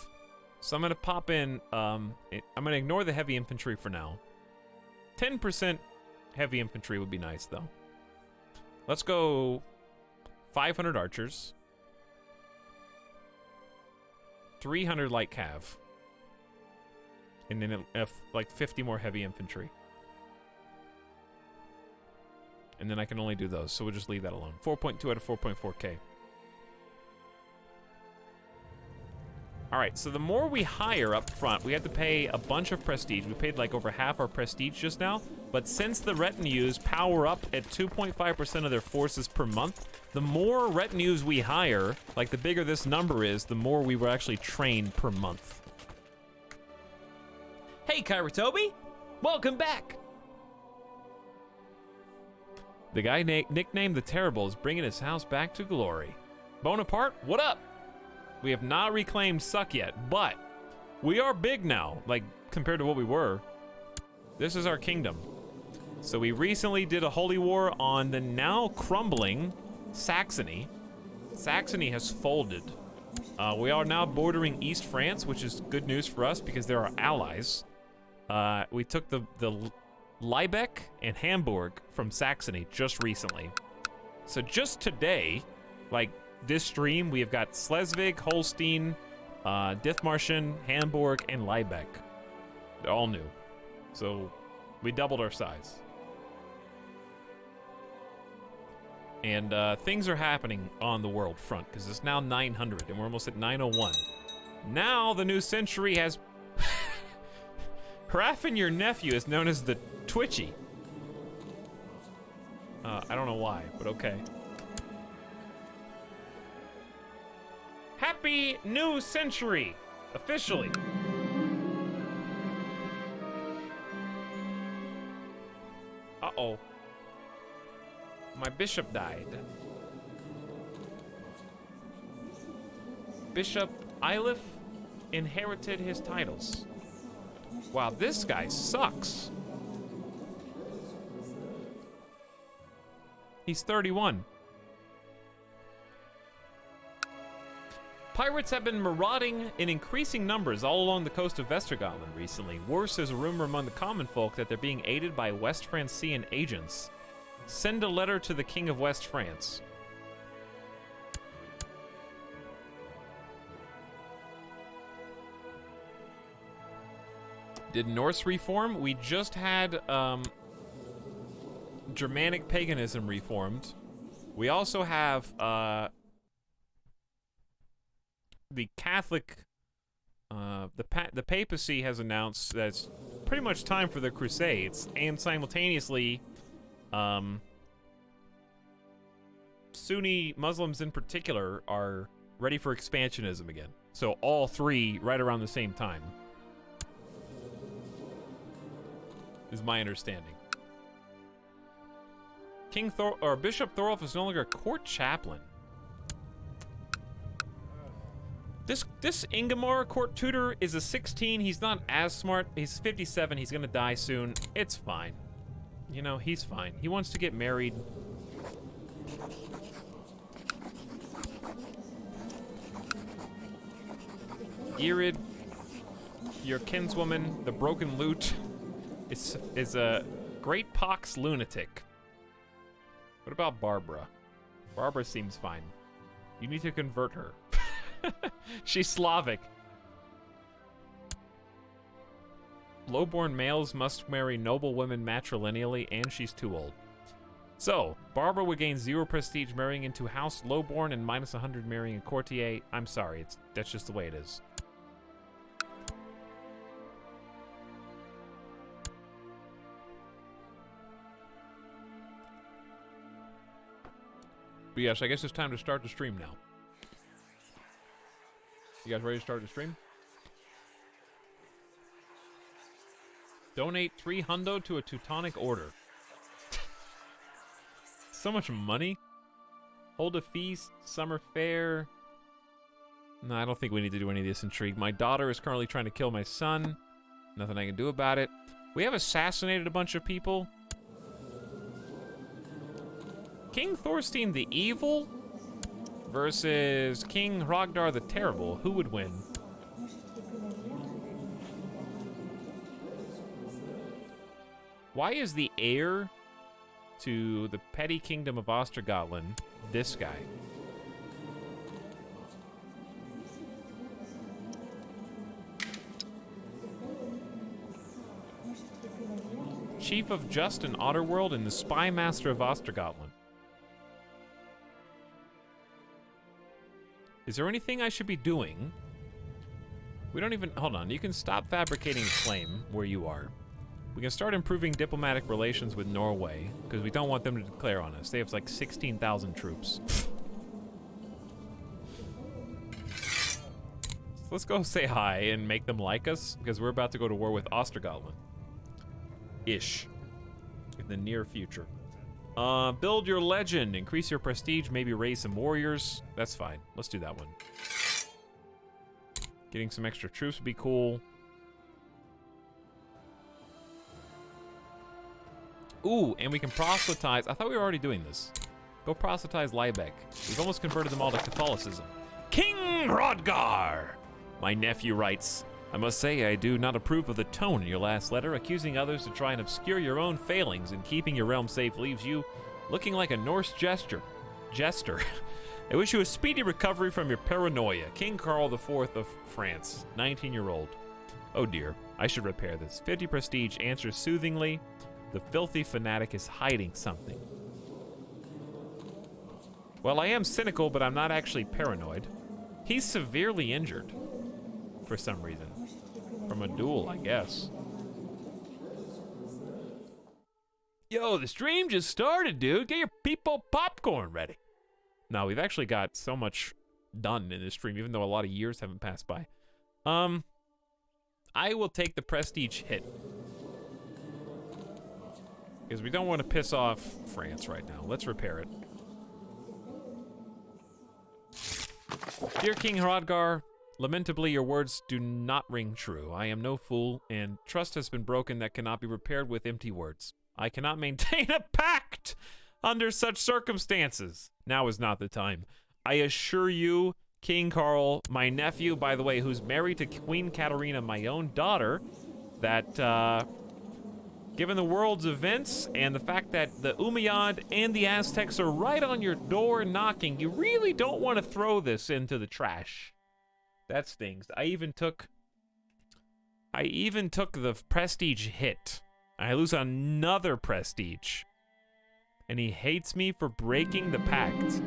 so I'm gonna pop in. I'm gonna ignore the heavy infantry for now. 10% heavy infantry would be nice, though. Let's go 500 archers, 300 light cav. And then like 50 more heavy infantry. And then I can only do those, so we'll just leave that alone. 4.2 out of 4.4k. All right, so the more we hire up front, we have to pay a bunch of prestige. We paid like over half our prestige just now. But since the retinues power up at 2.5% of their forces per month, the more retinues we hire, like the bigger this number is, the more we will actually train per month. Hey, Kairatobi! Welcome back! The guy nicknamed the Terrible is bringing his house back to glory. Bonaparte, what up? We have not reclaimed Suck yet, but we are big now, like compared to what we were. This is our kingdom. So we recently did a holy war on the now crumbling Saxony. Saxony has folded. We are now bordering East France, which is good news for us because they're our allies. We took the Liebeck and Hamburg from Saxony just recently. So just today, like this stream, we have got Schleswig, Holstein, Dithmarschen, Hamburg, and Liebeck. They're all new. So we doubled our size. And things are happening on the world front because it's now 900 and we're almost at 901. Now the new century has... Haraffing your nephew is known as the Twitchy. I don't know why, but okay. Happy New Century, officially. Uh-oh. My bishop died. Bishop Eilif inherited his titles. Wow, this guy sucks. He's 31. Pirates have been marauding in increasing numbers all along the coast of Vestergotland recently. Worse, there's a rumor among the common folk that they're being aided by West Francian agents. Send a letter to the King of West France. Did Norse reform? We just had Germanic paganism reformed. We also have the Catholic, the papacy has announced that it's pretty much time for the Crusades, and simultaneously Sunni Muslims in particular are ready for expansionism again. So all three right around the same time is my understanding. Bishop Thorolf is no longer a court chaplain. This Ingomar court tutor is a 16. He's not as smart. He's 57. He's gonna die soon. It's fine. You know, he's fine. He wants to get married. Irid, your kinswoman, the broken lute, is a great pox lunatic. What about Barbara? Barbara seems fine. You need to convert her. She's Slavic. Lowborn males must marry noble women matrilineally, and she's too old. So, Barbara would gain 0 prestige marrying into House Lowborn and minus 100 marrying a courtier. I'm sorry, that's just the way it is. But yes, I guess it's time to start the stream now. You guys ready to start the stream? Donate 3 hundo to a Teutonic order. So much money. Hold a feast, summer fair. No, I don't think we need to do any of this intrigue. My daughter is currently trying to kill my son. Nothing I can do about it. We have assassinated a bunch of people. King Thorstein the Evil versus King Hrogdar the Terrible. Who would win? Why is the heir to the petty kingdom of Ostergotland this guy? Chief of Just and Otterworld and the Spy Master of Ostergotland. Is there anything I should be doing? We don't even... Hold on. You can stop fabricating flame where you are. We can start improving diplomatic relations with Norway, because we don't want them to declare on us. They have like 16,000 troops. So let's go say hi and make them like us, because we're about to go to war with Ostergotland. Ish. In the near future. Build your legend, increase your prestige, maybe raise some warriors. That's fine. Let's do that one. Getting some extra troops would be cool. Ooh, and we can proselytize. I thought we were already doing this. Go proselytize Liebeck. We've almost converted them all to Catholicism. King Hrodgar! My nephew writes, I must say I do not approve of the tone in your last letter. Accusing others to try and obscure your own failings in keeping your realm safe leaves you looking like a Norse jester. I wish you a speedy recovery from your paranoia. King Carl IV of France, 19-year-old. Oh dear, I should repair this. 50 prestige answers soothingly. The filthy fanatic is hiding something. Well, I am cynical, but I'm not actually paranoid. He's severely injured. For some reason. From a duel, I guess. Yo, the stream just started, dude. Get your people popcorn ready. No, we've actually got so much done in this stream, even though a lot of years haven't passed by. I will take the prestige hit. Because we don't want to piss off France right now. Let's repair it. Dear King Hrodgar, lamentably, your words do not ring true. I am no fool, and trust has been broken that cannot be repaired with empty words. I cannot maintain a pact under such circumstances. Now is not the time. I assure you, King Carl, my nephew, by the way, who's married to Queen Katarina, my own daughter, that, given the world's events and the fact that the Umayyad and the Aztecs are right on your door knocking, you really don't want to throw this into the trash. That stings. I even took the prestige hit. I lose another prestige. And he hates me for breaking the pact.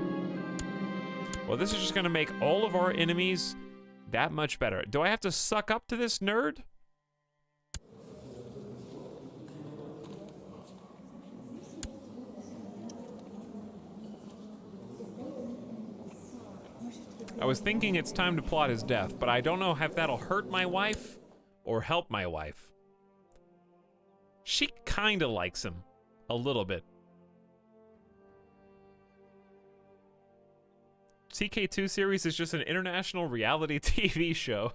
Well, this is just gonna make all of our enemies that much better. Do I have to suck up to this nerd? I was thinking it's time to plot his death, but I don't know if that'll hurt my wife or help my wife. She kinda likes him. A little bit. TK2 series is just an international reality TV show.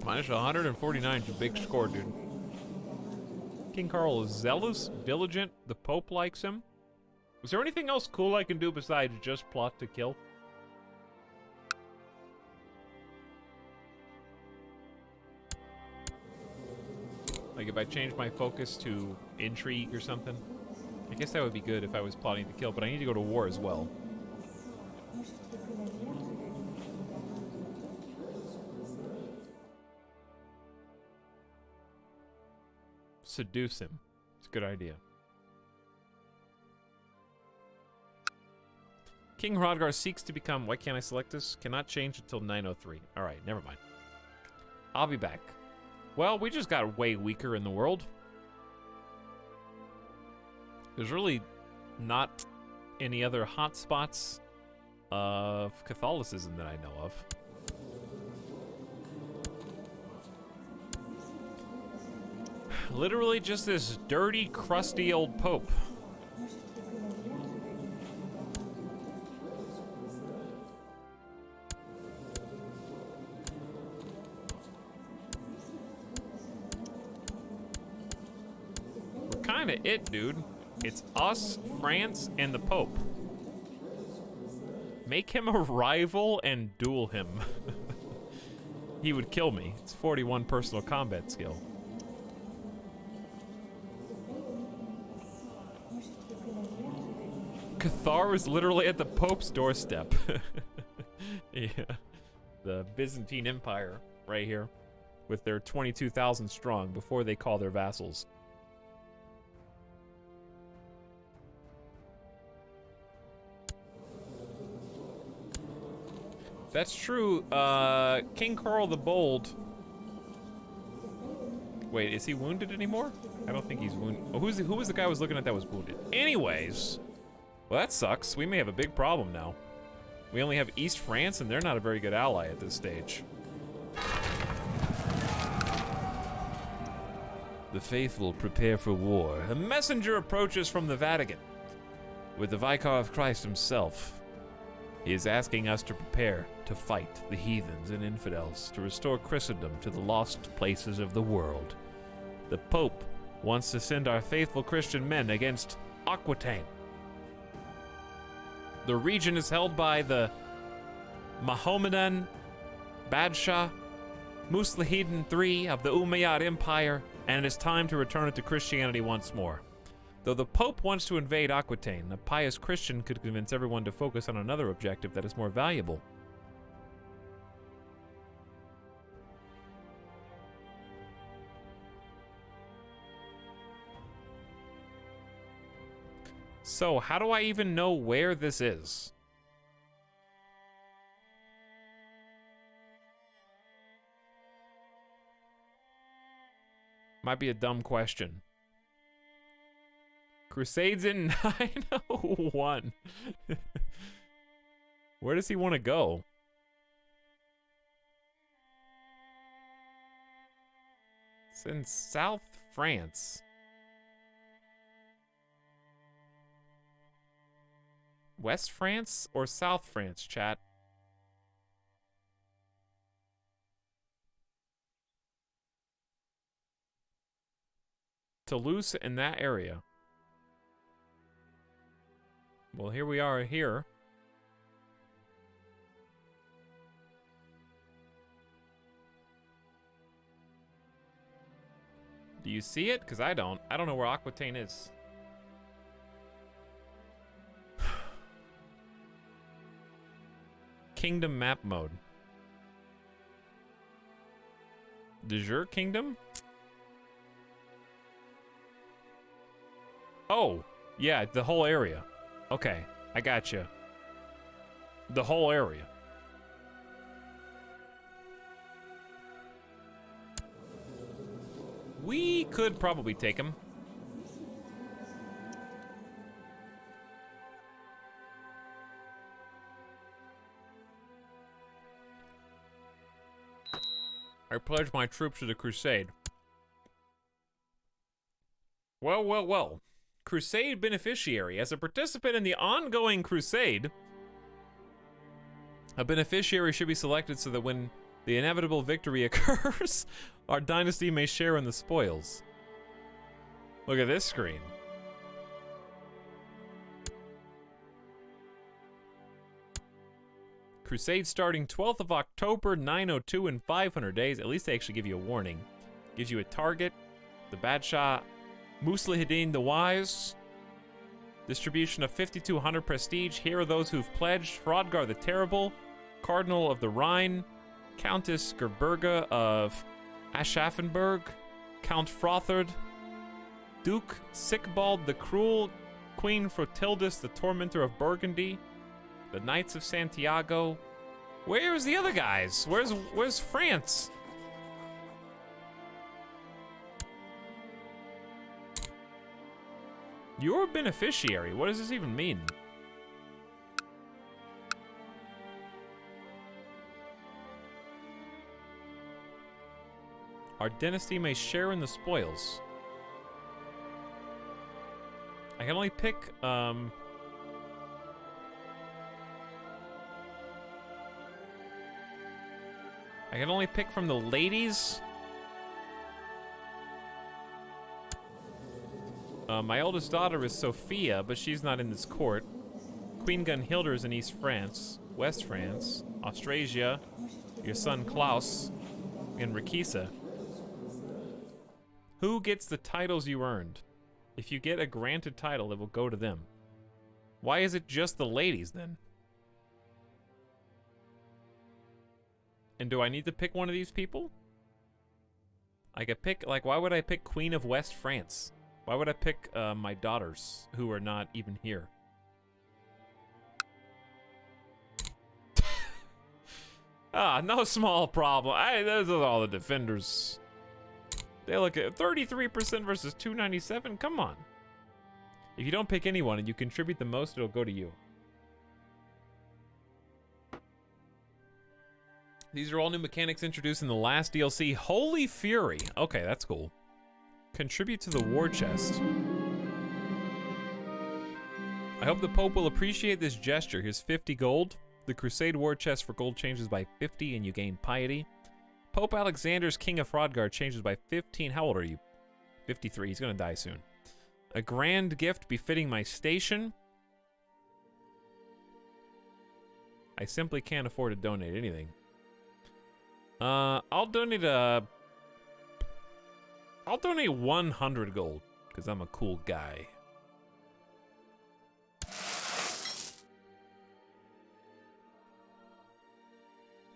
Minus 149 is a big score, dude. King Carl is zealous, diligent, the Pope likes him. Is there anything else cool I can do besides just plot to kill? Like if I change my focus to intrigue or something? I guess that would be good if I was plotting to kill, but I need to go to war as well. Seduce him. It's a good idea. King Hrodgar seeks to become... Why can't I select this? Cannot change until 9:03. Alright, never mind. I'll be back. Well, we just got way weaker in the world. There's really not any other hotspots of Catholicism that I know of. Literally just this dirty, crusty old Pope. We're kinda it, dude. It's us, France, and the Pope. Make him a rival and duel him. He would kill me. It's 41 personal combat skill. Cathar is literally at the Pope's doorstep. Yeah. The Byzantine Empire right here with their 22,000 strong before they call their vassals. That's true. King Carl the Bold. Wait, is he wounded anymore? I don't think he's wounded. Oh, who was the guy I was looking at that was wounded? Anyways. Well, that sucks. We may have a big problem now. We only have East France, and they're not a very good ally at this stage. The faithful prepare for war. A messenger approaches from the Vatican with the Vicar of Christ himself. He is asking us to prepare to fight the heathens and infidels, to restore Christendom to the lost places of the world. The Pope wants to send our faithful Christian men against Aquitaine. The region is held by the Mohammedan Badshah Muslihidin III of the Umayyad Empire, and it is time to return it to Christianity once more. Though the Pope wants to invade Aquitaine, a pious Christian could convince everyone to focus on another objective that is more valuable. So, how do I even know where this is? Might be a dumb question. Crusades in 901. Where does he want to go? It's in South France. West France or South France, chat? Toulouse in that area. Well, here we are here. Do you see it? Because I don't. I don't know where Aquitaine is. Kingdom map mode. De jure kingdom? Oh, yeah, the whole area. Okay, I gotcha. The whole area. We could probably take him. I pledge my troops to the crusade. Well, well, well. Crusade beneficiary. As a participant in the ongoing crusade, a beneficiary should be selected so that when the inevitable victory occurs, our dynasty may share in the spoils. Look at this screen. Crusade starting 12th of October, 902 in 500 days. At least they actually give you a warning. Gives you a target. The Badshah Muslihidin the Wise. Distribution of 5,200 prestige. Here are those who've pledged. Hrodgar the Terrible. Cardinal of the Rhine. Countess Gerberga of Aschaffenburg. Count Frothard. Duke Sickbald the Cruel. Queen Frotildis the Tormentor of Burgundy. The Knights of Santiago. Where's the other guys? Where's France? You're a beneficiary. What does this even mean? Our dynasty may share in the spoils. I can only pick, I can only pick from the ladies. My oldest daughter is Sophia, but she's not in this court. Queen Gunhilda is in East France, West France, Austrasia, your son Klaus, and Rakisa. Who gets the titles you earned? If you get a granted title, it will go to them. Why is it just the ladies, then? And do I need to pick one of these people? I could pick, like, why would I pick Queen of West France? Why would I pick my daughters, who are not even here? No small problem. Those are all the defenders. They look at 33% versus 297. Come on. If you don't pick anyone and you contribute the most, it'll go to you. These are all new mechanics introduced in the last DLC. Holy Fury. Okay, that's cool. Contribute to the war chest. I hope the Pope will appreciate this gesture. Here's 50 gold. The Crusade war chest for gold changes by 50 and you gain piety. Pope Alexander's King of Hrodgar changes by 15. How old are you? 53. He's gonna die soon. A grand gift befitting my station. I simply can't afford to donate anything. I'll donate 100 gold, because I'm a cool guy.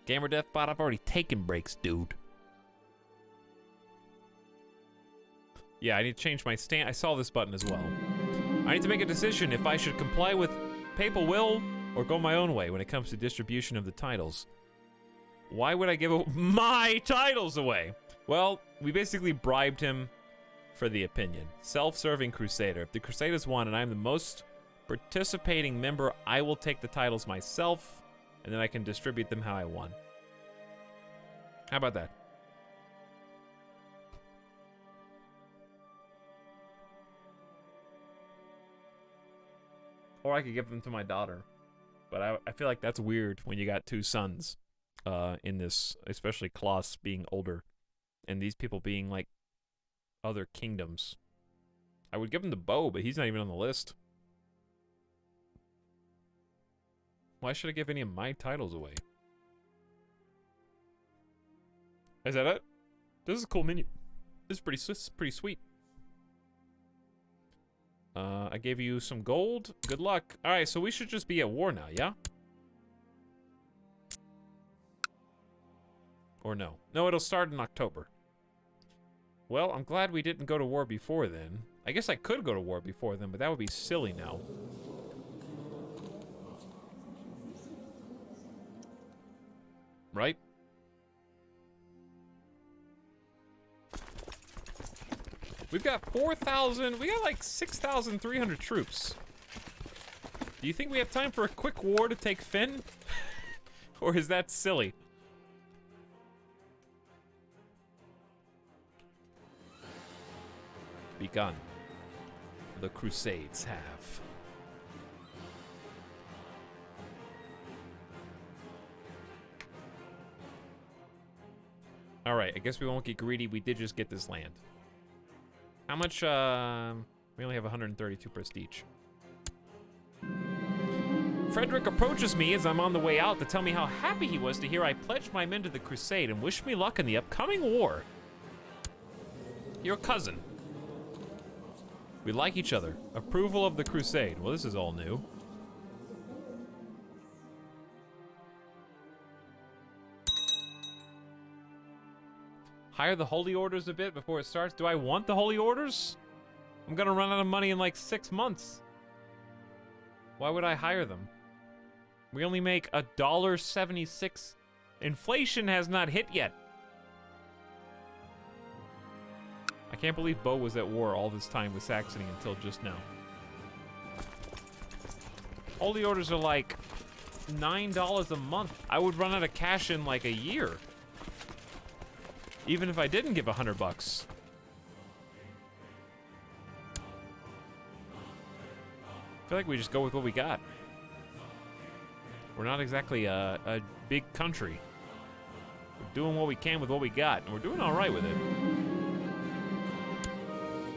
Gamer Death Bot, I've already taken breaks, dude. Yeah, I need to change my stand. I saw this button as well. I need to make a decision if I should comply with papal will or go my own way when it comes to distribution of the titles. Why would I give my titles away? Well, we basically bribed him for the opinion. Self-serving Crusader. If the Crusaders won and I'm the most participating member, I will take the titles myself, and then I can distribute them how I want. How about that? Or I could give them to my daughter. But I feel like that's weird when you got two sons in this, especially Klaus being older. And these people being like other kingdoms. I would give him the bow, but he's not even on the list. Why should I give any of my titles away? Is that it? This is a cool menu. This is pretty sweet. I gave you some gold. Good luck. Alright, so we should just be at war now, yeah? Or no? No, it'll start in October. Well, I'm glad we didn't go to war before then. I guess I could go to war before then, but that would be silly now. Right? We've got 4,000, we got like 6,300 troops. Do you think we have time for a quick war to take Finn? Or is that silly? Begun. The Crusades have. All right, I guess we won't get greedy. We did just get this land. How much, we only have 132 prestige. Frederick approaches me as I'm on the way out to tell me how happy he was to hear I pledged my men to the crusade and wish me luck in the upcoming war. Your cousin. We like each other. Approval of the crusade. Well, this is all new. Hire the holy orders a bit before it starts. Do I want the holy orders? I'm gonna run out of money in like 6 months. Why would I hire them? We only make $1.76. Inflation has not hit yet. I can't believe Bo was at war all this time with Saxony until just now. Holy orders are like $9 a month. I would run out of cash in like a year. Even if I didn't give $100 bucks. I feel like we just go with what we got. We're not exactly a big country. We're doing what we can with what we got, and we're doing all right with it.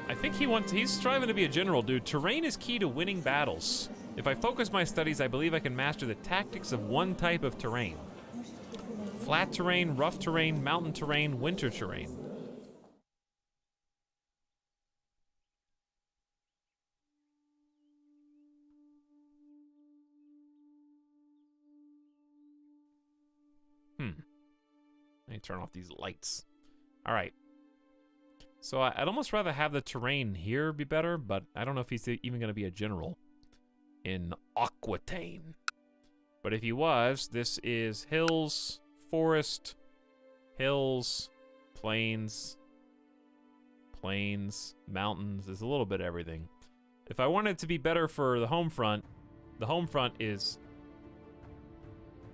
I think he's striving to be a general, dude. Terrain is key to winning battles. If I focus my studies, I believe I can master the tactics of one type of terrain. Flat terrain, rough terrain, mountain terrain, winter terrain. Let me turn off these lights. All right. So I'd almost rather have the terrain here be better, but I don't know if he's even going to be a general in Aquitaine. But if he was, this is hills, forest, hills, plains, mountains. There's a little bit of everything. If I wanted it to be better for the home front is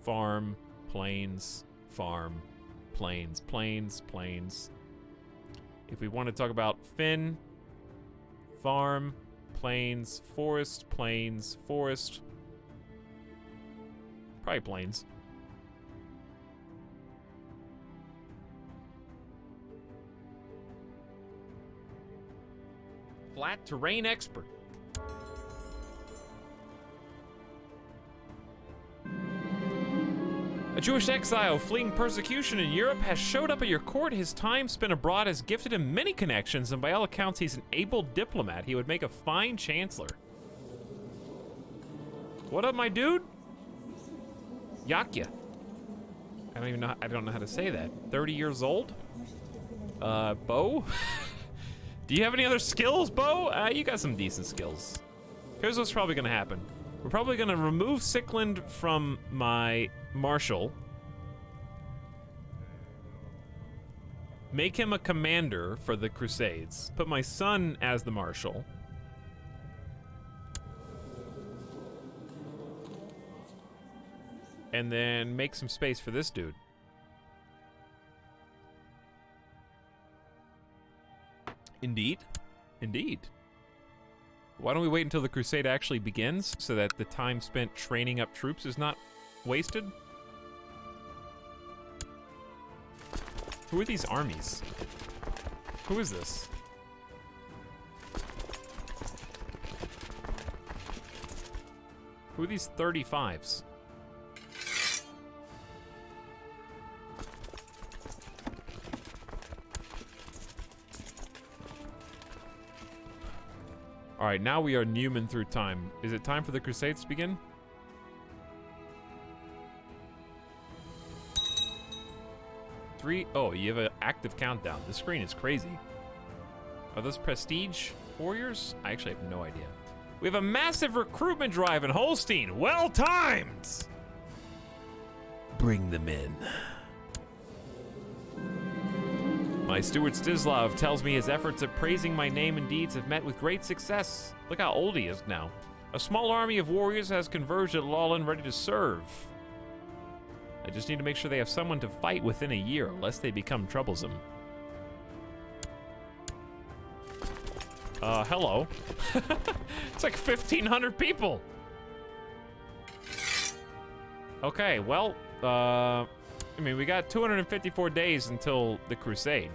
farm, plains, plains. If we want to talk about Finn, farm, plains, forest, probably plains. Flat terrain expert. A Jewish exile fleeing persecution in Europe has showed up at your court. His time spent abroad has gifted him many connections, and by all accounts, he's an able diplomat. He would make a fine chancellor. What up, my dude? Yakya. I don't know how to say that. 30 years old? Bo? Do you have any other skills, Bo? You got some decent skills. Here's what's probably gonna happen. We're probably gonna remove Sickland from my marshal. Make him a commander for the Crusades. Put my son as the marshal. And then make some space for this dude. Indeed. Indeed. Why don't we wait until the crusade actually begins so that the time spent training up troops is not wasted? Who are these armies? Who is this? Who are these 35s? All right, now we are Newman through time. Is it time for the Crusades to begin? Oh, you have an active countdown. This screen is crazy. Are those prestige warriors? I actually have no idea. We have a massive recruitment drive in Holstein. Well timed! Bring them in. My steward Stislav tells me his efforts at praising my name and deeds have met with great success. Look how old he is now. A small army of warriors has converged at Lawlin ready to serve. I just need to make sure they have someone to fight within a year, lest they become troublesome. Hello. It's like 1,500 people. Okay, well, I mean, we got 254 days until the Crusade.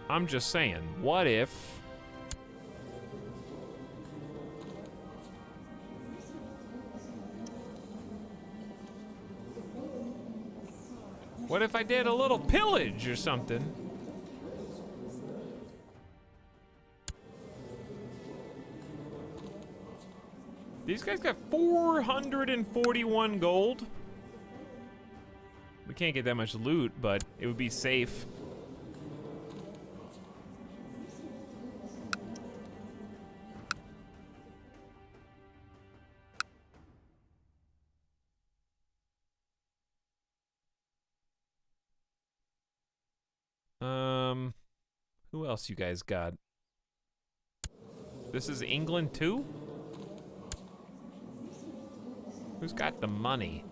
I'm just saying, what if... What if I did a little pillage or something? These guys got 441 gold. We can't get that much loot, but it would be safe. Who else you guys got? This is England too? Who's got the money?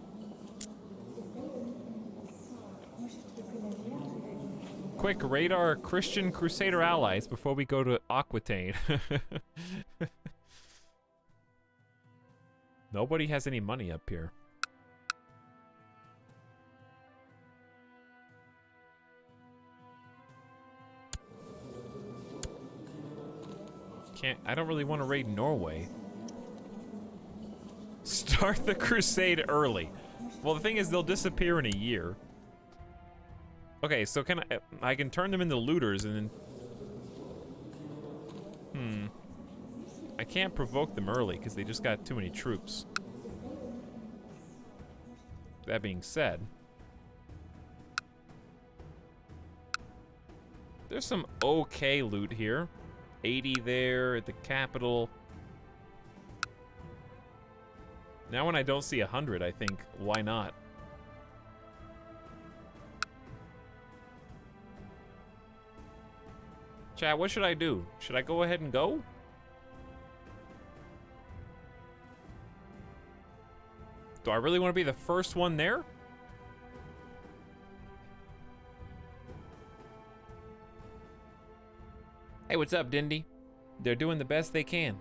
Quick, radar Christian Crusader allies before we go to Aquitaine. Nobody has any money up here. I don't really want to raid Norway. Start the crusade early. Well, the thing is, they'll disappear in a year. Okay, so I can turn them into looters and then... I can't provoke them early because they just got too many troops. That being said... There's some okay loot here. 80 there at the capital. Now when I don't see 100, I think, why not? Chat, what should I do? Should I go ahead and go? Do I really want to be the first one there? Hey, what's up, Dindy? They're doing the best they can.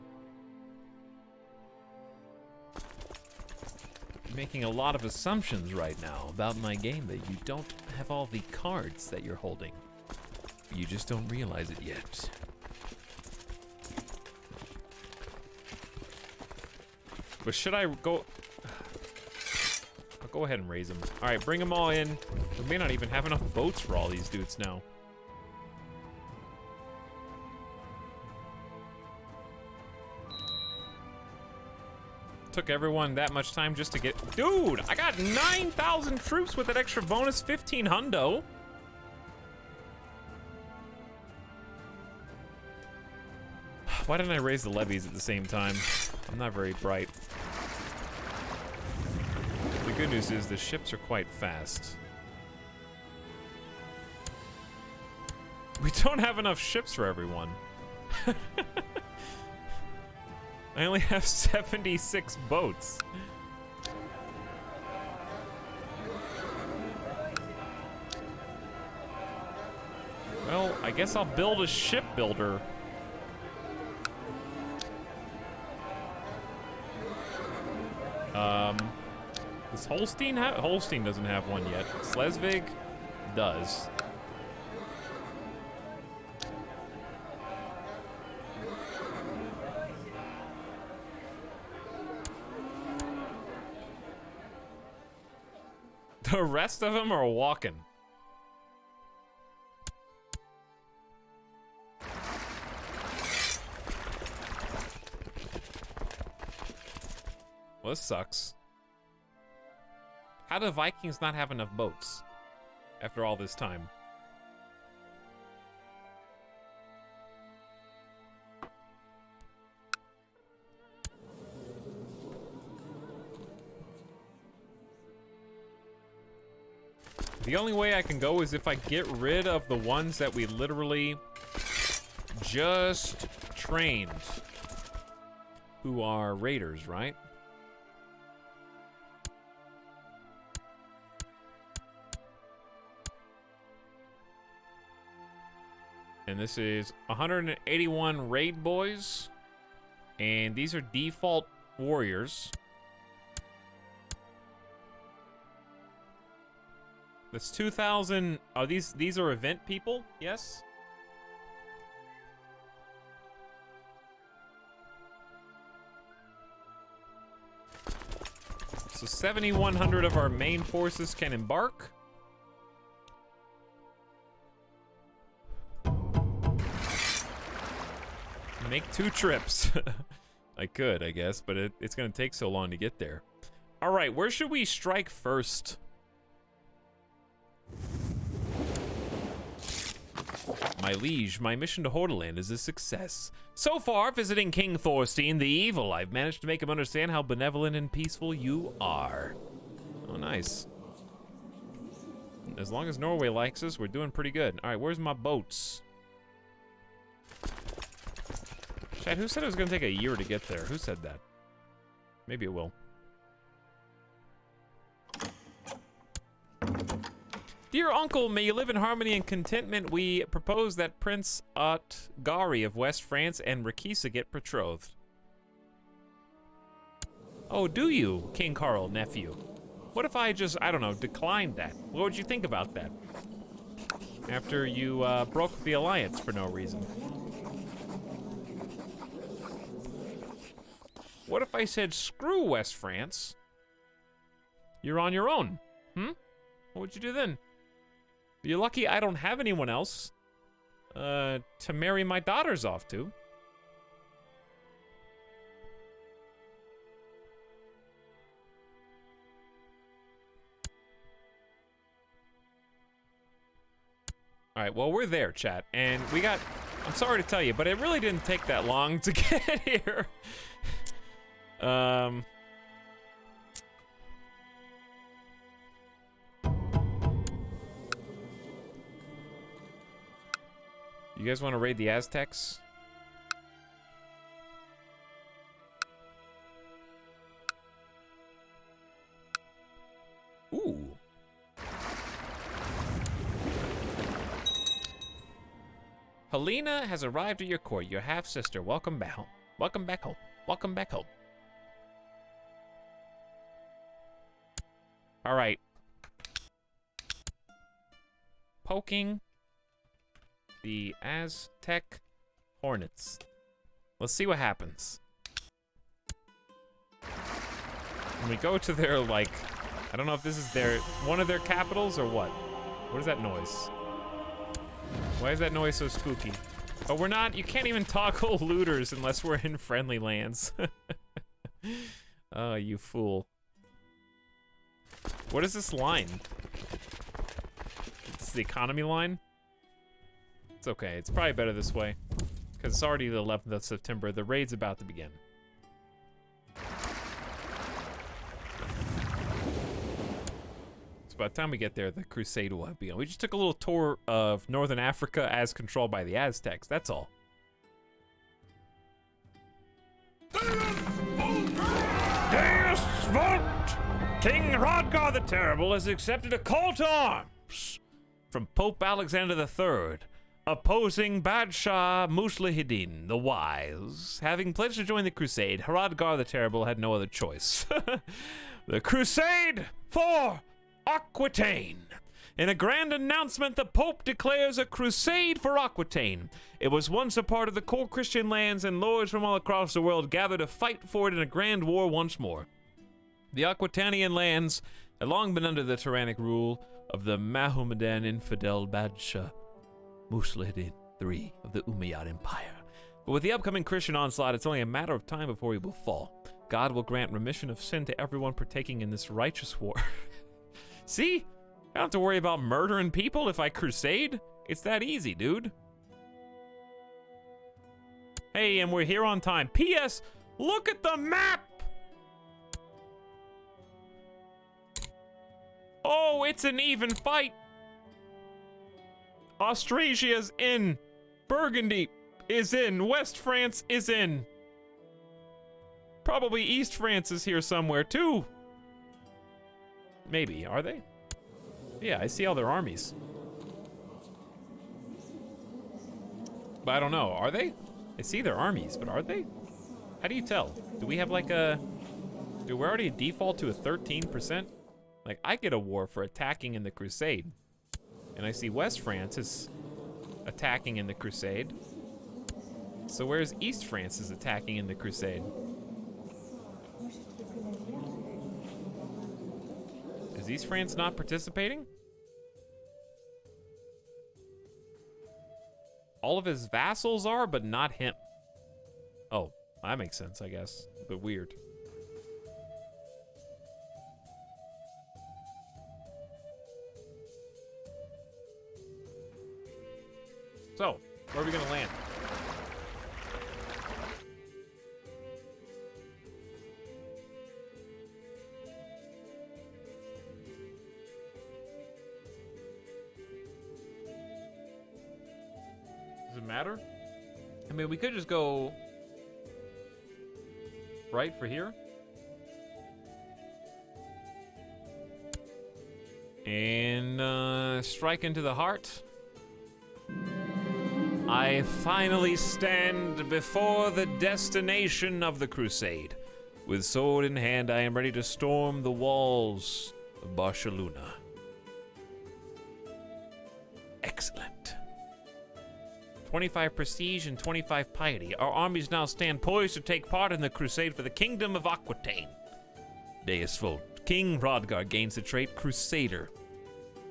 You're making a lot of assumptions right now about my game that you don't have all the cards that you're holding. You just don't realize it yet. But should I go... I'll go ahead and raise them. All right, bring them all in. We may not even have enough boats for all these dudes now. Took everyone that much time just to get... Dude, I got 9,000 troops with an extra bonus 15 hundo. Why didn't I raise the levies at the same time? I'm not very bright. The good news is the ships are quite fast. We don't have enough ships for everyone. I only have 76 boats. Well, I guess I'll build a shipbuilder. Does Holstein have? Holstein doesn't have one yet. Schleswig does. The rest of them are walking. Well, this sucks. How do Vikings not have enough boats after all this time? The only way I can go is if I get rid of the ones that we literally just trained, who are raiders, right? And this is 181 raid boys, and these are default warriors. That's 2,000. Oh, these are event people? Yes. So 7,100 of our main forces can embark. Make 2 trips. I could, I guess, but it's gonna take so long to get there. All right, where should we strike first? My liege, my mission to Hordaland is a success. So far, visiting King Thorstein the Evil, I've managed to make him understand how benevolent and peaceful you are. Oh, nice. As long as Norway likes us, we're doing pretty good. All right, where's my boats? Chad, who said it was gonna take a year to get there? Who said that? Maybe it will. Dear uncle, may you live in harmony and contentment. We propose that Prince Otgari of West France and Rakisa get betrothed. Oh, do you, King Carl, nephew? What if I just, I don't know, declined that? What would you think about that? After you broke the alliance for no reason. What if I said, screw West France? You're on your own. What would you do then? You're lucky I don't have anyone else to marry my daughters off to. All right, well, we're there, chat, and we got, I'm sorry to tell you, but it really didn't take that long to get here. You guys want to raid the Aztecs? Ooh. Helena has arrived at your court, your half-sister. Welcome back home. Welcome back home. Welcome back home. All right. Poking the Aztec Hornets. Let's see what happens. When we go to their, like, I don't know if this is their, one of their capitals or what. What is that noise? Why is that noise so spooky? Oh, we're not, you can't even toggle looters unless we're in friendly lands. Oh, you fool. What is this line? It's the economy line? It's okay, it's probably better this way. Because it's already the 11th of September, the raid's about to begin. So by the time we get there, the crusade will have begun. We just took a little tour of Northern Africa as controlled by the Aztecs, that's all. Deus Vult! King Hrodgar the Terrible has accepted a call to arms from Pope Alexander III, opposing Badshah Muslihidin the Wise. Having pledged to join the crusade, Hrodgar the Terrible had no other choice. The crusade for Aquitaine. In a grand announcement, the Pope declares a crusade for Aquitaine. It was once a part of the core Christian lands, and lords from all across the world gathered to fight for it in a grand war once more. The Aquitanian lands had long been under the tyrannic rule of the Mahomedan infidel Badshah Muslihidin III of the Umayyad Empire. But with the upcoming Christian onslaught, it's only a matter of time before he will fall. God will grant remission of sin to everyone partaking in this righteous war. See? I don't have to worry about murdering people if I crusade. It's that easy, dude. Hey, and we're here on time. P.S. Look at the map! Oh, it's an even fight. Austrasia's in. Burgundy is in. West France is in. Probably East France is here somewhere too. Maybe, are they? Yeah, I see all their armies. But I don't know, are they? I see their armies, but are they? How do you tell? Do we have like a... Do we already default to a 13%? Like, I get a war for attacking in the Crusade. And I see West France is attacking in the Crusade. So where's East France is attacking in the Crusade? Is East France not participating? All of his vassals are, but not him. Oh, that makes sense, I guess. But weird. So, where are we gonna land? Does it matter? I mean, we could just go right for here. And strike into the heart. I finally stand before the destination of the crusade. With sword in hand, I am ready to storm the walls of Barcelona. Excellent. 25 prestige and 25 piety. Our armies now stand poised to take part in the crusade for the kingdom of Aquitaine. Deus Vult. King Hrodgar gains the trait Crusader.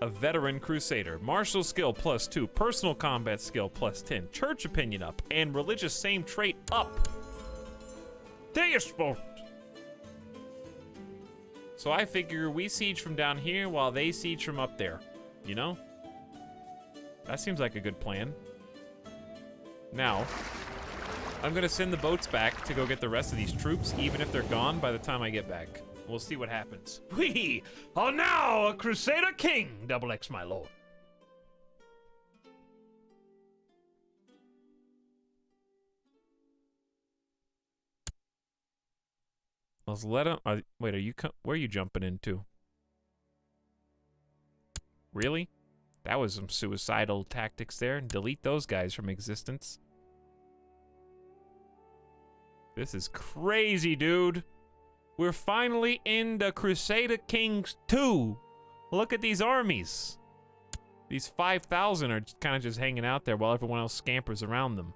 A veteran crusader. Martial skill +2. Personal combat skill +10. Church opinion up. And religious same trait up. Deus Vult. So I figure we siege from down here while they siege from up there. You know? That seems like a good plan. Now, I'm gonna send the boats back to go get the rest of these troops, even if they're gone by the time I get back. We'll see what happens. We are now a Crusader King, XX, my lord. Let's let him. Wait, are you? Where are you jumping into? Really? That was some suicidal tactics there. Delete those guys from existence. This is crazy, dude. We're finally in the Crusader Kings 2. Look at these armies. These 5,000 are kind of just hanging out there while everyone else scampers around them.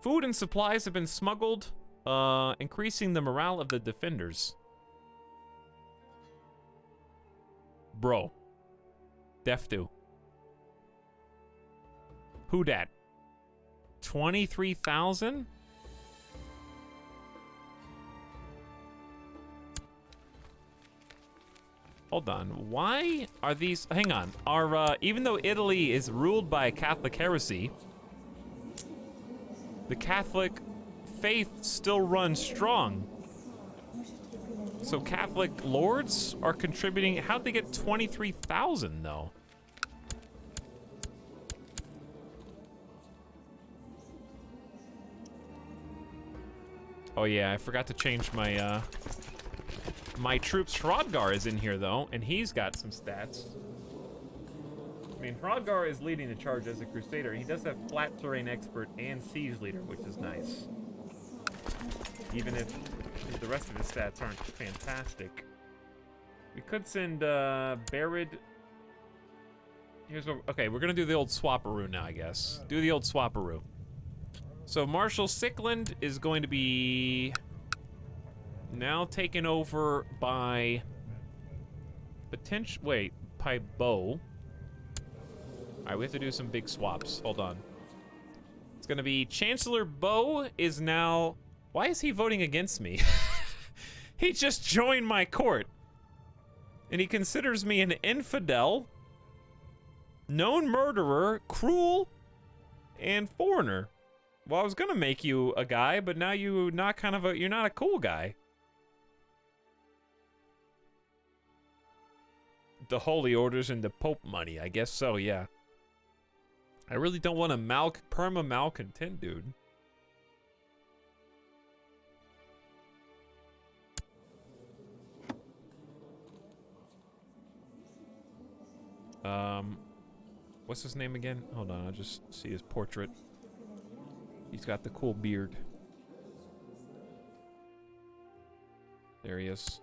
Food and supplies have been smuggled, increasing the morale of the defenders. Bro. Def do. Who dat? 23,000? Hold on. Why are these... Hang on. Even though Italy is ruled by a Catholic heresy, the Catholic faith still runs strong. So Catholic lords are contributing... How'd they get 23,000, though? Oh yeah, I forgot to change my, my troops. Hrodgar is in here, though, and he's got some stats. I mean, Hrodgar is leading the charge as a Crusader. He does have Flat Terrain Expert and Siege Leader, which is nice. Even if the rest of his stats aren't fantastic. We could send, Barid... Here's what... Okay, we're gonna do the old Swapperoo now, I guess. Do the old Swapperoo. So Marshal Sickland is going to be now taken over by by Bo. Alright, we have to do some big swaps. Hold on. It's gonna be Chancellor Bo is now... Why is he voting against me? He just joined my court. And he considers me an infidel, known murderer, cruel, and foreigner. Well, I was gonna make you a guy, but now you're not a cool guy. the holy orders and the Pope money. I guess so, yeah. I really don't want a perma-malcontent, dude. What's his name again? Hold on, I'll just see his portrait. He's got the cool beard. There he is.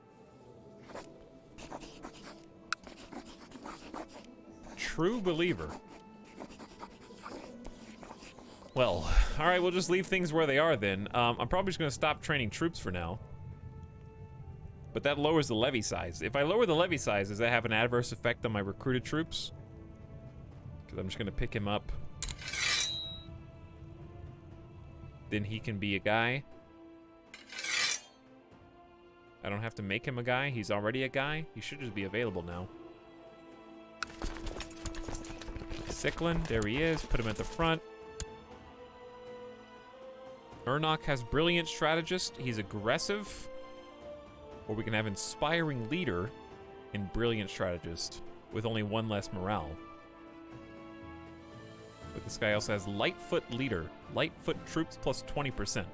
True believer. Well, alright, we'll just leave things where they are then. I'm probably just gonna stop training troops for now. But that lowers the levy size. If I lower the levy size, does that have an adverse effect on my recruited troops? Because I'm just gonna pick him up. Then he can be a guy. I don't have to make him a guy. He's already a guy. He should just be available now. Sicklin, there he is. Put him at the front. Ernok has brilliant strategist. He's aggressive. Or we can have inspiring leader and brilliant strategist with only one less morale. But this guy also has Lightfoot leader. Lightfoot troops plus 20%.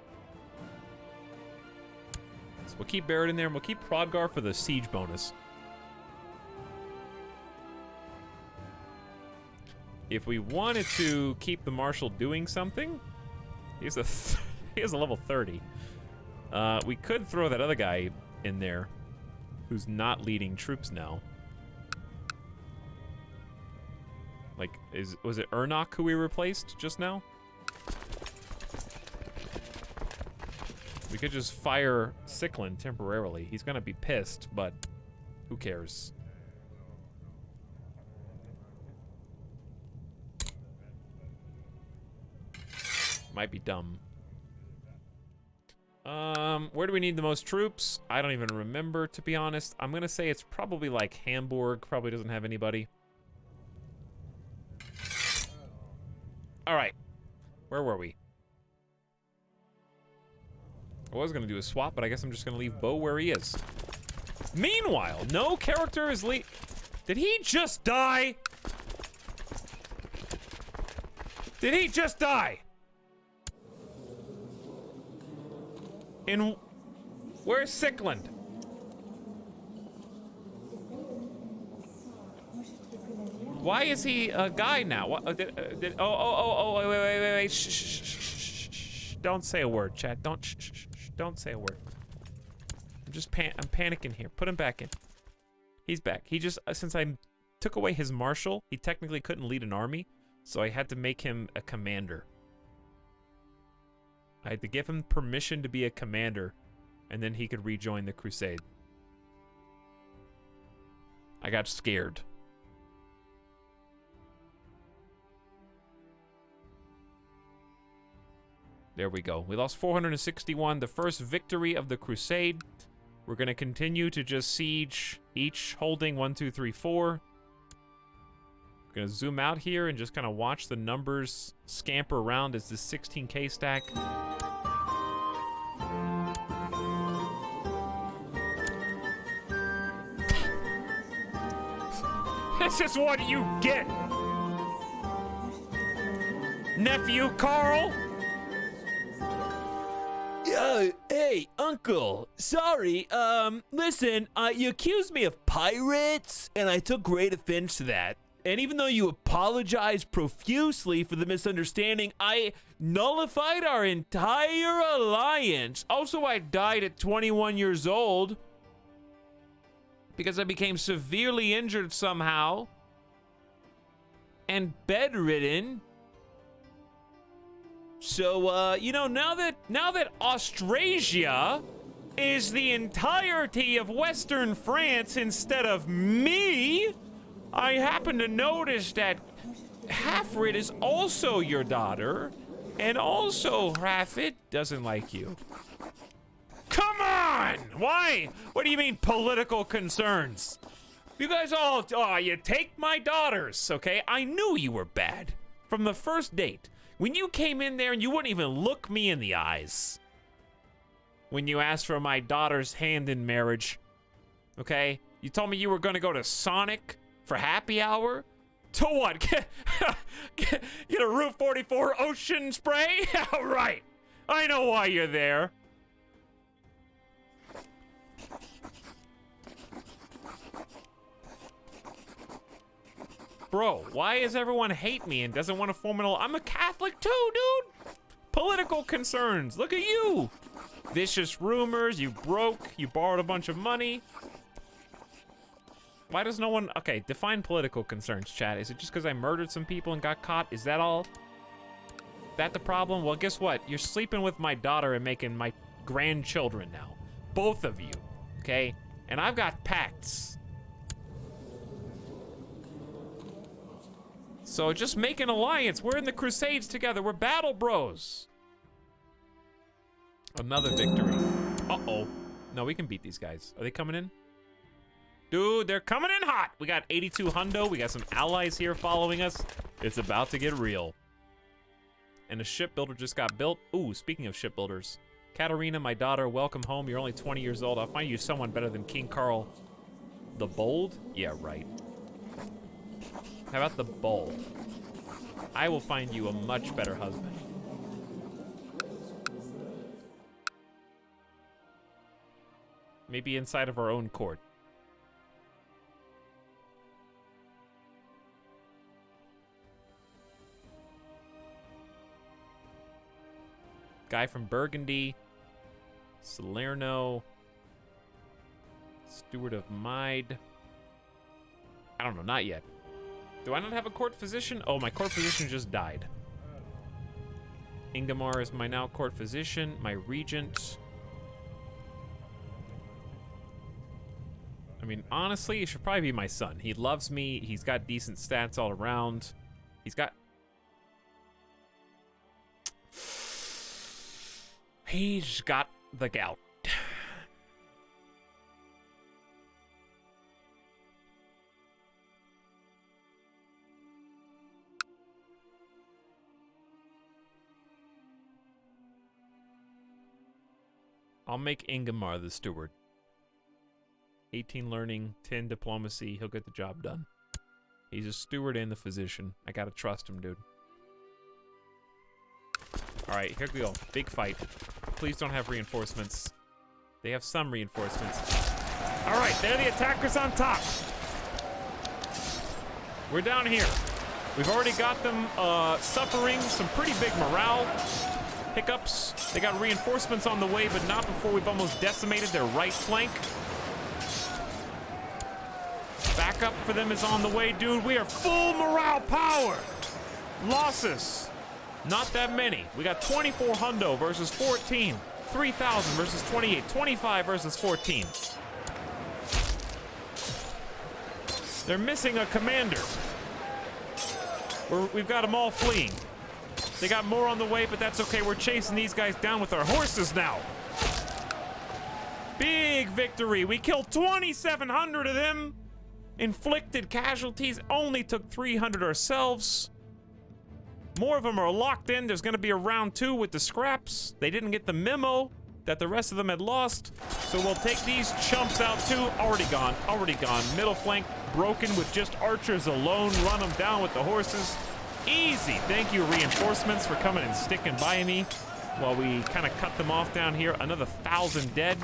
So we'll keep Barrett in there and we'll keep Prodgar for the siege bonus. If we wanted to keep the Marshal doing something, he has a level 30. We could throw that other guy in there who's not leading troops now. Like, was it Ernok who we replaced just now? We could just fire Sicklin temporarily. He's gonna be pissed, but who cares? Might be dumb. Where do we need the most troops? I don't even remember, to be honest. I'm gonna say it's probably like Hamburg. Probably doesn't have anybody. All right, where were we? I was gonna do a swap, but I guess I'm just gonna leave Bo where he is. Meanwhile, no character is Did he just die? Did he just die? Where's Sickland? Why is he a guy now? What? Wait. Shh. Don't say a word, chat. Don't say a word. I'm panicking here. Put him back in. He's back. He just, since I took away his marshal, he technically couldn't lead an army, so I had to make him a commander. I had to give him permission to be a commander, and then he could rejoin the crusade. I got scared. There we go. We lost 461, the first victory of the crusade. We're gonna continue to just siege, each holding 1, 2, 3, 4. We're gonna zoom out here and just kind of watch the numbers scamper around as this 16K stack. This is what you get, nephew Carl. Hey, uncle. Sorry, listen, you accused me of pirates, and I took great offense to that. And even though you apologized profusely for the misunderstanding, I nullified our entire alliance. Also, I died at 21 years old because I became severely injured somehow and bedridden. So, you know, now that Austrasia is the entirety of Western France instead of me, I happen to notice that Hafrid is also your daughter, and also Hafrid doesn't like you. Come on! Why? What do you mean political concerns? You guys all, you take my daughters, okay? I knew you were bad from the first date. When you came in there and you wouldn't even look me in the eyes. When you asked for my daughter's hand in marriage, okay? You told me you were gonna go to Sonic For happy hour? To what? Get a Route 44 ocean spray? All right. I know why you're there. Bro, why does everyone hate me and doesn't want to form an... I'm a Catholic too, dude. Political concerns. Look at you. Vicious rumors. You broke. You borrowed a bunch of money. Why does no one... Okay, define political concerns, chat. Is it just because I murdered some people and got caught? Is that all? That the problem? Well, guess what? You're sleeping with my daughter and making my grandchildren now. Both of you. Okay? And I've got pacts. So just make an alliance. We're in the Crusades together. We're battle bros. Another victory. Uh-oh. No, we can beat these guys. Are they coming in? Dude, they're coming in hot. We got 82 hundo. We got some allies here following us. It's about to get real. And a shipbuilder just got built. Ooh, speaking of shipbuilders. Katarina, my daughter, welcome home. You're only 20 years old. I'll find you someone better than King Carl the Bold? Yeah, right. How about the Bold? I will find you a much better husband. Maybe inside of our own court. Guy from Burgundy. Salerno. Steward of Mide. I don't know, not yet. Do I not have a court physician? Oh, my court physician just died. Ingomar is my now court physician, my regent. I mean, honestly, it should probably be my son. He loves me. He's got decent stats all around. He's got the gout. I'll make Ingomar the steward. 18 learning, 10 diplomacy. He'll get the job done. He's a steward and the physician. I gotta trust him, dude. All right, here we go. Big fight. Please don't have reinforcements. They have some reinforcements. All right, they're the attackers on top. We're down here. We've already got them suffering some pretty big morale hiccups. They got reinforcements on the way, but not before we've almost decimated their right flank. Backup for them is on the way, dude. We are full morale power. Losses, not that many. We got 24 hundo versus 14. 3,000 versus 28. 25 versus 14. They're missing a commander. We've got them all fleeing. They got more on the way, but that's okay. We're chasing these guys down with our horses now. Big victory. We killed 2,700 of them. Inflicted casualties. Only took 300 ourselves. More of them are locked in. There's going to be a round 2 with the scraps. They didn't get the memo that the rest of them had lost. So we'll take these chumps out too. Already gone. Already gone. Middle flank broken with just archers alone. Run them down with the horses. Easy. Thank you, reinforcements, for coming and sticking by me while we kind of cut them off down here. Another 1,000 dead.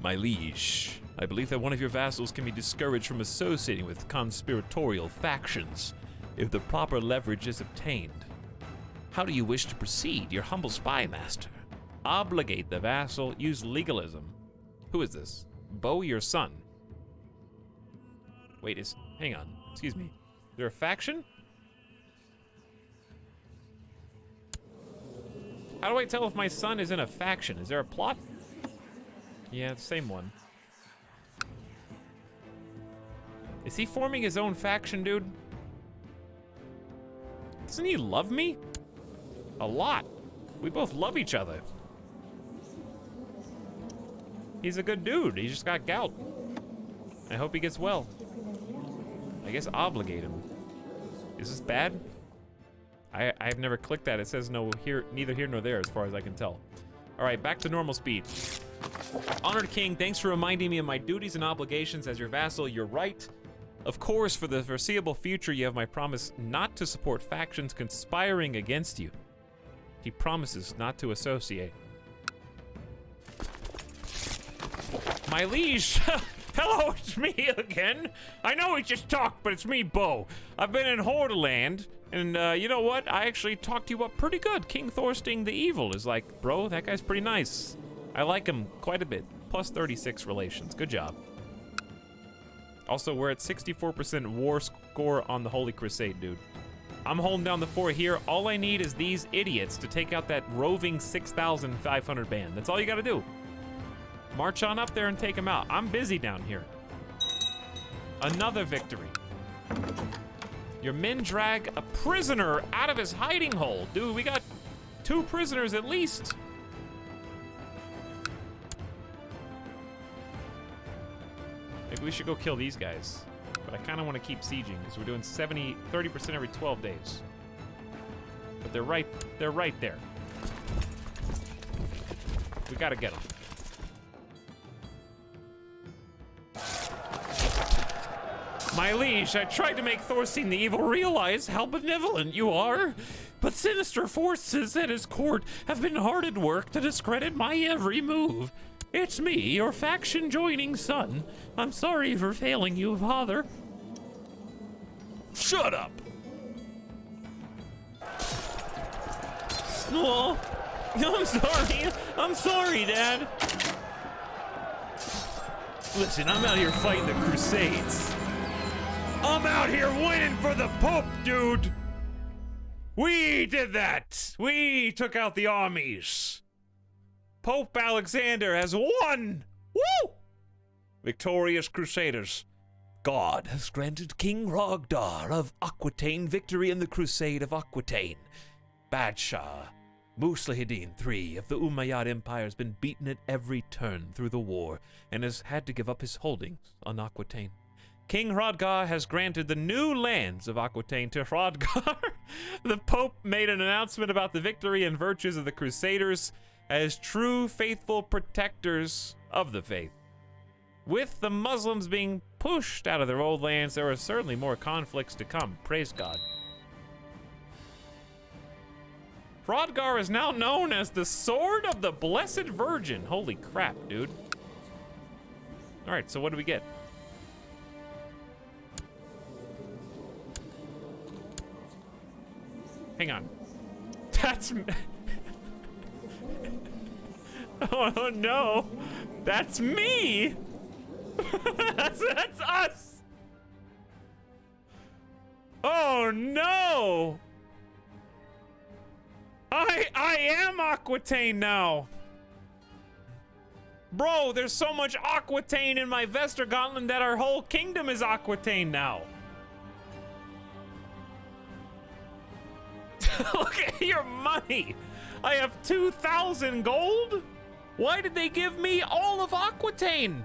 My liege, I believe that one of your vassals can be discouraged from associating with conspiratorial factions if the proper leverage is obtained. How do you wish to proceed, your humble spy master? Obligate the vassal, use legalism. Who is this? Bo, your son. Wait, hang on, excuse me. Is there a faction? How do I tell if my son is in a faction? Is there a plot? Yeah, the same one. Is he forming his own faction, dude? Doesn't he love me? A lot. We both love each other. He's a good dude. He just got gout. I hope he gets well. I guess obligate him. Is this bad? I've never clicked that. It says no here, neither here nor there as far as I can tell. All right, back to normal speed. Honored King, thanks for reminding me of my duties and obligations as your vassal. You're right. Of course, for the foreseeable future, you have my promise not to support factions conspiring against you. He promises not to associate. My liege, hello, it's me again. I know we just talked, but it's me, Bo. I've been in Hordaland, and you know what? I actually talked you up pretty good. King Thorstein the Evil is like, bro, that guy's pretty nice. I like him quite a bit. Plus 36 relations. Good job. Also, we're at 64% war score on the Holy Crusade, dude. I'm holding down the fort here. All I need is these idiots to take out that roving 6,500 band. That's all you gotta do. March on up there and take them out. I'm busy down here. Another victory. Your men drag a prisoner out of his hiding hole. Dude, we got 2 prisoners at least. Maybe we should go kill these guys. But I kind of want to keep sieging because we're doing 30% every 12 days. But they're right there. We gotta get them. My liege, I tried to make Thorstein the Evil realize how benevolent you are, but sinister forces at his court have been hard at work to discredit my every move. It's me, your faction-joining son. I'm sorry for failing you, father. Shut up! Oh, I'm sorry. I'm sorry, Dad. Listen, I'm out here fighting the Crusades. I'm out here winning for the Pope, dude. We did that. We took out the armies. Pope Alexander has won. Woo! Victorious Crusaders. God has granted King Rogdar of Aquitaine victory in the Crusade of Aquitaine. Badshah Muslihidin III of the Umayyad Empire has been beaten at every turn through the war and has had to give up his holdings on Aquitaine. King Hrodgar has granted the new lands of Aquitaine to Hrodgar. The Pope made an announcement about the victory and virtues of the Crusaders as true faithful protectors of the faith. With the Muslims being pushed out of their old lands, there are certainly more conflicts to come. Praise God. Hrodgar is now known as the Sword of the Blessed Virgin. Holy crap, dude. All right, so what do we get? Hang on. That's... Oh no. That's me. that's us. Oh no. I am Aquitaine now. Bro, there's so much Aquitaine in my Vestergotland that our whole kingdom is Aquitaine now. Look at your money. I have 2,000 gold. Why did they give me all of Aquitaine?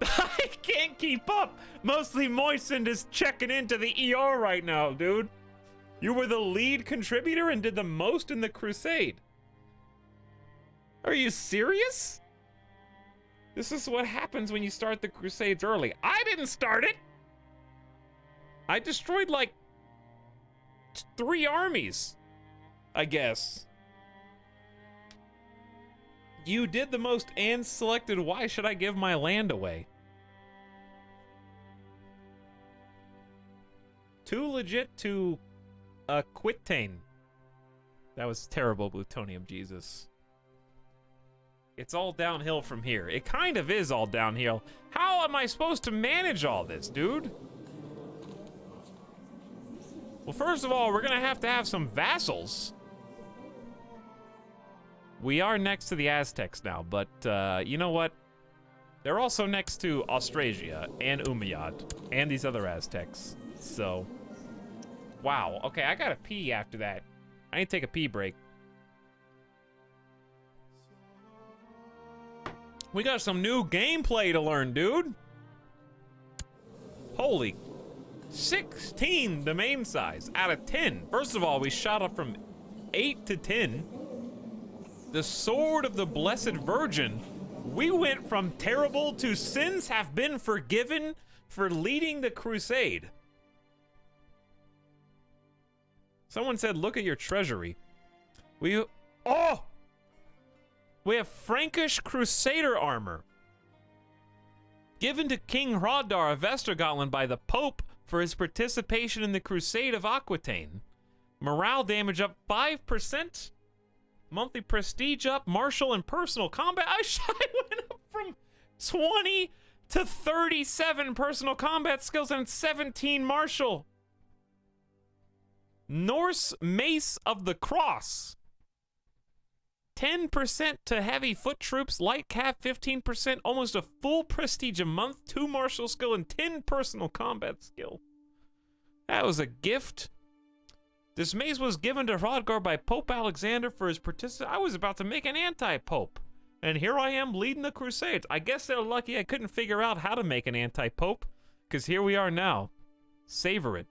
I can't keep up. Mostly Moistened is checking into the ER right now, dude. You were the lead contributor and did the most in the Crusade. Are you serious? This is what happens when you start the Crusades early. I didn't start it. I destroyed like 3 armies, I guess. You did the most and selected. Why should I give my land away? Too legit to Aquitaine. That was terrible, plutonium Jesus. It's all downhill from here. It kind of is all downhill. How am I supposed to manage all this, dude? Well, first of all, we're gonna have to have some vassals. We are next to the Aztecs now, but you know what? They're also next to Austrasia and Umayyad and these other Aztecs. So, wow. Okay, I gotta pee after that. I need to take a pee break. We got some new gameplay to learn, dude. Holy 16 domain size out of 10. First of all, we shot up from 8 to 10. The sword of the Blessed Virgin. We went from terrible to sins have been forgiven for leading the crusade. Someone said, look at your treasury. We have Frankish Crusader armor. Given to King Hrothgar of Vestergotland by the Pope for his participation in the Crusade of Aquitaine. Morale damage up 5%. Monthly prestige up. Martial and personal combat. I went up from 20 to 37 personal combat skills and 17 martial. Norse Mace of the Cross. 10% to heavy foot troops, light cav 15%, almost a full prestige a month, 2 martial skill, and 10 personal combat skill. That was a gift. This mace was given to Hrothgar by Pope Alexander for his participation. I was about to make an anti-pope, and here I am leading the Crusades. I guess they're lucky I couldn't figure out how to make an anti-pope, because here we are now. Savor it.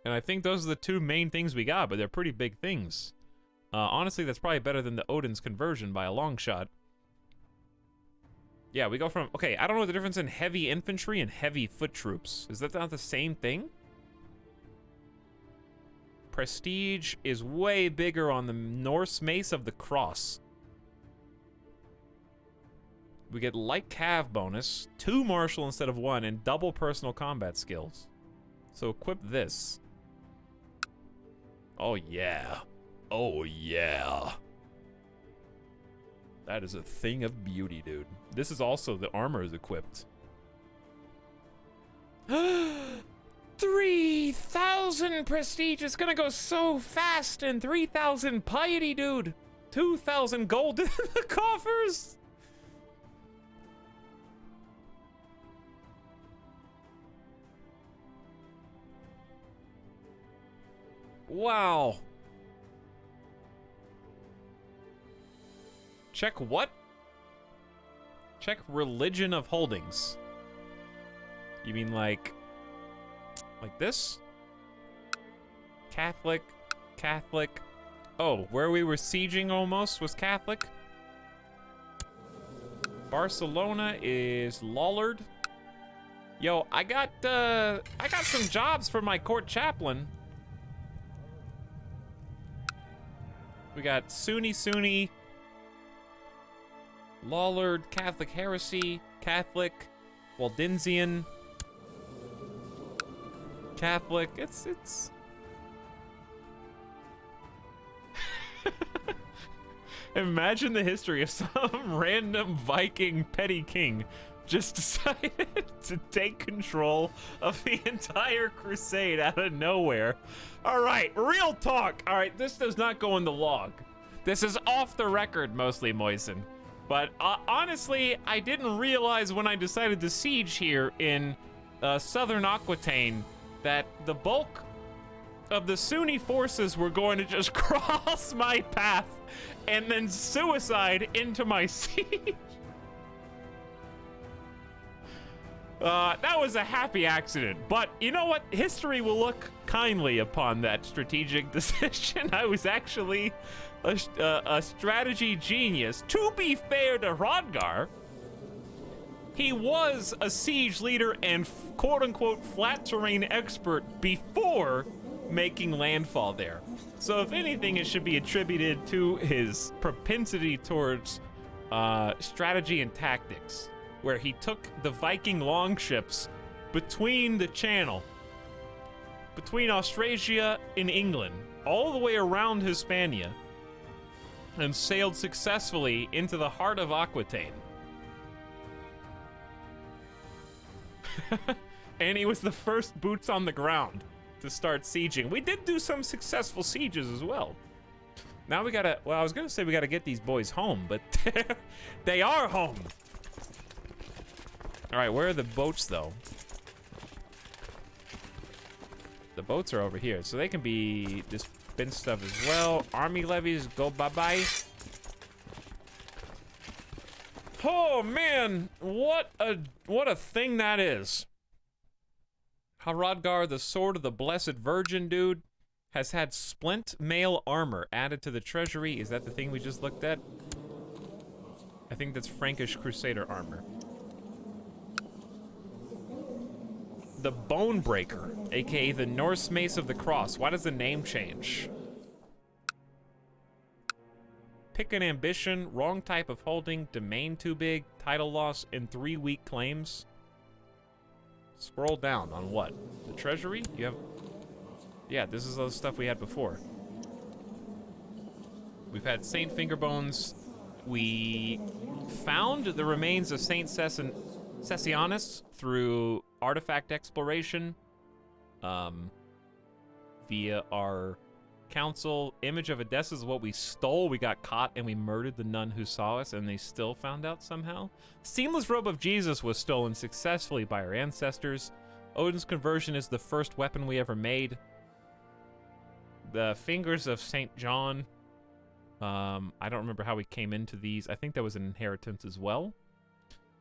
And I think those are the 2 main things we got, but they're pretty big things. Honestly, that's probably better than the Odin's conversion by a long shot. Yeah, we go from... Okay, I don't know the difference in heavy infantry and heavy foot troops. Is that not the same thing? Prestige is way bigger on the Norse Mace of the Cross. We get light cav bonus, 2 martial instead of 1, and double personal combat skills. So equip this. Oh yeah. Oh yeah. That is a thing of beauty, dude. This is also the armor is equipped. 3,000 prestige. It's gonna go so fast, and 3,000 piety, dude. 2,000 gold in the coffers. Wow. Check what? Check religion of holdings. You mean like this? Catholic, Catholic. Oh, where we were sieging almost was Catholic. Barcelona is Lollard. Yo, I got some jobs for my court chaplain. We got Sunni, Lollard, Catholic Heresy, Catholic, Waldensian, Catholic. It's Imagine the history of some random Viking petty king just decided to take control of the entire crusade out of nowhere. All right, real talk. All right, this does not go in the log. This is off the record, mostly, Moisen. But honestly, I didn't realize when I decided to siege here in southern Aquitaine that the bulk of the Sunni forces were going to just cross my path and then suicide into my siege. That was a happy accident, but you know what? History will look kindly upon that strategic decision. I was actually a strategy genius. To be fair to Hrothgar, he was a siege leader and quote-unquote flat terrain expert before making landfall there. So if anything, it should be attributed to his propensity towards strategy and tactics, where he took the Viking longships between the channel, between Austrasia and England, all the way around Hispania, and sailed successfully into the heart of Aquitaine. And he was the first boots on the ground to start sieging. We did do some successful sieges as well. Now we gotta, well, I was gonna say we gotta get these boys home, but they are home. All right, where are the boats though? The boats are over here, so they can be dispense stuff as well. Army levies, go bye-bye. Oh man, what a thing that is. Hrothgar, the sword of the Blessed Virgin, dude, has had splint mail armor added to the treasury. Is that the thing we just looked at? I think that's Frankish Crusader armor. The Bonebreaker, aka the Norse Mace of the Cross. Why does the name change? Pick an ambition, wrong type of holding, domain too big, title loss, and 3 weak claims. Scroll down on what? The treasury? You have... Yeah, this is all the stuff we had before. We've had Saint Fingerbones. We found the remains of Saint Sessianus through artifact exploration. Via our council. Image of Edessa is what we stole. We got caught and we murdered the nun who saw us, and they still found out somehow. Seamless Robe of Jesus was stolen successfully by our ancestors. Odin's conversion is the first weapon we ever made. The Fingers of St. John. I don't remember how we came into these. I think that was an inheritance as well.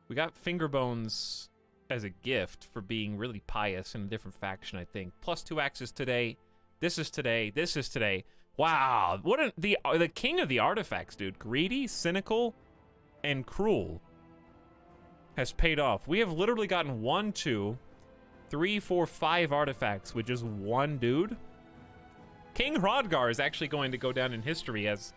We got Fingerbones as a gift for being really pious in a different faction, I think. Plus 2 axes today. This is today. This is today. Wow. What the king of the artifacts, dude. Greedy, cynical, and cruel has paid off. We have literally gotten 1, 2, 3, 4, 5 artifacts with just one dude. King Hrodgar is actually going to go down in history as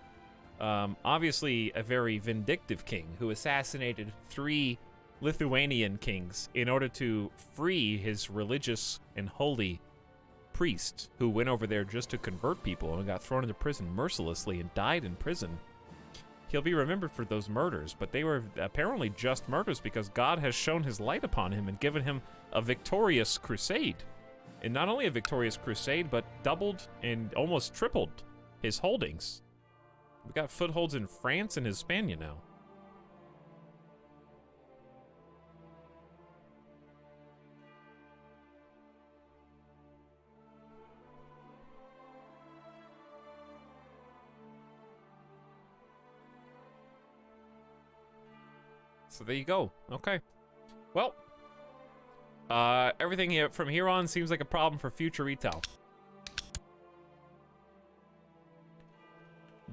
obviously a very vindictive king who assassinated 3 Lithuanian kings in order to free his religious and holy priest who went over there just to convert people and got thrown into prison mercilessly and died in prison. He'll be remembered for those murders, but they were apparently just murders because God has shone his light upon him and given him a victorious crusade. And not only a victorious crusade, but doubled and almost tripled his holdings. We got footholds in France and Hispania now. So there you go. Okay. Well, everything here, from here on seems like a problem for future retail.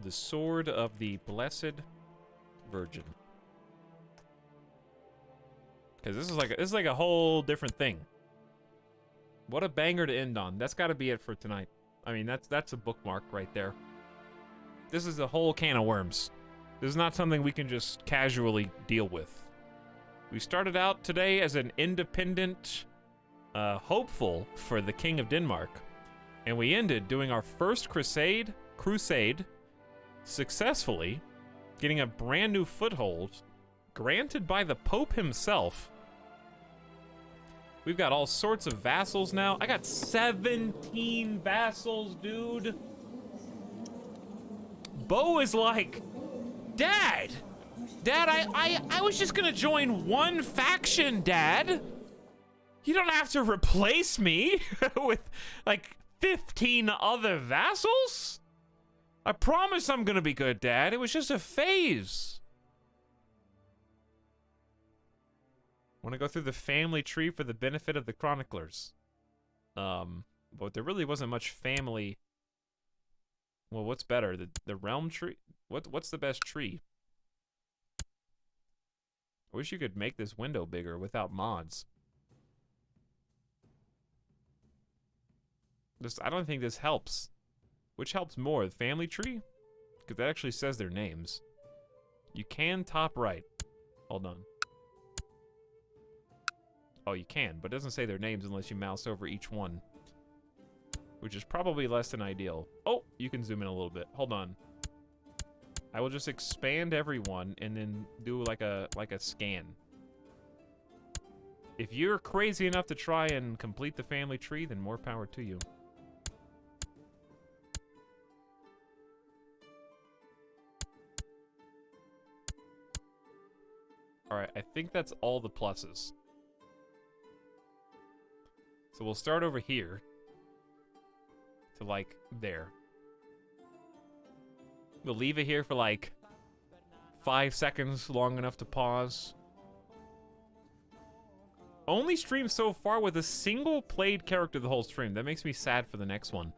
The Sword of the Blessed Virgin. Because this is like a whole different thing. What a banger to end on. That's got to be it for tonight. I mean, that's a bookmark right there. This is a whole can of worms. This is not something we can just casually deal with. We started out today as an independent hopeful for the King of Denmark, and we ended doing our first crusade successfully, getting a brand new foothold granted by the Pope himself. We've got all sorts of vassals now. I got 17 vassals, dude. Bo is like, Dad, I was just gonna join one faction, Dad. You don't have to replace me with like 15 other vassals. I promise I'm gonna be good, Dad. It was just a phase. Want to go through the family tree for the benefit of the chroniclers. But there really wasn't much family. Well, what's better, the realm tree? What's the best tree? I wish you could make this window bigger without mods. I don't think this helps. Which helps more, the family tree? Because that actually says their names. You can top right. Hold on. Oh, you can, but it doesn't say their names unless you mouse over each one. Which is probably less than ideal. Oh, you can zoom in a little bit. Hold on. I will just expand everyone and then do like a scan. If you're crazy enough to try and complete the family tree, then more power to you. Alright, I think that's all the pluses. So we'll start over here. To like there. We'll leave it here for like 5 seconds, long enough to pause. Only stream so far with a single played character the whole stream. That makes me sad for the next one.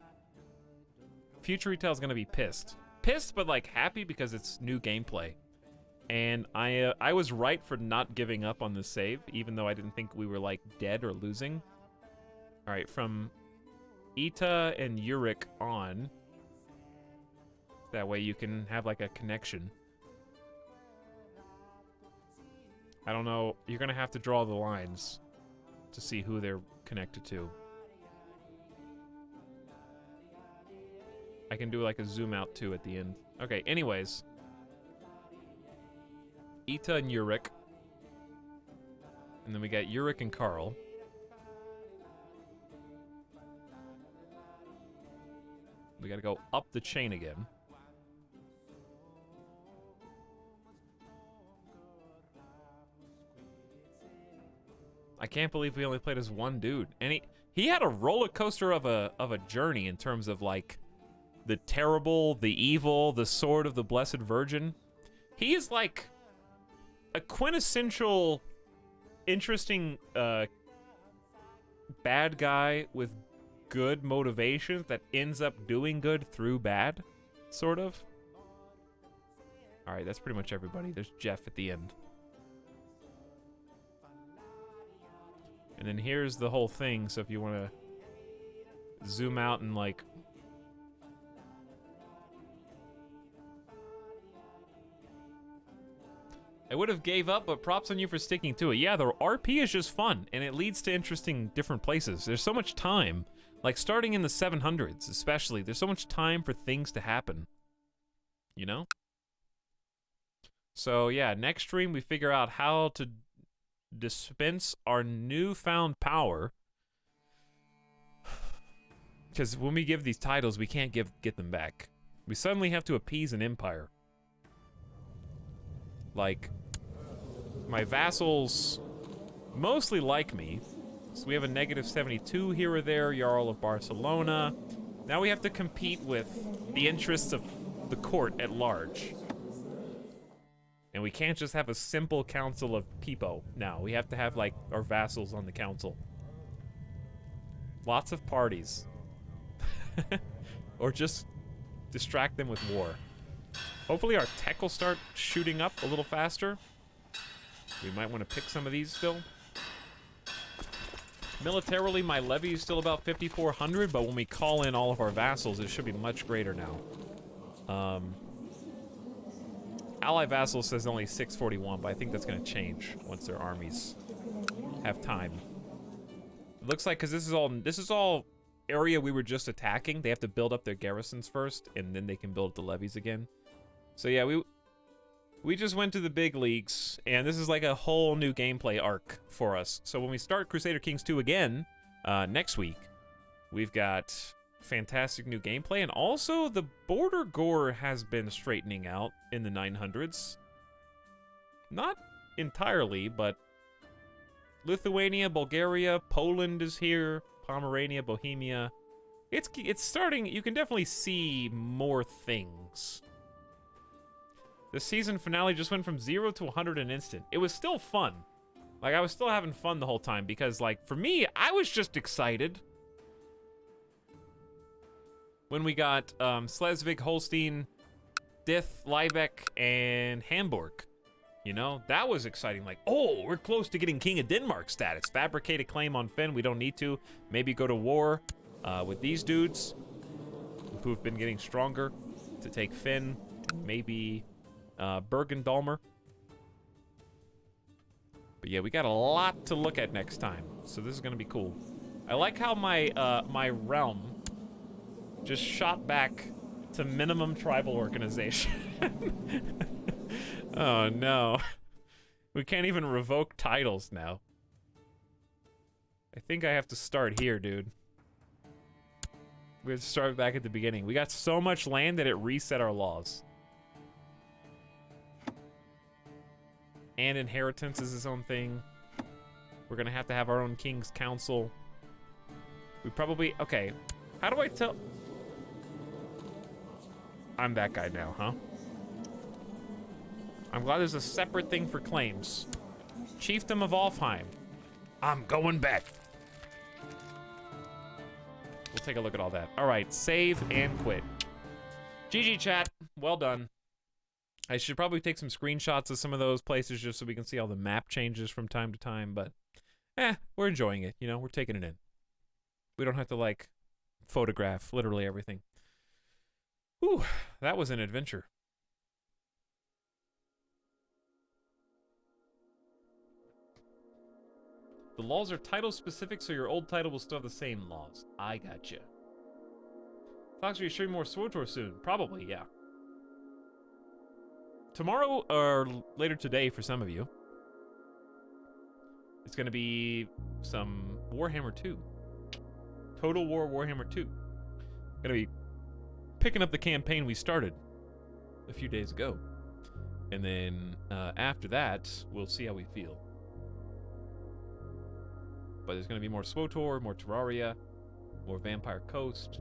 Future Retail is gonna be pissed. Pissed, but like happy because it's new gameplay. And I was right for not giving up on the save, even though I didn't think we were like dead or losing. All right, from Eta and Uric on. That way you can have like a connection. I don't know. You're gonna have to draw the lines to see who they're connected to. I can do like a zoom out too at the end. Okay, anyways. Eta and Uric. And then we got Uric and Carl. We gotta go up the chain again. I can't believe we only played as one dude. And he had a roller coaster of a journey in terms of like the terrible, the evil, the sword of the Blessed Virgin. He is like a quintessential interesting bad guy with good motivations that ends up doing good through bad, sort of. All right, that's pretty much everybody. There's Jeff at the end. And then here's the whole thing, so if you want to zoom out and like... I would have gave up, but props on you for sticking to it. Yeah, the RP is just fun, and it leads to interesting different places. There's so much time. Like, starting in the 700s, especially, there's so much time for things to happen. You know? So, yeah, next stream we figure out how to dispense our newfound power. Because when we give these titles, we can't get them back. We suddenly have to appease an empire. Like, my vassals mostly like me. So we have a negative 72 here or there, Jarl of Barcelona. Now we have to compete with the interests of the court at large. And we can't just have a simple council of people now. We have to have, like, our vassals on the council. Lots of parties. Or just distract them with war. Hopefully our tech will start shooting up a little faster. We might want to pick some of these still. Militarily, my levy is still about 5,400, but when we call in all of our vassals, it should be much greater now. Ally vassal says only 641, but I think that's going to change once their armies have time. It looks like, because this is all area we were just attacking, they have to build up their garrisons first, and then they can build the levies again. So yeah, we just went to the big leagues, and this is like a whole new gameplay arc for us. So when we start Crusader Kings 2 again, next week, we've got fantastic new gameplay, and also the border gore has been straightening out in the 900s. Not entirely, but Lithuania, Bulgaria, Poland is here, Pomerania, Bohemia. It's starting, you can definitely see more things. The season finale just went from 0 to 100 in an instant. It was still fun. Like, I was still having fun the whole time because, like, for me, I was just excited. When we got Schleswig, Holstein, Dith, Liebeck, and Hamburg. You know, that was exciting. Like, oh, we're close to getting King of Denmark status. Fabricate a claim on Finn. We don't need to. Maybe go to war with these dudes who've been getting stronger to take Finn. Maybe Bergen-Dalmer. But yeah, we got a lot to look at next time. So this is going to be cool. I like how my my realm just shot back to minimum tribal organization. Oh no. We can't even revoke titles now. I think I have to start here, dude. We have to start back at the beginning. We got so much land that it reset our laws. And inheritance is its own thing. We're gonna have to have our own King's Council. We probably... Okay. How do I tell... I'm that guy now, huh? I'm glad there's a separate thing for claims. Chiefdom of Alfheim. I'm going back. We'll take a look at all that. All right, save and quit. GG chat. Well done. I should probably take some screenshots of some of those places just so we can see all the map changes from time to time, but we're enjoying it, you know, we're taking it in. We don't have to, like, photograph literally everything. Whew, that was an adventure. The laws are title specific, so your old title will still have the same laws. I gotcha. Fox, are you streaming more SWTOR soon? Probably, yeah. Tomorrow, or later today for some of you, it's going to be some Warhammer 2. Total War Warhammer 2. Going to be picking up the campaign we started a few days ago. And then after that, we'll see how we feel. But there's going to be more SWTOR, more Terraria, more Vampire Coast.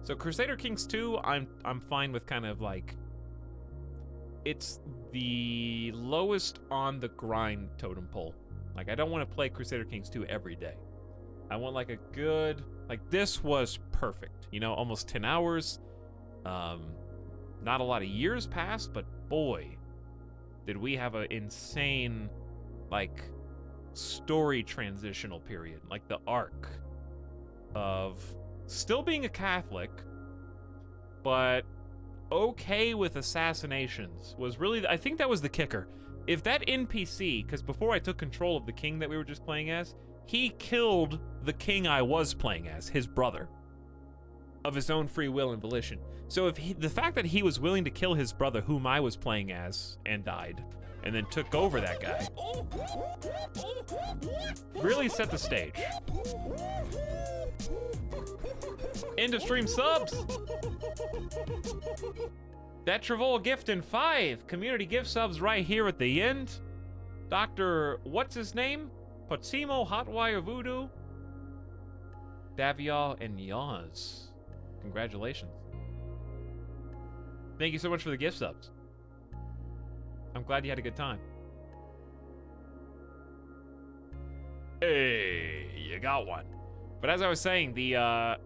So Crusader Kings 2, I'm fine with kind of like... It's the lowest on the grind totem pole. Like, I don't want to play Crusader Kings 2 every day. I want like a good... Like, this was perfect. You know, almost 10 hours. Not a lot of years passed, but boy, did we have an insane, like, story transitional period. Like, the arc of still being a Catholic, but okay with assassinations was really, I think that was the kicker. If that NPC, because before I took control of the king that we were just playing as, he killed the king I was playing as, his brother, of his own free will and volition. So if the fact that he was willing to kill his brother, whom I was playing as, and died, and then took over that guy, really set the stage. End of stream subs. That Travol gift in 5. Community gift subs right here at the end. Dr. What's his name? Potsimo, Hotwire Voodoo, Davial, and Yaz. Congratulations. Thank you so much for the gift subs. I'm glad you had a good time. Hey, you got one. But as I was saying, the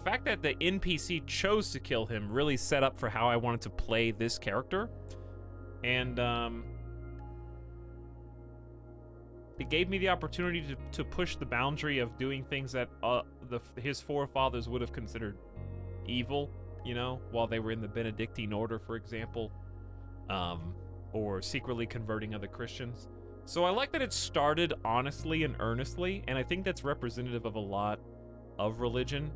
fact that the NPC chose to kill him really set up for how I wanted to play this character. And it gave me the opportunity to push the boundary of doing things that his forefathers would have considered evil, you know, while they were in the Benedictine order, for example, or secretly converting other Christians. So I like that it started honestly and earnestly, and I think that's representative of a lot of religion,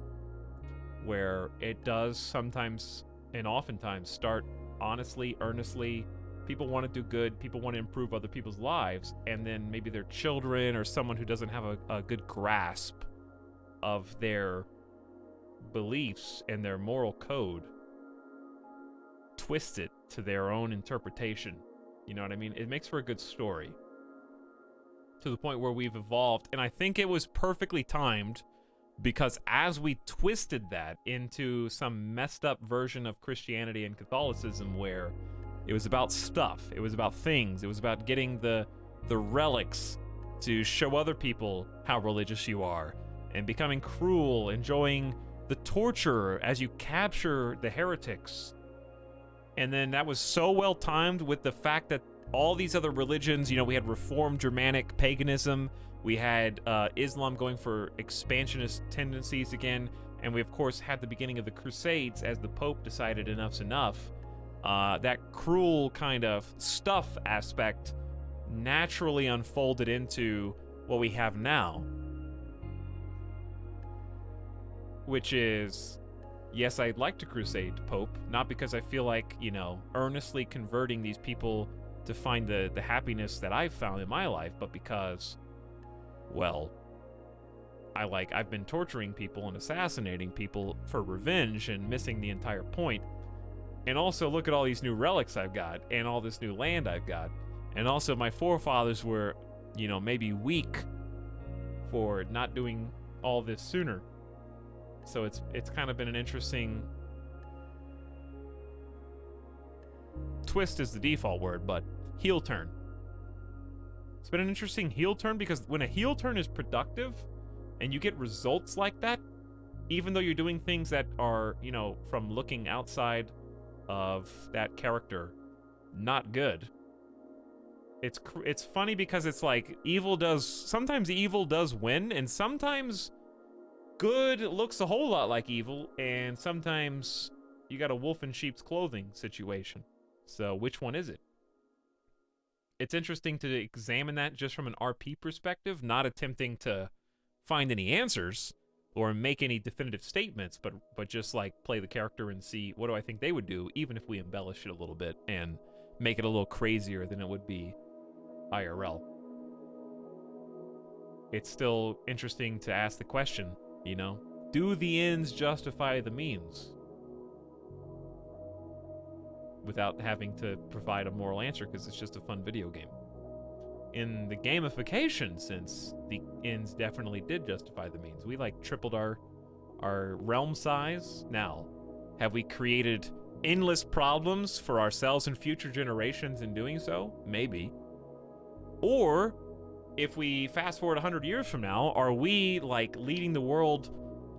where it does sometimes and oftentimes start honestly, earnestly. People want to do good, people want to improve other people's lives, and then maybe their children or someone who doesn't have a good grasp of their beliefs and their moral code twist it to their own interpretation. You know what I mean? It makes for a good story. To the point where we've evolved, and I think it was perfectly timed, because as we twisted that into some messed up version of Christianity and Catholicism where it was about stuff, it was about things, it was about getting the relics to show other people how religious you are, and becoming cruel, enjoying the torture as you capture the heretics. And then that was so well timed with the fact that all these other religions, you know, we had Reformed Germanic paganism, we had Islam going for expansionist tendencies again, and we of course had the beginning of the Crusades as the Pope decided enough's enough. That cruel kind of stuff aspect naturally unfolded into what we have now. Which is, yes, I'd like to crusade Pope, not because I feel like, you know, earnestly converting these people to find the happiness that I've found in my life, but because, well, I've been torturing people and assassinating people for revenge and missing the entire point. And also, look at all these new relics I've got, and all this new land I've got. And also, my forefathers were, you know, maybe weak for not doing all this sooner. So it's kind of been an interesting... Twist is the default word, but heel turn. It's been an interesting heel turn, because when a heel turn is productive, and you get results like that, even though you're doing things that are, you know, from looking outside of that character, not good. It's funny because it's like sometimes evil does win, and sometimes good looks a whole lot like evil, and sometimes you got a wolf in sheep's clothing situation. So which one is it? It's interesting to examine that just from an RP perspective, not attempting to find any answers or make any definitive statements, but just like play the character and see what do I think they would do, even if we embellish it a little bit and make it a little crazier than it would be IRL. It's still interesting to ask the question, you know, do the ends justify the means? Without having to provide a moral answer, because it's just a fun video game. In the gamification sense, the ends definitely did justify the means. We like tripled our realm size. Now, have we created endless problems for ourselves and future generations in doing so? Maybe. Or, if we fast forward 100 years from now, are we like leading the world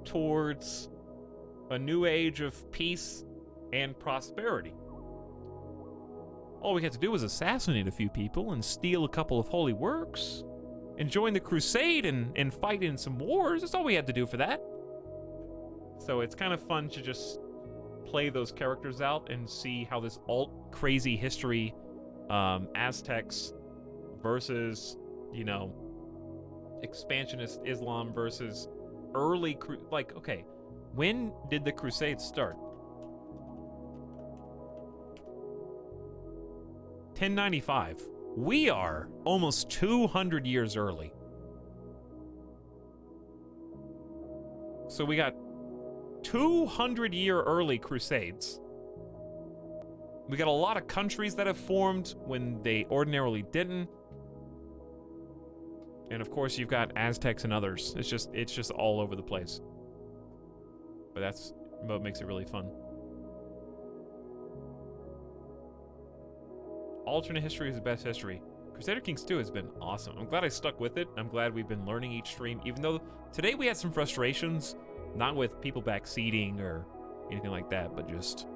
towards a new age of peace and prosperity? All we had to do was assassinate a few people and steal a couple of holy works and join the crusade and fight in some wars. That's all we had to do for that. So it's kind of fun to just play those characters out and see how this alt crazy history, Aztecs versus, you know, expansionist Islam versus early, like, okay, when did the Crusades start? 1095. We are almost 200 years early. So we got 200-year early Crusades. We got a lot of countries that have formed when they ordinarily didn't. And of course you've got Aztecs and others. It's just all over the place. But that's what makes it really fun. Alternate history is the best history. Crusader Kings 2 has been awesome. I'm glad I stuck with it. I'm glad we've been learning each stream, even though today we had some frustrations, not with people backseating or anything like that, but just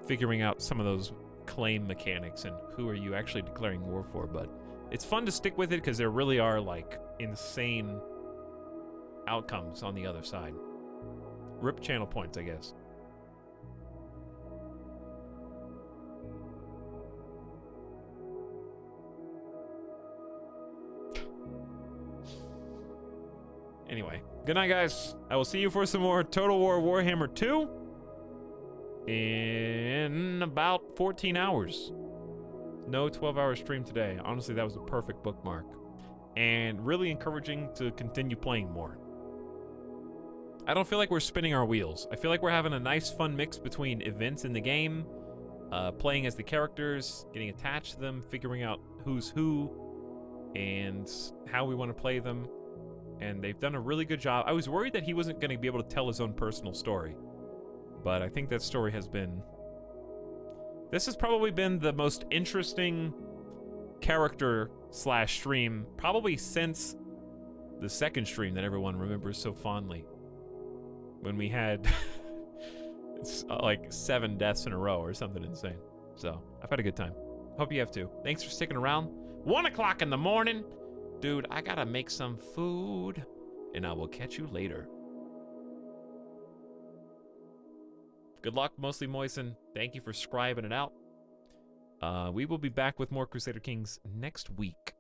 figuring out some of those claim mechanics and who are you actually declaring war for. But it's fun to stick with it because there really are like insane outcomes on the other side. Rip channel points, I guess. Anyway, good night, guys. I will see you for some more Total War Warhammer 2 in about 14 hours. No 12-hour stream today. Honestly, that was a perfect bookmark. And really encouraging to continue playing more. I don't feel like we're spinning our wheels. I feel like we're having a nice, fun mix between events in the game, playing as the characters, getting attached to them, figuring out who's who, and how we want to play them. And they've done a really good job. I was worried that he wasn't going to be able to tell his own personal story. But I think that story has been... This has probably been the most interesting character / stream probably since the second stream that everyone remembers so fondly. When we had like 7 deaths in a row or something insane. So, I've had a good time. Hope you have too. Thanks for sticking around. 1 o'clock in the morning. Dude, I gotta make some food, and I will catch you later. Good luck, Mostly Moisten. Thank you for scribing it out. We will be back with more Crusader Kings next week.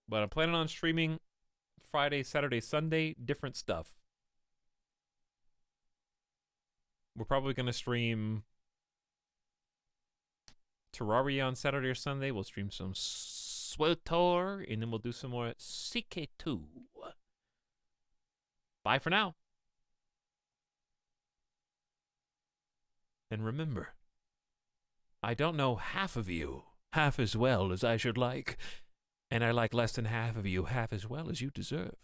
But I'm planning on streaming Friday, Saturday, Sunday, different stuff. We're probably gonna stream Terraria on Saturday or Sunday. We'll stream some SWTOR, and then we'll do some more CK2. Bye for now. And remember, I don't know half of you half as well as I should like, and I like less than half of you half as well as you deserve.